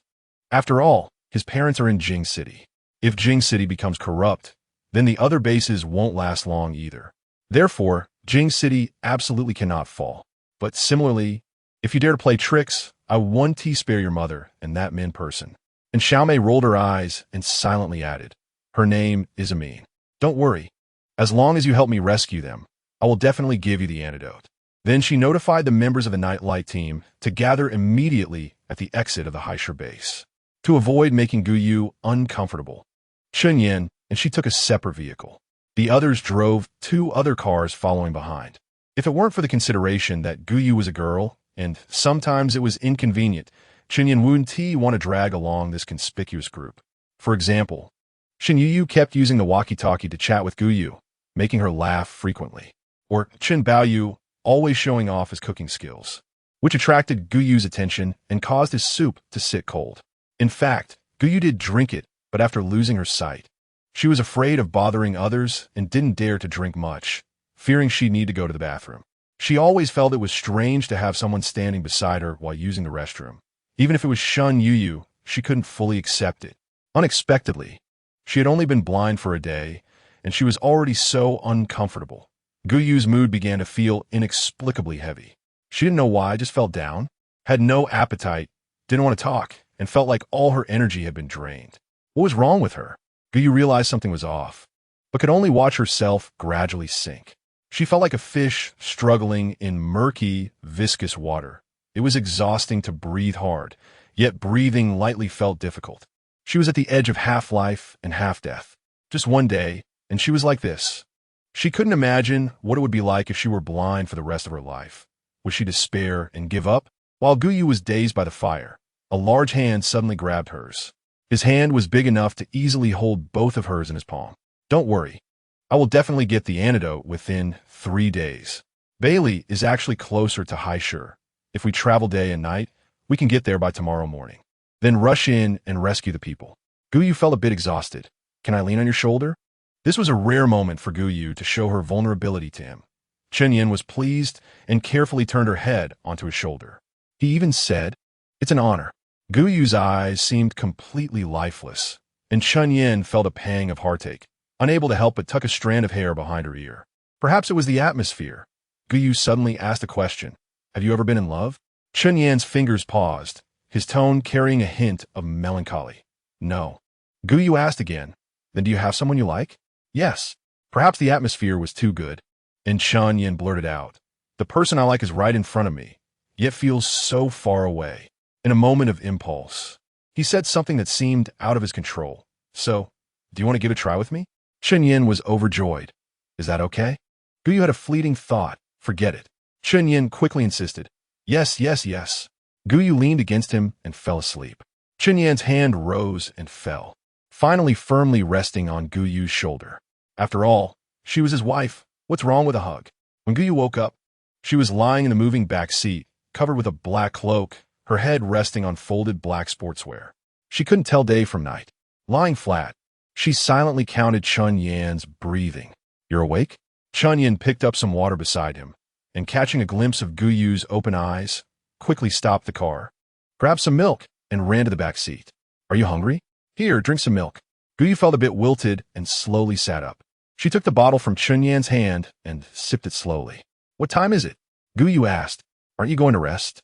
A: After all, his parents are in Jing City. If Jing City becomes corrupt, then the other bases won't last long either. Therefore, Jing City absolutely cannot fall. But similarly, if you dare to play tricks, I want to spare your mother and that Min person. And Xiaomei rolled her eyes and silently added, "Her name is Amin. Don't worry, As long as you help me rescue them, I will definitely give you the antidote. Then she notified the members of the nightlight team to gather immediately at the exit of the Haisher base, to avoid making Gou Yu uncomfortable. Chen Yin and she took a separate vehicle. The others drove 2 other cars following behind. If it weren't for the consideration that Gou Yu was a girl, and sometimes it was inconvenient, Chen Yin wouldn't want to drag along this conspicuous group. For example, Shen Yu kept using the walkie-talkie to chat with Gou Yu, making her laugh frequently. Or Chen Baoyu always showing off his cooking skills, which attracted Gou Yu's attention and caused his soup to sit cold. In fact, Gou Yu did drink it, but after losing her sight, she was afraid of bothering others and didn't dare to drink much, fearing she'd need to go to the bathroom. She always felt it was strange to have someone standing beside her while using the restroom. Even if it was Shen Yu, she couldn't fully accept it. Unexpectedly, she had only been blind for a day, and she was already so uncomfortable. Gou Yu's mood began to feel inexplicably heavy. She didn't know why, just felt down, had no appetite, didn't want to talk, and felt like all her energy had been drained. What was wrong with her? Gou Yu realized something was off, but could only watch herself gradually sink. She felt like a fish struggling in murky, viscous water. It was exhausting to breathe hard, yet breathing lightly felt difficult. She was at the edge of half life and half death. Just one day, and she was like this. She couldn't imagine what it would be like if she were blind for the rest of her life. Would she despair and give up? While Gou Yu was dazed by the fire, a large hand suddenly grabbed hers. His hand was big enough to easily hold both of hers in his palm. Don't worry. I will definitely get the antidote within 3 days. Bailey is actually closer to Haisher. If we travel day and night, we can get there by tomorrow morning. Then rush in and rescue the people. Gou Yu felt a bit exhausted. Can I lean on your shoulder? This was a rare moment for Gou Yu to show her vulnerability to him. Chen Yin was pleased and carefully turned her head onto his shoulder. He even said, "It's an honor." Gou Yu's eyes seemed completely lifeless, and Chen Yin felt a pang of heartache, unable to help but tuck a strand of hair behind her ear. Perhaps it was the atmosphere. Gou Yu suddenly asked a question. Have you ever been in love? Chen Yan's fingers paused, his tone carrying a hint of melancholy. No. Gou Yu asked again, then do you have someone you like? Yes. Perhaps the atmosphere was too good. And Chen Yin blurted out, the person I like is right in front of me, yet feels so far away. In a moment of impulse, he said something that seemed out of his control. So, do you want to give it a try with me? Chen Yin was overjoyed. Is that okay? Gou Yu had a fleeting thought. Forget it. Chen Yin quickly insisted. Yes, yes, yes. Gou Yu leaned against him and fell asleep. Chen Yan's hand rose and fell, finally firmly resting on Gou Yu's shoulder. After all, she was his wife. What's wrong with a hug? When Gou Yu woke up, she was lying in the moving back seat, covered with a black cloak, her head resting on folded black sportswear. She couldn't tell day from night. Lying flat, she silently counted Chen Yan's breathing. You're awake? Chen Yan picked up some water beside him, and catching a glimpse of Gou Yu's open eyes, quickly stopped the car, grabbed some milk, and ran to the back seat. Are you hungry? Here, drink some milk. Gou Yu felt a bit wilted and slowly sat up. She took the bottle from Chen Yan's hand and sipped it slowly. What time is it? Gou Yu asked. Aren't you going to rest?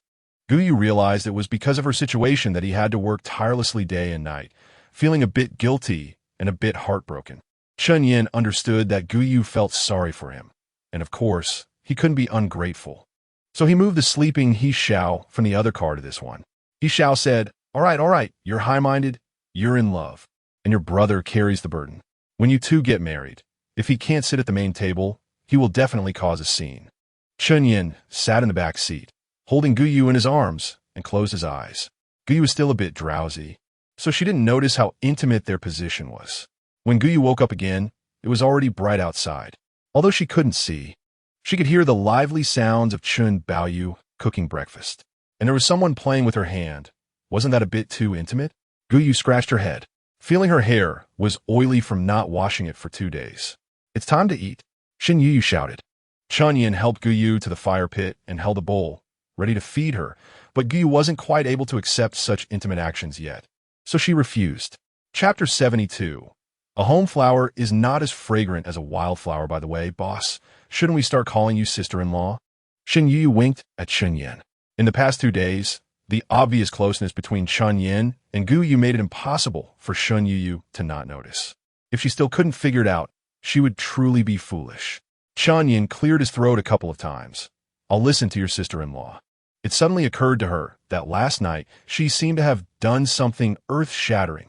A: Gou Yu realized it was because of her situation that he had to work tirelessly day and night, feeling a bit guilty and a bit heartbroken. Chen Yin understood that Gou Yu felt sorry for him, and of course, he couldn't be ungrateful. So he moved the sleeping He Xiao from the other car to this one. He Xiao said, all right, you're high-minded, you're in love, and your brother carries the burden. When you two get married, if he can't sit at the main table, he will definitely cause a scene. Chen Yin sat in the back seat, holding Gou Yu in his arms, and closed his eyes. Gou Yu was still a bit drowsy, so she didn't notice how intimate their position was. When Gou Yu woke up again, it was already bright outside. Although she couldn't see, she could hear the lively sounds of Chen Baoyu cooking breakfast. And there was someone playing with her hand. Wasn't that a bit too intimate? Gou Yu scratched her head, feeling her hair was oily from not washing it for 2 days. It's time to eat, Shen Yu shouted. Chen Yin helped Gou Yu to the fire pit and held a bowl, ready to feed her, but Gou Yu wasn't quite able to accept such intimate actions yet, so she refused. Chapter 72. A home flower is not as fragrant as a wildflower, by the way, boss. Shouldn't we start calling you sister-in-law? Shen Yu winked at Chen Yin. In the past 2 days, the obvious closeness between Chen Yin and Gou Yu made it impossible for Shen Yu to not notice. If she still couldn't figure it out, she would truly be foolish. Chen Yin cleared his throat a couple of times. I'll listen to your sister-in-law. It suddenly occurred to her that last night she seemed to have done something earth-shattering.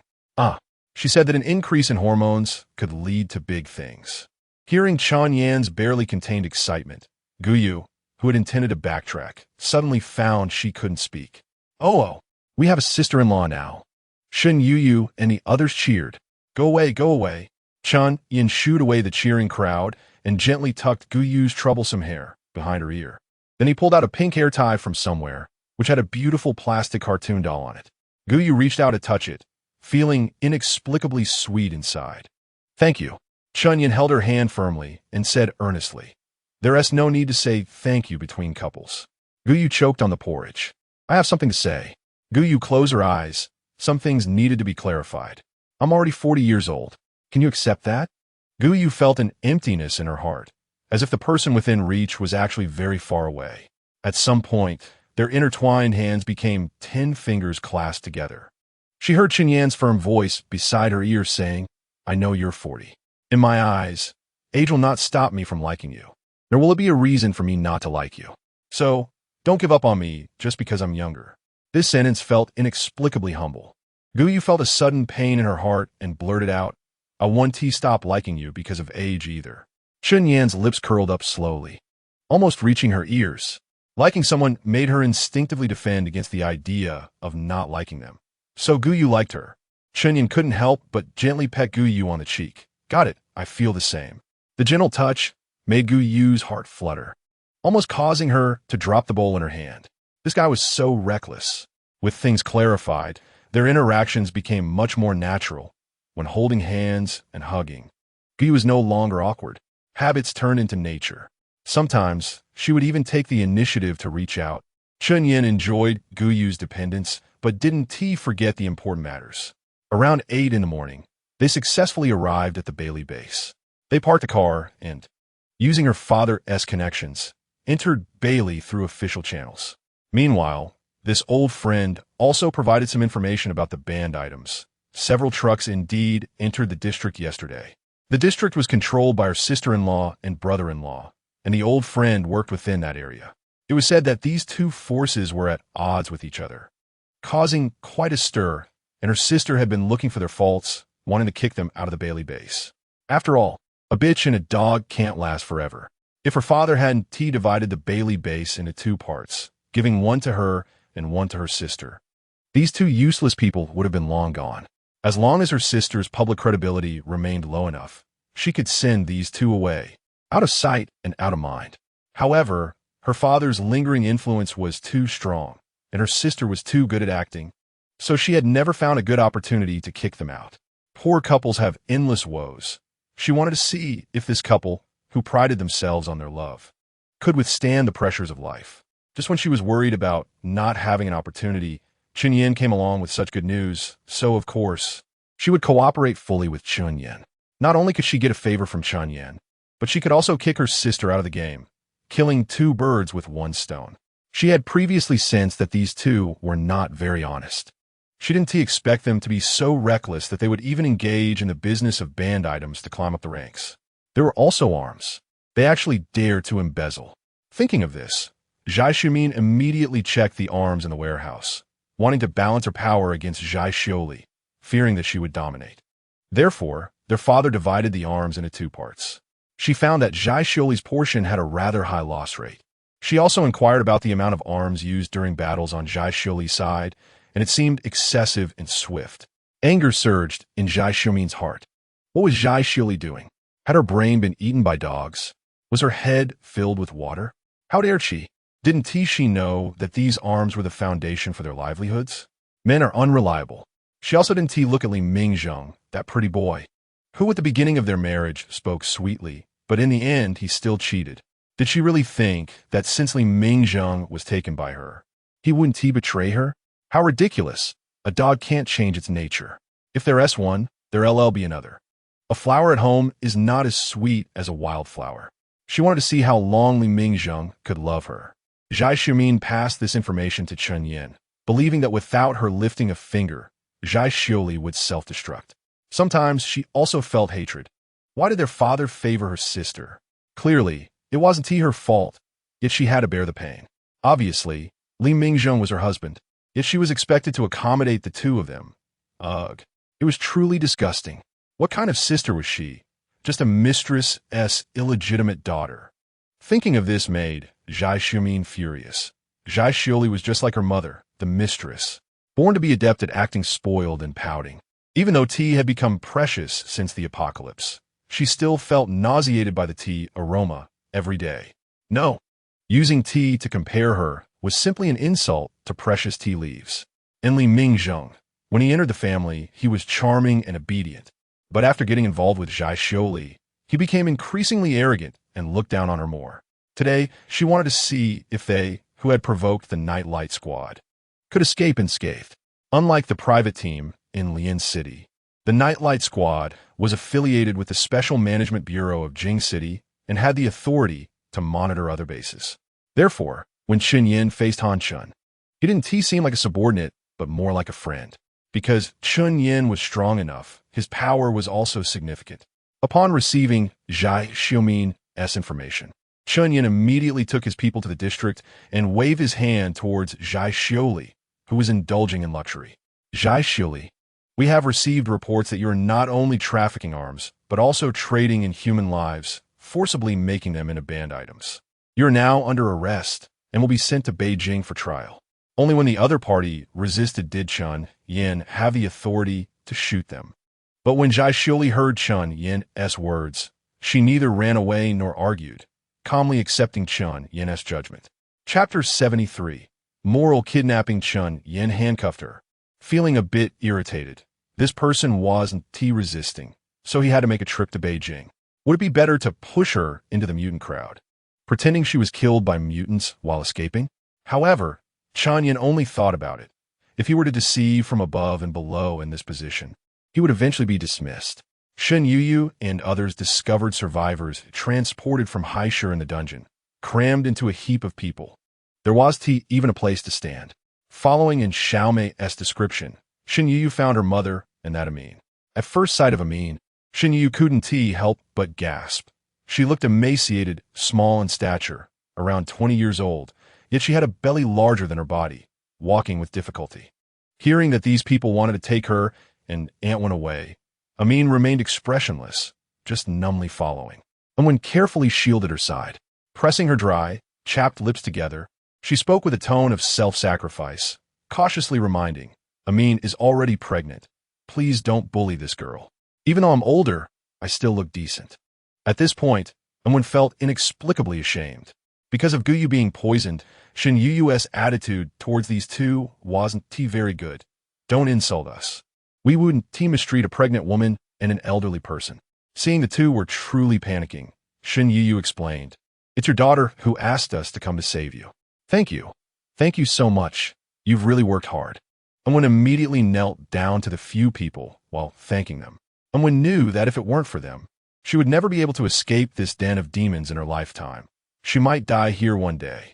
A: She said that an increase in hormones could lead to big things. Hearing Chen Yan's barely contained excitement, Gou Yu, who had intended to backtrack, suddenly found she couldn't speak. Oh, we have a sister-in-law now. Shen Yu and the others cheered. Go away, go away. Chen Yin shooed away the cheering crowd and gently tucked Gou Yu's troublesome hair behind her ear. Then he pulled out a pink hair tie from somewhere, which had a beautiful plastic cartoon doll on it. Gou Yu reached out to touch it, feeling inexplicably sweet inside. Thank you. Chen Yin held her hand firmly and said earnestly, there is no need to say thank you between couples. Gou Yu choked on the porridge. I have something to say. Gou Yu closed her eyes. Some things needed to be clarified. I'm already 40 years old. Can you accept that? Gou Yu felt an emptiness in her heart, as if the person within reach was actually very far away. At some point, their intertwined hands became 10 fingers clasped together. She heard Chen Yan's firm voice beside her ear saying, I know you're 40. In my eyes, age will not stop me from liking you. Nor will it be a reason for me not to like you. So, don't give up on me just because I'm younger. This sentence felt inexplicably humble. Gou Yu felt a sudden pain in her heart and blurted out, I won't stop liking you because of age either. Chen Yan's lips curled up slowly, almost reaching her ears. Liking someone made her instinctively defend against the idea of not liking them. So Gou Yu liked her. Chen Yan couldn't help but gently pet Gou Yu on the cheek. Got it, I feel the same. The gentle touch made Gou Yu's heart flutter, almost causing her to drop the bowl in her hand. This guy was so reckless. With things clarified, their interactions became much more natural. When holding hands and hugging, Gou Yu was no longer awkward. Habits turned into nature. Sometimes, she would even take the initiative to reach out. Chen Yan enjoyed Gou Yu's dependence, but didn't forget the important matters. Around 8 in the morning, they successfully arrived at the Bailey base. They parked the car and, using her father's connections, entered Bailey through official channels. Meanwhile, this old friend also provided some information about the banned items. Several trucks indeed entered the district yesterday. The district was controlled by her sister-in-law and brother-in-law, and the old friend worked within that area. It was said that these two forces were at odds with each other, causing quite a stir, and her sister had been looking for their faults, wanting to kick them out of the Bailey base. After all, a bitch and a dog can't last forever. If her father hadn't divided the Bailey base into 2 parts, giving one to her and one to her sister, these 2 useless people would have been long gone. As long as her sister's public credibility remained low enough, she could send these 2 away, out of sight and out of mind. However, her father's lingering influence was too strong, and her sister was too good at acting, so she had never found a good opportunity to kick them out. Poor couples have endless woes. She wanted to see if this couple, who prided themselves on their love, could withstand the pressures of life. Just when she was worried about not having an opportunity, Chen Yan came along with such good news, so of course, she would cooperate fully with Chen Yan. Not only could she get a favor from Chen Yan, but she could also kick her sister out of the game, killing 2 birds with 1 stone. She had previously sensed that these 2 were not very honest. She didn't expect them to be so reckless that they would even engage in the business of banned items to climb up the ranks. There were also arms. They actually dared to embezzle. Thinking of this, Zhai Xiumin immediately checked the arms in the warehouse, wanting to balance her power against Zhai Xiuli, fearing that she would dominate. Therefore, their father divided the arms into 2 parts. She found that Zhai Xiuli's portion had a rather high loss rate. She also inquired about the amount of arms used during battles on Zhai Xiuli's side, and it seemed excessive and swift. Anger surged in Zhai Xiumin's heart. What was Zhai Xiuli doing? Had her brain been eaten by dogs? Was her head filled with water? How dared she? Didn't she know that these arms were the foundation for their livelihoods? Men are unreliable. She also didn't look at Li Mingzheng, that pretty boy, who at the beginning of their marriage spoke sweetly, but in the end he still cheated. Did she really think that since Li Mingzheng was taken by her, he wouldn't betray her? How ridiculous. A dog can't change its nature. If there's one, there'll be another. A flower at home is not as sweet as a wildflower. She wanted to see how long Li Mingzheng could love her. Zhai Xiumin passed this information to Chen Yan, believing that without her lifting a finger, Zhai Xiuli would self-destruct. Sometimes she also felt hatred. Why did their father favor her sister? Clearly, it wasn't her fault, yet she had to bear the pain. Obviously, Li Mingzheng was her husband, yet she was expected to accommodate the two of them. Ugh. It was truly disgusting. What kind of sister was she? Just a mistress's illegitimate daughter. Thinking of this made Zhai Xiumin furious. Zhai Xiuli was just like her mother, the mistress, born to be adept at acting spoiled and pouting. Even though tea had become precious since the apocalypse, she still felt nauseated by the tea aroma every day. No, using tea to compare her was simply an insult to precious tea leaves. And Li Mingzheng, when he entered the family, he was charming and obedient. But after getting involved with Zhai Xiuli, he became increasingly arrogant and looked down on her more. Today, she wanted to see if they, who had provoked the Nightlight Squad, could escape unscathed. Unlike the private team in Lian City, the Nightlight Squad was affiliated with the Special Management Bureau of Jing City and had the authority to monitor other bases. Therefore, when Chen Yin faced Han Chun, he didn't seem like a subordinate, but more like a friend. Because Chen Yin was strong enough, his power was also significant. Upon receiving Zhai Xiumin's information, Chen Yin immediately took his people to the district and waved his hand towards Zhai Xiuli, who was indulging in luxury. Zhai Xiuli, we have received reports that you are not only trafficking arms, but also trading in human lives, forcibly making them into banned items. You are now under arrest and will be sent to Beijing for trial. Only when the other party resisted did Chen Yin have the authority to shoot them. But when Zhai Xiuli heard Chen Yin's words, she neither ran away nor argued, calmly accepting Chen Yin's judgment. Chapter 73. Moral kidnapping. Chen Yin handcuffed her, feeling a bit irritated. This person wasn't resisting, so he had to make a trip to Beijing. Would it be better to push her into the mutant crowd, pretending she was killed by mutants while escaping? However, Chen Yin only thought about it. If he were to deceive from above and below in this position, he would eventually be dismissed. Shen Yuyu and others discovered survivors transported from Haisher in the dungeon, crammed into a heap of people. There was even a place to stand. Following in Xiaomei's description, Shen Yuyu found her mother and that Amin. At first sight of Amin, Shen Yuyu couldn't help but gasp. She looked emaciated, small in stature, around 20 years old, yet she had a belly larger than her body, walking with difficulty. Hearing that these people wanted to take her and Aunt went away, Amin remained expressionless, just numbly following. And when carefully shielded her side, pressing her dry, chapped lips together, she spoke with a tone of self-sacrifice, cautiously reminding, Amin is already pregnant. Please don't bully this girl. Even though I'm older, I still look decent. At this point, Amin felt inexplicably ashamed. Because of Guyu being poisoned, Shen Yuyu's attitude towards these two wasn't very good. Don't insult us. We wouldn't mistreat a pregnant woman and an elderly person. Seeing the two were truly panicking, Shen Yuyu explained, It's your daughter who asked us to come to save you. Thank you. Thank you so much. You've really worked hard. Amin immediately knelt down to the few people while thanking them. Amin knew that if it weren't for them, she would never be able to escape this den of demons in her lifetime. She might die here one day.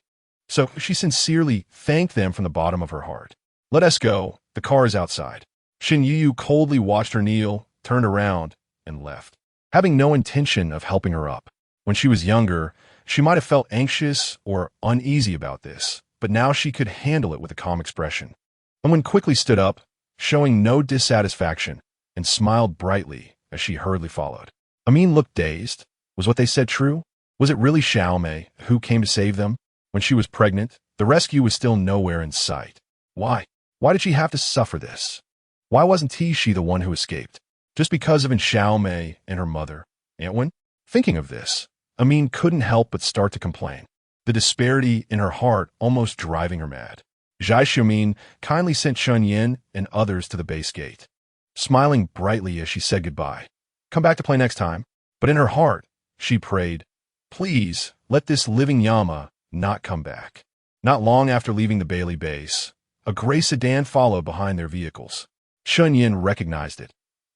A: So she sincerely thanked them from the bottom of her heart. Let us go. The car is outside. Shen Yuyu coldly watched her kneel, turned around, and left, having no intention of helping her up. When she was younger, she might have felt anxious or uneasy about this, but now she could handle it with a calm expression. Amin quickly stood up, showing no dissatisfaction, and smiled brightly as she hurriedly followed. Amin looked dazed. Was what they said true? Was it really Xiaomei who came to save them? When she was pregnant, the rescue was still nowhere in sight. Why? Why did she have to suffer this? Why wasn't she the one who escaped? Just because of Xiaomei and her mother, Antwin? Thinking of this, Amin couldn't help but start to complain, the disparity in her heart almost driving her mad. Zhai Xiumin kindly sent Chen Yin and others to the base gate, smiling brightly as she said goodbye. Come back to play next time. But in her heart, she prayed, Please, let this living Yama not come back. Not long after leaving the Bailey base, a gray sedan followed behind their vehicles. Chen Yin recognized it.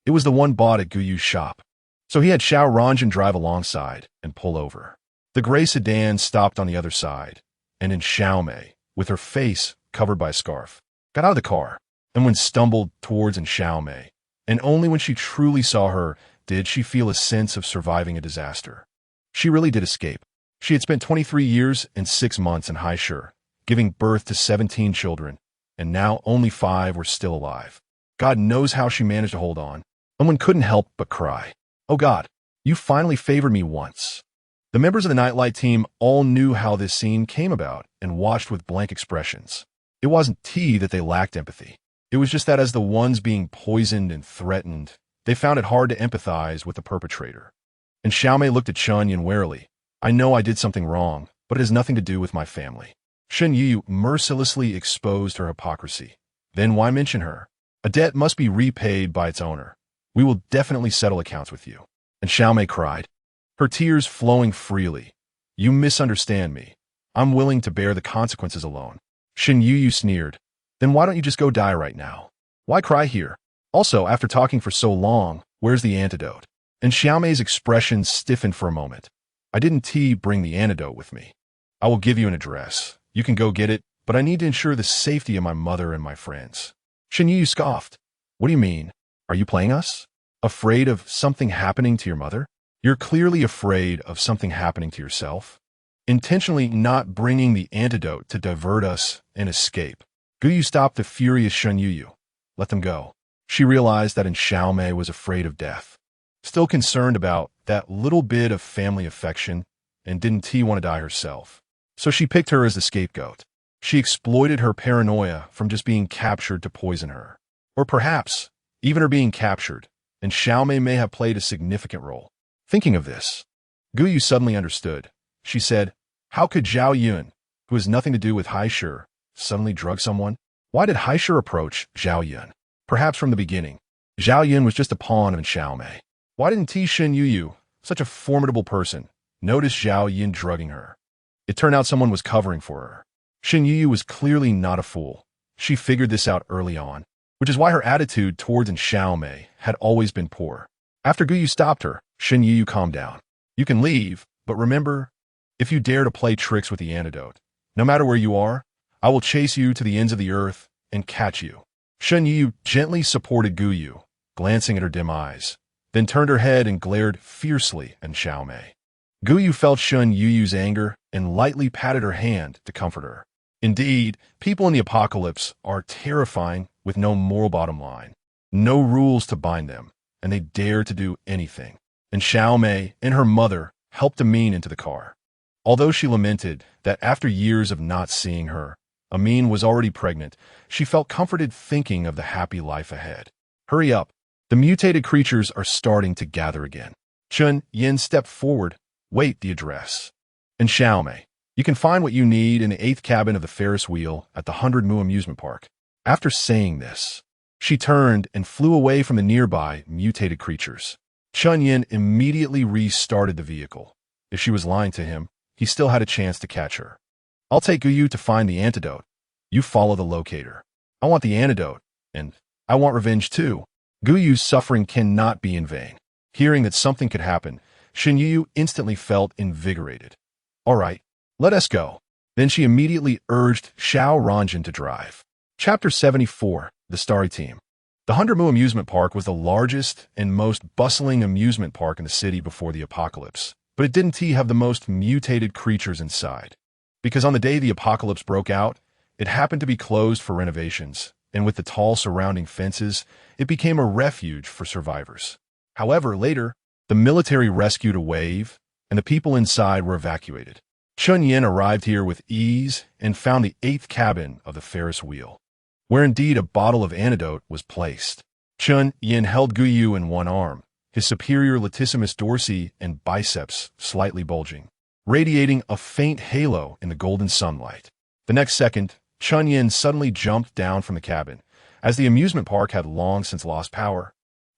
A: It was the one bought at Guyu's shop. So he had Xiao Ranjin drive alongside and pull over. The gray sedan stopped on the other side, and in Xiaomei, with her face covered by a scarf, got out of the car and stumbled towards Xiaomei, and only when she truly saw her did she feel a sense of surviving a disaster. She really did escape. She had spent 23 years and 6 months in Haishur, giving birth to 17 children, and now only 5 were still alive. God knows how she managed to hold on. Someone couldn't help but cry. "Oh God, you finally favored me once." The members of the Nightlight team all knew how this scene came about and watched with blank expressions. It wasn't that they lacked empathy. It was just that as the ones being poisoned and threatened, they found it hard to empathize with the perpetrator. And Xiaomei looked at Chun Yin warily. "I know I did something wrong, but it has nothing to do with my family." Shen Yu mercilessly exposed her hypocrisy. "Then why mention her? A debt must be repaid by its owner. We will definitely settle accounts with you." And Xiaomei cried, her tears flowing freely. "You misunderstand me. I'm willing to bear the consequences alone." Shen Yu sneered. "Then why don't you just go die right now? Why cry here? Also, after talking for so long, where's the antidote?" And Xiaomei's expression stiffened for a moment. "I didn't bring the antidote with me. I will give you an address. You can go get it, but I need to ensure the safety of my mother and my friends." Shen Yu scoffed. "What do you mean? Are you playing us? Afraid of something happening to your mother? You're clearly afraid of something happening to yourself. Intentionally not bringing the antidote to divert us and escape." Gou Yu stopped the furious Shen Yu. "Let them go." She realized that Xiaomei was afraid of death, still concerned about that little bit of family affection, and didn't want to die herself. So she picked her as the scapegoat. She exploited her paranoia from just being captured to poison her. Or perhaps, even her being captured, and Xiaomei may have played a significant role. Thinking of this, Gou Yu suddenly understood. She said, "How could Zhao Yun, who has nothing to do with Haishur, suddenly drug someone? Why did Haishur approach Zhao Yun? Perhaps from the beginning, Zhao Yun was just a pawn of Xiaomei. Why didn't Shen Yu, such a formidable person, notice Zhao Yun drugging her? It turned out someone was covering for her. Shen Yu was clearly not a fool. She figured this out early on, which is why her attitude towards Xiaomei had always been poor. After Gou Yu stopped her, Shen Yu calmed down. "You can leave, but remember, if you dare to play tricks with the antidote, no matter where you are, I will chase you to the ends of the earth and catch you." Shen Yu gently supported Gou Yu, glancing at her dim eyes, then turned her head and glared fiercely at Xiaomei. Gou Yu felt Shen Yu's anger and lightly patted her hand to comfort her. Indeed, people in the apocalypse are terrifying with no moral bottom line, no rules to bind them, and they dare to do anything. And Xiaomei and her mother helped Amin into the car. Although she lamented that after years of not seeing her, Amin was already pregnant, she felt comforted thinking of the happy life ahead. "Hurry up. The mutated creatures are starting to gather again." Chun Yin stepped forward. "Wait, the address." And Xiaomei, "You can find what you need in the 8th cabin of the Ferris wheel at the 100 Mu amusement park." After saying this, she turned and flew away from the nearby mutated creatures. Chun Yin immediately restarted the vehicle. If she was lying to him, he still had a chance to catch her. "I'll take Gou Yu to find the antidote. You follow the locator. I want the antidote, and I want revenge too." Gou Yu's suffering cannot be in vain. Hearing that something could happen, Shen Yu instantly felt invigorated. "All right, let us go." Then she immediately urged Xiao Ranjin to drive. Chapter 74, The Starry Team. The 100 Mu amusement park was the largest and most bustling amusement park in the city before the apocalypse, but it didn't have the most mutated creatures inside. Because on the day the apocalypse broke out, it happened to be closed for renovations, and with the tall surrounding fences, it became a refuge for survivors. However, later, the military rescued a wave, and the people inside were evacuated. Chun Yin arrived here with ease and found the 8th cabin of the Ferris wheel, where indeed a bottle of antidote was placed. Chun Yin held Gou Yu in one arm, his superior latissimus dorsi and biceps slightly bulging, radiating a faint halo in the golden sunlight. The next second, Chun Yin suddenly jumped down from the cabin, as the amusement park had long since lost power,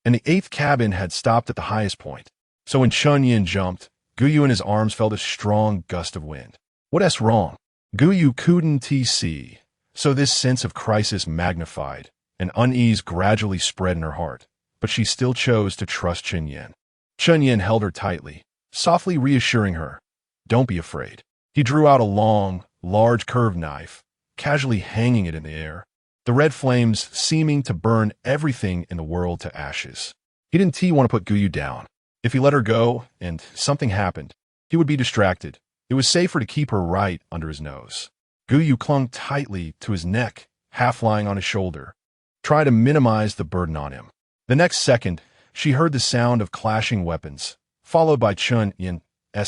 A: and the 8th cabin had stopped at the highest point. So when Chun Yin jumped, Gou Yu in his arms felt a strong gust of wind. What's wrong? Gou Yu couldn't see. So this sense of crisis magnified, and unease gradually spread in her heart, but she still chose to trust Chun Yin. Chun Yin held her tightly, softly reassuring her, "Don't be afraid." He drew out a long, large curved knife, casually hanging it in the air, the red flames seeming to burn everything in the world to ashes. He didn't want to put Gou Yu down. If he let her go and something happened, he would be distracted. It was safer to keep her right under his nose. Gou Yu clung tightly to his neck, half lying on his shoulder, trying to minimize the burden on him. The next second, she heard the sound of clashing weapons, followed by Chen Yin's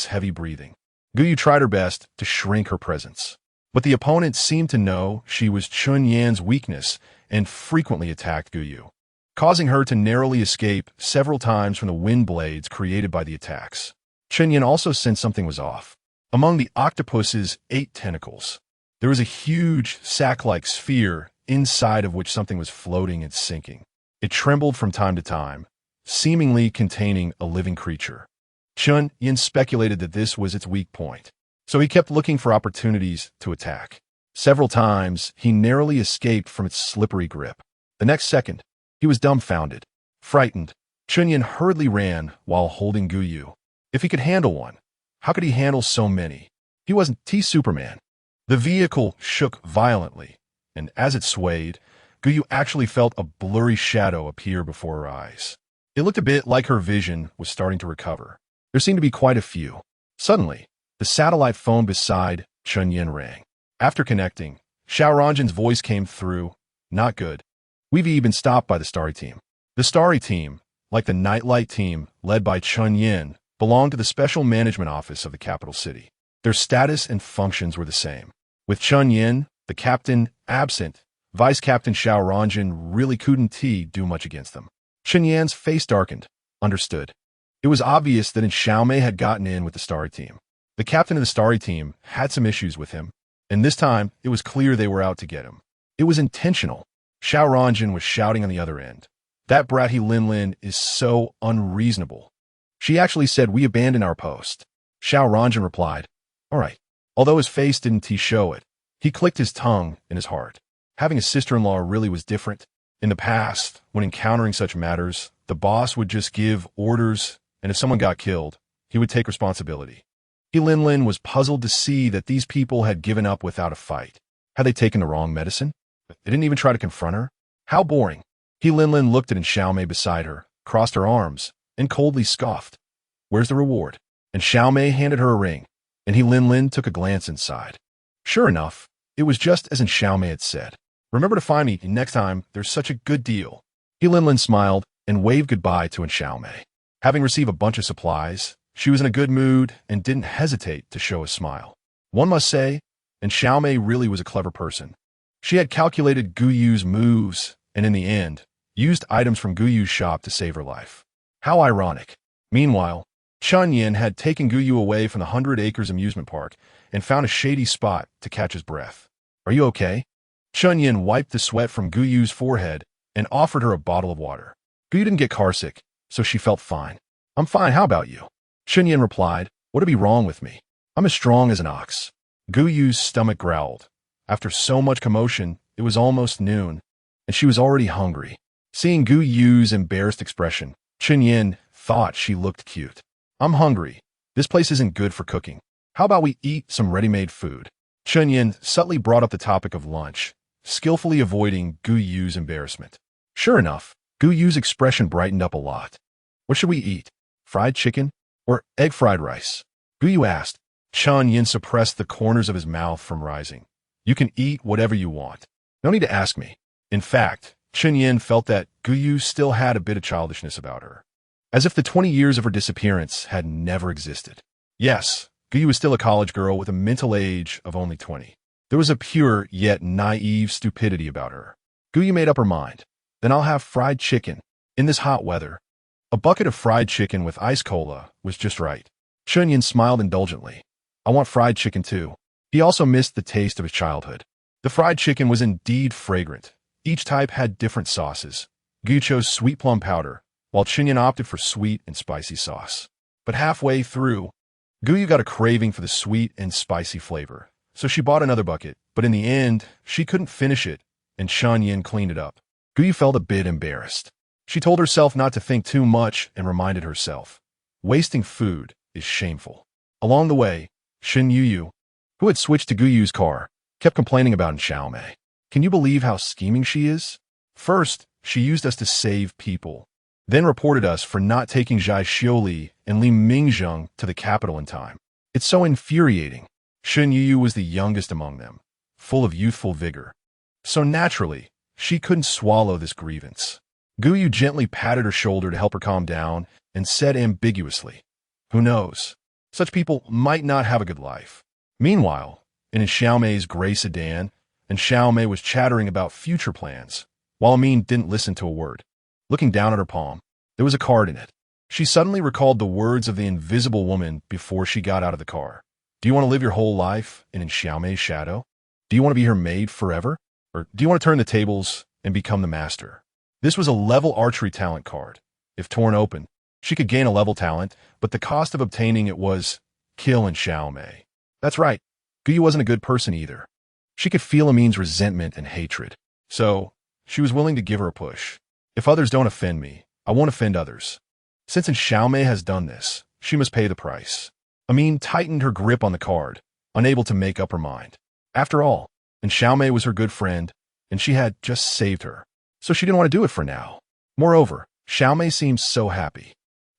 A: heavy breathing. Gou Yu tried her best to shrink her presence, but the opponent seemed to know she was Chen Yan's weakness and frequently attacked Gou Yu, causing her to narrowly escape several times from the wind blades created by the attacks. Chen Yan also sensed something was off. Among the octopus's 8 tentacles, there was a huge sack-like sphere inside of which something was floating and sinking. It trembled from time to time, seemingly containing a living creature. Chen Yan speculated that this was its weak point, so he kept looking for opportunities to attack. Several times, he narrowly escaped from its slippery grip. The next second, he was dumbfounded. Frightened, Chen Yan hurriedly ran while holding Gou Yu. If he could handle one, how could he handle so many? He wasn't Superman. The vehicle shook violently, and as it swayed, Gou Yu actually felt a blurry shadow appear before her eyes. It looked a bit like her vision was starting to recover. There seemed to be quite a few. Suddenly, the satellite phone beside Chen Yan rang. After connecting, Xiao Ranjin's voice came through. Not good. We've been stopped by the Starry team. The Starry team, like the Nightlight team led by Chen Yan, belonged to the Special Management Office of the capital city. Their status and functions were the same. With Chen Yan, the captain, absent, Vice Captain Xiao Ranjin really couldn't do much against them. Chen Yan's face darkened. Understood. It was obvious that Xiao Mei had gotten in with the Starry team. The captain of the Starry team had some issues with him, and this time it was clear they were out to get him. It was intentional. Xiao Ranjin was shouting on the other end. That bratty Lin is so unreasonable. She actually said we abandon our post. Xiao Ranjin replied, all right. Although his face didn't show it, he clicked his tongue in his heart. Having a sister-in-law really was different. In the past, when encountering such matters, the boss would just give orders, and if someone got killed, he would take responsibility. Lin was puzzled to see that these people had given up without a fight. Had they taken the wrong medicine? They didn't even try to confront her? How boring. Lin looked at Xiao Mei beside her, crossed her arms, and coldly scoffed. Where's the reward? And Xiao Mei handed her a ring, and Lin took a glance inside. Sure enough, it was just as Xiao Mei had said. Remember to find me next time there's such a good deal. Lin smiled and waved goodbye to Xiao Mei. Having received a bunch of supplies, she was in a good mood and didn't hesitate to show a smile. One must say, Xiao Mei really was a clever person. She had calculated Gou Yu's moves and in the end, used items from Gou Yu's shop to save her life. How ironic. Meanwhile, Chen Yan had taken Gou Yu away from the 100 Acres amusement park and found a shady spot to catch his breath. Are you okay? Chen Yan wiped the sweat from Gou Yu's forehead and offered her a bottle of water. Gou Yu didn't get carsick, so she felt fine. I'm fine, how about you? Chen Yan replied, what'd be wrong with me? I'm as strong as an ox. Gou Yu's stomach growled. After so much commotion, it was almost noon, and she was already hungry. Seeing Gou Yu's embarrassed expression, Chen Yan thought she looked cute. I'm hungry. This place isn't good for cooking. How about we eat some ready-made food? Chen Yan subtly brought up the topic of lunch, skillfully avoiding Gou Yu's embarrassment. Sure enough, Gou Yu's expression brightened up a lot. What should we eat? Fried chicken or egg fried rice? Gou Yu asked. Chen Yan suppressed the corners of his mouth from rising. You can eat whatever you want. No need to ask me. In fact, Chen Yan felt that Gou Yu still had a bit of childishness about her, as if the 20 years of her disappearance had never existed. Yes, Gou Yu was still a college girl with a mental age of only 20. There was a pure yet naive stupidity about her. Gou Yu made up her mind. Then I'll have fried chicken. In this hot weather, a bucket of fried chicken with ice cola was just right. Chen Yan smiled indulgently. I want fried chicken too. He also missed the taste of his childhood. The fried chicken was indeed fragrant. Each type had different sauces. Gou Yu chose sweet plum powder, while Chen Yan opted for sweet and spicy sauce. But halfway through, Gou Yu got a craving for the sweet and spicy flavor, so she bought another bucket, but in the end, she couldn't finish it, and Chen Yan cleaned it up. Gou Yu felt a bit embarrassed. She told herself not to think too much and reminded herself, wasting food is shameful. Along the way, Shen Yu, who had switched to Gou Yu's car, kept complaining about Xiao Mei. Can you believe how scheming she is? First, she used us to save people. then reported us for not taking Zhai Xiuli and Li Mingzheng to the capital in time. It's so infuriating. Shen Yuyu was the youngest among them, full of youthful vigor. So naturally, she couldn't swallow this grievance. Gou Yu gently patted her shoulder to help her calm down and said ambiguously, "Who knows? Such people might not have a good life." Meanwhile, in his Xiaomei's gray sedan, and Xiaomei was chattering about future plans, while Amin didn't listen to a word. Looking down at her palm, there was a card in it. She suddenly recalled the words of the invisible woman before she got out of the car. Do you want to live your whole life in Xiaomei's shadow? Do you want to be her maid forever? Or do you want to turn the tables and become the master? This was a level archery talent card. If torn open, she could gain a level talent, but the cost of obtaining it was kill in Xiaomei. That's right, Gou Yu wasn't a good person either. She could feel Amin's resentment and hatred, so she was willing to give her a push. If others don't offend me, I won't offend others. Since Xiaomei has done this, she must pay the price. Amin tightened her grip on the card, unable to make up her mind. After all, Xiaomei was her good friend, and she had just saved her, so she didn't want to do it for now. Moreover, Xiaomei seemed so happy.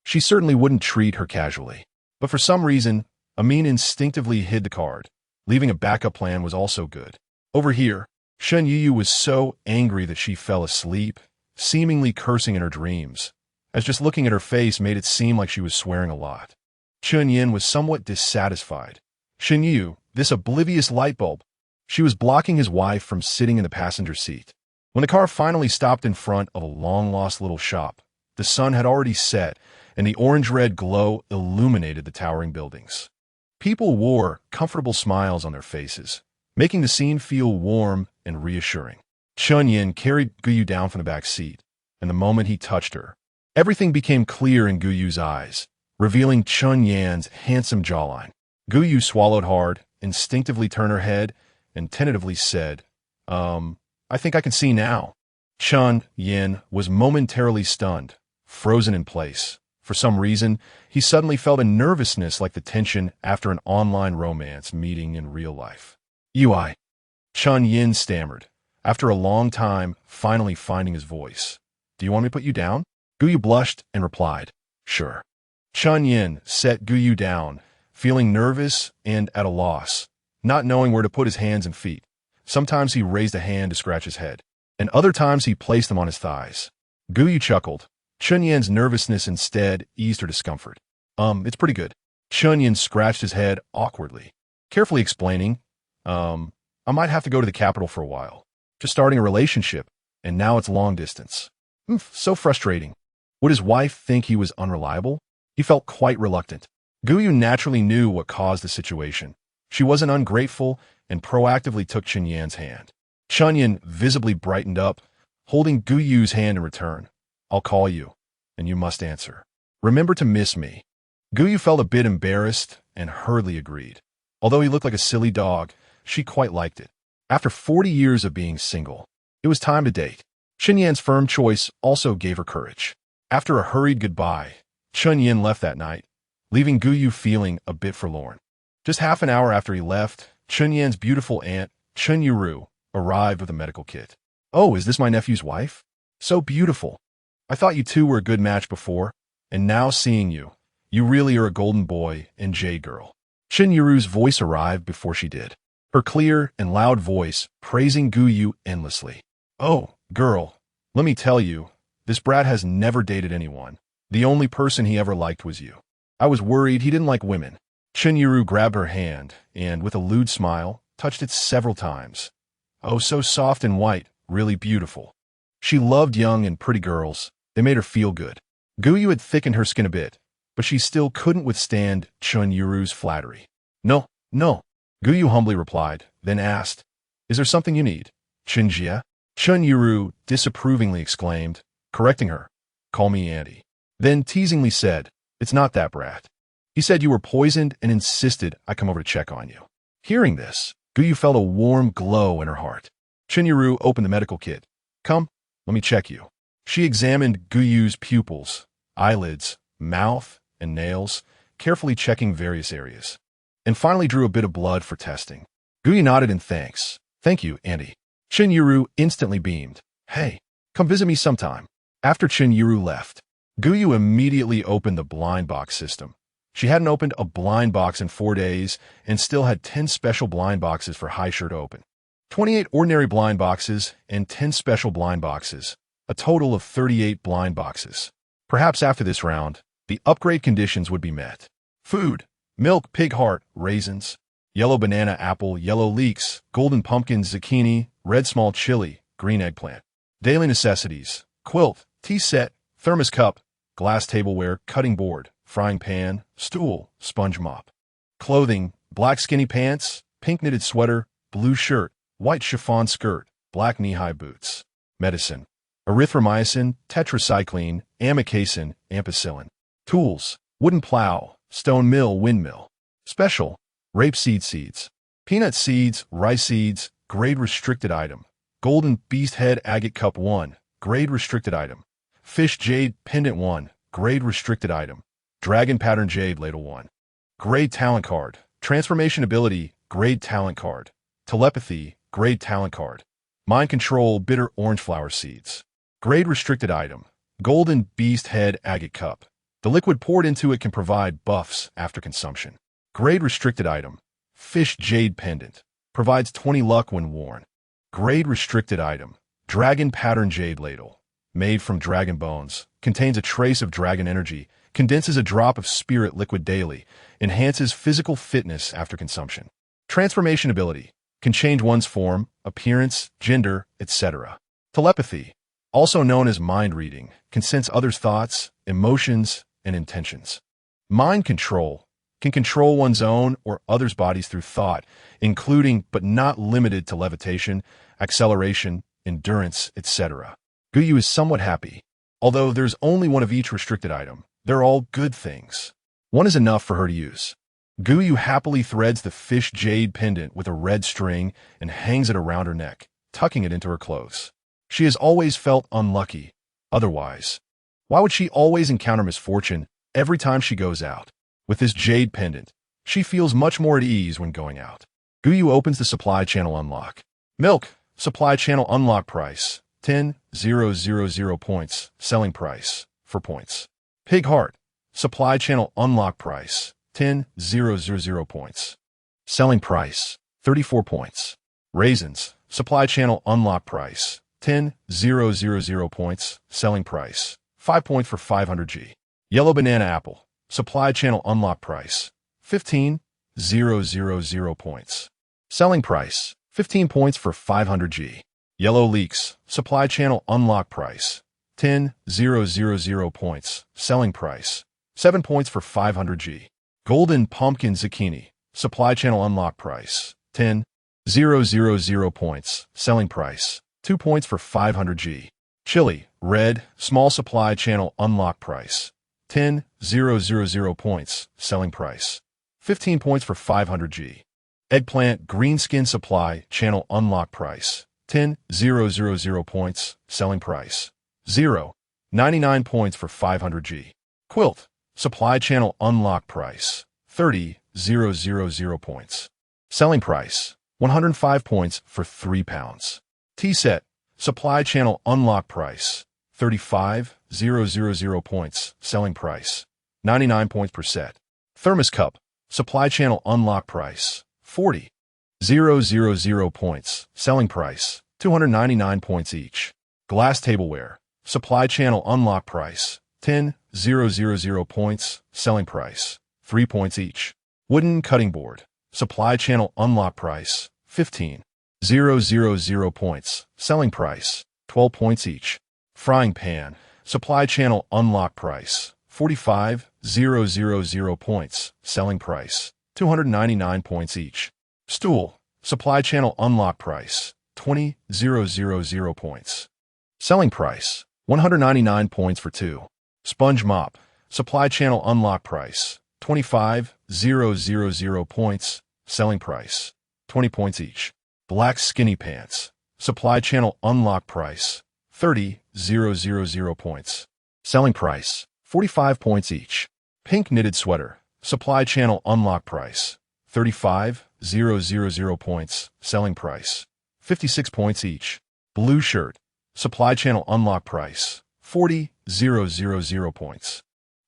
A: She certainly wouldn't treat her casually. But for some reason, Amin instinctively hid the card. Leaving a backup plan was also good. Over here, Shen Yuyu was so angry that she fell asleep, seemingly cursing in her dreams, as just looking at her face made it seem like she was swearing a lot. Chun Yin was somewhat dissatisfied. Shen Yu, this oblivious light bulb. She was blocking his wife from sitting in the passenger seat. When the car finally stopped in front of a long-lost little shop, the sun had already set, and the orange-red glow illuminated the towering buildings. People wore comfortable smiles on their faces, making the scene feel warm and reassuring. Chun Yin carried Gou Yu down from the back seat, and the moment he touched her, everything became clear in Gou Yu's eyes, revealing Chun Yan's handsome jawline. Gou Yu swallowed hard, instinctively turned her head, and tentatively said, I think I can see now." Chun Yin was momentarily stunned, frozen in place. For some reason, he suddenly felt a nervousness like the tension after an online romance meeting in real life. "UI," Chun Yin stammered, after a long time finally finding his voice. "Do you want me to put you down?" Gou Yu blushed and replied, "Sure." Chun Yin set Gou Yu down, feeling nervous and at a loss, not knowing where to put his hands and feet. Sometimes he raised a hand to scratch his head, and other times he placed them on his thighs. Gou Yu chuckled. Chun Yin's nervousness instead eased her discomfort. It's pretty good." Chun Yin scratched his head awkwardly, carefully explaining, I might have to go to the capital for a while. Just starting a relationship, and now it's long distance. So frustrating. Would his wife think he was unreliable? He felt quite reluctant. Gou Yu naturally knew what caused the situation. She wasn't ungrateful and proactively took Chun Yan's hand. Chun Yin visibly brightened up, holding Gou Yu's hand in return. "I'll call you, and you must answer. Remember to miss me." Gou Yu felt a bit embarrassed and hurriedly agreed. Although he looked like a silly dog, she quite liked it. After 40 years of being single, it was time to date. Chun Yan's firm choice also gave her courage. After a hurried goodbye, Chun Yin left that night, leaving Gou Yu feeling a bit forlorn. Just half an hour after he left, Chun Yan's beautiful aunt, Chun Yuru, arrived with a medical kit. "Oh, is this my nephew's wife? So beautiful. I thought you two were a good match before, and now seeing you, you really are a golden boy and jade girl." Chun Yuru's voice arrived before she did, her clear and loud voice praising Gou Yu endlessly. "Oh, girl, let me tell you, this brat has never dated anyone. The only person he ever liked was you. I was worried he didn't like women." Chun Yuru grabbed her hand and, with a lewd smile, touched it several times. Oh, so soft and white, really beautiful. She loved young and pretty girls. They made her feel good. Gou Yu had thickened her skin a bit, but she still couldn't withstand Chun Yuru's flattery. No, Gou Yu humbly replied, then asked, "Is there something you need?" "Chun Jia?" Chun Yuru disapprovingly exclaimed, correcting her, "Call me Auntie." Then teasingly said, "It's not that brat. He said you were poisoned and insisted I come over to check on you." Hearing this, Gou Yu felt a warm glow in her heart. Chun Yuru opened the medical kit. "Come, let me check you." She examined Gou Yu's pupils, eyelids, mouth, and nails, carefully checking various areas, and finally drew a bit of blood for testing. Gou Yu nodded in thanks. "Thank you, Auntie." Chun Yuru instantly beamed. "Hey, come visit me sometime." After Chun Yuru left, Gou immediately opened the blind box system. She hadn't opened a blind box in 4 days and still had 10 special blind boxes for Haisher to open. 28 ordinary blind boxes and 10 special blind boxes, a total of 38 blind boxes. Perhaps after this round, the upgrade conditions would be met. Food: milk, pig heart, raisins, yellow banana, apple, yellow leeks, golden pumpkin, zucchini, red small chili, green eggplant. Daily necessities: quilt, tea set, thermos cup, glass tableware, cutting board, frying pan, stool, sponge mop. Clothing: black skinny pants, pink knitted sweater, blue shirt, white chiffon skirt, black knee-high boots. Medicine: erythromycin, tetracycline, amikacin, ampicillin. Tools: wooden plow, stone mill, windmill. Special: rapeseed seeds, peanut seeds, rice seeds, grade restricted item. Golden beast head agate cup 1, grade restricted item. Fish jade pendant 1, grade restricted item. Dragon pattern jade ladle 1. Grade talent card. Transformation ability, grade talent card. Telepathy, grade talent card. Mind control, bitter orange flower seeds. Grade restricted item, golden beast head agate cup. The liquid poured into it can provide buffs after consumption. Grade restricted item, fish jade pendant. Provides 20 luck when worn. Grade restricted item, dragon pattern jade ladle. Made from dragon bones, contains a trace of dragon energy, condenses a drop of spirit liquid daily, enhances physical fitness after consumption. Transformation ability, can change one's form, appearance, gender, etc. Telepathy, also known as mind reading, can sense others' thoughts, emotions, and intentions. Mind control, can control one's own or others' bodies through thought, including but not limited to levitation, acceleration, endurance, etc. Gou is somewhat happy. Although there's only one of each restricted item, they're all good things. One is enough for her to use. Gou happily threads the fish jade pendant with a red string and hangs it around her neck, tucking it into her clothes. She has always felt unlucky. Otherwise, why would she always encounter misfortune every time she goes out? With this jade pendant, she feels much more at ease when going out. Gou opens the supply channel unlock. Milk, supply channel unlock price, 10,000 points, selling price, 4 points. Pig heart, supply channel unlock price, 10,000 points. Selling price, 34 points. Raisins, supply channel unlock price, 10,000 points, selling price, 5 points for 500G. Yellow banana apple, supply channel unlock price, 15,000 points. Selling price, 15 points for 500G. Yellow leeks, supply channel unlock price, 10,000 points. Selling price, 7 points for 500G. Golden pumpkin zucchini, supply channel unlock price, 10,000 points. Selling price, 2 points for 500G. Chili, red, small supply channel unlock price, 10,000 points. Selling price, 15 points for 500G. Eggplant, green skin supply channel unlock price, 10,000 points. Selling price, 0. 99 points for 500G. Quilt, supply channel unlock price, 30,000 points. Selling price, 105 points for 3 pounds. Tea set, supply channel unlock price, 35,000 points. Selling price, 99 points per set. Thermos cup, supply channel unlock price, 40,000 points. Selling price, 299 points each. Glass tableware, supply channel unlock price, 10,000 points. Selling price, 3 points each. Wooden cutting board, supply channel unlock price, 15,000 points. Selling price, 12 points each. Frying pan, supply channel unlock price, 45,000 points. Selling price, 299 points each. Stool, supply channel unlock price, 20,000 points. Selling price, 199 points for 2. Sponge mop, supply channel unlock price, 25,000 points. Selling price, 20 points each. Black skinny pants, supply channel unlock price, 30,000 points. Selling price, 45 points each. Pink knitted sweater, supply channel unlock price, 35,000 points. Selling price, 56 points each. Blue shirt, supply channel unlock price, 40,000 points.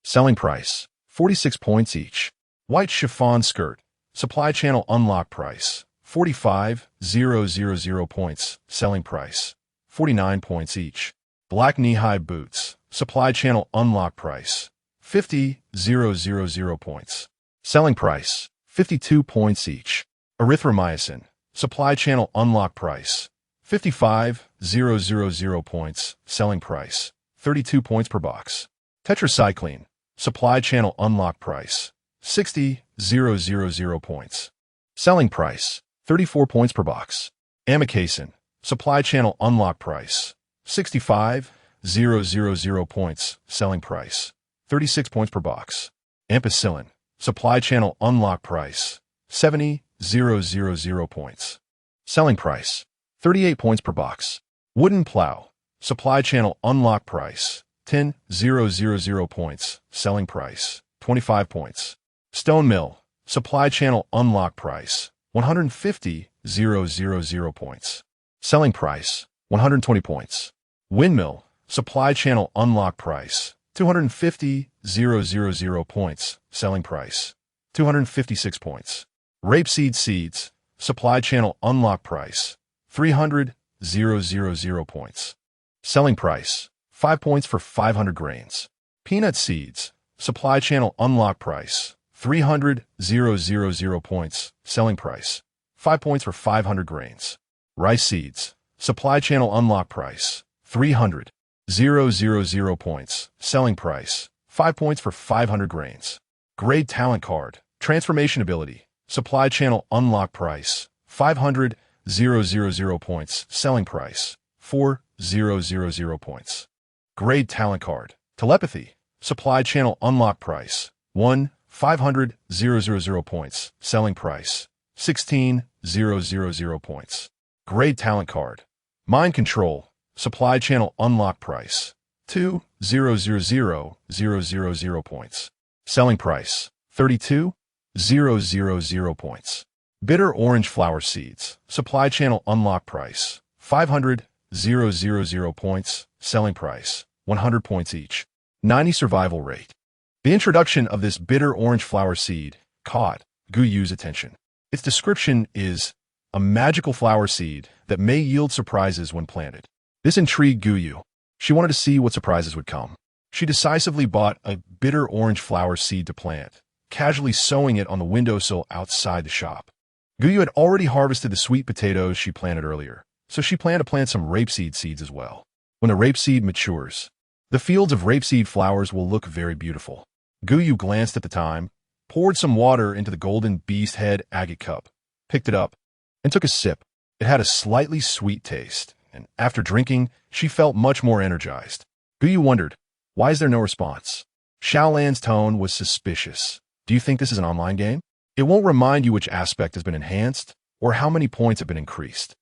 A: Selling price, 46 points each. White chiffon skirt, supply channel unlock price, 45,000 points. Selling price, 49 points each. Black knee-high boots, supply channel unlock price, 50,000 points. Selling price, 52 points each. Erythromycin, supply channel unlock price, 55,000 points. Selling price, 32 points per box. Tetracycline, supply channel unlock price, 60,000 points. Selling price, 34 points per box. Amikacin, supply channel unlock price, 65,000 points. Selling price, 36 points per box. Ampicillin, supply channel unlock price, 70,000 points. Selling price, 38 points per box. Wooden plow, supply channel unlock price, 10,000 points. Selling price, 25 points. Stone mill, supply channel unlock price, 150,000 points. Selling price, 120 points. Windmill, supply channel unlock price, 250,000 points. Selling price, 256 points. Rapeseed seeds, supply channel unlock price, 300,000 points. Selling price, 5 points for 500 grains. Peanut seeds, supply channel unlock price, 300,000 points. Selling price, 5 points for 500 grains. Rice seeds, supply channel unlock price, 300,000 points. Selling price, 5 points for 500 grains. Grade talent card, transformation ability, supply channel unlock price, 500,000 points. Selling price, 4,000 points. Grade talent card, telepathy, supply channel unlock price, 1,500,000 points. Selling price, 16,000 points. Grade talent card, mind control, supply channel unlock price, 2,000 points. Selling price, 32,000 points. Bitter orange flower seeds, supply channel unlock price, 500,000 points. Selling price, 100 points each. 90 survival rate. The introduction of this bitter orange flower seed caught Gou Yu's attention. Its description is a magical flower seed that may yield surprises when planted. This intrigued Gou Yu. She wanted to see what surprises would come. She decisively bought a bitter orange flower seed to plant, casually sowing it on the windowsill outside the shop. Gou Yu had already harvested the sweet potatoes she planted earlier, so she planned to plant some rapeseed seeds as well. When the rapeseed matures, the fields of rapeseed flowers will look very beautiful. Gou Yu glanced at the time, poured some water into the golden beast head agate cup, picked it up, and took a sip. It had a slightly sweet taste, and after drinking, she felt much more energized. Gou Yu wondered, why is there no response? Xiaolan's tone was suspicious. Do you think this is an online game? It won't remind you which aspect has been enhanced or how many points have been increased.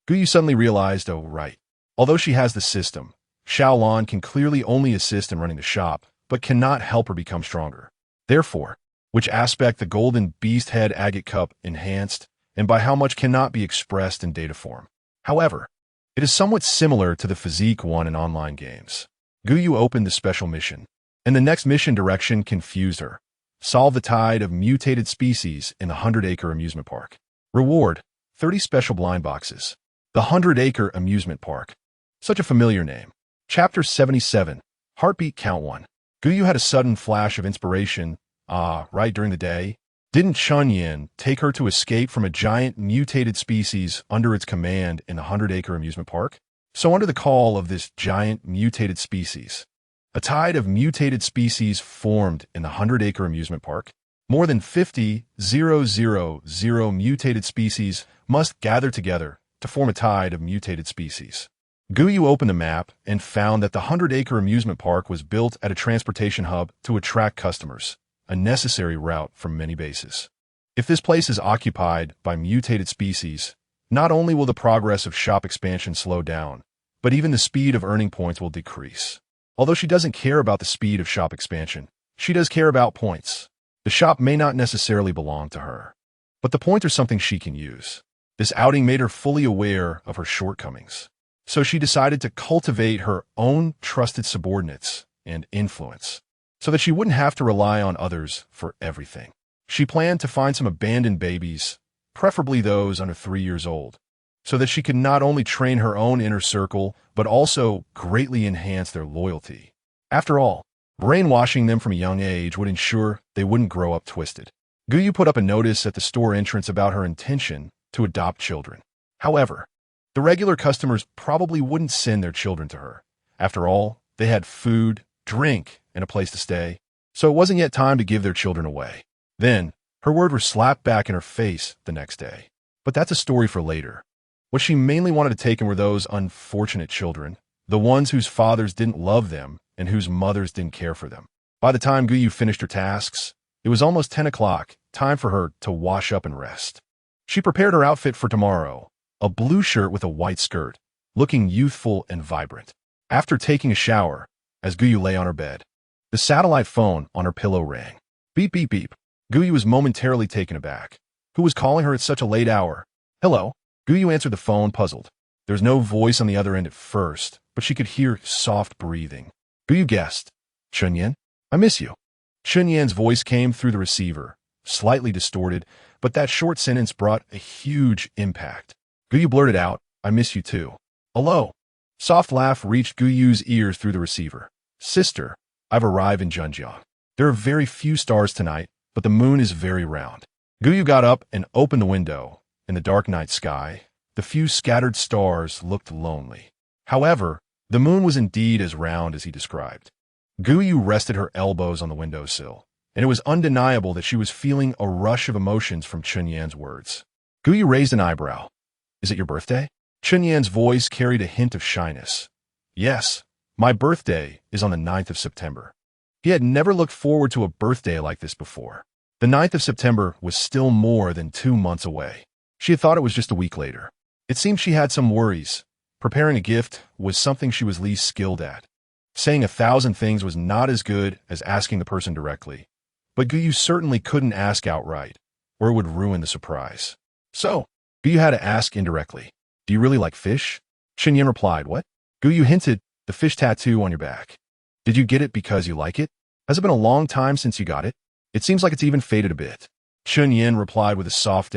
A: Gou Yu suddenly realized, oh right. Although she has the system, Xiaolan can clearly only assist in running the shop, but cannot help her become stronger. Therefore, which aspect the golden beast head agate cup enhanced, and by how much cannot be expressed in data form. However, it is somewhat similar to the physique one in online games. Gou Yu opened the special mission, and the next mission direction confused her. Solve the tide of mutated species in the 100-acre amusement park. Reward, 30 special blind boxes. The 100-acre amusement park. Such a familiar name. Chapter 77, Heartbeat Count 1. Gou Yu had a sudden flash of inspiration. Right during the day. Didn't Chun Yin take her to escape from a giant mutated species under its command in the 100-acre amusement park? So under the call of this giant mutated species, a tide of mutated species formed in the 100-acre amusement park. More than 50,000 mutated species must gather together to form a tide of mutated species. Gou Yu opened the map and found that the 100-acre amusement park was built at a transportation hub to attract customers, a necessary route from many bases. If this place is occupied by mutated species, not only will the progress of shop expansion slow down, but even the speed of earning points will decrease. Although she doesn't care about the speed of shop expansion, she does care about points. The shop may not necessarily belong to her, but the points are something she can use. This outing made her fully aware of her shortcomings. So she decided to cultivate her own trusted subordinates and influence, so that she wouldn't have to rely on others for everything. She planned to find some abandoned babies, preferably those under 3 years old, so that she could not only train her own inner circle, but also greatly enhance their loyalty. After all, brainwashing them from a young age would ensure they wouldn't grow up twisted. Gou put up a notice at the store entrance about her intention to adopt children. However, the regular customers probably wouldn't send their children to her. After all, they had food, drink, and a place to stay, so it wasn't yet time to give their children away. Then, her words were slapped back in her face the next day. But that's a story for later. What she mainly wanted to take in were those unfortunate children, the ones whose fathers didn't love them and whose mothers didn't care for them. By the time Gou finished her tasks, it was almost 10 o'clock, time for her to wash up and rest. She prepared her outfit for tomorrow, a blue shirt with a white skirt, looking youthful and vibrant. After taking a shower, as Gou lay on her bed, the satellite phone on her pillow rang. Beep, beep, beep. Gou was momentarily taken aback. Who was calling her at such a late hour? Hello? Gou answered the phone, puzzled. There was no voice on the other end at first, but she could hear soft breathing. Gou guessed. Chunyan? I miss you. Chunyan's voice came through the receiver, slightly distorted, but that short sentence brought a huge impact. Gou blurted out, I miss you too. Hello? Soft laugh reached Guyu's ears through the receiver. Sister, I've arrived in Zhenjiang. There are very few stars tonight, but the moon is very round. Gou got up and opened the window. In the dark night sky, the few scattered stars looked lonely. However, the moon was indeed as round as he described. Gou rested her elbows on the windowsill, and it was undeniable that she was feeling a rush of emotions from Chunyan's words. Gou raised an eyebrow. Is it your birthday? Chunyan's voice carried a hint of shyness. Yes, my birthday is on the 9th of September. He had never looked forward to a birthday like this before. The 9th of September was still more than 2 months away. She had thought it was just a week later. It seemed she had some worries. Preparing a gift was something she was least skilled at. Saying 1,000 things was not as good as asking the person directly. But Gou certainly couldn't ask outright, or it would ruin the surprise. So, Gou had to ask indirectly. Do you really like fish? Chunyan replied, what? Gou hinted, the fish tattoo on your back. Did you get it because you like it? Has it been a long time since you got it? It seems like it's even faded a bit. Chunyan replied with a soft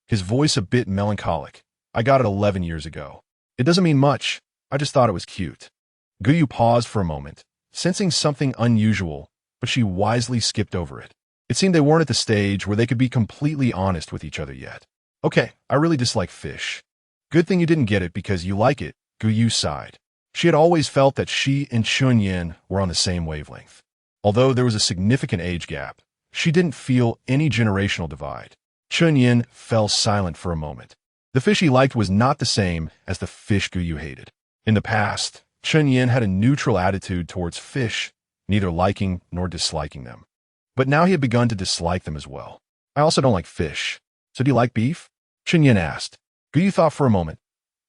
A: his voice a bit melancholic. I got it 11 years ago. It doesn't mean much. I just thought it was cute. Gou paused for a moment, sensing something unusual, but she wisely skipped over it. It seemed they weren't at the stage where they could be completely honest with each other yet. Okay, I really dislike fish. Good thing you didn't get it because you like it, Gou sighed. She had always felt that she and Chunyan were on the same wavelength. Although there was a significant age gap, she didn't feel any generational divide. Chunyan fell silent for a moment. The fish he liked was not the same as the fish Gou hated. In the past, Chunyan had a neutral attitude towards fish, neither liking nor disliking them. But now he had begun to dislike them as well. I also don't like fish. So do you like beef? Chunyan asked. Gou thought for a moment.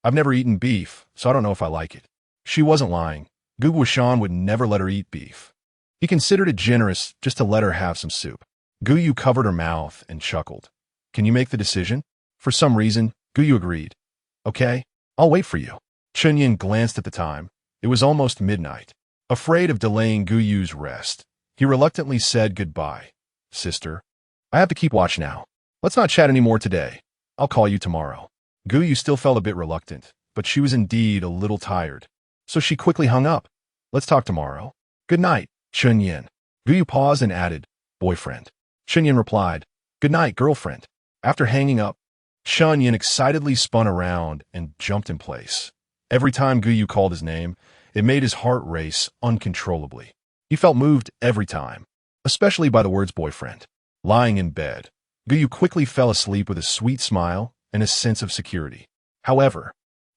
A: I've never eaten beef, so I don't know if I like it. She wasn't lying. Gou Chen would never let her eat beef. He considered it generous just to let her have some soup. Gou covered her mouth and chuckled. Can you make the decision? For some reason, Gou agreed. Okay, I'll wait for you. Chunyan glanced at the time. It was almost midnight. Afraid of delaying Guyu's rest, he reluctantly said goodbye. Sister, I have to keep watch now. Let's not chat anymore today. I'll call you tomorrow. Gou still felt a bit reluctant, but she was indeed a little tired. So she quickly hung up. Let's talk tomorrow. Good night, Chunyan. Gou paused and added, boyfriend. Chunyan replied, good night, girlfriend. After hanging up, Chunyan excitedly spun around and jumped in place. Every time Gou called his name, it made his heart race uncontrollably. He felt moved every time, especially by the words boyfriend. Lying in bed, Gou quickly fell asleep with a sweet smile and a sense of security. However,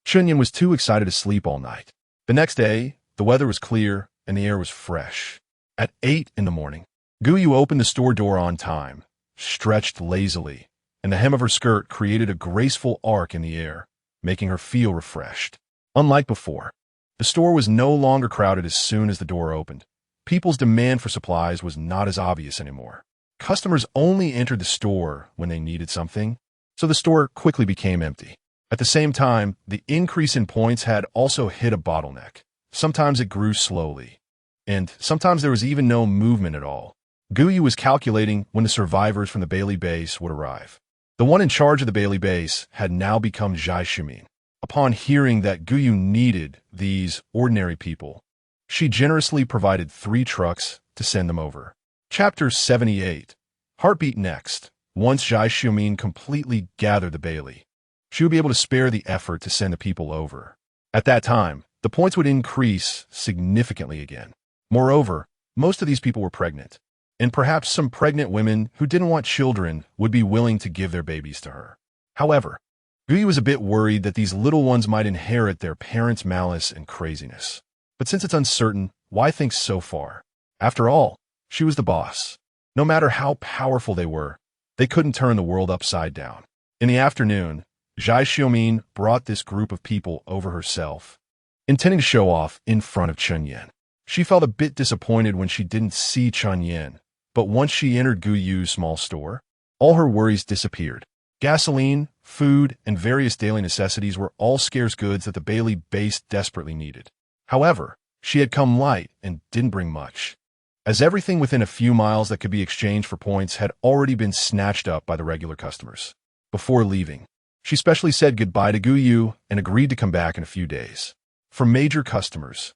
A: Chunyan was too excited to sleep all night. The next day, the weather was clear and the air was fresh. At 8 in the morning, Gou opened the store door on time, stretched lazily, and the hem of her skirt created a graceful arc in the air, making her feel refreshed. Unlike before, the store was no longer crowded as soon as the door opened. People's demand for supplies was not as obvious anymore. Customers only entered the store when they needed something, so the store quickly became empty. At the same time, the increase in points had also hit a bottleneck. Sometimes it grew slowly, and sometimes there was even no movement at all. Gou was calculating when the survivors from the Bailey base would arrive. The one in charge of the Bailey base had now become Zhai Xiaomin. Upon hearing that Gou needed these ordinary people, she generously provided 3 trucks to send them over. Chapter 78. Heartbeat next. Once Zhai Xiaomin completely gathered the Bailey, she would be able to spare the effort to send the people over. At that time, the points would increase significantly again. Moreover, most of these people were pregnant, and perhaps some pregnant women who didn't want children would be willing to give their babies to her. However, Gou was a bit worried that these little ones might inherit their parents' malice and craziness. But since it's uncertain, why think so far? After all, she was the boss. No matter how powerful they were, they couldn't turn the world upside down. In the afternoon, Zhai Xiaomin brought this group of people over herself, intending to show off in front of Chen Yan. She felt a bit disappointed when she didn't see Chen Yan, but once she entered Gou's small store, all her worries disappeared. Gasoline, food, and various daily necessities were all scarce goods that the Bailey base desperately needed. However, she had come light and didn't bring much, as everything within a few miles that could be exchanged for points had already been snatched up by the regular customers. Before leaving, she specially said goodbye to Gou and agreed to come back in a few days. For major customers,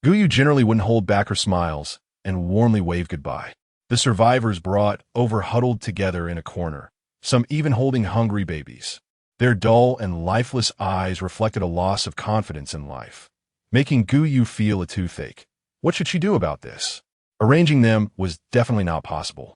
A: Gou generally wouldn't hold back her smiles and warmly waved goodbye. The survivors brought over huddled together in a corner, some even holding hungry babies. Their dull and lifeless eyes reflected a loss of confidence in life, making Gou feel a toothache. What should she do about this? Arranging them was definitely not possible.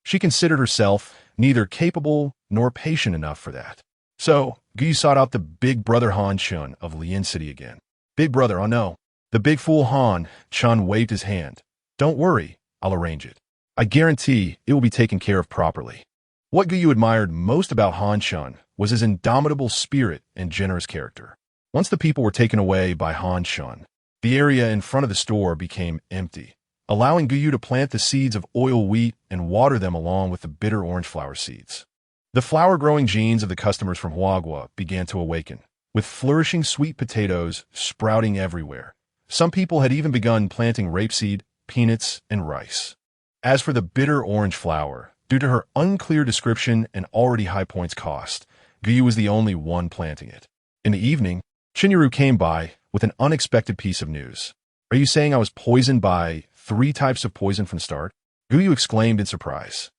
A: She considered herself neither capable nor patient enough for that. So, Gou sought out the big brother Han Chun of Lian City again. Big brother, oh no. The big fool Han Chun waved his hand. Don't worry, I'll arrange it. I guarantee it will be taken care of properly. What Gou admired most about Han Chun was his indomitable spirit and generous character. Once the people were taken away by Han Chun, the area in front of the store became empty, allowing Gou to plant the seeds of oil wheat and water them along with the bitter orange flower seeds. The flower-growing genes of the customers from Huagua began to awaken, with flourishing sweet potatoes sprouting everywhere. Some people had even begun planting rapeseed, peanuts, and rice. As for the bitter orange flower, due to her unclear description and already high points cost, Gou was the only one planting it. In the evening, Chinyaru came by with an unexpected piece of news. Are you saying I was poisoned by 3 types of poison from the start? Gou exclaimed in surprise.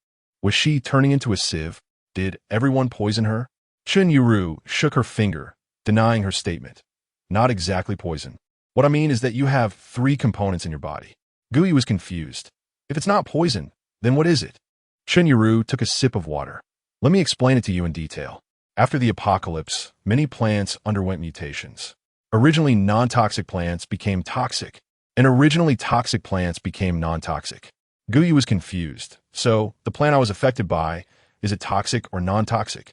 A: Was she turning into a sieve? Did everyone poison her? Chinyaru shook her finger, denying her statement. Not exactly poison. What I mean is that you have 3 components in your body. Gou was confused. If it's not poison, then what is it? Chinyaru took a sip of water. Let me explain it to you in detail. After the apocalypse, many plants underwent mutations. Originally non-toxic plants became toxic, and originally toxic plants became non-toxic. Gou was confused. So, the plant I was affected by, is it toxic or non-toxic?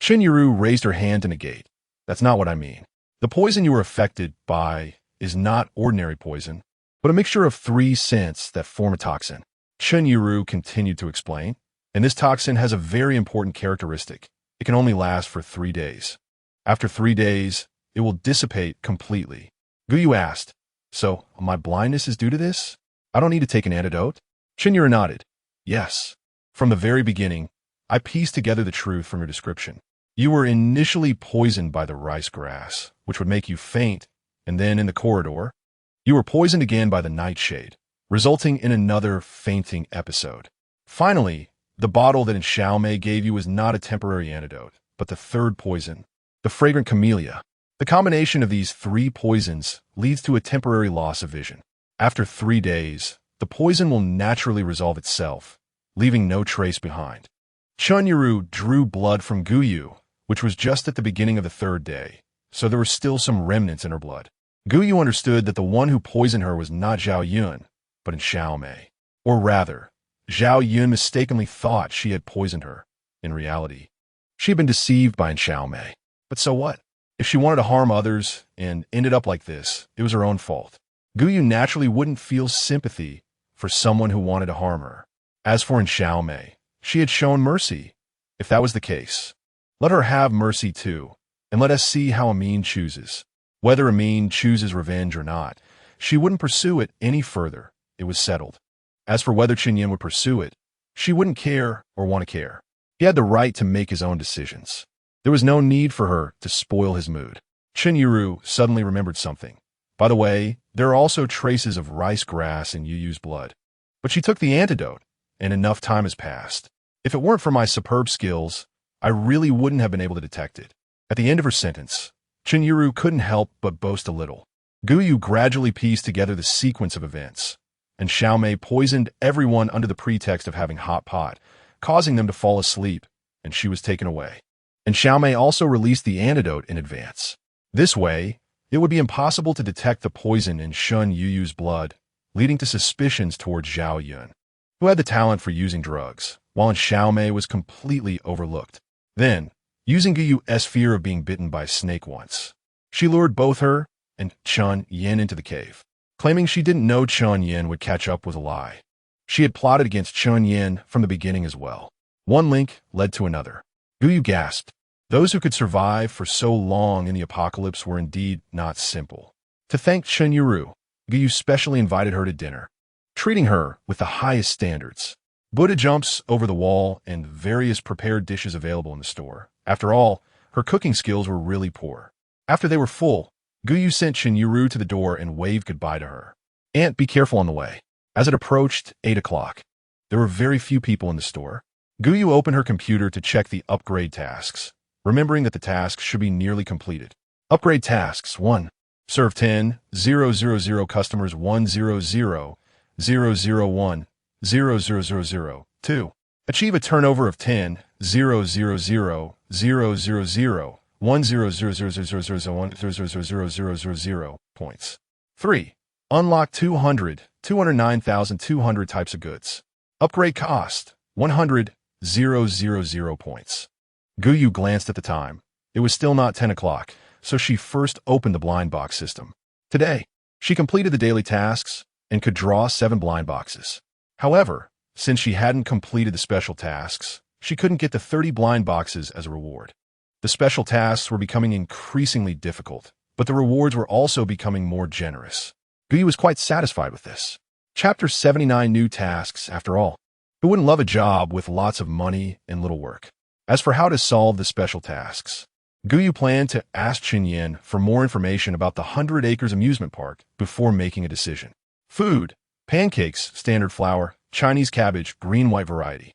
A: Chinyaru raised her hand to negate. That's not what I mean. The poison you were affected by is not ordinary poison, but a mixture of 3 scents that form a toxin. Chinyaru continued to explain, and this toxin has a very important characteristic. It can only last for 3 days. After 3 days, it will dissipate completely. Gou asked, so my blindness is due to this? I don't need to take an antidote? Chinyaru nodded. Yes. From the very beginning, I pieced together the truth from your description. You were initially poisoned by the rice grass, which would make you faint, and then in the corridor, you were poisoned again by the nightshade, resulting in another fainting episode. Finally, the bottle that Xiaomei gave you was not a temporary antidote, but the 3rd poison, the fragrant camellia. The combination of these 3 poisons leads to a temporary loss of vision. After 3 days, the poison will naturally resolve itself, leaving no trace behind. Chinyaru drew blood from Gou, which was just at the beginning of the 3rd day, so there were still some remnants in her blood. Gou understood that the one who poisoned her was not Zhao Yun, but in Xiaomei. Or rather, Zhao Yun mistakenly thought she had poisoned her. In reality, she had been deceived by Xiaomei. But so what? If she wanted to harm others and ended up like this, it was her own fault. Gou naturally wouldn't feel sympathy for someone who wanted to harm her. As for Xiaomei, she had shown mercy. If that was the case, let her have mercy too. And let us see how Amin chooses. Whether Amin chooses revenge or not, she wouldn't pursue it any further. It was settled. As for whether Chen Yin would pursue it, she wouldn't care or want to care. He had the right to make his own decisions. There was no need for her to spoil his mood. Chen Yiru suddenly remembered something. By the way, there are also traces of rice grass in Yu Yu's blood. But she took the antidote, and enough time has passed. If it weren't for my superb skills, I really wouldn't have been able to detect it. At the end of her sentence, Chen Yiru couldn't help but boast a little. Gou Yu gradually pieced together the sequence of events, and Xiaomei poisoned everyone under the pretext of having hot pot, causing them to fall asleep, and she was taken away. And Xiaomei also released the antidote in advance. This way, it would be impossible to detect the poison in Shun Yu Yu's blood, leading to suspicions towards Zhao Yun, who had the talent for using drugs, while Xiaomei was completely overlooked. Then, using Gou Yu's fear of being bitten by a snake once, she lured both her and Chen Yin into the cave, claiming she didn't know Chen Yin would catch up with a lie. She had plotted against Chen Yin from the beginning as well. One link led to another. Gou Yu gasped. Those who could survive for so long in the apocalypse were indeed not simple. To thank Chen Yiru, Gou Yu specially invited her to dinner, treating her with the highest standards. Buddha jumps over the wall and various prepared dishes available in the store. After all, her cooking skills were really poor. After they were full, Gou Yu sent Chen Yiru to the door and waved goodbye to her. Aunt, be careful on the way. As it approached 8 o'clock, there were very few people in the store. Gou Yu opened her computer to check the upgrade tasks, remembering that the tasks should be nearly completed. Upgrade tasks: 1. Serve 10,000 customers 100,001,000. 2. Achieve a turnover of 10,000,000,000,000 points. 3. Unlock 209,200 types of goods. Upgrade cost 100,000 points. Gou Yu glanced at the time. It was still not 10 o'clock, so she first opened the blind box system. Today, she completed the daily tasks and could draw 7 blind boxes. However, since she hadn't completed the special tasks, she couldn't get the 30 blind boxes as a reward. The special tasks were becoming increasingly difficult, but the rewards were also becoming more generous. Gou Yu was quite satisfied with this. Chapter 79: New tasks, after all. Who wouldn't love a job with lots of money and little work? As for how to solve the special tasks, Gou Yu planned to ask Chen Yin for more information about the 100 Acres amusement park before making a decision. Food: pancakes, standard flour, Chinese cabbage, green-white variety.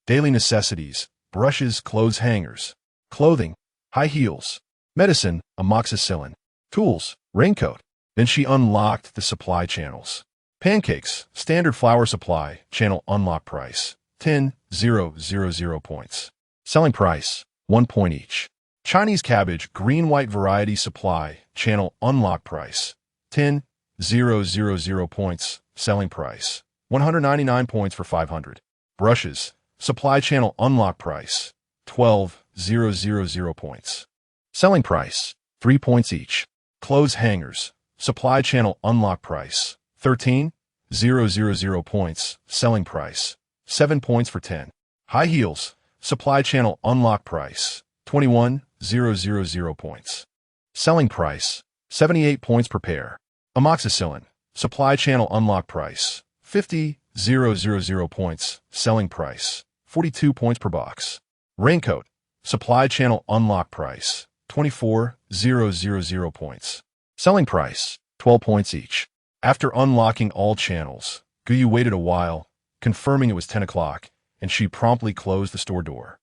A: Daily necessities: brushes, clothes hangers. Clothing: high heels. Medicine: amoxicillin. Tools: raincoat. Then she unlocked the supply channels. Pancakes: standard flour supply, channel unlock price, 10,000 points. Selling price, 1 point each. Chinese cabbage, green-white variety supply, channel unlock price, 10,000 points. Selling price, 199 points for 500. Brushes, supply channel unlock price, 12,000 points. Selling price, 3 points each. Clothes hangers, supply channel unlock price, 13,000 points. Selling price, 7 points for 10. High heels, supply channel unlock price, 21,000 points. Selling price, 78 points per pair. Amoxicillin, supply channel unlock price, 50,000 points. Selling price, 42 points per box. Raincoat, supply channel unlock price, 24,000 points. Selling price, 12 points each. After unlocking all channels, Gou Yu waited a while, confirming it was 10 o'clock, and she promptly closed the store door.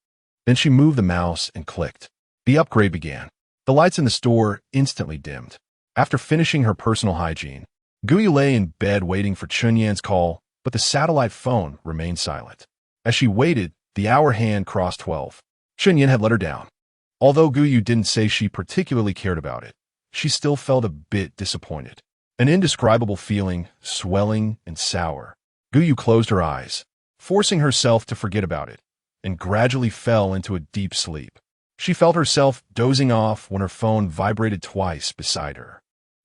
A: Then she moved the mouse and clicked. The upgrade began. The lights in the store instantly dimmed. After finishing her personal hygiene, Gou Yu lay in bed waiting for Chen Yan's call, but the satellite phone remained silent. As she waited, the hour hand crossed 12. Chen Yan had let her down. Although Gou Yu didn't say she particularly cared about it, she still felt a bit disappointed. An indescribable feeling, swelling and sour. Gou Yu closed her eyes, forcing herself to forget about it, and gradually fell into a deep sleep. She felt herself dozing off when her phone vibrated twice beside her.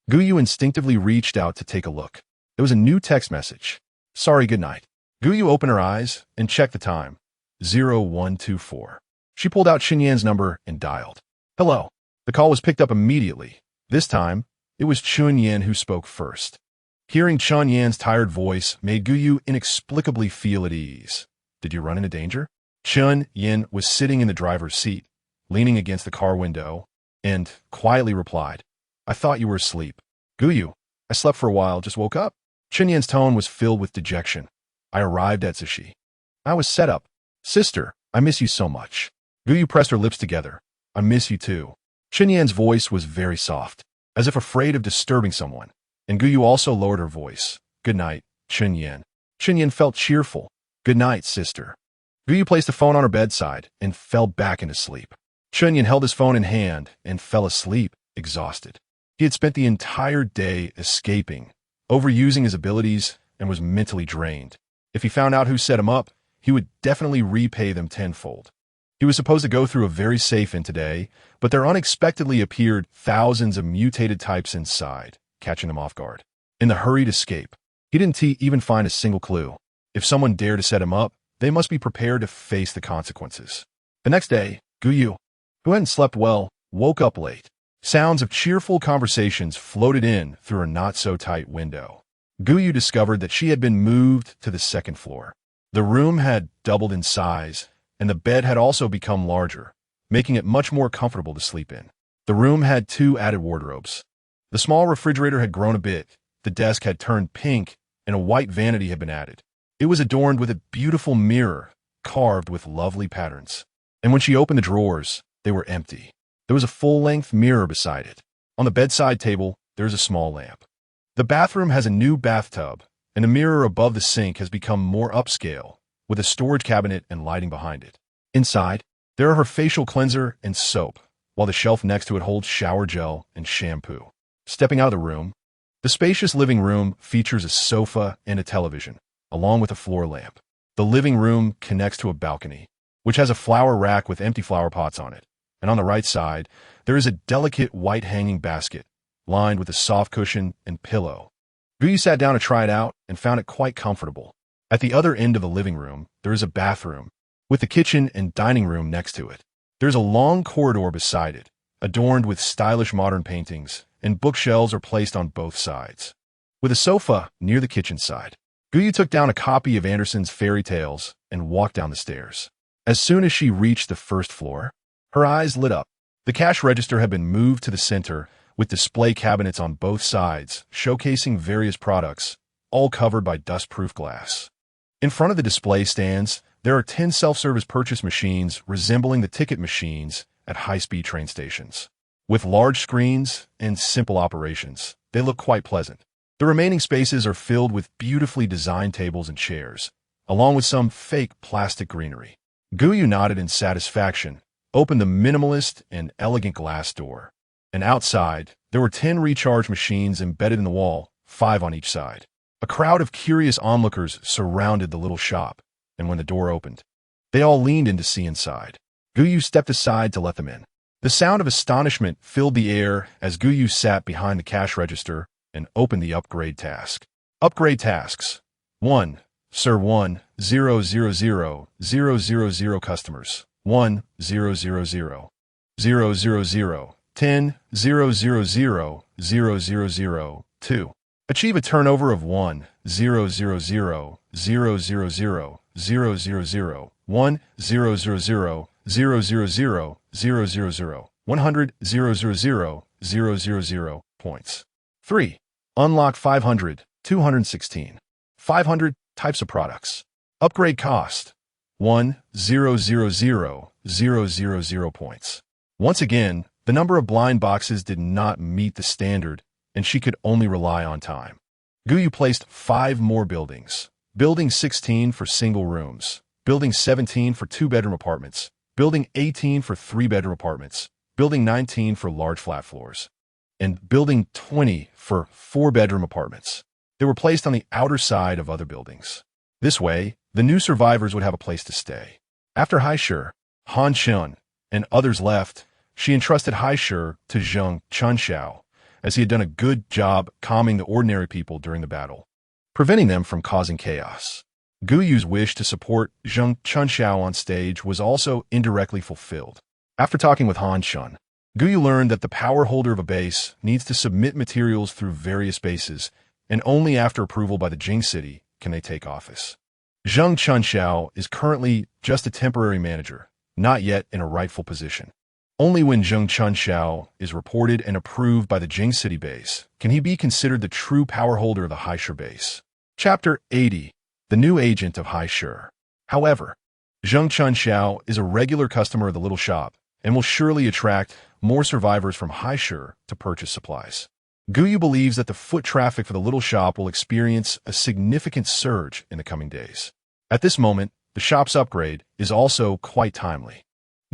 A: Gou Yu instinctively reached out to take a look. It was a new text message. Sorry, good night. Gou Yu opened her eyes and checked the time. 0124. She pulled out Chen Yan's number and dialed. Hello. The call was picked up immediately. This time, it was Chun Yan who spoke first. Hearing Chun Yan's tired voice made Gou Yu inexplicably feel at ease. Did you run into danger? Chun Yan was sitting in the driver's seat, leaning against the car window, and quietly replied, I thought you were asleep. Gou Yu, I slept for a while, just woke up. Chun Yan's tone was filled with dejection. I arrived at Zishi. I was set up. Sister, I miss you so much. Gou Yu pressed her lips together. I miss you too. Chun Yan's voice was very soft, as if afraid of disturbing someone, and Gou Yu also lowered her voice. Good night, Chun Yan. Chun Yan felt cheerful. Good night, sister. Gou Yu placed the phone on her bedside and fell back into sleep. Chun Yan held his phone in hand and fell asleep, exhausted. He had spent the entire day escaping, overusing his abilities, and was mentally drained. If he found out who set him up, he would definitely repay them tenfold. He was supposed to go through a very safe in today, but there unexpectedly appeared thousands of mutated types inside, catching him off guard. In the hurried escape, he didn't even find a single clue. If someone dared to set him up, they must be prepared to face the consequences. The next day, Gou Yu, who hadn't slept well, woke up late. Sounds of cheerful conversations floated in through her not-so-tight window. Gou Yu discovered that she had been moved to the second floor. The room had doubled in size, and the bed had also become larger, making it much more comfortable to sleep in. The room had 2 added wardrobes. The small refrigerator had grown a bit, the desk had turned pink, and a white vanity had been added. It was adorned with a beautiful mirror, carved with lovely patterns. And when she opened the drawers, they were empty. There was a full-length mirror beside it. On the bedside table, there is a small lamp. The bathroom has a new bathtub, and the mirror above the sink has become more upscale, with a storage cabinet and lighting behind it. Inside, there are her facial cleanser and soap, while the shelf next to it holds shower gel and shampoo. Stepping out of the room, the spacious living room features a sofa and a television, along with a floor lamp. The living room connects to a balcony, which has a flower rack with empty flower pots on it. And on the right side, there is a delicate white hanging basket, lined with a soft cushion and pillow. Gou Yu sat down to try it out and found it quite comfortable. At the other end of the living room, there is a bathroom, with the kitchen and dining room next to it. There's a long corridor beside it, adorned with stylish modern paintings, and bookshelves are placed on both sides. With a sofa near the kitchen side, Gou Yu took down a copy of Andersen's fairy tales and walked down the stairs. As soon as she reached the first floor, her eyes lit up. The cash register had been moved to the center, with display cabinets on both sides, showcasing various products, all covered by dust-proof glass. In front of the display stands, there are 10 self-service purchase machines resembling the ticket machines at high-speed train stations. With large screens and simple operations, they look quite pleasant. The remaining spaces are filled with beautifully designed tables and chairs, along with some fake plastic greenery. Gou Yu nodded in satisfaction, opened the minimalist and elegant glass door. And outside, there were 10 recharge machines embedded in the wall, 5 on each side. A crowd of curious onlookers surrounded the little shop, and when the door opened, they all leaned in to see inside. Gou Yu stepped aside to let them in. The sound of astonishment filled the air as Gou Yu sat behind the cash register and opened the upgrade task. Upgrade tasks. 1. Serve 1,000,000 customers. 1,000,000. 10,000,000. 2. Achieve a turnover of 1,000,000,000. 1,000,000,000. 100,000,000 points. 3. Unlock 500, 216. 500 types of products. Upgrade cost. 1,000,000 points. Once again, the number of blind boxes did not meet the standard, and she could only rely on time. Gou Yu placed 5 more buildings. Building 16 for single rooms. Building 17 for 2-bedroom apartments. Building 18 for 3-bedroom apartments. Building 19 for large flat floors. And Building 20 for 4-bedroom apartments. They were placed on the outer side of other buildings. This way, the new survivors would have a place to stay. After Haisher, Han Chun, and others left, she entrusted Haisher to Zheng Chunxiao, as he had done a good job calming the ordinary people during the battle, preventing them from causing chaos. Gou Yu's wish to support Zheng Chunxiao on stage was also indirectly fulfilled. After talking with Han Chun, Gou Chen learned that the power holder of a base needs to submit materials through various bases, and only after approval by the Jing City can they take office. Zheng Chunxiao is currently just a temporary manager, not yet in a rightful position. Only when Zheng Chunxiao is reported and approved by the Jing City base can he be considered the true power holder of the Haishe base. Chapter 80. The New Agent of Haishe. However, Zheng Chunxiao is a regular customer of the little shop and will surely attract more survivors from Haishe to purchase supplies. Gou Chen believes that the foot traffic for the little shop will experience a significant surge in the coming days. At this moment, the shop's upgrade is also quite timely.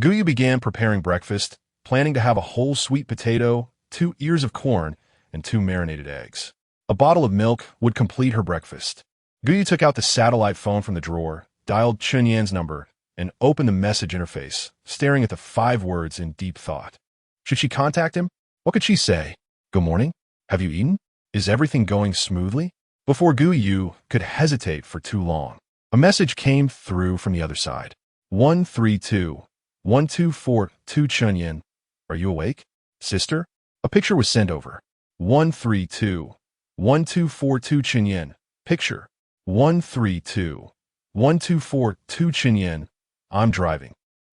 A: Gou Chen began preparing breakfast, planning to have a whole sweet potato, 2 ears of corn, and 2 marinated eggs. A bottle of milk would complete her breakfast. Gou Chen took out the satellite phone from the drawer, dialed Chun Yan's number, and opened the message interface, staring at the 5 words in deep thought. Should she contact him? What could she say? Good morning? Have you eaten? Is everything going smoothly? Before Gou Chen could hesitate for too long, a message came through from the other side. 132124 Chun Yan. Are you awake, sister? A picture was sent over. 132124 Chun Yan. Picture. 132124 Chun Yan. I'm driving.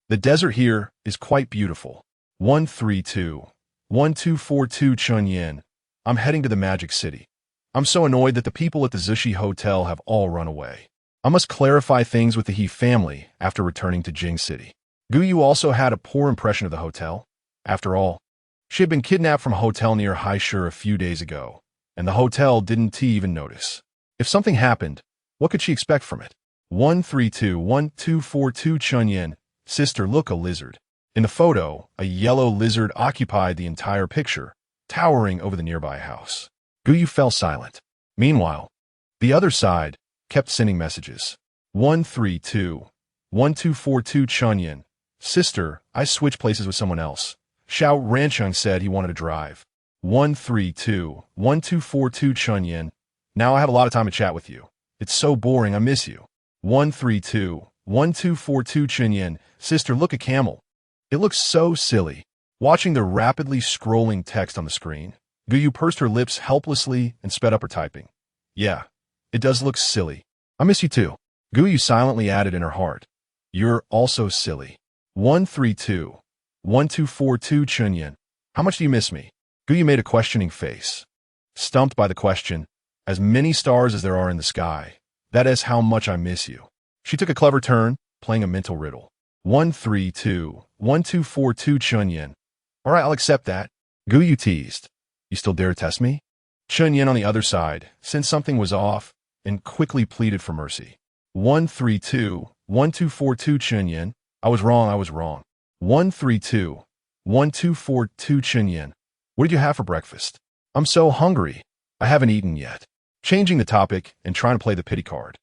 A: The desert here is quite beautiful. 132124 Chun Yan. I'm heading to the Magic City. I'm so annoyed that the people at the Zushi Hotel have all run away. I must clarify things with the He family after returning to Jing City. Gou Chen also had a poor impression of the hotel. After all, she had been kidnapped from a hotel near Haishe a few days ago, and the hotel didn't even notice. If something happened, what could she expect from it? 132124 Chun Yan. Sister, look, a lizard. In the photo, a yellow lizard occupied the entire picture, towering over the nearby house. Gou Chen fell silent. Meanwhile, the other side kept sending messages. 132124 Chun Yan. Sister, I switched places with someone else. Xiao Rancheng said he wanted to drive. 132124 Chun Yan. Now I have a lot of time to chat with you. It's so boring, I miss you. 132124 Chun Yan. Sister, look, a camel. It looks so silly. Watching the rapidly scrolling text on the screen, Gou Chen pursed her lips helplessly and sped up her typing. Yeah, it does look silly. I miss you too. Gou Chen silently added in her heart. You're also silly. 132124 Chun Yan. How much do you miss me? Gou Chen made a questioning face. Stumped by the question, as many stars as there are in the sky, that is how much I miss you. She took a clever turn, playing a mental riddle. 132124 Chun Yan. All right, I'll accept that. Gou Chen teased. You still dare test me? Chun Yan on the other side sensed something was off and quickly pleaded for mercy. 132124 Chun Yan. I was wrong. 132124 Chun Yan. What did you have for breakfast? I'm so hungry. I haven't eaten yet. Changing the topic and trying to play the pity card.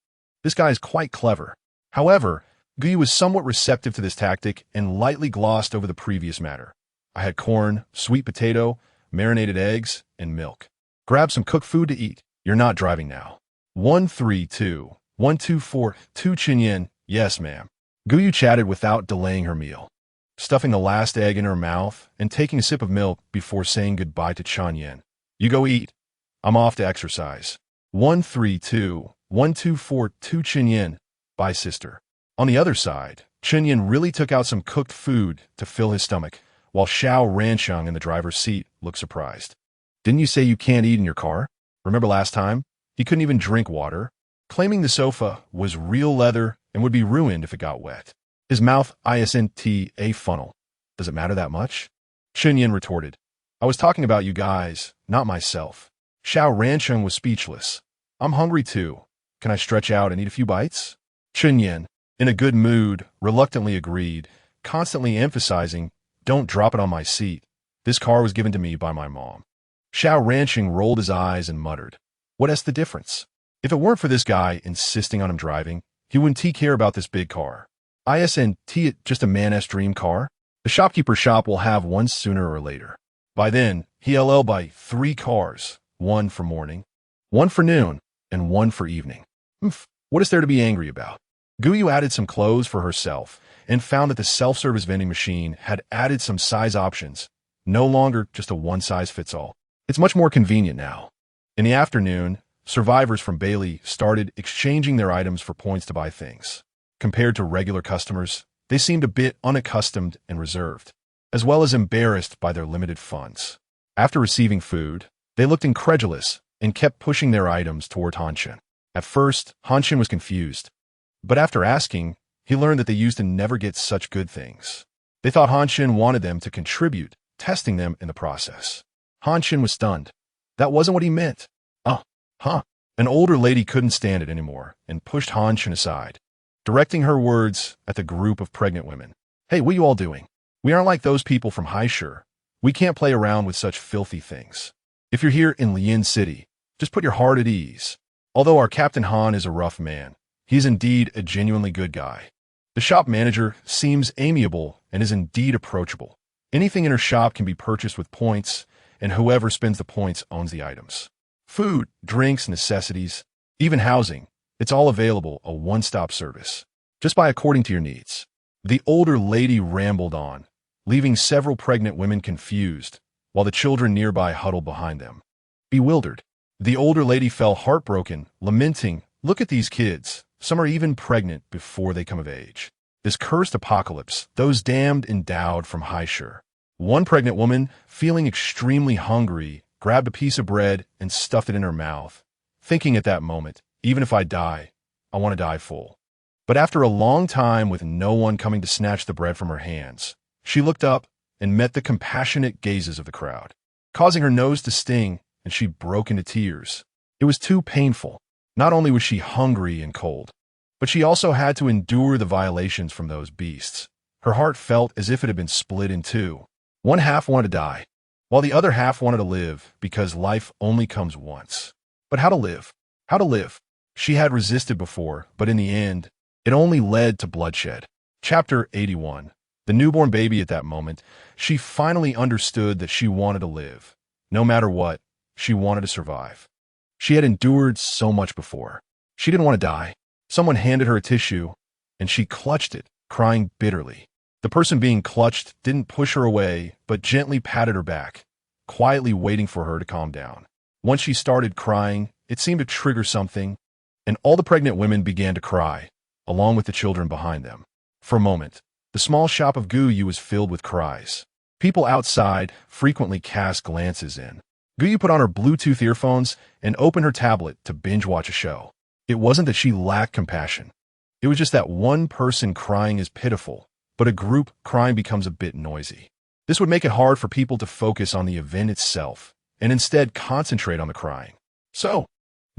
A: This guy is quite clever. However, Gou Chen was somewhat receptive to this tactic and lightly glossed over the previous matter. I had corn, sweet potato, marinated eggs, and milk. Grab some cooked food to eat. You're not driving now. 132124 Chun Yan. Yes, ma'am. Gou Chen chatted without delaying her meal, stuffing the last egg in her mouth and taking a sip of milk before saying goodbye to Chun Yan. You go eat. I'm off to exercise. 132124 Chun Yan. Bye, sister. On the other side, Chun Yan really took out some cooked food to fill his stomach, while Xiao Rancheng in the driver's seat looked surprised. Didn't you say you can't eat in your car? Remember last time? He couldn't even drink water, claiming the sofa was real leather and would be ruined if it got wet. His mouth isn't a funnel. Does it matter that much? Chun Yan retorted. I was talking about you guys, not myself. Xiao Rancheng was speechless. I'm hungry too. Can I stretch out and eat a few bites? Chun Yan, in a good mood, reluctantly agreed, constantly emphasizing, don't drop it on my seat. This car was given to me by my mom. Xiao Rancheng rolled his eyes and muttered, what's the difference? If it weren't for this guy insisting on him driving, he wouldn't care about this big car. Isn't it just a man's dream car? The shopkeeper's shop will have one sooner or later. By then, he'll buy 3 cars, one for morning, one for noon, and one for evening. What is there to be angry about? Gou Chen added some clothes for herself and found that the self-service vending machine had added some size options, No longer just a one-size-fits-all. It's much more convenient now. In the afternoon, survivors from Bailey started exchanging their items for points to buy things. Compared to regular customers, they seemed a bit unaccustomed and reserved, as well as embarrassed by their limited funds. After receiving food, they looked incredulous and kept pushing their items toward Gou Chen. At first, Gou Chen was confused, but after asking, he learned that they used to never get such good things. They thought Gou Chen wanted them to contribute, testing them in the process. Gou Chen was stunned. That wasn't what he meant. An older lady couldn't stand it anymore and pushed Gou Chen aside, directing her words at the group of pregnant women. Hey, what are you all doing? We aren't like those people from Haishur. We can't play around with such filthy things. If you're here in Lian City, just put your heart at ease. Although our Captain Han is a rough man, he's indeed a genuinely good guy. The shop manager seems amiable and is indeed approachable. Anything in her shop can be purchased with points, and whoever spends the points owns the items. Food, drinks, necessities, even housing, it's all available, a one-stop service. Just buy according to your needs. The older lady rambled on, leaving several pregnant women confused, while the children nearby huddled behind them. Bewildered, the older lady fell heartbroken, lamenting, "Look at these kids. Some are even pregnant before they come of age. This cursed apocalypse, those damned endowed from Haishur." One pregnant woman, feeling extremely hungry, grabbed a piece of bread and stuffed it in her mouth, thinking at that moment, even if I die, I want to die full. But after a long time with no one coming to snatch the bread from her hands, she looked up and met the compassionate gazes of the crowd, causing her nose to sting, and she broke into tears. It was too painful. Not only was she hungry and cold, but she also had to endure the violations from those beasts. Her heart felt as if it had been split in two. One half wanted to die, while the other half wanted to live, because life only comes once. But how to live? How to live? She had resisted before, but in the end, it only led to bloodshed. Chapter 81. The newborn baby. At that moment, she finally understood that she wanted to live. No matter what, she wanted to survive. She had endured so much before. She didn't want to die. Someone handed her a tissue, and she clutched it, crying bitterly. The person being clutched didn't push her away, but gently patted her back, quietly waiting for her to calm down. Once she started crying, it seemed to trigger something, and all the pregnant women began to cry, along with the children behind them. For a moment, the small shop of Gou Yu was filled with cries. People outside frequently cast glances in. Gou Yu put on her Bluetooth earphones and opened her tablet to binge-watch a show. It wasn't that she lacked compassion. It was just that one person crying is pitiful, but a group crying becomes a bit noisy. This would make it hard for people to focus on the event itself and instead concentrate on the crying. So,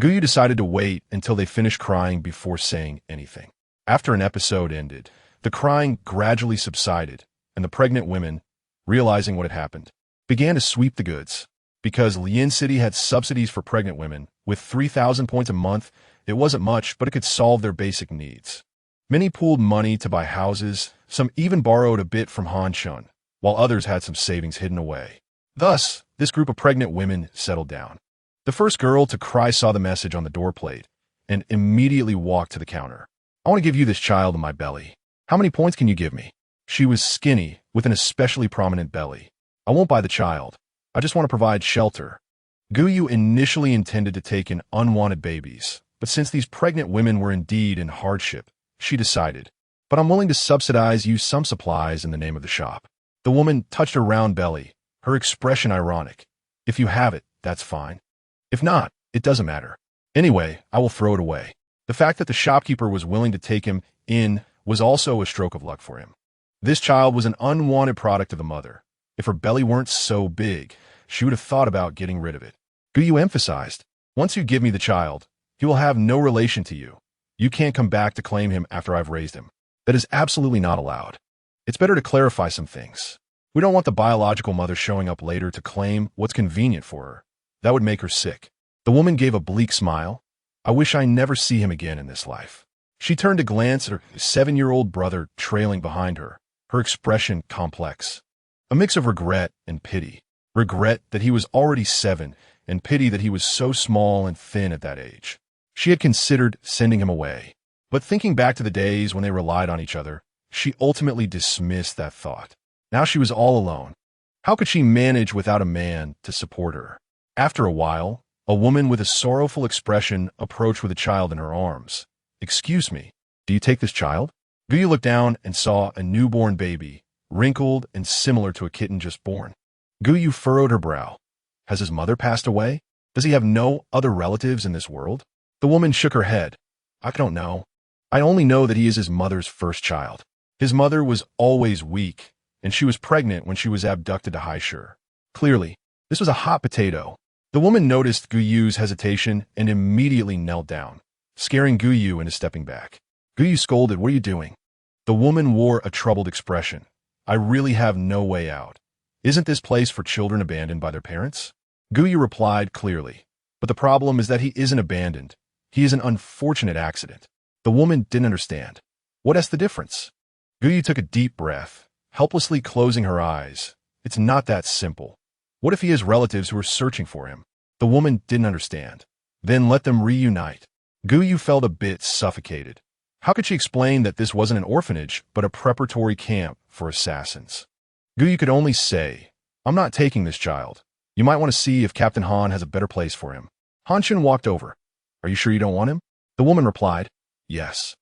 A: Gou Yu decided to wait until they finished crying before saying anything. After an episode ended, the crying gradually subsided, and the pregnant women, realizing what had happened, began to sweep the goods. Because Lian City had subsidies for pregnant women, with 3,000 points a month, it wasn't much, but it could solve their basic needs. Many pooled money to buy houses, some even borrowed a bit from Gou Chen, while others had some savings hidden away. Thus, this group of pregnant women settled down. The first girl to cry saw the message on the door plate and immediately walked to the counter. "I want to give you this child in my belly. How many points can you give me?" She was skinny, with an especially prominent belly. "I won't buy the child. I just want to provide shelter." Gou Yu initially intended to take in unwanted babies, but since these pregnant women were indeed in hardship, she decided, "But I'm willing to subsidize you some supplies in the name of the shop." The woman touched her round belly, her expression ironic. "If you have it, that's fine. If not, it doesn't matter. Anyway, I will throw it away." The fact that the shopkeeper was willing to take him in was also a stroke of luck for him. This child was an unwanted product of the mother. If her belly weren't so big, she would have thought about getting rid of it. Gou Yu emphasized, "Once you give me the child, he will have no relation to you. You can't come back to claim him after I've raised him. That is absolutely not allowed. It's better to clarify some things. We don't want the biological mother showing up later to claim what's convenient for her. That would make her sick." The woman gave a bleak smile. "I wish I never see him again in this life." She turned to glance at her 7-year-old brother trailing behind her, her expression complex. A mix of regret and pity. Regret that he was already 7, and pity that he was so small and thin at that age. She had considered sending him away, but thinking back to the days when they relied on each other, she ultimately dismissed that thought. Now she was all alone. How could she manage without a man to support her? After a while, a woman with a sorrowful expression approached with a child in her arms. "Excuse me, do you take this child?" Gou looked down and saw a newborn baby, wrinkled and similar to a kitten just born. Gou furrowed her brow. Has his mother passed away? Does he have no other relatives in this world? The woman shook her head. I don't know. I only know that he is his mother's first child. His mother was always weak, and she was pregnant when she was abducted to Haishur. Clearly, this was a hot potato. The woman noticed Guyu's hesitation and immediately knelt down, scaring Guyu into stepping back. Gou scolded, "What are you doing?" The woman wore a troubled expression. "I really have no way out. Isn't this place for children abandoned by their parents?" Gou replied clearly, "But the problem is that he isn't abandoned. He is an unfortunate accident." The woman didn't understand. "What's the difference?" Gou took a deep breath, helplessly closing her eyes. "It's not that simple. What if he has relatives who are searching for him?" The woman didn't understand. "Then let them reunite." Gou felt a bit suffocated. How could she explain that this wasn't an orphanage, but a preparatory camp for assassins? Gou could only say, "I'm not taking this child. You might want to see if Captain Han has a better place for him." Han Chun walked over. "Are you sure you don't want him?" The woman replied, "Yes."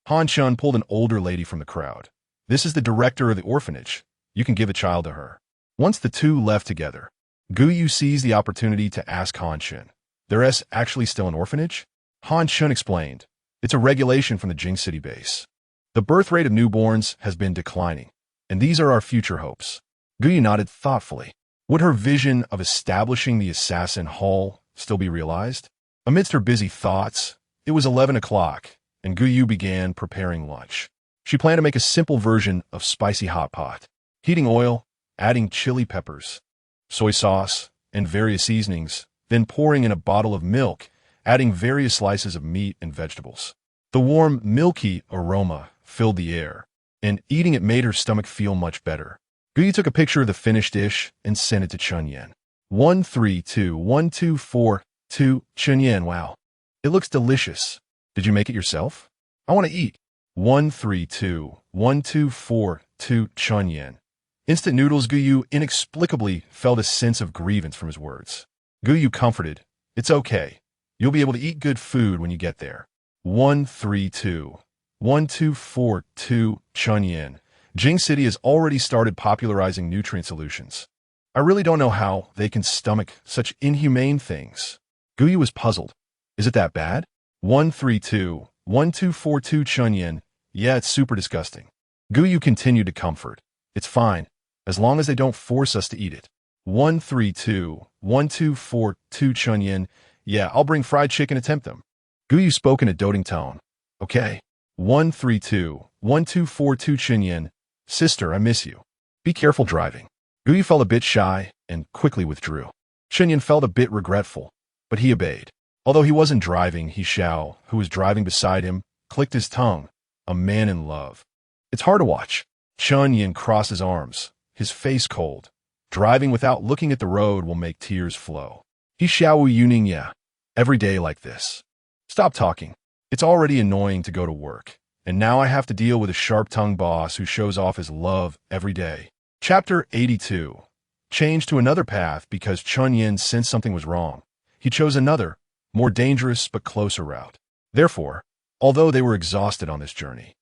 A: Han Chun pulled an older lady from the crowd. "This is the director of the orphanage. You can give a child to her." Once the two left together, Gou seized the opportunity to ask Han Chun, "There's actually still an orphanage?" Han Chun explained, "It's a regulation from the Jing City base. The birth rate of newborns has been declining, and these are our future hopes." Gou nodded thoughtfully. Would her vision of establishing the assassin hall still be realized? Amidst her busy thoughts, it was 11 o'clock, and Gou began preparing lunch. She planned to make a simple version of spicy hot pot, heating oil, adding chili peppers, soy sauce, and various seasonings, then pouring in a bottle of milk, adding various slices of meat and vegetables. The warm, milky aroma filled the air, and eating it made her stomach feel much better. Gou took a picture of the finished dish and sent it to Chunyan. 132124 Chunyan, wow. It looks delicious. Did you make it yourself? I want to eat. 132124 Chunyan. Instant noodles. Gou inexplicably felt a sense of grievance from his words. Gou comforted, "It's okay. You'll be able to eat good food when you get there." 132124 Chunyan. Jing City has already started popularizing nutrient solutions. I really don't know how they can stomach such inhumane things. Gou was puzzled. Is it that bad? 131242 Chunyan. Yeah, it's super disgusting. Gou continued to comfort. It's fine, as long as they don't force us to eat it. 132124 Chunyan. Yeah, I'll bring fried chicken to tempt them. Gou spoke in a doting tone. Okay. 132124 Chunyan. Sister, I miss you. Be careful driving. Gou felt a bit shy and quickly withdrew. Chunyan felt a bit regretful, but he obeyed. Although he wasn't driving, He Xiao, who was driving beside him, clicked his tongue, a man in love. It's hard to watch. Chunyan crossed his arms, his face cold. Driving without looking at the road will make tears flow. He Xiao Yuning, yeah. Every day like this. Stop talking. It's already annoying to go to work, and now I have to deal with a sharp-tongued boss who shows off his love every day. Chapter 82. Changed to another path because Chunyan sensed something was wrong. He chose another, more dangerous but closer route. Therefore, although they were exhausted on this journey,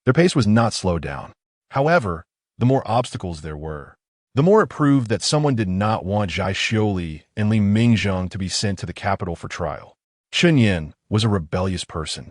A: their pace was not slowed down. However, the more obstacles there were, the more it proved that someone did not want Zhai Xiuli and Li Mingzheng to be sent to the capital for trial. Chunyan was a rebellious person.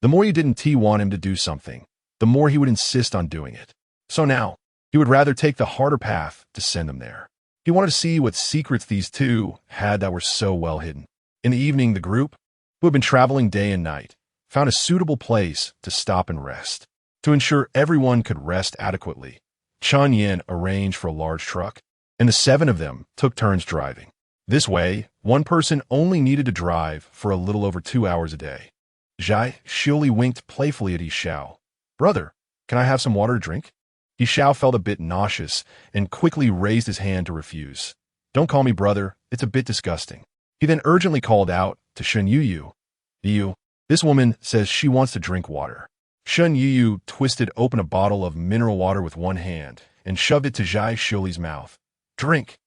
A: The more you didn't want him to do something, the more he would insist on doing it. So now, he would rather take the harder path to send them there. He wanted to see what secrets these two had that were so well hidden. In the evening, the group, who had been traveling day and night, found a suitable place to stop and rest. To ensure everyone could rest adequately, Chunyan arranged for a large truck, and the 7 of them took turns driving. This way, one person only needed to drive for a little over 2 hours a day. Zhai Xiuli winked playfully at He Xiao. "Brother, can I have some water to drink?" He Xiao felt a bit nauseous and quickly raised his hand to refuse. "Don't call me brother, it's a bit disgusting." He then urgently called out to Shen Yuyu. "Yu, this woman says she wants to drink water." Shen Yuyu twisted open a bottle of mineral water with one hand and shoved it to Zhai Xiuli's mouth. Drink.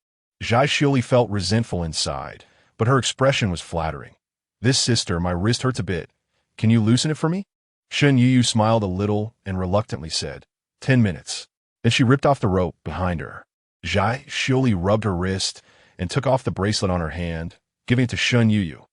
A: Zhai Shioli felt resentful inside, but her expression was flattering. This sister, my wrist hurts a bit. Can you loosen it for me? Shen Yuyu smiled a little and reluctantly said, 10 minutes. Then she ripped off the rope behind her. Zhai Shioli rubbed her wrist and took off the bracelet on her hand, giving it to Shen Yuyu.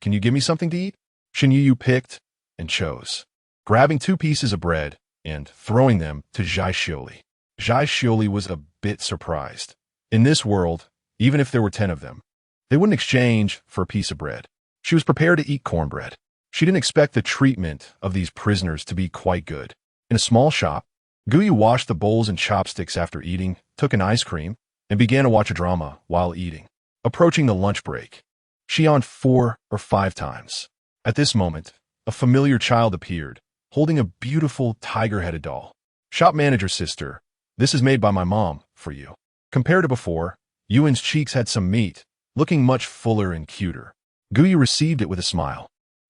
A: Can you give me something to eat? Shen Yuyu picked and chose, grabbing 2 pieces of bread and throwing them to Zhai Shioli. Zhai Shioli was a bit surprised. In this world, even if there were 10 of them, they wouldn't exchange for a piece of bread. She was prepared to eat cornbread. She didn't expect the treatment of these prisoners to be quite good. In a small shop, Gou Yu washed the bowls and chopsticks after eating, took an ice cream, and began to watch a drama while eating. Approaching the lunch break, she yawned 4 or 5 times. At this moment, a familiar child appeared, holding a beautiful tiger-headed doll. Shop manager sister, this is made by my mom, for you. Compared to before, Yuan's cheeks had some meat, looking much fuller and cuter. Gou Yu received it with a smile.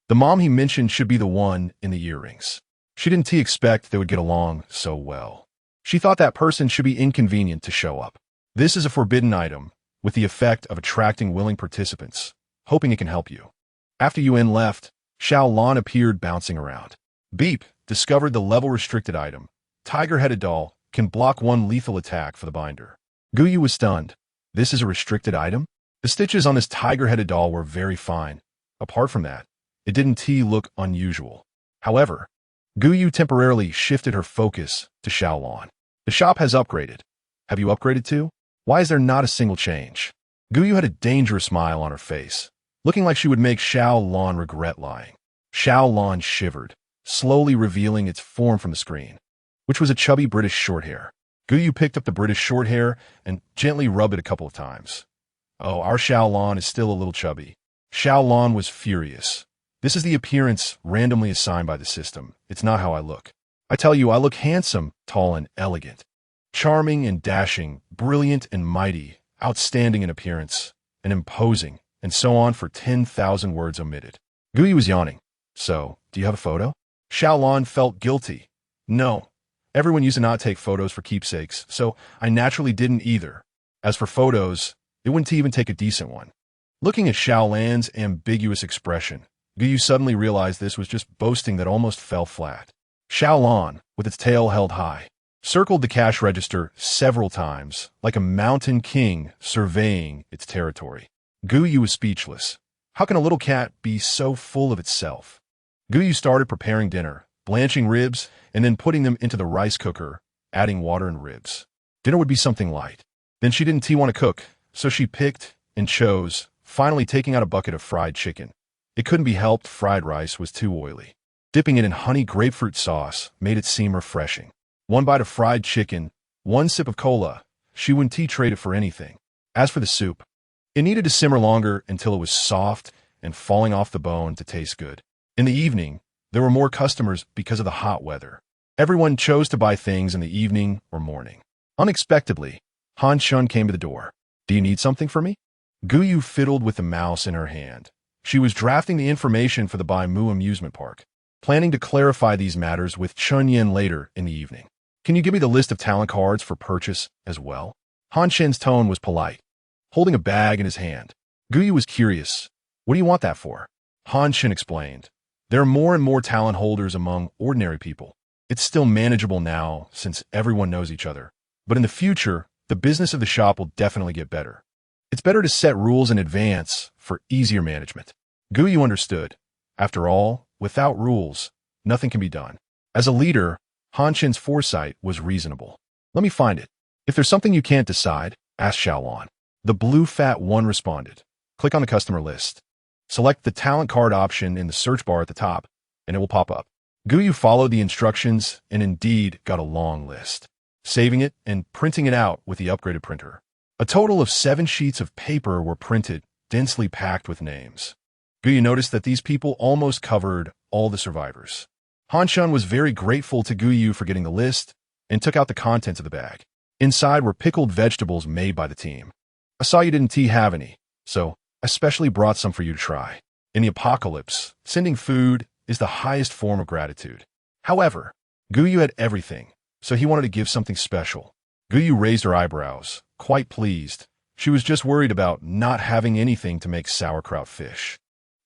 A: The mom he mentioned should be the one in the earrings. She didn't expect they would get along so well. She thought that person should be inconvenient to show up. This is a forbidden item, with the effect of attracting willing participants, hoping it can help you. After Yuan left, Xiao Lan appeared bouncing around. Beep discovered the level-restricted item. Tiger-headed doll can block 1 lethal attack for the binder. Gou Yu was stunned. This is a restricted item? The stitches on this tiger-headed doll were very fine. Apart from that, it didn't look unusual. However, Gou Yu temporarily shifted her focus to Xiao Lan. The shop has upgraded. Have you upgraded too? Why is there not a single change? Gou Yu had a dangerous smile on her face, looking like she would make Xiao Lan regret lying. Xiao Lan shivered, slowly revealing its form from the screen, which was a chubby British short hair. Gou Yu picked up the British short hair and gently rubbed it a couple of times. Oh, our Xiao Lan is still a little chubby. Xiao Lan was furious. This is the appearance randomly assigned by the system. It's not how I look. I tell you, I look handsome, tall and elegant, charming and dashing, brilliant and mighty, outstanding in appearance, and imposing, and so on for 10,000 words omitted. Gou Yu was yawning. So, do you have a photo? Xiao Lan felt guilty. No. Everyone used to not take photos for keepsakes, so I naturally didn't either. As for photos, it wouldn't even take a decent one. Looking at Xiao Lan's ambiguous expression, Gou Yu suddenly realized this was just boasting that almost fell flat. Xiao Lan, with its tail held high, circled the cash register several times, like a mountain king surveying its territory. Gou Yu was speechless. How can a little cat be so full of itself? Gou Yu started preparing dinner, blanching ribs, and then putting them into the rice cooker, adding water and ribs. Dinner would be something light. Then she didn't want to cook, so she picked and chose, finally taking out a bucket of fried chicken. It couldn't be helped, fried rice was too oily. Dipping it in honey grapefruit sauce made it seem refreshing. 1 bite of fried chicken, 1 sip of cola. She wouldn't trade it for anything. As for the soup, it needed to simmer longer until it was soft and falling off the bone to taste good. In the evening, there were more customers because of the hot weather. Everyone chose to buy things in the evening or morning. Unexpectedly, Han Shun came to the door. Do you need something for me? Gou Yu fiddled with the mouse in her hand. She was drafting the information for the Bai Mu amusement park, planning to clarify these matters with Chun Yin later in the evening. Can you give me the list of talent cards for purchase as well? Han Shen's tone was polite, holding a bag in his hand. Gou Yu was curious. What do you want that for? Han Shen explained. There are more and more talent holders among ordinary people. It's still manageable now since everyone knows each other. But in the future, the business of the shop will definitely get better. It's better to set rules in advance for easier management. Gou Yu understood. After all, without rules, nothing can be done. As a leader, Han Shen's foresight was reasonable. Let me find it. If there's something you can't decide, ask Xiao Lan. The blue fat one responded. Click on the customer list. Select the talent card option in the search bar at the top, and it will pop up. Gou Yu followed the instructions and indeed got a long list, saving it and printing it out with the upgraded printer. A total of 7 sheets of paper were printed, densely packed with names. Gou Yu noticed that these people almost covered all the survivors. Han Shun was very grateful to Gou Yu for getting the list and took out the contents of the bag. Inside were pickled vegetables made by the team. I saw you didn't have any, so I specially brought some for you to try. In the apocalypse, sending food is the highest form of gratitude. However, Gou Yu had everything, so he wanted to give something special. Gou Yu raised her eyebrows, quite pleased. She was just worried about not having anything to make sauerkraut fish.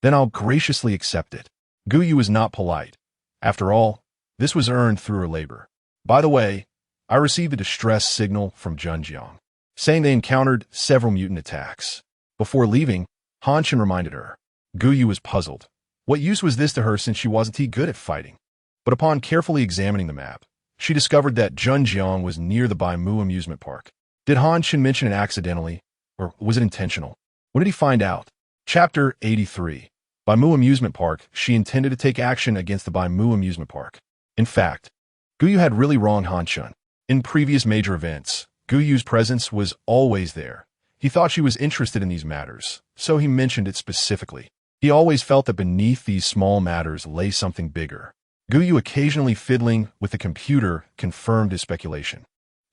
A: Then I'll graciously accept it. Gou Yu was not polite. After all, this was earned through her labor. By the way, I received a distress signal from Zhenjiang, saying they encountered several mutant attacks. Before leaving, Han Chen reminded her. Gou Yu was puzzled. What use was this to her since she wasn't good at fighting? But upon carefully examining the map, she discovered that Zhenjiang was near the Baimu amusement park. Did Han Chen mention it accidentally, or was it intentional? When did he find out? Chapter 83. Baimu amusement park. She intended to take action against the Baimu amusement park. In fact, Gou Yu had really wronged Han Chen. In previous major events, Gou Yu's presence was always there. He thought she was interested in these matters, so he mentioned it specifically. He always felt that beneath these small matters lay something bigger. Gou Yu occasionally fiddling with the computer confirmed his speculation.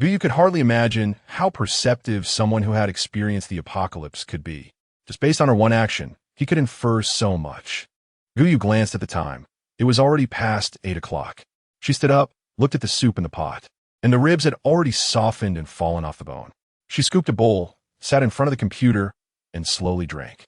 A: Gou Yu could hardly imagine how perceptive someone who had experienced the apocalypse could be. Just based on her one action, he could infer so much. Gou Yu glanced at the time. It was already past 8 o'clock. She stood up, looked at the soup in the pot, and the ribs had already softened and fallen off the bone. She scooped a bowl, sat in front of the computer, and slowly drank.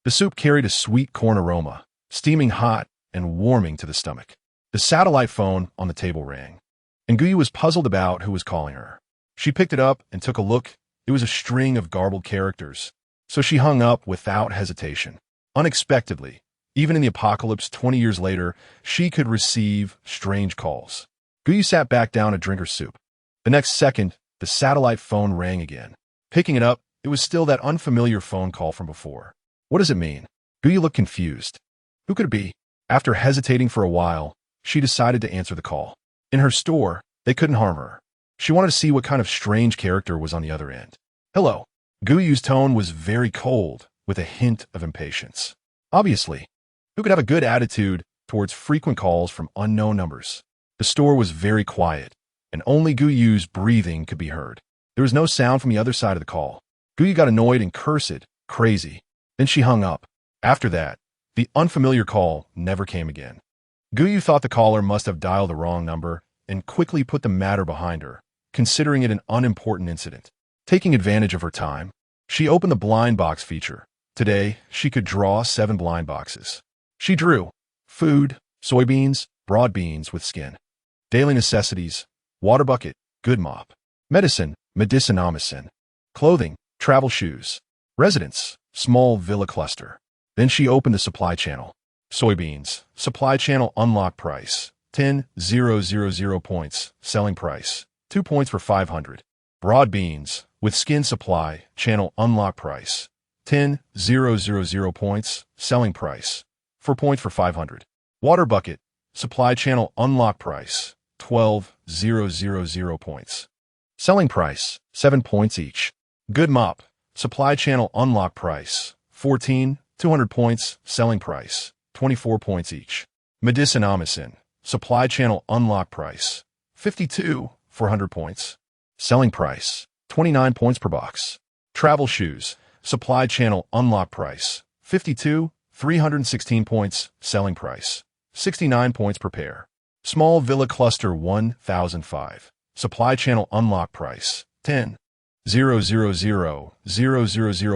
A: The soup carried a sweet corn aroma, steaming hot and warming to the stomach. The satellite phone on the table rang, and Gou Yu was puzzled about who was calling her. She picked it up and took a look. It was a string of garbled characters, so she hung up without hesitation. Unexpectedly, even in the apocalypse 20 years later, she could receive strange calls. Gou Yu sat back down to drink her soup. The next second, the satellite phone rang again. Picking it up, it was still that unfamiliar phone call from before. What does it mean? Gou Yu looked confused. Who could it be? After hesitating for a while, she decided to answer the call. In her store, they couldn't harm her. She wanted to see what kind of strange character was on the other end. Hello. Gou Yu's tone was very cold, with a hint of impatience. Obviously, who could have a good attitude towards frequent calls from unknown numbers? The store was very quiet, and only Gou Yu's breathing could be heard. There was no sound from the other side of the call. Gou Yu got annoyed and cursed, crazy. Then she hung up. After that, the unfamiliar call never came again. Gou Yu thought the caller must have dialed the wrong number and quickly put the matter behind her, considering it an unimportant incident. Taking advantage of her time, she opened the blind box feature. Today, she could draw 7 blind boxes. She drew food, soybeans, broad beans with skin. Daily necessities, water bucket, good mop. Medicine, medicinamycin. Clothing, travel shoes. Residence, small villa cluster. Then she opened the supply channel. Soybeans, supply channel unlock price, 10,000 points, selling price, 2 points for 500. Broad beans, with skin supply, channel unlock price, 10,000 points, selling price, 4 points for 500. Water bucket, supply channel unlock price, 12,000 points. Selling price, 7 points each. Good mop, supply channel unlock price, 14,200 points, selling price, 24 points each. Medicinamycin, supply channel unlock price, 52,400 points. Selling price, 29 points per box. Travel shoes, supply channel unlock price, 52,316 points. Selling price, 69 points per pair. Small villa cluster 1,005. Supply channel unlock price, 10,000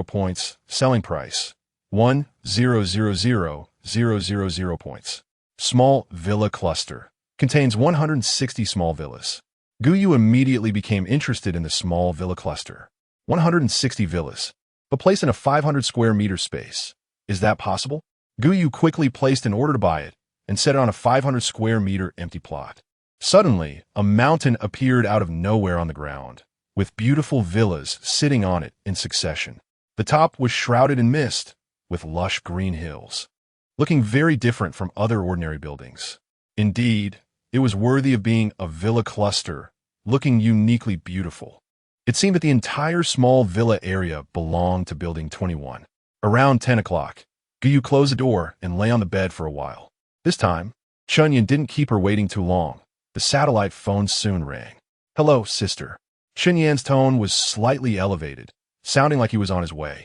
A: points. Selling price, 1,000 points. Small villa cluster contains 160 small villas. Gou Yu immediately became interested in the small villa cluster. 160 villas, but placed in a 500 square meter space. Is that possible? Gou Yu quickly placed an order to buy it and set it on a 500 square meter empty plot. Suddenly, a mountain appeared out of nowhere on the ground, with beautiful villas sitting on it in succession. The top was shrouded in mist, with lush green hills, looking very different from other ordinary buildings. Indeed, it was worthy of being a villa cluster, looking uniquely beautiful. It seemed that the entire small villa area belonged to Building 21. Around 10 o'clock, Gou Yu closed the door and lay on the bed for a while. This time, Chunyan didn't keep her waiting too long. The satellite phone soon rang. Hello, sister. Chunyan's tone was slightly elevated, sounding like he was on his way.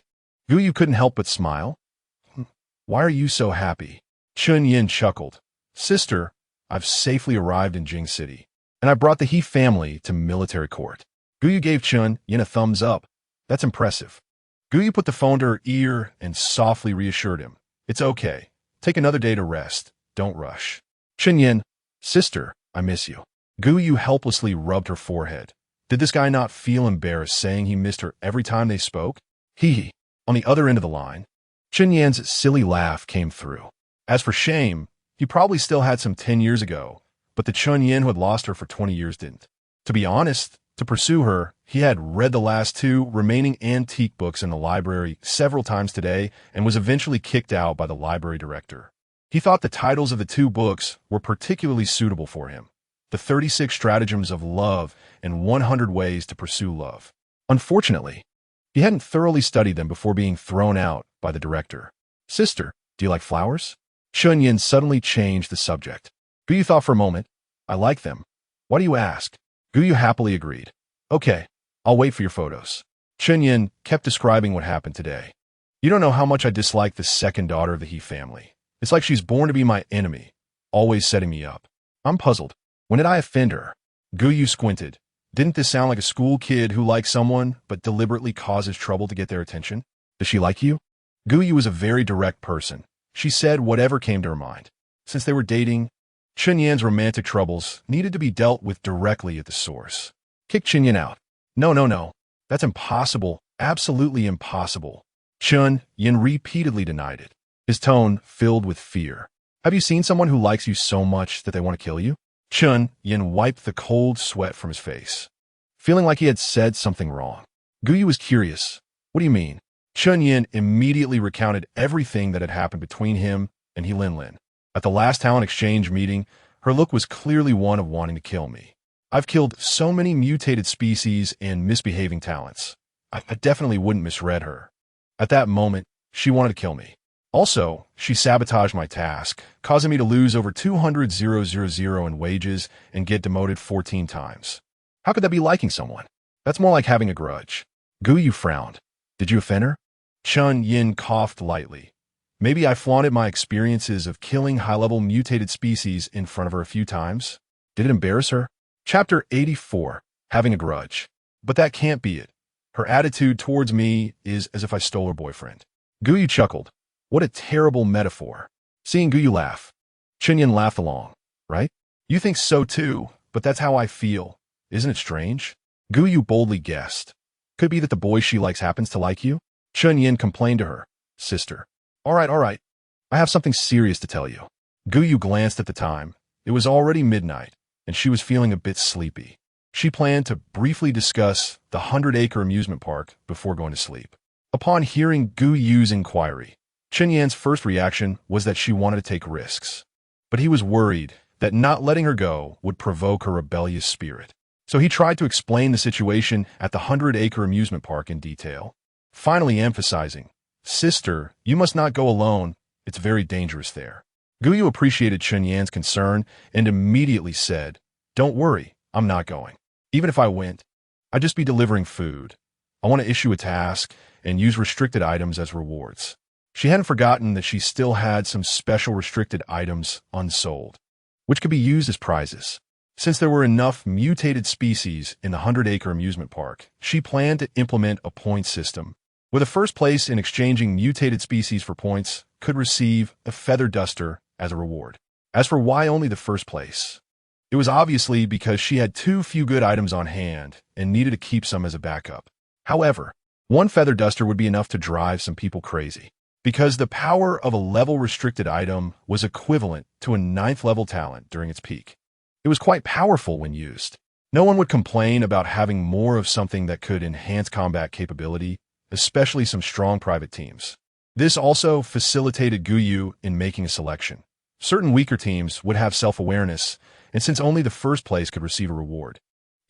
A: Gou Yu couldn't help but smile. Why are you so happy? Chunyan chuckled. Sister, I've safely arrived in Jing City, and I brought the He family to military court. Gou Yu gave Chunyan a thumbs up, That's impressive. Gou Yu put the phone to her ear and softly reassured him. It's okay. Take another day to rest. Don't rush. Chen Yin, sister, I miss you. Gou Yu helplessly rubbed her forehead. Did this guy not feel embarrassed saying he missed her every time they spoke? Hee. On the other end of the line, Chen Yan's silly laugh came through. As for shame, he probably still had some 10 years ago, but the Chen Yin who had lost her for 20 years didn't. To be honest, to pursue her, he had read the last 2 remaining antique books in the library several times today and was eventually kicked out by the library director. He thought the titles of the 2 books were particularly suitable for him: The 36 Stratagems of Love and 100 Ways to Pursue Love. Unfortunately, he hadn't thoroughly studied them before being thrown out by the director. Sister, do you like flowers? Chen Yin suddenly changed the subject. Gou Yu thought for a moment. I like them. Why do you ask? Gou Yu happily agreed. Okay, I'll wait for your photos. Chen Yin kept describing what happened today. You don't know how much I dislike the second daughter of the He family. It's like she's born to be my enemy, always setting me up. I'm puzzled. When did I offend her? Gou Yu squinted. Didn't this sound like a school kid who likes someone but deliberately causes trouble to get their attention? Does she like you? Gou Yu was a very direct person. She said whatever came to her mind. Since they were dating, Chen Yan's romantic troubles needed to be dealt with directly at the source. Kick Chen Yan out. No. That's impossible. Absolutely impossible. Chen Yan repeatedly denied it, his tone filled with fear. Have you seen someone who likes you so much that they want to kill you? Chen Yan wiped the cold sweat from his face, feeling like he had said something wrong. Gou Yu was curious. What do you mean? Chen Yan immediately recounted everything that had happened between him and He Lin. At the last talent exchange meeting, her look was clearly one of wanting to kill me. I've killed so many mutated species and misbehaving talents. I definitely wouldn't misread her. At that moment, she wanted to kill me. Also, she sabotaged my task, causing me to lose over 200,000 in wages and get demoted 14 times. How could that be liking someone? That's more like having a grudge. Gou Yu frowned. Did you offend her? Chen Yin coughed lightly. Maybe I flaunted my experiences of killing high-level mutated species in front of her a few times. Did it embarrass her? Chapter 84, Having a Grudge. But that can't be it. Her attitude towards me is as if I stole her boyfriend. Gou Yu chuckled. What a terrible metaphor. Seeing Gou Yu laugh, Chen Yin laughed along. Right? You think so too, but that's how I feel. Isn't it strange? Gou Yu boldly guessed. Could it be that the boy she likes happens to like you? Chen Yin complained to her. Sister. All right. I have something serious to tell you. Gou Yu glanced at the time. It was already midnight, and she was feeling a bit sleepy. She planned to briefly discuss the 100-acre amusement park before going to sleep. Upon hearing Gou Yu's inquiry, Chen Yan's first reaction was that she wanted to take risks. But he was worried that not letting her go would provoke her rebellious spirit. So he tried to explain the situation at the 100-acre amusement park in detail, finally emphasizing, Sister, you must not go alone. It's very dangerous there. Gou Yu appreciated Chen Yan's concern and immediately said, Don't worry, I'm not going. Even if I went, I'd just be delivering food. I want to issue a task and use restricted items as rewards. She hadn't forgotten that she still had some special restricted items unsold, which could be used as prizes. Since there were enough mutated species in the 100-acre amusement park, she planned to implement a point system, where the first place in exchanging mutated species for points could receive a feather duster as a reward. As for why only the first place, it was obviously because she had too few good items on hand and needed to keep some as a backup. However, one feather duster would be enough to drive some people crazy, because the power of a level-restricted item was equivalent to a 9th-level talent during its peak. It was quite powerful when used. No one would complain about having more of something that could enhance combat capability, especially some strong private teams. This also facilitated Gou Yu in making a selection. Certain weaker teams would have self-awareness, and since only the first place could receive a reward,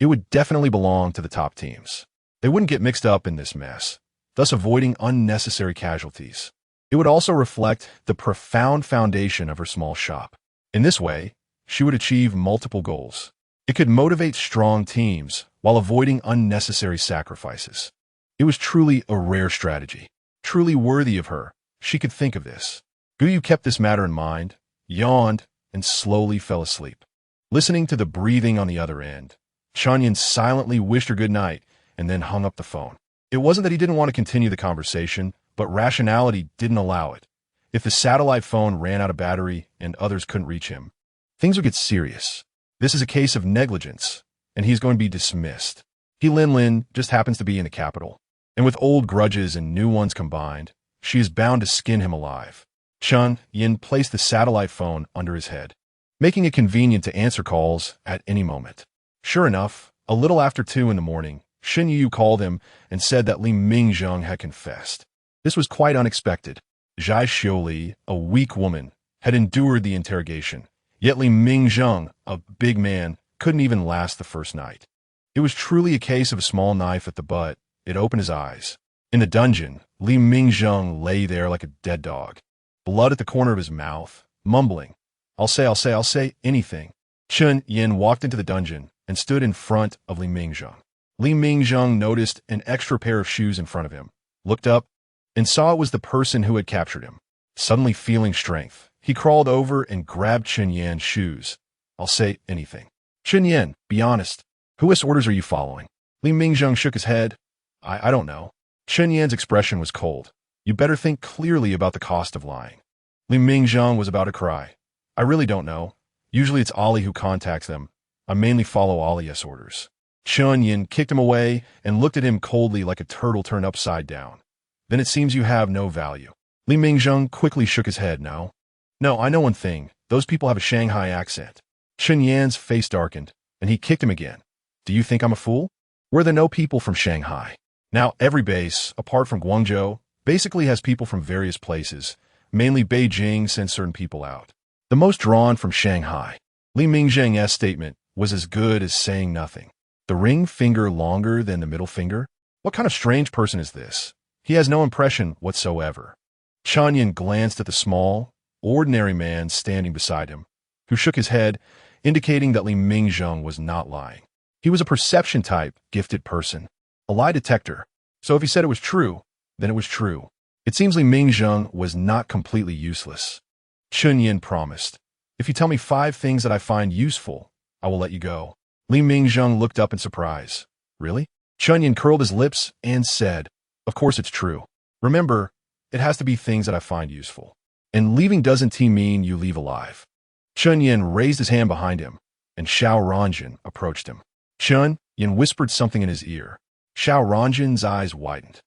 A: it would definitely belong to the top teams. They wouldn't get mixed up in this mess, thus avoiding unnecessary casualties. It would also reflect the profound foundation of her small shop. In this way, she would achieve multiple goals. It could motivate strong teams while avoiding unnecessary sacrifices. It was truly a rare strategy, truly worthy of her. She could think of this. Gou Yu kept this matter in mind, yawned, and slowly fell asleep. Listening to the breathing on the other end, Chen Yin silently wished her good night and then hung up the phone. It wasn't that he didn't want to continue the conversation, but rationality didn't allow it. If the satellite phone ran out of battery and others couldn't reach him, things would get serious. This is a case of negligence, and he's going to be dismissed. Lin just happens to be in the capital, and with old grudges and new ones combined, she is bound to skin him alive. Chun Yin placed the satellite phone under his head, making it convenient to answer calls at any moment. Sure enough, a little after 2 in the morning, Shen Yu called him and said that Li Mingzheng had confessed. This was quite unexpected. Zhai Xiuli, a weak woman, had endured the interrogation, yet Li Mingzheng, a big man, couldn't even last the first night. It was truly a case of a small knife at the butt. It opened his eyes. In the dungeon, Li Mingzheng lay there like a dead dog, blood at the corner of his mouth, mumbling, I'll say anything. Chun Yin walked into the dungeon and stood in front of Li Mingzheng. Li Mingzheng noticed an extra pair of shoes in front of him, looked up, and saw it was the person who had captured him. Suddenly feeling strength, he crawled over and grabbed Chun Yan's shoes. I'll say anything. Chun Yan, be honest. Whose orders are you following? Li Mingzheng shook his head. I don't know. Chun Yan's expression was cold. You better think clearly about the cost of lying. Li Mingzheng was about to cry. I really don't know. Usually it's Ali who contacts them. I mainly follow Ali's orders. Chun Yin kicked him away and looked at him coldly like a turtle turned upside down. Then it seems you have no value. Li Mingzheng quickly shook his head. No, I know one thing. Those people have a Shanghai accent. Chun Yan's face darkened, and he kicked him again. Do you think I'm a fool? Were there no people from Shanghai? Now, every base, apart from Guangzhou, basically has people from various places. Mainly Beijing sends certain people out. The most drawn from Shanghai. Li Mingzheng's statement was as good as saying nothing. The ring finger longer than the middle finger? What kind of strange person is this? He has no impression whatsoever. Chun Yin glanced at the small, ordinary man standing beside him, who shook his head, indicating that Li Mingzheng was not lying. He was a perception-type, gifted person, a lie detector. So if he said it was true, then it was true. It seems Li Mingzheng was not completely useless. Chun Yin promised, if you tell me 5 things that I find useful, I will let you go. Li Mingzheng looked up in surprise. Really? Chun Yin curled his lips and said, of course it's true. Remember, it has to be things that I find useful. And leaving doesn't mean you leave alive. Chun Yin raised his hand behind him, and Xiao Ranjin approached him. Chun Yin whispered something in his ear. Xiao Ranjin's eyes widened.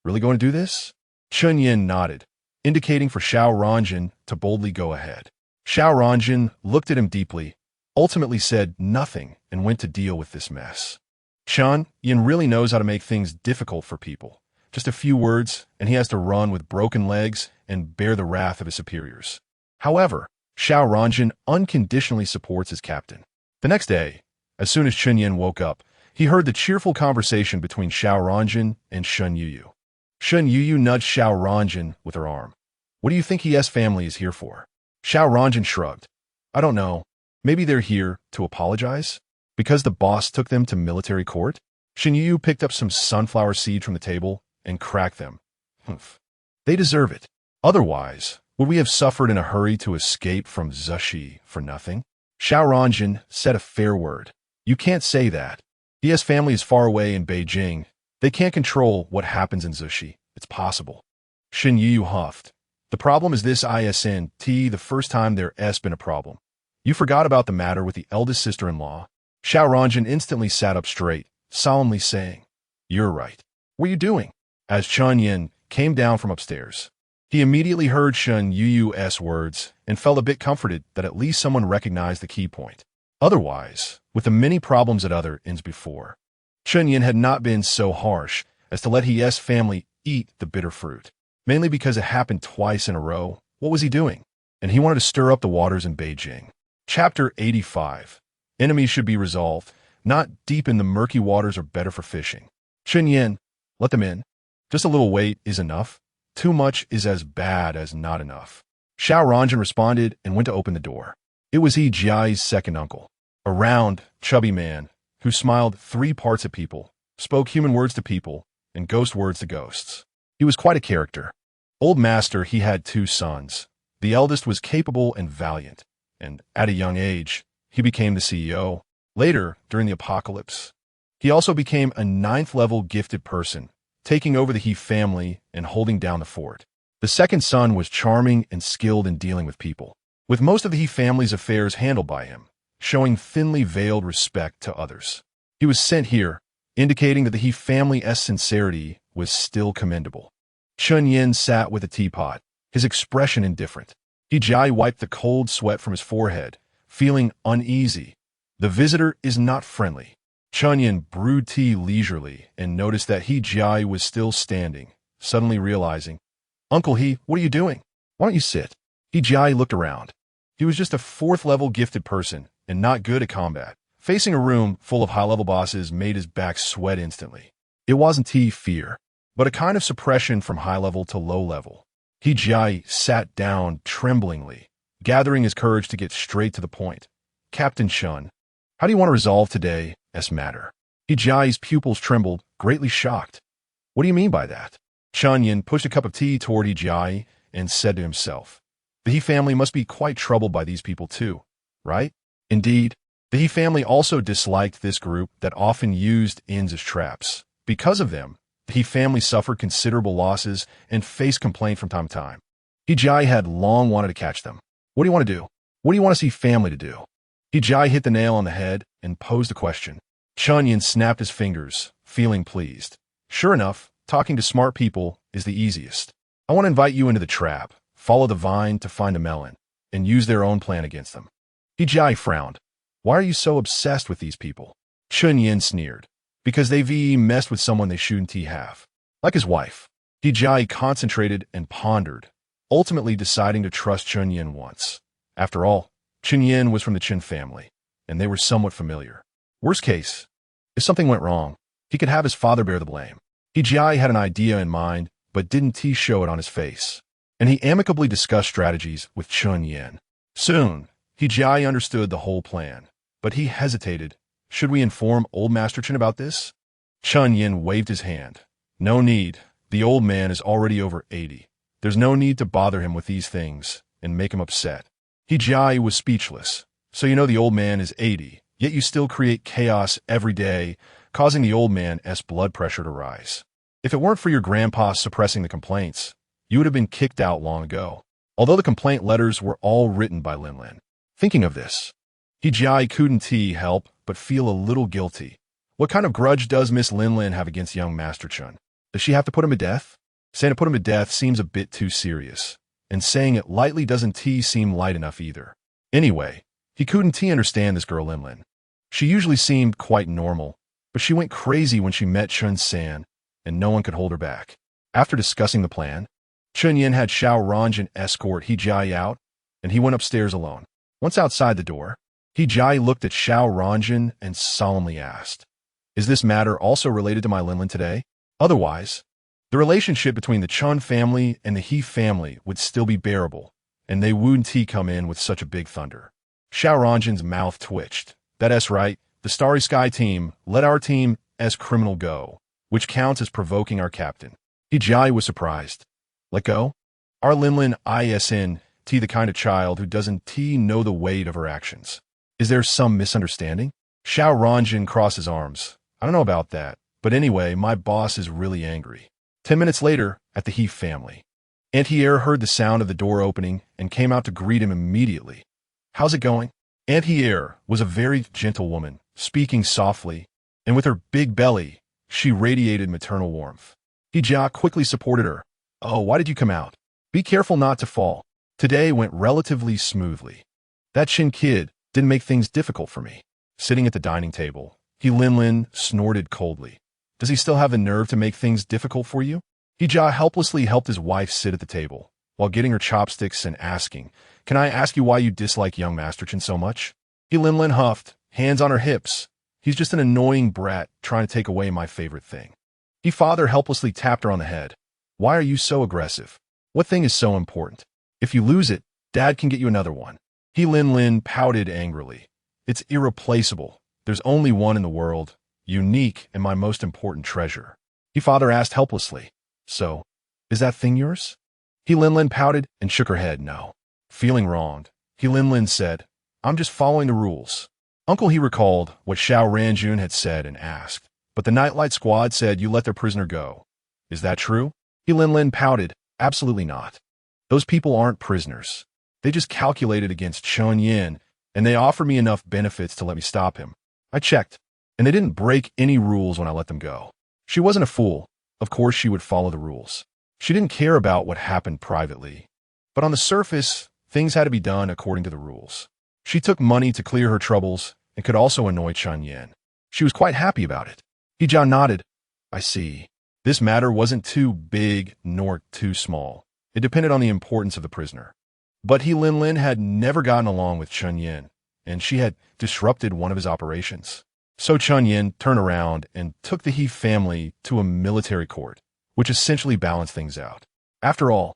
A: Really going to do this? Chun Yin nodded, indicating for Xiao Ranjin to boldly go ahead. Xiao Ranjin looked at him deeply, ultimately said nothing, and went to deal with this mess. Chun Yin really knows how to make things difficult for people. Just a few words, and he has to run with broken legs and bear the wrath of his superiors. However, Xiao Ranjin unconditionally supports his captain. The next day, as soon as Chun Yin woke up, he heard the cheerful conversation between Xiao Ranjin and Shen Yuyu. Shen Yuyu nudged Xiao Ranjin with her arm. What do you think his family is here for? Xiao Ranjin shrugged. I don't know. Maybe they're here to apologize? Because the boss took them to military court? Shen Yuyu picked up some sunflower seeds from the table and cracked them. Humph. They deserve it. Otherwise, would we have suffered in a hurry to escape from Zushi for nothing? Xiao Ranjin said a fair word. You can't say that. His family is far away in Beijing. They can't control what happens in Zushi. It's possible. Shen Yu huffed. The problem is this isn't the first time there's been a problem. You forgot about the matter with the eldest sister-in-law. Xiao Ranjin instantly sat up straight, solemnly saying, You're right. What are you doing? As Chun Yin came down from upstairs, he immediately heard Shen Yuyu's words and felt a bit comforted that at least someone recognized the key point. Otherwise, with the many problems at other inns before, Chun Yin had not been so harsh as to let his family eat the bitter fruit. Mainly because it happened twice in a row. What was he doing? And he wanted to stir up the waters in Beijing. Chapter 85. Enemies should be resolved. Not deep in the murky waters are better for fishing. Chun Yin, let them in. Just a little weight is enough. Too much is as bad as not enough. Xiao Ranjin responded and went to open the door. It was Jiai's second uncle, a round, chubby man who smiled 3 parts at people, spoke human words to people, and ghost words to ghosts. He was quite a character. Old master, he had 2 sons. The eldest was capable and valiant, and at a young age, he became the CEO. Later, during the apocalypse, he also became a 9th-level gifted person, taking over the He family and holding down the fort. The second son was charming and skilled in dealing with people, with most of the He family's affairs handled by him, showing thinly veiled respect to others. He was sent here, indicating that the He family's sincerity was still commendable. Chun Yin sat with a teapot, his expression indifferent. He Jai wiped the cold sweat from his forehead, feeling uneasy. The visitor is not friendly. Chun Yin brewed tea leisurely and noticed that He Jai was still standing, suddenly realizing, "Uncle He, what are you doing? Why don't you sit?" He Jai looked around. He was just a fourth-level gifted person and not good at combat. Facing a room full of high-level bosses made his back sweat instantly. It wasn't fear, but a kind of suppression from high-level to low-level. He Jai sat down tremblingly, gathering his courage to get straight to the point. "Captain Chun, how do you want to resolve today's matter?" He Jai's pupils trembled, greatly shocked. "What do you mean by that?" Chun Yin pushed a cup of tea toward He Jai and said to himself, "The He family must be quite troubled by these people too, right?" Indeed, the He family also disliked this group that often used inns as traps. Because of them, the He family suffered considerable losses and faced complaint from time to time. He Jai had long wanted to catch them. "What do you want to do? What do you want to see family to do?" He Jai hit the nail on the head and posed a question. Chun Yin snapped his fingers, feeling pleased. "Sure enough, talking to smart people is the easiest. I want to invite you into the trap, follow the vine to find a melon, and use their own plan against them." He Jai frowned. "Why are you so obsessed with these people?" Chun Yin sneered. "Because they've messed with someone they shouldn't have. Like his wife." He Jai concentrated and pondered, ultimately deciding to trust Chun Yin once. After all, Chun Yin was from the Chen family, and they were somewhat familiar. Worst case, if something went wrong, he could have his father bear the blame. He Jai had an idea in mind, but didn't show it on his face, and he amicably discussed strategies with Chun Yin. Soon, He Jai understood the whole plan, but he hesitated. "Should we inform old Master Chen about this?" Chun Yin waved his hand. "No need. The old man is already over 80. There's no need to bother him with these things and make him upset." He Jai was speechless. "So you know the old man is 80, yet you still create chaos every day, causing the old man's blood pressure to rise. If it weren't for your grandpa suppressing the complaints, you would have been kicked out long ago." Although the complaint letters were all written by Lin. Thinking of this, He Jai couldn't help but feel a little guilty. What kind of grudge does Miss Lin have against young Master Chun? Does she have to put him to death? Saying to put him to death seems a bit too serious, and saying it lightly doesn't seem light enough either. Anyway, he couldn't understand this girl Lin. She usually seemed quite normal, but she went crazy when she met Chun San, and no one could hold her back. After discussing the plan, Chun Yin had Xiao Ranjin escort He Jai out, and he went upstairs alone. Once outside the door, He Jai looked at Xiao Ranjin and solemnly asked, "Is this matter also related to my Lin today? Otherwise, the relationship between the Chun family and the He family would still be bearable, and they wouldn't come in with such a big thunder." Xiao Ranjin's mouth twitched. "That's right. The Starry Sky team let our team as criminal go, which counts as provoking our captain." He Jai was surprised. "Let go? Our Lin isn't the kind of child who doesn't know the weight of her actions. Is there some misunderstanding?" Xiao Ranjin crossed his arms. "I don't know about that, but anyway, my boss is really angry." 10 minutes later, at the He family, Aunt-Hier heard the sound of the door opening and came out to greet him immediately. "How's it going?" Aunt-Hier was a very gentle woman, speaking softly, and with her big belly, she radiated maternal warmth. He Jia quickly supported her. "Oh, why did you come out? Be careful not to fall." Today went relatively smoothly. That Chin kid didn't make things difficult for me. Sitting at the dining table, He Lin snorted coldly. "Does he still have the nerve to make things difficult for you?" He Jia helplessly helped his wife sit at the table, while getting her chopsticks and asking, "Can I ask you why you dislike young Master Chen so much?" He Lin huffed, hands on her hips. "He's just an annoying brat trying to take away my favorite thing." He father helplessly tapped her on the head. "Why are you so aggressive? What thing is so important? If you lose it, Dad can get you another one." He Lin pouted angrily. "It's irreplaceable. There's only one in the world, unique and my most important treasure." He father asked helplessly, "So, is that thing yours?" He Lin pouted and shook her head no. Feeling wronged, He Lin said, "I'm just following the rules." Uncle He recalled what Xiao Ranjun had said and asked, "But the Nightlight Squad said you let their prisoner go. Is that true? He Lin pouted. Absolutely not. Those people aren't prisoners. They just calculated against Chen Yin, and they offered me enough benefits to let me stop him. I checked, and they didn't break any rules when I let them go. She wasn't a fool. Of course she would follow the rules. She didn't care about what happened privately. But on the surface, things had to be done according to the rules. She took money to clear her troubles and could also annoy Chen Yin. She was quite happy about it. He Jiao nodded. I see. This matter wasn't too big nor too small. It depended on the importance of the prisoner. But He Lin had never gotten along with Chen Yin, and she had disrupted one of his operations. So Chen Yin turned around and took the He family to a military court, which essentially balanced things out. After all,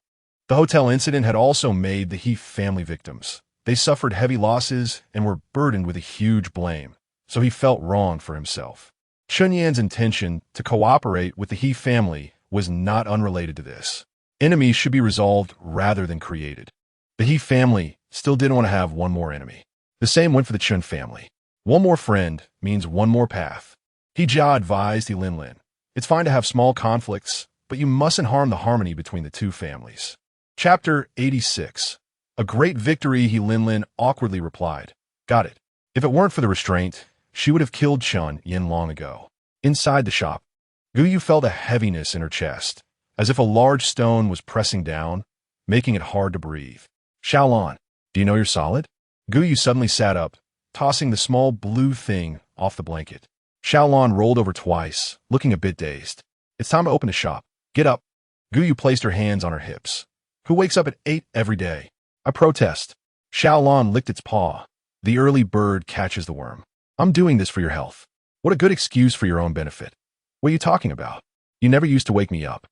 A: the hotel incident had also made the He family victims. They suffered heavy losses and were burdened with a huge blame, so he felt wrong for himself. Chen Yin's intention to cooperate with the He family was not unrelated to this. Enemies should be resolved rather than created. The He family still didn't want to have one more enemy. The same went for the Chen family. One more friend means one more path. He Jia advised He Lin. It's fine to have small conflicts, but you mustn't harm the harmony between the two families. Chapter 86. A great victory, He Lin awkwardly replied. Got it. If it weren't for the restraint, she would have killed Chen Yin long ago. Inside the shop, Gou Yu felt a heaviness in her chest, as if a large stone was pressing down, making it hard to breathe. Xiaolan, do you know you're solid? Gou Yu suddenly sat up, tossing the small blue thing off the blanket. Xiaolan rolled over twice, looking a bit dazed. It's time to open the shop. Get up. Gou Yu placed her hands on her hips. Who wakes up at 8 every day? I protest. Xiaolan licked its paw. The early bird catches the worm. I'm doing this for your health. What a good excuse for your own benefit. What are you talking about? You never used to wake me up.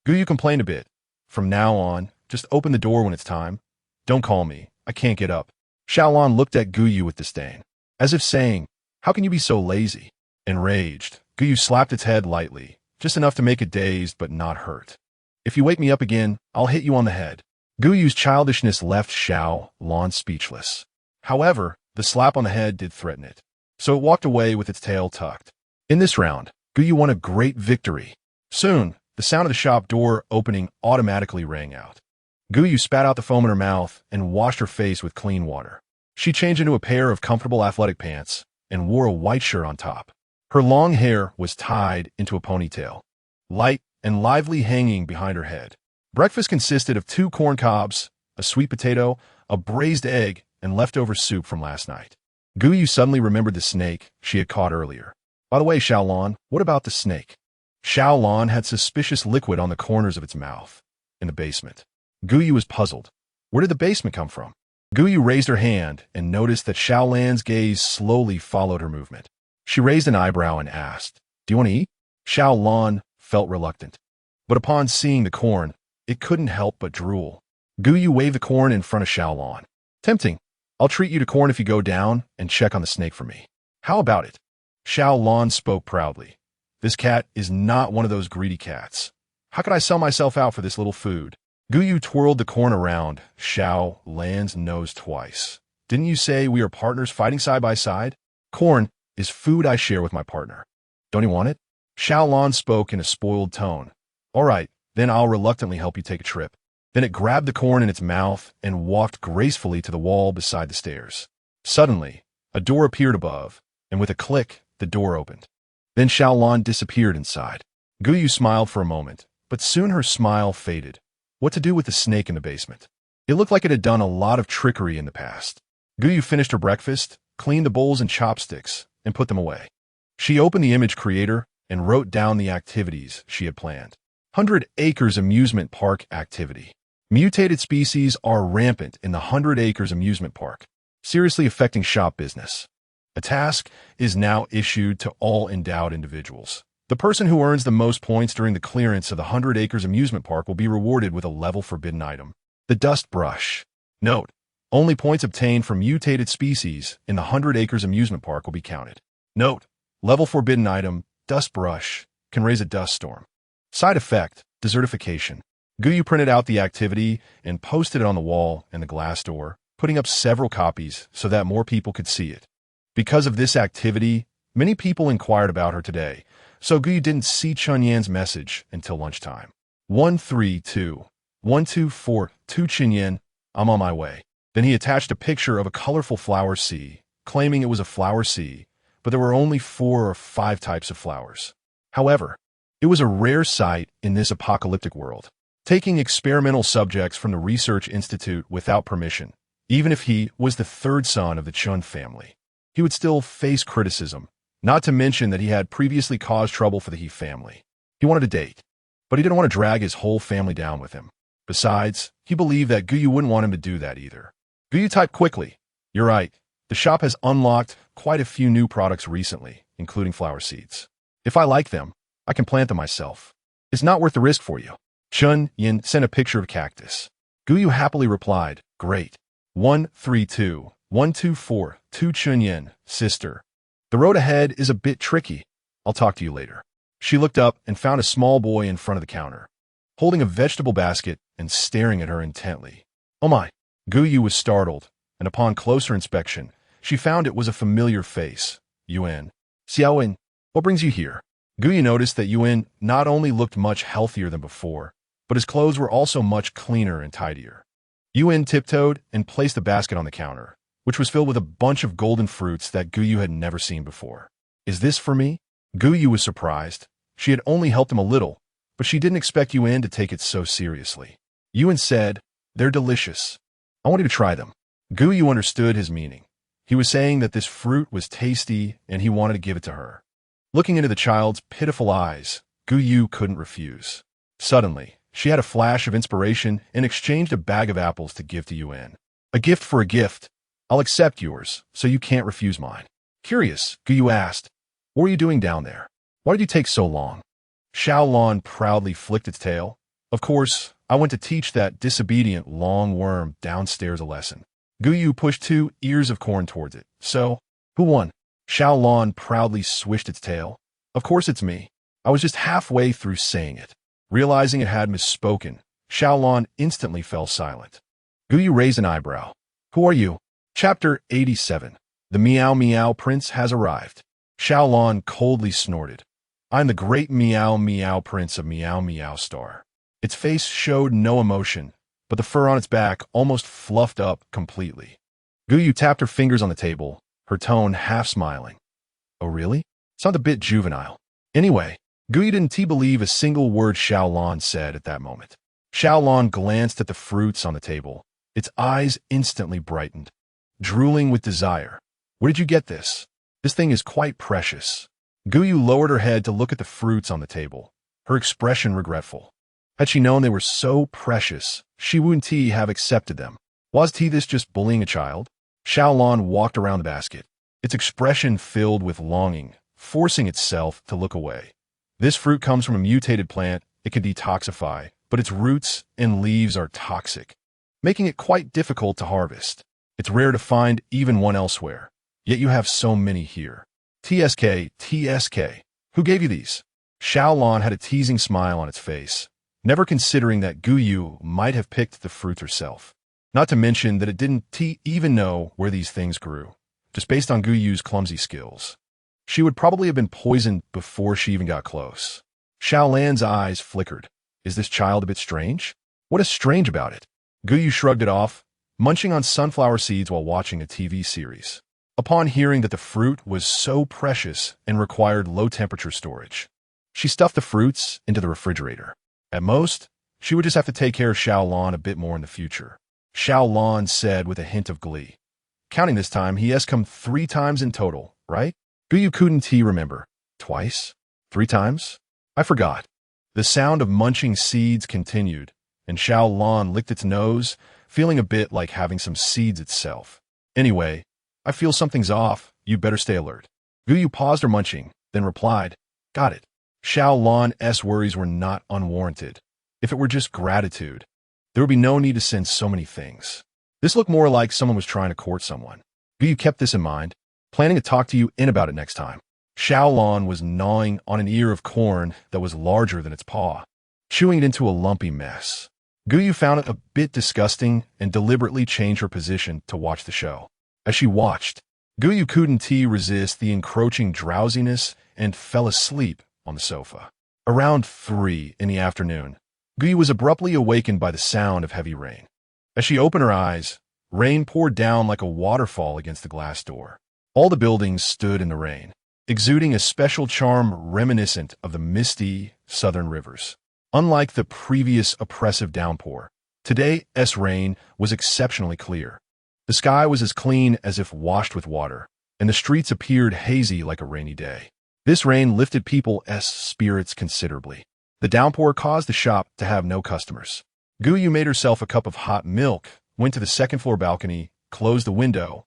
A: Gou Yu complained a bit. From now on, just open the door when it's time. Don't call me. I can't get up. Xiaolan looked at Gou Yu with disdain, as if saying, how can you be so lazy? Enraged, Gou Yu slapped its head lightly, just enough to make it dazed but not hurt. If you wake me up again, I'll hit you on the head. Gou Yu's childishness left Xiaolan speechless. However, the slap on the head did threaten it, so it walked away with its tail tucked. In this round, Gou Yu won a great victory. Soon, the sound of the shop door opening automatically rang out. Gou Yu spat out the foam in her mouth and washed her face with clean water. She changed into a pair of comfortable athletic pants and wore a white shirt on top. Her long hair was tied into a ponytail, light and lively hanging behind her head. Breakfast consisted of 2 corn cobs, a sweet potato, a braised egg, and leftover soup from last night. Gou Yu suddenly remembered the snake she had caught earlier. By the way, Xiaolan, what about the snake? Xiaolan had suspicious liquid on the corners of its mouth. In the basement. Gou Yu was puzzled. Where did the basement come from? Gou Yu raised her hand and noticed that Xiaolan's gaze slowly followed her movement. She raised an eyebrow and asked, do you want to eat? Xiaolan felt reluctant. But upon seeing the corn, it couldn't help but drool. Gou Yu waved the corn in front of Xiaolan. Tempting. I'll treat you to corn if you go down and check on the snake for me. How about it? Xiaolan spoke proudly. This cat is not one of those greedy cats. How could I sell myself out for this little food? Gou Yu twirled the corn around Xiaolan's nose twice. Didn't you say we are partners fighting side by side? Corn is food I share with my partner. Don't you want it? Xiaolan spoke in a spoiled tone. All right, then I'll reluctantly help you take a trip. Then it grabbed the corn in its mouth and walked gracefully to the wall beside the stairs. Suddenly, a door appeared above, and with a click, the door opened. Then Xiaolan disappeared inside. Gou Yu smiled for a moment, but soon her smile faded. What to do with the snake in the basement? It looked like it had done a lot of trickery in the past. Gou Yu finished her breakfast, cleaned the bowls and chopsticks, and put them away. She opened the image creator and wrote down the activities she had planned. 100 Acres Amusement Park activity. Mutated species are rampant in the 100 Acres Amusement Park, seriously affecting shop business. A task is now issued to all endowed individuals. The person who earns the most points during the clearance of the 100 Acres Amusement Park will be rewarded with a level forbidden item. The dust brush. Note, only points obtained from mutated species in the 100 Acres Amusement Park will be counted. Note, level forbidden item, dust brush, can raise a dust storm. Side effect, desertification. Gou Yu printed out the activity and posted it on the wall and the glass door, putting up several copies so that more people could see it. Because of this activity, many people inquired about her today, so Gou Yu didn't see Chunyan's message until lunchtime. 132. 124. To Chunyan, I'm on my way. Then he attached a picture of a colorful flower sea, claiming it was a flower sea, but there were only 4 or 5 types of flowers. However, it was a rare sight in this apocalyptic world. Taking experimental subjects from the research institute without permission, even if he was the 3rd son of the Chun family, he would still face criticism, not to mention that he had previously caused trouble for the He family. He wanted a date, but he didn't want to drag his whole family down with him. Besides, he believed that Gou Yu wouldn't want him to do that either. Gou Yu typed quickly. You're right. The shop has unlocked quite a few new products recently, including flower seeds. If I like them, I can plant them myself. It's not worth the risk for you. Chun Yin sent a picture of a cactus. Gou Yu happily replied, great. 132. 124. To Chun Yin, sister. The road ahead is a bit tricky. I'll talk to you later. She looked up and found a small boy in front of the counter, holding a vegetable basket and staring at her intently. Oh my! Gou Yu was startled, and upon closer inspection, she found it was a familiar face. Yuan. Xiaowen, what brings you here? Gou Yu noticed that Yuan not only looked much healthier than before, but his clothes were also much cleaner and tidier. Yuan tiptoed and placed the basket on the counter, which was filled with a bunch of golden fruits that Gou Yu had never seen before. Is this for me? Gou Yu was surprised. She had only helped him a little, but she didn't expect Yuan to take it so seriously. Yuan said, they're delicious. I want you to try them. Gou Yu understood his meaning. He was saying that this fruit was tasty and he wanted to give it to her. Looking into the child's pitiful eyes, Gou Yu couldn't refuse. Suddenly, she had a flash of inspiration and exchanged a bag of apples to give to Yuan. A gift for a gift. I'll accept yours, so you can't refuse mine. Curious, Gou Yu asked, what were you doing down there? Why did you take so long? Xiaolon proudly flicked its tail. Of course, I went to teach that disobedient long worm downstairs a lesson. Gou Yu pushed 2 ears of corn towards it. So, who won? Xiaolon proudly swished its tail. Of course it's me. I was just halfway through saying it. Realizing it had misspoken, Xiaolon instantly fell silent. Gou Yu raised an eyebrow. Who are you? Chapter 87. The Meow Meow Prince has arrived. Xiaolon coldly snorted. I'm the great Meow Meow Prince of Meow Meow Star. Its face showed no emotion, but the fur on its back almost fluffed up completely. Gou Yu tapped her fingers on the table, her tone half smiling. Oh really? Sounds a bit juvenile. Anyway, Gou Yu didn't believe a single word Xiaolon said at that moment. Xiaolon glanced at the fruits on the table. Its eyes instantly brightened. Drooling with desire. Where did you get this? This thing is quite precious. Gou Yu lowered her head to look at the fruits on the table, her expression regretful. Had she known they were so precious, she wouldn't have accepted them. Was this just bullying a child? Xiaolon walked around the basket, its expression filled with longing, forcing itself to look away. This fruit comes from a mutated plant. It can detoxify, but its roots and leaves are toxic, making it quite difficult to harvest. It's rare to find even one elsewhere, yet you have so many here. TSK. Who gave you these? Xiaolon had a teasing smile on its face, never considering that Gou Yu might have picked the fruit herself. Not to mention that it didn't even know where these things grew, just based on Gou Yu's clumsy skills. She would probably have been poisoned before she even got close. Xiaolan's eyes flickered. Is this child a bit strange? What is strange about it? Gou Yu shrugged it off, munching on sunflower seeds while watching a TV series. Upon hearing that the fruit was so precious and required low-temperature storage, she stuffed the fruits into the refrigerator. At most, she would just have to take care of Xiaolon a bit more in the future. Xiaolon said with a hint of glee. Counting this time, he has come 3 times in total, right? Gou Yu couldn't remember. Twice? 3 times? I forgot. The sound of munching seeds continued, and Xiaolon licked its nose, feeling a bit like having some seeds itself. Anyway, I feel something's off. You better stay alert. Gou Yu paused her munching, then replied, got it. Xiaolon's worries were not unwarranted. If it were just gratitude, there would be no need to send so many things. This looked more like someone was trying to court someone. Gou Yu kept this in mind, planning to talk to Yuan about it next time. Xiaolon was gnawing on an ear of corn that was larger than its paw, chewing it into a lumpy mess. Gou Yu found it a bit disgusting and deliberately changed her position to watch the show. As she watched, Gou Yu couldn't resist the encroaching drowsiness and fell asleep on the sofa. Around 3 in the afternoon, Gou was abruptly awakened by the sound of heavy rain. As she opened her eyes, rain poured down like a waterfall against the glass door. All the buildings stood in the rain, exuding a special charm reminiscent of the misty southern rivers. Unlike the previous oppressive downpour, today's rain was exceptionally clear. The sky was as clean as if washed with water, and the streets appeared hazy like a rainy day. This rain lifted people's spirits considerably. The downpour caused the shop to have no customers. Gou made herself a cup of hot milk, went to the second-floor balcony, closed the window,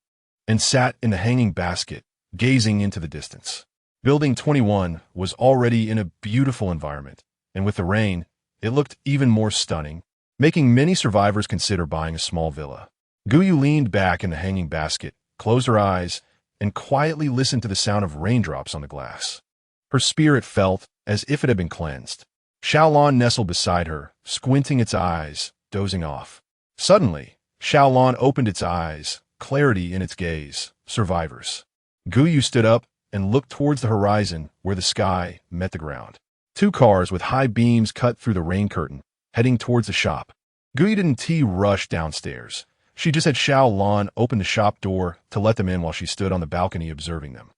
A: and sat in the hanging basket, gazing into the distance. Building 21 was already in a beautiful environment, and with the rain, it looked even more stunning, making many survivors consider buying a small villa. Gou leaned back in the hanging basket, closed her eyes, and quietly listened to the sound of raindrops on the glass. Her spirit felt as if it had been cleansed. Xiaolan nestled beside her, squinting its eyes, dozing off. Suddenly, Xiaolan opened its eyes, clarity in its gaze. Survivors. Gou stood up and looked towards the horizon where the sky met the ground. 2 cars with high beams cut through the rain curtain, heading towards the shop. Gou didn't rush downstairs. She just had Xiaolan open the shop door to let them in while she stood on the balcony observing them.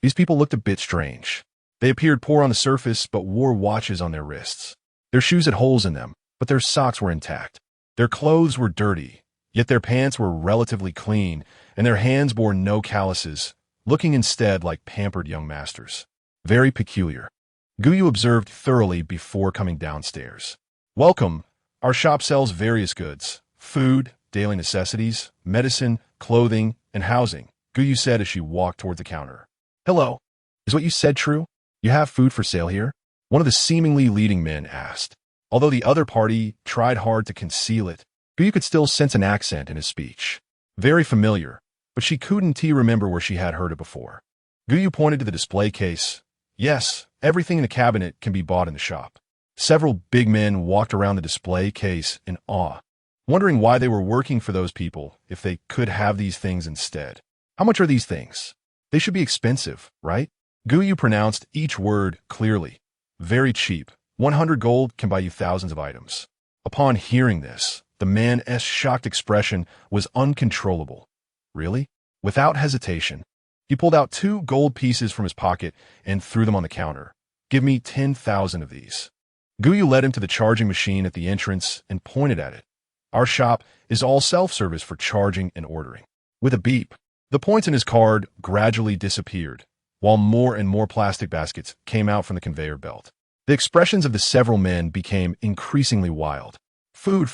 A: These people looked a bit strange. They appeared poor on the surface but wore watches on their wrists. Their shoes had holes in them, but their socks were intact. Their clothes were dirty, yet their pants were relatively clean, and their hands bore no calluses, looking instead like pampered young masters. Very peculiar. Gou observed thoroughly before coming downstairs. Welcome. Our shop sells various goods, food, daily necessities, medicine, clothing, and housing, Gou said as she walked toward the counter. Hello. Is what you said true? You have food for sale here? One of the seemingly leading men asked. Although the other party tried hard to conceal it, Gou could still sense an accent in his speech. Very familiar, but she couldn't remember where she had heard it before. Gou pointed to the display case. Yes, everything in the cabinet can be bought in the shop. Several big men walked around the display case in awe, wondering why they were working for those people if they could have these things instead. How much are these things? They should be expensive, right? Gou pronounced each word clearly. Very cheap. 100 gold can buy you thousands of items. Upon hearing this, the man's shocked expression was uncontrollable. Really? Without hesitation, he pulled out 2 gold pieces from his pocket and threw them on the counter. Give me 10,000 of these. Gou led him to the charging machine at the entrance and pointed at it. Our shop is all self-service for charging and ordering. With a beep, the points in his card gradually disappeared, while more and more plastic baskets came out from the conveyor belt. The expressions of the several men became increasingly wild. Food.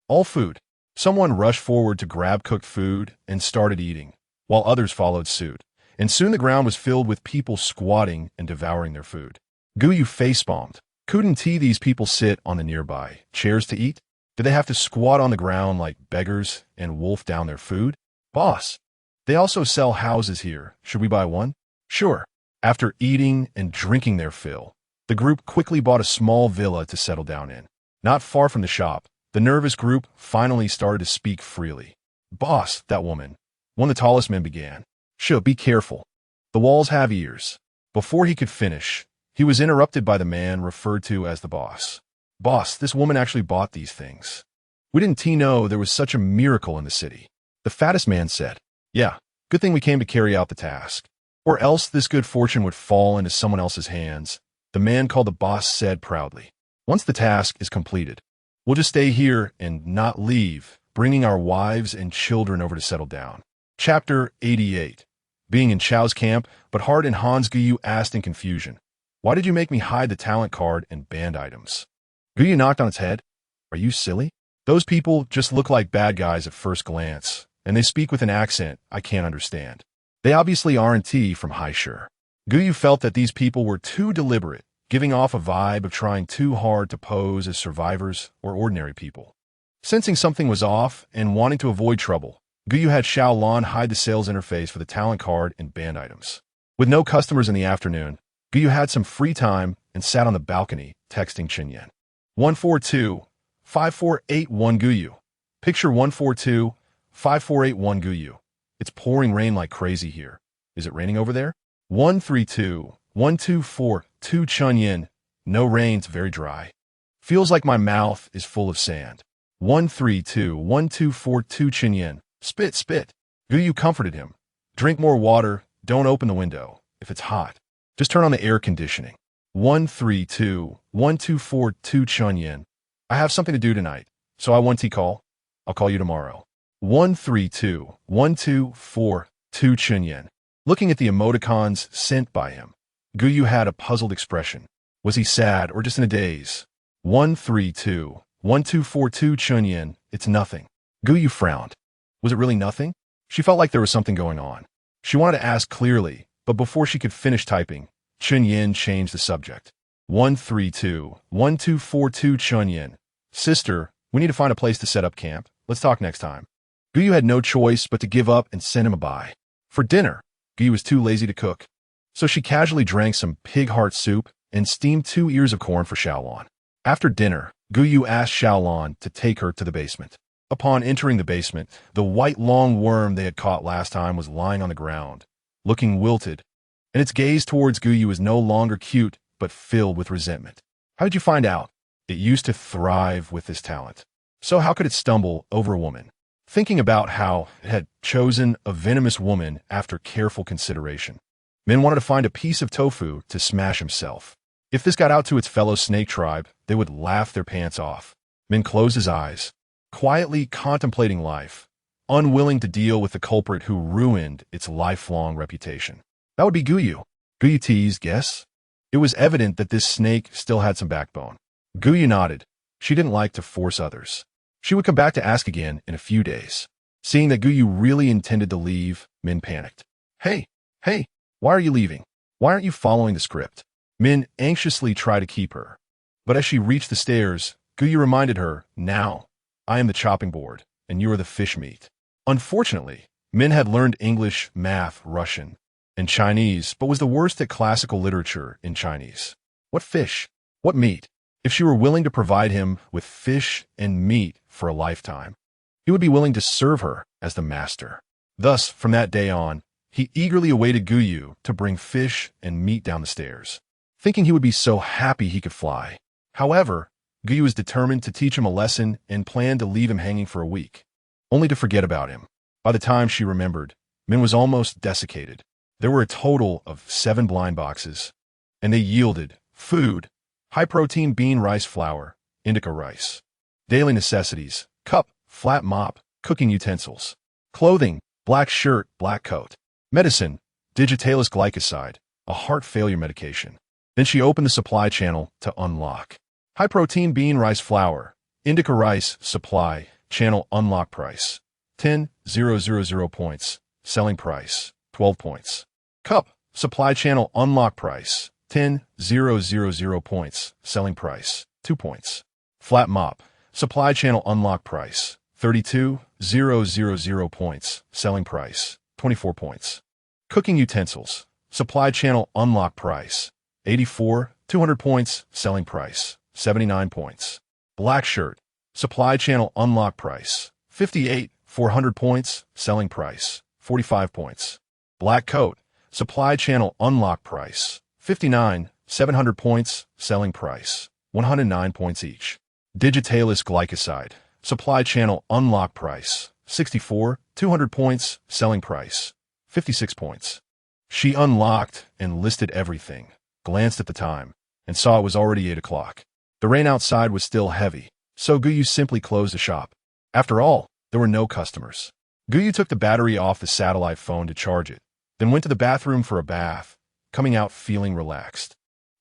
A: All food. Someone rushed forward to grab cooked food and started eating, while others followed suit, and soon the ground was filled with people squatting and devouring their food. Gou face-palmed. Couldn't these people sit on the nearby chairs to eat? Did they have to squat on the ground like beggars and wolf down their food? Boss, they also sell houses here. Should we buy one? Sure. After eating and drinking their fill, the group quickly bought a small villa to settle down in. Not far from the shop, the nervous group finally started to speak freely. Boss, that woman. One of the tallest men began. Sure, be careful. The walls have ears. Before he could finish, he was interrupted by the man referred to as the boss. Boss, this woman actually bought these things. We didn't know there was such a miracle in the city. The fattest man said. Yeah, good thing we came to carry out the task. Or else this good fortune would fall into someone else's hands, the man called the boss said proudly. Once the task is completed, we'll just stay here and not leave, bringing our wives and children over to settle down. Chapter 88. Being in Chao's camp, but Hart and Hans Gou asked in confusion. Why did you make me hide the talent card and banned items? Gou knocked on its head. Are you silly? Those people just look like bad guys at first glance, and they speak with an accent I can't understand. They obviously aren't from Haishur. Gou felt that these people were too deliberate, giving off a vibe of trying too hard to pose as survivors or ordinary people. Sensing something was off and wanting to avoid trouble, Gou had Xiaolan hide the sales interface for the talent card and banned items. With no customers in the afternoon, Gou had some free time and sat on the balcony, texting Chinyan. 142-5481 Gou. Picture 142-5481 Gou. It's pouring rain like crazy here. Is it raining over there? 132-1 124 Chun Yin. No rains, very dry. Feels like my mouth is full of sand. 132 Chun Yin. Spit, spit. Gou Yu comforted him. Drink more water. Don't open the window. If it's hot, just turn on the air conditioning. 132 Chun Yin. I have something to do tonight, so I want to call. I'll call you tomorrow. 132 Chun Yin. Looking at the emoticons sent by him, Gou Yu had a puzzled expression. Was he sad or just in a daze? 132 Chun Yin. It's nothing. Gou Yu frowned. Was it really nothing? She felt like there was something going on. She wanted to ask clearly, but before she could finish typing, Chun Yin changed the subject. 132 Chun Yin. Sister, we need to find a place to set up camp. Let's talk next time. Gou Yu had no choice but to give up and send him a bye. For dinner, Gou Yu was too lazy to cook, so she casually drank some pig heart soup and steamed 2 ears of corn for Xiaolon. After dinner, Gou Yu asked Xiaolon to take her to the basement. Upon entering the basement, the white long worm they had caught last time was lying on the ground, looking wilted, and its gaze towards Gou Yu was no longer cute, but filled with resentment. How did you find out? It used to thrive with this talent. So how could it stumble over a woman? Thinking about how it had chosen a venomous woman after careful consideration, Min wanted to find a piece of tofu to smash himself. If this got out to its fellow snake tribe, they would laugh their pants off. Min closed his eyes, quietly contemplating life, unwilling to deal with the culprit who ruined its lifelong reputation. That would be Gou Yu. Gou Yu teased, guess? It was evident that this snake still had some backbone. Gou Yu nodded. She didn't like to force others. She would come back to ask again in a few days. Seeing that Gou Yu really intended to leave, Min panicked. Hey, why are you leaving? Why aren't you following the script? Min anxiously tried to keep her. But as she reached the stairs, Gou Yu reminded her, now, I am the chopping board, and you are the fish meat. Unfortunately, Min had learned English, math, Russian, and Chinese, but was the worst at classical literature in Chinese. What fish? What meat? If she were willing to provide him with fish and meat for a lifetime, he would be willing to serve her as the master. Thus, from that day on, he eagerly awaited Gou Yu to bring fish and meat down the stairs, thinking he would be so happy he could fly. However, Gou Yu was determined to teach him a lesson and planned to leave him hanging for a week, only to forget about him. By the time she remembered, Min was almost desiccated. There were a total of 7 blind boxes, and they yielded food, high-protein bean rice flour, indica rice, daily necessities, cup, flat mop, cooking utensils, clothing, black shirt, black coat, medicine, digitalis glycoside, a heart failure medication. Then she opened the supply channel to unlock. High-protein bean rice flour, indica rice, supply, channel unlock price, 10,000 points, selling price, 12 points. Cup, supply channel unlock price, 10,000 points, selling price, 2 points. Flat mop, supply channel unlock price, 32,000 points, selling price, 24 points. Cooking utensils, supply channel unlock price, 84,200 points, selling price, 79 points. Black shirt, supply channel unlock price, 58,400 points, selling price, 45 points. Black coat, supply channel unlock price, 59,700 points, selling price, 109 points each. Digitalis glycoside, supply channel unlock price, 64,200 points, selling price, 56 points. She unlocked and listed everything, glanced at the time, and saw it was already 8 o'clock. The rain outside was still heavy, so Gou Yu simply closed the shop. After all, there were no customers. Gou Yu took the battery off the satellite phone to charge it, then went to the bathroom for a bath, coming out feeling relaxed.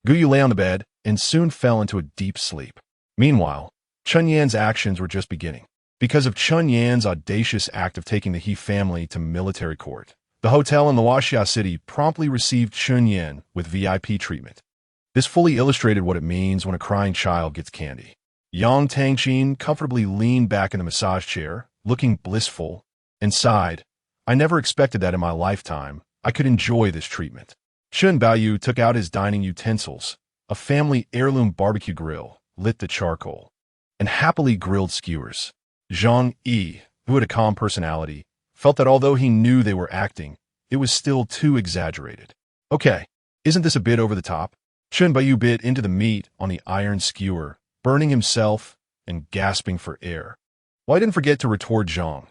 A: Gou Yu lay on the bed and soon fell into a deep sleep. Meanwhile, Chun Yan's actions were just beginning. Because of Chun Yan's audacious act of taking the He family to military court, the hotel in Luoxia City promptly received Chun Yan with VIP treatment. This fully illustrated what it means when a crying child gets candy. Yang Tangqin comfortably leaned back in the massage chair, looking blissful, and sighed, I never expected that in my lifetime I could enjoy this treatment. Chun Baoyu took out his dining utensils, a family heirloom barbecue grill, lit to charcoal, and happily grilled skewers. Zhang Yi, who had a calm personality, felt that although he knew they were acting, it was still too exaggerated. Okay, Isn't this a bit over the top? Chen Baiyu bit into the meat on the iron skewer, burning himself and gasping for air. Well, I didn't forget to retort Zhang.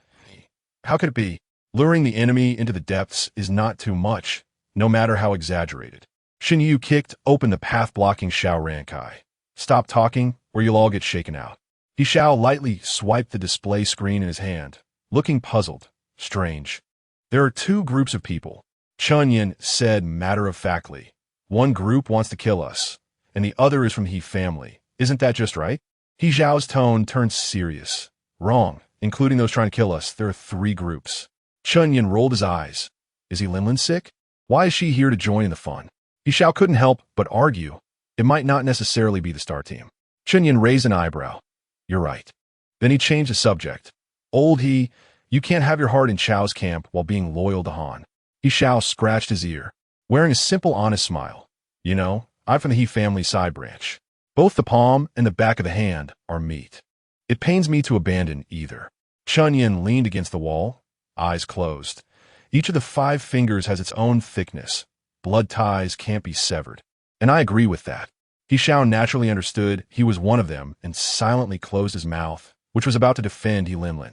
A: How could it be? Luring the enemy into the depths is not too much, no matter how exaggerated. Shin Yu kicked open the path-blocking Xiao Rankai. Stop talking, or you'll all get shaken out. He Xiao lightly swiped the display screen in his hand, looking puzzled, strange. There are two groups of people, Chun Yin said matter-of-factly. One group wants to kill us, and the other is from the He family. Isn't that just right? He Zhao's tone turned serious. Wrong, including those trying to kill us. There are three groups. Chun Yin rolled his eyes. Is He Linlin sick? Why is she here to join in the fun? He Xiao couldn't help but argue. It might not necessarily be the star team. Chun Yin raised an eyebrow. You're right. Then he changed the subject. Old He, you can't have your heart in Chao's camp while being loyal to Han. He Xiao scratched his ear, wearing a simple, honest smile. You know, I'm from the He family side branch. Both the palm and the back of the hand are meat. It pains me to abandon either. Chun Yin leaned against the wall, eyes closed. Each of the 5 fingers has its own thickness. Blood ties can't be severed. And I agree with that. He Xiao naturally understood he was one of them and silently closed his mouth, which was about to defend He Linlin.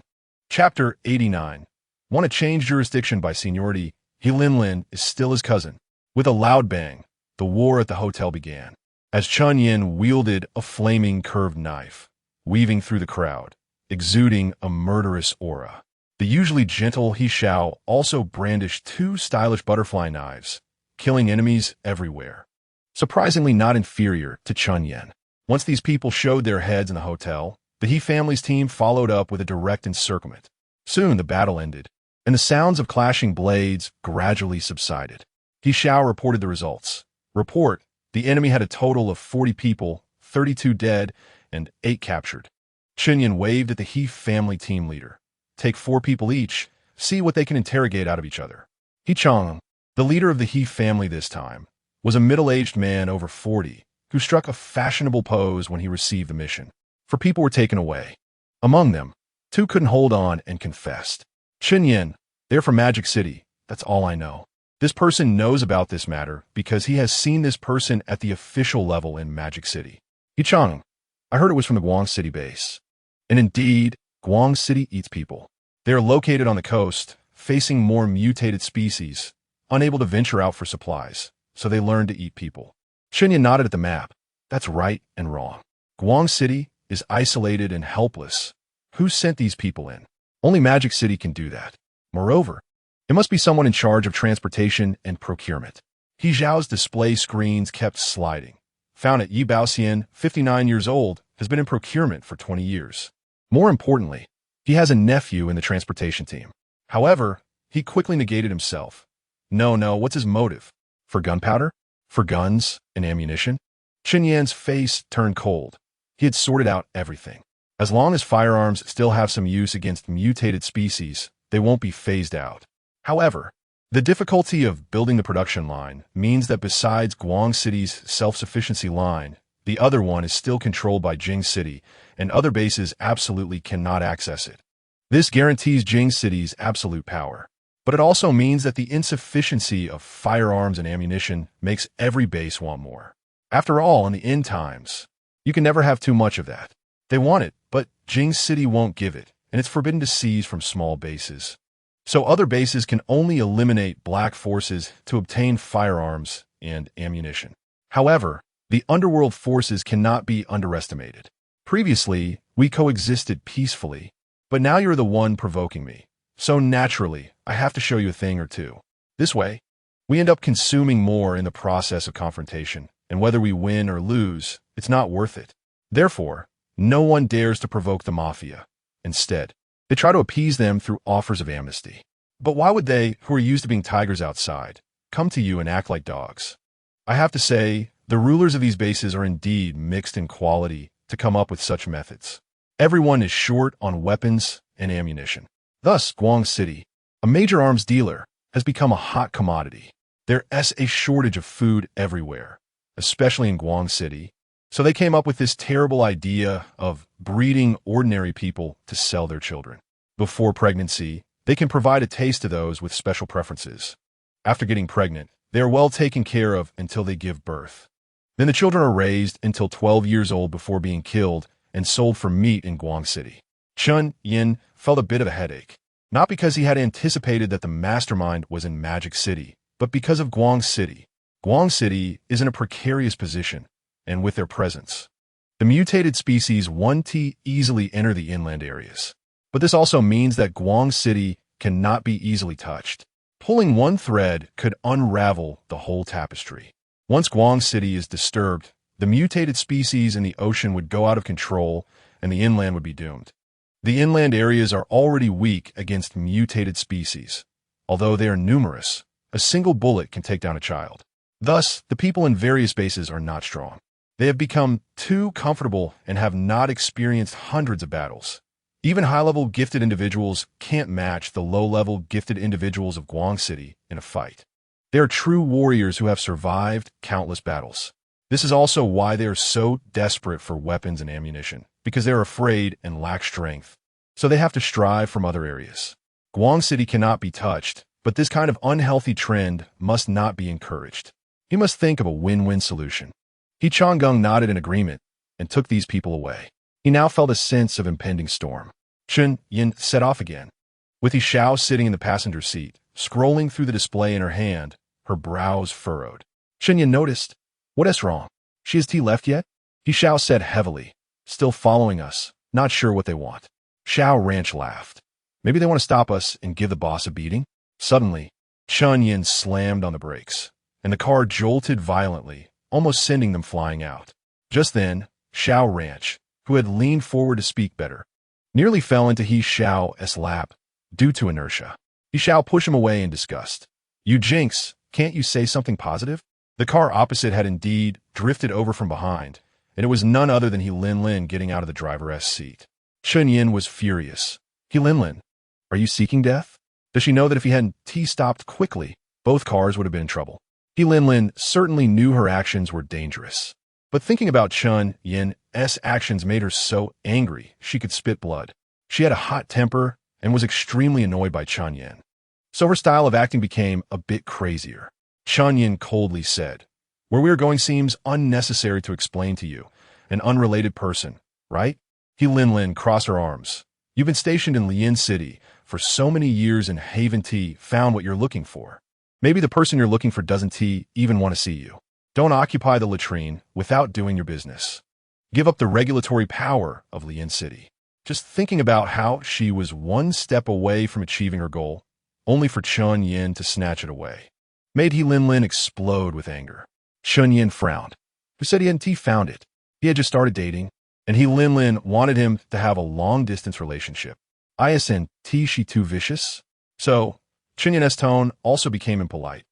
A: Chapter 89. Want to change jurisdiction by seniority? He Linlin is still his cousin. With a loud bang, the war at the hotel began, as Chun Yin wielded a flaming curved knife, weaving through the crowd, exuding a murderous aura. The usually gentle He Xiao also brandished 2 stylish butterfly knives, killing enemies everywhere. Surprisingly not inferior to Chun Yin. Once these people showed their heads in the hotel, the He family's team followed up with a direct encirclement. Soon the battle ended, and the sounds of clashing blades gradually subsided. He Xiao reported the results. Report, the enemy had a total of 40 people, 32 dead, and 8 captured. Chen Yin waved at the He family team leader. Take 4 people each, see what they can interrogate out of each other. He Chang, the leader of the He family this time, was a middle-aged man over 40 who struck a fashionable pose when he received the mission. 4 people were taken away. Among them, 2 couldn't hold on and confessed. Chen Yin, they're from Magic City, that's all I know. This person knows about this matter because he has seen this person at the official level in Magic City. He Chang, I heard it was from the Guang City base. And indeed, Guang City eats people. They are located on the coast, facing more mutated species, unable to venture out for supplies, so they learn to eat people. Chen Yin nodded at the map. That's right and wrong. Guang City is isolated and helpless. Who sent these people in? Only Magic City can do that. Moreover, it must be someone in charge of transportation and procurement. He Zhao's display screens kept sliding. Found at Yi Baoxian, 59 years old, has been in procurement for 20 years. More importantly, he has a nephew in the transportation team. However, he quickly negated himself. No, what's his motive? For gunpowder? For guns and ammunition? Chen Yan's face turned cold. He had sorted out everything. As long as firearms still have some use against mutated species, they won't be phased out. However, the difficulty of building the production line means that besides Guang City's self-sufficiency line, the other one is still controlled by Jing City, and other bases absolutely cannot access it. This guarantees Jing City's absolute power. But it also means that the insufficiency of firearms and ammunition makes every base want more. After all, in the end times, you can never have too much of that. They want it, but Jing City won't give it, and it's forbidden to seize from small bases. So other bases can only eliminate black forces to obtain firearms and ammunition. However, the underworld forces cannot be underestimated. Previously, we coexisted peacefully, but now you're the one provoking me. So naturally, I have to show you a thing or two. This way, we end up consuming more in the process of confrontation, and whether we win or lose, it's not worth it. Therefore, no one dares to provoke the mafia. Instead, they try to appease them through offers of amnesty. But why would they, who are used to being tigers outside, come to you and act like dogs? I have to say, the rulers of these bases are indeed mixed in quality to come up with such methods. Everyone is short on weapons and ammunition. Thus, Guang City, a major arms dealer, has become a hot commodity. There is a shortage of food everywhere, especially in Guang City, so they came up with this terrible idea of breeding ordinary people to sell their children. Before pregnancy, they can provide a taste to those with special preferences. After getting pregnant, They are well taken care of until they give birth. Then the children are raised until 12 years old before being killed and sold for meat in Guang City. Chen Yin felt a bit of a headache, not because he had anticipated that the mastermind was in Magic City, but because of Guang City. Guang City is in a precarious position, and with their presence, the mutated species 1T easily enter the inland areas. But this also means that Guang City cannot be easily touched. Pulling one thread could unravel the whole tapestry. Once Guang City is disturbed, the mutated species in the ocean would go out of control and the inland would be doomed. The inland areas are already weak against mutated species. Although they are numerous, a single bullet can take down a child. Thus, the people in various bases are not strong. They have become too comfortable and have not experienced hundreds of battles. Even high-level gifted individuals can't match the low-level gifted individuals of Guang City in a fight. They are true warriors who have survived countless battles. This is also why they are so desperate for weapons and ammunition, because they are afraid and lack strength. So they have to strive from other areas. Guang City cannot be touched, but this kind of unhealthy trend must not be encouraged. He must think of a win-win solution. He Changgung nodded in agreement and took these people away. He now felt a sense of impending storm. Chen Yin set off again. With Xiao sitting in the passenger seat, scrolling through the display in her hand, her brows furrowed. Chen Yin noticed. What is wrong? She has tea left yet? Xiao said heavily, still following us, not sure what they want. Xiao Ranch laughed. Maybe they want to stop us and give the boss a beating? Suddenly, Chen Yin slammed on the brakes, and the car jolted violently, almost sending them flying out. Just then, Xiao Ranch, who had leaned forward to speak better, nearly fell into Xiao's lap due to inertia. Xiao pushed him away in disgust. You jinx, can't you say something positive? The car opposite had indeed drifted over from behind, and it was none other than Lin getting out of the driver's seat. Chen Yin was furious. Lin, are you seeking death? Does she know that if he hadn't stopped quickly, both cars would have been in trouble? Lin certainly knew her actions were dangerous. But thinking about Chen Yin's actions made her so angry she could spit blood. She had a hot temper and was extremely annoyed by Chen Yin. So her style of acting became a bit crazier. Chen Yin coldly said, Where we are going seems unnecessary to explain to you, an unrelated person, right? Lin crossed her arms. You've been stationed in Lian City for so many years and haven't found what you're looking for. Maybe the person you're looking for doesn't even want to see you. Don't occupy the latrine without doing your business. Give up the regulatory power of Lian City. Just thinking about how she was one step away from achieving her goal, only for Chen Yin to snatch it away, made Lin explode with anger. Chen Yin frowned. Who said he hadn't found it? He had just started dating, and Lin wanted him to have a long-distance relationship. Isn't she too vicious? So, Chen Yin's tone also became impolite.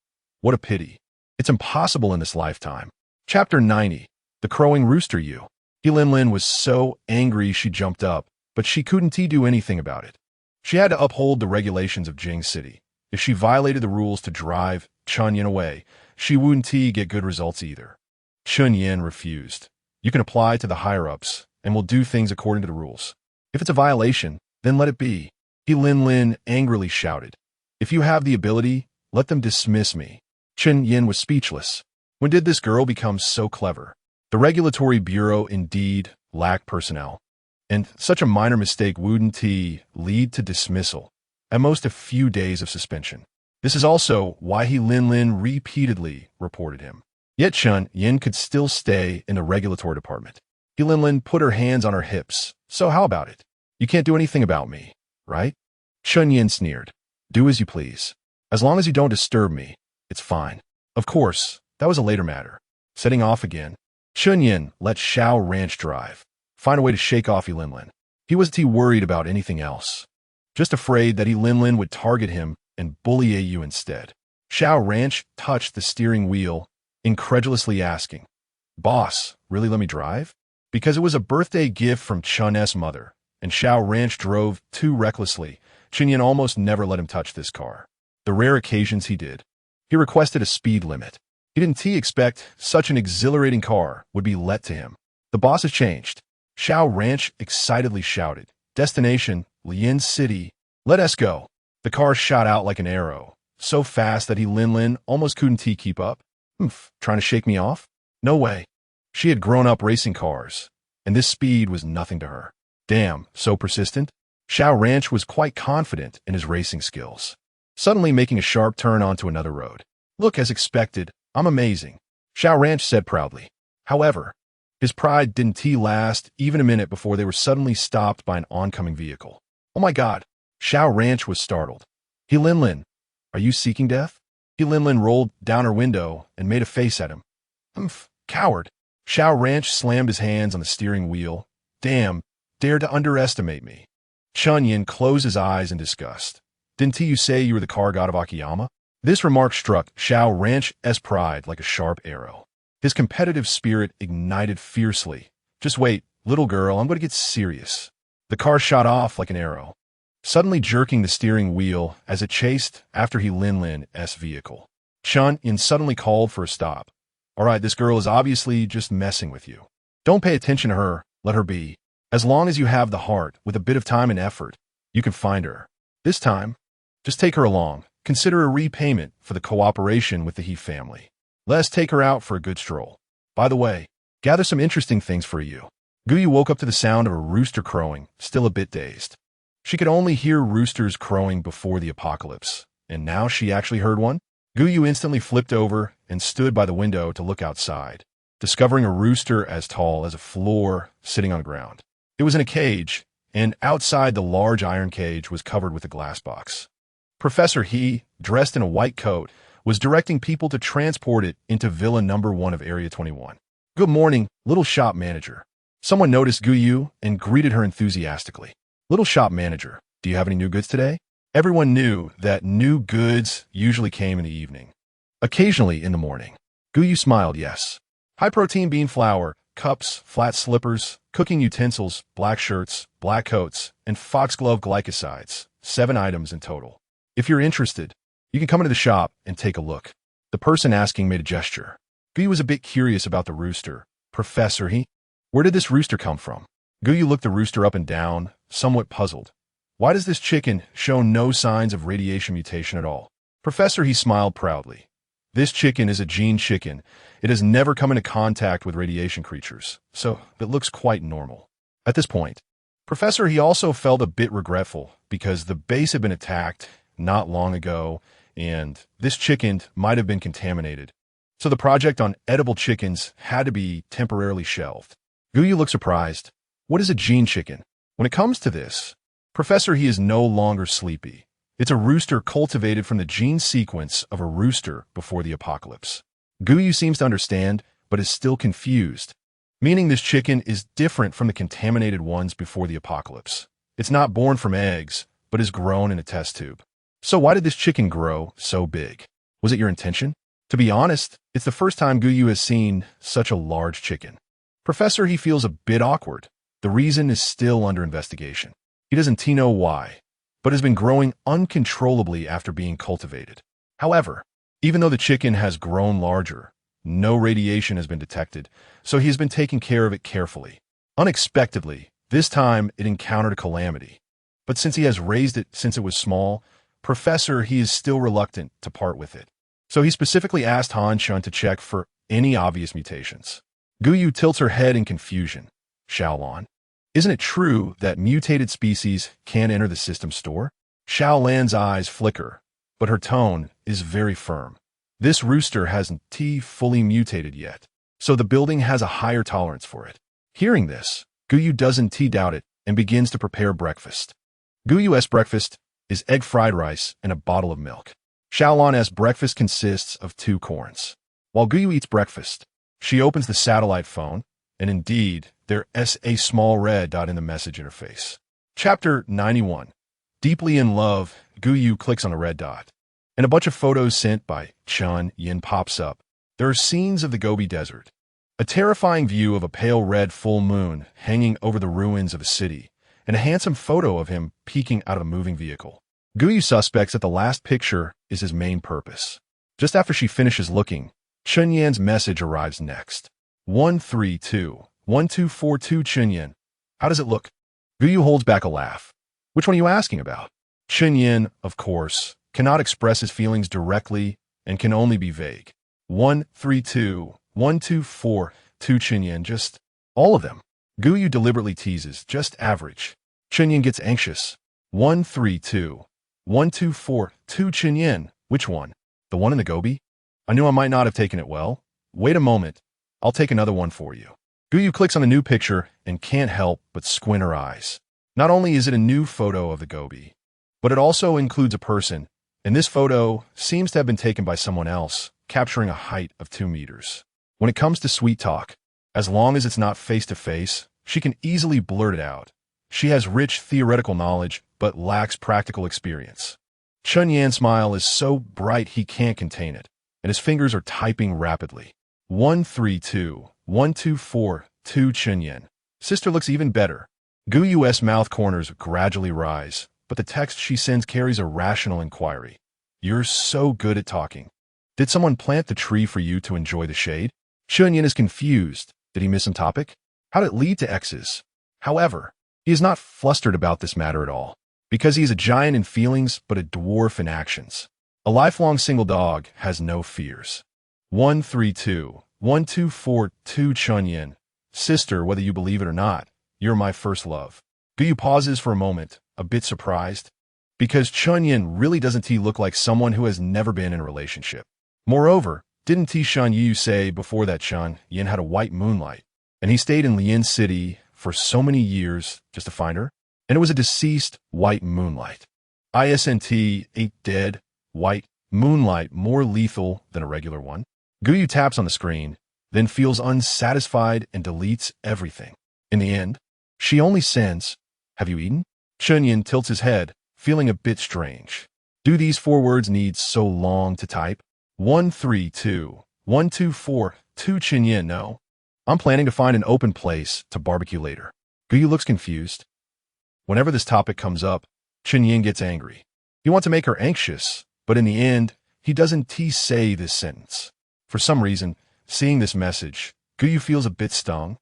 A: What a pity. It's impossible in this lifetime. Chapter 90. The Crowing Rooster You. Lin was so angry she jumped up, but she couldn't do anything about it. She had to uphold the regulations of Jing City. If she violated the rules to drive Chen Yin away, she wouldn't get good results either. Chen Yin refused. You can apply to the higher-ups, and we'll do things according to the rules. If it's a violation, then let it be. Lin angrily shouted. If you have the ability, let them dismiss me. Chen Yin was speechless. When did this girl become so clever? The Regulatory Bureau indeed lacked personnel, and such a minor mistake wouldn't lead to dismissal, at most a few days of suspension. This is also why Lin repeatedly reported him. Yet Chen Yin could still stay in the regulatory department. Lin put her hands on her hips. So how about it? You can't do anything about me, right? Chen Yin sneered. Do as you please. As long as you don't disturb me, it's fine. Of course, that was a later matter. Setting off again, Chen Yin let Xiao Ranch drive. Find a way to shake off Lin. He wasn't worried about anything else. Just afraid that Lin would target him and bully you instead. Xiao Ranch touched the steering wheel, incredulously asking, Boss, really let me drive? Because it was a birthday gift from Chen's mother, and Xiao Ranch drove too recklessly, Chen Yin almost never let him touch this car. The rare occasions he did, he requested a speed limit. He didn't expect such an exhilarating car would be let to him. The boss has changed. Xiao Ranch excitedly shouted. Destination, Lian City. Let us go. The car shot out like an arrow, so fast that Lin almost couldn't keep up. Trying to shake me off? No way. She had grown up racing cars, and this speed was nothing to her. Damn, so persistent? Xiao Ranch was quite confident in his racing skills, suddenly making a sharp turn onto another road. Look, as expected, I'm amazing, Xiao Ranch said proudly. However, his pride didn't last even a minute before they were suddenly stopped by an oncoming vehicle. Oh my god, Xiao Ranch was startled. Lin, are you seeking death? Lin rolled down her window and made a face at him. Coward. Xiao Ranch slammed his hands on the steering wheel. Damn, dared to underestimate me. Chun Yin closed his eyes in disgust. Didn't you say you were the car god of Akiyama? This remark struck Xiao Ranch's pride like a sharp arrow. His competitive spirit ignited fiercely. Just wait, little girl, I'm going to get serious. The car shot off like an arrow, suddenly jerking the steering wheel as it chased after Lin's vehicle. Chun Yin suddenly called for a stop. All right, this girl is obviously just messing with you. Don't pay attention to her, let her be. As long as you have the heart, with a bit of time and effort, you can find her. This time, just take her along. Consider a repayment for the cooperation with the He family. Let's take her out for a good stroll. By the way, gather some interesting things for you. Gou Yu woke up to the sound of a rooster crowing, still a bit dazed. She could only hear roosters crowing before the apocalypse, and now she actually heard one. Gou Yu instantly flipped over and stood by the window to look outside, discovering a rooster as tall as a floor sitting on the ground. It was in a cage, and outside the large iron cage was covered with a glass box. Professor He, dressed in a white coat, was directing people to transport it into Villa Number 1 of Area 21. Good morning, little shop manager. Someone noticed Gou Yu and greeted her enthusiastically. Little shop manager, do you have any new goods today? Everyone knew that new goods usually came in the evening. Occasionally in the morning. Gou Yu smiled yes. High-protein bean flour, cups, flat slippers, cooking utensils, black shirts, black coats, and foxglove glycosides. 7 items in total. If you're interested, you can come into the shop and take a look. The person asking made a gesture. Gou Yu was a bit curious about the rooster. Professor He, where did this rooster come from? Gou Yu looked the rooster up and down, somewhat puzzled. Why does this chicken show no signs of radiation mutation at all? Professor He smiled proudly. This chicken is a gene chicken. It has never come into contact with radiation creatures, so it looks quite normal. At this point, Professor He also felt a bit regretful because the base had been attacked not long ago, and this chicken might have been contaminated. So the project on edible chickens had to be temporarily shelved. Gou Yu looked surprised. What is a gene chicken? When it comes to this, Professor He is no longer sleepy. It's a rooster cultivated from the gene sequence of a rooster before the apocalypse. Gou Yu seems to understand, but is still confused, meaning this chicken is different from the contaminated ones before the apocalypse. It's not born from eggs, but is grown in a test tube. So why did this chicken grow so big? Was it your intention? To be honest, it's the first time Gou Yu has seen such a large chicken. Professor He feels a bit awkward. The reason is still under investigation. He doesn't know why, but has been growing uncontrollably after being cultivated. However, even though the chicken has grown larger, no radiation has been detected, so he has been taking care of it carefully. Unexpectedly, this time it encountered a calamity. But since he has raised it since it was small, Professor He is still reluctant to part with it. So he specifically asked Han Shun to check for any obvious mutations. Gou Yu tilts her head in confusion. Xiaolan, isn't it true that mutated species can enter the system store? Xiaolan's eyes flicker, but her tone is very firm. This rooster hasn't fully mutated yet, so the building has a higher tolerance for it. Hearing this, Gou Yu doesn't doubt it and begins to prepare breakfast. Gou Yu's breakfast is egg fried rice and a bottle of milk. Xiaolan's breakfast consists of 2 corns. While Gou Yu eats breakfast, she opens the satellite phone, and indeed, there is a small red dot in the message interface. Chapter 91. Deeply in love, Gou Yu clicks on the red dot, and a bunch of photos sent by Chun Yin pops up. There are scenes of the Gobi Desert, a terrifying view of a pale red full moon hanging over the ruins of a city, and a handsome photo of him peeking out of a moving vehicle. Gou Yu suspects that the last picture is his main purpose. Just after she finishes looking, Chun Yan's message arrives next. 132-1242 Chun Yan. How does it look? Gou Yu holds back a laugh. Which one are you asking about? Chun Yan, of course, cannot express his feelings directly, and can only be vague. 132, 124, 2 Chenyin, just all of them. Gou Yu deliberately teases, just average. Chenyin gets anxious. 132, 124, 2 Chenyin, which one? The one in the goby? I knew I might not have taken it well. Wait a moment, I'll take another one for you. Gou Yu clicks on a new picture and can't help but squint her eyes. Not only is it a new photo of the goby, but it also includes a person, and this photo seems to have been taken by someone else, capturing a height of 2 meters. When it comes to sweet talk, as long as it's not face-to-face, she can easily blurt it out. She has rich theoretical knowledge, but lacks practical experience. Chun Yan's smile is so bright he can't contain it, and his fingers are typing rapidly. 132, 124, 2 Chenyin. Sister looks even better. Gou Yu's mouth corners gradually rise, but the text she sends carries a rational inquiry. You're so good at talking. Did someone plant the tree for you to enjoy the shade? Chun Yin is confused. Did he miss some topic? How'd it lead to X's? However, he is not flustered about this matter at all, because he is a giant in feelings but a dwarf in actions. A lifelong single dog has no fears. 132, 124, 2 Chun Yin. Sister, whether you believe it or not, you're my first love. Gou Yu pauses for a moment, a bit surprised, because Chun Yin really doesn't he look like someone who has never been in a relationship. Moreover, didn't T Shun Yu say before that Chun Yin had a white moonlight, and he stayed in Lian City for so many years just to find her? And it was a deceased white moonlight. ISNT, ain't dead, white, moonlight more lethal than a regular one. Gou Yu taps on the screen, then feels unsatisfied and deletes everything. In the end, she only sends, have you eaten? Chun Yin tilts his head, feeling a bit strange. Do these 4 words need so long to type? 132, 124, 2 Chenyin, no. I'm planning to find an open place to barbecue later. Gou Yu looks confused. Whenever this topic comes up, Chenyin gets angry. He wants to make her anxious, but in the end, he doesn't say this sentence. For some reason, seeing this message, Gou Yu feels a bit stung,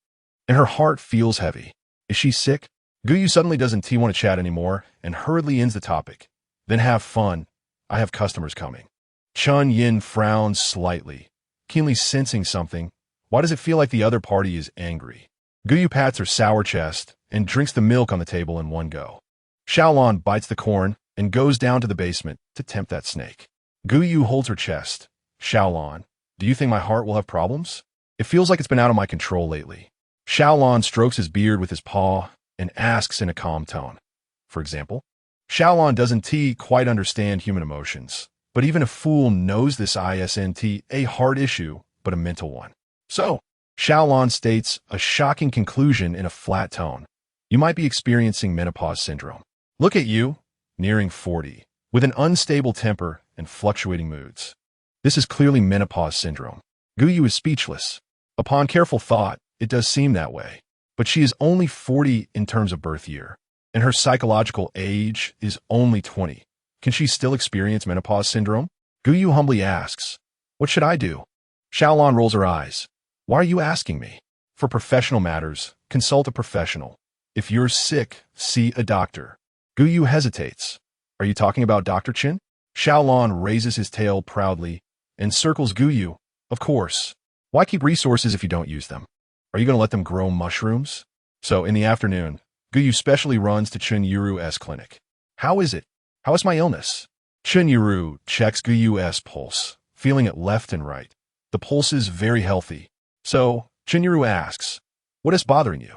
A: and her heart feels heavy. Is she sick? Gou Yu suddenly doesn't want to chat anymore and hurriedly ends the topic. Then have fun. I have customers coming. Chun Yin frowns slightly, keenly sensing something. Why does it feel like the other party is angry? Gou Yu pats her sour chest and drinks the milk on the table in one go. Xiaolon bites the corn and goes down to the basement to tempt that snake. Gou Yu holds her chest. Xiaolon, do you think my heart will have problems? It feels like it's been out of my control lately. Xiaolon strokes his beard with his paw and asks in a calm tone. For example, Xiaolon doesn't quite understand human emotions, but even a fool knows this isn't a hard issue, but a mental one. So, Xiaolon states a shocking conclusion in a flat tone. You might be experiencing menopause syndrome. Look at you, nearing 40, with an unstable temper and fluctuating moods. This is clearly menopause syndrome. Gou Yu is speechless. Upon careful thought, it does seem that way. But she is only 40 in terms of birth year, and her psychological age is only 20. Can she still experience menopause syndrome? Gou Yu humbly asks, what should I do? Xiaolon rolls her eyes. Why are you asking me? For professional matters, consult a professional. If you're sick, see a doctor. Gou Yu hesitates. Are you talking about Dr. Chen? Xiaolon raises his tail proudly and circles Gou Yu. Of course. Why keep resources if you don't use them? Are you going to let them grow mushrooms? So, in the afternoon, Gou Yu specially runs to Chen Yuru's clinic. How is it? How is my illness? Chen Yuru checks Gou Yu's pulse, feeling it left and right. The pulse is very healthy. So, Chen Yuru asks, what is bothering you?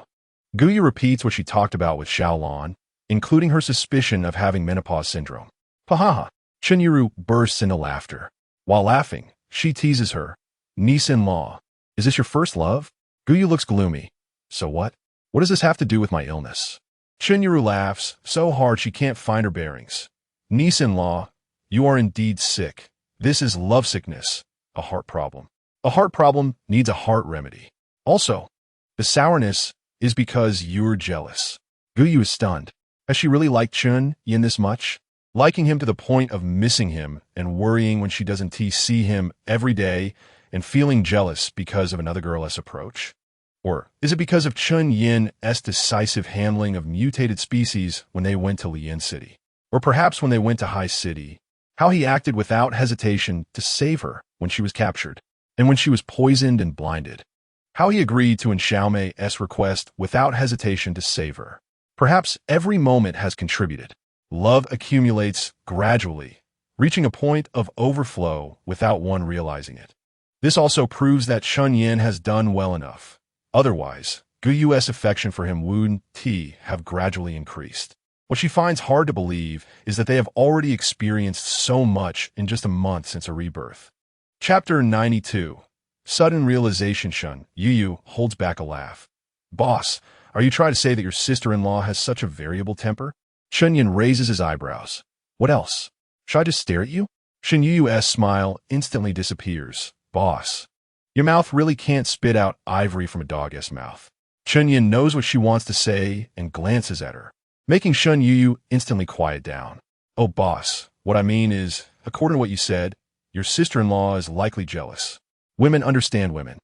A: Gou Yu repeats what she talked about with Xiaolon, including her suspicion of having menopause syndrome. Pahaha. Chen Yuru bursts into laughter. While laughing, she teases her. Niece-in-law, is this your first love? Gou Yu looks gloomy. So what? What does this have to do with my illness? Chen Yuru laughs so hard she can't find her bearings. Niece-in-law, you are indeed sick. This is lovesickness, a heart problem. A heart problem needs a heart remedy. Also, the sourness is because you're jealous. Gou Yu is stunned. Has she really liked Chun Yin this much? Liking him to the point of missing him and worrying when she doesn't see him every day and feeling jealous because of another girl's approach? Or is it because of Chun Yin's decisive handling of mutated species when they went to Lian City? Or perhaps when they went to High City? how he acted without hesitation to save her when she was captured, and when she was poisoned and blinded. How he agreed to Xiaomei's request without hesitation to save her. Perhaps every moment has contributed. Love accumulates gradually, reaching a point of overflow without one realizing it. This also proves that Chun Yin has done well enough. Otherwise, Gou Yu's affection for him wouldn't have gradually increased. What she finds hard to believe is that they have already experienced so much in just a month since a rebirth. Chapter 92. Sudden realization. Chun Yu holds back a laugh. Boss, are you trying to say that your sister-in-law has such a variable temper? Chun Yin raises his eyebrows. What else? Should I just stare at you? Chun Yu's smile instantly disappears. Boss, your mouth really can't spit out ivory from a dog's mouth. Chun Yin knows what she wants to say and glances at her, making Chun Yu instantly quiet down. Oh, boss, what I mean is, according to what you said, your sister-in-law is likely jealous. Women understand women.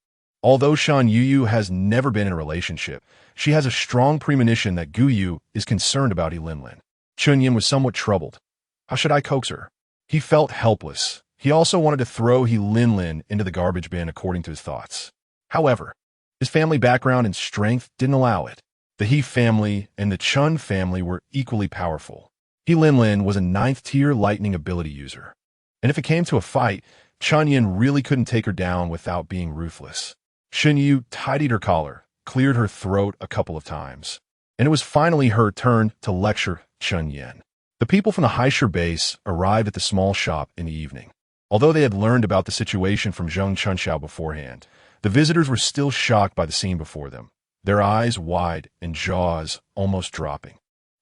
A: Although Chun Yu has never been in a relationship, she has a strong premonition that Gou Yu is concerned about Linlin. Chun Yin was somewhat troubled. How should I coax her? He felt helpless. He also wanted to throw Linlin into the garbage bin according to his thoughts. However, his family background and strength didn't allow it. The He family and the Chun family were equally powerful. Linlin was a 9th-tier lightning ability user. And if it came to a fight, Chun Yin really couldn't take her down without being ruthless. Chun Yu tidied her collar, cleared her throat a couple of times, and it was finally her turn to lecture Chun Yin. The people from the Haisher base arrived at the small shop in the evening. Although they had learned about the situation from Zheng Chunxiao beforehand, the visitors were still shocked by the scene before them, their eyes wide and jaws almost dropping.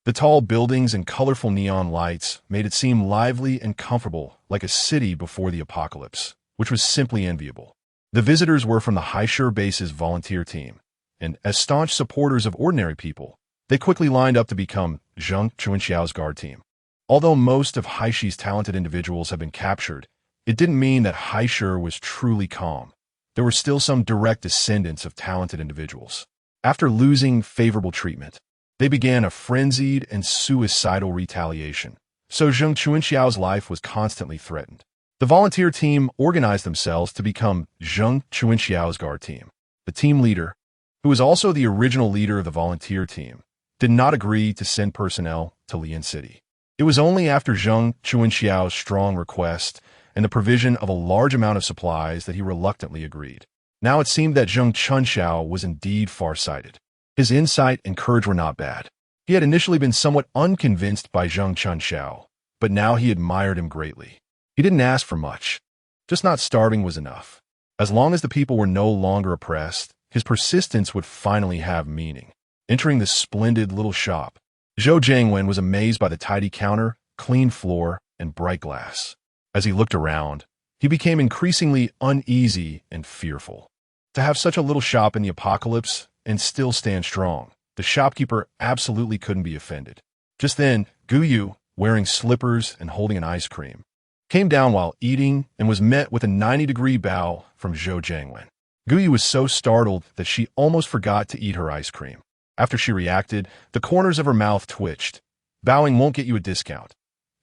A: The tall buildings and colorful neon lights made it seem lively and comfortable, like a city before the apocalypse, which was simply enviable. The visitors were from the Haisher base's volunteer team, and as staunch supporters of ordinary people, they quickly lined up to become Zheng Chunxiao's guard team. Although most of Haishi's talented individuals have been captured, it didn't mean that Haisher was truly calm. There were still some direct descendants of talented individuals. After losing favorable treatment, they began a frenzied and suicidal retaliation, so Zheng Chunxiao's life was constantly threatened. The volunteer team organized themselves to become Zheng Chunxiao's guard team. The team leader, who was also the original leader of the volunteer team, did not agree to send personnel to Lian City. It was only after Zheng Chunxiao's strong request and the provision of a large amount of supplies that he reluctantly agreed. Now it seemed that Zheng Chunxiao was indeed far-sighted. His insight and courage were not bad. He had initially been somewhat unconvinced by Zheng Chunxiao, but now he admired him greatly. He didn't ask for much. Just not starving was enough. As long as the people were no longer oppressed, his persistence would finally have meaning. Entering the splendid little shop, Zhou Jiangwen was amazed by the tidy counter, clean floor, and bright glass. As he looked around, he became increasingly uneasy and fearful. To have such a little shop in the apocalypse and still stand strong, the shopkeeper absolutely couldn't be offended. Just then, Gou Yu, wearing slippers and holding an ice cream, came down while eating and was met with a 90-degree bow from Zhou Jiangwen. Gou Yu was so startled that she almost forgot to eat her ice cream. After she reacted, the corners of her mouth twitched. Bowing won't get you a discount.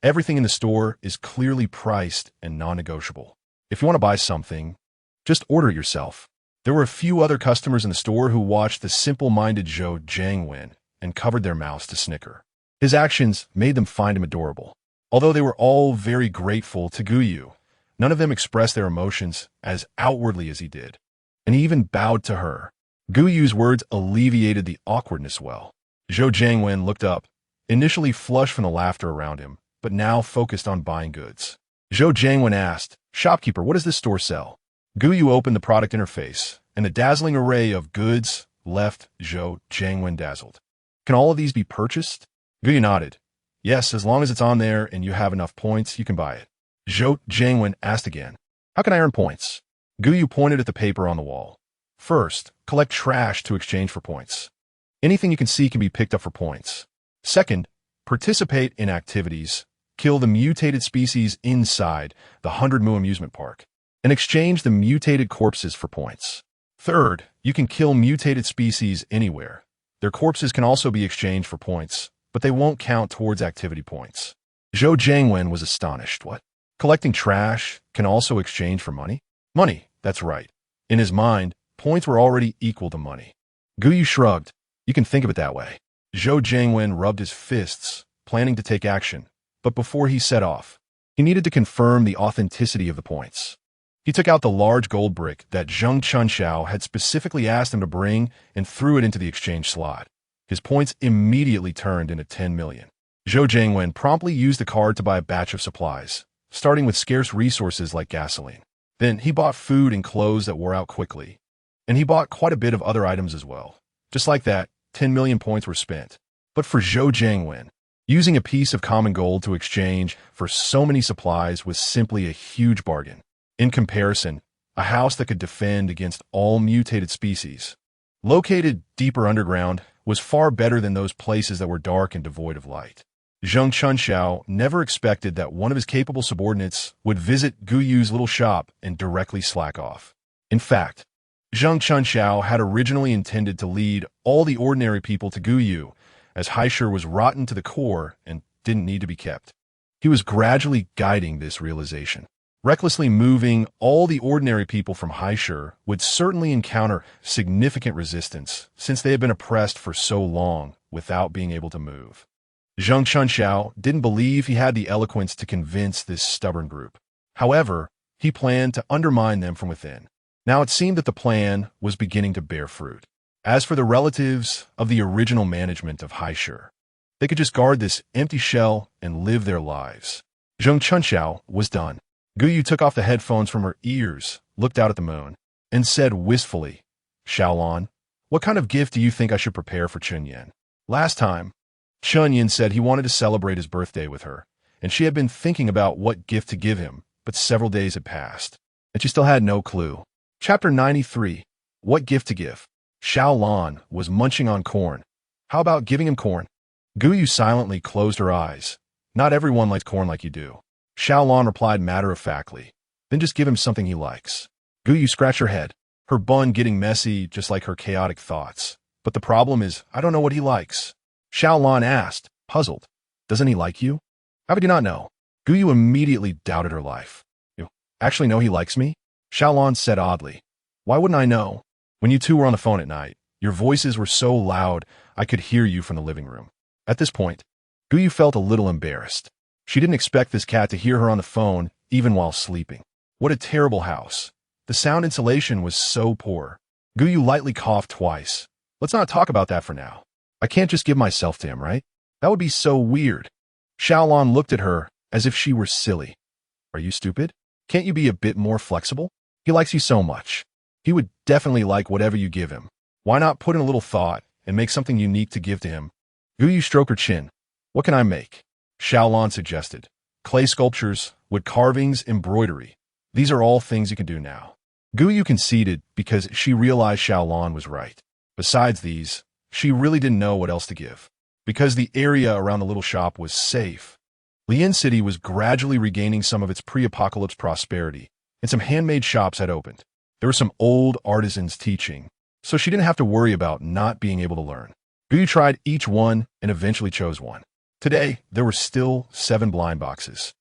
A: Everything in the store is clearly priced and non-negotiable. If you want to buy something, just order it yourself. There were a few other customers in the store who watched the simple-minded Zhou Jiangwen and covered their mouths to snicker. His actions made them find him adorable. Although they were all very grateful to Gou Yu, none of them expressed their emotions as outwardly as he did, and he even bowed to her. Gou Yu's words alleviated the awkwardness well. Zhou Jiangwen looked up, initially flushed from the laughter around him, but now focused on buying goods. Zhou Jiangwen asked, "Shopkeeper, what does this store sell?" Gou Yu opened the product interface, and the dazzling array of goods left Zhou Jiangwen dazzled. "Can all of these be purchased?" Gou Yu nodded. "Yes, as long as it's on there and you have enough points, you can buy it." Zhou Jiangwen asked again, "How can I earn points?" Gou Yu pointed at the paper on the wall. "First, collect trash to exchange for points. Anything you can see can be picked up for points. Second, participate in activities. Kill the mutated species inside the 100 Mu amusement park and exchange the mutated corpses for points. Third, you can kill mutated species anywhere. Their corpses can also be exchanged for points, but they won't count towards activity points." Zhou Jiangwen was astonished. "What? Collecting trash can also exchange for money? Money, that's right. In his mind, points were already equal to money. Gou shrugged. You can think of it that way. Zhou Jiangwen rubbed his fists, planning to take action. But before he set off, he needed to confirm the authenticity of the points. He took out the large gold brick that Zheng Chunxiao had specifically asked him to bring and threw it into the exchange slot. His points immediately turned into 10 million. Zhou Jiangwen promptly used the card to buy a batch of supplies, starting with scarce resources like gasoline. Then he bought food and clothes that wore out quickly. And he bought quite a bit of other items as well. Just like that, 10 million points were spent. But for Zhou Jiangwen, using a piece of common gold to exchange for so many supplies was simply a huge bargain. In comparison, a house that could defend against all mutated species, located deeper underground, was far better than those places that were dark and devoid of light. Zheng Chunxiao never expected that one of his capable subordinates would visit Guyu's little shop and directly slack off. In fact, Zheng Chunxiao had originally intended to lead all the ordinary people to Guyu, as Haishur was rotten to the core and didn't need to be kept. He was gradually guiding this realization. Recklessly moving all the ordinary people from Haishur would certainly encounter significant resistance, since they had been oppressed for so long without being able to move. Zheng Chunxiao didn't believe he had the eloquence to convince this stubborn group. However, he planned to undermine them from within. Now it seemed that the plan was beginning to bear fruit. As for the relatives of the original management of Haishur, they could just guard this empty shell and live their lives. Zheng Chunxiao was done. Guyu took off the headphones from her ears, looked out at the moon, and said wistfully, Xiaolon, what kind of gift do you think I should prepare for Chunyan? Last time, Chunyan said he wanted to celebrate his birthday with her, and she had been thinking about what gift to give him, but several days had passed, and she still had no clue. Chapter 93. What gift to give? Xiaolon was munching on corn. How about giving him corn? Guyu silently closed her eyes. Not everyone likes corn like you do. Xiaolon replied matter-of-factly. Then just give him something he likes. Guyu scratched her head, her bun getting messy just like her chaotic thoughts. But the problem is, I don't know what he likes. Xiaolon asked, puzzled. Doesn't he like you? How would you not know? Guyu immediately doubted her life. You actually know he likes me? Xiaolon said oddly. Why wouldn't I know? When you two were on the phone at night, your voices were so loud I could hear you from the living room. At this point, Guyu felt a little embarrassed. She didn't expect this cat to hear her on the phone, even while sleeping. What a terrible house. The sound insulation was so poor. Guyu lightly coughed twice. Let's not talk about that for now. I can't just give myself to him, right? That would be so weird. Xiaolon looked at her as if she were silly. Are you stupid? Can't you be a bit more flexible? He likes you so much. He would definitely like whatever you give him. Why not put in a little thought and make something unique to give to him? Guyu stroked her chin. What can I make? Xiaolon suggested. Clay sculptures, wood carvings, embroidery. These are all things you can do now. Guyu conceded because she realized Xiaolon was right. Besides these, she really didn't know what else to give. Because the area around the little shop was safe. Lian City was gradually regaining some of its pre-apocalypse prosperity, and some handmade shops had opened. There were some old artisans teaching, so she didn't have to worry about not being able to learn. Guyu tried each one and eventually chose one. Today, there were still 7 blind boxes.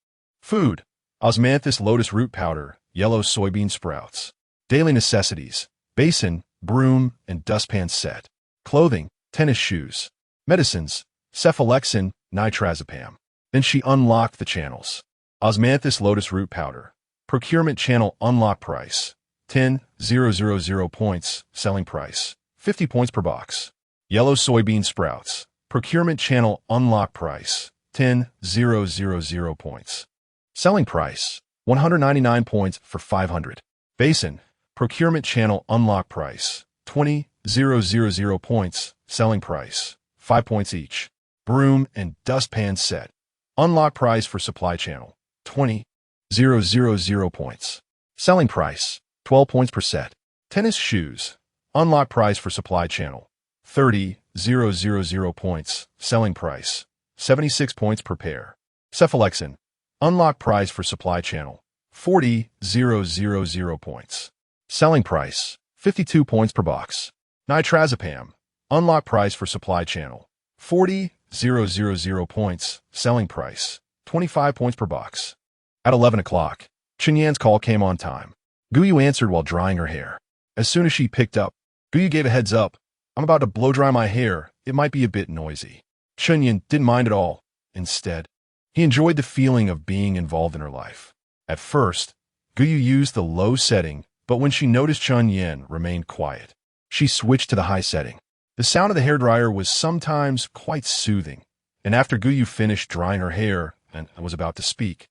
A: Food, osmanthus lotus root powder, yellow soybean sprouts. Daily necessities, basin, broom, and dustpan set. Clothing, tennis shoes. Medicines, cephalexin, nitrazepam. Then she unlocked the channels. Osmanthus lotus root powder. Procurement channel unlock price. 10,000 points, selling price. 50 points per box. Yellow soybean sprouts. Procurement channel unlock price, 10,000 points. Selling price, 199 points for 500. Basin, procurement channel unlock price, 20,000 points. Selling price, 5 points each. Broom and dustpan set. Unlock price for supply channel, 20,000 points. Selling price, 12 points per set. Tennis shoes. Unlock price for supply channel, 30,000 points. Selling price, 76 points per pair. Cephalexin. Unlock price for supply channel, 40,000 points. Selling price, 52 points per box. Nitrazepam. Unlock price for supply channel, 40,000 points. Selling price, 25 points per box. At 11 o'clock, Chen Yan's call came on time. Gou Yu answered while drying her hair. As soon as she picked up, Gou Yu gave a heads up. I'm about to blow dry my hair. It might be a bit noisy. Chen Yan didn't mind at all. Instead, he enjoyed the feeling of being involved in her life. At first, Gou Yu used the low setting, but when she noticed Chen Yan remained quiet, she switched to the high setting. The sound of the hairdryer was sometimes quite soothing, and after Gou Yu finished drying her hair and was about to speak,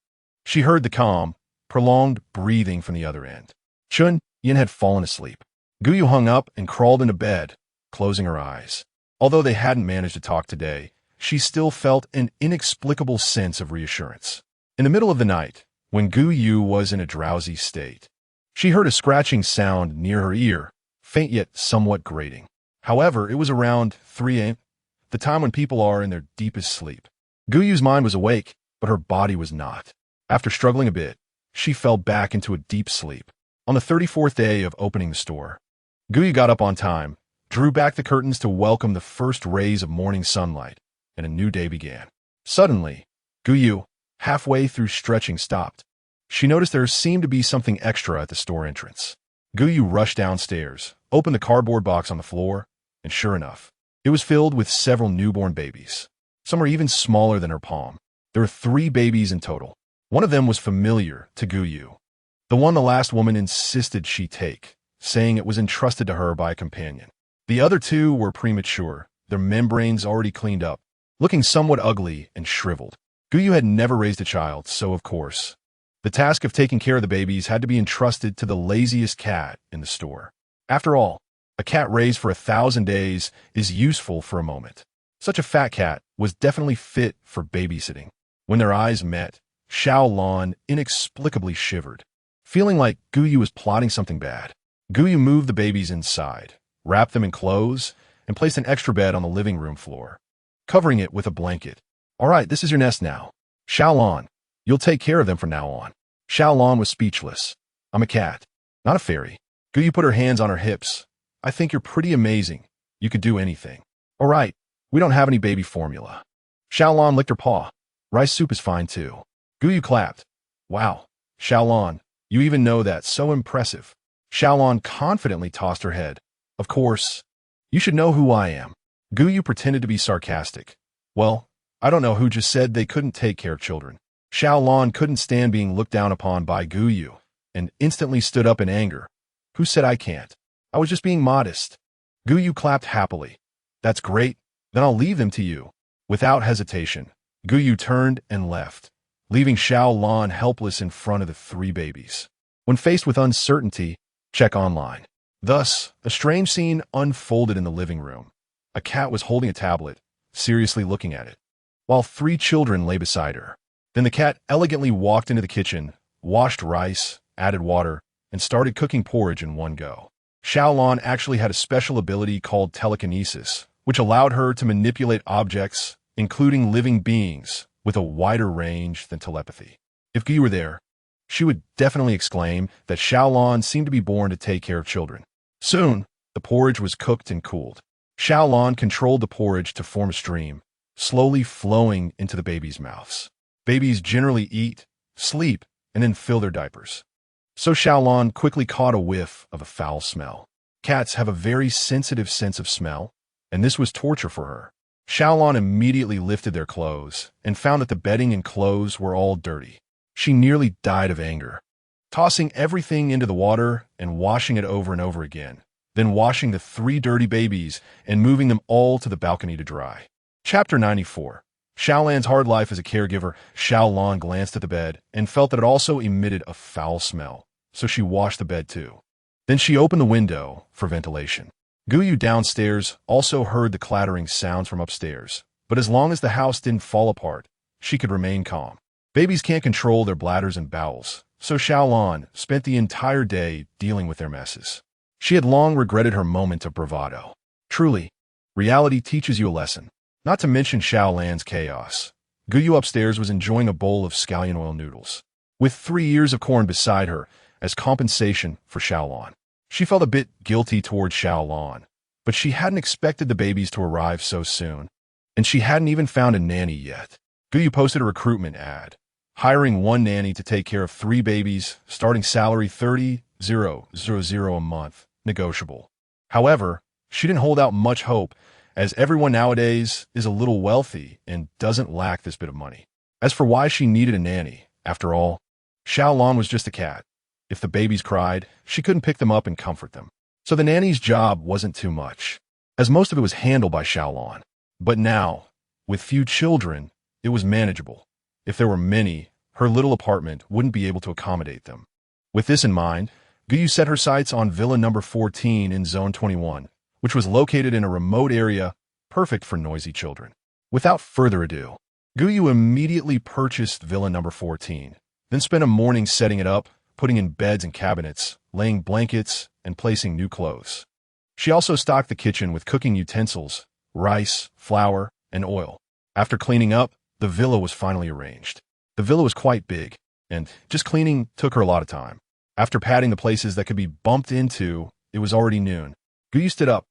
A: she heard the calm, prolonged breathing from the other end. Chen Yan had fallen asleep. Gou Yu hung up and crawled into bed, closing her eyes. Although they hadn't managed to talk today, she still felt an inexplicable sense of reassurance. In the middle of the night, when Gou Yu was in a drowsy state, she heard a scratching sound near her ear, faint yet somewhat grating. However, it was around 3 a.m., the time when people are in their deepest sleep. Gou Yu's mind was awake, but her body was not. After struggling a bit, she fell back into a deep sleep. On the 34th day of opening the store, Gou Yu got up on time, drew back the curtains to welcome the first rays of morning sunlight, and a new day began. Suddenly, Gou Yu, halfway through stretching, stopped. She noticed there seemed to be something extra at the store entrance. Gou Yu rushed downstairs, opened the cardboard box on the floor, and sure enough, it was filled with several newborn babies. Some were even smaller than her palm. There were 3 babies in total. One of them was familiar to Gou Yu, the one the last woman insisted she take, saying it was entrusted to her by a companion. The other 2 were premature, their membranes already cleaned up, looking somewhat ugly and shriveled. Gou Yu had never raised a child, so of course, the task of taking care of the babies had to be entrusted to the laziest cat in the store. After all, a cat raised for 1,000 days is useful for a moment. Such a fat cat was definitely fit for babysitting. When their eyes met, Xiao Lan inexplicably shivered, feeling like Gou Yu was plotting something bad. Gou Yu moved the babies inside, wrapped them in clothes, and placed an extra bed on the living room floor, covering it with a blanket. All right, this is your nest now. Xiao Lan, you'll take care of them from now on. Xiao Lan was speechless. I'm a cat, not a fairy. Gou Yu put her hands on her hips. I think you're pretty amazing. You could do anything. All right, we don't have any baby formula. Xiao Lan licked her paw. Rice soup is fine too. Gou Yu clapped. Wow, Xiao Lan, you even know that. So impressive. Xiao Lan confidently tossed her head. Of course. You should know who I am. Gou Yu pretended to be sarcastic. Well, I don't know who just said they couldn't take care of children. Xiao Lan couldn't stand being looked down upon by Gou Yu, and instantly stood up in anger. Who said I can't? I was just being modest. Gou Yu clapped happily. That's great. Then I'll leave them to you. Without hesitation, Gou Yu turned and left, leaving Xiao Lan helpless in front of the 3 babies. When faced with uncertainty, check online. Thus, a strange scene unfolded in the living room. A cat was holding a tablet, seriously looking at it, while 3 children lay beside her. Then the cat elegantly walked into the kitchen, washed rice, added water, and started cooking porridge in one go. Xiao Lan actually had a special ability called telekinesis, which allowed her to manipulate objects, including living beings, with a wider range than telepathy. If Gou were there, she would definitely exclaim that Xiao Lan seemed to be born to take care of children. Soon, the porridge was cooked and cooled. Xiao Lan controlled the porridge to form a stream, slowly flowing into the babies' mouths. Babies generally eat, sleep, and then fill their diapers. So Xiao Lan quickly caught a whiff of a foul smell. Cats have a very sensitive sense of smell, and this was torture for her. Xiao Lan immediately lifted their clothes and found that the bedding and clothes were all dirty. She nearly died of anger, tossing everything into the water and washing it over and over again, then washing the 3 dirty babies and moving them all to the balcony to dry. Chapter 94. Xiao Lan's hard life as a caregiver. Xiao Lan glanced at the bed and felt that it also emitted a foul smell, so she washed the bed too. Then she opened the window for ventilation. Gou Yu downstairs also heard the clattering sounds from upstairs, but as long as the house didn't fall apart, she could remain calm. Babies can't control their bladders and bowels, so Xiao Lan spent the entire day dealing with their messes. She had long regretted her moment of bravado. Truly, reality teaches you a lesson. Not to mention Xiao Lan's chaos. Gou Yu upstairs was enjoying a bowl of scallion oil noodles, with 3 ears of corn beside her as compensation for Xiao Lan. She felt a bit guilty towards Xiao Lan, but she hadn't expected the babies to arrive so soon, and she hadn't even found a nanny yet. Gou Yu posted a recruitment ad, hiring one nanny to take care of 3 babies, starting salary $30,000 a month, negotiable. However, she didn't hold out much hope, as everyone nowadays is a little wealthy and doesn't lack this bit of money. As for why she needed a nanny, after all, Xiaolon was just a cat. If the babies cried, she couldn't pick them up and comfort them. So the nanny's job wasn't too much, as most of it was handled by Xiaolon. But now, with few children, it was manageable. If there were many, her little apartment wouldn't be able to accommodate them. With this in mind, Gou set her sights on Villa number 14 in Zone 21, which was located in a remote area, perfect for noisy children. Without further ado, Gou immediately purchased Villa number 14, then spent a morning setting it up, putting in beds and cabinets, laying blankets, and placing new clothes. She also stocked the kitchen with cooking utensils, rice, flour, and oil. After cleaning up, the villa was finally arranged. The villa was quite big, and just cleaning took her a lot of time. After patting the places that could be bumped into, it was already noon. Gou stood up,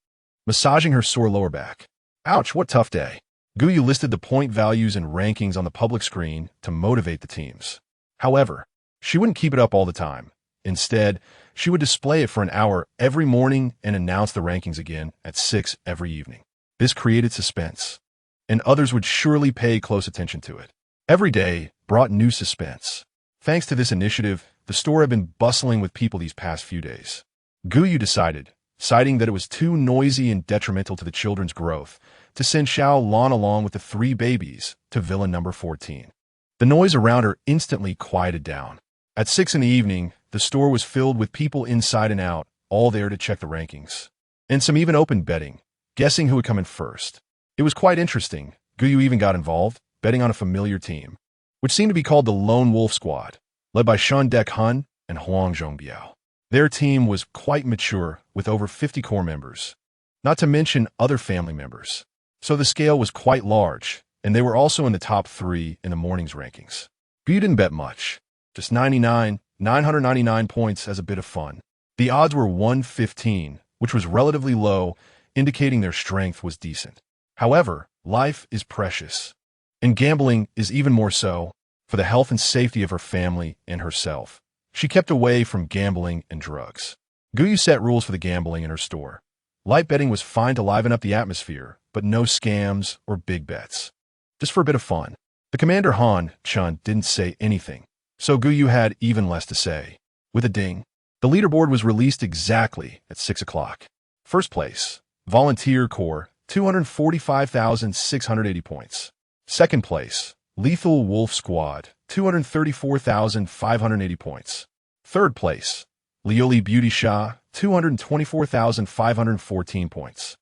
A: massaging her sore lower back. Ouch, what tough day. Gou listed the point values and rankings on the public screen to motivate the teams. However, she wouldn't keep it up all the time. Instead, she would display it for an hour every morning and announce the rankings again at 6 every evening. This created suspense, and others would surely pay close attention to it. Every day brought new suspense. Thanks to this initiative, the store had been bustling with people these past few days. Gou decided, citing that it was too noisy and detrimental to the children's growth, to send Xiaolon along with the 3 babies to Villa number 14. The noise around her instantly quieted down. At 6 in the evening, the store was filled with people inside and out, all there to check the rankings. And some even opened betting, guessing who would come in first. It was quite interesting. Gou even got involved, betting on a familiar team, which seemed to be called the Lone Wolf Squad, led by Shan Dek Hun and Huang Zhongbiao. Their team was quite mature, with over 50 core members, not to mention other family members. So the scale was quite large, and they were also in the top 3 in the morning's rankings. Gou didn't bet much, just 999 points as a bit of fun. The odds were 115, which was relatively low, indicating their strength was decent. However, life is precious, and gambling is even more so, for the health and safety of her family and herself. She kept away from gambling and drugs. Gou set rules for the gambling in her store. Light betting was fine to liven up the atmosphere, but no scams or big bets. Just for a bit of fun. The commander Han Chun didn't say anything, so Gou had even less to say. With a ding, the leaderboard was released exactly at 6 o'clock. First place, Volunteer Corps, 245,680 points. Second place, Lethal Wolf Squad, 234,580 points. Third place, Lioli Beauty Sha, 224,514 points.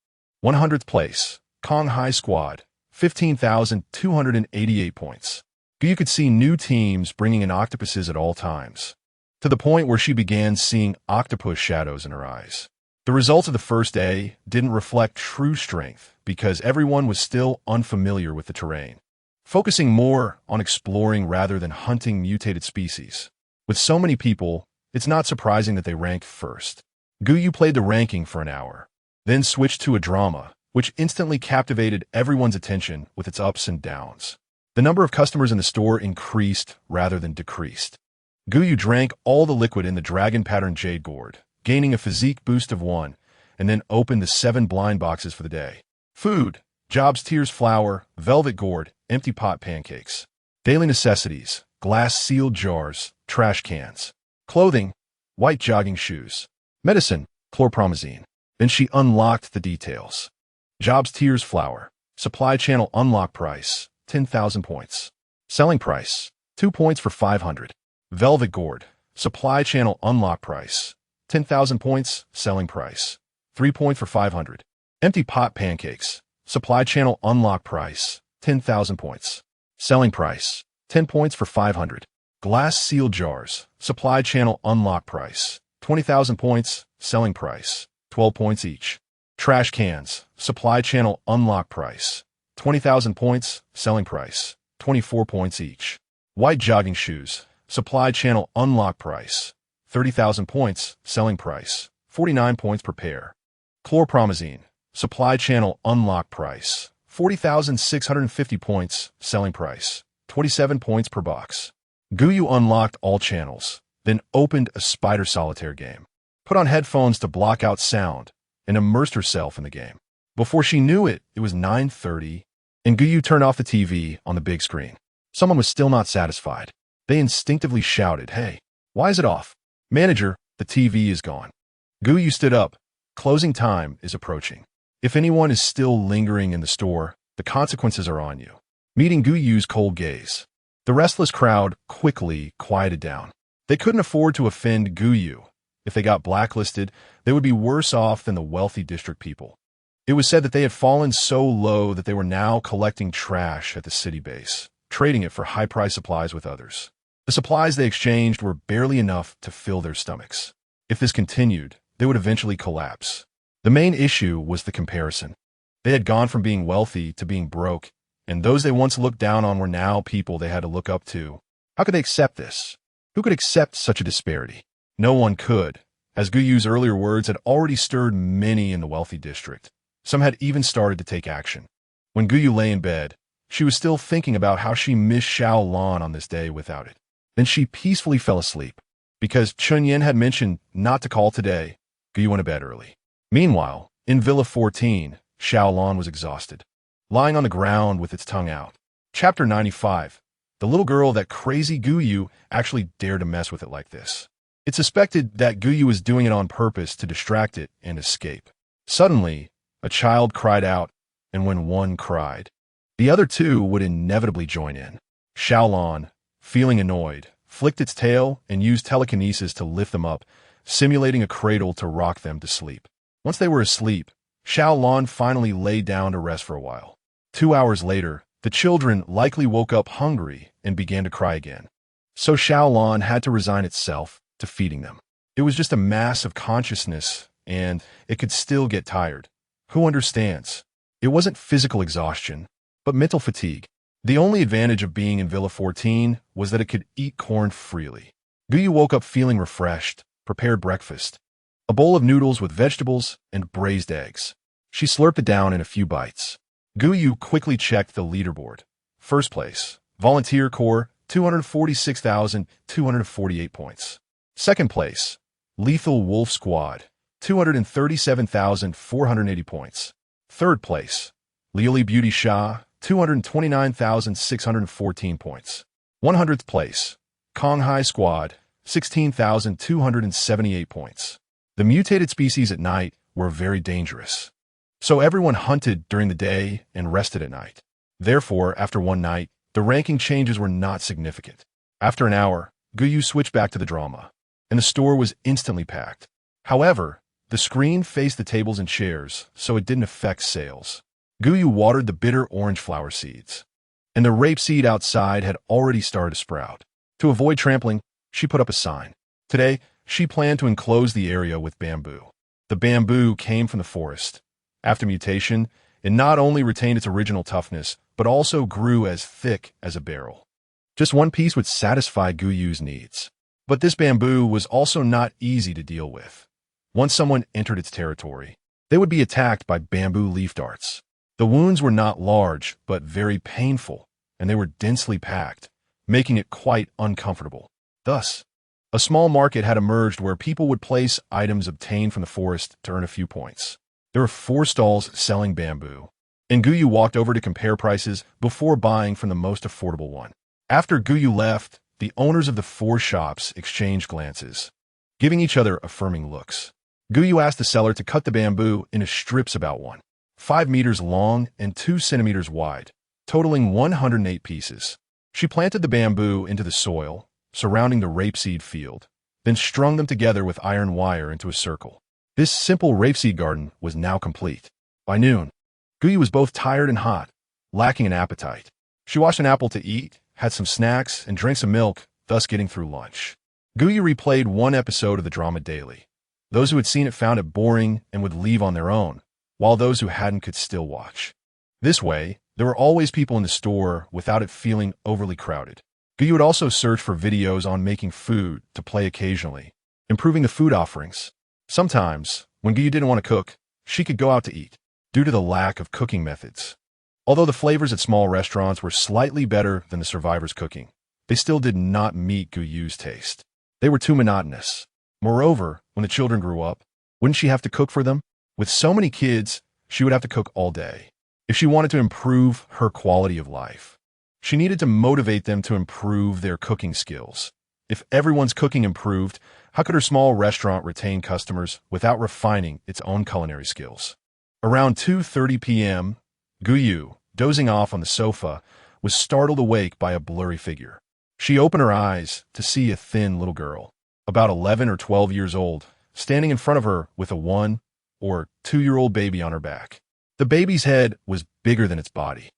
A: 100th place, Kong Hai Squad, 15,288 points. You could see new teams bringing in octopuses at all times, to the point where she began seeing octopus shadows in her eyes. The results of the first day didn't reflect true strength because everyone was still unfamiliar with the terrain, focusing more on exploring rather than hunting mutated species. With so many people, it's not surprising that they ranked first. Gou played the ranking for an hour, then switched to a drama, which instantly captivated everyone's attention with its ups and downs. The number of customers in the store increased rather than decreased. Gou drank all the liquid in the dragon-patterned jade gourd, gaining a physique boost of 1, and then opened the 7 blind boxes for the day. Food, Jobs Tears flour, velvet gourd, empty pot pancakes. Daily necessities, glass sealed jars, trash cans. Clothing, white jogging shoes. Medicine, chlorpromazine. Then she unlocked the details. Jobs Tears flour, supply channel unlock price, 10,000 points. Selling price, 2 points for 500. Velvet gourd, supply channel unlock price, 10,000 points. Selling price, 3 points for 500. Empty pot pancakes, supply channel unlock price, 10,000 points. Selling price, 10 points for 500. Glass sealed jars, supply channel unlock price, 20,000 points. Selling price, 12 points each. Trash cans, supply channel unlock price, 20,000 points. Selling price, 24 points each. White jogging shoes, supply channel unlock price, 30,000 points. Selling price, 49 points per pair. Chlorpromazine, supply channel unlock price, 40,650 points. Selling price, 27 points per box. Gou Yu unlocked all channels, then opened a spider solitaire game, put on headphones to block out sound, and immersed herself in the game. Before she knew it, it was 9:30, and Gou Yu turned off the TV on the big screen. Someone was still not satisfied. They instinctively shouted, "Hey, why is it off? Manager, the TV is gone." Gou Yu stood up. Closing time is approaching. If anyone is still lingering in the store, the consequences are on you. Meeting Gou Yu's cold gaze, the restless crowd quickly quieted down. They couldn't afford to offend Gou Yu. If they got blacklisted, they would be worse off than the wealthy district people. It was said that they had fallen so low that they were now collecting trash at the city base, trading it for high-priced supplies with others. The supplies they exchanged were barely enough to fill their stomachs. If this continued, they would eventually collapse. The main issue was the comparison. They had gone from being wealthy to being broke, and those they once looked down on were now people they had to look up to. How could they accept this? Who could accept such a disparity? No one could, as Gou Yu's earlier words had already stirred many in the wealthy district. Some had even started to take action. When Gou Yu lay in bed, she was still thinking about how she missed Xiaolan on this day without it. Then she peacefully fell asleep. Because Chunyan had mentioned not to call today, Gou Yu went to bed early. Meanwhile, in Villa 14, Xiaolan was exhausted, lying on the ground with its tongue out. Chapter 95. The little girl that crazy Gou Yu actually dared to mess with it like this. It's suspected that Gou Yu was doing it on purpose to distract it and escape. Suddenly, a child cried out, and when one cried, the other two would inevitably join in. Xiaolan, feeling annoyed, flicked its tail and used telekinesis to lift them up, simulating a cradle to rock them to sleep. Once they were asleep, Xiaolan finally lay down to rest for a while. 2 hours later, the children likely woke up hungry and began to cry again. So Xiaolan had to resign itself to feeding them. It was just a mass of consciousness, and it could still get tired. Who understands? It wasn't physical exhaustion, but mental fatigue. The only advantage of being in Villa 14 was that it could eat corn freely. Gou Yu woke up feeling refreshed, prepared breakfast. A bowl of noodles with vegetables and braised eggs. She slurped it down in a few bites. Gou Yu quickly checked the leaderboard. First place, Volunteer Corps, 246,248 points. Second place, Lethal Wolf Squad, 237,480 points. Third place, Liuli Beauty Sha, 229,614 points. 100th place, Konghai Squad, 16,278 points. The mutated species at night were very dangerous. So everyone hunted during the day and rested at night. Therefore, after one night, the ranking changes were not significant. After an hour, Gou Yu switched back to the drama, and the store was instantly packed. However, the screen faced the tables and chairs, so it didn't affect sales. Gou Yu watered the bitter orange flower seeds, and the rapeseed outside had already started to sprout. To avoid trampling, she put up a sign. Today, she planned to enclose the area with bamboo. The bamboo came from the forest. After mutation, it not only retained its original toughness, but also grew as thick as a barrel. Just one piece would satisfy Gou Yu's needs. But this bamboo was also not easy to deal with. Once someone entered its territory, they would be attacked by bamboo leaf darts. The wounds were not large, but very painful, and they were densely packed, making it quite uncomfortable. Thus, a small market had emerged where people would place items obtained from the forest to earn a few points. There were 4 stalls selling bamboo, and Gou Yu walked over to compare prices before buying from the most affordable one. After Gou Yu left, the owners of the 4 shops exchanged glances, giving each other affirming looks. Gou Yu asked the seller to cut the bamboo into strips about 5 meters long and 2 centimeters wide, totaling 108 pieces. She planted the bamboo into the soil, surrounding the rapeseed field, then strung them together with iron wire into a circle. This simple rapeseed garden was now complete. By noon, Gou Yu was both tired and hot, lacking an appetite. She washed an apple to eat, had some snacks, and drank some milk, thus getting through lunch. Gou Yu replayed one episode of the drama daily. Those who had seen it found it boring and would leave on their own, while those who hadn't could still watch. This way, there were always people in the store without it feeling overly crowded. Gou Yu would also search for videos on making food to play occasionally, improving the food offerings. Sometimes, when Gou Yu didn't want to cook, she could go out to eat, due to the lack of cooking methods. Although the flavors at small restaurants were slightly better than the survivors' cooking, they still did not meet Gou Yu's taste. They were too monotonous. Moreover, when the children grew up, wouldn't she have to cook for them? With so many kids, she would have to cook all day. If she wanted to improve her quality of life, she needed to motivate them to improve their cooking skills. If everyone's cooking improved, how could her small restaurant retain customers without refining its own culinary skills? Around 2:30 p.m., Gou Yu, dozing off on the sofa, was startled awake by a blurry figure. She opened her eyes to see a thin little girl, about 11 or 12 years old, standing in front of her with a 1 or 2-year-old baby on her back. The baby's head was bigger than its body,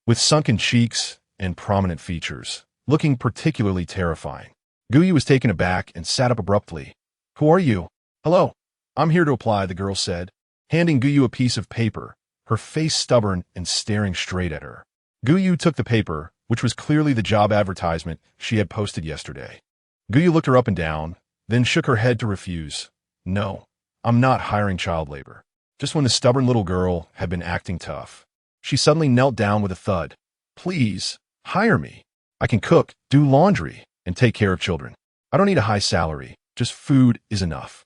A: with sunken cheeks and prominent features, looking particularly terrifying. Gou Yu was taken aback and sat up abruptly. "Who are you?" "Hello. I'm here to apply," the girl said, handing Gou Yu a piece of paper, her face stubborn and staring straight at her. Gou Yu took the paper, which was clearly the job advertisement she had posted yesterday. Gou Yu looked her up and down, then shook her head to refuse. "No, I'm not hiring child labor." Just when the stubborn little girl had been acting tough, she suddenly knelt down with a thud. "Please, hire me. I can cook, do laundry, and take care of children. I don't need a high salary. Just food is enough.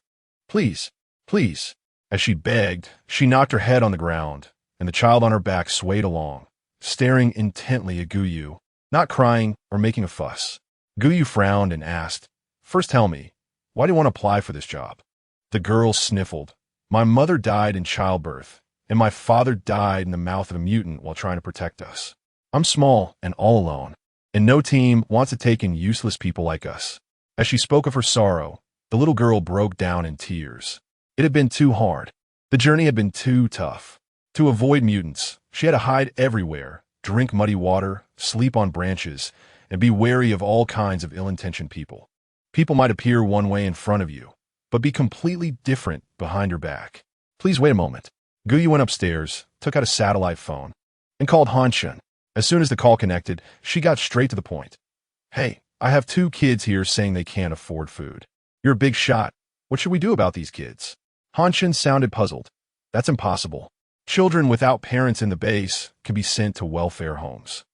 A: Please, please." As she begged, she knocked her head on the ground, and the child on her back swayed along, staring intently at Gou Yu, not crying or making a fuss. Gou Yu frowned and asked, "First tell me, why do you want to apply for this job?" The girl sniffled. "My mother died in childbirth, and my father died in the mouth of a mutant while trying to protect us. I'm small and all alone, and no team wants to take in useless people like us." As she spoke of her sorrow, the little girl broke down in tears. It had been too hard. The journey had been too tough. To avoid mutants, she had to hide everywhere, drink muddy water, sleep on branches, and be wary of all kinds of ill-intentioned people. People might appear one way in front of you, but be completely different behind your back. "Please wait a moment." Gou Yu went upstairs, took out a satellite phone, and called Gou Chen. As soon as the call connected, she got straight to the point. "Hey, I have 2 kids here saying they can't afford food. You're a big shot. What should we do about these kids?" Gou Chen sounded puzzled. "That's impossible. Children without parents in the base can be sent to welfare homes.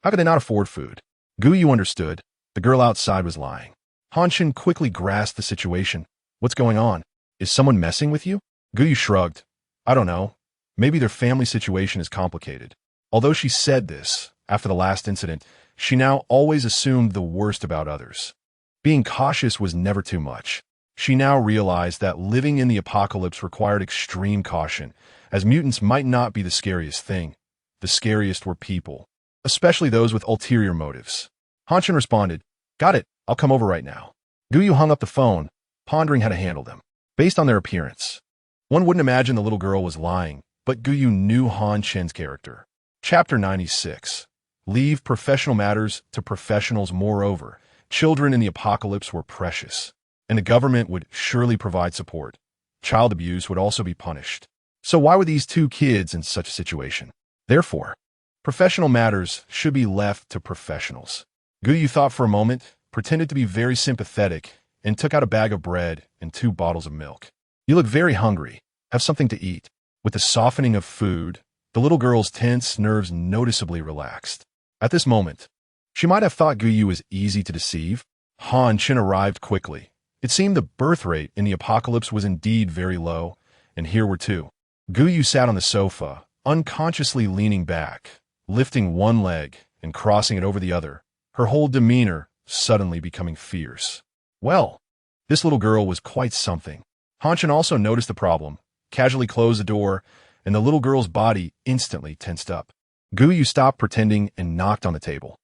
A: How could they not afford food?" Gou Yu understood. The girl outside was lying. Gou Chen quickly grasped the situation. "What's going on? Is someone messing with you?" Gou Yu shrugged. "I don't know. Maybe their family situation is complicated." Although she said this, after the last incident, she now always assumed the worst about others. Being cautious was never too much. She now realized that living in the apocalypse required extreme caution, as mutants might not be the scariest thing. The scariest were people, especially those with ulterior motives. Gou Chen responded, "Got it, I'll come over right now." Gou Yu hung up the phone, pondering how to handle them. Based on their appearance, one wouldn't imagine the little girl was lying, but Gou Yu knew Gou Chen's character. Chapter 96. Leave professional matters to professionals. Moreover, children in the apocalypse were precious, and the government would surely provide support. Child abuse would also be punished. So why were these 2 kids in such a situation? Therefore, professional matters should be left to professionals. Gou Yu thought for a moment, pretended to be very sympathetic, and took out a bag of bread and 2 bottles of milk. "You look very hungry. Have something to eat." With the softening of food, the little girl's tense nerves noticeably relaxed. At this moment, she might have thought Gou Yu was easy to deceive. Gou Chen arrived quickly. It seemed the birth rate in the apocalypse was indeed very low, and here were 2. Gou Yu sat on the sofa, unconsciously leaning back, lifting one leg and crossing it over the other, her whole demeanor suddenly becoming fierce. Well, this little girl was quite something. Gou Chen also noticed the problem, casually closed the door, and the little girl's body instantly tensed up. Gou Yu stopped pretending and knocked on the table.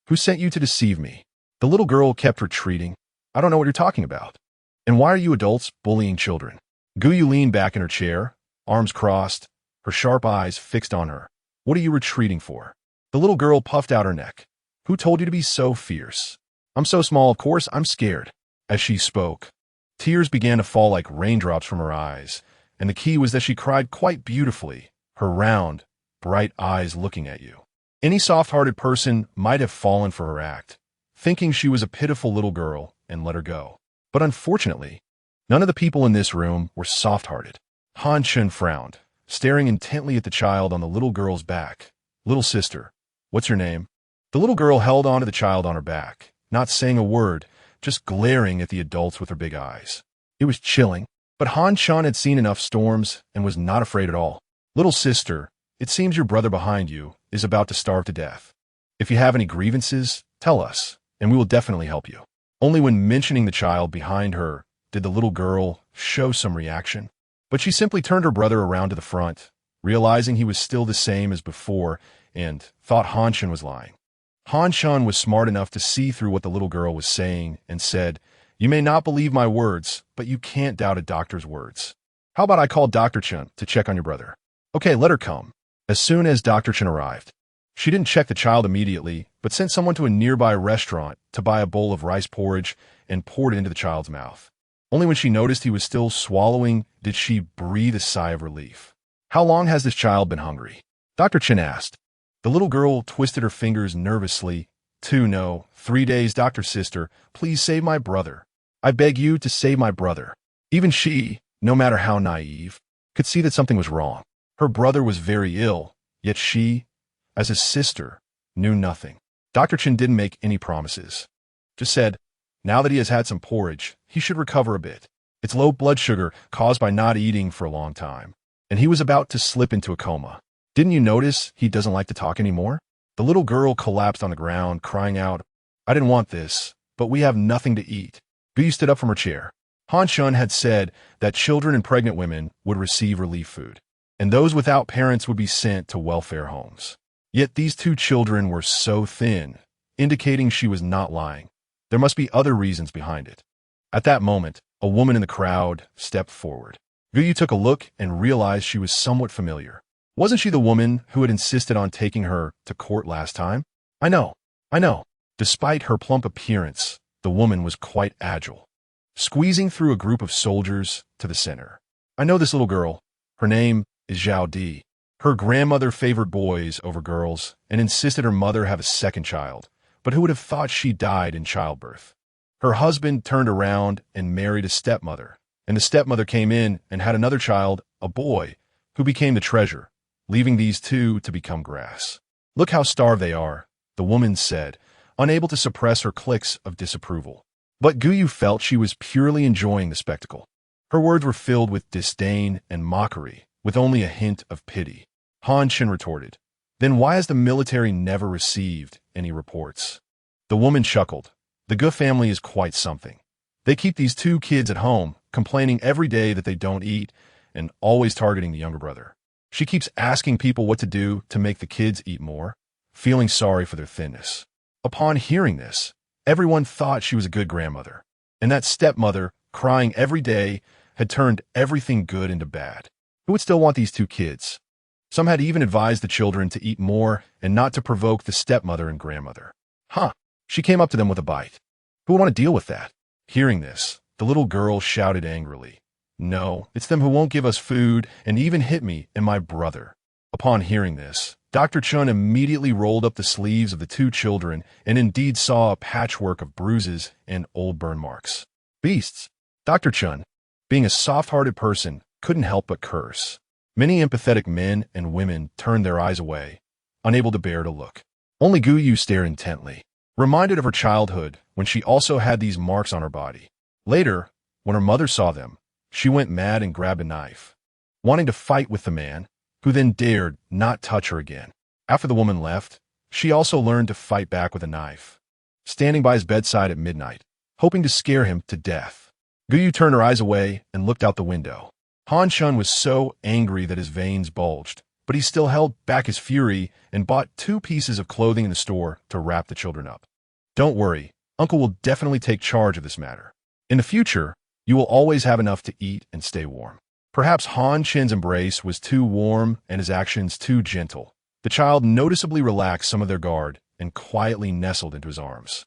A: "Who sent you to deceive me?" The little girl kept retreating. "I don't know what you're talking about. And why are you adults bullying children?" Gou Yu leaned back in her chair, arms crossed, her sharp eyes fixed on her. "What are you retreating for?" The little girl puffed out her neck. "Who told you to be so fierce?" "I'm so small, of course, I'm scared." As she spoke, tears began to fall like raindrops from her eyes, and the key was that she cried quite beautifully, her round, bright eyes looking at you. Any soft-hearted person might have fallen for her act, thinking she was a pitiful little girl, and let her go. But unfortunately, none of the people in this room were soft-hearted. Gou Chen frowned, staring intently at the child on the little girl's back. "Little sister, what's your name?" The little girl held on to the child on her back, not saying a word, just glaring at the adults with her big eyes. It was chilling, but Han Shan had seen enough storms and was not afraid at all. Little sister, it seems your brother behind you is about to starve to death. If you have any grievances, tell us, and we will definitely help you. Only when mentioning the child behind her did the little girl show some reaction. But she simply turned her brother around to the front, realizing he was still the same as before, and thought Han Shan was lying. Han Shan was smart enough to see through what the little girl was saying and said, "You may not believe my words, but you can't doubt a doctor's words. How about I call Dr. Chen to check on your brother?" Okay, let her come. As soon as Dr. Chen arrived, she didn't check the child immediately, but sent someone to a nearby restaurant to buy a bowl of rice porridge and poured it into the child's mouth. Only when she noticed he was still swallowing did she breathe a sigh of relief. "How long has this child been hungry?" Dr. Chen asked. The little girl twisted her fingers nervously. 2, no, 3 days, Dr. Sister. Please save my brother. I beg you to save my brother. Even she, no matter how naive, could see that something was wrong. Her brother was very ill, yet she, as his sister, knew nothing. Dr. Chen didn't make any promises. Just said, now that he has had some porridge, he should recover a bit. It's low blood sugar caused by not eating for a long time, and he was about to slip into a coma. Didn't you notice he doesn't like to talk anymore? The little girl collapsed on the ground, crying out, I didn't want this, but we have nothing to eat. Gou stood up from her chair. Han Shan had said that children and pregnant women would receive relief food, and those without parents would be sent to welfare homes. Yet these 2 children were so thin, indicating she was not lying. There must be other reasons behind it. At that moment, a woman in the crowd stepped forward. Gou took a look and realized she was somewhat familiar. Wasn't she the woman who had insisted on taking her to court last time? I know. Despite her plump appearance, the woman was quite agile, squeezing through a group of soldiers to the center. I know this little girl. Her name is Zhao. Her grandmother favored boys over girls and insisted her mother have a second child, but who would have thought she died in childbirth? Her husband turned around and married a stepmother, and the stepmother came in and had another child, a boy, who became the treasure, leaving these 2 to become grass. Look how starved they are, the woman said, unable to suppress her clicks of disapproval. But Gou felt she was purely enjoying the spectacle. Her words were filled with disdain and mockery, with only a hint of pity. Han Shan retorted, then why has the military never received any reports? The woman chuckled. The Gou family is quite something. They keep these 2 kids at home, complaining every day that they don't eat, and always targeting the younger brother. She keeps asking people what to do to make the kids eat more, feeling sorry for their thinness. Upon hearing this, everyone thought she was a good grandmother, and that stepmother, crying every day, had turned everything good into bad. Who would still want these 2 kids? Some had even advised the children to eat more and not to provoke the stepmother and grandmother. She came up to them with a bite. Who would want to deal with that? Hearing this, the little girl shouted angrily, No, it's them who won't give us food and even hit me and my brother. Upon hearing this, Dr. Chen immediately rolled up the sleeves of the 2 children and indeed saw a patchwork of bruises and old burn marks. Beasts! Dr. Chen, being a soft-hearted person, couldn't help but curse. Many empathetic men and women turned their eyes away, unable to bear to look. Only Gou stared intently, reminded of her childhood when she also had these marks on her body. Later, when her mother saw them, she went mad and grabbed a knife, wanting to fight with the man, who then dared not touch her again. After the woman left, she also learned to fight back with a knife, standing by his bedside at midnight, hoping to scare him to death. Gou turned her eyes away and looked out the window. Han Shan was so angry that his veins bulged, but he still held back his fury and bought 2 pieces of clothing in the store to wrap the children up. Don't worry, Uncle will definitely take charge of this matter. In the future, you will always have enough to eat and stay warm. Perhaps Han Chen's embrace was too warm and his actions too gentle. The child noticeably relaxed some of their guard and quietly nestled into his arms.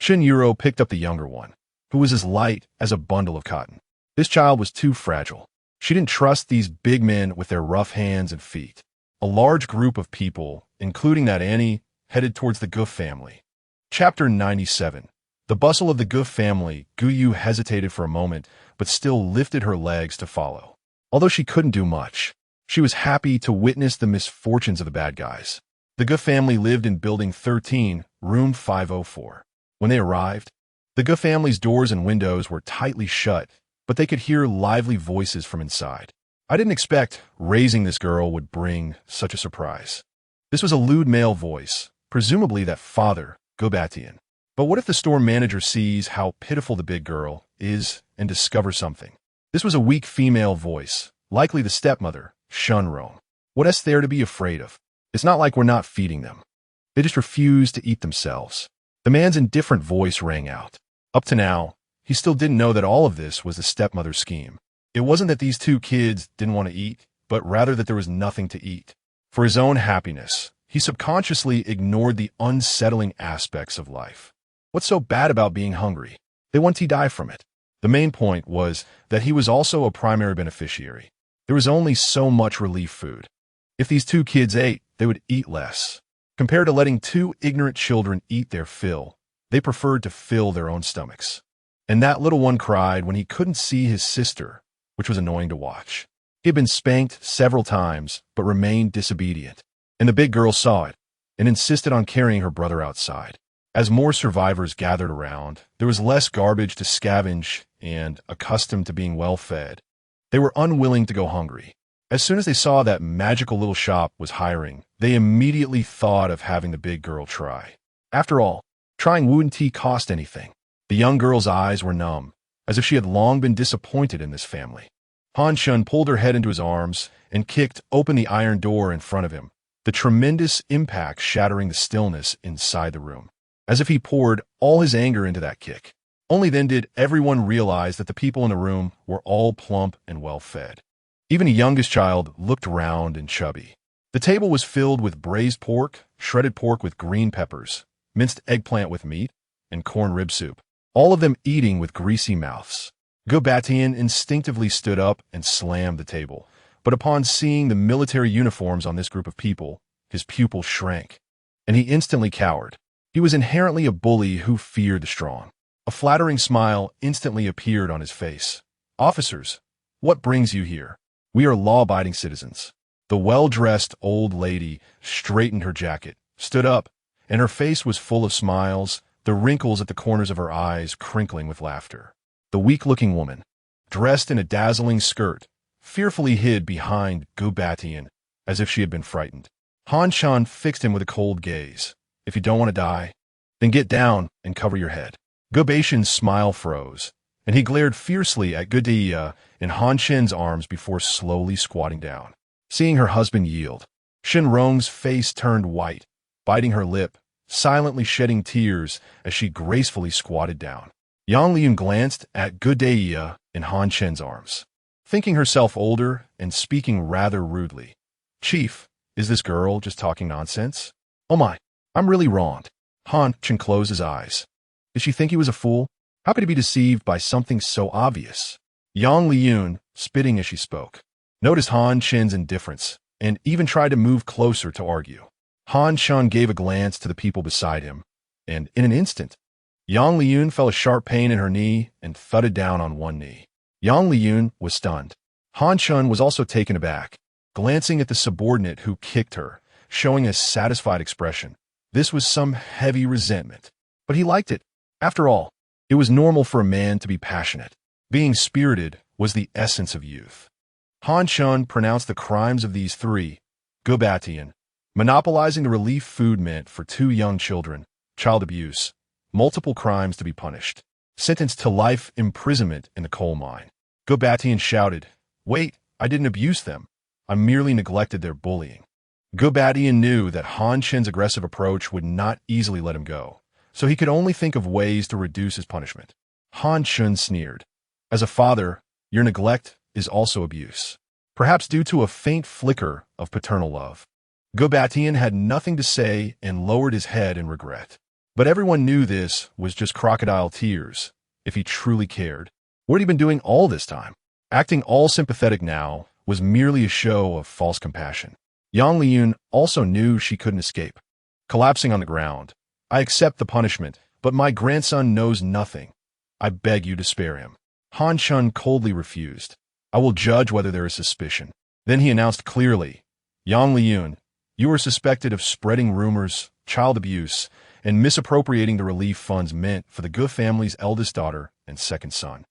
A: Chen Yuro picked up the younger one, who was as light as a bundle of cotton. This child was too fragile. She didn't trust these big men with their rough hands and feet. A large group of people, including that Annie, headed towards the Gou family. Chapter 97. The bustle of the Gou family. Gou hesitated for a moment, but still lifted her legs to follow. Although she couldn't do much, she was happy to witness the misfortunes of the bad guys. The Gou family lived in Building 13, Room 504. When they arrived, the Gou family's doors and windows were tightly shut, but they could hear lively voices from inside. I didn't expect raising this girl would bring such a surprise. This was a lewd male voice, presumably that father, Gou Chen. But what if the store manager sees how pitiful the big girl is and discovers something? This was a weak female voice, likely the stepmother, Shun Rong. What is there to be afraid of? It's not like we're not feeding them. They just refuse to eat themselves. The man's indifferent voice rang out. Up to now, he still didn't know that all of this was the stepmother's scheme. It wasn't that these two kids didn't want to eat, but rather that there was nothing to eat. For his own happiness, he subconsciously ignored the unsettling aspects of life. What's so bad about being hungry? They want to die from it. The main point was that he was also a primary beneficiary. There was only so much relief food. If these two kids ate, they would eat less. Compared to letting two ignorant children eat their fill, they preferred to fill their own stomachs. And that little one cried when he couldn't see his sister, which was annoying to watch. He had been spanked several times, but remained disobedient. And the big girl saw it and insisted on carrying her brother outside. As more survivors gathered around, there was less garbage to scavenge, and, accustomed to being well-fed, they were unwilling to go hungry. As soon as they saw that magical little shop was hiring, they immediately thought of having the big girl try. After all, trying wouldn't cost anything. The young girl's eyes were numb, as if she had long been disappointed in this family. Han Shun pulled her head into his arms and kicked open the iron door in front of him, the tremendous impact shattering the stillness inside the room, as if he poured all his anger into that kick. Only then did everyone realize that the people in the room were all plump and well-fed. Even the youngest child looked round and chubby. The table was filled with braised pork, shredded pork with green peppers, minced eggplant with meat, and corn rib soup, all of them eating with greasy mouths. Gou Chen instinctively stood up and slammed the table, but upon seeing the military uniforms on this group of people, his pupil shrank, and he instantly cowered. He was inherently a bully who feared the strong. A flattering smile instantly appeared on his face. "Officers, what brings you here? We are law-abiding citizens." The well-dressed old lady straightened her jacket, stood up, and her face was full of smiles, the wrinkles at the corners of her eyes crinkling with laughter. The weak-looking woman, dressed in a dazzling skirt, fearfully hid behind Gou Chen, as if she had been frightened. Han Shun fixed him with a cold gaze. "If you don't want to die, then get down and cover your head." Gou Chen's smile froze, and he glared fiercely at Gou in Han Shen's arms before slowly squatting down. Seeing her husband yield, Shen Rong's face turned white, biting her lip, silently shedding tears as she gracefully squatted down. Yang Liun glanced at Gou in Han Shen's arms, thinking herself older and speaking rather rudely. "Chief, is this girl just talking nonsense? Oh my, I'm really wronged." Han Shen closed his eyes. Did she think he was a fool? How could he be deceived by something so obvious? Yang Liun, spitting as she spoke, noticed Han Shen's indifference and even tried to move closer to argue. Han Shun gave a glance to the people beside him, and in an instant, Yang Liun felt a sharp pain in her knee and thudded down on one knee. Yang Liun was stunned. Han Shun was also taken aback, glancing at the subordinate who kicked her, showing a satisfied expression. This was some heavy resentment, but he liked it. After all, it was normal for a man to be passionate. Being spirited was the essence of youth. Han Shun pronounced the crimes of these three, Gou Chen, monopolizing the relief food meant for two young children, child abuse, multiple crimes to be punished, sentenced to life imprisonment in the coal mine. Gou Chen shouted, "Wait, I didn't abuse them. I merely neglected their bullying." Gou Chen knew that Han Shen's aggressive approach would not easily let him go, so he could only think of ways to reduce his punishment. Han Shun sneered. "As a father, your neglect is also abuse, perhaps due to a faint flicker of paternal love." Gou Chen had nothing to say and lowered his head in regret. But everyone knew this was just crocodile tears, if he truly cared. What had he been doing all this time? Acting all sympathetic now was merely a show of false compassion. Yang Liun also knew she couldn't escape. Collapsing on the ground, "I accept the punishment, but my grandson knows nothing. I beg you to spare him." Han Shun coldly refused. "I will judge whether there is suspicion." Then he announced clearly, "Yang Liun, you are suspected of spreading rumors, child abuse, and misappropriating the relief funds meant for the Gou family's eldest daughter and second son.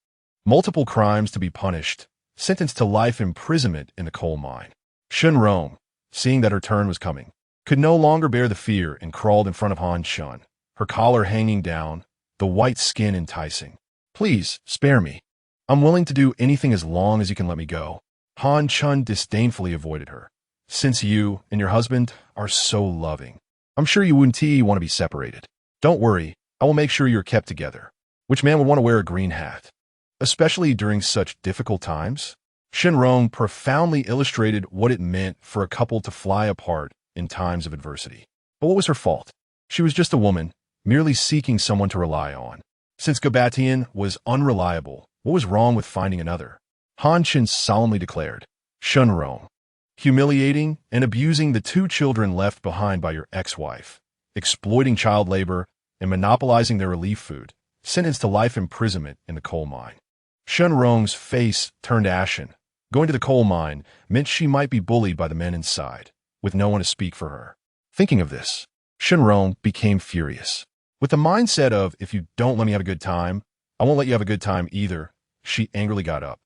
A: Multiple crimes to be punished, sentenced to life imprisonment in the coal mine. Shun Rong, seeing that her turn was coming, could no longer bear the fear and crawled in front of Han Shun, her collar hanging down, the white skin enticing. "Please, spare me. I'm willing to do anything as long as you can let me go." Han Shun disdainfully avoided her. "Since you and your husband are so loving, I'm sure you wouldn't want to be separated. Don't worry, I will make sure you're kept together." Which man would want to wear a green hat? Especially during such difficult times? Shenrong profoundly illustrated what it meant for a couple to fly apart in times of adversity. But what was her fault? She was just a woman, merely seeking someone to rely on. Since Gou Chen was unreliable, what was wrong with finding another? Han Chen solemnly declared, "Shenrong, humiliating and abusing the two children left behind by your ex-wife, exploiting child labor, and monopolizing their relief food, sentenced to life imprisonment in the coal mine." Shenrong's face turned ashen. Going to the coal mine meant she might be bullied by the men inside, with no one to speak for her. Thinking of this, Shenrong became furious. With the mindset of, if you don't let me have a good time, I won't let you have a good time either, she angrily got up,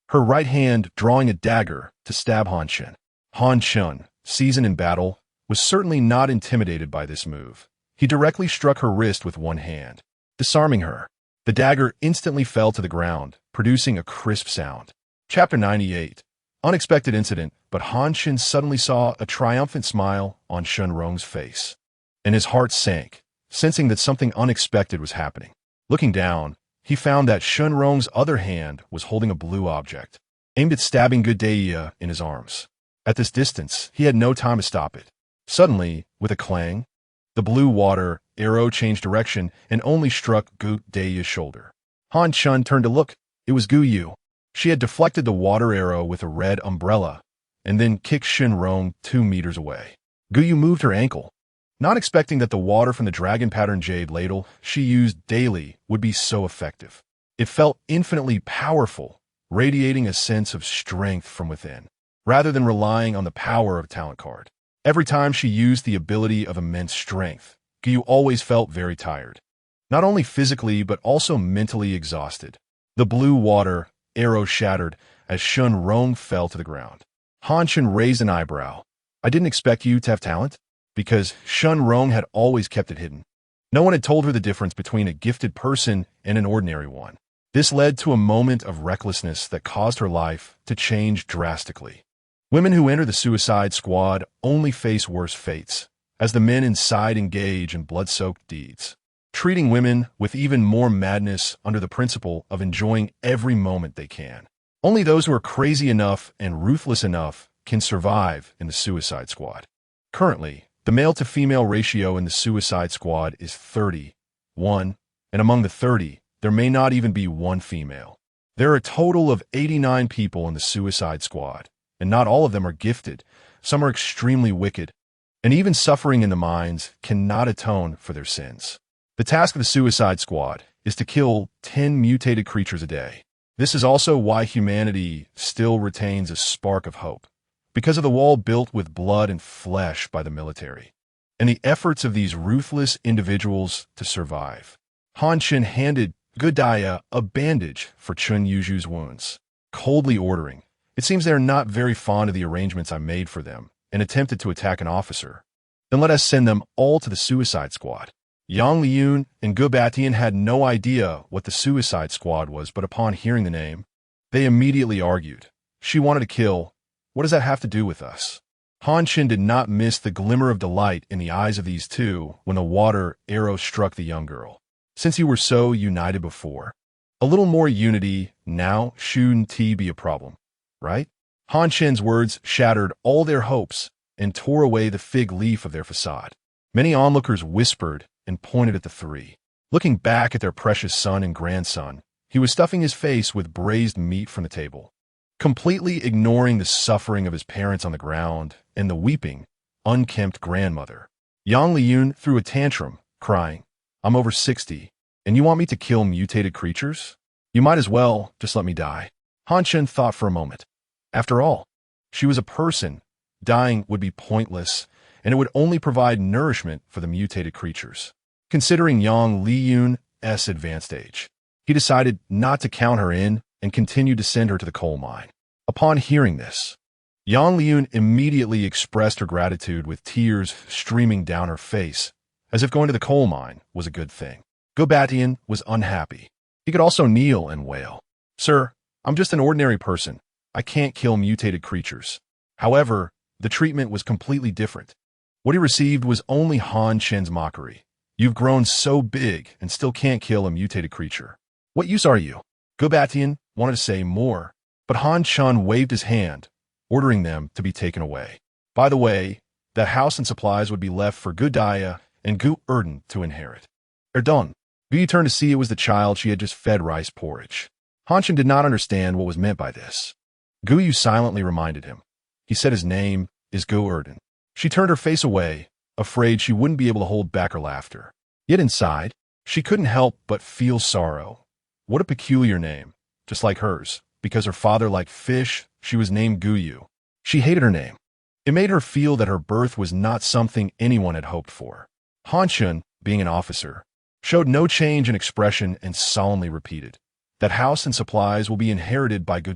A: her right hand drawing a dagger to stab Han Chen. Han Chen, seasoned in battle, was certainly not intimidated by this move. He directly struck her wrist with one hand, disarming her. The dagger instantly fell to the ground, producing a crisp sound. Chapter 98. Unexpected incident, but Han Chen suddenly saw a triumphant smile on Shenrong's face, and his heart sank, sensing that something unexpected was happening. Looking down, he found that Shenrong's other hand was holding a blue object, aimed at stabbing Gou Chen in his arms. At this distance, he had no time to stop it. Suddenly, with a clang, the blue water arrow changed direction and only struck Gou Chen's shoulder. Han Chen turned to look. It was Gou Yu. She had deflected the water arrow with a red umbrella and then kicked Shenrong 2 meters away. Gou Yu moved her ankle, not expecting that the water from the dragon-pattern jade ladle she used daily would be so effective. It felt infinitely powerful, radiating a sense of strength from within, rather than relying on the power of a talent card. Every time she used the ability of immense strength, Gou Yu always felt very tired, not only physically but also mentally exhausted. The blue water arrow shattered as Shenrong fell to the ground. Han Chen raised an eyebrow. "I didn't expect you to have talent?" Because Shenrong had always kept it hidden. No one had told her the difference between a gifted person and an ordinary one. This led to a moment of recklessness that caused her life to change drastically. Women who enter the suicide squad only face worse fates, as the men inside engage in blood-soaked deeds, treating women with even more madness under the principle of enjoying every moment they can. Only those who are crazy enough and ruthless enough can survive in the suicide squad. Currently, the male-to-female ratio in the suicide squad is 30:1, and among the 30, there may not even be one female. There are a total of 89 people in the suicide squad, and not all of them are gifted. Some are extremely wicked, and even suffering in the mines cannot atone for their sins. The task of the suicide squad is to kill 10 mutated creatures a day. This is also why humanity still retains a spark of hope, because of the wall built with blood and flesh by the military, and the efforts of these ruthless individuals to survive. Han Chen handed Gou Chen a bandage for Chun Yuju's wounds, coldly ordering, "It seems they are not very fond of the arrangements I made for them," and attempted to attack an officer. "Then let us send them all to the suicide squad." Yang Liyun and Gou Chen had no idea what the suicide squad was, but upon hearing the name, they immediately argued. She wanted to kill. What does that have to do with us? Han Chen did not miss the glimmer of delight in the eyes of these two when the water arrow struck the young girl. Since you were so united before, a little more unity now shouldn't be a problem, right? Han Chen's words shattered all their hopes and tore away the fig leaf of their facade. Many onlookers whispered and pointed at the three. Looking back at their precious son and grandson, he was stuffing his face with braised meat from the table, completely ignoring the suffering of his parents on the ground and the weeping, unkempt grandmother. Yang Liyun threw a tantrum, crying, "I'm over 60, and you want me to kill mutated creatures? You might as well just let me die." Han Chen thought for a moment. After all, she was a person. Dying would be pointless, and it would only provide nourishment for the mutated creatures. Considering Yang Liyun's advanced age, he decided not to count her in and continued to send her to the coal mine. Upon hearing this, Yang Liyun immediately expressed her gratitude with tears streaming down her face, as if going to the coal mine was a good thing. Gou Chen was unhappy. He could also kneel and wail. "Sir, I'm just an ordinary person. I can't kill mutated creatures." However, the treatment was completely different. What he received was only Han Chen's mockery. "You've grown so big and still can't kill a mutated creature. What use are you?" Gou Chen wanted to say more, but Han Chen waved his hand, ordering them to be taken away. By the way, that house and supplies would be left for Gou and Gou Chen to inherit. Done. Gou turned to see it was the child she had just fed rice porridge. Han Chen did not understand what was meant by this. Gou silently reminded him. He said his name is Gou Chen. She turned her face away, afraid she wouldn't be able to hold back her laughter. Yet inside, she couldn't help but feel sorrow. What a peculiar name, just like hers. Because her father liked fish, she was named Gou. She hated her name. It made her feel that her birth was not something anyone had hoped for. Han Chen, being an officer, showed no change in expression and solemnly repeated, "That house and supplies will be inherited by Gou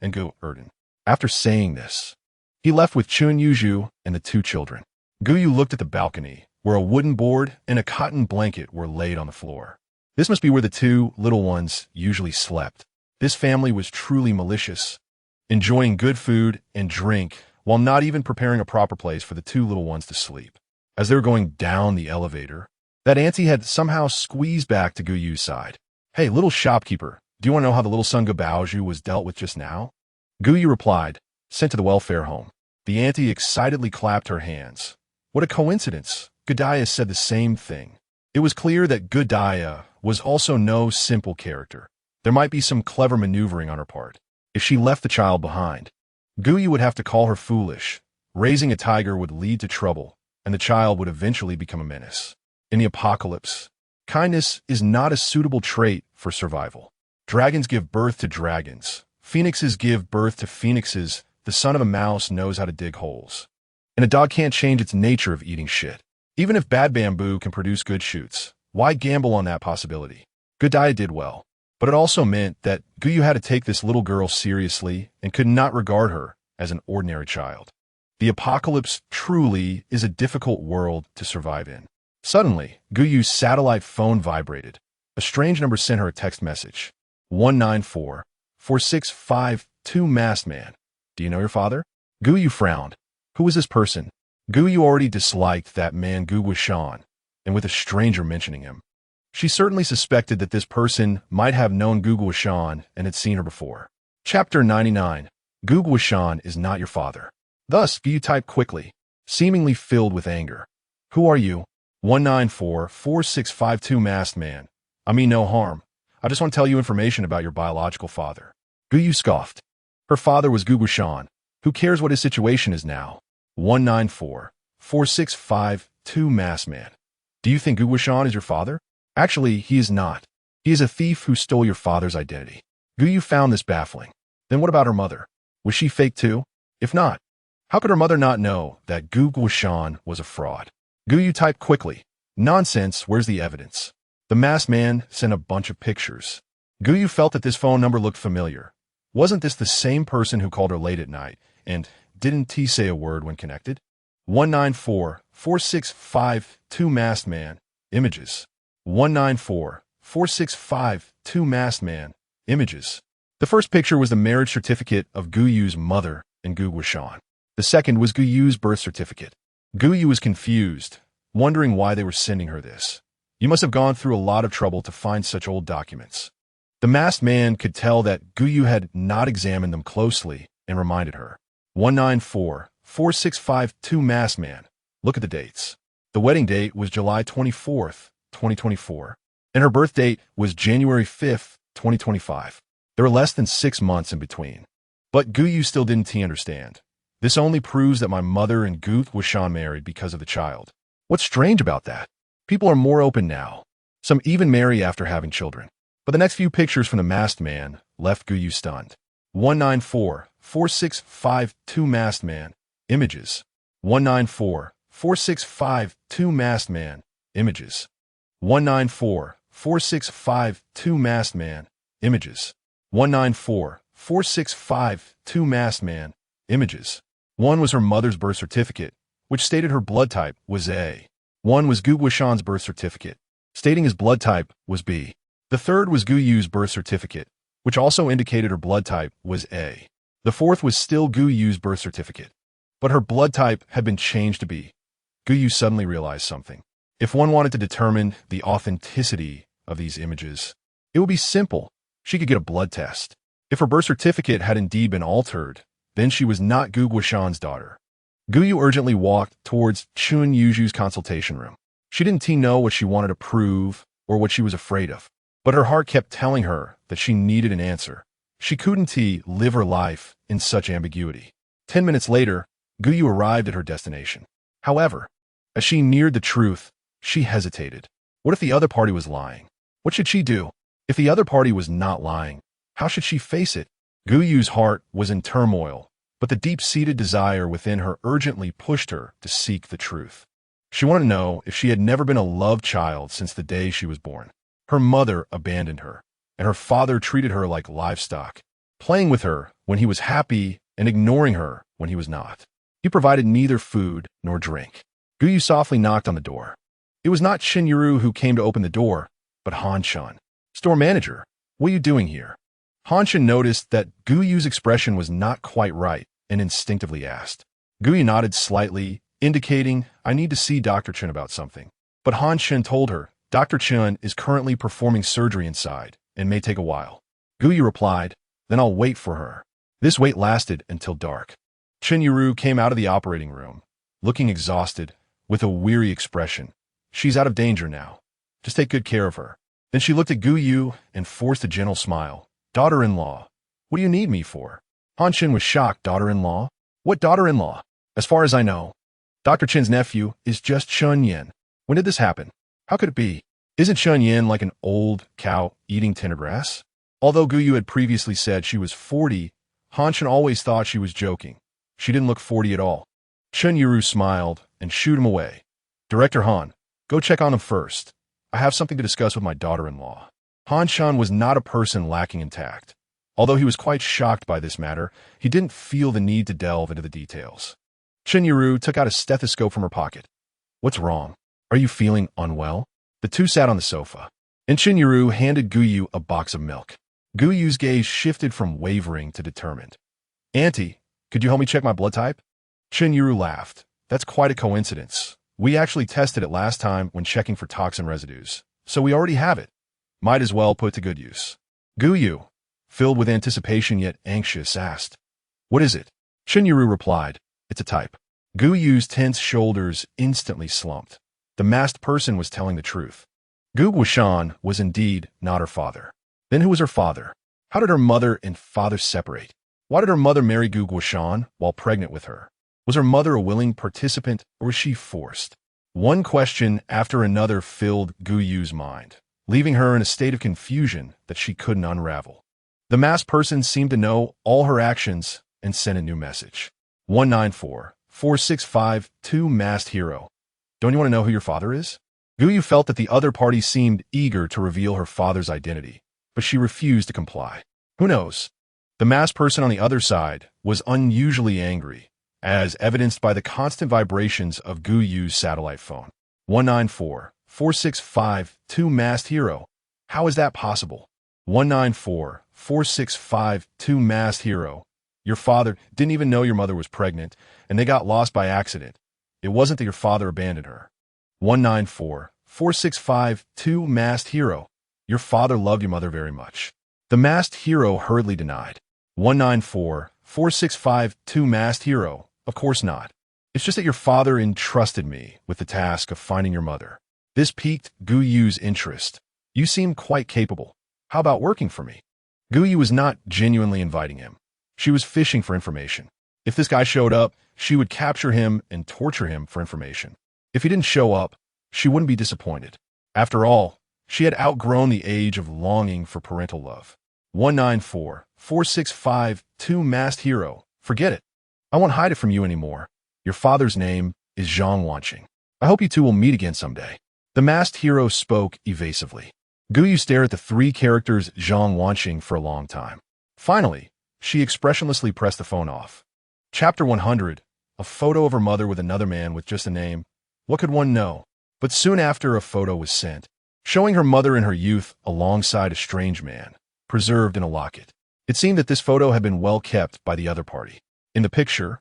A: and Gou Chen." After saying this, he left with Chun Yuzhu and the two children. Gou looked at the balcony, where a wooden board and a cotton blanket were laid on the floor. This must be where the two little ones usually slept. This family was truly malicious, enjoying good food and drink while not even preparing a proper place for the two little ones to sleep. As they were going down the elevator, that auntie had somehow squeezed back to Gou's side. "Hey, little shopkeeper, do you want to know how the little son Gabaoju was dealt with just now?" Gou replied, "Sent to the welfare home." The auntie excitedly clapped her hands. What a coincidence! Gou said the same thing. It was clear that Gou was also no simple character. There might be some clever maneuvering on her part. If she left the child behind, Gou would have to call her foolish. Raising a tiger would lead to trouble, and the child would eventually become a menace. In the apocalypse, kindness is not a suitable trait for survival. Dragons give birth to dragons. Phoenixes give birth to phoenixes. The son of a mouse knows how to dig holes. And a dog can't change its nature of eating shit. Even if bad bamboo can produce good shoots, why gamble on that possibility? Gou did well, but it also meant that Gou had to take this little girl seriously and could not regard her as an ordinary child. The apocalypse truly is a difficult world to survive in. Suddenly, Gou's satellite phone vibrated. A strange number sent her a text message. 194-4652 masked man. "Do you know your father?" Gou frowned. Who was this person? Gou already disliked that man Gou Chen, and with a stranger mentioning him, she certainly suspected that this person might have known Gou Chen and had seen her before. Chapter 99. Gou Chen is not your father. Thus, Gou typed quickly, seemingly filled with anger. "Who are you?" 194-4652 masked man. "I mean no harm. I just want to tell you information about your biological father." Gou scoffed. Her father was Gou Chen. Who cares what his situation is now? 194-4652 masked man. "Do you think Gou Chen is your father?" "Actually, he is not. He is a thief who stole your father's identity." Gou found this baffling. Then what about her mother? Was she fake too? If not, how could her mother not know that Gou Chen was a fraud? Gou typed quickly. "Nonsense, where's the evidence?" The masked man sent a bunch of pictures. Gou felt that this phone number looked familiar. Wasn't this the same person who called her late at night, and didn't he say a word when connected? 194-4652 masked man. Images. 194-4652 masked man. Images. The first picture was the marriage certificate of Gou's mother and Gou Chen. The second was Gou's birth certificate. Gou was confused, wondering why they were sending her this. "You must have gone through a lot of trouble to find such old documents." The masked man could tell that Gou had not examined them closely and reminded her. 194-4652 masked man. Look at the dates. The wedding date was July 24th, 2024, and her birth date was January 5th, 2025. There were less than 6 months in between. But Gou still didn't understand. "This only proves that my mother and Gou Chen married because of the child." What's strange about that? People are more open now. Some even marry after having children. But the next few pictures from the masked man left Gou stunned. 194-4652 masked man. Images. 194-4652 masked man. Images. 194-4652 Masked Man. Images. 194-4652 Masked Man. Images. One was her mother's birth certificate, which stated her blood type was A. One was Gou Chen's birth certificate, stating his blood type was B. The third was Gou Yu's birth certificate, which also indicated her blood type was A. The fourth was still Gou Yu's birth certificate, but her blood type had been changed to B. Gou Yu suddenly realized something. If one wanted to determine the authenticity of these images, it would be simple. She could get a blood test. If her birth certificate had indeed been altered, then she was not Gou Chen's daughter. Gou Yu urgently walked towards Chun Yuju's consultation room. She didn't know what she wanted to prove or what she was afraid of, but her heart kept telling her that she needed an answer. She couldn't live her life in such ambiguity. 10 minutes later, Gou Yu arrived at her destination. However, as she neared the truth, she hesitated. What if the other party was lying? What should she do? If the other party was not lying, how should she face it? Gou Yu's heart was in turmoil, but the deep-seated desire within her urgently pushed her to seek the truth. She wanted to know if she had never been a loved child since the day she was born. Her mother abandoned her, and her father treated her like livestock, playing with her when he was happy and ignoring her when he was not. He provided neither food nor drink. Gou Yu softly knocked on the door. It was not Chen Yuru who came to open the door, but Han Shan. Store manager, what are you doing here? Han Shan noticed that Gou Yu's expression was not quite right and instinctively asked. Gou Yu nodded slightly, indicating, I need to see Dr. Chen about something. But Han Shan told her, Dr. Chen is currently performing surgery inside and may take a while. Gou Yu replied, then I'll wait for her. This wait lasted until dark. Chen Yuru came out of the operating room, looking exhausted, with a weary expression. She's out of danger now. Just take good care of her. Then she looked at Gou Yu and forced a gentle smile. Daughter-in-law, what do you need me for? Han Shan was shocked. Daughter-in-law? What daughter-in-law? As far as I know, Dr. Chen's nephew is just Chun Yen. When did this happen? How could it be? Isn't Chun Yen like an old cow eating tender grass? Although Gou Yu had previously said she was 40, Han Shan always thought she was joking. She didn't look 40 at all. Chen Yuru smiled and shooed him away. Director Han, go check on him first. I have something to discuss with my daughter-in-law. Han Shan was not a person lacking in tact. Although he was quite shocked by this matter, he didn't feel the need to delve into the details. Chen Yuru took out a stethoscope from her pocket. What's wrong? Are you feeling unwell? The two sat on the sofa, and Chen Yuru handed Gou Yu a box of milk. Gou Yu's gaze shifted from wavering to determined. Auntie, could you help me check my blood type? Chen Yuru laughed. That's quite a coincidence. We actually tested it last time when checking for toxin residues, so we already have it. Might as well put to good use. Gou Yu, filled with anticipation yet anxious, asked, What is it? Chen Yuru replied, It's a type. Gou Yu's tense shoulders instantly slumped. The masked person was telling the truth. Gou Chen was indeed not her father. Then who was her father? How did her mother and father separate? Why did her mother marry Gou Chen while pregnant with her? Was her mother a willing participant or was she forced? One question after another filled Gou Yu's mind, leaving her in a state of confusion that she couldn't unravel. The masked person seemed to know all her actions and sent a new message. 194-4652 Masked Hero. Don't you want to know who your father is? Gou Yu felt that the other party seemed eager to reveal her father's identity, but she refused to comply. Who knows? The masked person on the other side was unusually angry, as evidenced by the constant vibrations of Gou Yu's satellite phone. 194-4652 Masked Hero. How is that possible? 194-4652 Masked Hero. Your father didn't even know your mother was pregnant, and they got lost by accident. It wasn't that your father abandoned her. 194-4652 Masked Hero. Your father loved your mother very much. The masked hero hurriedly denied. 194-4652 Masked Hero. Of course not. It's just that your father entrusted me with the task of finding your mother. This piqued Gou Yu's interest. You seem quite capable. How about working for me? Gou Yu was not genuinely inviting him. She was fishing for information. If this guy showed up, she would capture him and torture him for information. If he didn't show up, she wouldn't be disappointed. After all, she had outgrown the age of longing for parental love. 194-4652 Masked Hero. Forget it. I won't hide it from you anymore. Your father's name is Zhang Wanqing. I hope you two will meet again someday. The masked hero spoke evasively. Gou Yu stared at the three characters Zhang Wanqing for a long time. Finally, she expressionlessly pressed the phone off. Chapter 100. A photo of her mother with another man with just a name. What could one know? But soon after, a photo was sent, showing her mother in her youth alongside a strange man, preserved in a locket. It seemed that this photo had been well kept by the other party. In the picture,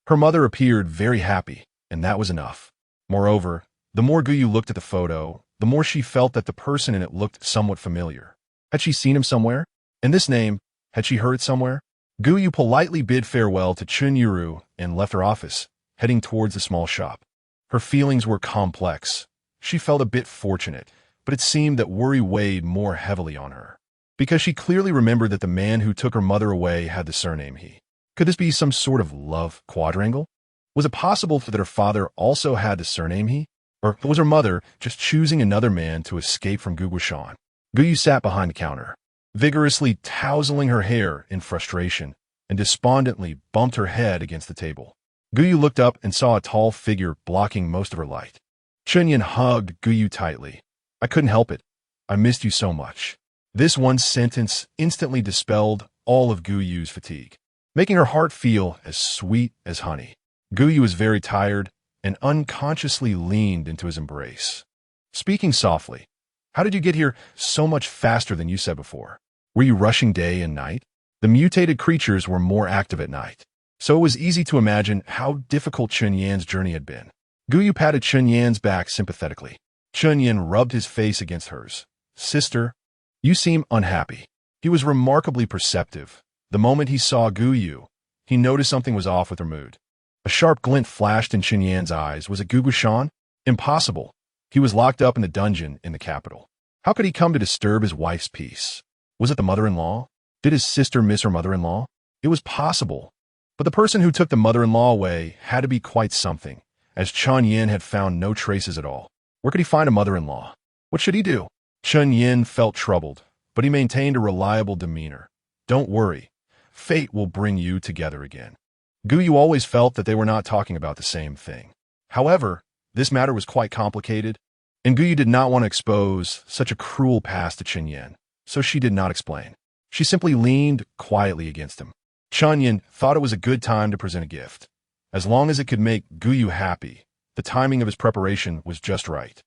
A: her mother appeared very happy, and that was enough. Moreover, the more Gou Yu looked at the photo, the more she felt that the person in it looked somewhat familiar. Had she seen him somewhere? And this name, had she heard it somewhere? Gou Yu politely bid farewell to Chun Yuru and left her office, heading towards the small shop. Her feelings were complex. She felt a bit fortunate, but it seemed that worry weighed more heavily on her. Because she clearly remembered that the man who took her mother away had the surname He. Could this be some sort of love quadrangle? Was it possible that her father also had the surname He? Or was her mother just choosing another man to escape from Gou Chen? Gou Yu sat behind the counter, vigorously tousling her hair in frustration, and despondently bumped her head against the table. Gou Yu looked up and saw a tall figure blocking most of her light. Chunyin hugged Gou Yu tightly. I couldn't help it. I missed you so much. This one sentence instantly dispelled all of Gou Yu's fatigue, making her heart feel as sweet as honey. Gou Yu was very tired and unconsciously leaned into his embrace. Speaking softly, how did you get here so much faster than you said before? Were you rushing day and night? The mutated creatures were more active at night, so it was easy to imagine how difficult Chun Yan's journey had been. Gou Yu patted Chun Yan's back sympathetically. Chun Yan rubbed his face against hers. Sister, you seem unhappy. He was remarkably perceptive. The moment he saw Gou Yu, he noticed something was off with her mood. A sharp glint flashed in Chun Yan's eyes. Was it Gou Chen? Impossible. He was locked up in the dungeon in the capital. How could he come to disturb his wife's peace? Was it the mother-in-law? Did his sister miss her mother-in-law? It was possible. But the person who took the mother-in-law away had to be quite something, as Chun Yan had found no traces at all. Where could he find a mother-in-law? What should he do? Chun Yan felt troubled, but he maintained a reliable demeanor. Don't worry. Fate will bring you together again. Gou Yu always felt that they were not talking about the same thing. However, this matter was quite complicated, and Gou Yu did not want to expose such a cruel past to Chun Yan, so she did not explain. She simply leaned quietly against him. Chun Yan thought it was a good time to present a gift. As long as it could make Gou Yu happy, the timing of his preparation was just right.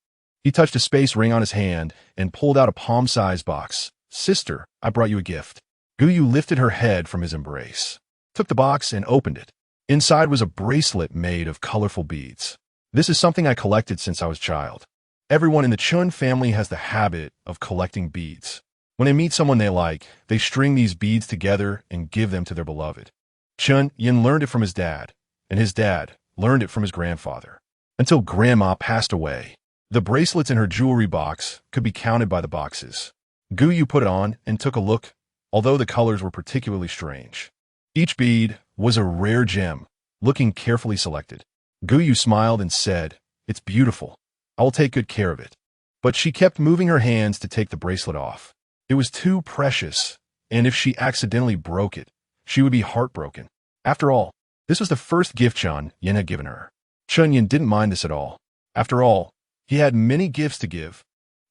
A: He touched a space ring on his hand and pulled out a palm-sized box. Sister, I brought you a gift. Gou Yu lifted her head from his embrace, took the box and opened it. Inside was a bracelet made of colorful beads. This is something I collected since I was a child. Everyone in the Chun family has the habit of collecting beads. When they meet someone they like, they string these beads together and give them to their beloved. Chun Yan learned it from his dad, and his dad learned it from his grandfather, until Grandma passed away. The bracelets in her jewelry box could be counted by the boxes. Gou Yu put it on and took a look, although the colors were particularly strange. Each bead was a rare gem, looking carefully selected. Gou Yu smiled and said, It's beautiful. I will take good care of it. But she kept moving her hands to take the bracelet off. It was too precious, and if she accidentally broke it, she would be heartbroken. After all, this was the first gift Chun Yan had given her. Chun Yan didn't mind this at all. After all, he had many gifts to give,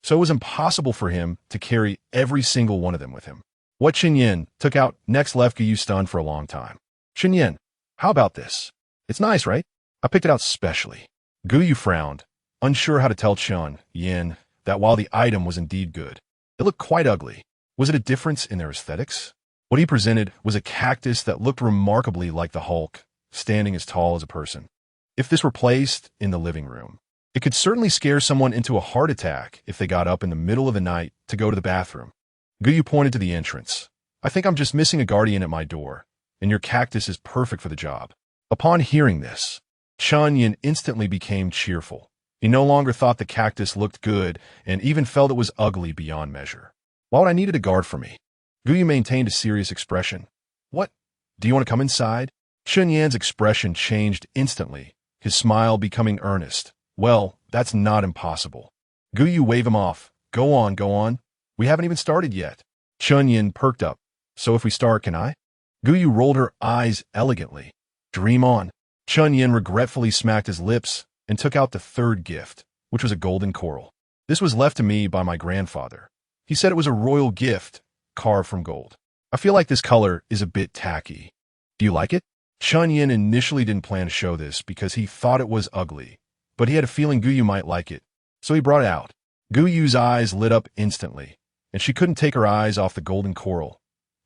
A: so it was impossible for him to carry every single one of them with him. What Chun Yan took out next left Gou Yu stunned for a long time. Chun Yan, how about this? It's nice, right? I picked it out specially. Gou Yu frowned, unsure how to tell Chun Yan that while the item was indeed good, it looked quite ugly. Was it a difference in their aesthetics? What he presented was a cactus that looked remarkably like the Hulk, standing as tall as a person. If this were placed in the living room, it could certainly scare someone into a heart attack if they got up in the middle of the night to go to the bathroom. Gou Yu pointed to the entrance. I think I'm just missing a guardian at my door, and your cactus is perfect for the job. Upon hearing this, Chun Yan instantly became cheerful. He no longer thought the cactus looked good and even felt it was ugly beyond measure. Why would I need a guard for me? Gou Yu maintained a serious expression. What? Do you want to come inside? Chun Yan's expression changed instantly, his smile becoming earnest. Well, that's not impossible. Gou Yu waved him off. Go on, go on. We haven't even started yet. Chun Yan perked up. So if we start, can I? Gou Yu rolled her eyes elegantly. Dream on. Chun Yan regretfully smacked his lips and took out the third gift, which was a golden coral. This was left to me by my grandfather. He said it was a royal gift, carved from gold. I feel like this color is a bit tacky. Do you like it? Chen Yin initially didn't plan to show this because he thought it was ugly, but he had a feeling Gou Yu might like it, so he brought it out. Gou Yu's eyes lit up instantly, and she couldn't take her eyes off the golden coral.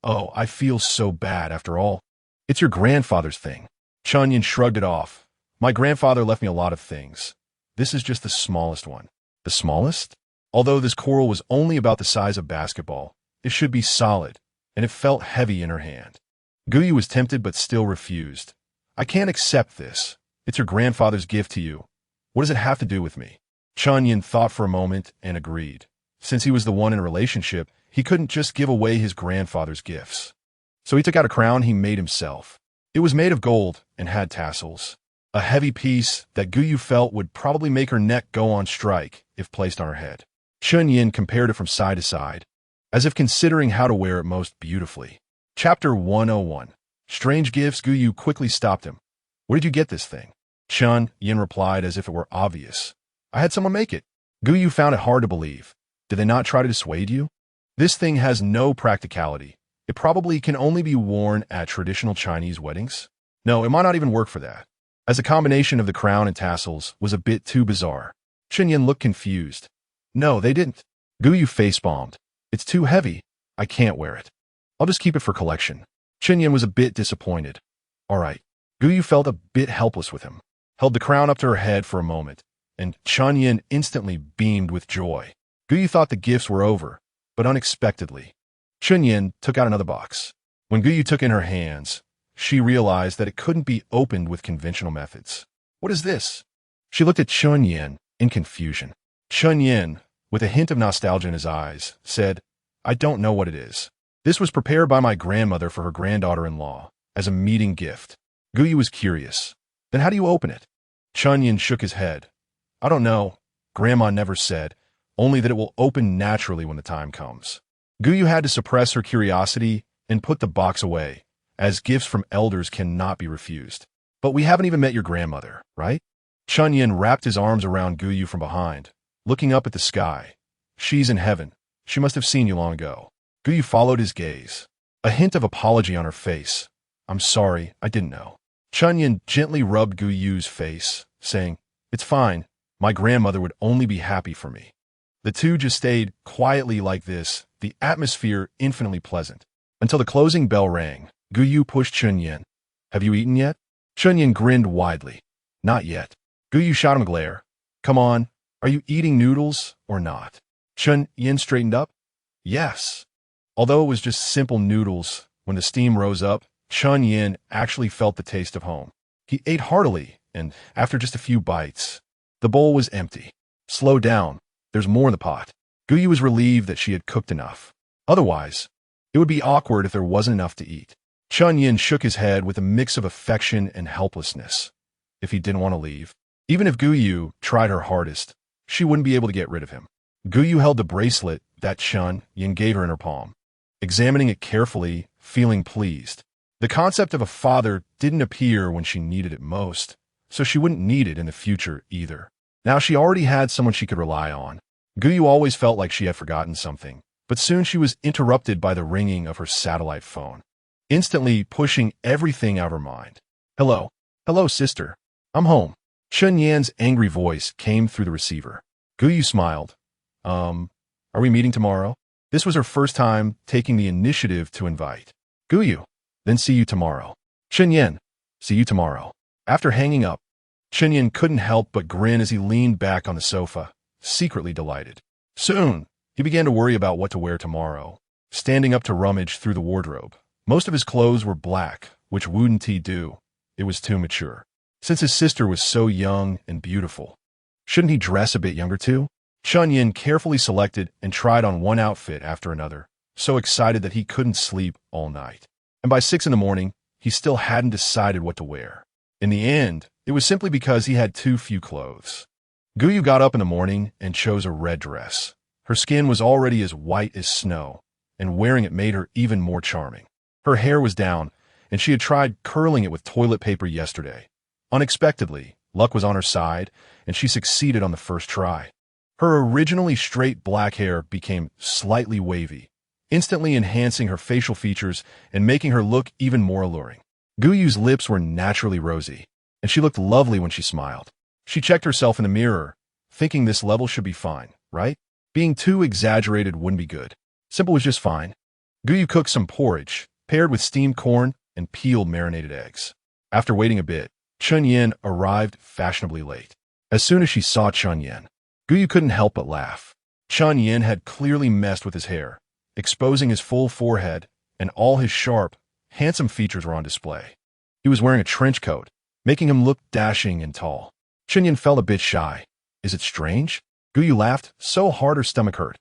A: Oh, I feel so bad after all. It's your grandfather's thing. Chen Yin shrugged it off. My grandfather left me a lot of things. This is just the smallest one. The smallest? Although this coral was only about the size of basketball, it should be solid, and it felt heavy in her hand. Gou Yu was tempted but still refused. I can't accept this. It's your grandfather's gift to you. What does it have to do with me? Chen Yin thought for a moment and agreed. Since he was the one in a relationship, he couldn't just give away his grandfather's gifts. So he took out a crown he made himself. It was made of gold and had tassels. A heavy piece that Gou Yu felt would probably make her neck go on strike if placed on her head. Chen Yin compared it from side to side, as if considering how to wear it most beautifully. Chapter 101. Strange Gifts. Gou Yu quickly stopped him. Where did you get this thing? Chen Yin replied as if it were obvious. I had someone make it. Gou Yu found it hard to believe. Did they not try to dissuade you? This thing has no practicality. It probably can only be worn at traditional Chinese weddings. No, it might not even work for that, as the combination of the crown and tassels was a bit too bizarre. Chen Yin looked confused. No, they didn't. Gou Yu face-bombed. It's too heavy. I can't wear it. I'll just keep it for collection. Chen Yin was a bit disappointed. All right. Gou Yu felt a bit helpless with him, held the crown up to her head for a moment, and Chen Yin instantly beamed with joy. Gou Yu thought the gifts were over, but unexpectedly, Chen Yin took out another box. When Gou Yu took in her hands, she realized that it couldn't be opened with conventional methods. What is this? She looked at Chen Yin in confusion. Chen Yin, with a hint of nostalgia in his eyes, said, I don't know what it is. This was prepared by my grandmother for her granddaughter-in-law as a meeting gift. Gou Yu was curious. Then how do you open it? Chen Yin shook his head. I don't know. Grandma never said, only that it will open naturally when the time comes. Gou Yu had to suppress her curiosity and put the box away, as gifts from elders cannot be refused. But we haven't even met your grandmother, right? Chen Yin wrapped his arms around Gou Yu from behind, looking up at the sky. She's in heaven. She must have seen you long ago. Gou Yu followed his gaze, a hint of apology on her face. I'm sorry, I didn't know. Chen Yin gently rubbed Gou Yu's face, saying, It's fine. My grandmother would only be happy for me. The two just stayed quietly like this, the atmosphere infinitely pleasant, until the closing bell rang. Gou Yu pushed Chen Yin. Have you eaten yet? Chen Yin grinned widely. Not yet. Gou Yu shot him a glare. Come on, are you eating noodles or not? Chen Yin straightened up. Yes. Although it was just simple noodles, when the steam rose up, Chen Yin actually felt the taste of home. He ate heartily, and after just a few bites, the bowl was empty. Slow down. There's more in the pot. Gou Yu was relieved that she had cooked enough. Otherwise, it would be awkward if there wasn't enough to eat. Chen Yin shook his head with a mix of affection and helplessness. If he didn't want to leave, even if Gou Yu tried her hardest, she wouldn't be able to get rid of him. Gou Yu held the bracelet that Chen Yin gave her in her palm, examining it carefully, feeling pleased. The concept of a father didn't appear when she needed it most, so she wouldn't need it in the future either. Now she already had someone she could rely on. Gou Yu always felt like she had forgotten something, but soon she was interrupted by the ringing of her satellite phone, instantly pushing everything out of her mind. Hello. Hello, sister. I'm home. Chen Yan's angry voice came through the receiver. Gou Yu smiled. Are we meeting tomorrow? This was her first time taking the initiative to invite. Gou Yu. Then see you tomorrow. Chen Yan. See you tomorrow. After hanging up, Chen Yan couldn't help but grin as he leaned back on the sofa, secretly delighted. Soon, he began to worry about what to wear tomorrow, standing up to rummage through the wardrobe. Most of his clothes were black, which wouldn't he do? It was too mature. Since his sister was so young and beautiful, shouldn't he dress a bit younger too? Chen Yan carefully selected and tried on one outfit after another, so excited that he couldn't sleep all night. And by 6 in the morning, he still hadn't decided what to wear. In the end, it was simply because he had too few clothes. Gou Yu got up in the morning and chose a red dress. Her skin was already as white as snow, and wearing it made her even more charming. Her hair was down, and she had tried curling it with toilet paper yesterday. Unexpectedly, luck was on her side, and she succeeded on the first try. Her originally straight black hair became slightly wavy, instantly enhancing her facial features and making her look even more alluring. Gou Yu's lips were naturally rosy, and she looked lovely when she smiled. She checked herself in the mirror, thinking this level should be fine, right? Being too exaggerated wouldn't be good. Simple was just fine. Gou Yu cooked some porridge, paired with steamed corn and peeled marinated eggs. After waiting a bit, Chun Yin arrived fashionably late. As soon as she saw Chun Yin, Gou Yu couldn't help but laugh. Chun Yin had clearly messed with his hair, exposing his full forehead, and all his sharp, handsome features were on display. He was wearing a trench coat, making him look dashing and tall. Chun Yin felt a bit shy. Is it strange? Gou Yu laughed so hard her stomach hurt.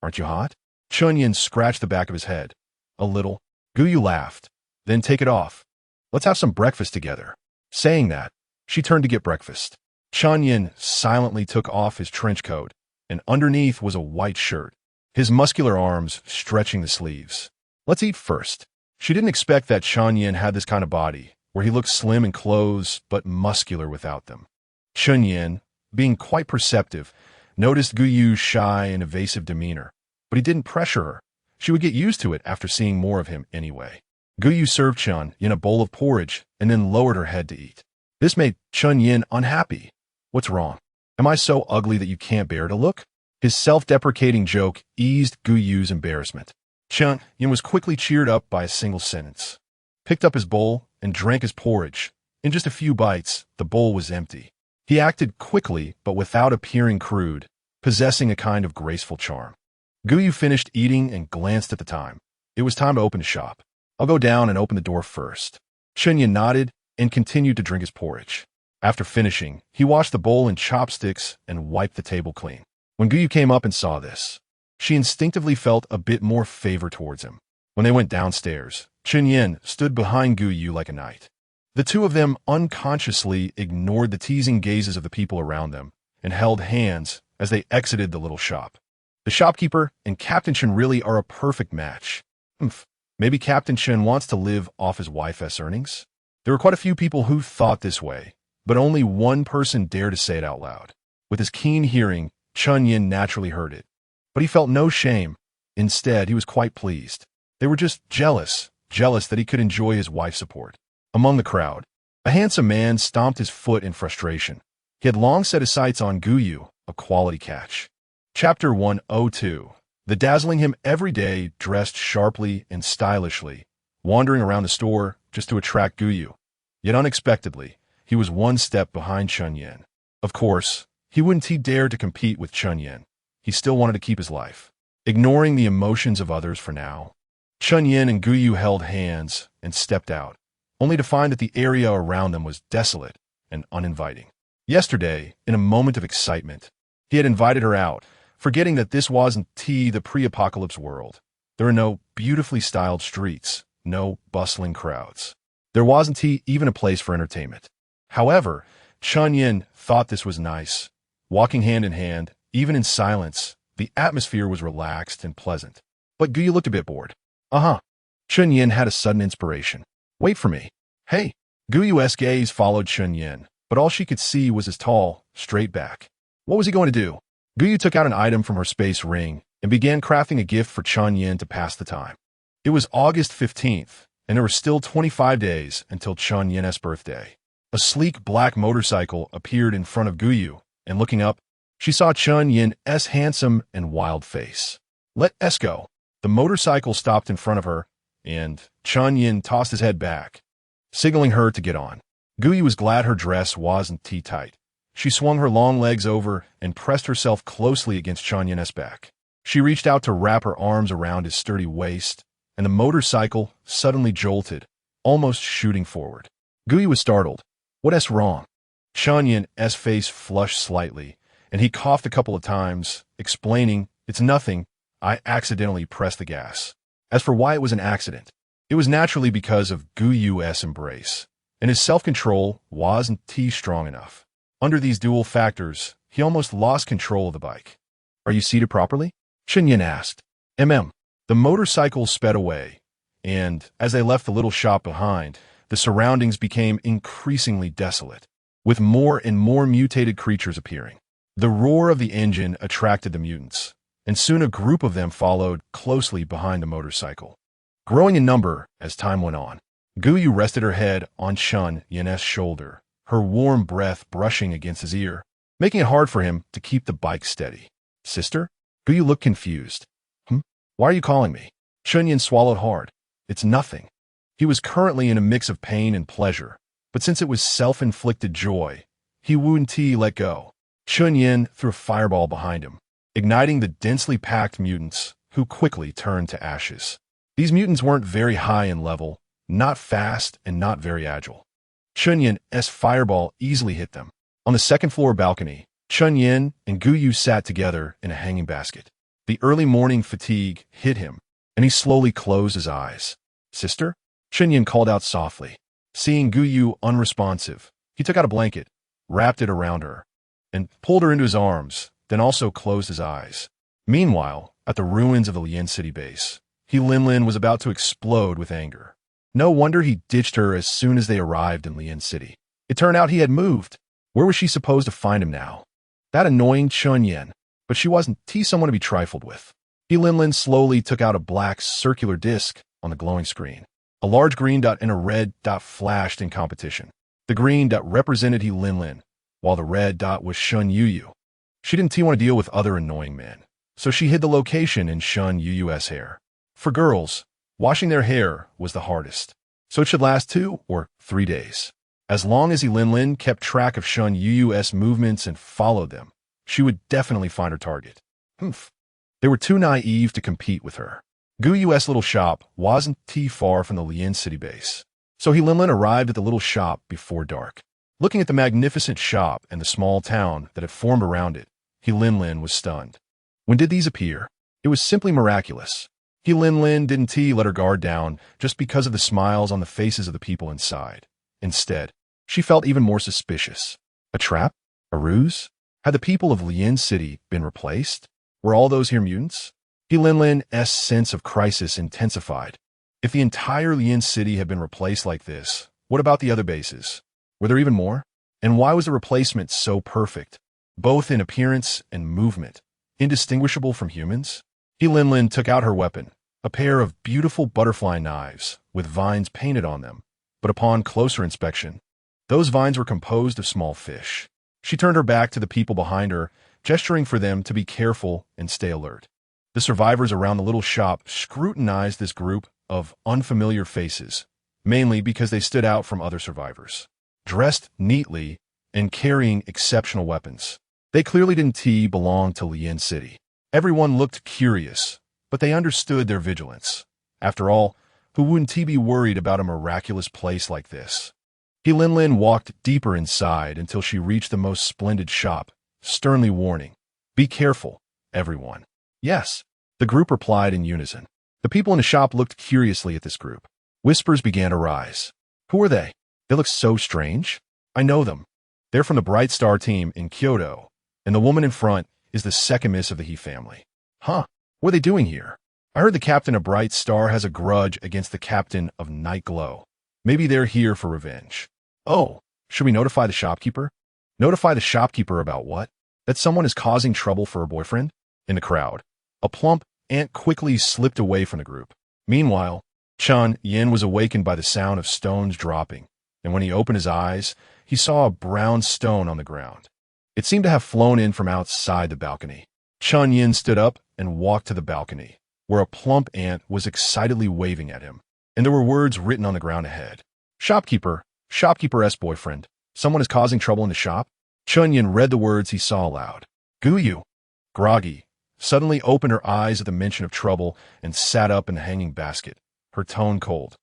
A: Aren't you hot? Chun Yin scratched the back of his head. A little. Gou Yu laughed. Then take it off. Let's have some breakfast together. Saying that, she turned to get breakfast. Chun Yin silently took off his trench coat, and underneath was a white shirt, his muscular arms stretching the sleeves. Let's eat first. She didn't expect that Chun Yin had this kind of body, where he looked slim in clothes but muscular without them. Chun Yin, being quite perceptive, noticed Gou Yu's shy and evasive demeanor, but he didn't pressure her. She would get used to it after seeing more of him anyway. Gou Yu served Chun Yin a bowl of porridge and then lowered her head to eat. This made Chun Yin unhappy. What's wrong? Am I so ugly that you can't bear to look? His self-deprecating joke eased Gou Yu's embarrassment. Chun Yin was quickly cheered up by a single sentence, picked up his bowl, and drank his porridge. In just a few bites, the bowl was empty. He acted quickly but without appearing crude, possessing a kind of graceful charm. Gou Yu finished eating and glanced at the time. It was time to open the shop. I'll go down and open the door first. Chun Yin nodded and continued to drink his porridge. After finishing, he washed the bowl and chopsticks and wiped the table clean. When Gou Yu came up and saw this, she instinctively felt a bit more favor towards him. When they went downstairs, Chun Yin stood behind Gou Yu like a knight. The two of them unconsciously ignored the teasing gazes of the people around them and held hands as they exited the little shop. The shopkeeper and Captain Chen really are a perfect match. Maybe Captain Chen wants to live off his wife's earnings? There were quite a few people who thought this way, but only one person dared to say it out loud. With his keen hearing, Chun Yin naturally heard it. But he felt no shame. Instead, he was quite pleased. They were just jealous that he could enjoy his wife's support. Among the crowd, a handsome man stomped his foot in frustration. He had long set his sights on Gou Yu, a quality catch. Chapter 102. The dazzling him every day, dressed sharply and stylishly, wandering around the store just to attract Gou Yu. Yet unexpectedly, he was one step behind Chun Yin. Of course, he wouldn't dare to compete with Chun Yin. He still wanted to keep his life. Ignoring the emotions of others for now, Chun Yin and Gou Yu held hands and stepped out, only to find that the area around them was desolate and uninviting. Yesterday, in a moment of excitement, he had invited her out, forgetting that this wasn't the pre-apocalypse world. There were no beautifully styled streets, no bustling crowds. There wasn't even a place for entertainment. However, Chun Yin thought this was nice. Walking hand in hand, even in silence, the atmosphere was relaxed and pleasant. But Gou Yu looked a bit bored. Chun Yin had a sudden inspiration. Wait for me. Hey! Gou Yu's gaze followed Chun Yin, but all she could see was his tall, straight back. What was he going to do? Gou Yu took out an item from her space ring and began crafting a gift for Chun Yin to pass the time. It was August 15th, and there were still 25 days until Chun Yin's birthday. A sleek black motorcycle appeared in front of Gou Yu, and looking up, she saw Chun Yin's handsome and wild face. Let's go. The motorcycle stopped in front of her, and Chun Yin tossed his head back, signaling her to get on. Gou Yu was glad her dress wasn't tight. She swung her long legs over and pressed herself closely against Chun Yin's back. She reached out to wrap her arms around his sturdy waist, and the motorcycle suddenly jolted, almost shooting forward. Gou Yu was startled. What's wrong? Chun Yin's face flushed slightly, and he coughed a couple of times, explaining, It's nothing, I accidentally pressed the gas. As for why it was an accident, it was naturally because of Gou Yu's embrace, and his self-control wasn't strong enough. Under these dual factors, he almost lost control of the bike. Are you seated properly? Chun Yin asked. The motorcycle sped away, and as they left the little shop behind, the surroundings became increasingly desolate, with more and more mutated creatures appearing. The roar of the engine attracted the mutants, and soon a group of them followed closely behind the motorcycle. Growing in number as time went on, Gou Yu rested her head on Chun Yin's shoulder, her warm breath brushing against his ear, making it hard for him to keep the bike steady. Sister? Gou Yu looked confused. Why are you calling me? Chun Yin swallowed hard. It's nothing. He was currently in a mix of pain and pleasure, but since it was self-inflicted joy, he wouldn't let go. Chun Yin threw a fireball behind him, igniting the densely packed mutants, who quickly turned to ashes. These mutants weren't very high in level, not fast, and not very agile. Chun Yin's fireball easily hit them. On the second-floor balcony, Chun Yin and Gou Yu sat together in a hanging basket. The early morning fatigue hit him, and he slowly closed his eyes. Sister? Chun Yin called out softly. Seeing Gou Yu unresponsive, he took out a blanket, wrapped it around her, and pulled her into his arms, then also closed his eyes. Meanwhile, at the ruins of the Lien City base, Lin was about to explode with anger. No wonder he ditched her as soon as they arrived in Lien City. It turned out he had moved. Where was she supposed to find him now? That annoying Chun Yin. But she wasn't someone to be trifled with. Lin slowly took out a black circular disc on the glowing screen. A large green dot and a red dot flashed in competition. The green dot represented Lin, while the red dot was Shun Yu. She didn't want to deal with other annoying men, so she hid the location in Shun Yu's hair. For girls, washing their hair was the hardest, so it should last 2 or 3 days. As long as Lin kept track of Shun Yu's movements and followed them, she would definitely find her target. They were too naive to compete with her. Gou Yu's little shop wasn't far from the Lien City base, so Lin arrived at the little shop before dark. Looking at the magnificent shop and the small town that had formed around it, Lin was stunned. When did these appear? It was simply miraculous. Lin didn't let her guard down just because of the smiles on the faces of the people inside. Instead, she felt even more suspicious. A trap? A ruse? Had the people of Lien City been replaced? Were all those here mutants? Lin's sense of crisis intensified. If the entire Lien City had been replaced like this, what about the other bases? Were there even more? And why was the replacement so perfect, both in appearance and movement, indistinguishable from humans? Lin took out her weapon, a pair of beautiful butterfly knives with vines painted on them, but upon closer inspection, those vines were composed of small fish. She turned her back to the people behind her, gesturing for them to be careful and stay alert. The survivors around the little shop scrutinized this group of unfamiliar faces, mainly because they stood out from other survivors. Dressed neatly and carrying exceptional weapons, they clearly didn't belong to Lien City. Everyone looked curious, but they understood their vigilance. After all, who wouldn't be worried about a miraculous place like this? Lin walked deeper inside until she reached the most splendid shop, sternly warning, "Be careful, everyone." "Yes," the group replied in unison. The people in the shop looked curiously at this group. Whispers began to rise. "Who are they? They look so strange. I know them. They're from the Bright Star team in Kyoto, and the woman in front is the second miss of the He family." "Huh, what are they doing here? I heard the captain of Bright Star has a grudge against the captain of Night Glow. Maybe they're here for revenge." "Oh, should we notify the shopkeeper?" "Notify the shopkeeper about what? That someone is causing trouble for her boyfriend?" In the crowd, a plump ant quickly slipped away from the group. Meanwhile, Chun Yin was awakened by the sound of stones dropping, and when he opened his eyes, he saw a brown stone on the ground. It seemed to have flown in from outside the balcony. Chun Yin stood up and walked to the balcony, where a plump ant was excitedly waving at him, and there were words written on the ground ahead. Shopkeeper's boyfriend. Someone is causing trouble in the shop." Chun Yin read the words he saw aloud. Gou Yu, groggy, suddenly opened her eyes at the mention of trouble and sat up in the hanging basket, her tone cold.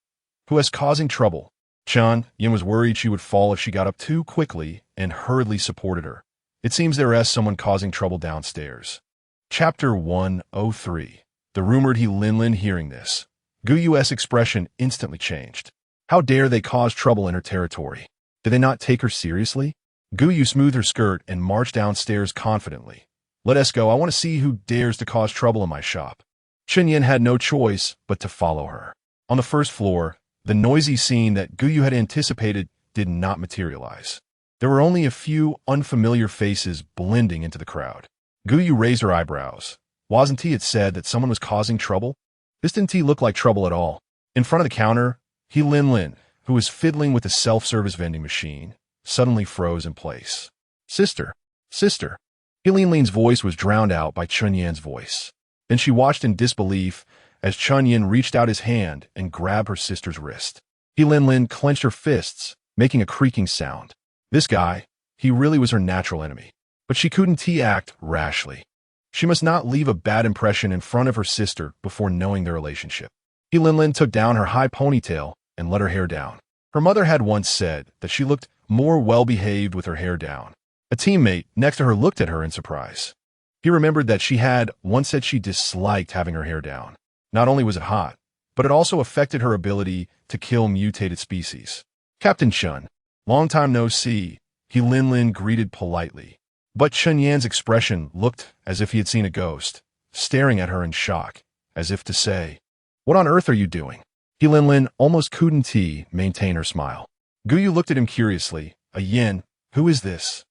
A: "Who is causing trouble?" Chun Yin was worried she would fall if she got up too quickly and hurriedly supported her. "It seems there is someone causing trouble downstairs." Chapter 103. The rumored Lin hearing this. Gou Yu's expression instantly changed. How dare they cause trouble in her territory? Did they not take her seriously? Gou Yu smoothed her skirt and marched downstairs confidently. "Let us go. I want to see who dares to cause trouble in my shop." Chun Yin had no choice but to follow her. On the first floor, the noisy scene that Gou Yu had anticipated did not materialize. There were only a few unfamiliar faces blending into the crowd. Gou Yu raised her eyebrows. Wasn't it said that someone was causing trouble? This didn't look like trouble at all. In front of the counter, Lin, who was fiddling with the self-service vending machine, suddenly froze in place. Sister, sister. Lin's voice was drowned out by Chun Yan's voice. Then she watched in disbelief as Chun Yan reached out his hand and grabbed her sister's wrist. Lin clenched her fists, making a creaking sound. This guy, he really was her natural enemy. But she couldn't act rashly. She must not leave a bad impression in front of her sister before knowing their relationship. Lin took down her high ponytail and let her hair down. Her mother had once said that she looked more well-behaved with her hair down. A teammate next to her looked at her in surprise. He remembered that she had once said she disliked having her hair down. Not only was it hot, but it also affected her ability to kill mutated species. Captain Chun, long time no see, Lin greeted politely. But Chun Yan's expression looked as if he had seen a ghost, staring at her in shock, as if to say, "What on earth are you doing?" Lin almost couldn't maintain her smile. Gou Yu looked at him curiously. "A yin, who is this?"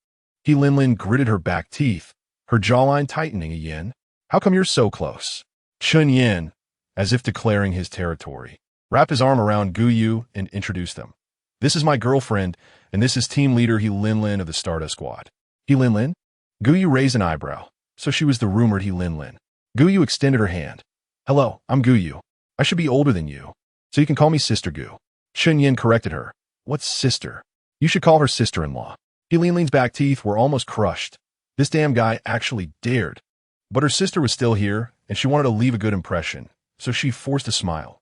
A: Lin gritted her back teeth, her jawline tightening. "A yin? How come you're so close?" Chun Yan, as if declaring his territory, wrapped his arm around Gou Yu and introduced them. "This is my girlfriend, and this is team leader Lin of the Stardust Squad." Lin? Gou Yu raised an eyebrow. So she was the rumored Lin. Gou Yu extended her hand. "Hello, I'm Gou Yu. I should be older than you, so you can call me Sister Gou." Chun Yan corrected her. "What's sister? You should call her sister-in-law." Lin's back teeth were almost crushed. This damn guy actually dared. But her sister was still here, and she wanted to leave a good impression, so she forced a smile.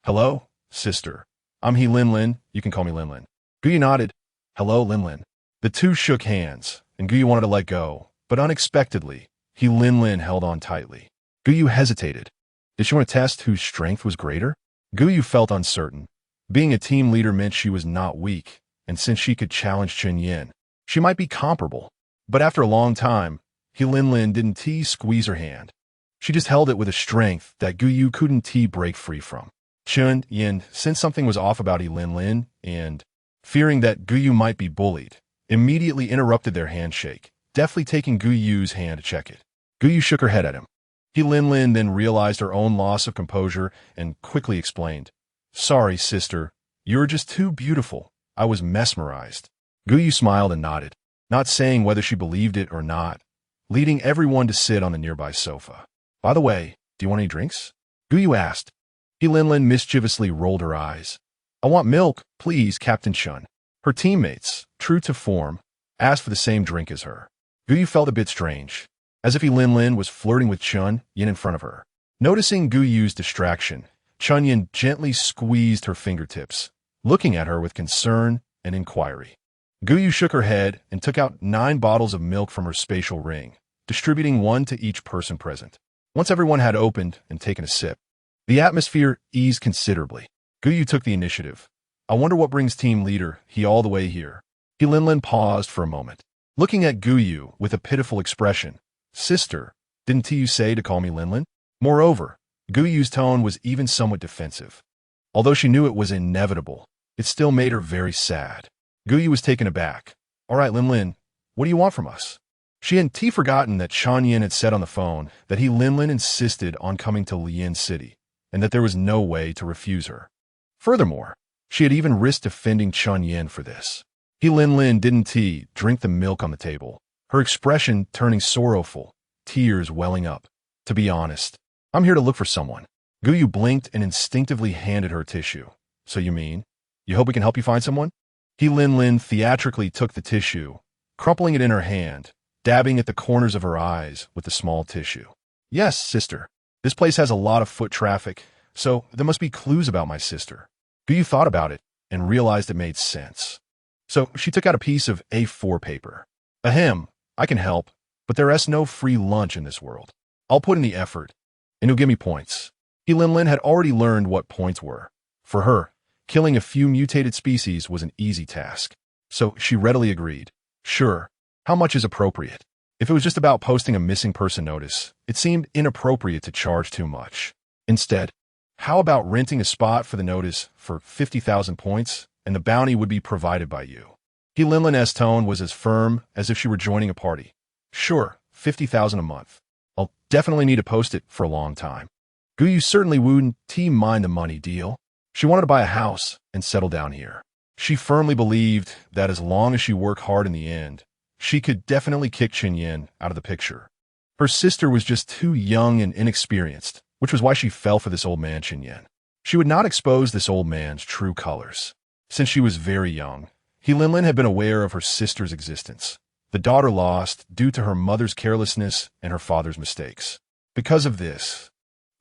A: "Hello, sister. I'm Lin. You can call me Lin." Gou Yu nodded. "Hello, Lin." The two shook hands, and Gou Yu wanted to let go, but unexpectedly, Lin held on tightly. Gou Yu hesitated. Did she want to test whose strength was greater? Gou Yu felt uncertain. Being a team leader meant she was not weak, and since she could challenge Chun Yan, she might be comparable. But after a long time, Lin didn't squeeze her hand. She just held it with a strength that Gou Yu couldn't break free from. Chun Yan sensed something was off about Lin, and, fearing that Gou Yu might be bullied, immediately interrupted their handshake, deftly taking Gou Yu's hand to check it. Gou Yu shook her head at him. Lin then realized her own loss of composure and quickly explained, "Sorry, sister. You're just too beautiful. I was mesmerized." Gou Yu smiled and nodded, not saying whether she believed it or not, leading everyone to sit on the nearby sofa. "By the way, do you want any drinks?" Gou Yu asked. Lin mischievously rolled her eyes. "I want milk, please, Captain Chun." Her teammates, true to form, asked for the same drink as her. Gou Yu felt a bit strange, as if Lin was flirting with Chun Yan in front of her. Noticing Gou Yu's distraction, Chun Yan gently squeezed her fingertips, looking at her with concern and inquiry. Gou Yu shook her head and took out 9 bottles of milk from her spatial ring, distributing one to each person present. Once everyone had opened and taken a sip, the atmosphere eased considerably. Gou Yu took the initiative. "I wonder what brings team leader all the way here." Lin paused for a moment, looking at Gou Yu with a pitiful expression. "Sister, didn't you say to call me Lin?" Moreover, Gou Yu's tone was even somewhat defensive. Although she knew it was inevitable, it still made her very sad. Gou Yu was taken aback. "All right, Lin, what do you want from us?" She hadn't forgotten that Chun Yan had said on the phone that Lin insisted on coming to Lian City, and that there was no way to refuse her. Furthermore, she had even risked defending Chun Yan for this. Lin didn't drink the milk on the table, her expression turning sorrowful, tears welling up. "To be honest, I'm here to look for someone." Gou Yu blinked and instinctively handed her tissue. "So you mean, you hope we can help you find someone?" Lin theatrically took the tissue, crumpling it in her hand, dabbing at the corners of her eyes with the small tissue. "Yes, sister. This place has a lot of foot traffic, so there must be clues about my sister." Gou Yu thought about it and realized it made sense. So she took out a piece of A4 paper. "Ahem, I can help, but there is no free lunch in this world. I'll put in the effort, and you'll give me points." Lin had already learned what points were. For her, killing a few mutated species was an easy task. So she readily agreed. "Sure, how much is appropriate?" If it was just about posting a missing person notice, it seemed inappropriate to charge too much. Instead, how about renting a spot for the notice for 50,000 points, and the bounty would be provided by you? Linlin's tone was as firm as if she were joining a party. Sure, 50,000 a month. I'll definitely need to post it for a long time. Gou certainly wouldn't mind the money deal. She wanted to buy a house and settle down here. She firmly believed that as long as she worked hard in the end, she could definitely kick Chen out of the picture. Her sister was just too young and inexperienced, which was why she fell for this old man Chen. She would not expose this old man's true colors. Since she was very young, Linlin had been aware of her sister's existence. The daughter lost due to her mother's carelessness and her father's mistakes. Because of this,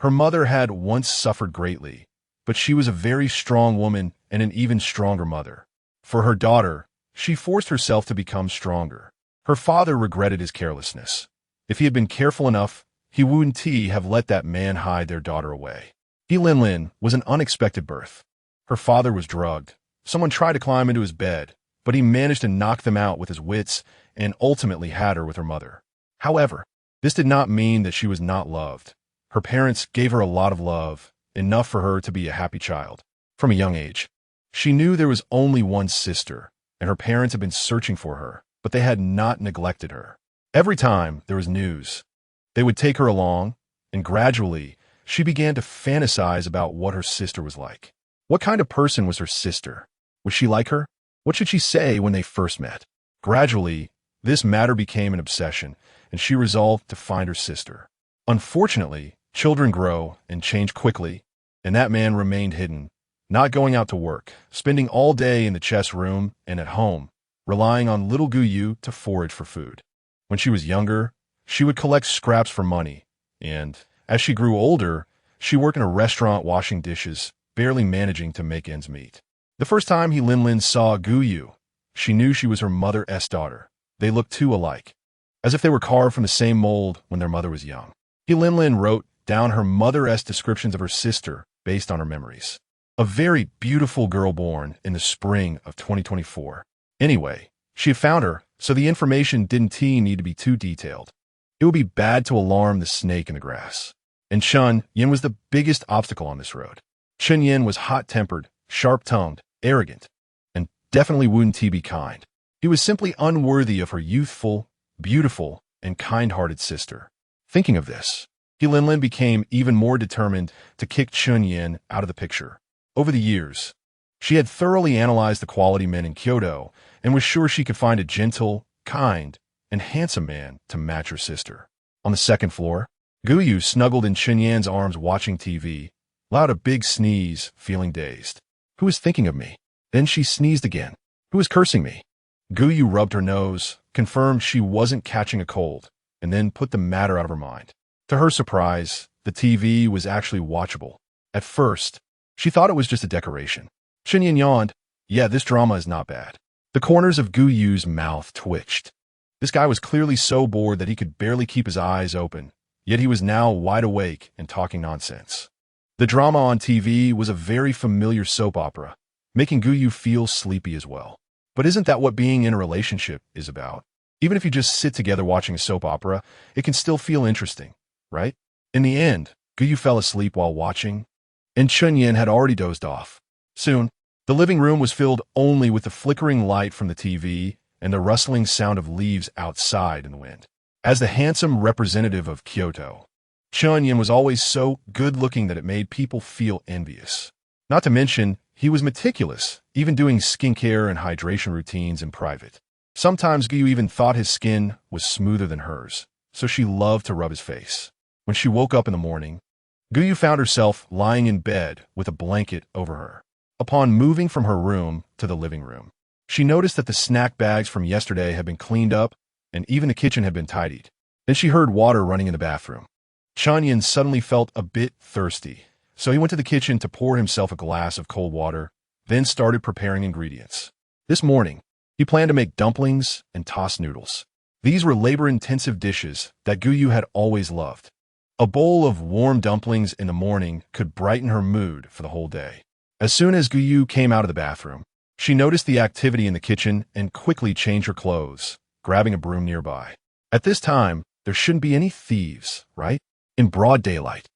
A: her mother had once suffered greatly, but she was a very strong woman and an even stronger mother. For her daughter, she forced herself to become stronger. Her father regretted his carelessness. If he had been careful enough, he wouldn't have let that man hide their daughter away. Linlin was an unexpected birth. Her father was drugged. Someone tried to climb into his bed, but he managed to knock them out with his wits and ultimately had her with her mother. However, this did not mean that she was not loved. Her parents gave her a lot of love, enough for her to be a happy child. From a young age, she knew there was only one sister, and her parents had been searching for her, but they had not neglected her. Every time there was news, they would take her along, and gradually, she began to fantasize about what her sister was like. What kind of person was her sister? Was she like her? What should she say when they first met? Gradually, this matter became an obsession, and she resolved to find her sister. Unfortunately, children grow and change quickly, and that man remained hidden, not going out to work, spending all day in the chess room and at home, relying on little Gou to forage for food. When she was younger, she would collect scraps for money, and as she grew older, she worked in a restaurant washing dishes, barely managing to make ends meet. The first time Linlin saw Gou, she knew she was her mother's daughter. They looked too alike, as if they were carved from the same mold when their mother was young. Linlin wrote down her mother's descriptions of her sister based on her memories. A very beautiful girl born in the spring of 2024. Anyway, she had found her, so the information didn't need to be too detailed. It would be bad to alarm the snake in the grass. And Chen was the biggest obstacle on this road. Chen was hot-tempered, sharp-tongued, arrogant, and definitely wouldn't be kind. He was simply unworthy of her youthful, beautiful, and kind-hearted sister. Thinking of this, Linlin became even more determined to kick Chen out of the picture. Over the years, she had thoroughly analyzed the quality men in Kyoto and was sure she could find a gentle, kind, and handsome man to match her sister. On the second floor, Gou snuggled in Chen arms watching TV, allowed a big sneeze, feeling dazed. Who is thinking of me? Then she sneezed again. Who is cursing me? Gou rubbed her nose, confirmed she wasn't catching a cold, and then put the matter out of her mind. To her surprise, the TV was actually watchable. At first, she thought it was just a decoration. Chen yawned. Yeah, this drama is not bad. The corners of Gou's mouth twitched. This guy was clearly so bored that he could barely keep his eyes open, yet he was now wide awake and talking nonsense. The drama on TV was a very familiar soap opera, making Gou feel sleepy as well. But isn't that what being in a relationship is about? Even if you just sit together watching a soap opera, it can still feel interesting, right? In the end, Gou fell asleep while watching, and Chen had already dozed off. Soon, the living room was filled only with the flickering light from the TV and the rustling sound of leaves outside in the wind. As the handsome representative of Kyoto, Chen was always so good-looking that it made people feel envious. Not to mention, he was meticulous, even doing skincare and hydration routines in private. Sometimes Gou even thought his skin was smoother than hers, so she loved to rub his face. When she woke up in the morning, Gou found herself lying in bed with a blanket over her. Upon moving from her room to the living room, she noticed that the snack bags from yesterday had been cleaned up and even the kitchen had been tidied. Then she heard water running in the bathroom. Chen suddenly felt a bit thirsty, so he went to the kitchen to pour himself a glass of cold water, then started preparing ingredients. This morning, he planned to make dumplings and tossed noodles. These were labor-intensive dishes that Gou had always loved. A bowl of warm dumplings in the morning could brighten her mood for the whole day. As soon as Gou came out of the bathroom, she noticed the activity in the kitchen and quickly changed her clothes, grabbing a broom nearby. At this time, there shouldn't be any thieves, right? In broad daylight.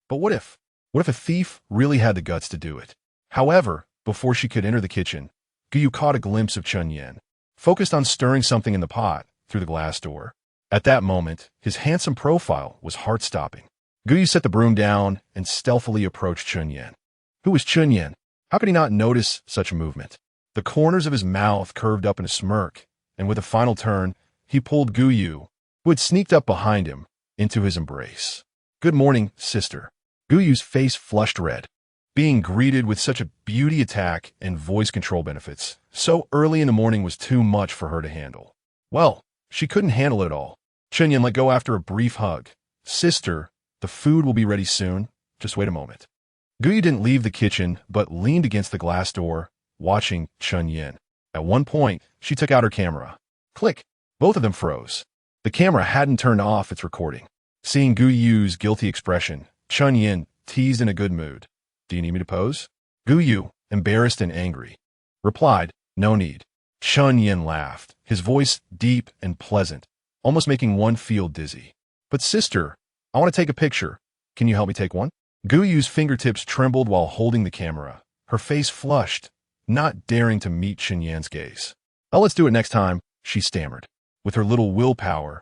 A: But what if a thief really had the guts to do it? However, before she could enter the kitchen, Gou caught a glimpse of Chen. focused on stirring something in the pot through the glass door. At that moment, his handsome profile was heart-stopping. Gou Yu set the broom down and stealthily approached Chen Yan. Who was Chen Yan? How could he not notice such a movement? The corners of his mouth curved up in a smirk, and with a final turn, he pulled Gou Yu, who had sneaked up behind him, into his embrace. "Good morning, sister." Gou Yu's face flushed red. Being greeted with such a beauty attack and voice control benefits so early in the morning was too much for her to handle. Well, she couldn't handle it all. Chen Yan let go after a brief hug. "Sister, the food will be ready soon. Just wait a moment." Gou Yu didn't leave the kitchen, but leaned against the glass door, watching Chen Yan. At one point, she took out her camera. Click! Both of them froze. The camera hadn't turned off its recording. Seeing Gou Yu's guilty expression, Chen Yan teased in a good mood. "Do you need me to pose?" Gou Yu, embarrassed and angry, replied, "No need." Chen Yan laughed, his voice deep and pleasant, almost making one feel dizzy. "But sister, I want to take a picture. Can you help me take one?" Gou Yu's fingertips trembled while holding the camera. Her face flushed, not daring to meet Chen Yan's gaze. "Oh, let's do it next time," she stammered. With her little willpower,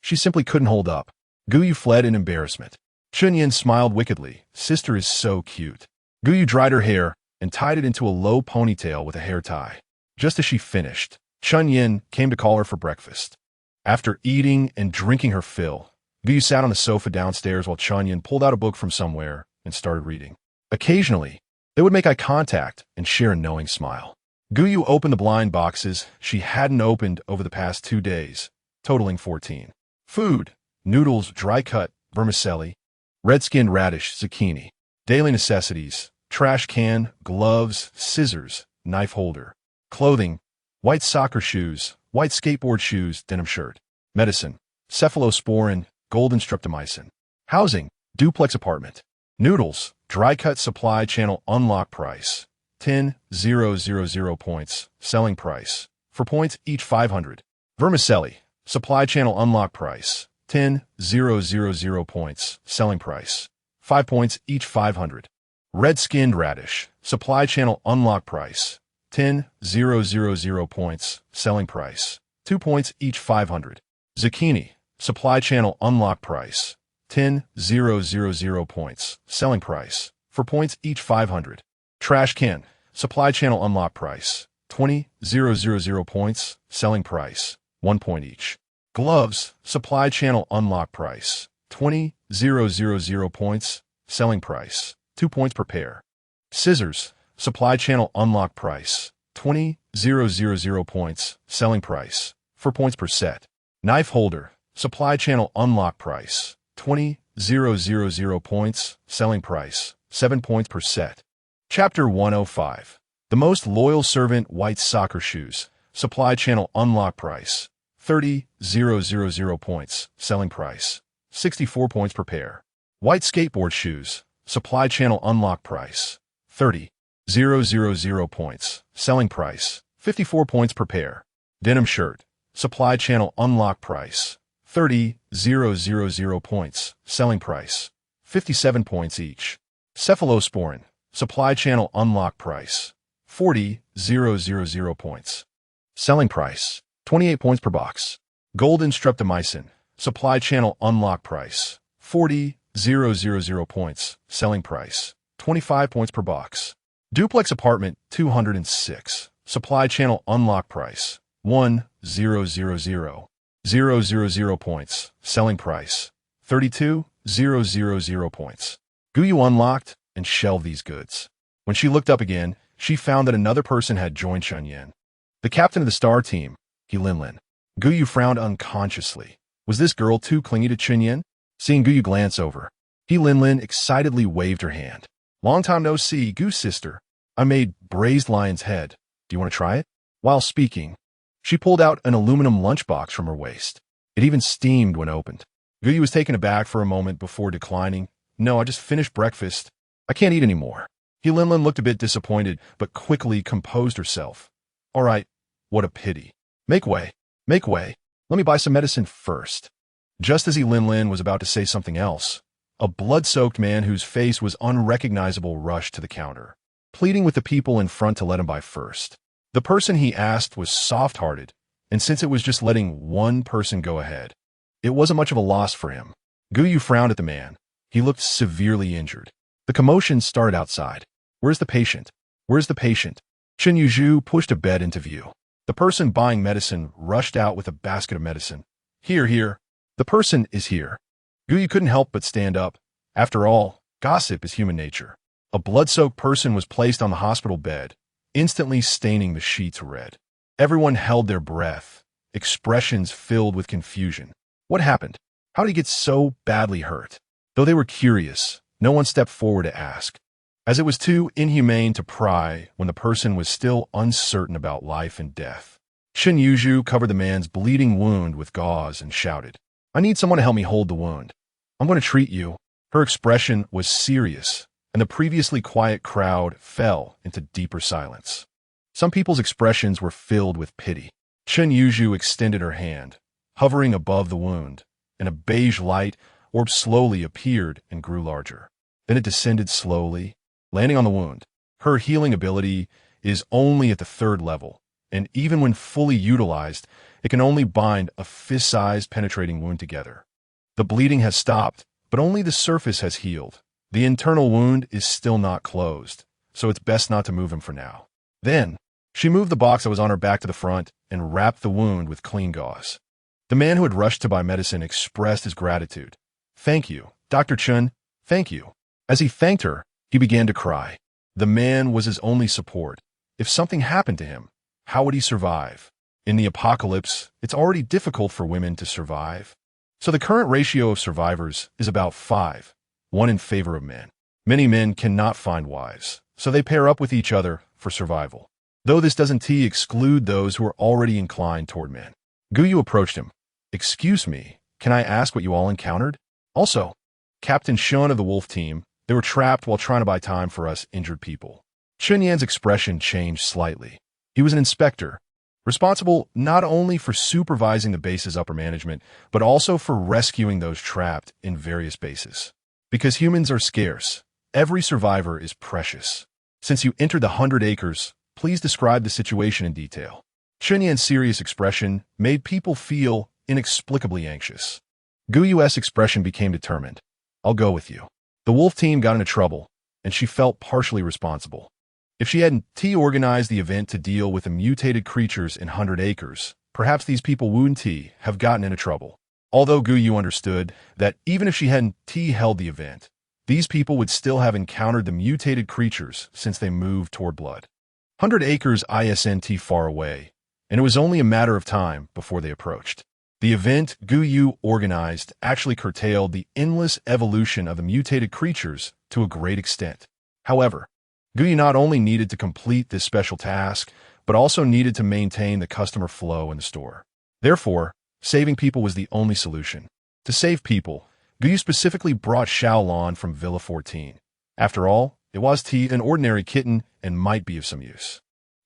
A: she simply couldn't hold up. Gou Yu fled in embarrassment. Chen Yan smiled wickedly. "Sister is so cute." Gou Yu dried her hair and tied it into a low ponytail with a hair tie. Just as she finished, Chen Yan came to call her for breakfast. After eating and drinking her fill, Gou Yu sat on the sofa downstairs while Chen Yan pulled out a book from somewhere and started reading. Occasionally, they would make eye contact and share a knowing smile. Gou Yu opened the blind boxes she hadn't opened over the past 2 days, totaling 14. Food: noodles, dry cut, vermicelli, red-skinned radish, zucchini. Daily necessities: trash can, gloves, scissors, knife holder. Clothing: white soccer shoes, white skateboard shoes, denim shirt. Medicine: cephalosporin, golden streptomycin. Housing: duplex apartment. Noodles: dry cut supply channel unlock price 10,000 points, selling price 4 points each 500. Vermicelli: supply channel unlock price 10,000 points, selling price 5 points each 500. Red-skinned radish: supply channel unlock price 10,000 points, selling price 2 points each 500. Zucchini: supply channel unlock price 10,000 points, selling price 4 points each 500. Trash can: supply channel unlock price 20,000 points, selling price 1 point each. Gloves: supply channel unlock price 20,000 points, selling price 2 points per pair. Scissors: supply channel unlock price 20,000 points, selling price 4 points per set. Knife holder: supply channel unlock price 20,000 points, selling price 7 points per set. Chapter 105. The most loyal servant: white soccer shoes, supply channel unlock price 30,000 points, selling price 64 points per pair. White skateboard shoes, supply channel unlock price 30,000 points, selling price 54 points per pair. Denim shirt, supply channel unlock price 30,000 points, selling price 57 points each. Cephalosporin, supply channel unlock price 40,000 points, selling price 28 points per box. Golden streptomycin, supply channel unlock price 40,000 points, selling price 25 points per box. Duplex apartment 206, supply channel unlock price 1,000 points, selling price 32,000 points. Gou Yu unlocked and shelved these goods. When she looked up again, she found that another person had joined Chen Yan. The captain of the star team, He Linlin. Gou Yu frowned unconsciously. Was this girl too clingy to Chen Yan? Seeing Gou Yu glance over, He Linlin excitedly waved her hand. "Long time no see, Gou sister. I made braised lion's head. Do you want to try it?" While speaking, she pulled out an aluminum lunchbox from her waist. It even steamed when opened. Gou Yu was taken aback for a moment before declining. "No, I just finished breakfast. I can't eat anymore." He Linlin looked a bit disappointed, but quickly composed herself. "All right, what a pity. Make way. Make way. Let me buy some medicine first." Just as He Linlin was about to say something else, a blood-soaked man whose face was unrecognizable rushed to the counter, pleading with the people in front to let him buy first. The person he asked was soft-hearted and since it was just letting one person go ahead, it wasn't much of a loss for him. Gou Yu frowned at the man. He looked severely injured. The commotion started outside. Where's the patient? Where's the patient? Chen Yuzhu pushed a bed into view. The person buying medicine rushed out with a basket of medicine. Here, here. The person is here. Gou Yu couldn't help but stand up. After all, gossip is human nature. A blood-soaked person was placed on the hospital bed, instantly staining the sheets red. Everyone held their breath, expressions filled with confusion. What happened? How did he get so badly hurt? Though they were curious, no one stepped forward to ask, as it was too inhumane to pry when the person was still uncertain about life and death. Chen Yuzhu covered the man's bleeding wound with gauze and shouted, I need someone to help me hold the wound. I'm going to treat you. Her expression was serious, and the previously quiet crowd fell into deeper silence. Some people's expressions were filled with pity. Chen Yuzhu extended her hand, hovering above the wound, and a beige light orb slowly appeared and grew larger. Then it descended slowly, landing on the wound. Her healing ability is only at the 3rd level, and even when fully utilized, it can only bind a fist-sized penetrating wound together. The bleeding has stopped, but only the surface has healed. The internal wound is still not closed, so it's best not to move him for now. Then, she moved the box that was on her back to the front and wrapped the wound with clean gauze. The man who had rushed to buy medicine expressed his gratitude. Thank you, Dr. Chen, thank you. As he thanked her, he began to cry. The man was his only support. If something happened to him, how would he survive? In the apocalypse, it's already difficult for women to survive. So the current ratio of survivors is about 5, 1 in favor of men. Many men cannot find wives, so they pair up with each other for survival. Though this doesn't exclude those who are already inclined toward men. Gou Yu approached him. Excuse me, can I ask what you all encountered? Also, Captain Shun of the Wolf Team, they were trapped while trying to buy time for us injured people. Chen Yan's expression changed slightly. He was an inspector, responsible not only for supervising the base's upper management, but also for rescuing those trapped in various bases. Because humans are scarce, every survivor is precious. Since you entered the 100 acres, please describe the situation in detail. Chen Yan's serious expression made people feel inexplicably anxious. Gou Yu's expression became determined. I'll go with you. The wolf team got into trouble, and she felt partially responsible. If she hadn't organized the event to deal with the mutated creatures in 100 acres, perhaps these people would have gotten into trouble. Although Gou Yu understood that even if she hadn't held the event, these people would still have encountered the mutated creatures since they moved toward blood. 100 acres isn't far away, and it was only a matter of time before they approached. The event Gou Yu organized actually curtailed the endless evolution of the mutated creatures to a great extent. However, Gou Yu not only needed to complete this special task, but also needed to maintain the customer flow in the store. Therefore, saving people was the only solution. To save people, Gou Yu specifically brought Xiaolan from Villa 14. After all, it was an ordinary kitten and might be of some use.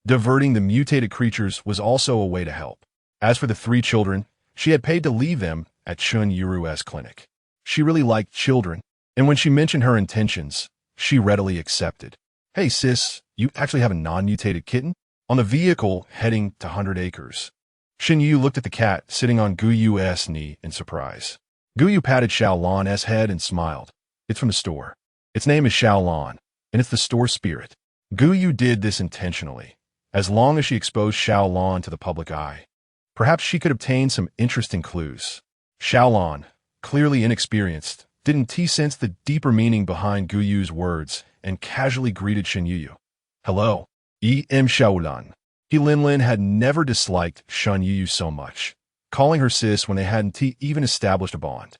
A: Diverting the mutated creatures was also a way to help. As for the 3 children, she had paid to leave them at Chun Yuru's clinic. She really liked children, and when she mentioned her intentions, she readily accepted. Hey sis, you actually have a non-mutated kitten? On the vehicle heading to 100 acres. Shin Yu looked at the cat sitting on Gou Yu's knee in surprise. Gou Yu patted Xiaolan's head and smiled. It's from the store. Its name is Xiaolan, and it's the store spirit. Gou Yu did this intentionally, as long as she exposed Xiaolan to the public eye. Perhaps she could obtain some interesting clues. Xiaolan, clearly inexperienced, didn't sense the deeper meaning behind Gou Yu's words and casually greeted Shin Yu. Hello, Xiaolan. He Linlin had never disliked Shin Yu so much, calling her sis when they hadn't even established a bond.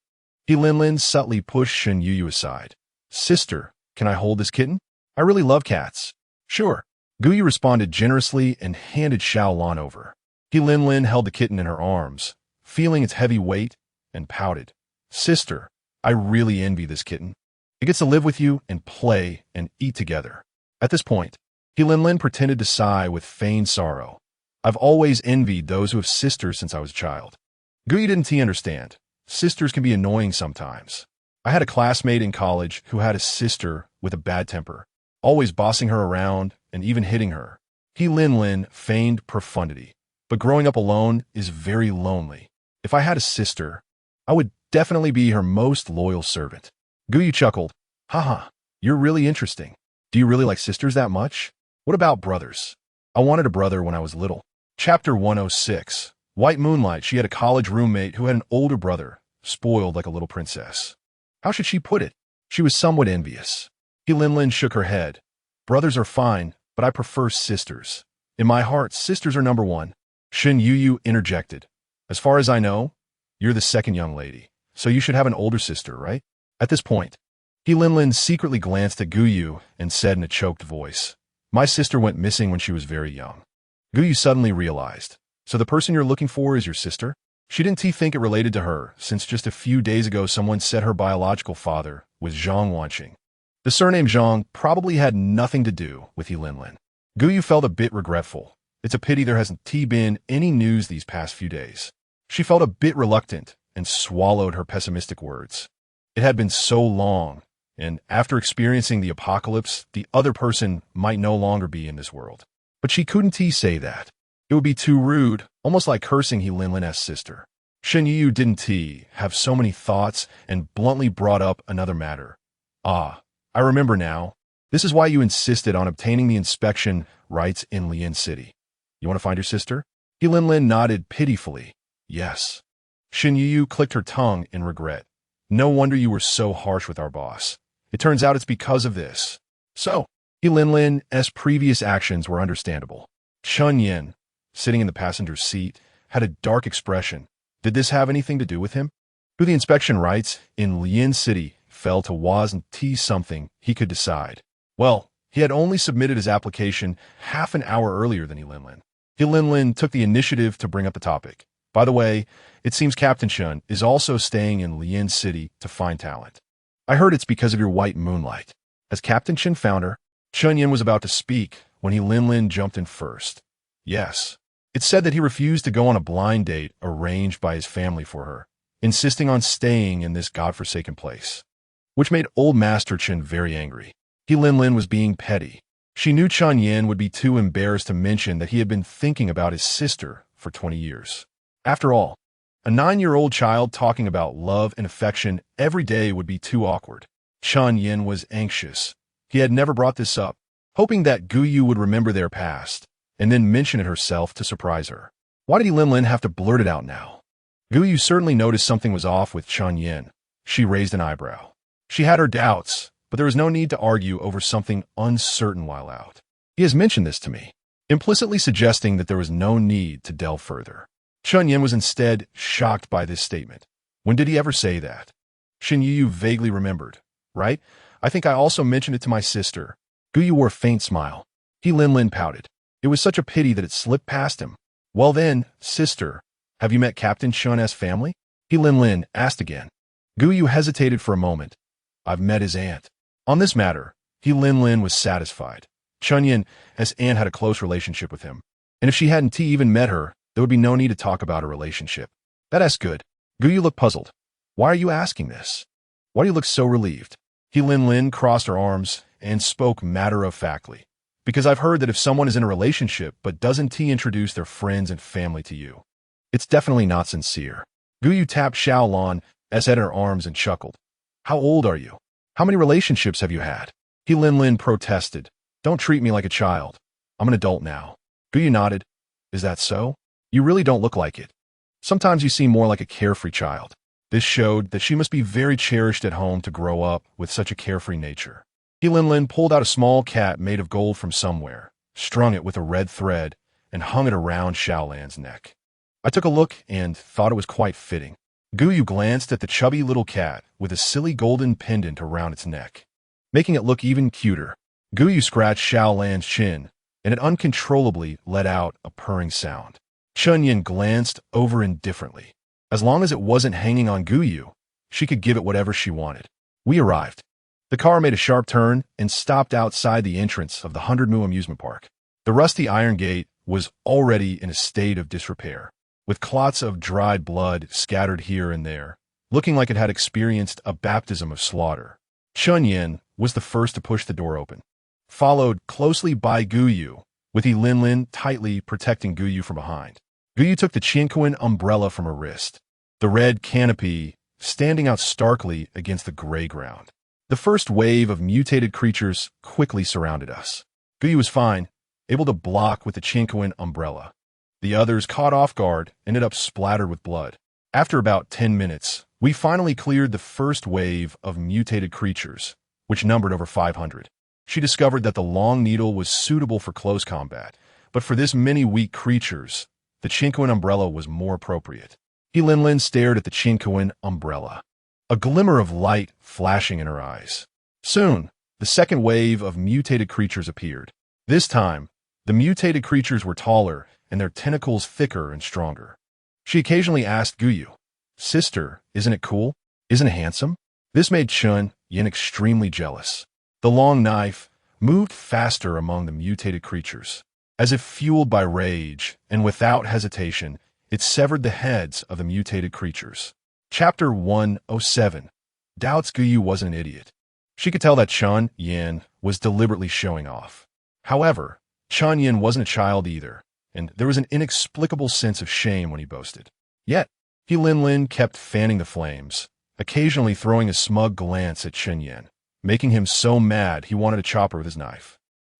A: He Linlin subtly pushed Shin Yu aside. Sister, can I hold this kitten? I really love cats. Sure. Gou Yu responded generously and handed Xiaolan over. He Linlin held the kitten in her arms, feeling its heavy weight, and pouted. Sister, I really envy this kitten. It gets to live with you and play and eat together. At this point, He Linlin pretended to sigh with feigned sorrow. I've always envied those who have sisters since I was a child. Gou Yu didn't understand. Sisters can be annoying sometimes. I had a classmate in college who had a sister with a bad temper, always bossing her around and even hitting her. He Linlin feigned profundity. but growing up alone is very lonely. If I had a sister, I would definitely be her most loyal servant. Gou Yu chuckled. Haha, you're really interesting. Do you really like sisters that much? What about brothers? I wanted a brother when I was little. Chapter 106. White Moonlight. She had a college roommate who had an older brother, spoiled like a little princess. How should she put it? She was somewhat envious. Linlin shook her head. Brothers are fine, but I prefer sisters. In my heart, sisters are number one. Shin Yu interjected. As far as I know, you're the second young lady, so you should have an older sister, right? At this point, Linlin secretly glanced at Gou Yu and said in a choked voice, My sister went missing when she was very young. Gou Yu suddenly realized. So the person you're looking for is your sister? She didn't think it related to her, since just a few days ago someone said her biological father was Zhang Wanqing. The surname Zhang probably had nothing to do with Linlin. Gou Yu felt a bit regretful. It's a pity there hasn't been any news these past few days. She felt a bit reluctant and swallowed her pessimistic words. It had been so long, and after experiencing the apocalypse, the other person might no longer be in this world. But she couldn't say that. It would be too rude, almost like cursing Linlin's sister. Shen Yu didn't have so many thoughts and bluntly brought up another matter. Ah, I remember now. This is why you insisted on obtaining the inspection rights in Lian City. You want to find your sister? Linlin nodded pitifully. Yes. Shen Yu clicked her tongue in regret. No wonder you were so harsh with our boss. It turns out it's because of this. So, Linlin's previous actions were understandable. Chun Yin, sitting in the passenger's seat, had a dark expression. Did this have anything to do with him? Who the inspection rights in Lian City fell to wasn't something he could decide. Well, he had only submitted his application half an hour earlier than Linlin. Linlin took the initiative to bring up the topic. By the way, it seems Captain Chun is also staying in Lian City to find talent. I heard it's because of your white moonlight. Has Captain Chun found her? Chun Yin was about to speak when Linlin jumped in first. Yes. It said that he refused to go on a blind date arranged by his family for her, insisting on staying in this godforsaken place, which made old Master Chen very angry. Linlin was being petty. She knew Chun Yin would be too embarrassed to mention that he had been thinking about his sister for 20 years. After all, a 9-year-old child talking about love and affection every day would be too awkward. Chun Yin was anxious. He had never brought this up, hoping that Gou Yu would remember their past and then mention it herself to surprise her. Why did Linlin have to blurt it out now? Gou Yu certainly noticed something was off with Chun Yin. She raised an eyebrow. She had her doubts, but there was no need to argue over something uncertain while out. He has mentioned this to me, implicitly suggesting that there was no need to delve further. Chun Yin was instead shocked by this statement. When did he ever say that? Shin Yu vaguely remembered. Right? I think I also mentioned it to my sister. Gou Yu wore a faint smile. Linlin pouted. It was such a pity that it slipped past him. Well then, sister, have you met Captain Chun's family? Linlin asked again. Gou Yu hesitated for a moment. I've met his aunt. On this matter, Linlin was satisfied. Chun Yin's aunt had a close relationship with him, and if she hadn't even met her, there would be no need to talk about a relationship. That's good. Gou Yu looked puzzled. Why are you asking this? Why do you look so relieved? Linlin crossed her arms and spoke matter-of-factly. Because I've heard that if someone is in a relationship but doesn't introduce their friends and family to you, it's definitely not sincere. Gou Yu tapped Xiaolan's head in her arms and chuckled. How old are you? How many relationships have you had? Linlin protested. Don't treat me like a child. I'm an adult now. Gou Yu nodded. Is that so? You really don't look like it. Sometimes you seem more like a carefree child. This showed that she must be very cherished at home to grow up with such a carefree nature. Linlin pulled out a small cat made of gold from somewhere, strung it with a red thread, and hung it around Xiaolan's neck. I took a look and thought it was quite fitting. Gou Yu glanced at the chubby little cat with a silly golden pendant around its neck, making it look even cuter. Gou Yu scratched Xiaolan's chin, and it uncontrollably let out a purring sound. Chun Yin glanced over indifferently. As long as it wasn't hanging on Gou Yu, she could give it whatever she wanted. We arrived. The car made a sharp turn and stopped outside the entrance of the 100 Mu amusement park. The rusty iron gate was already in a state of disrepair, with clots of dried blood scattered here and there, looking like it had experienced a baptism of slaughter. Chun Yin was the first to push the door open, followed closely by Gou Yu, with Linlin tightly protecting Gou Yu from behind. Gou took the Qianquan umbrella from her wrist, the red canopy standing out starkly against the gray ground. The first wave of mutated creatures quickly surrounded us. Gou was fine, able to block with the Qianquan umbrella. The others, caught off guard, ended up splattered with blood. After about 10 minutes, we finally cleared the first wave of mutated creatures, which numbered over 500. She discovered that the long needle was suitable for close combat, but for this many weak creatures, the Qianquan umbrella was more appropriate. Linlin stared at the Qianquan umbrella, a glimmer of light flashing in her eyes. Soon, the second wave of mutated creatures appeared. This time, the mutated creatures were taller and their tentacles thicker and stronger. She occasionally asked Gou, "Sister, isn't it cool? Isn't it handsome?" This made Chen Yin extremely jealous. The long knife moved faster among the mutated creatures. As if fueled by rage, and without hesitation, it severed the heads of the mutated creatures. Chapter 107. Doubts Gou wasn't an idiot. She could tell that Chen Yin was deliberately showing off. However, Chen Yin wasn't a child either, and there was an inexplicable sense of shame when he boasted. Yet, Linlin kept fanning the flames, occasionally throwing a smug glance at Chen Yin, making him so mad he wanted to chop her with his knife.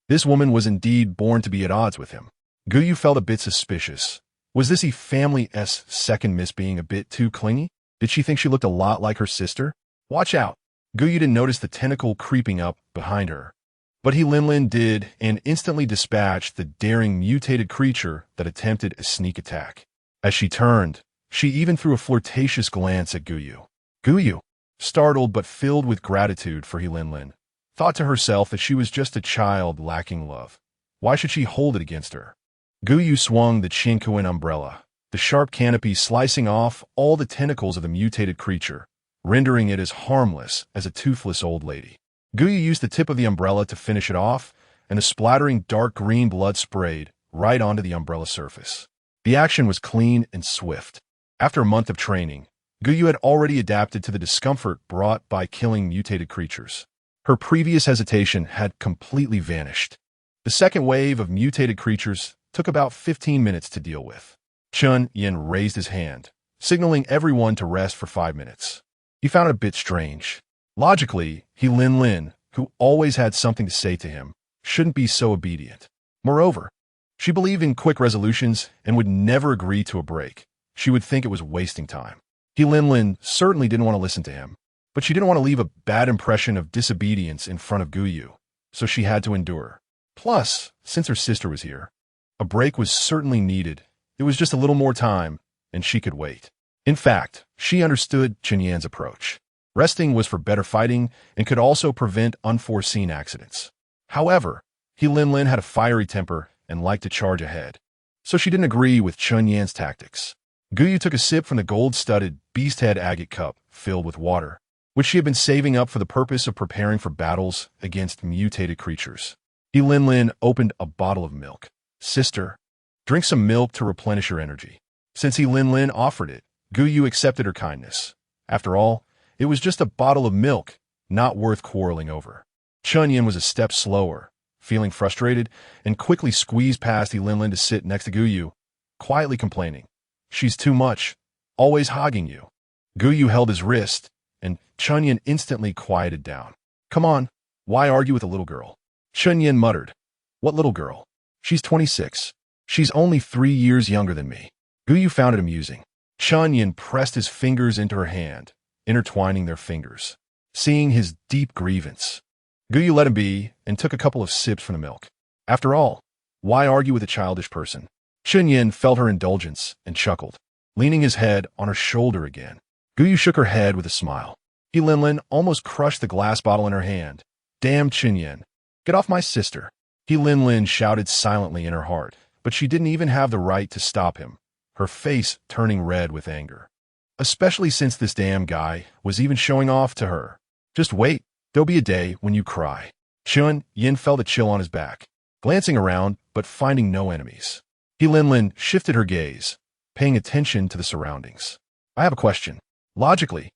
A: This woman was indeed born to be at odds with him. Gou felt a bit suspicious. Was this family's second miss being a bit too clingy? Did she think she looked a lot like her sister? Watch out! Gou didn't notice the tentacle creeping up behind her. But Linlin did, and instantly dispatched the daring mutated creature that attempted a sneak attack. As she turned, she even threw a flirtatious glance at Gou. Gou, startled but filled with gratitude for Linlin, thought to herself that she was just a child lacking love. Why should she hold it against her? Gou swung the Qianquan umbrella, the sharp canopy slicing off all the tentacles of the mutated creature, rendering it as harmless as a toothless old lady. Gou used the tip of the umbrella to finish it off, and a splattering dark green blood sprayed right onto the umbrella surface. The action was clean and swift. After a month of training, Gou had already adapted to the discomfort brought by killing mutated creatures. Her previous hesitation had completely vanished. The second wave of mutated creatures took about 15 minutes to deal with. Chen Yin raised his hand, signaling everyone to rest for 5 minutes. He found it a bit strange. Logically, Linlin, who always had something to say to him, shouldn't be so obedient. Moreover, she believed in quick resolutions and would never agree to a break. She would think it was wasting time. Linlin certainly didn't want to listen to him, but she didn't want to leave a bad impression of disobedience in front of Gou, so she had to endure. Plus, since her sister was here, a break was certainly needed. It was just a little more time, and she could wait. In fact, she understood Chen Yan's approach. Resting was for better fighting and could also prevent unforeseen accidents. However, Linlin had a fiery temper and liked to charge ahead, so she didn't agree with Chen Yan's tactics. Gou took a sip from the gold-studded beast-head agate cup filled with water, which she had been saving up for the purpose of preparing for battles against mutated creatures. Linlin opened a bottle of milk. "Sister, drink some milk to replenish your energy." Since Linlin offered it, Gou accepted her kindness. After all, it was just a bottle of milk, not worth quarreling over. Chen Yin was a step slower, feeling frustrated, and quickly squeezed past Linlin to sit next to Gou, quietly complaining. "She's too much, always hogging you." Gou held his wrist, and Chen Yin instantly quieted down. "Come on, why argue with a little girl?" Chen Yin muttered. "What little girl? She's 26. She's only 3 years younger than me." Gou found it amusing. Chen Yin pressed his fingers into her hand, intertwining their fingers. Seeing his deep grievance, Gou let him be and took a couple of sips from the milk. After all, why argue with a childish person? Chen Yin felt her indulgence and chuckled, leaning his head on her shoulder again. Gou shook her head with a smile. Linlin almost crushed the glass bottle in her hand. "Damn Chen Yin. Get off my sister." Linlin shouted silently in her heart, but she didn't even have the right to stop him, her face turning red with anger. Especially since this damn guy was even showing off to her. "Just wait, there'll be a day when you cry." Chen Yin felt a chill on his back, glancing around but finding no enemies. Linlin shifted her gaze, paying attention to the surroundings. "I have a question. Logically,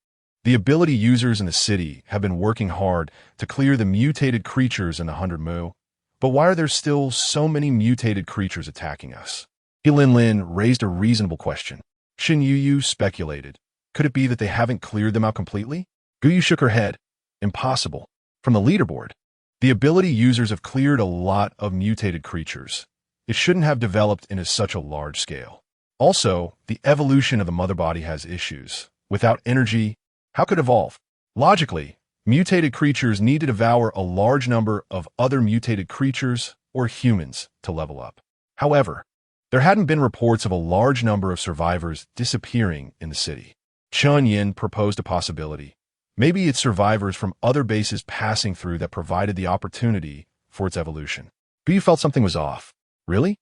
A: the ability users in the city have been working hard to clear the mutated creatures in the 100 Mu, but why are there still so many mutated creatures attacking us?" He Lin raised a reasonable question. Shin Yu speculated. Could it be that they haven't cleared them out completely? Gou Yu shook her head. Impossible. From the leaderboard, the ability users have cleared a lot of mutated creatures. It shouldn't have developed in such a large scale. Also, the evolution of the mother body has issues. Without energy, how could it evolve? Logically, mutated creatures need to devour a large number of other mutated creatures or humans to level up. However, there hadn't been reports of a large number of survivors disappearing in the city. Chun Yin proposed a possibility. Maybe it's survivors from other bases passing through that provided the opportunity for its evolution. Gou Yu felt something was off. Really?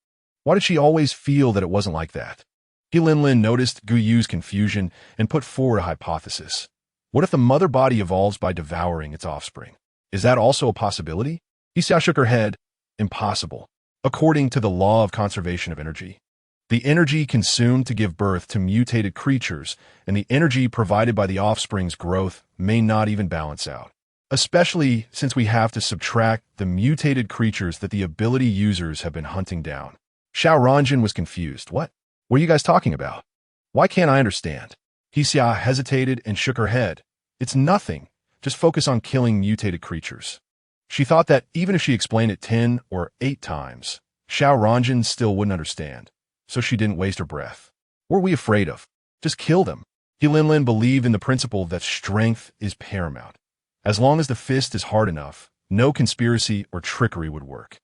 A: Why did she always feel that it wasn't like that? He Lin noticed Gou Yu's confusion and put forward a hypothesis. What if the mother body evolves by devouring its offspring? Is that also a possibility? He shook her head. Impossible. According to the law of conservation of energy, the energy consumed to give birth to mutated creatures and the energy provided by the offspring's growth may not even balance out, especially since we have to subtract the mutated creatures that the ability users have been hunting down. Xiao Ranjin was confused. What are you guys talking about? Why can't I understand? Xia hesitated and shook her head. It's nothing. Just focus on killing mutated creatures. She thought that even if she explained it 10 or 8 times, Xiao Ranjin still wouldn't understand, so she didn't waste her breath. What are we afraid of? Just kill them. He Lin believed in the principle that strength is paramount. As long as the fist is hard enough, no conspiracy or trickery would work.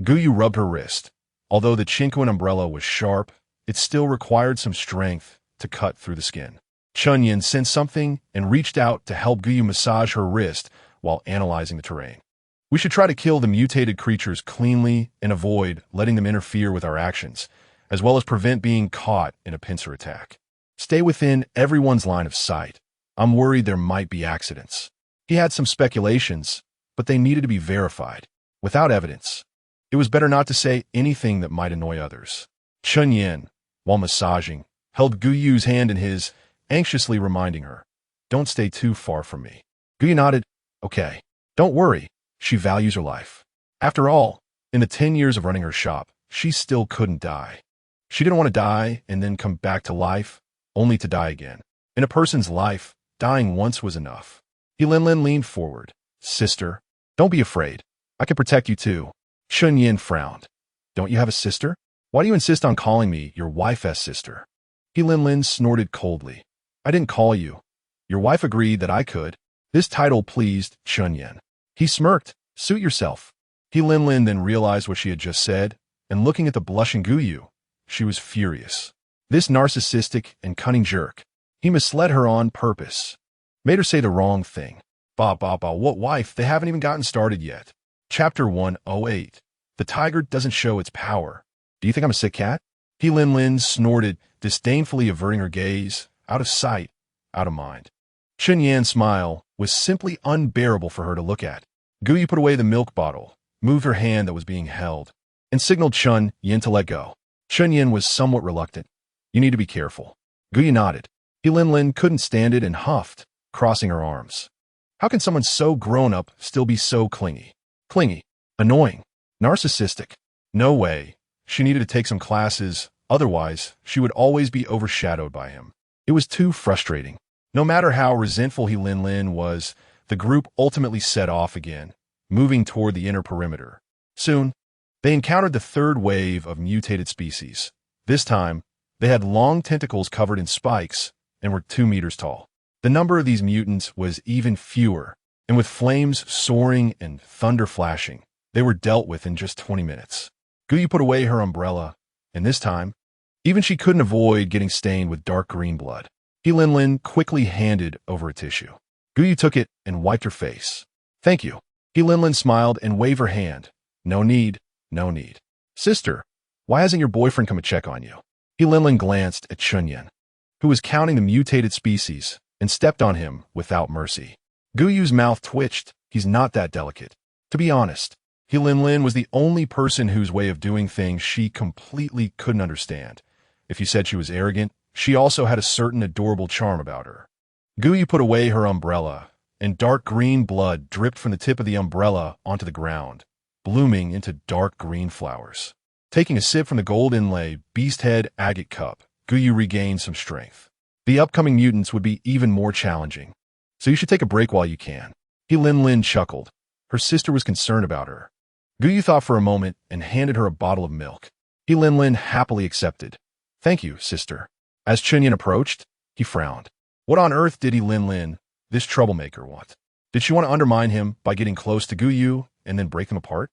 A: Gou Yu rubbed her wrist. Although the Chinquan umbrella was sharp, it still required some strength to cut through the skin. Chun Yin sensed something and reached out to help Gou Yu massage her wrist while analyzing the terrain. We should try to kill the mutated creatures cleanly and avoid letting them interfere with our actions, as well as prevent being caught in a pincer attack. Stay within everyone's line of sight. I'm worried there might be accidents. He had some speculations, but they needed to be verified. Without evidence, it was better not to say anything that might annoy others. Chun Yin, while massaging, held Gou Yu's hand in his, anxiously reminding her, "Don't stay too far from me." Gou Yu nodded. "Okay. Don't worry. She values her life. After all, in the 10 years of running her shop, she still couldn't die. She didn't want to die and then come back to life, only to die again. In a person's life, dying once was enough." He Lin leaned forward. "Sister, don't be afraid. I can protect you too." Chun Yin frowned. "Don't you have a sister? Why do you insist on calling me your wife's sister?" He Lin snorted coldly. "I didn't call you. Your wife agreed that I could." This title pleased Chun Yin. He smirked. "Suit yourself." He Lin then realized what she had just said, and looking at the blushing Gou Yu, she was furious. This narcissistic and cunning jerk, he misled her on purpose. Made her say the wrong thing. What wife? They haven't even gotten started yet. Chapter 108. The tiger doesn't show its power. Do you think I'm a sick cat? He Lin snorted, disdainfully averting her gaze, out of sight, out of mind. Chun Yan's smile was simply unbearable for her to look at. Gou Yu put away the milk bottle, moved her hand that was being held, and signaled Chun Yin to let go. Chun Yin was somewhat reluctant. "You need to be careful." Gou Yu nodded. He Lin couldn't stand it and huffed, crossing her arms. How can someone so grown-up still be so clingy? Clingy, annoying, narcissistic. No way. She needed to take some classes, otherwise she would always be overshadowed by him. It was too frustrating. No matter how resentful He Lin was, the group ultimately set off again, moving toward the inner perimeter. Soon, they encountered the third wave of mutated species. This time, they had long tentacles covered in spikes and were 2 meters tall. The number of these mutants was even fewer, and with flames soaring and thunder flashing, they were dealt with in just 20 minutes. Gou Yu put away her umbrella, and this time, even she couldn't avoid getting stained with dark green blood. He Lin quickly handed over a tissue. Gou Yu took it and wiped her face. "Thank you." He Lin smiled and waved her hand. "No need, no need." "Sister, why hasn't your boyfriend come to check on you?" He Lin glanced at Chun Yin, who was counting the mutated species, and stepped on him without mercy. Gou Yu's mouth twitched. He's not that delicate. To be honest, He Lin was the only person whose way of doing things she completely couldn't understand. If you said she was arrogant, she also had a certain adorable charm about her. Gou Yu put away her umbrella, and dark green blood dripped from the tip of the umbrella onto the ground, blooming into dark green flowers. Taking a sip from the gold inlay beast head agate cup, Gou regained some strength. The upcoming mutants would be even more challenging, so you should take a break while you can. Lin chuckled. Her sister was concerned about her. Gou thought for a moment and handed her a bottle of milk. Lin happily accepted. Thank you, sister. As Chen approached, he frowned. What on earth did Lin, this troublemaker, want? Did she want to undermine him by getting close to Gou and then break them apart?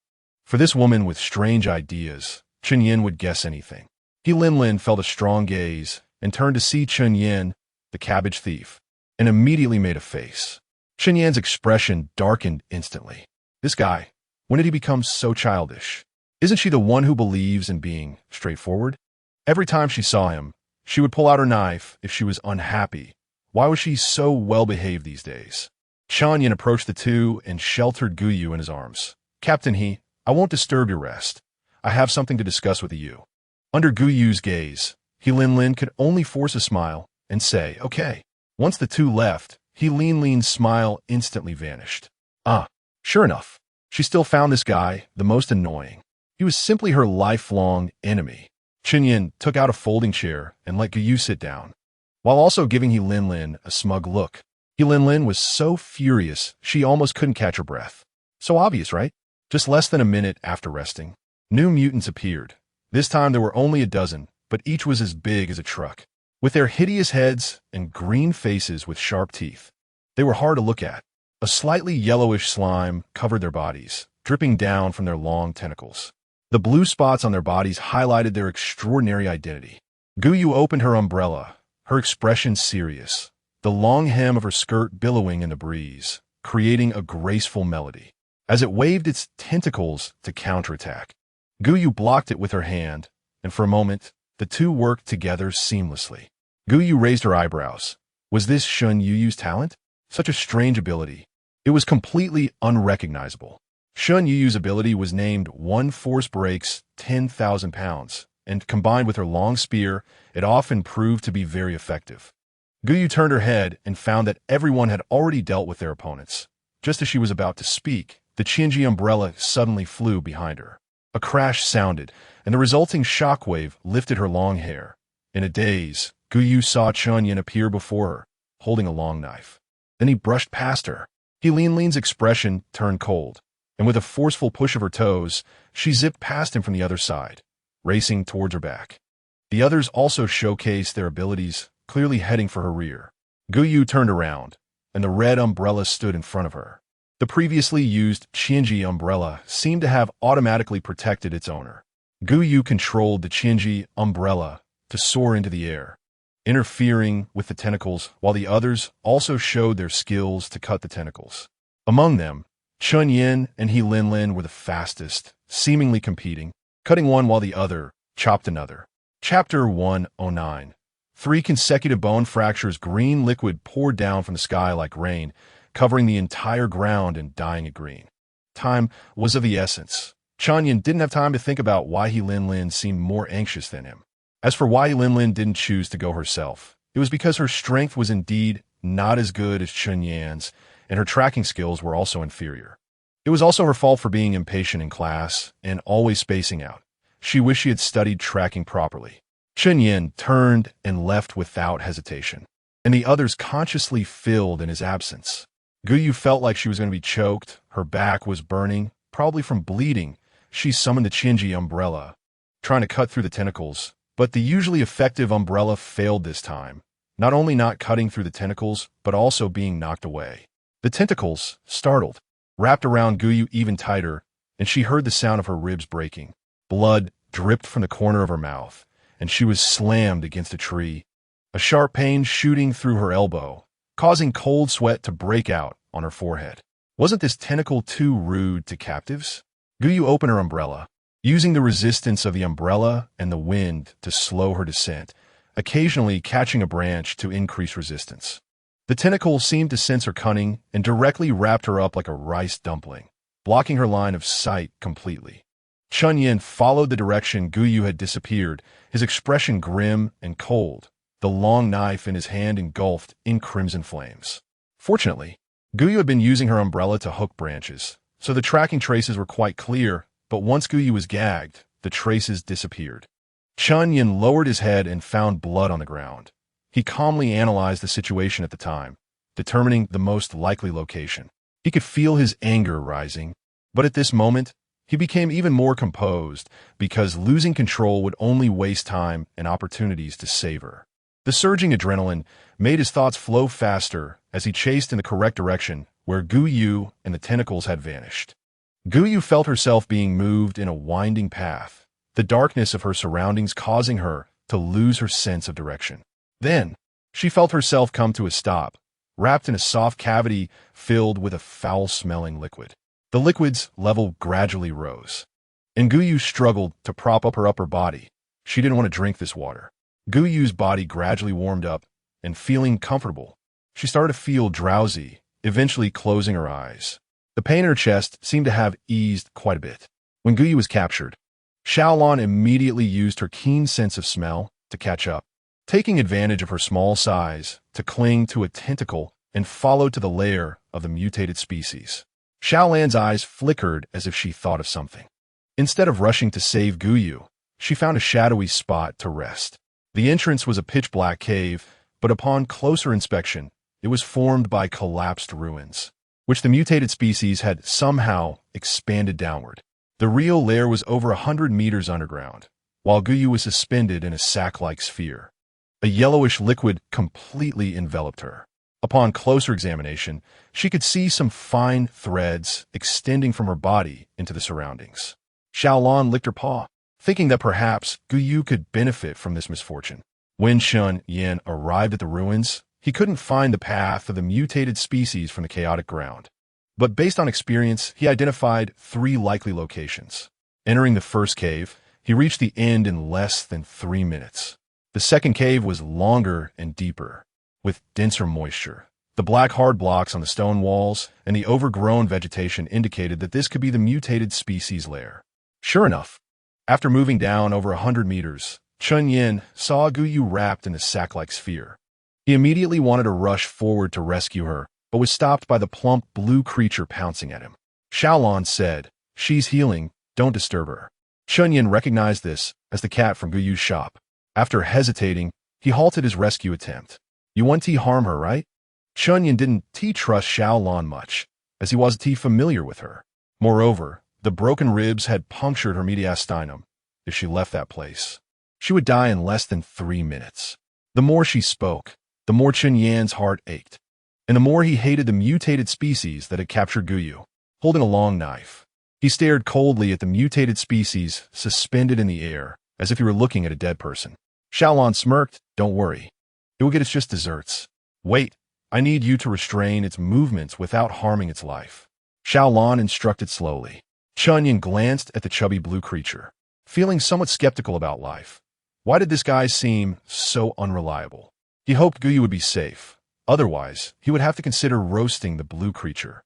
A: For this woman with strange ideas, Chen would guess anything. Lin felt a strong gaze and turned to see Chen, the cabbage thief, and immediately made a face. Chen expression darkened instantly. This guy, when did he become so childish? Isn't she the one who believes in being straightforward? Every time she saw him, she would pull out her knife if she was unhappy. Why was she so well-behaved these days? Chen approached the two and sheltered Gou in his arms. Captain I won't disturb your rest. I have something to discuss with you. Under Gou's gaze, Lin could only force a smile and say, okay. Once the two left, Lin's smile instantly vanished. Sure enough, she still found this guy the most annoying. He was simply her lifelong enemy. Chen took out a folding chair and let Gou sit down, while also giving Lin a smug look. Lin was so furious she almost couldn't catch her breath. So obvious, right? Just less than a minute after resting, new mutants appeared. This time there were only a dozen, but each was as big as a truck. With their hideous heads and green faces with sharp teeth, they were hard to look at. A slightly yellowish slime covered their bodies, dripping down from their long tentacles. The blue spots on their bodies highlighted their extraordinary identity. Gou opened her umbrella, her expression serious, the long hem of her skirt billowing in the breeze, creating a graceful melody. As it waved its tentacles to counterattack, Gou blocked it with her hand, and for a moment, the two worked together seamlessly. Gou raised her eyebrows. Was this Shun Yu's talent? Such a strange ability. It was completely unrecognizable. Shun Yu's ability was named One Force Breaks 10,000 pounds, and combined with her long spear, it often proved to be very effective. Gou turned her head and found that everyone had already dealt with their opponents. Just as she was about to speak, the Qinji umbrella suddenly flew behind her. A crash sounded, and the resulting shockwave lifted her long hair. In a daze, Gou saw Chen appear before her, holding a long knife. Then he brushed past her. Lin's expression turned cold, and with a forceful push of her toes, she zipped past him from the other side, racing towards her back. The others also showcased their abilities, clearly heading for her rear. Gou turned around, and the red umbrella stood in front of her. The previously used Qinji umbrella seemed to have automatically protected its owner. Gou controlled the Qinji umbrella to soar into the air, interfering with the tentacles, while the others also showed their skills to cut the tentacles. Among them, Chen and Lin were the fastest, seemingly competing, cutting one while the other chopped another. Chapter 109. 3 consecutive bone fractures. Green liquid poured down from the sky like rain, covering the entire ground and dyeing it green. Time was of the essence. Chen didn't have time to think about why Lin seemed more anxious than him. As for why Lin didn't choose to go herself, it was because her strength was indeed not as good as Chen Yan's, and her tracking skills were also inferior. It was also her fault for being impatient in class and always spacing out. She wished she had studied tracking properly. Chen turned and left without hesitation, and the others consciously filled in his absence. Gou felt like she was going to be choked. Her back was burning, probably from bleeding. She summoned the Qinji umbrella, trying to cut through the tentacles, but the usually effective umbrella failed this time, not only not cutting through the tentacles, but also being knocked away. The tentacles, startled, wrapped around Gou even tighter, and she heard the sound of her ribs breaking. Blood dripped from the corner of her mouth, and she was slammed against a tree, a sharp pain shooting through her elbow, causing cold sweat to break out on her forehead. Wasn't this tentacle too rude to captives? Gou opened her umbrella, using the resistance of the umbrella and the wind to slow her descent, occasionally catching a branch to increase resistance. The tentacle seemed to sense her cunning and directly wrapped her up like a rice dumpling, blocking her line of sight completely. Chen followed the direction Gou had disappeared, his expression grim and cold, the long knife in his hand engulfed in crimson flames. Fortunately, Gou had been using her umbrella to hook branches, so the tracking traces were quite clear, but once Gou was gagged, the traces disappeared. Chen Yin lowered his head and found blood on the ground. He calmly analyzed the situation at the time, determining the most likely location. He could feel his anger rising, but at this moment, he became even more composed because losing control would only waste time and opportunities to save her. The surging adrenaline made his thoughts flow faster as he chased in the correct direction where Gou Yu and the tentacles had vanished. Gou Yu felt herself being moved in a winding path, the darkness of her surroundings causing her to lose her sense of direction. Then, she felt herself come to a stop, wrapped in a soft cavity filled with a foul-smelling liquid. The liquid's level gradually rose, and Gou Yu struggled to prop up her upper body. She didn't want to drink this water. Gou Yu's body gradually warmed up, and feeling comfortable, she started to feel drowsy, eventually closing her eyes. The pain in her chest seemed to have eased quite a bit. When Gou Yu was captured, Xiaolon immediately used her keen sense of smell to catch up, taking advantage of her small size to cling to a tentacle and follow to the lair of the mutated species. Xiaolan's eyes flickered as if she thought of something. Instead of rushing to save Gou Yu, she found a shadowy spot to rest. The entrance was a pitch-black cave, but upon closer inspection, it was formed by collapsed ruins, which the mutated species had somehow expanded downward. The real lair was over 100 meters underground, while Gou Yu was suspended in a sack-like sphere. A yellowish liquid completely enveloped her. Upon closer examination, she could see some fine threads extending from her body into the surroundings. Xiaolon licked her paw, thinking that perhaps Gou Yu could benefit from this misfortune. When Chen Yin arrived at the ruins, he couldn't find the path of the mutated species from the chaotic ground. But based on experience, he identified 3 likely locations. Entering the first cave, he reached the end in less than 3 minutes. The second cave was longer and deeper, with denser moisture. The black hard blocks on the stone walls and the overgrown vegetation indicated that this could be the mutated species lair. Sure enough, after moving down over 100 meters, Chen Yin saw Gou Yu wrapped in a sack-like sphere. He immediately wanted to rush forward to rescue her, but was stopped by the plump blue creature pouncing at him. Xiaolon said, "She's healing, don't disturb her." Chen Yin recognized this as the cat from Gou Yu's shop. After hesitating, he halted his rescue attempt. "You want to harm her, right?" Chen Yin didn't trust Xiaolon much, as he wasn't familiar with her. Moreover, the broken ribs had punctured her mediastinum. If she left that place, she would die in less than 3 minutes. The more she spoke, the more Chen Yan's heart ached, and the more he hated the mutated species that had captured Gou Yu. Holding a long knife, he stared coldly at the mutated species suspended in the air, as if he were looking at a dead person. Xiaolon smirked, "Don't worry. It will get its just desserts. Wait, I need you to restrain its movements without harming its life." Xiaolon instructed slowly. Chen Yin glanced at the chubby blue creature, feeling somewhat skeptical about life. Why did this guy seem so unreliable? He hoped Gou Yu would be safe. Otherwise, he would have to consider roasting the blue creature.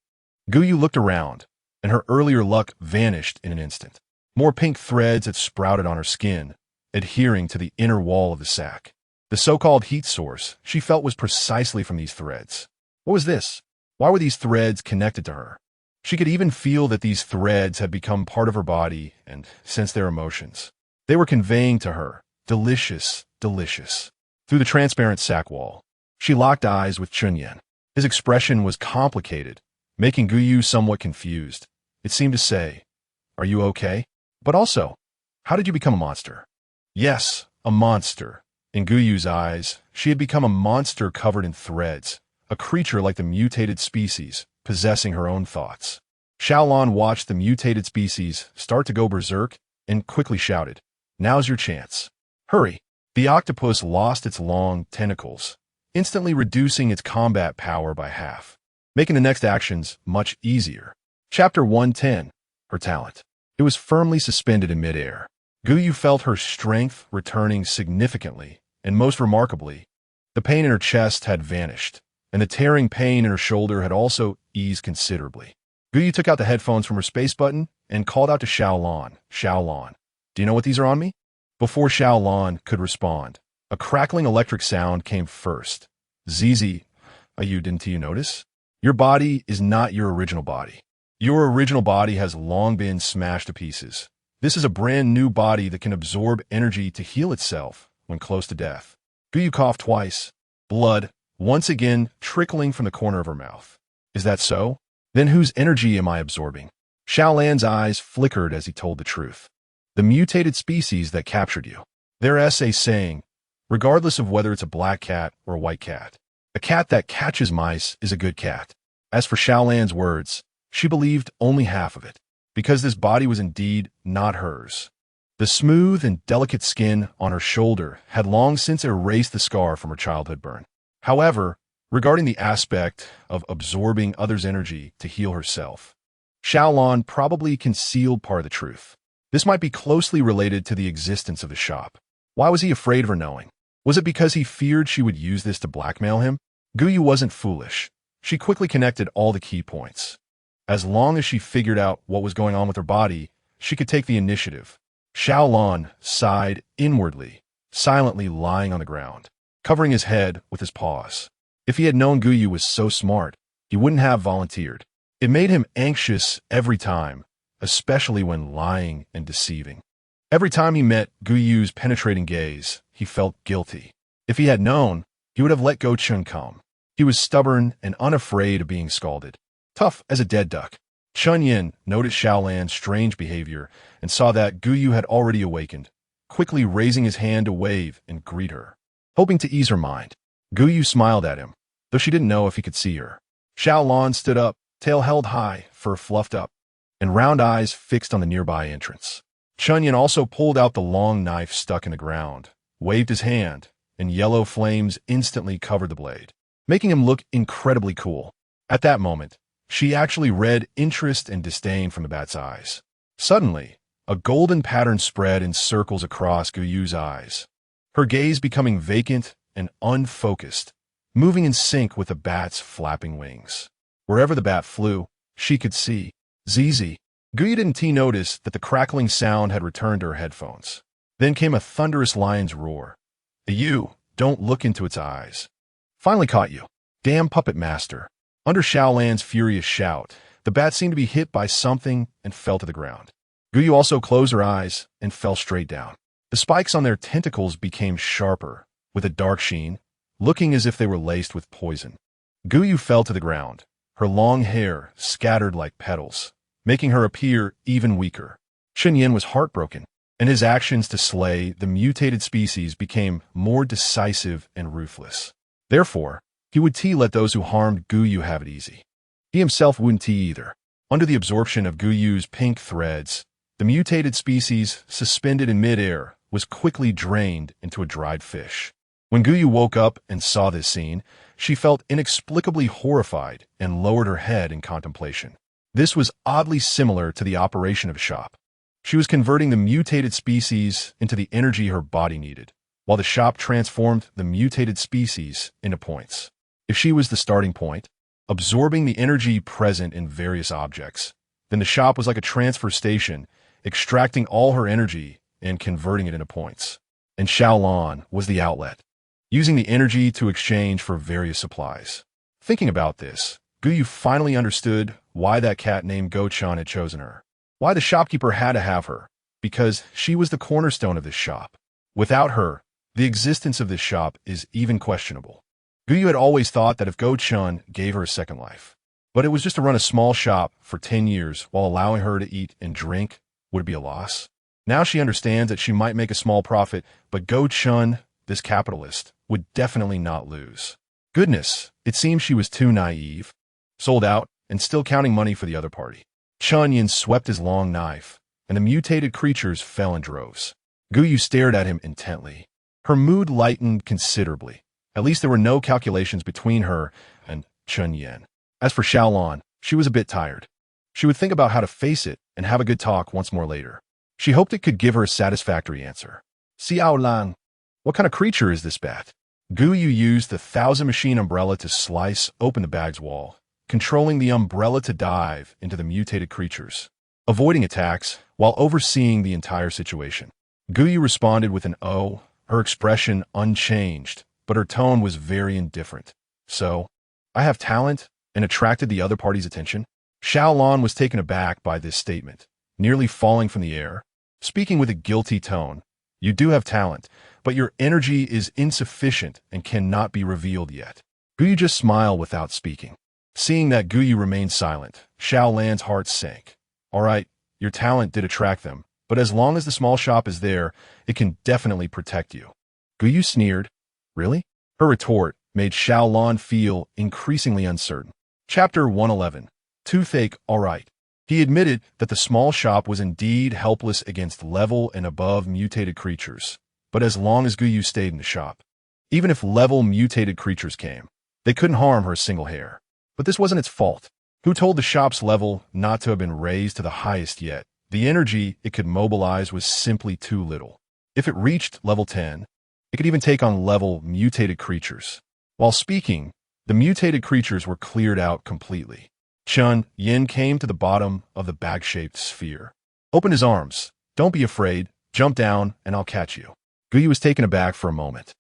A: Gou Yu looked around, and her earlier luck vanished in an instant. More pink threads had sprouted on her skin, adhering to the inner wall of the sack. The so-called heat source she felt was precisely from these threads. What was this? Why were these threads connected to her? She could even feel that these threads had become part of her body and sense their emotions. They were conveying to her, "Delicious, delicious." Through the transparent sack wall, she locked eyes with Chen Yin. His expression was complicated, making Gou Yu somewhat confused. It seemed to say, "Are you okay? But also, how did you become a monster?" Yes, a monster. In Gou Yu's eyes, she had become a monster covered in threads, a creature like the mutated species, possessing her own thoughts. Xiaolon watched the mutated species start to go berserk and quickly shouted, "Now's your chance. Hurry." The octopus lost its long tentacles, instantly reducing its combat power by half, making the next actions much easier. Chapter 110, Her Talent. It was firmly suspended in midair. Gou Yu felt her strength returning significantly, and most remarkably, the pain in her chest had vanished, and the tearing pain in her shoulder had also eased considerably. Gou Yu took out the headphones from her space button and called out to Xiaolon, "Xiaolon, do you know what these are on me?" Before Xiaolon could respond, a crackling electric sound came first. "Zizi, didn't you notice? Your body is not your original body. Your original body has long been smashed to pieces. This is a brand new body that can absorb energy to heal itself when close to death. Gou Yu coughed twice, blood once again trickling from the corner of her mouth. Is that so? Then whose energy am I absorbing? Xiaolan's eyes flickered as he told the truth. The mutated species that captured you. Their essay saying, regardless of whether it's a black cat or a white cat, a cat that catches mice is a good cat. As for Xiaolan's words, she believed only half of it, because this body was indeed not hers. The smooth and delicate skin on her shoulder had long since erased the scar from her childhood burn. However, regarding the aspect of absorbing others' energy to heal herself, Xiaolan probably concealed part of the truth. This might be closely related to the existence of the shop. Why was he afraid of her knowing? Was it because he feared she would use this to blackmail him? Gou Yu wasn't foolish. She quickly connected all the key points. As long as she figured out what was going on with her body, she could take the initiative. Xiaolan sighed inwardly, silently lying on the ground, covering his head with his paws. If he had known Gou Yu was so smart, he wouldn't have volunteered. It made him anxious every time, especially when lying and deceiving. Every time he met Gou Yu's penetrating gaze, he felt guilty. If he had known, he would have let Gou Chen come. He was stubborn and unafraid of being scalded, tough as a dead duck. Chun Yin noticed Xiaolan's strange behavior and saw that Gou Yu had already awakened, quickly raising his hand to wave and greet her. Hoping to ease her mind, Gou Yu smiled at him, though she didn't know if he could see her. Xiaolan stood up, tail held high, fur fluffed up, and round eyes fixed on the nearby entrance. Chun Yin also pulled out the long knife stuck in the ground, waved his hand, and yellow flames instantly covered the blade, making him look incredibly cool. At that moment, she actually read interest and disdain from the bat's eyes. Suddenly, a golden pattern spread in circles across Gou Yu's eyes, her gaze becoming vacant and unfocused, moving in sync with the bat's flapping wings. Wherever the bat flew, she could see. ZZ. Gou Yu didn't notice that the crackling sound had returned to her headphones. Then came a thunderous lion's roar. You, don't look into its eyes. Finally caught you. Damn puppet master. Under Xiaolan's furious shout, the bat seemed to be hit by something and fell to the ground. Gou Yu also closed her eyes and fell straight down. The spikes on their tentacles became sharper, with a dark sheen, looking as if they were laced with poison. Gou Yu fell to the ground, her long hair scattered like petals, making her appear even weaker. Chun Yin was heartbroken, and his actions to slay the mutated species became more decisive and ruthless. Therefore, he would let those who harmed Gou Yu have it easy. He himself wouldn't either. Under the absorption of Gou Yu's pink threads, the mutated species, suspended in midair, was quickly drained into a dried fish. When Gou Yu woke up and saw this scene, she felt inexplicably horrified and lowered her head in contemplation. This was oddly similar to the operation of a shop. She was converting the mutated species into the energy her body needed, while the shop transformed the mutated species into points. If she was the starting point, absorbing the energy present in various objects, then the shop was like a transfer station, extracting all her energy and converting it into points. And Xiaolan was the outlet, using the energy to exchange for various supplies. Thinking about this, Gou Yu finally understood why that cat named Gou Chen had chosen her. Why the shopkeeper had to have her. Because she was the cornerstone of this shop. Without her, the existence of this shop is even questionable. Gou Yu had always thought that if Gou Chen gave her a second life, but it was just to run a small shop for 10 years while allowing her to eat and drink, would it be a loss? Now she understands that she might make a small profit, but Gou Chen, this capitalist, would definitely not lose. Goodness, it seems she was too naive. Sold out and still counting money for the other party. Chun Yin swept his long knife, and the mutated creatures fell in droves. Gou Yu stared at him intently. Her mood lightened considerably. At least there were no calculations between her and Chun Yin. As for Xiaolan, she was a bit tired. She would think about how to face it and have a good talk once more later. She hoped it could give her a satisfactory answer. Xiaolan, what kind of creature is this bat? Gou Yu used the 1,000 machine umbrella to slice open the bag's wall, controlling the umbrella to dive into the mutated creatures, avoiding attacks while overseeing the entire situation. Gou Yu responded with an "oh," her expression unchanged, but her tone was very indifferent. So, I have talent, and attracted the other party's attention? Xiaolan was taken aback by this statement, nearly falling from the air. speaking with a guilty tone. You do have talent, but your energy is insufficient and cannot be revealed yet. Gou Yu just smiled without speaking. Seeing that Gou Yu remained silent, Xiao Lan's heart sank. All right, your talent did attract them, but as long as the small shop is there, it can definitely protect you. Gou Yu sneered. Really? Her retort made Xiao Lan feel increasingly uncertain. Chapter 111. Toothache, all right. He admitted that the small shop was indeed helpless against level and above mutated creatures, but as long as Gou Yu stayed in the shop. Even if level mutated creatures came, they couldn't harm her a single hair. But this wasn't its fault. Who told the shop's level not to have been raised to the highest yet? The energy it could mobilize was simply too little. If it reached level 10, it could even take on level mutated creatures. While speaking, the mutated creatures were cleared out completely. Chen Yin came to the bottom of the bag-shaped sphere. Open his arms. Don't be afraid. Jump down, and I'll catch you. Gou Yu was taken aback for a moment,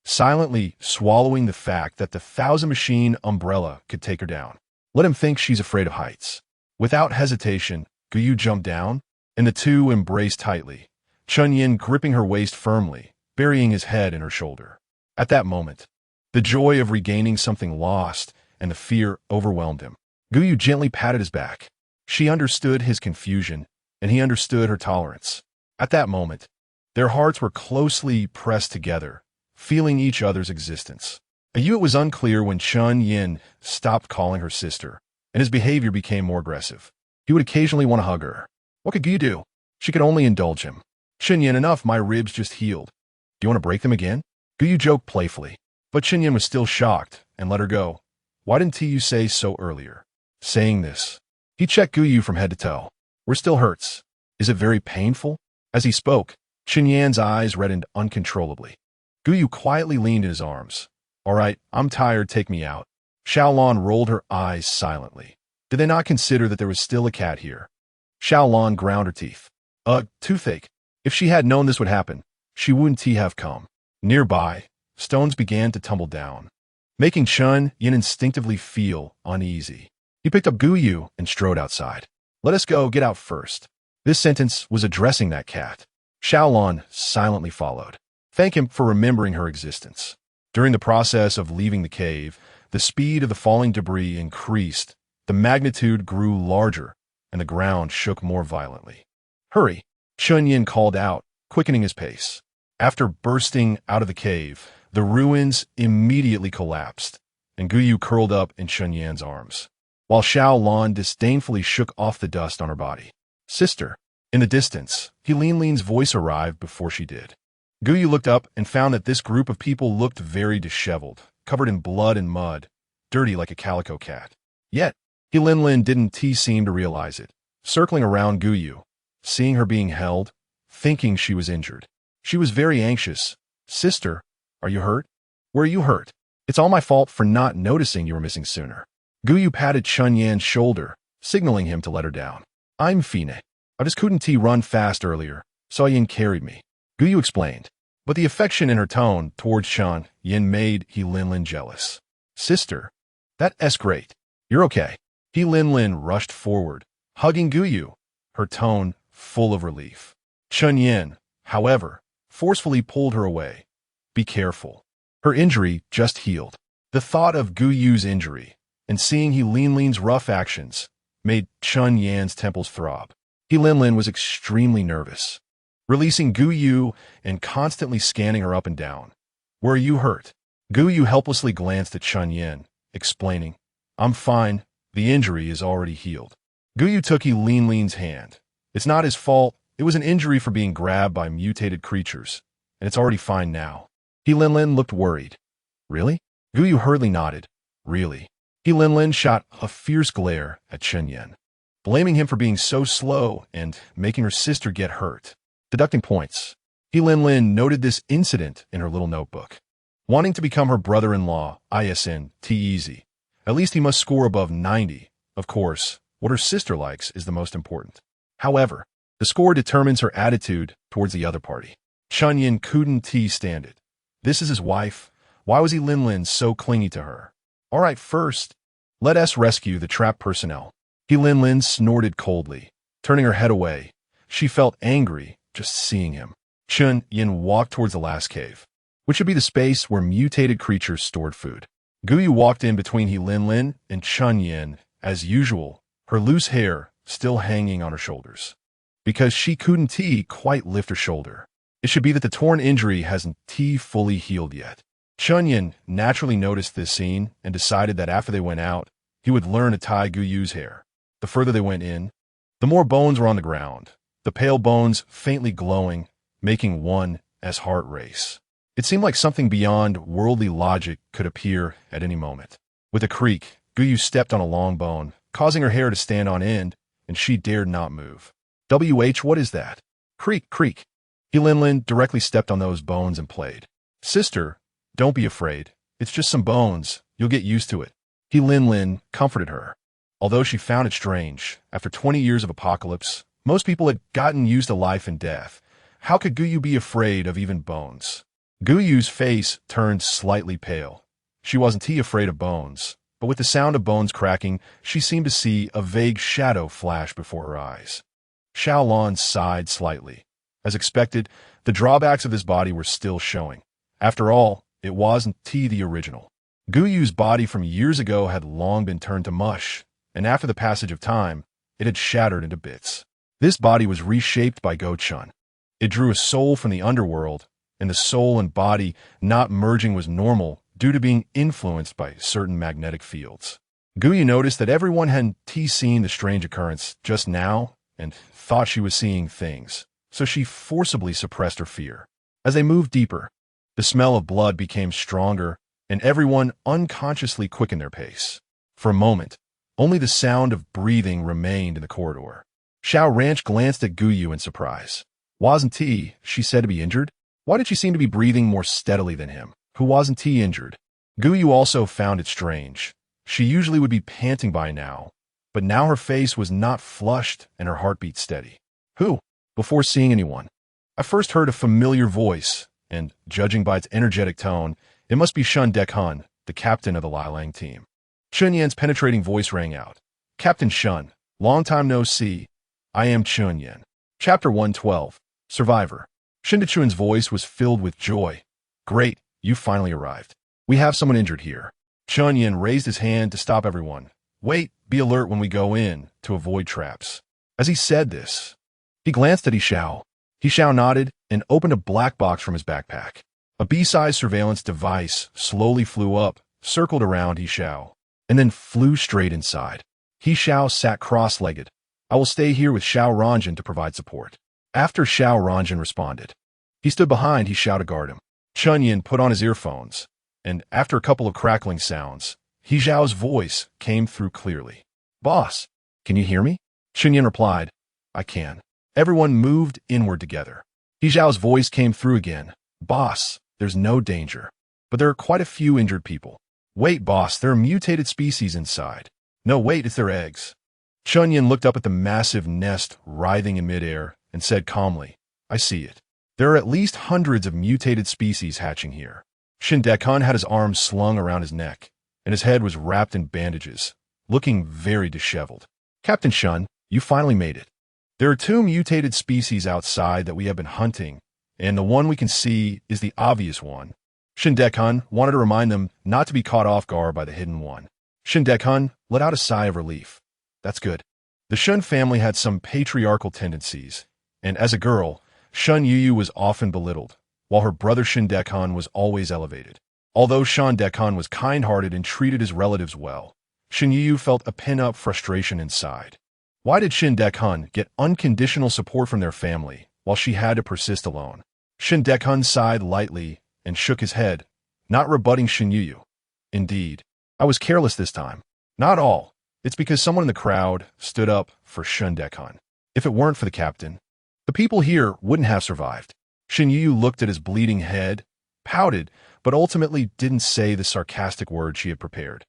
A: silently swallowing the fact that the thousand-machine umbrella could take her down. Let him think she's afraid of heights. Without hesitation, Gou Yu jumped down, and the two embraced tightly, Chen Yin gripping her waist firmly, burying his head in her shoulder. At that moment, the joy of regaining something lost and the fear overwhelmed him. Gou Yu gently patted his back. She understood his confusion, and he understood her tolerance. At that moment, their hearts were closely pressed together, feeling each other's existence. It was unclear when Chen Yin stopped calling her sister, and his behavior became more aggressive. He would occasionally want to hug her. What could Gou Yu do? She could only indulge him. Chen Yin, enough, my ribs just healed. Do you want to break them again? Gou Yu joked playfully, but Chen Yin was still shocked and let her go. Why didn't you say so earlier? Saying this, he checked Gou Yu from head to toe. Where still hurts? Is it very painful? As he spoke, Chen Yan's eyes reddened uncontrollably. Gou Yu quietly leaned in his arms. All right, I'm tired, take me out. Xiao Lan rolled her eyes silently. Did they not consider that there was still a cat here? Xiao Lan ground her teeth. Toothache. If she had known this would happen, she wouldn't have come. Nearby, stones began to tumble down, making Chen Yin instinctively feel uneasy. He picked up Gou Yu and strode outside. Let us go, get out first. This sentence was addressing that cat. Xiao Lan silently followed. Thank him for remembering her existence. During the process of leaving the cave, the speed of the falling debris increased, the magnitude grew larger, and the ground shook more violently. Hurry, Chen Yin called out, quickening his pace. After bursting out of the cave, the ruins immediately collapsed, and Gou Yu curled up in Chen Yan's arms, while Xiao Lan disdainfully shook off the dust on her body. Sister. In the distance, Lin's voice arrived before she did. Gou Yu looked up and found that this group of people looked very disheveled, covered in blood and mud, dirty like a calico cat. Yet, Lin didn't seem to realize it, circling around Gou Yu, seeing her being held, thinking she was injured. She was very anxious. Sister, are you hurt? Where are you hurt? It's all my fault for not noticing you were missing sooner. Gou Yu patted Chen Yan's shoulder, signaling him to let her down. I'm Fine. I just couldn't run fast earlier, so Yin carried me. Gou Yu explained, but the affection in her tone towards Chen Yin made Lin jealous. Sister, that's great. You're okay. Lin rushed forward, hugging Gou Yu, her tone full of relief. Chen Yin, however, forcefully pulled her away. Be careful. Her injury just healed. The thought of Gou Yu's injury and seeing Lin's rough actions made Chen Yan's temples throb. Lin was extremely nervous, releasing Gou Yu and constantly scanning her up and down. Where are you hurt? Gou Yu helplessly glanced at Chen Yin, explaining, I'm fine. The injury is already healed. Gou Yu took Lin's hand. It's not his fault. It was an injury for being grabbed by mutated creatures, and it's already fine now. Lin looked worried. Really? Gou Yu hurriedly nodded. Really? Lin shot a fierce glare at Chen Yin, blaming him for being so slow and making her sister get hurt. Deducting points. Lin noted this incident in her little notebook. Wanting to become her brother-in-law, easy. At least he must score above 90. Of course, what her sister likes is the most important. However, the score determines her attitude towards the other party. Chen Yin couldn't stand it. This is his wife. Why was Lin so clingy to her? All right, first, let us rescue the trapped personnel. Lin snorted coldly, turning her head away. She felt angry, just seeing him. Chen Yin walked towards the last cave, which would be the space where mutated creatures stored food. Gou Yu walked in between He Lin and Chen Yin, as usual, her loose hair still hanging on her shoulders, because she couldn't quite lift her shoulder. It should be that the torn injury hasn't fully healed yet. Chen Yin naturally noticed this scene and decided that after they went out, he would learn to tie Gou Yu's hair. The further they went in, the more bones were on the ground, the pale bones faintly glowing, making one as heart race. It seemed like something beyond worldly logic could appear at any moment. With a creak, Gou Yu stepped on a long bone, causing her hair to stand on end, and she dared not move. What is that? Creak, creak. He Lin directly stepped on those bones and played. Sister, don't be afraid. It's just some bones. You'll get used to it. He Lin comforted her. Although she found it strange, after 20 years of apocalypse, most people had gotten used to life and death. How could Gou Yu be afraid of even bones? Gou Yu's face turned slightly pale. She wasn't afraid of bones, but with the sound of bones cracking, she seemed to see a vague shadow flash before her eyes. Xiaolan sighed slightly. As expected, the drawbacks of this body were still showing. After all, it wasn't the original. Gou Yu's body from years ago had long been turned to mush, and after the passage of time, it had shattered into bits. This body was reshaped by Gou Chen. It drew a soul from the underworld, and the soul and body not merging was normal due to being influenced by certain magnetic fields. Gou Yu noticed that everyone had seen the strange occurrence just now and thought she was seeing things, so she forcibly suppressed her fear. As they moved deeper, the smell of blood became stronger, and everyone unconsciously quickened their pace. For a moment, only the sound of breathing remained in the corridor. Xiao Ranch glanced at Gou Yu in surprise. Wasn't she said to be injured? Why did she seem to be breathing more steadily than him, who wasn't injured? Gou Yu also found it strange. She usually would be panting by now, but now her face was not flushed and her heartbeat steady. Who? Before seeing anyone, I first heard a familiar voice, and, judging by its energetic tone, it must be Shun Dekun, the captain of the Lilang team. Chun Yan's penetrating voice rang out. Captain Shun, long time no see. I am Chun Yan. Chapter 112, Survivor. Shin Dechuan's voice was filled with joy. Great, you finally arrived. We have someone injured here. Chun Yan raised his hand to stop everyone. Wait, be alert when we go in, to avoid traps. As he said this, he glanced at He Xiao. He Xiao nodded and opened a black box from his backpack. A B-sized surveillance device slowly flew up, circled around He Xiao, and then flew straight inside. He Xiao sat cross-legged. I will stay here with Xiao Ranjin to provide support. After Xiao Ranjin responded, he stood behind He Xiao to guard him. Chun Yin put on his earphones, and after a couple of crackling sounds, He Xiao's voice came through clearly. Boss, can you hear me? Chun Yin replied, I can. Everyone moved inward together. He Xiao's voice came through again. Boss, there's no danger, but there are quite a few injured people. Wait, boss, there are mutated species inside. No, wait, it's their eggs. Chun Yin looked up at the massive nest writhing in midair and said calmly, I see it. There are at least hundreds of mutated species hatching here. Shin Dekun had his arms slung around his neck, and his head was wrapped in bandages, looking very disheveled. Captain Shun, you finally made it. There are 2 mutated species outside that we have been hunting, and the one we can see is the obvious one. Shin Dekun wanted to remind them not to be caught off guard by the hidden one. Shin Dekun let out a sigh of relief. That's good. The Shun family had some patriarchal tendencies, and as a girl, Shun Yuyu was often belittled, while her brother Shin Dekun was always elevated. Although Shan Dekun was kind-hearted and treated his relatives well, Shin Yuyu felt a pent-up frustration inside. Why did Shin Dekun get unconditional support from their family, while she had to persist alone? Shin Dekun sighed lightly and shook his head, not rebutting Shin Yuyu. Indeed, I was careless this time. Not all. It's because someone in the crowd stood up for Shin Dekun. If it weren't for the captain, the people here wouldn't have survived. Shin Yuyu looked at his bleeding head, pouted, but ultimately didn't say the sarcastic word she had prepared.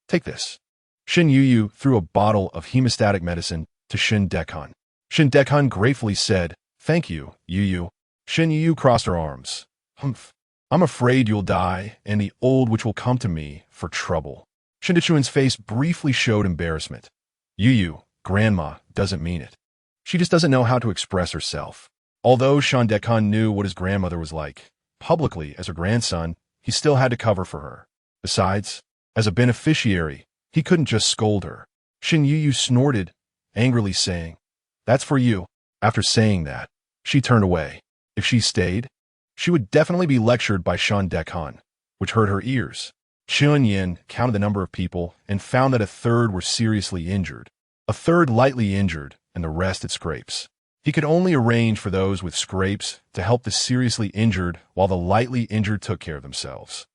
A: Take this. Shin Yuyu threw a bottle of hemostatic medicine to Shin Dekun. Shin Dekun gratefully said, Thank you, Yuyu. Shin Yuyu crossed her arms. I'm afraid you'll die, and the old which will come to me for trouble. Shin Dechuan's face briefly showed embarrassment. Yuyu, Grandma, doesn't mean it. She just doesn't know how to express herself. Although Shan Dekhan knew what his grandmother was like, publicly as her grandson, he still had to cover for her. Besides, as a beneficiary, he couldn't just scold her. Shin Yu snorted, angrily saying, "That's for you." After saying that, she turned away. If she stayed, she would definitely be lectured by Shan Dekhan, which hurt her ears. Chun Yin counted the number of people and found that a third were seriously injured, a third lightly injured, and the rest at scrapes. He could only arrange for those with scrapes to help the seriously injured while the lightly injured took care of themselves.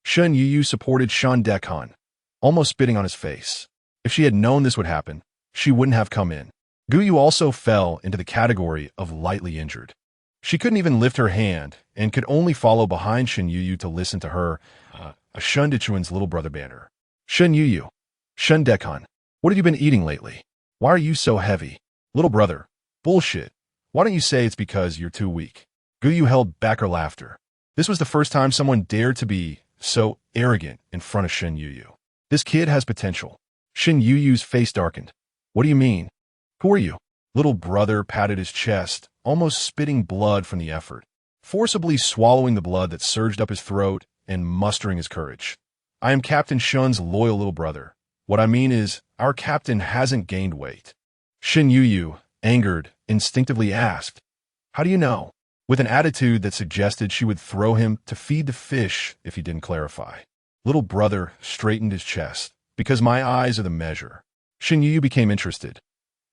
A: Shen Yu supported Shan Dekhan, almost spitting on his face. If she had known this would happen, she wouldn't have come in. Gou Yu also fell into the category of lightly injured. She couldn't even lift her hand and could only follow behind Shen Yu to listen to her, a Shun Dechuan's little brother banner. Shen Yu, Shen Dekhan, what have you been eating lately? Why are you so heavy? Little brother, bullshit. Why don't you say it's because you're too weak? Gou Yu held back her laughter. This was the first time someone dared to be so arrogant in front of Shen Yu. This kid has potential. Shen Yu's face darkened. What do you mean? Who are you? Little brother patted his chest, almost spitting blood from the effort, forcibly swallowing the blood that surged up his throat and mustering his courage. I am Captain Shun's loyal little brother. What I mean is, our captain hasn't gained weight. Shen Yu, angered, instinctively asked, "How do you know?" With an attitude that suggested she would throw him to feed the fish if he didn't clarify. Little brother straightened his chest. Because my eyes are the measure. Shen Yu became interested.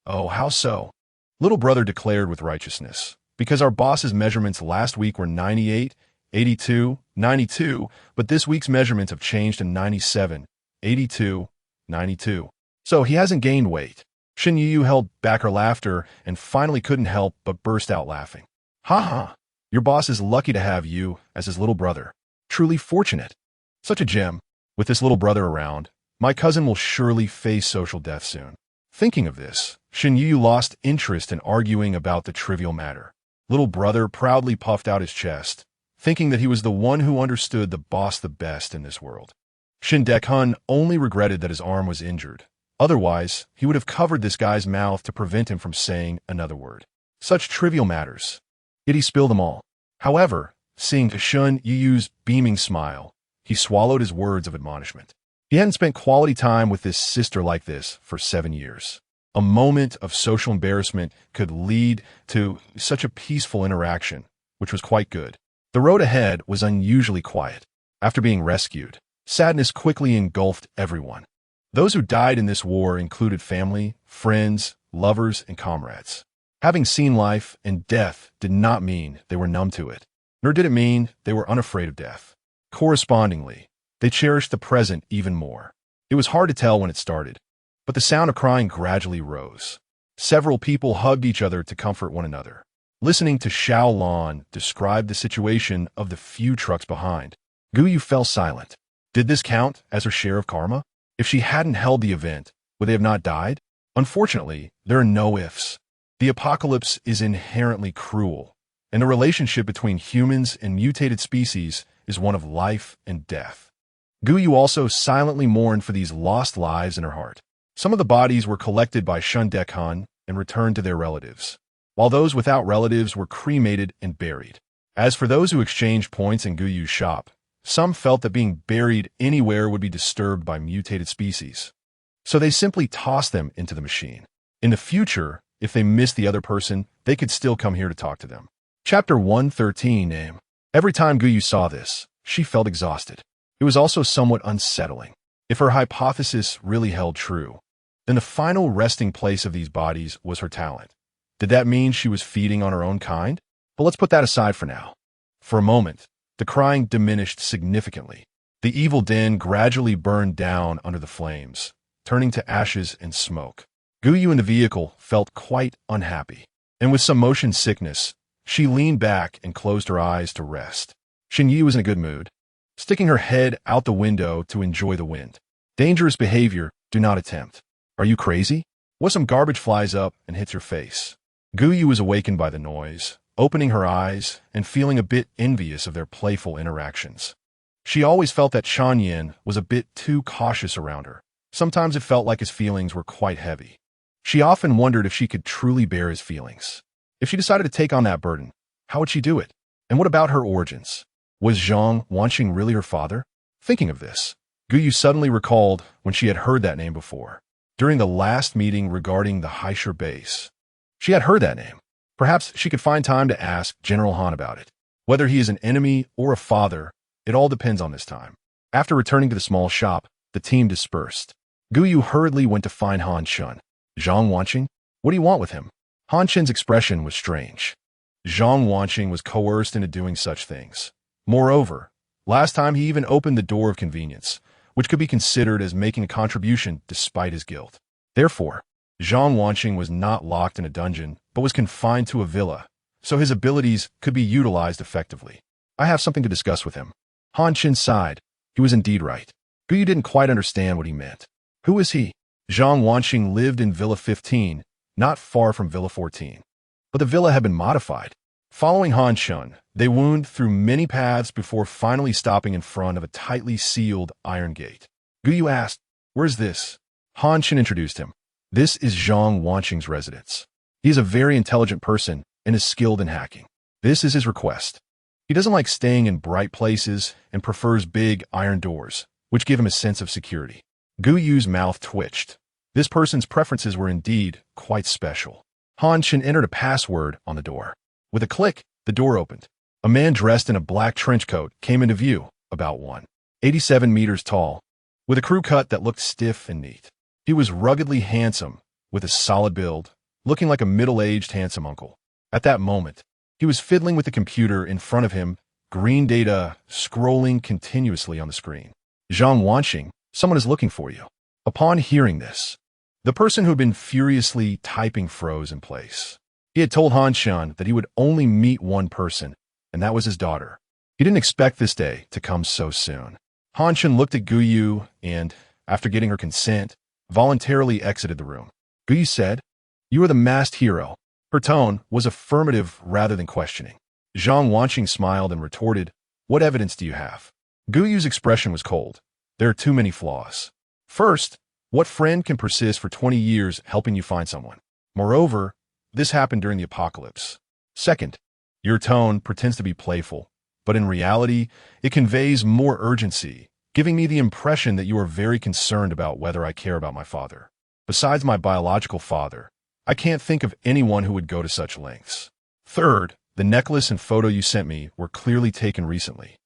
A: Oh, how so? Little brother declared with righteousness. Because our boss's measurements last week were 98, 82, 92, but this week's measurements have changed to 97, 82, 92. So he hasn't gained weight. Shen Yu held back her laughter and finally couldn't help but burst out laughing. Ha ha! Your boss is lucky to have you as his little brother. Truly fortunate. Such a gem. With this little brother around, my cousin will surely face social death soon. Thinking of this, Shen Yu lost interest in arguing about the trivial matter. Little brother proudly puffed out his chest, thinking that he was the one who understood the boss the best in this world. Shin Dekhan only regretted that his arm was injured. Otherwise, he would have covered this guy's mouth to prevent him from saying another word. Such trivial matters. Yet he spilled them all. However, seeing Shen Yu's beaming smile, he swallowed his words of admonishment. He hadn't spent quality time with his sister like this for 7 years. A moment of social embarrassment could lead to such a peaceful interaction, which was quite good. The road ahead was unusually quiet. After being rescued, sadness quickly engulfed everyone. Those who died in this war included family, friends, lovers, and comrades. Having seen life and death did not mean they were numb to it, nor did it mean they were unafraid of death. Correspondingly, they cherished the present even more. It was hard to tell when it started, but the sound of crying gradually rose. Several people hugged each other to comfort one another. Listening to Xiao Lan describe the situation of the few trucks behind, Gou Yu fell silent. Did this count as her share of karma? If she hadn't held the event, would they have not died? Unfortunately, there are no ifs. The apocalypse is inherently cruel, and the relationship between humans and mutated species is one of life and death. Gou Yu also silently mourned for these lost lives in her heart. Some of the bodies were collected by Shan Dekhan and returned to their relatives, while those without relatives were cremated and buried. As for those who exchanged points in Gou Yu's shop, some felt that being buried anywhere would be disturbed by mutated species. So they simply tossed them into the machine. In the future, if they missed the other person, they could still come here to talk to them. Chapter 113 name. Every time Gou Yu saw this, she felt exhausted. It was also somewhat unsettling. If her hypothesis really held true, then the final resting place of these bodies was her talent. Did that mean she was feeding on her own kind? But let's put that aside for now. For a moment, the crying diminished significantly. The evil den gradually burned down under the flames, turning to ashes and smoke. Gou Yu in the vehicle felt quite unhappy, and with some motion sickness, she leaned back and closed her eyes to rest. Shen Yu was in a good mood, sticking her head out the window to enjoy the wind. Dangerous behavior, do not attempt. Are you crazy? What if some garbage flies up and hits your face? Gou Yu was awakened by the noise, opening her eyes and feeling a bit envious of their playful interactions. She always felt that Shan Yin was a bit too cautious around her. Sometimes it felt like his feelings were quite heavy. She often wondered if she could truly bear his feelings. If she decided to take on that burden, how would she do it? And what about her origins? Was Zhang Wanqing really her father? Thinking of this, Gou suddenly recalled when she had heard that name before. During the last meeting regarding the Haisher base. She had heard that name. Perhaps she could find time to ask General Han about it. Whether he is an enemy or a father, it all depends on this time. After returning to the small shop, the team dispersed. Gou hurriedly went to find Han Chen. Zhang Wanqing? What do you want with him? Han Chen's expression was strange. Zhang Wanqing was coerced into doing such things. Moreover, last time he even opened the door of convenience, which could be considered as making a contribution despite his guilt. Therefore, Zhang Wanqing was not locked in a dungeon, but was confined to a villa, so his abilities could be utilized effectively. I have something to discuss with him. Han Chen sighed. He was indeed right. Gou didn't quite understand what he meant. Who is he? Zhang Wanqing lived in Villa 15, not far from Villa 14. But the villa had been modified. Following Han Chen, they wound through many paths before finally stopping in front of a tightly sealed iron gate. Gou asked, "Where's this?" Han Chen introduced him. This is Zhang Wanqing's residence. He is a very intelligent person and is skilled in hacking. This is his request. He doesn't like staying in bright places and prefers big iron doors, which give him a sense of security. Gou's mouth twitched. This person's preferences were indeed quite special. Han Chen entered a password on the door. With a click, the door opened. A man dressed in a black trench coat came into view, about 187 meters tall, with a crew cut that looked stiff and neat. He was ruggedly handsome, with a solid build, looking like a middle-aged handsome uncle. At that moment, he was fiddling with the computer in front of him, green data scrolling continuously on the screen. Zhang Wanqing, someone is looking for you. Upon hearing this, the person who had been furiously typing froze in place. He had told Han Chen that he would only meet one person, and that was his daughter. He didn't expect this day to come so soon. Han Chen looked at Gou and, after getting her consent, voluntarily exited the room. Gou said, "You are the masked hero." Her tone was affirmative rather than questioning. Zhang Wanqing smiled and retorted, "What evidence do you have?" Gou's expression was cold. There are too many flaws. First, what friend can persist for 20 years helping you find someone? Moreover, this happened during the apocalypse. Second, your tone pretends to be playful, but in reality, it conveys more urgency, giving me the impression that you are very concerned about whether I care about my father. Besides my biological father, I can't think of anyone who would go to such lengths. Third, the necklace and photo you sent me were clearly taken recently.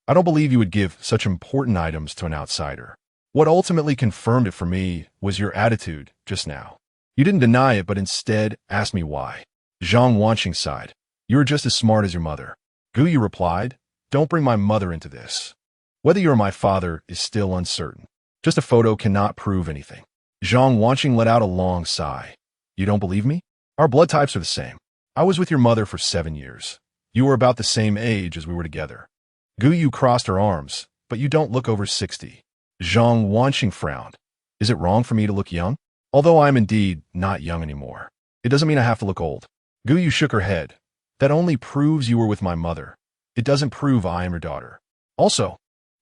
A: I don't believe you would give such important items to an outsider. What ultimately confirmed it for me was your attitude just now. You didn't deny it, but instead asked me why. Zhang Wanqing sighed. You are just as smart as your mother. Gou replied, "Don't bring my mother into this. Whether you are my father is still uncertain. Just a photo cannot prove anything." Zhang Wanqing let out a long sigh. You don't believe me? Our blood types are the same. I was with your mother for 7 years. You were about the same age as we were together. Gou crossed her arms, but you don't look over 60. Zhang Wanqing frowned. Is it wrong for me to look young? Although I am indeed not young anymore, it doesn't mean I have to look old. Gou shook her head. That only proves you were with my mother. It doesn't prove I am your daughter. Also,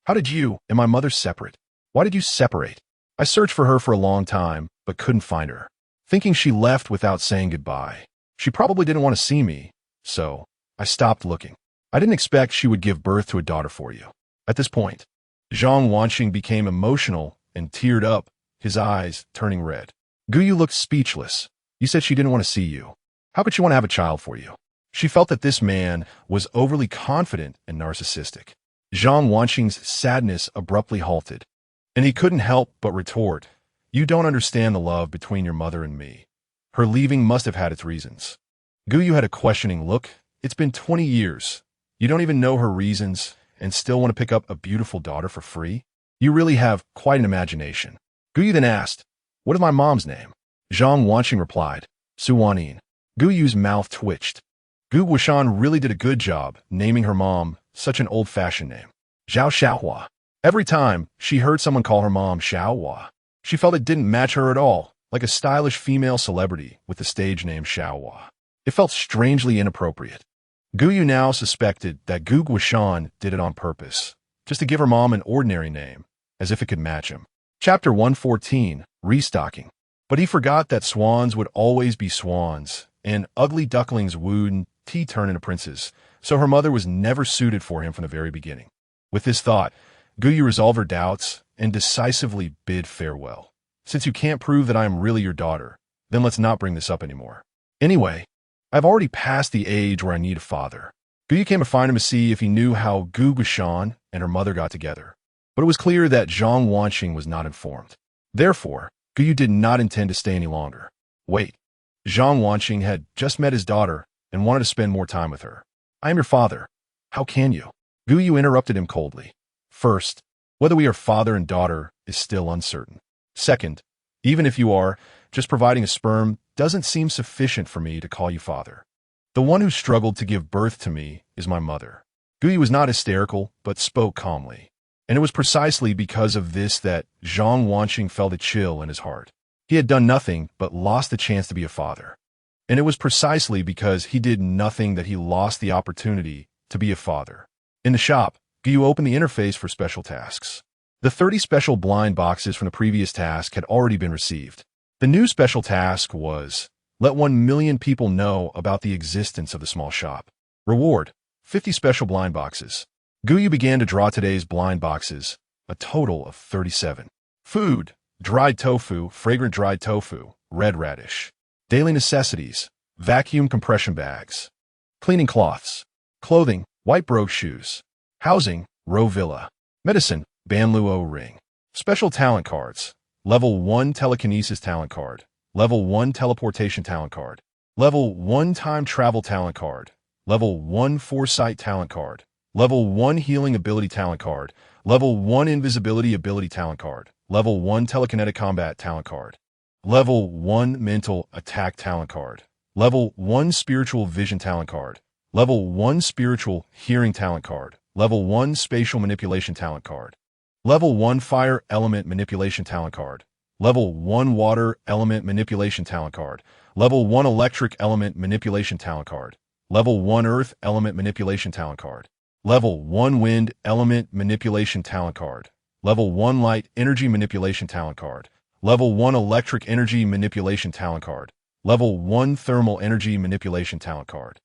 A: how did you and my mother separate? Why did you separate? I searched for her for a long time, but couldn't find her. Thinking she left without saying goodbye. She probably didn't want to see me, so I stopped looking. I didn't expect she would give birth to a daughter for you. At this point, Zhang Wanqing became emotional and teared up, his eyes turning red. Gou looked speechless. You said she didn't want to see you. How could she want to have a child for you? She felt that this man was overly confident and narcissistic. Zhang Wanqing's sadness abruptly halted, and he couldn't help but retort, "You don't understand the love between your mother and me. Her leaving must have had its reasons." Gou had a questioning look. It's been 20 years. You don't even know her reasons and still want to pick up a beautiful daughter for free? You really have quite an imagination. Gou then asked, "What is my mom's name?" Zhang Wanqing replied, "Suwanin." Gou's mouth twitched. Gou Chen really did a good job naming her mom such an old-fashioned name. Zhao Xiaohua. Every time she heard someone call her mom Xiaohua, she felt it didn't match her at all, like a stylish female celebrity with the stage name Xiaohua. It felt strangely inappropriate. Gou now suspected that Gou Chen did it on purpose, just to give her mom an ordinary name, as if it could match him. Chapter 114, Restocking. But he forgot that swans would always be swans, and ugly ducklings wooed and tea turned into princes, so her mother was never suited for him from the very beginning. With this thought, Gou resolved her doubts and decisively bid farewell. Since you can't prove that I am really your daughter, then let's not bring this up anymore. Anyway, I've already passed the age where I need a father. Gou came to find him to see if he knew how Gou Chen and her mother got together. But it was clear that Zhang Wanqing was not informed. Therefore, Gou did not intend to stay any longer. Wait, Zhang Wanqing had just met his daughter and wanted to spend more time with her. I am your father. How can you? Gou interrupted him coldly. First, whether we are father and daughter is still uncertain. Second, even if you are, just providing a sperm doesn't seem sufficient for me to call you father. The one who struggled to give birth to me is my mother. Gou was not hysterical, but spoke calmly. And it was precisely because of this that Zhang Wanqing felt a chill in his heart. He had done nothing but lost the chance to be a father. And it was precisely because he did nothing that he lost the opportunity to be a father. In the shop, Gou opened the interface for special tasks. The 30 special blind boxes from the previous task had already been received. The new special task was, let 1 million people know about the existence of the small shop. Reward, 50 special blind boxes. Gou began to draw today's blind boxes, a total of 37. Food, dried tofu, fragrant dried tofu, red radish. Daily necessities, vacuum compression bags. Cleaning cloths. Clothing, white brogue shoes. Housing, row villa. Medicine, Banluo ring. Special talent cards. Level 1 telekinesis talent card. Level 1 teleportation talent card. Level 1 time travel talent card. Level 1 foresight talent card. Level 1 healing ability talent card. Level 1 invisibility ability talent card. Level 1 telekinetic combat talent card. Level 1 mental attack talent card. Level 1 spiritual vision talent card. Level 1 spiritual hearing talent card. Level 1 spatial manipulation talent card. Level 1 fire element manipulation talent card. Level 1 water element manipulation talent card. Level 1 electric element manipulation talent card. Level 1 earth element manipulation talent card. Level 1 wind element manipulation talent card. Level 1 light energy manipulation talent card. Level 1 electric energy manipulation talent card. Level 1 thermal energy manipulation talent card.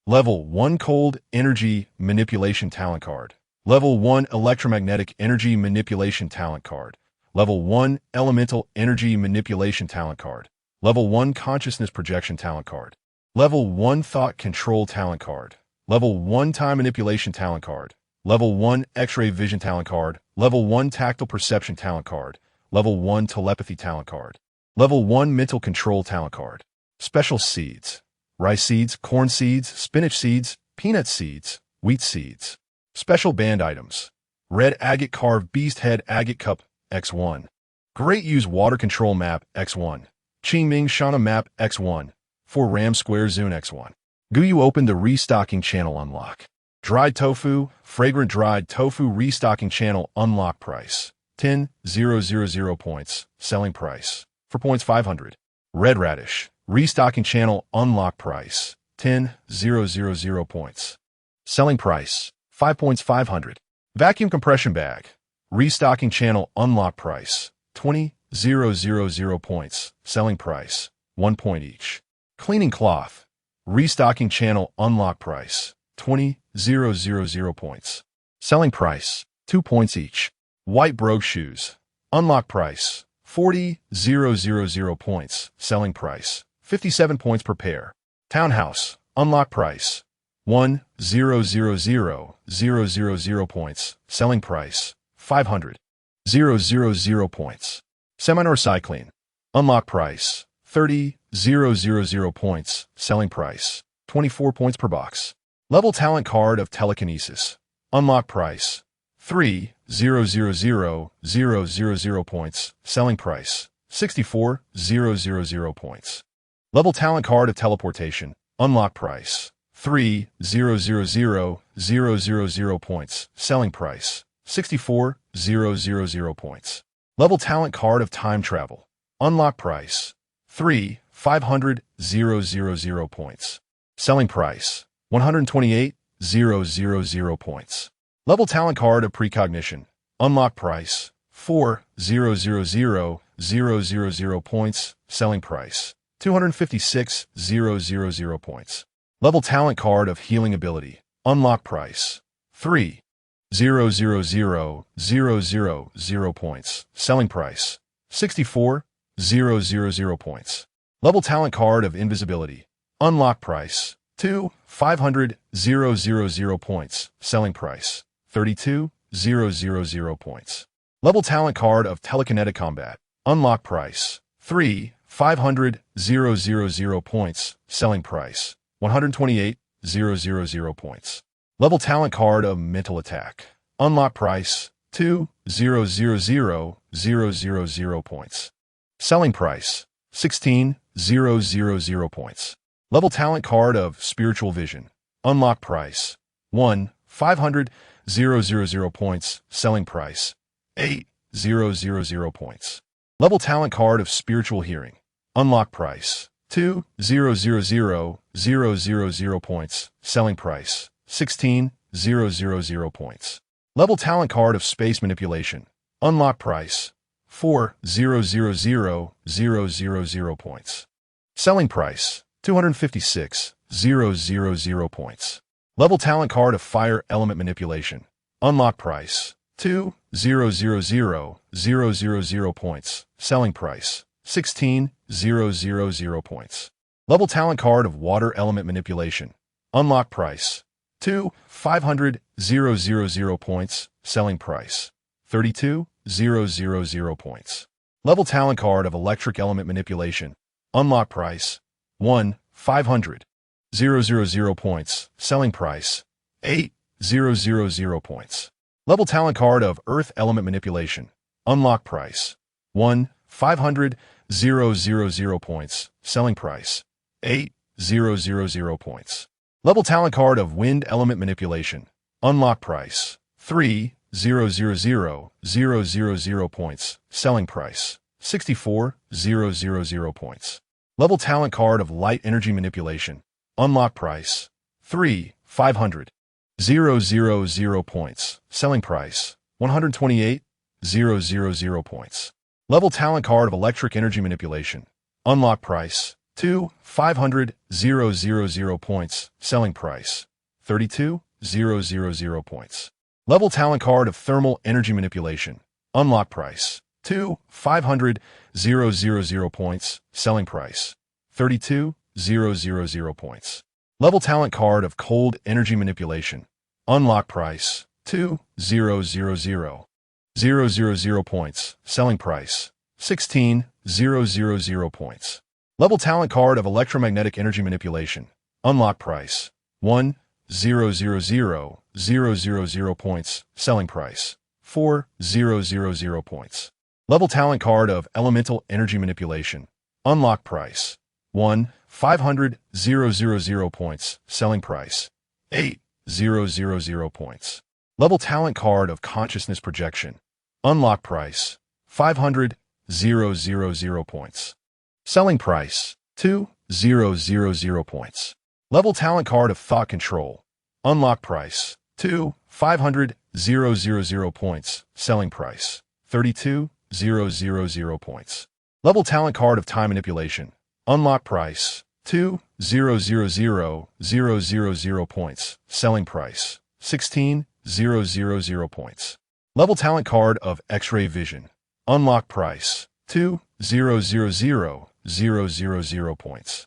A: Level 1 cold energy manipulation talent card. Level 1 electromagnetic energy manipulation talent card. Level 1 elemental energy manipulation talent card. Level 1 consciousness projection talent card. Level 1 thought control talent card. Level 1 time manipulation talent card. Level 1 x-ray vision talent card. Level 1 tactile perception talent card. Level 1 telepathy talent card. Level 1 mental control talent card. Special seeds. Rice seeds, corn seeds, spinach seeds, peanut seeds, wheat seeds. Special band items. Red agate carved beast head agate cup, X1. Great use water control map, X1. Qingming Shana map, X1. For Ram Square Zune, X1. Gou opened the restocking channel unlock. Dried tofu, fragrant dried tofu restocking channel unlock price. 10,000 points. Selling price. For points 500. Red radish. Restocking channel unlock price. 10,000 points. Selling price. 5 points 500. Vacuum compression bag. Restocking channel unlock price. 20,000 points. Selling price. 1 point each. Cleaning cloth. Restocking channel unlock price. 20,000 points. Selling price. 2 points each. White brogue shoes. Unlock price. 40,000 points. Selling price. 57 points per pair. Townhouse. Unlock price. 1,000 points. Selling price. 500,000 points. Seminar cycling. Unlock price. 30,000 points. Selling price. 24 points per box. Level talent card of telekinesis. Unlock price. 3,000 points. Selling price. 64,000 points. Level talent card of teleportation. Unlock price. 3,000 points. Selling price. 64,000 points. Level talent card of time travel. Unlock price. 3,500,000 points. Selling price. 128,000 points. Level talent card of precognition. Unlock price. 4,000 points. Selling price. 256,000 points. Level talent card of healing ability. Unlock price 3,000,000 points. Selling price 64,000 points. Level talent card of invisibility. Unlock price 2,500,000 points. Selling price 32,000 points. Level talent card of telekinetic combat. Unlock price 3,500,000 points. Selling price 128,000 points. Level talent card of mental attack. Unlock price 2,000,000 points. Selling price 16,000 points. Level talent card of spiritual vision. Unlock price 1,500,000 points. Selling price 8,000 points. Level talent card of spiritual hearing. Unlock price 2,000,000 points. Selling price 16,000 points. Level talent card of space manipulation. Unlock price 4,000,000 points. Selling price 256,000 points. Level talent card of fire element manipulation. Unlock price 2,000,000 points. Selling price 16,000 points. Level talent card of water element manipulation. Unlock price 2,500,000 points. Selling price 32,000 points. Level talent card of electric element manipulation. Unlock price 1,500,000 points. Selling price 8,000 points. Level talent card of earth element manipulation. Unlock price 1,500,000 points. Selling price 8,000 points. Level talent card of wind element manipulation. Unlock price 3,000 points. Selling price 64,000 points. Level talent card of light energy manipulation. Unlock price 3,500,000 points. Selling price 128,000 points. Level talent card of electric energy manipulation. Unlock price 2,500,000 points. Selling price 32,000 points. Level talent card of thermal energy manipulation. Unlock price 2,500,000 points. Selling price 32,000 points. Level talent card of cold energy manipulation. Unlock price 2,000,000 points. Selling price 16,000 points. Level talent card of electromagnetic energy manipulation. Unlock price 1,000,000 points. Selling price 4,000 points. Level talent card of elemental energy manipulation. Unlock price 1,500,000 points. Selling price 8,000 points. Level talent card of consciousness projection. Unlock price 500,000 points. Selling price 2,000 points. Level talent card of thought control. Unlock price 2,500,000 points. Selling price 32,000 points. Level talent card of time manipulation. Unlock price 2,000 points. Selling price 16,000 points. Level talent card of X-ray vision. Unlock price 2,000 points.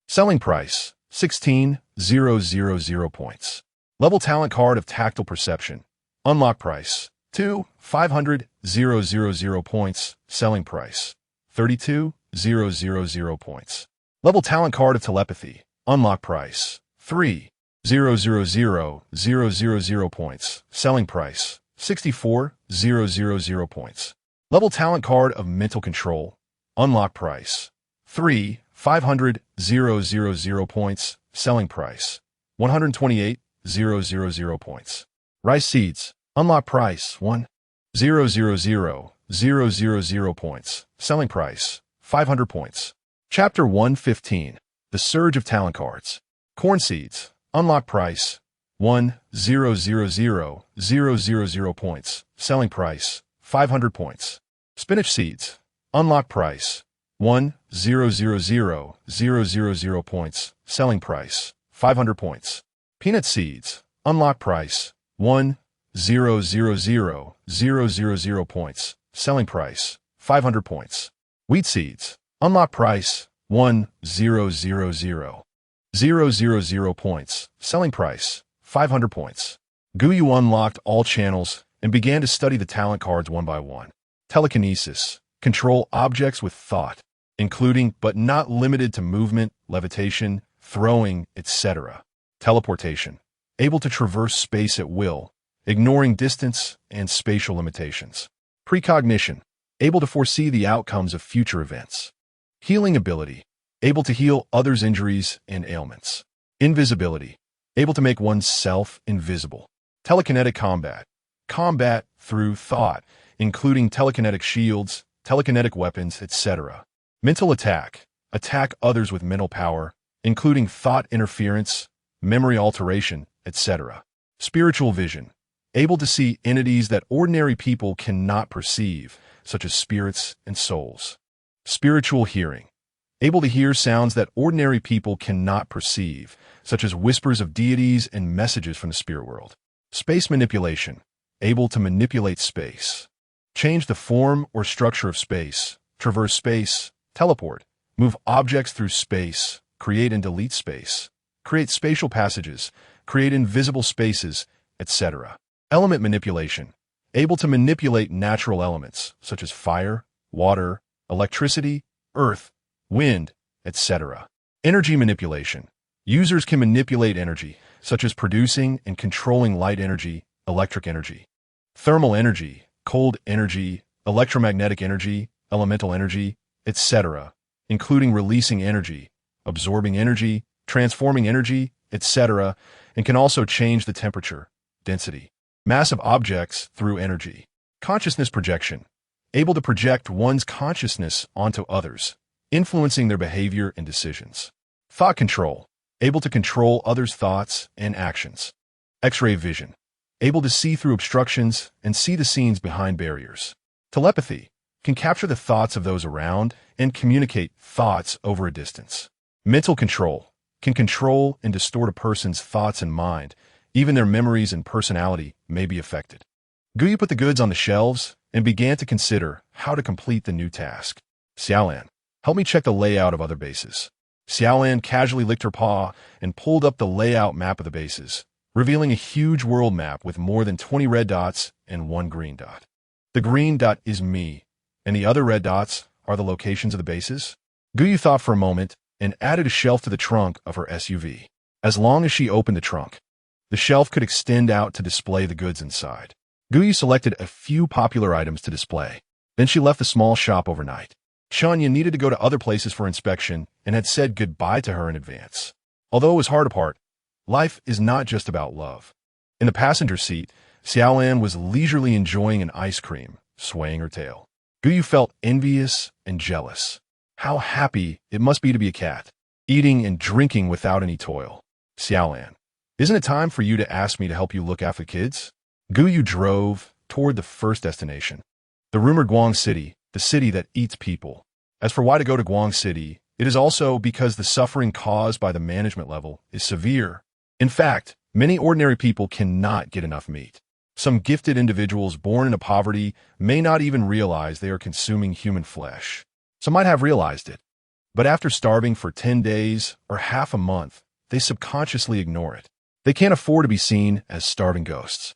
A: Selling price 16,000 points. Level talent card of tactile perception. Unlock price 2,500,000 points. Selling price 32,000 points. Level talent card of telepathy. Unlock price 3,000 points. Selling price 64,000 points. Level talent card of mental control. Unlock price 3,500,000 points. Selling price 128,000 points. Rice seeds. Unlock price 1,000,000 points. Selling price 500 points. Chapter 115. The Surge of Talent Cards. Corn seeds. Unlock price 1,000,000 points. Selling price 500 points. Spinach seeds. Unlock price 1,000,000 points. Selling price, 500 points. Peanut seeds. Unlock price, 1,000,000 points. Selling price, 500 points. Wheat seeds. Unlock price, 1,000,000 points. Selling price, 500 points. Gou unlocked all channels and began to study the talent cards one by one. Telekinesis. Control objects with thought, including but not limited to movement, levitation, throwing, etc. Teleportation. Able to traverse space at will, ignoring distance and spatial limitations. Precognition. Able to foresee the outcomes of future events. Healing ability. Able to heal others' injuries and ailments. Invisibility. Able to make oneself invisible. Telekinetic combat. Combat through thought, including telekinetic shields, telekinetic weapons, etc. Mental attack. Attack others with mental power, including thought interference, memory alteration, etc. Spiritual vision. Able to see entities that ordinary people cannot perceive, such as spirits and souls. Spiritual hearing. Able to hear sounds that ordinary people cannot perceive, such as whispers of deities and messages from the spirit world. Space manipulation. Able to manipulate space. Change the form or structure of space, traverse space, teleport, move objects through space, create and delete space, create spatial passages, create invisible spaces, etc. Element manipulation. Able to manipulate natural elements, such as fire, water, electricity, earth, wind, etc. Energy manipulation. Users can manipulate energy, such as producing and controlling light energy, electric energy. Thermal energy, cold energy, electromagnetic energy, elemental energy, etc., including releasing energy, absorbing energy, transforming energy, etc., and can also change the temperature, density. Massive objects through energy. Consciousness projection. Able to project one's consciousness onto others, influencing their behavior and decisions. Thought control. Able to control others' thoughts and actions. X-ray vision. Able to see through obstructions and see the scenes behind barriers. Telepathy. Can capture the thoughts of those around and communicate thoughts over a distance. Mental control. Can control and distort a person's thoughts and mind. Even their memories and personality may be affected. Gou put the goods on the shelves and began to consider how to complete the new task. Xiaolan, help me check the layout of other bases. Xiaolan casually licked her paw and pulled up the layout map of the bases, revealing a huge world map with more than 20 red dots and 1 green dot. The green dot is me, and the other red dots are the locations of the bases. Gou thought for a moment and added a shelf to the trunk of her SUV. As long as she opened the trunk, the shelf could extend out to display the goods inside. Gou selected a few popular items to display. Then she left the small shop overnight. Chanya needed to go to other places for inspection and had said goodbye to her in advance. Although it was hard apart, life is not just about love. In the passenger seat, Xiaolan was leisurely enjoying an ice cream, swaying her tail. Gou felt envious and jealous. How happy it must be to be a cat, eating and drinking without any toil. Xiaolan, isn't it time for you to ask me to help you look after the kids? Gou drove toward the first destination, the rumored Guang City, the city that eats people. As for why to go to Guang City, it is also because the suffering caused by the management level is severe. In fact, many ordinary people cannot get enough meat. Some gifted individuals born into poverty may not even realize they are consuming human flesh. Some might have realized it, but after starving for 10 days or half a month, they subconsciously ignore it. They can't afford to be seen as starving ghosts.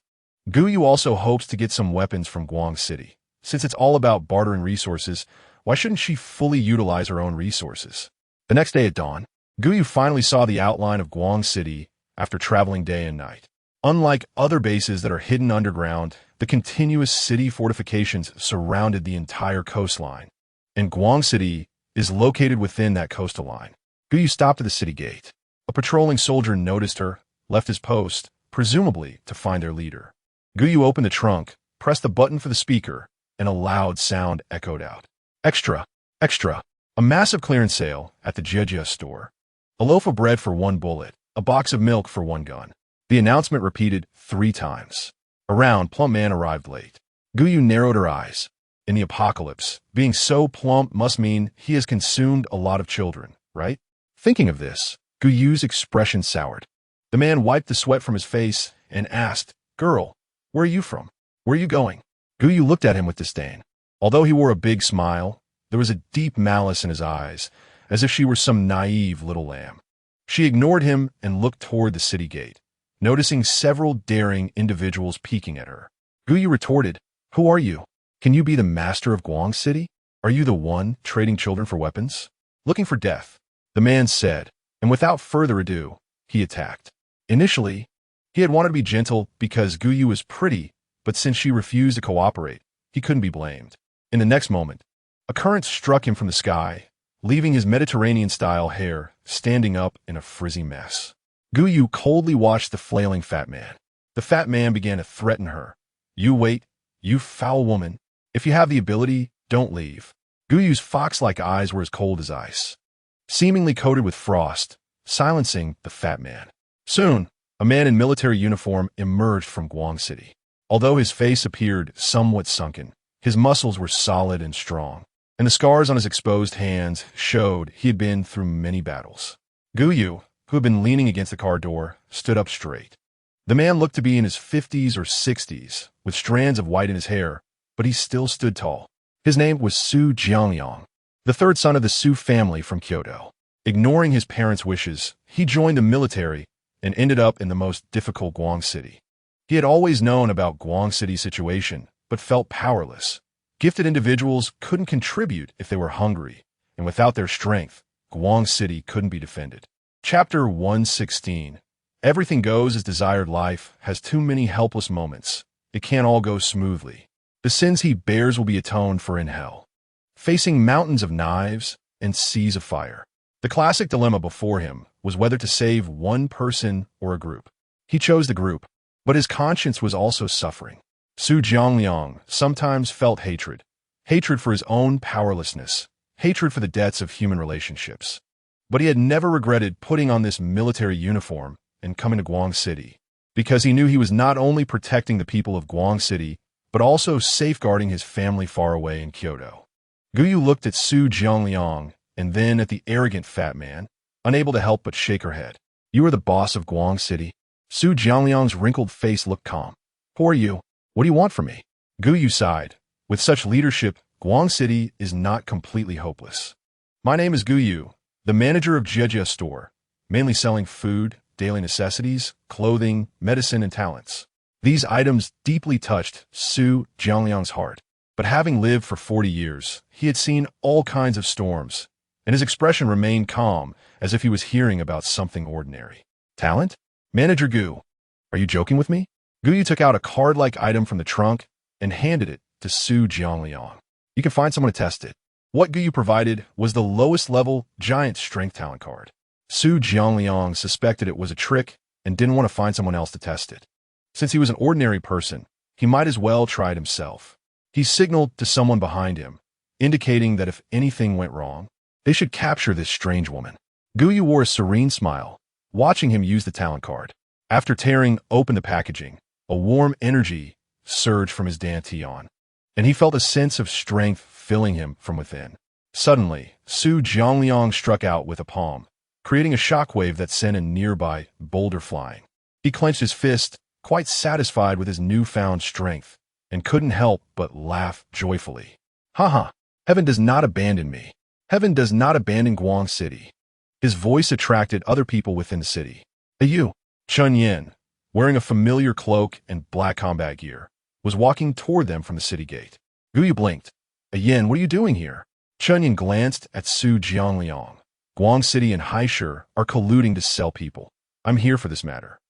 A: Gou also hopes to get some weapons from Guang City. Since it's all about bartering resources, why shouldn't she fully utilize her own resources? The next day at dawn, Gou finally saw the outline of Guang City after traveling day and night. Unlike other bases that are hidden underground, the continuous city fortifications surrounded the entire coastline, and Guang City is located within that coastal line. Gou stopped at the city gate. A patrolling soldier noticed her, left his post, presumably to find their leader. Gou opened the trunk, pressed the button for the speaker, and a loud sound echoed out. Extra! Extra! A massive clearance sale at the Jia store. A loaf of bread for 1 bullet, a box of milk for 1 gun. The announcement repeated 3 times. A round, plump man arrived late. Gou narrowed her eyes. In the apocalypse, being so plump must mean he has consumed a lot of children, right? Thinking of this, Gou Yu's expression soured. The man wiped the sweat from his face and asked, "Girl, where are you from? Where are you going?" Gou Yu looked at him with disdain. Although he wore a big smile, there was a deep malice in his eyes, as if she were some naive little lamb. She ignored him and looked toward the city gate, noticing several daring individuals peeking at her. Gou Yu retorted, "Who are you? Can you be the master of Guang City? Are you the one trading children for weapons? Looking for death," the man said, and without further ado, he attacked. Initially, he had wanted to be gentle because Gou Yu was pretty, but since she refused to cooperate, he couldn't be blamed. In the next moment, a current struck him from the sky, leaving his Mediterranean-style hair standing up in a frizzy mess. Gou Yu coldly watched the flailing fat man. The fat man began to threaten her. "You wait, you foul woman. If you have the ability, don't leave." Gou Yu's fox-like eyes were as cold as ice, seemingly coated with frost, silencing the fat man. Soon, a man in military uniform emerged from Guang City. Although his face appeared somewhat sunken, his muscles were solid and strong, and the scars on his exposed hands showed he had been through many battles. Gou Yu, who had been leaning against the car door, stood up straight. The man looked to be in his 50s or 60s, with strands of white in his hair, but he still stood tall. His name was Su Jiangliang, the third son of the Su family from Kyoto. Ignoring his parents' wishes, he joined the military and ended up in the most difficult Guang City. He had always known about Guang City's situation, but felt powerless. Gifted individuals couldn't contribute if they were hungry, and without their strength, Guang City couldn't be defended. Chapter 116. Everything goes as desired. Life has too many helpless moments. It can't all go smoothly. The sins he bears will be atoned for in hell, facing mountains of knives and seas of fire. The classic dilemma before him was whether to save one person or a group. He chose the group, but his conscience was also suffering. Su Jiangliang sometimes felt hatred. Hatred for his own powerlessness. Hatred for the debts of human relationships. But he had never regretted putting on this military uniform and coming to Guang City, because he knew he was not only protecting the people of Guang City, but also safeguarding his family far away in Kyoto. Gou Yu looked at Su Jiangliang and then at the arrogant fat man, unable to help but shake her head. "You are the boss of Guang City?" Su Jiangliang's wrinkled face looked calm. "Who are you? What do you want from me?" Gou Yu sighed. With such leadership, Guang City is not completely hopeless. "My name is Gou Yu, the manager of Jejia store, mainly selling food, daily necessities, clothing, medicine, and talents." These items deeply touched Su Jiangliang's heart. But having lived for 40 years, he had seen all kinds of storms, and his expression remained calm, as if he was hearing about something ordinary. "Talent? Manager Gou, are you joking with me?" Gou Yu took out a card-like item from the trunk and handed it to Su Jiangliang. "You can find someone to test it." What Gou Yu provided was the lowest-level giant strength talent card. Su Jiangliang suspected it was a trick and didn't want to find someone else to test it. Since he was an ordinary person, he might as well try it himself. He signaled to someone behind him, indicating that if anything went wrong, they should capture this strange woman. Gou Yu wore a serene smile, watching him use the talent card. After tearing open the packaging, a warm energy surged from his dantian, and he felt a sense of strength filling him from within. Suddenly, Su Jiangliang struck out with a palm, creating a shockwave that sent a nearby boulder flying. He clenched his fist, quite satisfied with his newfound strength, and couldn't help but laugh joyfully. "Haha, heaven does not abandon me. Heaven does not abandon Guang City." His voice attracted other people within the city. You, Chun Yin, wearing a familiar cloak and black combat gear, was walking toward them from the city gate. Gou Yu blinked. "Yin, what are you doing here?" Chun Yin glanced at Su Jiangliang. "Guang City and Haisher are colluding to sell people. I'm here for this matter."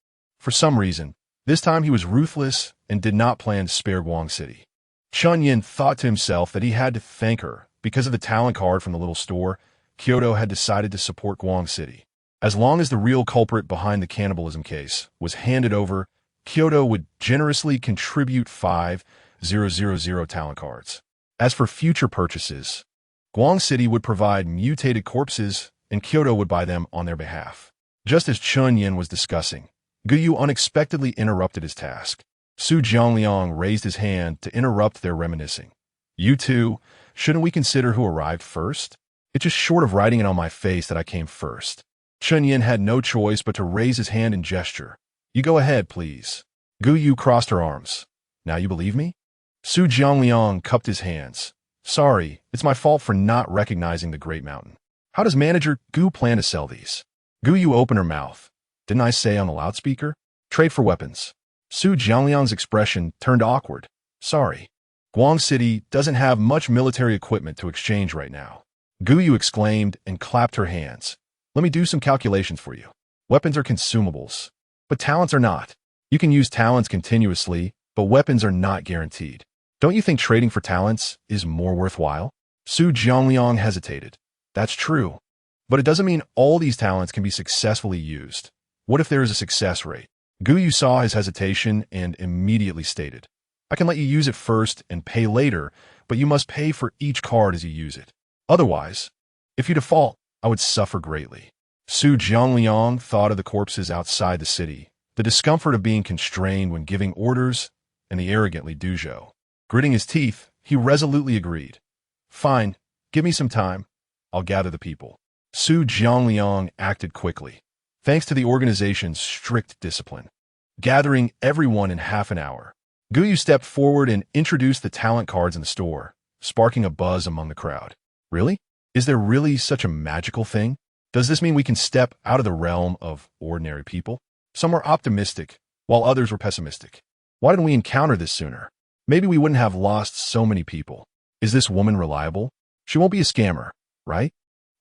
A: For some reason, this time he was ruthless and did not plan to spare Guang City. Chun Yin thought to himself that he had to thank her because of the talent card from the little store. Kyoto had decided to support Guang City. As long as the real culprit behind the cannibalism case was handed over, Kyoto would generously contribute 5,000 talent cards. As for future purchases, Guang City would provide mutated corpses and Kyoto would buy them on their behalf. Just as Chun Yin was discussing, Gou Yu unexpectedly interrupted his task. Su Jiangliang raised his hand to interrupt their reminiscing. You too? Shouldn't we consider who arrived first? It's just short of writing it on my face that I came first. Chen Yin had no choice but to raise his hand and gesture. You go ahead, please. Gou Yu crossed her arms. Now you believe me? Su Jiangliang cupped his hands. Sorry, it's my fault for not recognizing the Great Mountain. How does manager Gou plan to sell these? Gou Yu opened her mouth. Didn't I say on the loudspeaker? Trade for weapons. Su Jiangliang's expression turned awkward. Sorry. Guang City doesn't have much military equipment to exchange right now. Gou Yu exclaimed and clapped her hands. Let me do some calculations for you. Weapons are consumables, but talents are not. You can use talents continuously, but weapons are not guaranteed. Don't you think trading for talents is more worthwhile? Su Jiangliang hesitated. That's true, but it doesn't mean all these talents can be successfully used. What if there is a success rate? Gou Yu saw his hesitation and immediately stated, I can let you use it first and pay later, but you must pay for each card as you use it. Otherwise, if you default, I would suffer greatly. Su Jiangliang thought of the corpses outside the city, the discomfort of being constrained when giving orders, and the arrogantly Duzhou. Gritting his teeth, he resolutely agreed. Fine, give me some time. I'll gather the people. Su Jiangliang acted quickly, thanks to the organization's strict discipline, gathering everyone in half an hour. Gou Yu stepped forward and introduced the talent cards in the store, sparking a buzz among the crowd. Really? Is there really such a magical thing? Does this mean we can step out of the realm of ordinary people? Some were optimistic, while others were pessimistic. Why didn't we encounter this sooner? Maybe we wouldn't have lost so many people. Is this woman reliable? She won't be a scammer, right?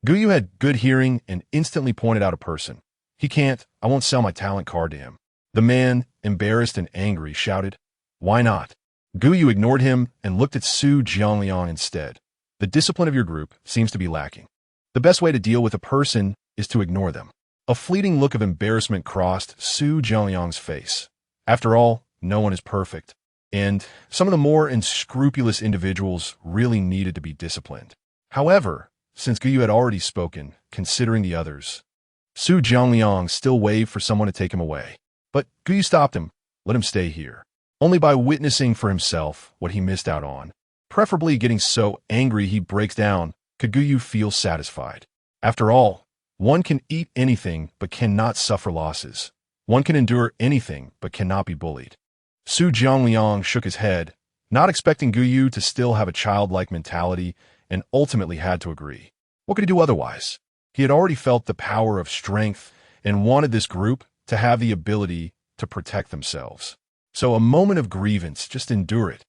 A: Gou Yu had good hearing and instantly pointed out a person. He can't, I won't sell my talent card to him. The man, embarrassed and angry, shouted, Why not? Gou Yu ignored him and looked at Su Jiangliang instead. The discipline of your group seems to be lacking. The best way to deal with a person is to ignore them. A fleeting look of embarrassment crossed Su Jiangliang's face. After all, no one is perfect, and some of the more unscrupulous individuals really needed to be disciplined. However, since Gou Yu had already spoken, considering the others, Su Jiangliang still waved for someone to take him away. But Gou Yu stopped him. Let him stay here. Only by witnessing for himself what he missed out on, preferably getting so angry he breaks down, could Gou Yu feel satisfied. After all, one can eat anything but cannot suffer losses. One can endure anything but cannot be bullied. Su Jiangliang shook his head, not expecting Gou Yu to still have a childlike mentality, and ultimately had to agree. What could he do otherwise? He had already felt the power of strength and wanted this group to have the ability to protect themselves. So a moment of grievance, just endure it.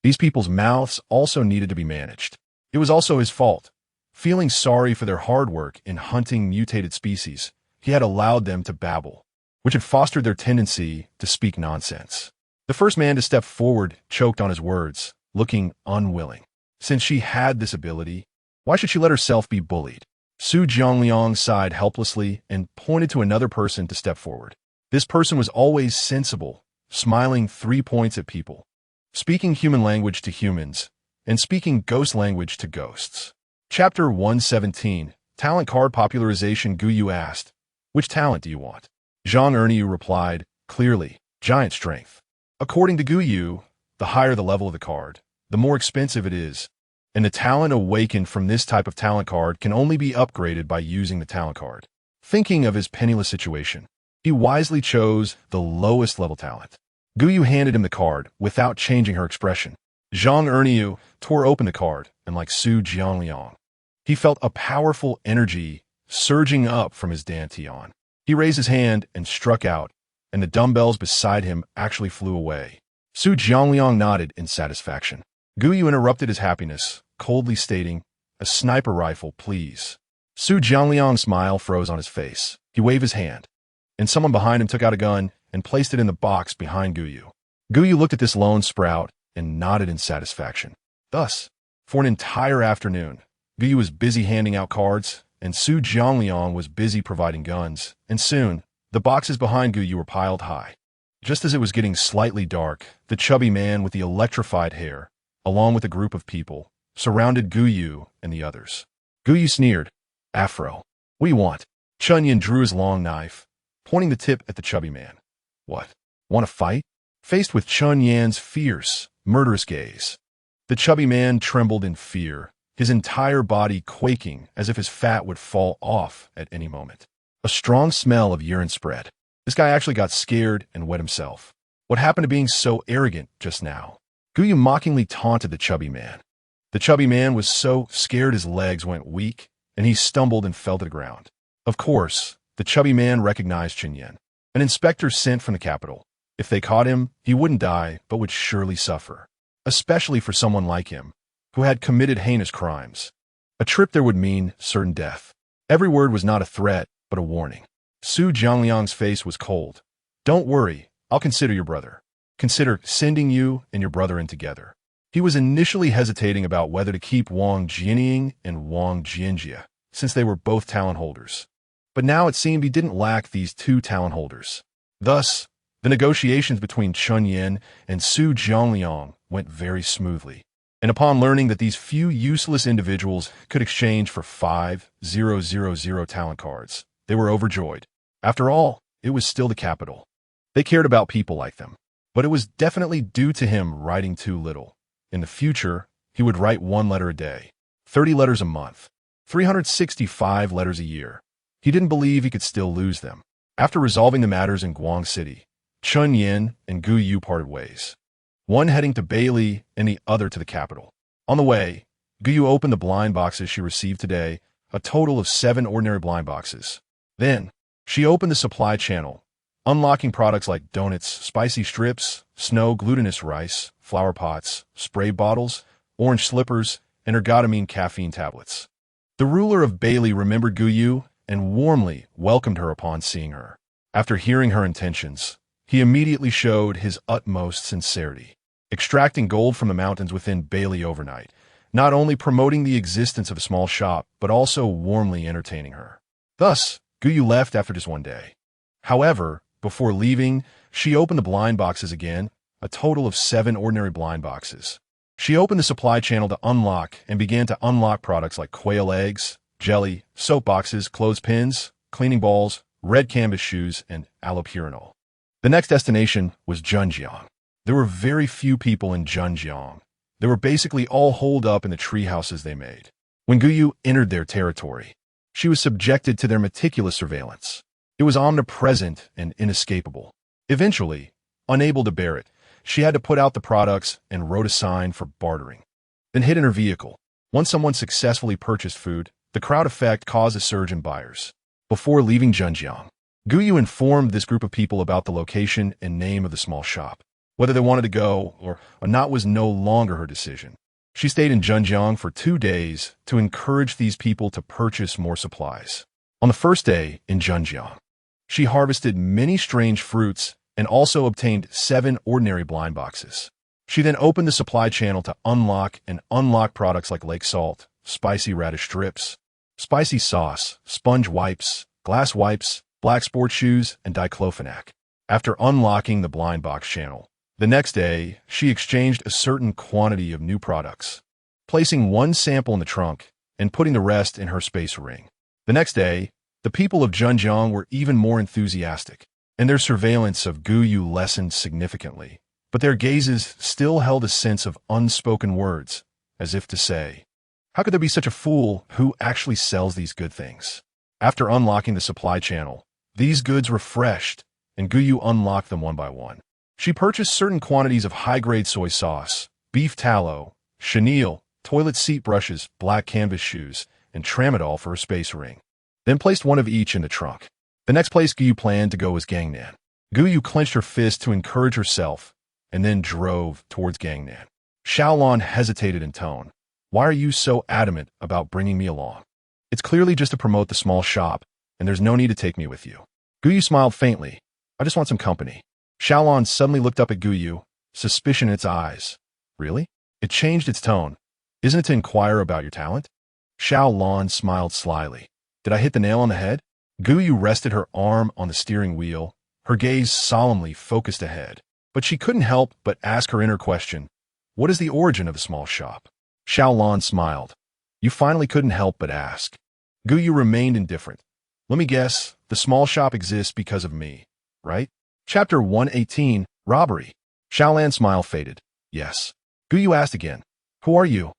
A: These people's mouths also needed to be managed. It was also his fault. Feeling sorry for their hard work in hunting mutated species, he had allowed them to babble, which had fostered their tendency to speak nonsense. The first man to step forward choked on his words, looking unwilling. Since she had this ability, why should she let herself be bullied? Su Jiangliang sighed helplessly and pointed to another person to step forward. This person was always sensible, smiling 3 points at people, speaking human language to humans, and speaking ghost language to ghosts. Chapter 117, Talent Card Popularization. Gou Yu asked, Which talent do you want? Zhang Erniu replied, clearly, Giant Strength. According to Gou Yu, the higher the level of the card, the more expensive it is, and the talent awakened from this type of talent card can only be upgraded by using the talent card. Thinking of his penniless situation, he wisely chose the lowest level talent. Gou Yu handed him the card without changing her expression. Zhang Erniu tore open the card, and like Su Jiangliang, he felt a powerful energy surging up from his dantian. He raised his hand and struck out, and the dumbbells beside him actually flew away. Su Jiangliang nodded in satisfaction. Gou Yu interrupted his happiness, coldly stating, A sniper rifle, please. Su Jiangliang's smile froze on his face. He waved his hand, and someone behind him took out a gun and placed it in the box behind Gou Yu. Gou Yu looked at this lone sprout and nodded in satisfaction. Thus, for an entire afternoon, Gou Yu was busy handing out cards, and Su Jiangliang was busy providing guns, and soon, the boxes behind Gou Yu were piled high. Just as it was getting slightly dark, the chubby man with the electrified hair, along with a group of people, surrounded Gou Yu and the others. Gou Yu sneered, Afro, what do you want? Chen Yin drew his long knife, pointing the tip at the chubby man. What? Want to fight? Faced with Chen Yan's fierce, murderous gaze, The chubby man trembled in fear, his entire body quaking as if his fat would fall off at any moment. A strong smell of urine spread. This guy actually got scared and wet himself. What happened to being so arrogant just now? Gou mockingly taunted the chubby man. The chubby man was so scared his legs went weak, and he stumbled and fell to the ground. Of course, the chubby man recognized Chen Yan, an inspector sent from the capital. If they caught him, he wouldn't die, but would surely suffer. Especially for someone like him, who had committed heinous crimes. A trip there would mean certain death. Every word was not a threat, but a warning. Su Zhangliang's face was cold. Don't worry, I'll consider your brother. Consider sending you and your brother in together. He was initially hesitating about whether to keep Wang Jianying and Wang Jianjia, since they were both talent holders. But now it seemed he didn't lack these two talent holders. Thus, the negotiations between Chen Yan and Su Zhangliang went very smoothly. And upon learning that these few useless individuals could exchange for 5,000 talent cards, they were overjoyed. After all, it was still the capital. They cared about people like them. But it was definitely due to him writing too little. In the future, he would write 1 letter a day, 30 letters a month, 365 letters a year. He didn't believe he could still lose them. After resolving the matters in Guang City, Chen Yan and Gou parted ways. One heading to Bailey and the other to the capital. On the way, Gou opened the blind boxes she received today, a total of 7 ordinary blind boxes. Then, she opened the supply channel, unlocking products like donuts, spicy strips, snow glutinous rice, flower pots, spray bottles, orange slippers, and ergotamine caffeine tablets. The ruler of Bailey remembered Gou and warmly welcomed her upon seeing her. After hearing her intentions, he immediately showed his utmost sincerity, extracting gold from the mountains within Bailey overnight, not only promoting the existence of a small shop, but also warmly entertaining her. Thus, Gou left after just 1 day. However, before leaving, she opened the blind boxes again, a total of 7 ordinary blind boxes. She opened the supply channel to unlock and began to unlock products like quail eggs, jelly, soap boxes, clothespins, cleaning balls, red canvas shoes, and allopurinol. The next destination was Zhenjiang. There were very few people in Zhenjiang. They were basically all holed up in the tree houses they made. When Gou entered their territory, she was subjected to their meticulous surveillance. It was omnipresent and inescapable. Eventually, unable to bear it, she had to put out the products and wrote a sign for bartering. Then hid in her vehicle. Once someone successfully purchased food, the crowd effect caused a surge in buyers. Before leaving Zhenjiang, Gou informed this group of people about the location and name of the small shop. Whether they wanted to go or not was no longer her decision. She stayed in Zhenjiang for 2 days to encourage these people to purchase more supplies. On the first day in Zhenjiang, she harvested many strange fruits and also obtained 7 ordinary blind boxes. She then opened the supply channel to unlock products like lake salt, spicy radish strips, spicy sauce, sponge wipes, glass wipes, black sport shoes, and diclofenac. After unlocking the blind box channel, the next day, she exchanged a certain quantity of new products, placing 1 sample in the trunk and putting the rest in her space ring. The next day, the people of Zhenjiang were even more enthusiastic, and their surveillance of Gou lessened significantly. But their gazes still held a sense of unspoken words, as if to say, how could there be such a fool who actually sells these good things? After unlocking the supply channel, these goods refreshed, and Gou unlocked them one by one. She purchased certain quantities of high-grade soy sauce, beef tallow, chenille, toilet seat brushes, black canvas shoes, and tramadol for her space ring, then placed 1 of each in the trunk. The next place Gou planned to go was Gangnan. Gou clenched her fist to encourage herself, and then drove towards Gangnan. Xiaolon hesitated in tone. Why are you so adamant about bringing me along? It's clearly just to promote the small shop, and there's no need to take me with you. Gou smiled faintly. I just want some company. Xiaolon suddenly looked up at Gou, suspicion in its eyes. Really? It changed its tone. Isn't it to inquire about your talent? Xiaolon smiled slyly. Did I hit the nail on the head? Gou rested her arm on the steering wheel, her gaze solemnly focused ahead. But she couldn't help but ask her inner question, what is the origin of the small shop? Xiaolon smiled. You finally couldn't help but ask. Gou remained indifferent. Let me guess, the small shop exists because of me, right? Chapter 118, Robbery. Xiaolan's smile faded. Yes. Gou asked again. Who are you?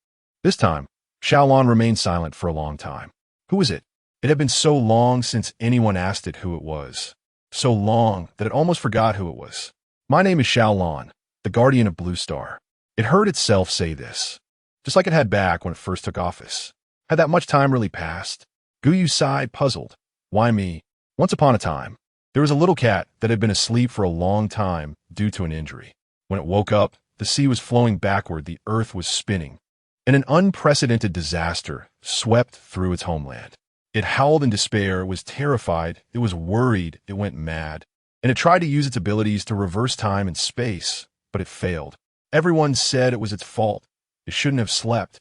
A: This time, Xiaolon remained silent for a long time. Who is it? It had been so long since anyone asked it who it was. So long that it almost forgot who it was. My name is Xiaolon, the guardian of Blue Star. It heard itself say this, just like it had back when it first took office. Had that much time really passed? Gou sighed, puzzled. Why me? Once upon a time, there was a little cat that had been asleep for a long time due to an injury. When it woke up, the sea was flowing backward, the earth was spinning, and an unprecedented disaster swept through its homeland. It howled in despair, it was terrified, it was worried, it went mad, and it tried to use its abilities to reverse time and space, but it failed. Everyone said it was its fault. It shouldn't have slept.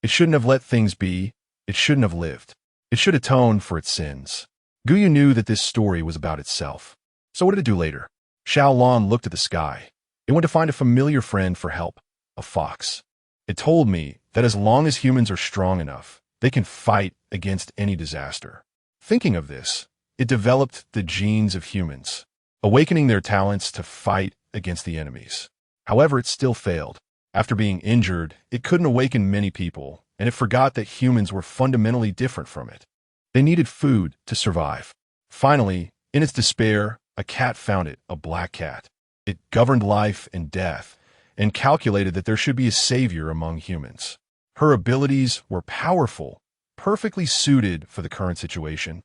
A: It shouldn't have let things be. It shouldn't have lived. It should atone for its sins. Gou knew that this story was about itself. So what did it do later? Xiaolon looked at the sky. It went to find a familiar friend for help, a fox. It told me that as long as humans are strong enough, they can fight against any disaster. Thinking of this, it developed the genes of humans, awakening their talents to fight against the enemies. However, it still failed. After being injured, it couldn't awaken many people, and it forgot that humans were fundamentally different from it. They needed food to survive. Finally, in its despair, a cat found it, a black cat. It governed life and death, and calculated that there should be a savior among humans. Her abilities were powerful, perfectly suited for the current situation,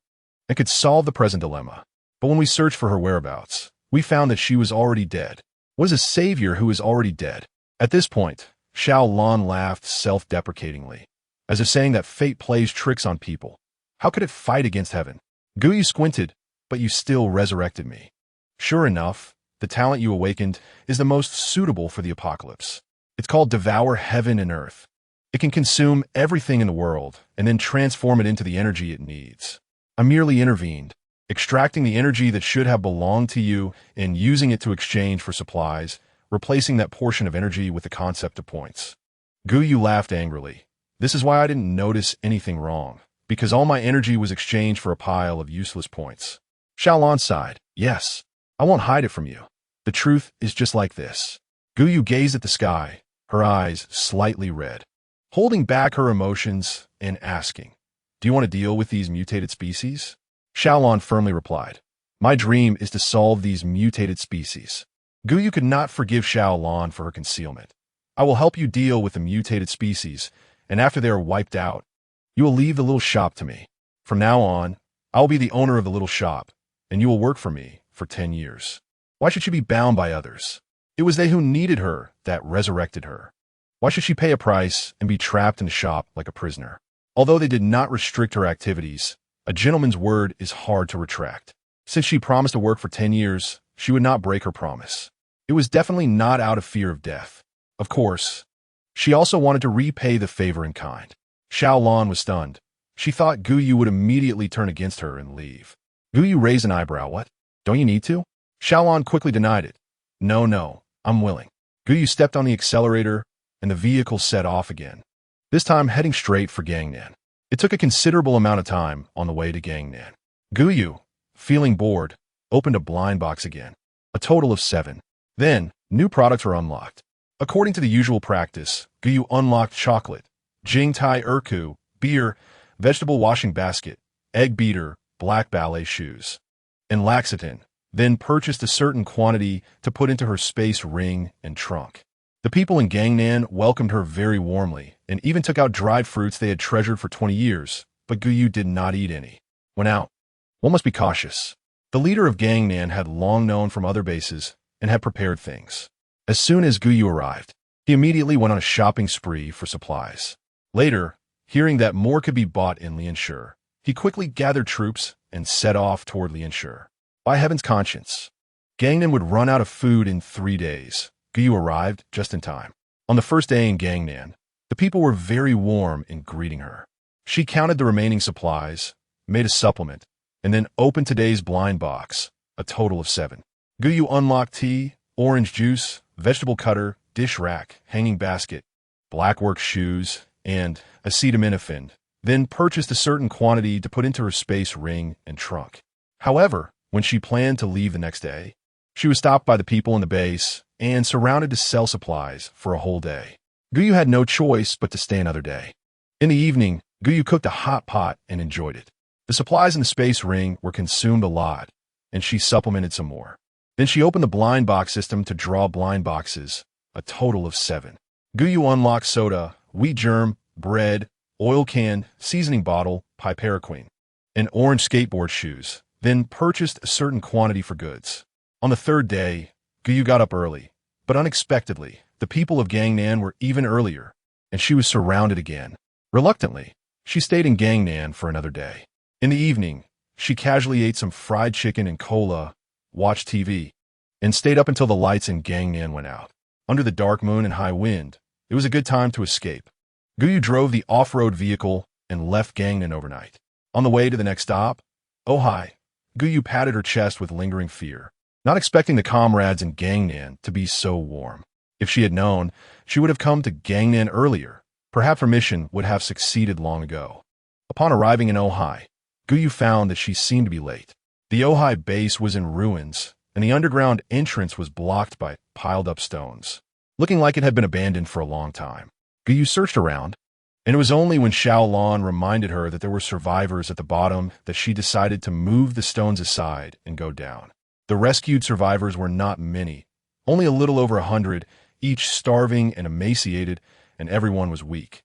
A: and could solve the present dilemma. But when we searched for her whereabouts, we found that she was already dead. What is a savior who is already dead? At this point, Xiaolon laughed self-deprecatingly, as if saying that fate plays tricks on people. How could it fight against heaven? Gou squinted, but you still resurrected me. Sure enough, the talent you awakened is the most suitable for the apocalypse. It's called Devour Heaven and Earth. It can consume everything in the world and then transform it into the energy it needs. I merely intervened, extracting the energy that should have belonged to you and using it to exchange for supplies, replacing that portion of energy with the concept of points. Gou laughed angrily. This is why I didn't notice anything wrong, because all my energy was exchanged for a pile of useless points. Xiaolon sighed. Yes, I won't hide it from you. The truth is just like this. Gou gazed at the sky, her eyes slightly red, holding back her emotions and asking, do you want to deal with these mutated species? Xiaolon firmly replied, my dream is to solve these mutated species. Gou could not forgive Xiaolon for her concealment. I will help you deal with the mutated species, and after they are wiped out, you will leave the little shop to me. From now on, I will be the owner of the little shop, and you will work for me for 10 years. Why should she be bound by others? It was they who needed her that resurrected her. Why should she pay a price and be trapped in the shop like a prisoner? Although they did not restrict her activities, a gentleman's word is hard to retract. Since she promised to work for 10 years, she would not break her promise. It was definitely not out of fear of death. Of course, she also wanted to repay the favor in kind. Xiaolon was stunned. She thought Gou would immediately turn against her and leave. Gou raised an eyebrow. What? Don't you need to? Xiaolon quickly denied it. No, I'm willing. Gou stepped on the accelerator, and the vehicle set off again, this time heading straight for Gangnan. It took a considerable amount of time on the way to Gangnan. Gou, feeling bored, opened a blind box again, a total of 7. Then, new products were unlocked. According to the usual practice, Gou unlocked chocolate, Jingtai Erku, beer, vegetable washing basket, egg beater, black ballet shoes, and laxatin, then purchased a certain quantity to put into her space ring and trunk. The people in Gangnan welcomed her very warmly and even took out dried fruits they had treasured for 20 years, but Gou did not eat any. When out, one must be cautious. The leader of Gangnan had long known from other bases and had prepared things. As soon as Gou arrived, he immediately went on a shopping spree for supplies. Later, hearing that more could be bought in Lianshe, he quickly gathered troops and set off toward Lianshe. By heaven's conscience, Gangnan would run out of food in 3 days. Gou arrived just in time. On the first day in Gangnan, the people were very warm in greeting her. She counted the remaining supplies, made a supplement, and then opened today's blind box, a total of 7. Gou unlocked tea, orange juice, vegetable cutter, dish rack, hanging basket, blackwork shoes, and acetaminophen, then purchased a certain quantity to put into her space ring and trunk. However, when she planned to leave the next day, she was stopped by the people in the base and surrounded to sell supplies for a whole day. Gou had no choice but to stay another day. In the evening, Gou cooked a hot pot and enjoyed it. The supplies in the space ring were consumed a lot, and she supplemented some more. Then she opened the blind box system to draw blind boxes, a total of 7. Gou unlocked soda, wheat germ, bread, oil can, seasoning bottle, piperaquine, and orange skateboard shoes, then purchased a certain quantity for goods. On the third day, Gou got up early, but unexpectedly, the people of Gangnan were even earlier, and she was surrounded again. Reluctantly, she stayed in Gangnan for another day. In the evening, she casually ate some fried chicken and cola, watched TV, and stayed up until the lights in Gangnan went out. Under the dark moon and high wind, it was a good time to escape. Gou drove the off-road vehicle and left Gangnan overnight. On the way to the next stop, oh hi, Gou patted her chest with lingering fear, not expecting the comrades in Gangnan to be so warm. If she had known, she would have come to Gangnan earlier. Perhaps her mission would have succeeded long ago. Upon arriving in Ojai, Gou found that she seemed to be late. The Ojai base was in ruins, and the underground entrance was blocked by piled-up stones, looking like it had been abandoned for a long time. Gou searched around, and it was only when Xiaolan reminded her that there were survivors at the bottom that she decided to move the stones aside and go down. The rescued survivors were not many, only a little over 100, each starving and emaciated, and everyone was weak.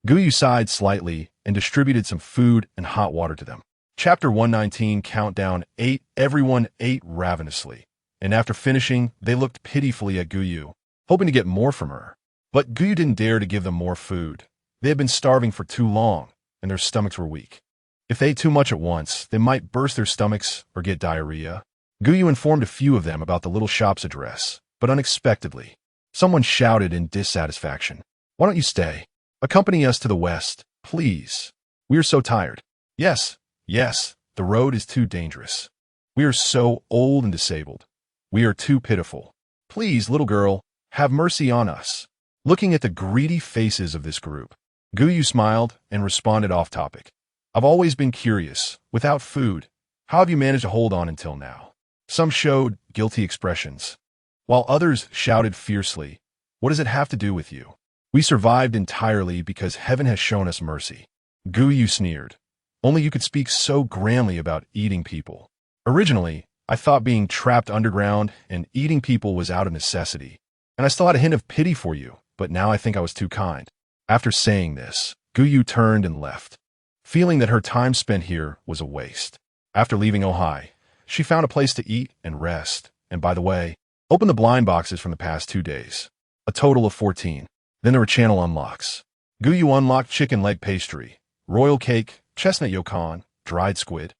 A: Gou sighed slightly and distributed some food and hot water to them. Chapter 119 Countdown 8 Everyone ate ravenously, and after finishing, they looked pitifully at Gou, hoping to get more from her. But Gou didn't dare to give them more food. They had been starving for too long, and their stomachs were weak. If they ate too much at once, they might burst their stomachs or get diarrhea. Gou informed a few of them about the little shop's address, but unexpectedly, someone shouted in dissatisfaction, "Why don't you stay? Accompany us to the west, please. We are so tired." Yes, the road is too dangerous. We are so old and disabled. We are too pitiful. Please, little girl, have mercy on us. Looking at the greedy faces of this group, Gou smiled and responded off-topic. "I've always been curious. Without food, how have you managed to hold on until now?" Some showed guilty expressions, while others shouted fiercely, "What does it have to do with you? We survived entirely because heaven has shown us mercy." Gou sneered. "Only you could speak so grandly about eating people. Originally, I thought being trapped underground and eating people was out of necessity, and I still had a hint of pity for you, but now I think I was too kind." After saying this, Gou turned and left, feeling that her time spent here was a waste. After leaving Ojai, she found a place to eat and rest, and by the way, opened the blind boxes from the past 2 days, a total of 14. Then there were channel unlocks. Gou unlocked chicken leg pastry, royal cake, chestnut yocon, dried squid,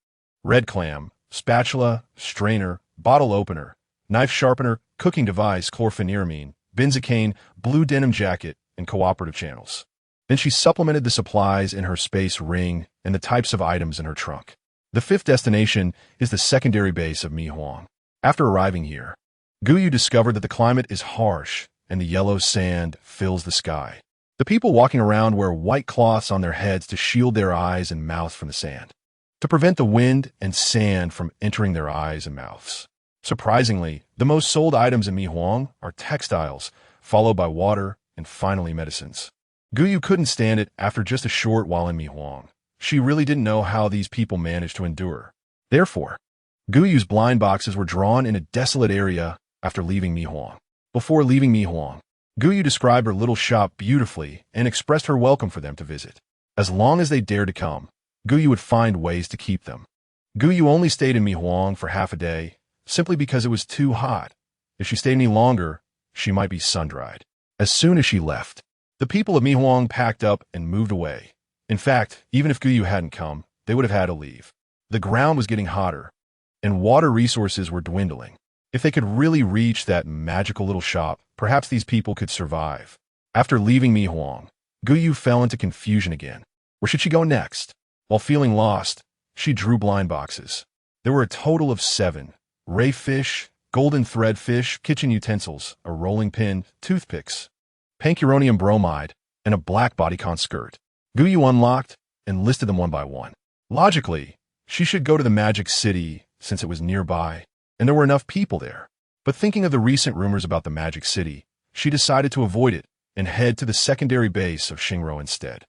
A: red clam, spatula, strainer, bottle opener, knife sharpener, cooking device, chlorpheniramine, benzocaine, blue denim jacket, and cooperative channels. Then she supplemented the supplies in her space ring and the types of items in her trunk. The 5th destination is the secondary base of Mihuang. After arriving here, Gou discovered that the climate is harsh and the yellow sand fills the sky. The people walking around wear white cloths on their heads to shield their eyes and mouths from the sand, to prevent the wind and sand from entering their eyes and mouths. Surprisingly, the most sold items in Mihuang are textiles, followed by water, and finally medicines. Gou couldn't stand it after just a short while in Mihuang. She really didn't know how these people managed to endure. Therefore, Gou's blind boxes were drawn in a desolate area after leaving Mihuang. Before leaving Mihuang, Gou described her little shop beautifully and expressed her welcome for them to visit. As long as they dared to come, Gou would find ways to keep them. Gou only stayed in Mihuang for half a day, simply because it was too hot. If she stayed any longer, she might be sun-dried. As soon as she left, the people of Mihuang packed up and moved away. In fact, even if Gou hadn't come, they would have had to leave. The ground was getting hotter, and water resources were dwindling. If they could really reach that magical little shop, perhaps these people could survive. After leaving Mihuang, Gou fell into confusion again. Where should she go next? While feeling lost, she drew blind boxes. There were a total of 7. Ray fish, golden thread fish, kitchen utensils, a rolling pin, toothpicks, pancuronium bromide, and a black bodycon skirt. Gou unlocked and listed them one by one. Logically, she should go to the Magic City since it was nearby, and there were enough people there. But thinking of the recent rumors about the Magic City, she decided to avoid it and head to the secondary base of Xingro instead.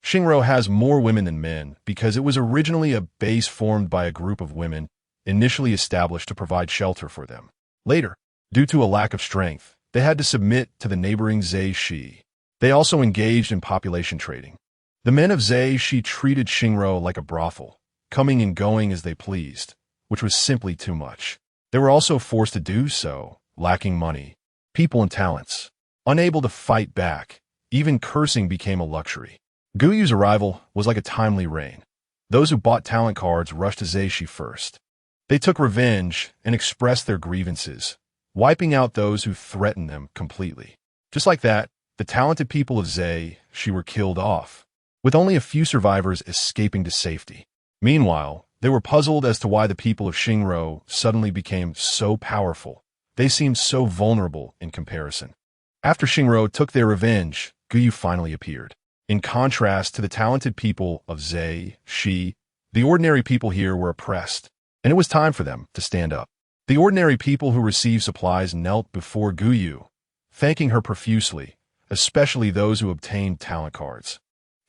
A: Xingro has more women than men because it was originally a base formed by a group of women initially established to provide shelter for them. Later, due to a lack of strength, they had to submit to the neighboring Shi. They also engaged in population trading. The men of Shi treated Xingro like a brothel, coming and going as they pleased, which was simply too much. They were also forced to do so, lacking money, people and talents. Unable to fight back, even cursing became a luxury. Gou Yu's arrival was like a timely rain. Those who bought talent cards rushed to Shi first. They took revenge and expressed their grievances, wiping out those who threatened them completely. Just like that, the talented people of Shi were killed off, with only a few survivors escaping to safety. Meanwhile, they were puzzled as to why the people of Xingro suddenly became so powerful. They seemed so vulnerable in comparison. After Xingro took their revenge, Gou Yu finally appeared. In contrast to the talented people of Shi, the ordinary people here were oppressed, and it was time for them to stand up. The ordinary people who received supplies knelt before Gou Yu, thanking her profusely, especially those who obtained talent cards.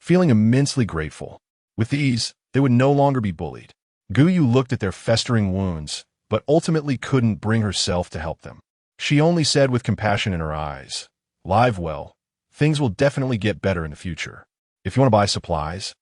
A: Feeling immensely grateful, with these, they would no longer be bullied. Gou Yu looked at their festering wounds, but ultimately couldn't bring herself to help them. She only said with compassion in her eyes, "Live well. Things will definitely get better in the future. If you want to buy supplies,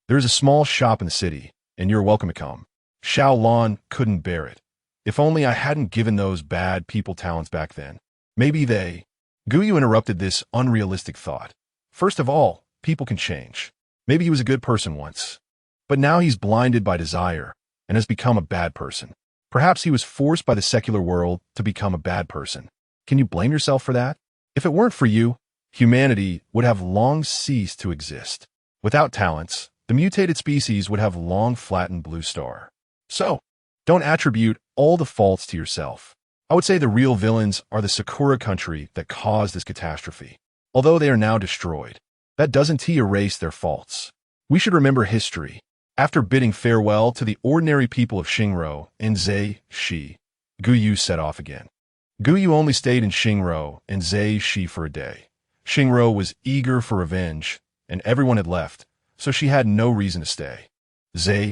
A: there is a small shop in the city, and you're welcome to come." Xiao Lan couldn't bear it. If only I hadn't given those bad people talents back then. Maybe they... Gou Yu interrupted this unrealistic thought. First of all, people can change. Maybe he was a good person once. But now he's blinded by desire and has become a bad person. Perhaps he was forced by the secular world to become a bad person. Can you blame yourself for that? If it weren't for you, humanity would have long ceased to exist. Without talents, the mutated species would have long flattened blue star. So, don't attribute all the faults to yourself. I would say the real villains are the Sakura country that caused this catastrophe. Although they are now destroyed, that doesn't erase their faults. We should remember history. After bidding farewell to the ordinary people of Xingro and Shi, Gou Yu set off again. Gou Yu only stayed in Xingro and Shi for a day. Xingro was eager for revenge, and everyone had left, so she had no reason to stay.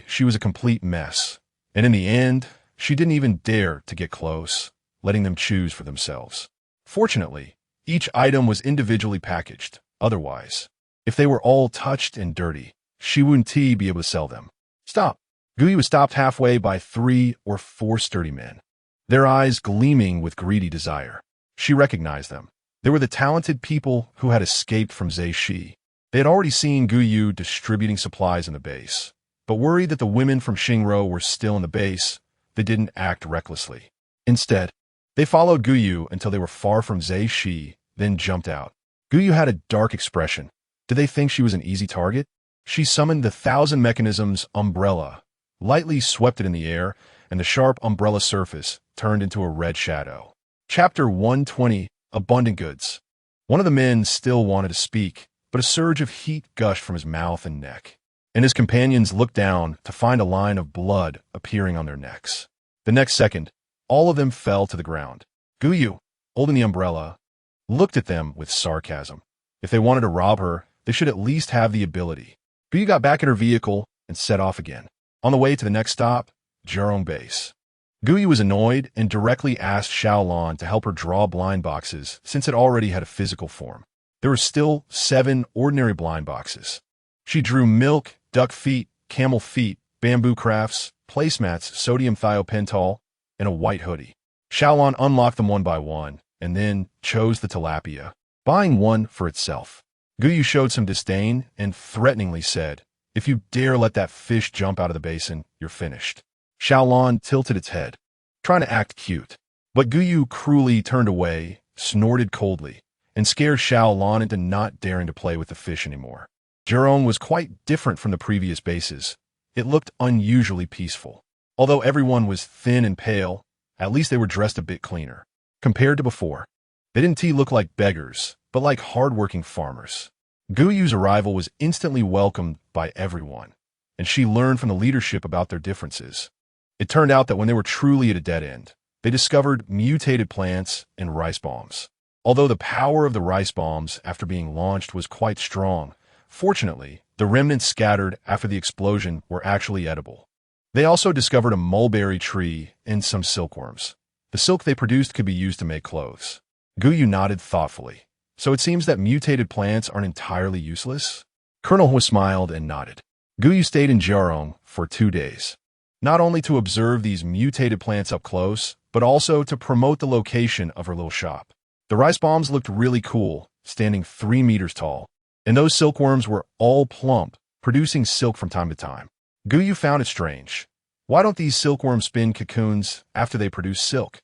A: She was a complete mess, and in the end, she didn't even dare to get close, letting them choose for themselves. Fortunately, each item was individually packaged. Otherwise, if they were all touched and dirty, she wouldn't be able to sell them. Stop! Gou Yu was stopped halfway by 3 or 4 sturdy men, their eyes gleaming with greedy desire. She recognized them. They were the talented people who had escaped from Shi. They had already seen Gou Yu distributing supplies in the base, but worried that the women from Xingro were still in the base, they didn't act recklessly. Instead, they followed Gou Yu until they were far from Shi, then jumped out. Gou Yu had a dark expression. Did they think she was an easy target? She summoned the 1,000 Mechanisms umbrella, lightly swept it in the air, and the sharp umbrella surface turned into a red shadow. Chapter 120, Abundant Goods. One of the men still wanted to speak, but a surge of heat gushed from his mouth and neck, and his companions looked down to find a line of blood appearing on their necks. The next second, all of them fell to the ground. Gou Yu, holding the umbrella, looked at them with sarcasm. If they wanted to rob her, they should at least have the ability. Gou Yu got back in her vehicle and set off again. On the way to the next stop, Zheirong Base. Gou Yu was annoyed and directly asked Xiao Lan to help her draw blind boxes since it already had a physical form. There were still 7 ordinary blind boxes. She drew milk, duck feet, camel feet, bamboo crafts, placemats, sodium thiopental, and a white hoodie. Xiao Lan unlocked them one by one and then chose the tilapia, buying one for itself. Gou Yu showed some disdain and threateningly said, "If you dare let that fish jump out of the basin, you're finished." Xiao Lan tilted its head, trying to act cute. But Gou Yu cruelly turned away, snorted coldly, and scared Xiao Lan into not daring to play with the fish anymore. Zheirong was quite different from the previous bases. It looked unusually peaceful. Although everyone was thin and pale, at least they were dressed a bit cleaner. Compared to before, they didn't look like beggars, but like hard-working farmers. Gou Yu's arrival was instantly welcomed by everyone, and she learned from the leadership about their differences. It turned out that when they were truly at a dead end, they discovered mutated plants and rice bombs. Although the power of the rice bombs after being launched was quite strong, fortunately, the remnants scattered after the explosion were actually edible. They also discovered a mulberry tree and some silkworms. The silk they produced could be used to make clothes. Gou nodded thoughtfully. So it seems that mutated plants aren't entirely useless? Colonel Hu smiled and nodded. Gou stayed in Jiarong for 2 days, not only to observe these mutated plants up close, but also to promote the location of her little shop. The rice bombs looked really cool, standing 3 meters tall, and those silkworms were all plump, producing silk from time to time. Gou found it strange. Why don't these silkworms spin cocoons after they produce silk?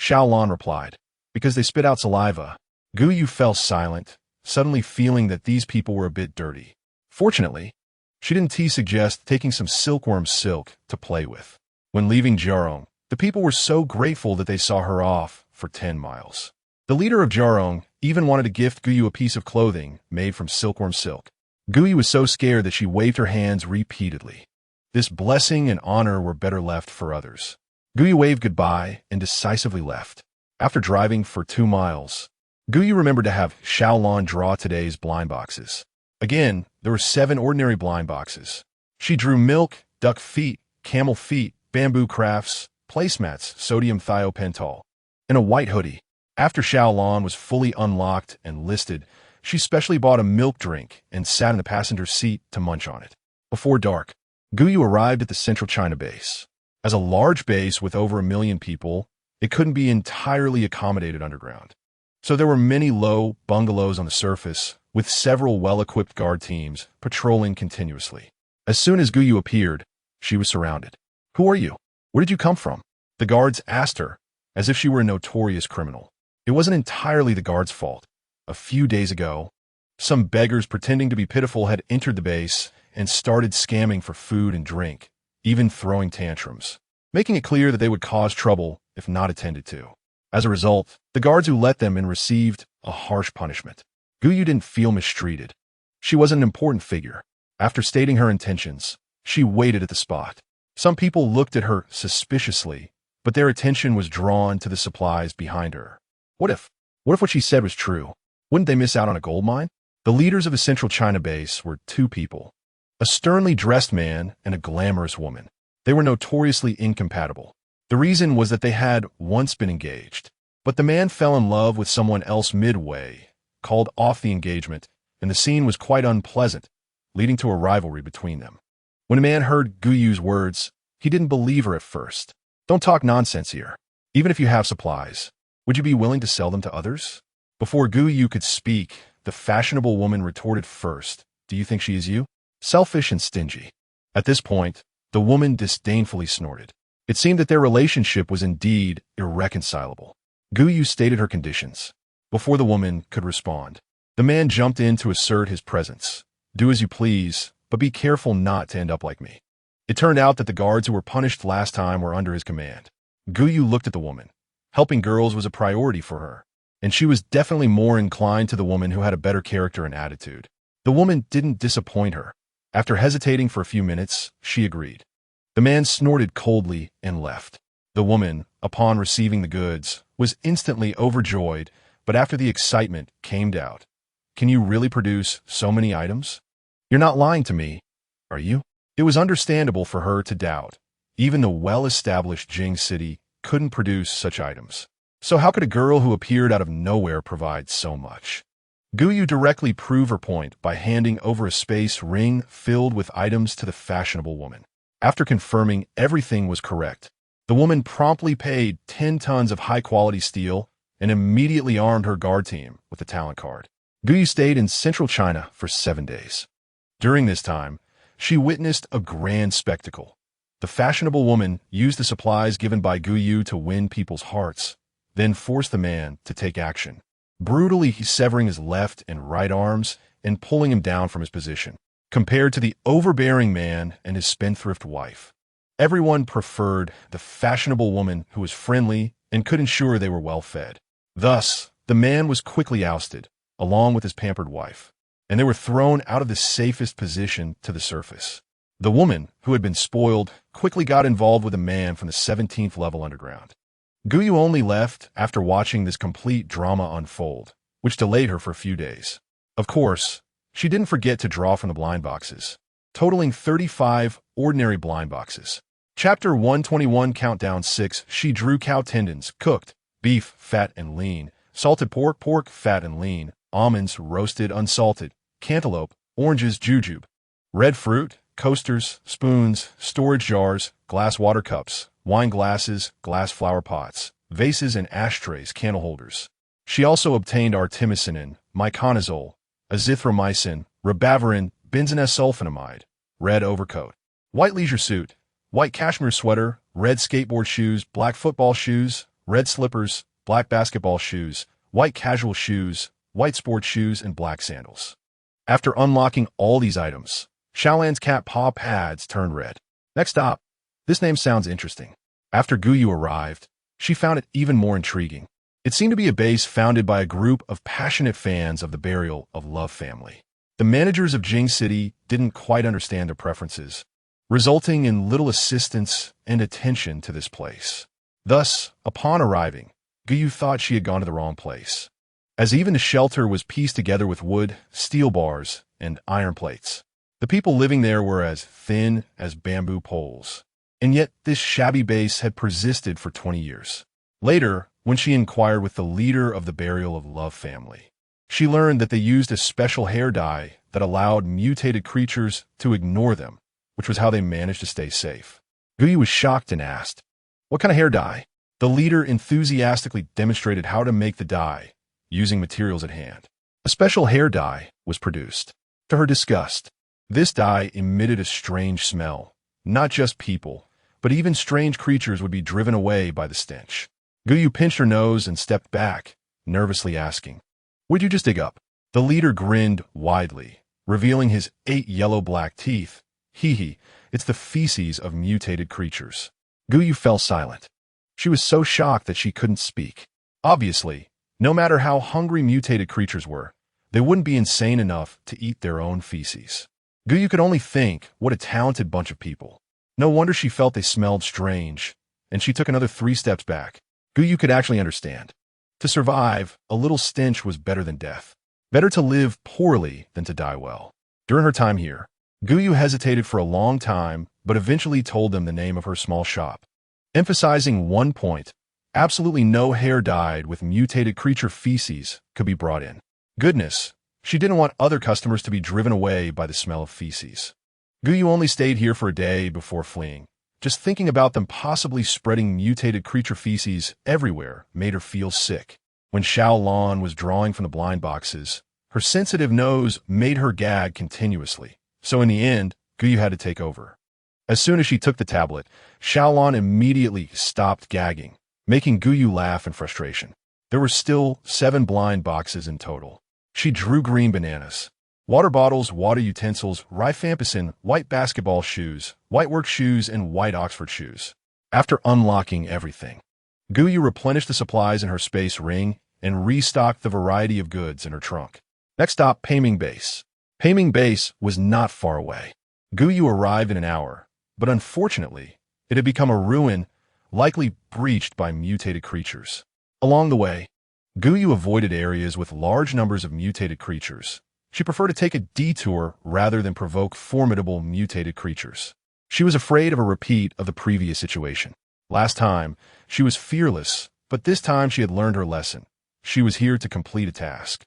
A: Xiaolan replied. Because they spit out saliva. Gou fell silent, suddenly feeling that these people were a bit dirty. Fortunately, she didn't suggest taking some silkworm silk to play with. When leaving Jiarong, the people were so grateful that they saw her off for 10 miles. The leader of Jiarong even wanted to gift Gou a piece of clothing made from silkworm silk. Gou was so scared that she waved her hands repeatedly. This blessing and honor were better left for others. Gou waved goodbye and decisively left. After driving for 2 miles, Gou remembered to have Xiaolan draw today's blind boxes. Again, there were 7 ordinary blind boxes. She drew milk, duck feet, camel feet, bamboo crafts, placemats, sodium thiopental, and a white hoodie. After Xiaolan was fully unlocked and listed, she specially bought a milk drink and sat in the passenger seat to munch on it. Before dark, Gou arrived at the central China base. As a large base with over 1 million people, it couldn't be entirely accommodated underground. So there were many low bungalows on the surface, with several well-equipped guard teams patrolling continuously. As soon as Gou appeared, she was surrounded. Who are you? Where did you come from? The guards asked her, as if she were a notorious criminal. It wasn't entirely the guards' fault. A few days ago, some beggars pretending to be pitiful had entered the base and started scamming for food and drink, even throwing tantrums, making it clear that they would cause trouble if not attended to. As a result, the guards who let them in received a harsh punishment. Gou didn't feel mistreated. She was an important figure. After stating her intentions, she waited at the spot. Some people looked at her suspiciously, but their attention was drawn to the supplies behind her. What if what she said was true? Wouldn't they miss out on a gold mine? The leaders of the central China base were 2 people, a sternly dressed man and a glamorous woman. They were notoriously incompatible. The reason was that they had once been engaged, but the man fell in love with someone else midway, called off the engagement, and the scene was quite unpleasant, leading to a rivalry between them. When a man heard Gou's words, he didn't believe her at first. Don't talk nonsense here. Even if you have supplies, would you be willing to sell them to others? Before Gou could speak, the fashionable woman retorted first. Do you think she is you? Selfish and stingy. At this point, the woman disdainfully snorted. It seemed that their relationship was indeed irreconcilable. Gou stated her conditions. Before the woman could respond, the man jumped in to assert his presence. Do as you please, but be careful not to end up like me. It turned out that the guards who were punished last time were under his command. Gou looked at the woman. Helping girls was a priority for her, and she was definitely more inclined to the woman who had a better character and attitude. The woman didn't disappoint her. After hesitating for a few minutes, she agreed. The man snorted coldly and left. The woman, upon receiving the goods, was instantly overjoyed, but after the excitement came doubt. Can you really produce so many items? You're not lying to me, are you? It was understandable for her to doubt. Even the well-established Jing city couldn't produce such items. So how could a girl who appeared out of nowhere provide so much? Gou directly proved her point by handing over a space ring filled with items to the fashionable woman. After confirming everything was correct, the woman promptly paid 10 tons of high-quality steel and immediately armed her guard team with the talent card. Gou stayed in central China for 7 days. During this time, she witnessed a grand spectacle. The fashionable woman used the supplies given by Gou to win people's hearts, then forced the man to take action, brutally severing his left and right arms and pulling him down from his position. Compared to the overbearing man and his spendthrift wife, everyone preferred the fashionable woman who was friendly and could ensure they were well fed. Thus, the man was quickly ousted, along with his pampered wife, and they were thrown out of the safest position to the surface. The woman, who had been spoiled, quickly got involved with a man from the 17th level underground. Gou only left after watching this complete drama unfold, which delayed her for a few days. Of course, she didn't forget to draw from the blind boxes, totaling 35 ordinary blind boxes. Chapter 121 Countdown 6. She drew cow tendons, cooked, beef, fat and lean, salted pork, pork, fat and lean, almonds, roasted, unsalted, cantaloupe, oranges, jujube, red fruit, coasters, spoons, storage jars, glass water cups, wine glasses, glass flower pots, vases and ashtrays, candle holders. She also obtained artemisinin, miconazole, azithromycin, ribavirin, benzoylsulfonamide, red overcoat, white leisure suit, white cashmere sweater, red skateboard shoes, black football shoes, red slippers, black basketball shoes, white casual shoes, white sports shoes, and black sandals. After unlocking all these items, Xiaolan's cat paw pads turned red. Next stop. This name sounds interesting. After Gou arrived, she found it even more intriguing. It seemed to be a base founded by a group of passionate fans of the burial of Love family. The managers of Jing City didn't quite understand their preferences, resulting in little assistance and attention to this place. Thus, upon arriving, Gou thought she had gone to the wrong place, as even the shelter was pieced together with wood, steel bars, and iron plates. The people living there were as thin as bamboo poles, and yet this shabby base had persisted for 20 years. Later, when she inquired with the leader of the burial of Love family, she learned that they used a special hair dye that allowed mutated creatures to ignore them, which was how they managed to stay safe. Gou was shocked and asked, "What kind of hair dye?" The leader enthusiastically demonstrated how to make the dye, using materials at hand. A special hair dye was produced. To her disgust, this dye emitted a strange smell. Not just people, but even strange creatures would be driven away by the stench. Gou pinched her nose and stepped back, nervously asking, "Would you just dig up?" The leader grinned widely, revealing his 8 yellow-black teeth. Hee, it's the feces of mutated creatures. Gou fell silent. She was so shocked that she couldn't speak. Obviously, no matter how hungry mutated creatures were, they wouldn't be insane enough to eat their own feces. Gou could only think, what a talented bunch of people. No wonder she felt they smelled strange, and she took another 3 steps back. Gou could actually understand. To survive, a little stench was better than death. Better to live poorly than to die well. During her time here, Gou hesitated for a long time, but eventually told them the name of her small shop, emphasizing one point: absolutely no hair dyed with mutated creature feces could be brought in. Goodness, she didn't want other customers to be driven away by the smell of feces. Gou only stayed here for a day before fleeing. Just thinking about them possibly spreading mutated creature feces everywhere made her feel sick. When Xiaolan was drawing from the blind boxes, her sensitive nose made her gag continuously. So in the end, Gou had to take over. As soon as she took the tablet, Xiaolan immediately stopped gagging, making Gou laugh in frustration. There were still 7 blind boxes in total. She drew green bananas, water bottles, water utensils, rifampicin, white basketball shoes, white work shoes, and white Oxford shoes. After unlocking everything, Gou replenished the supplies in her space ring and restocked the variety of goods in her trunk. Next stop, Paiming Base. Paiming Base was not far away. Gou arrived in an hour, but unfortunately, it had become a ruin, likely breached by mutated creatures. Along the way, Gou avoided areas with large numbers of mutated creatures. She preferred to take a detour rather than provoke formidable mutated creatures. She was afraid of a repeat of the previous situation. Last time, she was fearless, but this time she had learned her lesson. She was here to complete a task,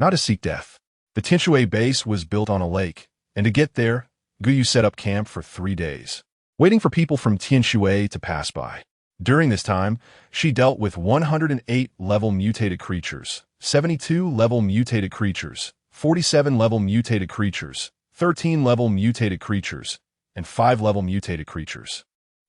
A: not to seek death. The Tianshui base was built on a lake, and to get there, Gou set up camp for 3 days, waiting for people from Tianshui to pass by. During this time, she dealt with 108 level mutated creatures, 72 level mutated creatures, 47 level mutated creatures, 13 level mutated creatures, and 5 level mutated creatures.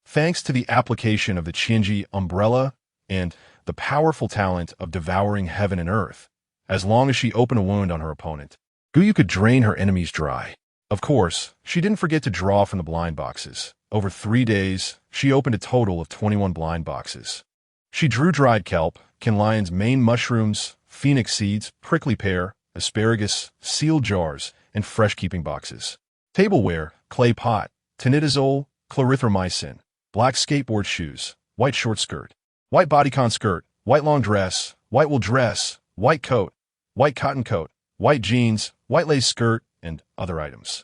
A: Thanks to the application of the Qianji umbrella and the powerful talent of devouring heaven and earth, as long as she opened a wound on her opponent, Gou could drain her enemies dry. Of course, she didn't forget to draw from the blind boxes. Over 3 days, she opened a total of 21 blind boxes. She drew dried kelp, Kinlion's main mushrooms, phoenix seeds, prickly pear, asparagus, sealed jars, and fresh-keeping boxes. Tableware, clay pot, tinidazole, clarithromycin, black skateboard shoes, white short skirt. white bodycon skirt, white long dress, white wool dress, white coat, white cotton coat, white jeans, white lace skirt, and other items.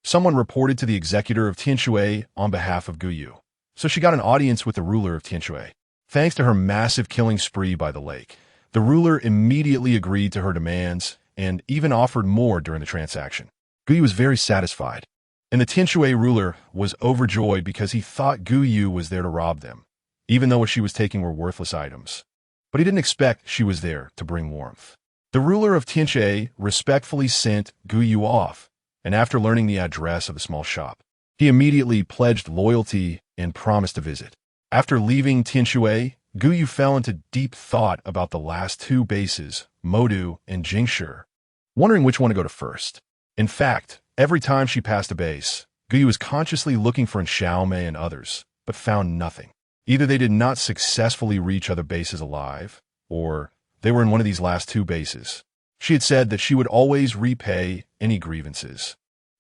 A: Someone reported to the executor of Tianshui on behalf of Gou Yu, so she got an audience with the ruler of Tianshui. Thanks to her massive killing spree by the lake, the ruler immediately agreed to her demands and even offered more during the transaction. Gou Yu was very satisfied, and the Tianshui ruler was overjoyed because he thought Gou Yu was there to rob them, even though what she was taking were worthless items. But he didn't expect she was there to bring warmth. The ruler of Tianshui respectfully sent Gou Yu off, and after learning the address of the small shop, he immediately pledged loyalty and promised to visit. After leaving Tianshui, Gou Yu fell into deep thought about the last two bases, Modu and Jingshi, wondering which one to go to first. In fact, every time she passed a base, Gou Yu was consciously looking for Xiaomei and others, but found nothing. Either they did not successfully reach other bases alive, or they were in one of these last two bases. She had said that she would always repay any grievances.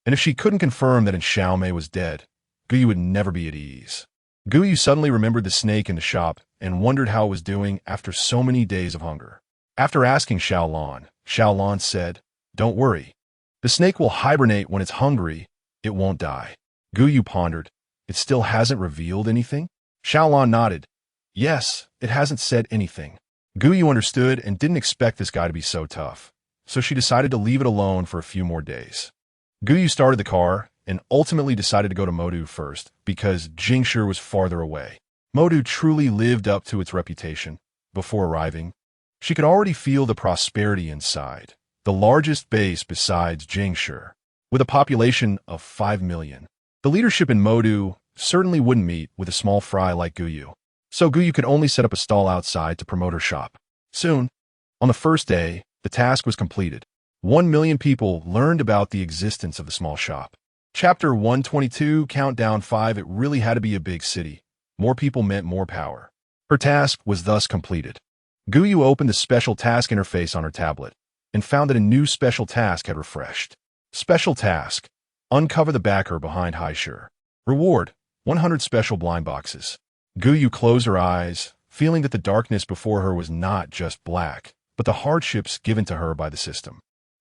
A: And if she couldn't confirm that Xiaomei was dead, Gou Yu would never be at ease. Gou Yu suddenly remembered the snake in the shop and wondered how it was doing after so many days of hunger. After asking Xiaolon said, "Don't worry. The snake will hibernate when it's hungry. It won't die." Gou Yu pondered, "It still hasn't revealed anything?" Xiaolon nodded. "Yes, it hasn't said anything." Gou Yu understood and didn't expect this guy to be so tough, so she decided to leave it alone for a few more days. Gou Yu started the car and ultimately decided to go to Modu first because Jingshi was farther away. Modu truly lived up to its reputation. Before arriving, she could already feel the prosperity inside, the largest base besides Jingshi, with a population of 5 million. The leadership in Modu certainly wouldn't meet with a small fry like Gou Yu, so Gou Yu could only set up a stall outside to promote her shop. Soon, on the first day, the task was completed. 1 million people learned about the existence of the small shop. Chapter 122, Countdown 5. It really had to be a big city. More people meant more power. Her task was thus completed. Gou Yu opened the special task interface on her tablet and found that a new special task had refreshed. Special task: uncover the backer behind Haishur. Reward: 100 special blind boxes. Gou Yu closed her eyes, feeling that the darkness before her was not just black, but the hardships given to her by the system.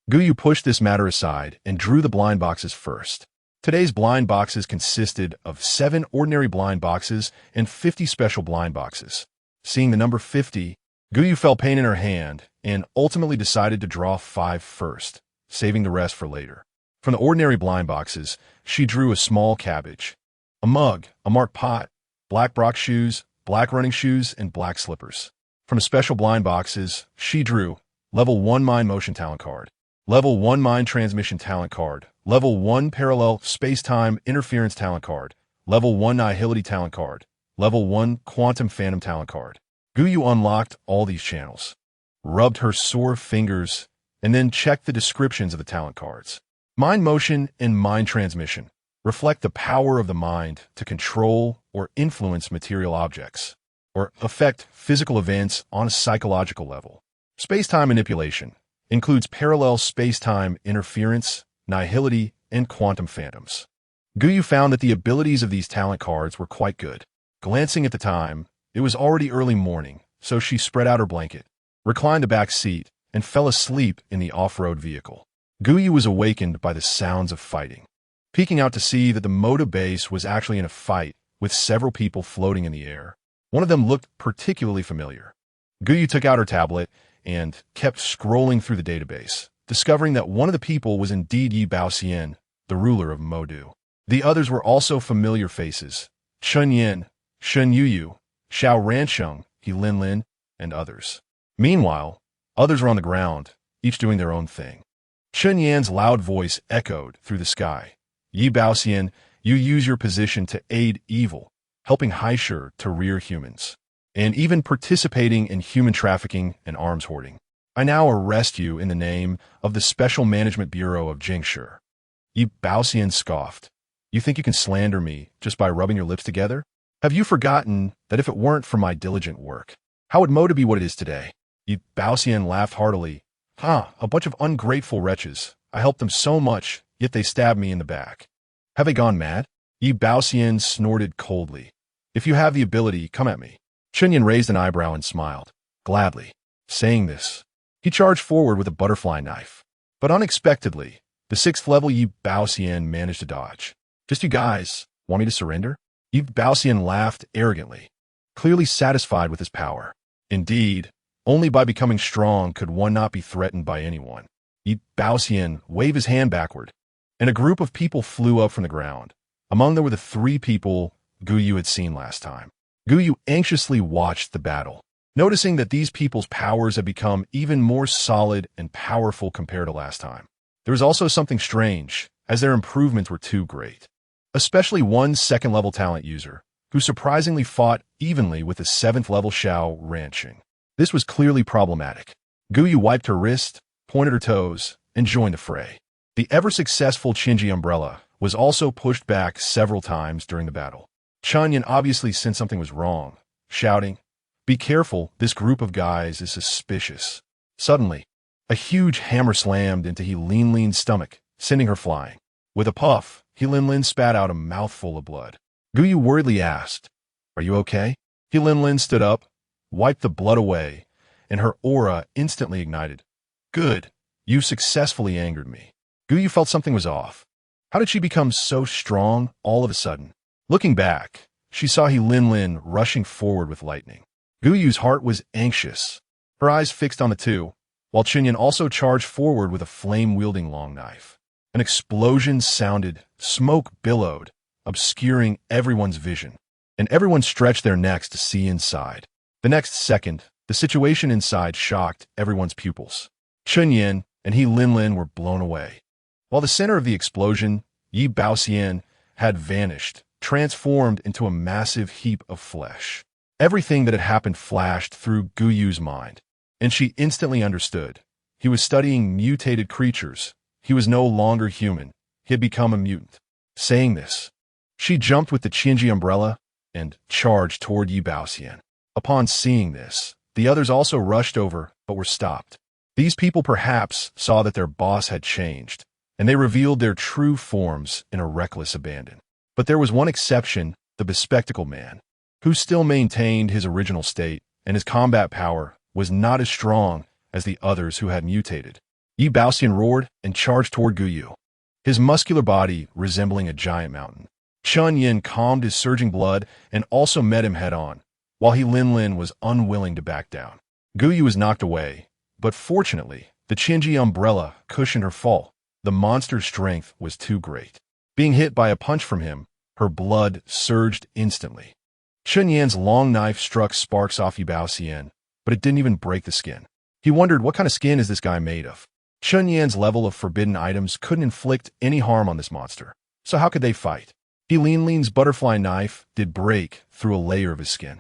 A: Gou Yu pushed this matter aside and drew the blind boxes first. Today's blind boxes consisted of 7 ordinary blind boxes and 50 special blind boxes. Seeing the number 50, Gou Yu felt pain in her hand and ultimately decided to draw 5 first, saving the rest for later. From the ordinary blind boxes, she drew a small cabbage, a mug, a marked pot, black Brock shoes, black running shoes, and black slippers. From the special blind boxes, she drew Level 1 Mind Motion Talent Card, Level 1 Mind Transmission Talent Card, Level 1 Parallel Space-Time Interference Talent Card, Level 1 Nihility Talent Card, Level 1 Quantum Phantom Talent Card. Gou Yu unlocked all these channels, rubbed her sore fingers, and then checked the descriptions of the talent cards. Mind Motion and Mind Transmission reflect the power of the mind to control or influence material objects, or affect physical events on a psychological level. Space-time manipulation includes parallel space-time interference, nihility, and quantum phantoms. Gou Yu found that the abilities of these talent cards were quite good. Glancing at the time, it was already early morning, so she spread out her blanket, reclined the back seat, and fell asleep in the off-road vehicle. Gou Yu was awakened by the sounds of fighting, peeking out to see that the Moda base was actually in a fight with several people floating in the air. One of them looked particularly familiar. Gou Yu took out her tablet and kept scrolling through the database, discovering that one of the people was indeed Yi Baoxian, the ruler of Modu. The others were also familiar faces: Chen Yin, Shen Yuyu, Xiao Ransheng, He Lin Lin, and others. Meanwhile, others were on the ground, each doing their own thing. Chen Yan's loud voice echoed through the sky. Yi Baoxian, you use your position to aid evil, helping Haishur to rear humans, and even participating in human trafficking and arms hoarding. I now arrest you in the name of the Special Management Bureau of Jingshi. Yi Baoxian scoffed. You think you can slander me just by rubbing your lips together? Have you forgotten that if it weren't for my diligent work, how would Moda be what it is today? Yi Baoxian laughed heartily. A bunch of ungrateful wretches. I helped them so much, yet they stabbed me in the back. Have they gone mad? Yi Baoxian snorted coldly. If you have the ability, come at me. Chen raised an eyebrow and smiled, gladly. Saying this, he charged forward with a butterfly knife. But unexpectedly, the 6th level Yi Baoxian managed to dodge. Just you guys, want me to surrender? Yi Baoxian laughed arrogantly, clearly satisfied with his power. Indeed, only by becoming strong could one not be threatened by anyone. Yi Baoxian waved his hand backward, and a group of people flew up from the ground. Among them were the 3 people Gou Yu had seen last time. Gou Yu anxiously watched the battle, noticing that these people's powers had become even more solid and powerful compared to last time. There was also something strange, as their improvements were too great. Especially one 2nd level talent user, who surprisingly fought evenly with the 7th level Xiao Ranqing. This was clearly problematic. Gou Yu wiped her wrist, pointed her toes, and joined the fray. The ever-successful Qinji umbrella was also pushed back several times during the battle. Chunyan obviously sensed something was wrong, shouting, "Be careful, this group of guys is suspicious." Suddenly, a huge hammer slammed into He Linlin's stomach, sending her flying. With a puff, He Linlin spat out a mouthful of blood. Gou Yu worriedly asked, "Are you okay?" He Linlin stood up, wiped the blood away, and her aura instantly ignited. "Good, you successfully angered me." Gou Yu felt something was off. How did she become so strong all of a sudden? Looking back, she saw He Linlin rushing forward with lightning. Gou Yu's heart was anxious, her eyes fixed on the two, while Chunyan also charged forward with a flame-wielding long knife. An explosion sounded, smoke billowed, obscuring everyone's vision, and everyone stretched their necks to see inside. The next second, the situation inside shocked everyone's pupils. Chunyan and He Linlin were blown away. While the center of the explosion, Yi Baoxian, had vanished, transformed into a massive heap of flesh. Everything that had happened flashed through Gou Yu's mind, and she instantly understood. He was studying mutated creatures. He was no longer human. He had become a mutant. Saying this, she jumped with the Qinji umbrella and charged toward Yi Baoxian. Upon seeing this, the others also rushed over, but were stopped. These people perhaps saw that their boss had changed, and they revealed their true forms in a reckless abandon. But there was one exception, the bespectacled man, who still maintained his original state, and his combat power was not as strong as the others who had mutated. Yi Baoxian roared and charged toward Gou Yu, his muscular body resembling a giant mountain. Chun Yin calmed his surging blood and also met him head-on, while He Linlin was unwilling to back down. Gou Yu was knocked away, but fortunately, the Qinji umbrella cushioned her fall. The monster's strength was too great. Being hit by a punch from him, her blood surged instantly. Chun Yan's long knife struck sparks off Yi Baoxian, but it didn't even break the skin. He wondered, what kind of skin is this guy made of? Chun Yan's level of forbidden items couldn't inflict any harm on this monster, so how could they fight? He Linlin's butterfly knife did break through a layer of his skin,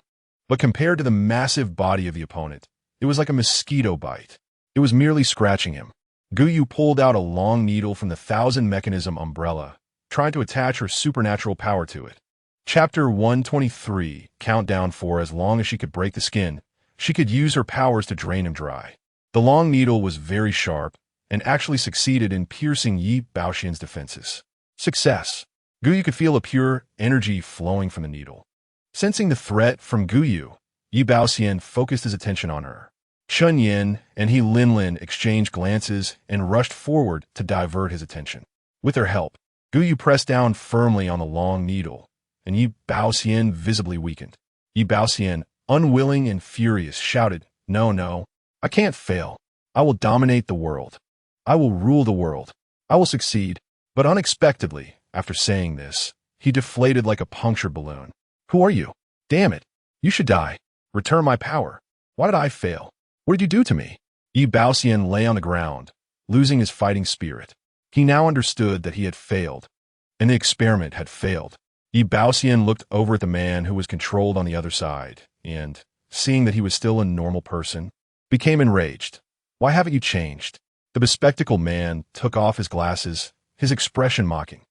A: but compared to the massive body of the opponent, it was like a mosquito bite. It was merely scratching him. Gou Yu pulled out a long needle from the 1000-mechanism umbrella, trying to attach her supernatural power to it. Chapter 123, countdown for as long as she could break the skin, she could use her powers to drain him dry. The long needle was very sharp, and actually succeeded in piercing Yi Baoxian's defenses. Success! Gou Yu could feel a pure energy flowing from the needle. Sensing the threat from Gou Yu, Yi Baoxian focused his attention on her. Chun Yin and He Linlin exchanged glances and rushed forward to divert his attention. With their help, Gou Yu pressed down firmly on the long needle, and Yi Baoxian visibly weakened. Yi Baoxian, unwilling and furious, shouted, No, I can't fail. I will dominate the world. I will rule the world. I will succeed." But unexpectedly, after saying this, he deflated like a punctured balloon. "Who are you? Damn it. You should die. Return my power. Why did I fail? What did you do to me?" Yi Baoxian lay on the ground, losing his fighting spirit. He now understood that he had failed, and the experiment had failed. Yi Baoxian looked over at the man who was controlled on the other side, and, seeing that he was still a normal person, became enraged. "Why haven't you changed?" The bespectacled man took off his glasses, his expression mocking.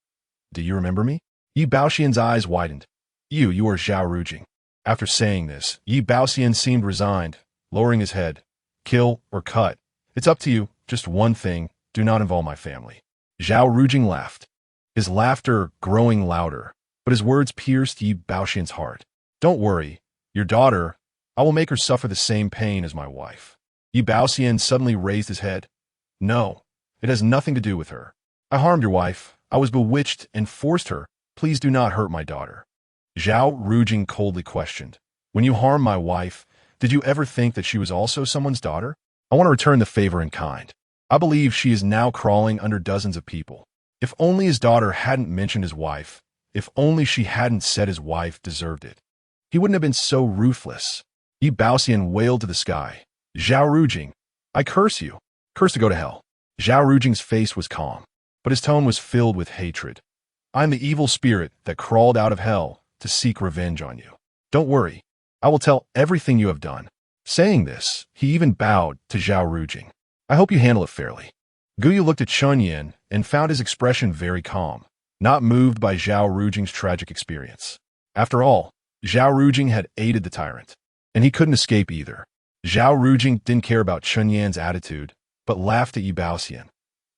A: "Do you remember me?" Yi Baoxian's eyes widened. You are Zhao Rujing." After saying this, Yi Baoxian seemed resigned, lowering his head. "Kill or cut. It's up to you. Just one thing. Do not involve my family." Zhao Rujing laughed, his laughter growing louder, but his words pierced Yi Baoxian's heart. "Don't worry. Your daughter, I will make her suffer the same pain as my wife. Yi Baoxian suddenly raised his head. No, it has nothing to do with her. I harmed your wife. I was bewitched and forced her. Please do not hurt my daughter. Zhao Rujing coldly questioned. When you harmed my wife, did you ever think that she was also someone's daughter? I want to return the favor in kind. I believe she is now crawling under dozens of people. If only his daughter hadn't mentioned his wife, if only she hadn't said his wife deserved it, he wouldn't have been so ruthless. Yi Baoxian wailed to the sky. Zhao Rujing, I curse you. Curse to go to hell. Zhao Rujing's face was calm, but his tone was filled with hatred. I am the evil spirit that crawled out of hell to seek revenge on you. Don't worry. I will tell everything you have done. Saying this, he even bowed to Zhao Rujing. I hope you handle it fairly. Gou Yu looked at Chun Yin and found his expression very calm, not moved by Zhao Rujing's tragic experience. After all, Zhao Rujing had aided the tyrant, and he couldn't escape either. Zhao Rujing didn't care about Chun Yan's attitude, but laughed at Yi Baoxian.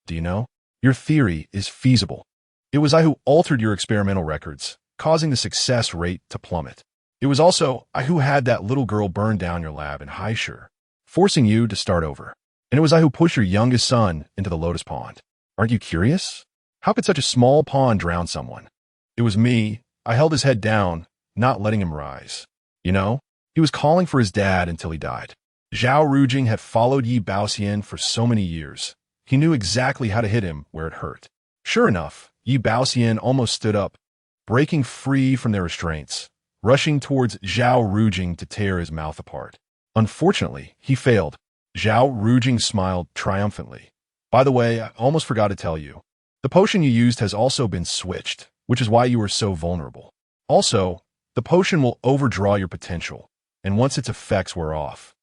A: Do you know? Your theory is feasible. It was I who altered your experimental records, causing the success rate to plummet. It was also I who had that little girl burn down your lab in Haishur, forcing you to start over. And it was I who pushed your youngest son into the lotus pond. Aren't you curious? How could such a small pond drown someone? It was me. I held his head down, not letting him rise. You know, he was calling for his dad until he died. Zhao Rujing had followed Yi Baoxian for so many years. He knew exactly how to hit him where it hurt. Sure enough, Yi Baoxian almost stood up, breaking free from their restraints, rushing towards Zhao Rujing to tear his mouth apart. Unfortunately, he failed. Zhao Rujing smiled triumphantly. By the way, I almost forgot to tell you. The potion you used has also been switched, which is why you are so vulnerable. Also, the potion will overdraw your potential, and once its effects wear off,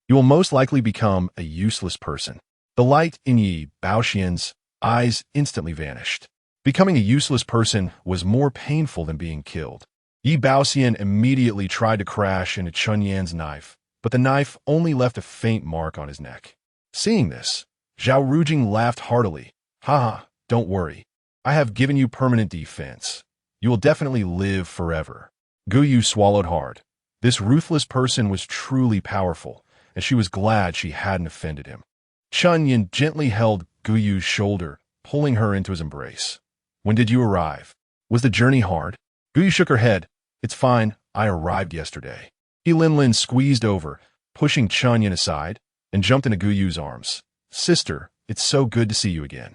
A: you will most likely become a useless person. The light in Yi Baoxian's eyes instantly vanished. Becoming a useless person was more painful than being killed. Yi Baoxian immediately tried to crash into Chun Yan's knife, but the knife only left a faint mark on his neck. Seeing this, Zhao Rujing laughed heartily. Haha, don't worry. I have given you permanent defense. You will definitely live forever. Gou Yu swallowed hard. This ruthless person was truly powerful, and she was glad she hadn't offended him. Chun Yin gently held Gou Yu's shoulder, pulling her into his embrace. When did you arrive? Was the journey hard? Gou Yu shook her head. It's fine. I arrived yesterday. He Lin squeezed over, pushing Chun Yin aside, and jumped into Gou Yu's arms. Sister, it's so good to see you again.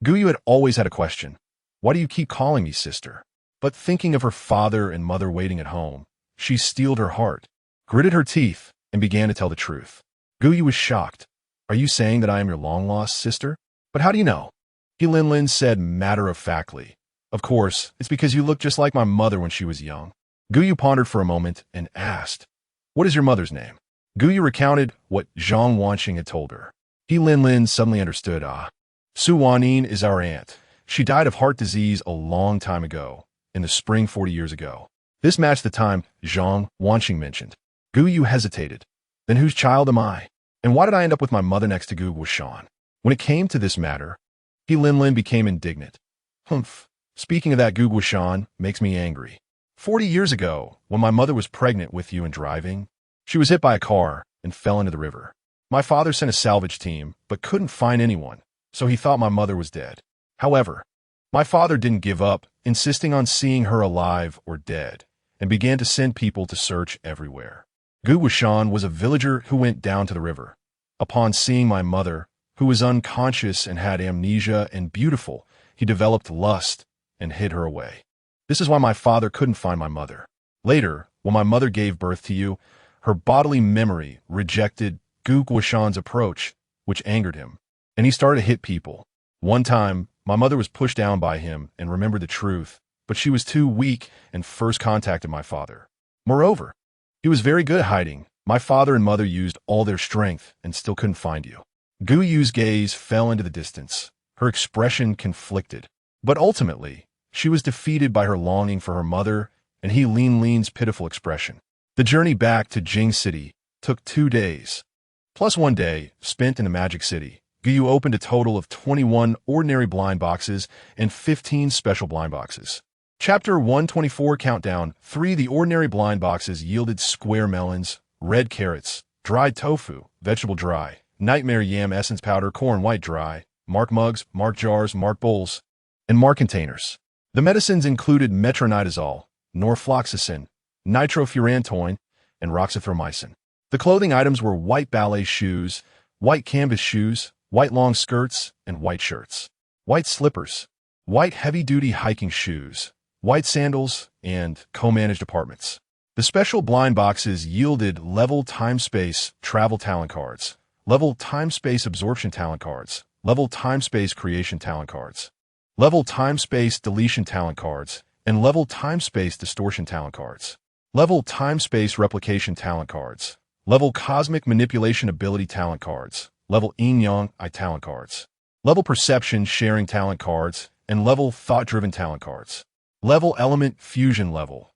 A: Gou Yu had always had a question. Why do you keep calling me sister? But thinking of her father and mother waiting at home, she steeled her heart, gritted her teeth, and began to tell the truth. Gou Yu was shocked. Are you saying that I am your long-lost sister? But how do you know? He Lin said matter-of-factly. Of course, it's because you look just like my mother when she was young. Gou Yu pondered for a moment and asked, what is your mother's name? Gou Yu recounted what Zhang Wanqing had told her. He Lin suddenly understood. Su Wanyin is our aunt. She died of heart disease a long time ago, in the spring 40 years ago. This matched the time Zhang Wanqing mentioned. Gou Yu hesitated. Then whose child am I? And why did I end up with my mother next to Gou Chen? When it came to this matter, He Lin became indignant. Humph. Speaking of that, Gou Chen makes me angry. 40 years ago, when my mother was pregnant with you and driving, she was hit by a car and fell into the river. My father sent a salvage team, but couldn't find anyone, so he thought my mother was dead. However, my father didn't give up, insisting on seeing her alive or dead, and began to send people to search everywhere. Gou Chen was a villager who went down to the river. Upon seeing my mother, who was unconscious and had amnesia and beautiful, he developed lust and hid her away. This is why my father couldn't find my mother. Later, when my mother gave birth to you, her bodily memory rejected Gou Chen's approach, which angered him, and he started to hit people. One time, my mother was pushed down by him and remembered the truth, but she was too weak and first contacted my father. Moreover, he was very good at hiding. My father and mother used all their strength and still couldn't find you. Gou Yu's gaze fell into the distance, her expression conflicted. But ultimately, she was defeated by her longing for her mother and He Lin's pitiful expression. The journey back to Jing City took 2 days, plus 1 day spent in the Magic City. Gou Yu opened a total of 21 ordinary blind boxes and 15 special blind boxes. Chapter 124 Countdown 3. The ordinary blind boxes yielded square melons, red carrots, dried tofu, vegetable dry, nightmare yam essence powder, corn white dry, mark mugs, mark jars, mark bowls, and mark containers. The medicines included metronidazole, norfloxacin, nitrofurantoin, and roxithromycin. The clothing items were white ballet shoes, white canvas shoes, white long skirts, and white shirts, white slippers, white heavy-duty hiking shoes, white sandals, and co-managed apartments. The special blind boxes yielded level time-space travel talent cards, level time-space absorption talent cards, level time-space creation talent cards, level time-space deletion talent cards, and level time-space distortion talent cards, level time-space replication talent cards, level cosmic manipulation ability talent cards, level yin-yang I talent cards, level perception sharing talent cards, and level thought-driven talent cards, level element fusion level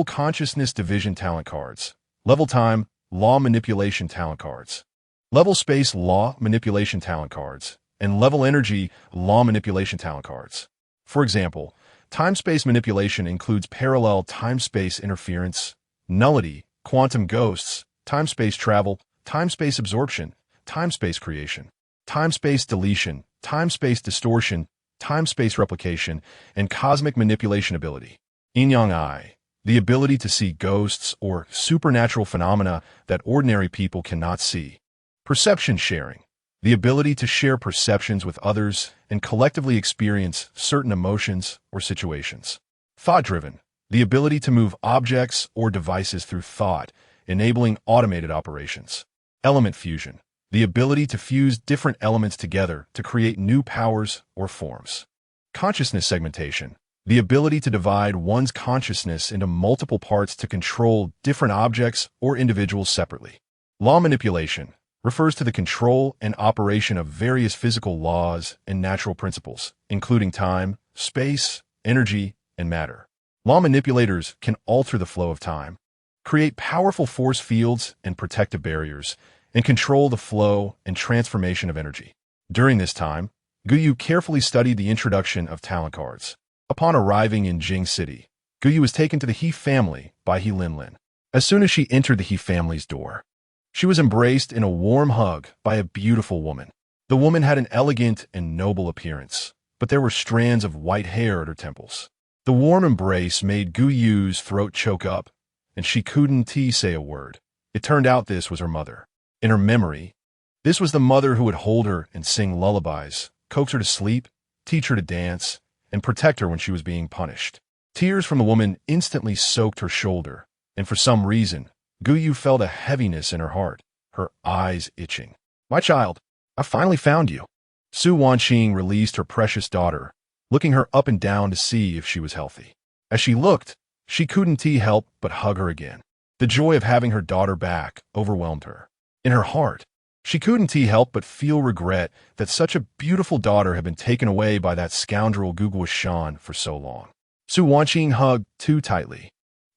A: consciousness division talent cards, level time law manipulation talent cards, level space law manipulation talent cards, and level energy law manipulation talent cards. For example, time-space manipulation includes parallel time-space interference, nullity, quantum ghosts, time-space travel, time-space absorption, time-space creation, time-space deletion, time-space distortion, time-space replication, and cosmic manipulation ability. Yin-yang I, the ability to see ghosts or supernatural phenomena that ordinary people cannot see. Perception sharing, the ability to share perceptions with others and collectively experience certain emotions or situations. Thought-driven, the ability to move objects or devices through thought, enabling automated operations. Element fusion, the ability to fuse different elements together to create new powers or forms. Consciousness segmentation, the ability to divide one's consciousness into multiple parts to control different objects or individuals separately. Law manipulation refers to the control and operation of various physical laws and natural principles, including time, space, energy, and matter. Law manipulators can alter the flow of time, create powerful force fields and protective barriers, and control the flow and transformation of energy. During this time, Gou carefully studied the introduction of talent cards. Upon arriving in Jing City, Gou was taken to the He family by He Linlin. As soon as she entered the He family's door, she was embraced in a warm hug by a beautiful woman. The woman had an elegant and noble appearance, but there were strands of white hair at her temples. The warm embrace made Gou's throat choke up, and she couldn't say a word. It turned out this was her mother. In her memory, this was the mother who would hold her and sing lullabies, coax her to sleep, teach her to dance, and protect her when she was being punished. Tears from the woman instantly soaked her shoulder, and for some reason, Gou felt a heaviness in her heart, her eyes itching. "My child, I finally found you." Su Wanqing released her precious daughter, looking her up and down to see if she was healthy. As she looked, she couldn't help but hug her again. The joy of having her daughter back overwhelmed her. In her heart, she couldn't help but feel regret that such a beautiful daughter had been taken away by that scoundrel Gou Chen for so long. Su Wanqing hugged too tightly,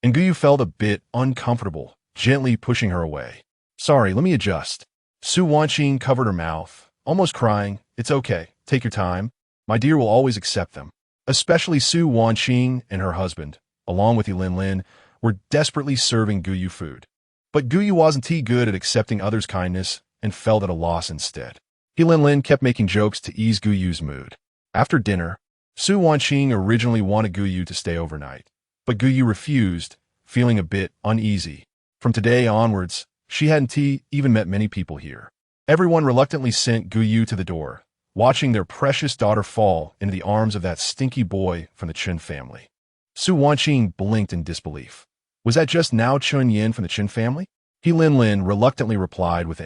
A: and Gou felt a bit uncomfortable, gently pushing her away. "Sorry, let me adjust." Su Wanqing covered her mouth, almost crying. "It's okay, take your time. My dear will always accept them." Especially Su Wanqing and her husband, along with He Linlin, were desperately serving Gou food. But Gou wasn't good at accepting others' kindness and felt at a loss instead. He Linlin kept making jokes to ease Gou's mood. After dinner, Su Wanqing originally wanted Gou to stay overnight, but Gou refused, feeling a bit uneasy. From today onwards, she hadn't even met many people here. Everyone reluctantly sent Gou to the door, watching their precious daughter fall into the arms of that stinky boy from the Chen family. Su Wanqing blinked in disbelief. Was that just Now Chun Yin from the Chen family? He Linlin reluctantly replied with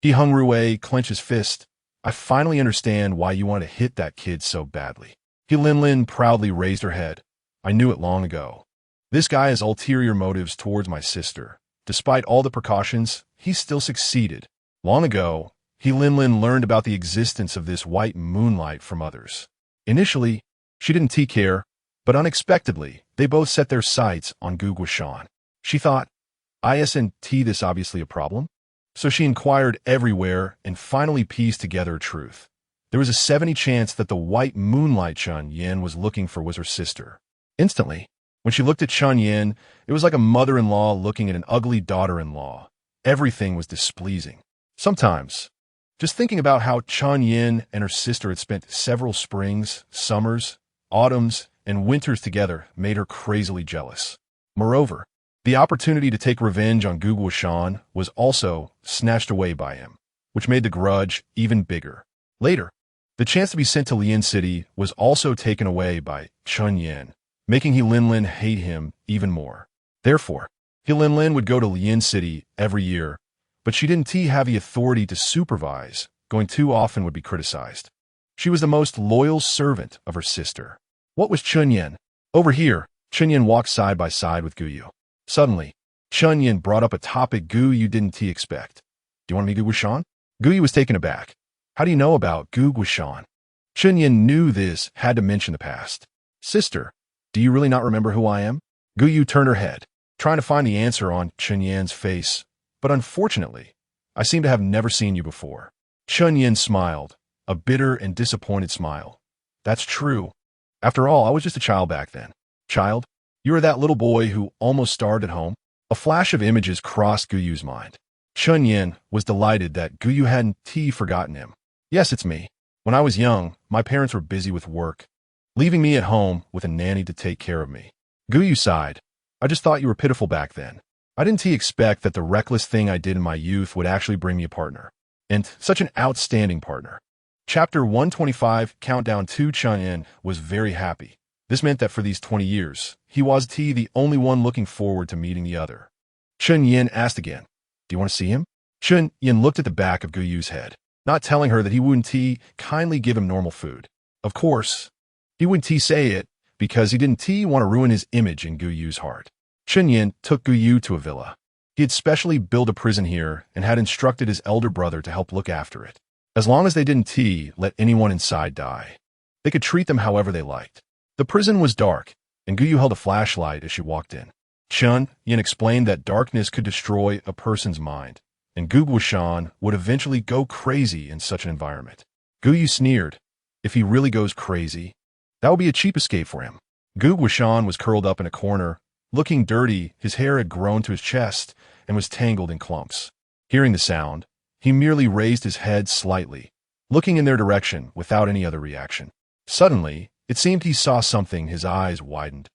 A: He Hung Rui clenched his fist. "I finally understand why you want to hit that kid so badly." He Linlin proudly raised her head. "I knew it long ago. This guy has ulterior motives towards my sister. Despite all the precautions, he still succeeded. Long ago, He Linlin learned about the existence of this white moonlight from others. Initially, she didn't care, but unexpectedly, they both set their sights on Gou Chen. She thought, isn't this obviously a problem? So she inquired everywhere and finally pieced together a truth. There was a 70 chance that the white moonlight Chun Yin was looking for was her sister. Instantly, when she looked at Chun Yin, it was like a mother-in-law looking at an ugly daughter-in-law. everything was displeasing. Sometimes, just thinking about how Chen Yin and her sister had spent several springs, summers, autumns, and winters together made her crazily jealous. Moreover, the opportunity to take revenge on Gou Chen was also snatched away by him, which made the grudge even bigger. Later, the chance to be sent to Lian City was also taken away by Chen Yin, making He Linlin hate him even more. Therefore, He Linlin would go to Lian City every year, but she didn't have the authority to supervise. Going too often would be criticized. She was the most loyal servant of her sister. What was Chen Yin? Over here, Chen Yin walked side by side with Gou Yu. Suddenly, Chen Yin brought up a topic Gou Yu didn't expect. Do you want to meet Gou Chen? Gou Yu was taken aback. How do you know about Gou Chen? Chen Yin knew this had to mention the past. Sister, do you really not remember who I am? Gou Yu turned her head, trying to find the answer on Chen Yin's face, but unfortunately, I seem to have never seen you before. Chen Yin smiled, a bitter and disappointed smile. That's true. After all, I was just a child back then. Child? You are that little boy who almost starved at home? A flash of images crossed Gou Yu's mind. Chen Yin was delighted that Gou Yu hadn't forgotten him. Yes, it's me. When I was young, my parents were busy with work, leaving me at home with a nanny to take care of me. Gou Yu sighed. I just thought you were pitiful back then. I didn't expect that the reckless thing I did in my youth would actually bring me a partner. And such an outstanding partner. Chapter 125, Countdown to Chen Yin was very happy. This meant that for these 20 years, he was the only one looking forward to meeting the other. Chen Yin asked again, do you want to see him? Chen Yin looked at the back of Gou Yu's head, not telling her that he wouldn't kindly give him normal food. Of course, he wouldn't say it because he didn't want to ruin his image in Gou Yu's heart. Chen Yin took Gou Yu to a villa. He had specially built a prison here and had instructed his elder brother to help look after it. As long as they didn't let anyone inside die, they could treat them however they liked. The prison was dark, and Gou Yu held a flashlight as she walked in. Chen Yin explained that darkness could destroy a person's mind, and Gou Chen would eventually go crazy in such an environment. Gou Yu sneered. If he really goes crazy, that would be a cheap escape for him. Gou Chen was curled up in a corner, looking dirty. His hair had grown to his chest and was tangled in clumps. Hearing the sound, he merely raised his head slightly, looking in their direction without any other reaction. Suddenly, it seemed he saw something. His eyes widened,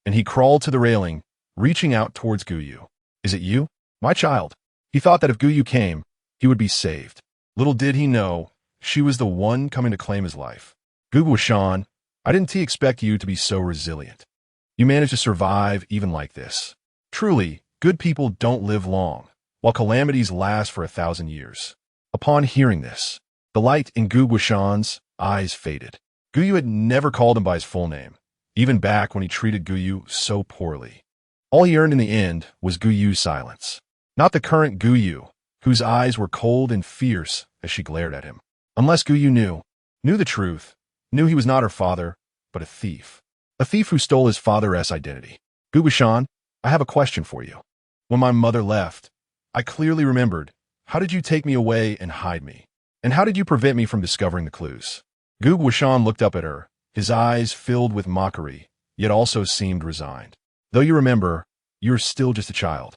A: and he crawled to the railing, reaching out towards Gou Yu. Is it you? My child. He thought that if Gou Yu came, he would be saved. Little did he know, she was the one coming to claim his life. Gou Chen, I didn't expect you to be so resilient. You managed to survive even like this. Truly, good people don't live long, while calamities last for 1,000 years. Upon hearing this, the light in Gou Chen's eyes faded. Gou Yu had never called him by his full name, even back when he treated Gou Yu so poorly. All he earned in the end was Gou Yu's silence. Not the current Gou Yu, whose eyes were cold and fierce as she glared at him. Unless Gou Yu knew the truth, knew he was not her father, but a thief. A thief who stole his father's identity. Gou Chen, I have a question for you. When my mother left, I clearly remembered. How did you take me away and hide me? And how did you prevent me from discovering the clues? Gou Chen looked up at her, his eyes filled with mockery, yet also seemed resigned. Though you remember, you're still just a child.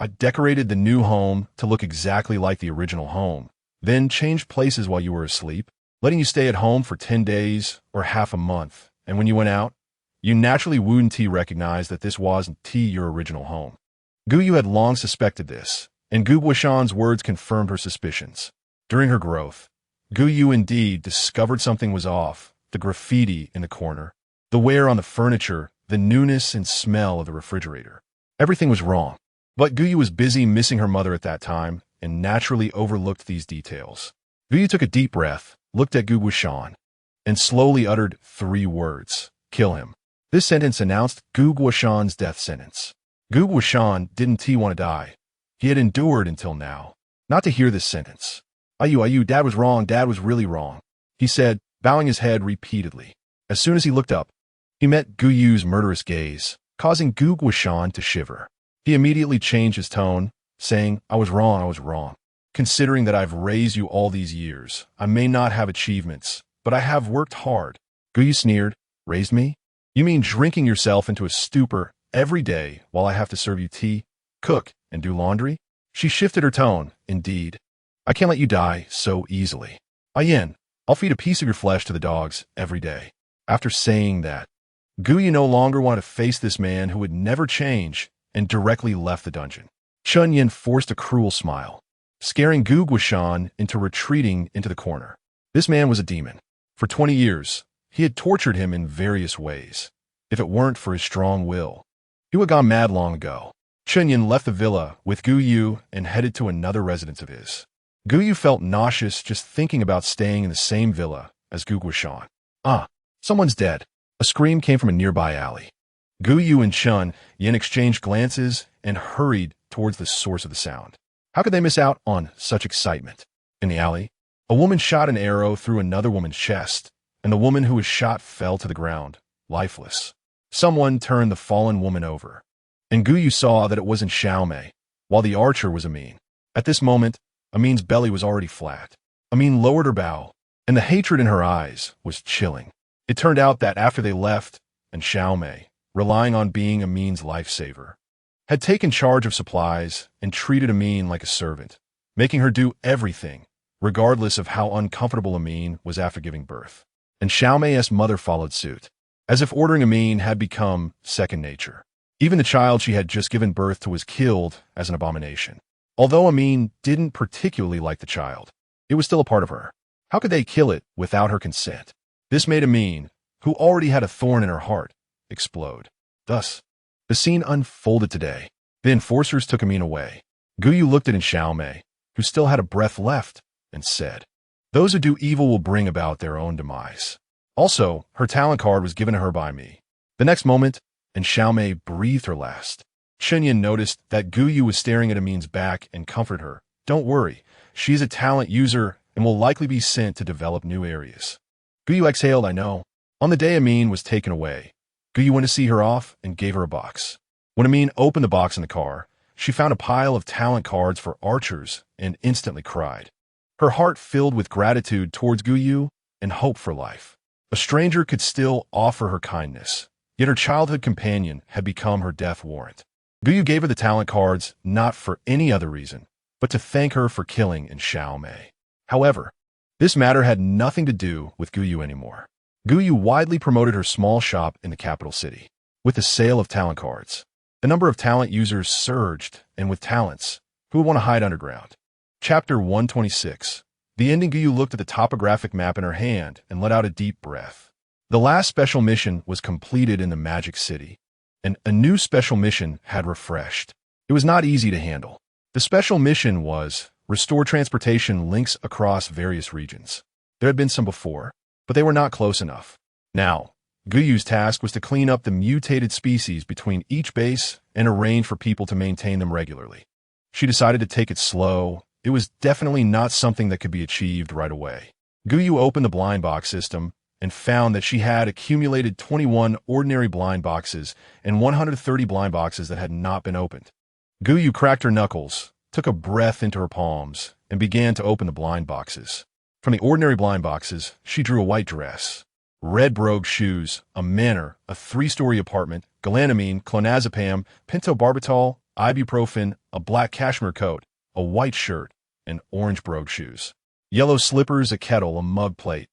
A: I decorated the new home to look exactly like the original home, then changed places while you were asleep, letting you stay at home for 10 days or half a month. And when you went out, you naturally wouldn't recognize that this wasn't your original home. Gou Yu had long suspected this, and Gou Chen's words confirmed her suspicions. During her growth, Gou Yu indeed discovered something was off. The graffiti in the corner, the wear on the furniture, the newness and smell of the refrigerator. Everything was wrong. But Gou Yu was busy missing her mother at that time and naturally overlooked these details. Gou Yu took a deep breath, looked at Gou Chen, and slowly uttered 3 words. Kill him. This sentence announced Gou Chen's death sentence. Gou Chen didn't want to die. He had endured until now, not to hear this sentence. Ayu, Dad was wrong, Dad was really wrong, he said, bowing his head repeatedly. As soon as he looked up, he met Gou Yu's murderous gaze, causing Gou Chen to shiver. He immediately changed his tone, saying, I was wrong. Considering that I've raised you all these years, I may not have achievements, but I have worked hard. Gou Yu sneered. Raised me? You mean drinking yourself into a stupor every day while I have to serve you tea, cook, and do laundry? She shifted her tone. Indeed. I can't let you die so easily. Yen, I'll feed a piece of your flesh to the dogs every day. After saying that, Gou Chen no longer wanted to face this man who would never change and directly left the dungeon. Chun Yin forced a cruel smile, scaring Gou Chen into retreating into the corner. This man was a demon. For 20 years, he had tortured him in various ways. If it weren't for his strong will, he would have gone mad long ago. Chun Yin left the villa with Gou Chen and headed to another residence of his. Gou Chen felt nauseous just thinking about staying in the same villa as Gou Chen. Someone's dead. A scream came from a nearby alley. Gou Chen and Chun Yin exchanged glances and hurried towards the source of the sound. How could they miss out on such excitement? In the alley, a woman shot an arrow through another woman's chest, and the woman who was shot fell to the ground, lifeless. Someone turned the fallen woman over, and Gou Chen saw that it wasn't Xiaomei, while the archer was Amin. At this moment, Amin's belly was already flat. Amin lowered her bow, and the hatred in her eyes was chilling. It turned out that after they left, and Xiaomei, relying on being Amin's lifesaver, had taken charge of supplies and treated Amin like a servant, making her do everything, regardless of how uncomfortable Amin was after giving birth. And Xiaomei's mother followed suit, as if ordering Amin had become second nature. Even the child she had just given birth to was killed as an abomination. Although Amin didn't particularly like the child, it was still a part of her. How could they kill it without her consent? This made Amin, who already had a thorn in her heart, explode. Thus, the scene unfolded today. The enforcers took Amin away. Gou Chen looked at Xiaomei, who still had a breath left, and said, "Those who do evil will bring about their own demise." Also, her talent card was given to her by me. The next moment, and Xiaomei breathed her last. Chun Yin noticed that Gou Chen was staring at Amin's back and comforted her. "Don't worry, she's a talent user and will likely be sent to develop new areas." Gou Chen exhaled. "I know." On the day Amin was taken away, Gou Chen went to see her off and gave her a box. When Amin opened the box in the car, she found a pile of talent cards for archers and instantly cried. Her heart filled with gratitude towards Gou Chen and hope for life. A stranger could still offer her kindness, yet her childhood companion had become her death warrant. Gou Chen gave her the talent cards not for any other reason, but to thank her for killing in Xiaomei. However, this matter had nothing to do with Gou Chen anymore. Gou Chen widely promoted her small shop in the capital city. With the sale of talent cards, the number of talent users surged, and with talents, who would want to hide underground? Chapter 126. The ending. Gou Chen looked at the topographic map in her hand and let out a deep breath. The last special mission was completed in the Magic City, and a new special mission had refreshed. It was not easy to handle. The special mission was restore transportation links across various regions. There had been some before, but they were not close enough. Now, Gou Chen's task was to clean up the mutated species between each base and arrange for people to maintain them regularly. She decided to take it slow. It was definitely not something that could be achieved right away. Gou Chen opened the blind box system and found that she had accumulated 21 ordinary blind boxes and 130 blind boxes that had not been opened. Gou Chen cracked her knuckles, took a breath into her palms, and began to open the blind boxes. From the ordinary blind boxes, she drew a white dress, red brogue shoes, a manor, a 3-story apartment, galantamine, clonazepam, pentobarbital, ibuprofen, a black cashmere coat, a white shirt, and orange brogue shoes, yellow slippers, a kettle, a mug plate,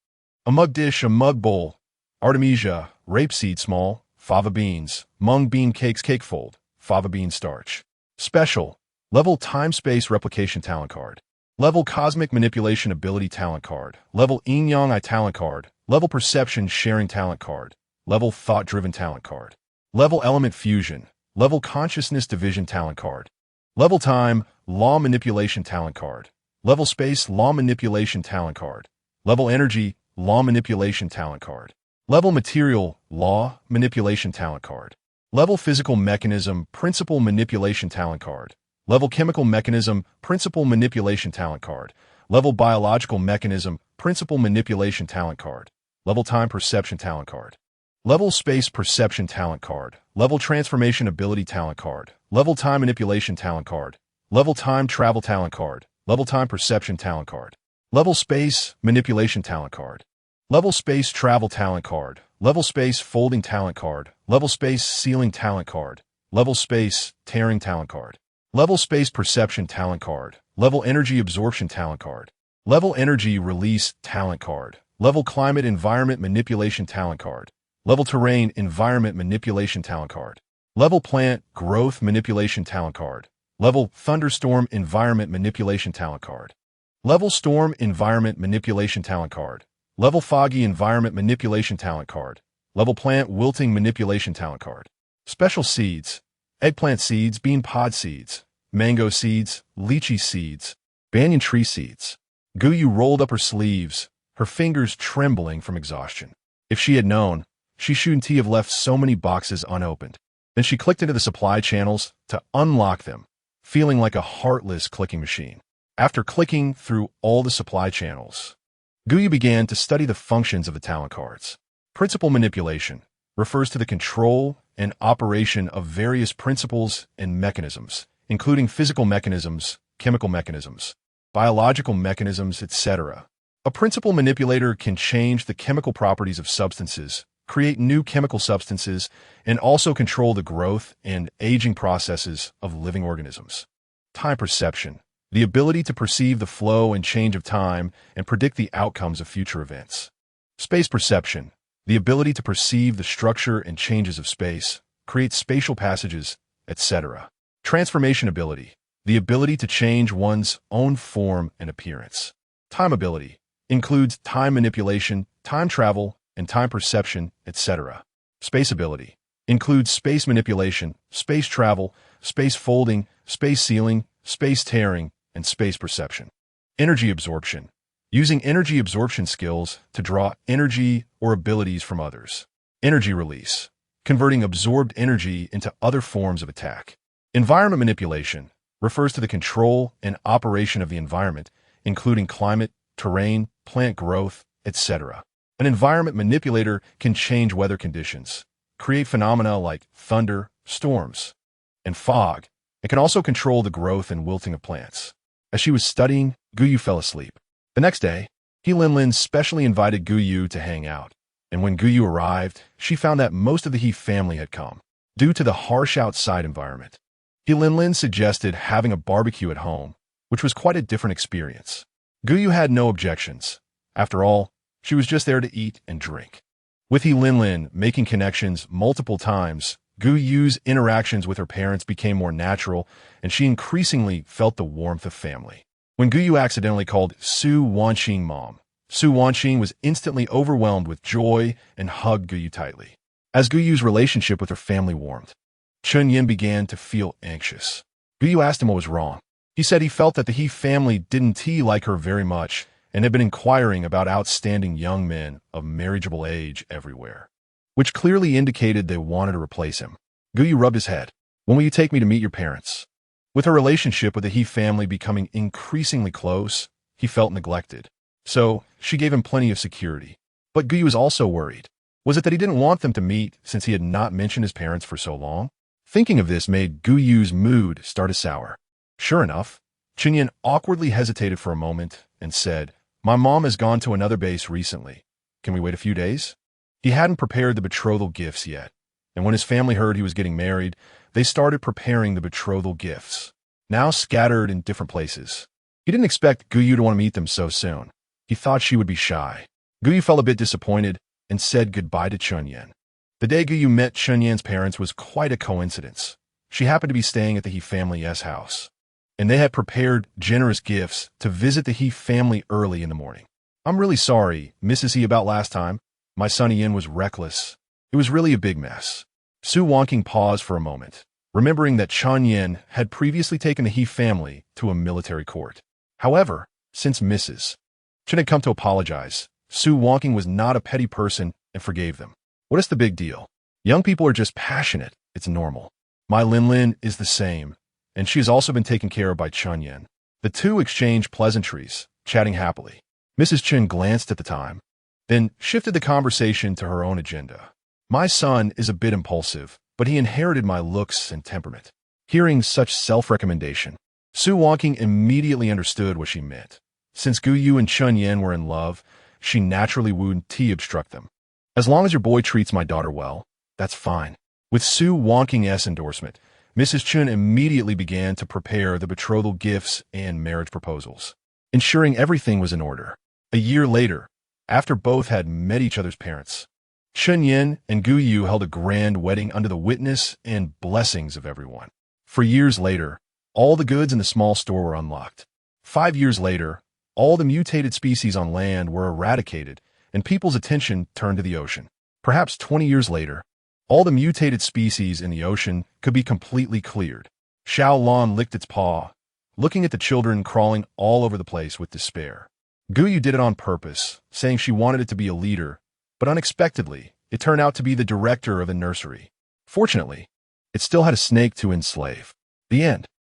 A: a mug dish, a mug bowl, artemisia, rapeseed small, fava beans, mung bean cakes, cake fold, fava bean starch. Special. Level Time-Space Replication Talent Card. Level Cosmic Manipulation Ability Talent Card. Level Yin-Yang Eye Talent Card. Level Perception Sharing Talent Card. Level Thought-Driven Talent Card. Level Element Fusion. Level Consciousness Division Talent Card. Level Time Law Manipulation Talent Card. Level Space Law Manipulation Talent Card. Level Energy Law Manipulation Talent Card. Level Material Law Manipulation Talent Card. Level Physical Mechanism Principle Manipulation Talent Card. Level Chemical Mechanism Principle Manipulation Talent Card. Level Biological Mechanism Principle Manipulation Talent Card. Level Time Perception Talent Card. Level Space Perception Talent Card. Level Transformation Ability Talent Card. Level Time Manipulation Talent Card. Level Time Travel Talent Card. Level Time Perception Talent Card. Level Space Manipulation Talent Card. Level Space Travel Talent Card. Level Space Folding Talent Card. Level Space Sealing Talent Card. Level Space Tearing Talent Card. Level Space Perception Talent Card. Level Energy Absorption Talent Card. Level Energy Release Talent Card. Level Climate Environment Manipulation Talent Card. Level Terrain Environment Manipulation Talent Card. Level Plant Growth Manipulation Talent Card. Level Thunderstorm Environment Manipulation Talent Card. Level Storm Environment Manipulation Talent Card. Level Foggy Environment Manipulation Talent Card. Level Plant Wilting Manipulation Talent Card. Special Seeds. Eggplant Seeds, Bean Pod Seeds, Mango Seeds, Lychee Seeds, Banyan Tree Seeds. Gou rolled up her sleeves, her fingers trembling from exhaustion. If she had known, she shouldn't have left so many boxes unopened. Then she clicked into the supply channels to unlock them, feeling like a heartless clicking machine. After clicking through all the supply channels, Gou began to study the functions of the talent cards. Principal Manipulation refers to the control and operation of various principles and mechanisms, including physical mechanisms, chemical mechanisms, biological mechanisms, etc. A principal manipulator can change the chemical properties of substances, create new chemical substances, and also control the growth and aging processes of living organisms. Time Perception, the ability to perceive the flow and change of time and predict the outcomes of future events. Space Perception, the ability to perceive the structure and changes of space, create spatial passages, etc. Transformation Ability, the ability to change one's own form and appearance. Time Ability includes time manipulation, time travel, and time perception, etc. Space Ability includes space manipulation, space travel, space folding, space sealing, space tearing, and space perception. Energy Absorption, using energy absorption skills to draw energy or abilities from others. Energy Release, converting absorbed energy into other forms of attack. Environment Manipulation refers to the control and operation of the environment, including climate, terrain, plant growth, etc. An environment manipulator can change weather conditions, create phenomena like thunder, storms, and fog, and can also control the growth and wilting of plants. As she was studying, Gou fell asleep. The next day, He Linlin specially invited Gou to hang out, and when Gou arrived, she found that most of the He family had come. Due to the harsh outside environment, He Linlin suggested having a barbecue at home, which was quite a different experience. Gou had no objections. After all, she was just there to eat and drink. With He Linlin making connections multiple times, Gou's interactions with her parents became more natural, and she increasingly felt the warmth of family. When Gou accidentally called Su Wanqing mom, Su Wanqing was instantly overwhelmed with joy and hugged Gou tightly. As Gou's relationship with her family warmed, Chunyin began to feel anxious. Gou asked him what was wrong. He said he felt that the He family didn't like her very much and had been inquiring about outstanding young men of marriageable age everywhere, which clearly indicated they wanted to replace him. Gou rubbed his head. When will you take me to meet your parents? With her relationship with the He family becoming increasingly close, he felt neglected. So, she gave him plenty of security. But Gou was also worried. Was it that he didn't want them to meet since he had not mentioned his parents for so long? Thinking of this made Gou's mood start to sour. Sure enough, Chunyin awkwardly hesitated for a moment and said, "My mom has gone to another base recently. Can we wait a few days?" He hadn't prepared the betrothal gifts yet, and when his family heard he was getting married, they started preparing the betrothal gifts, now scattered in different places. He didn't expect Gou to want to meet them so soon. He thought she would be shy. Gou felt a bit disappointed and said goodbye to Chunyin. The day Gou met Chunyin's parents was quite a coincidence. She happened to be staying at the He family's house, and they had prepared generous gifts to visit the He family early in the morning. "I'm really sorry, Mrs. He, about last time. My son Ian was reckless. It was really a big mess." Su Wanqing paused for a moment, remembering that Chunyin had previously taken the He family to a military court. However, since Mrs. Chen had come to apologize, Su Wanqing was not a petty person and forgave them. "What is the big deal? Young people are just passionate. It's normal. My Linlin is the same, and she has also been taken care of by Chunyin." The two exchanged pleasantries, chatting happily. Mrs. Chen glanced at the time, then shifted the conversation to her own agenda. "My son is a bit impulsive, but he inherited my looks and temperament." Hearing such self-recommendation, Su Wanqing immediately understood what she meant. Since Gou and Chunyin were in love, she naturally wouldn't obstruct them. "As long as your boy treats my daughter well, that's fine." With Su Wanqing's endorsement, Mrs. Chen immediately began to prepare the betrothal gifts and marriage proposals, ensuring everything was in order. A year later, after both had met each other's parents, Chen Yin and Gou Yu held a grand wedding under the witness and blessings of everyone. For years later, all the goods in the small store were unlocked. 5 years later, all the mutated species on land were eradicated, and people's attention turned to the ocean. Perhaps 20 years later, all the mutated species in the ocean could be completely cleared. Xiao Lan licked its paw, looking at the children crawling all over the place with despair. Gou Yu did it on purpose, saying she wanted it to be a leader, but unexpectedly, it turned out to be the director of a nursery. Fortunately, it still had a snake to enslave. The end.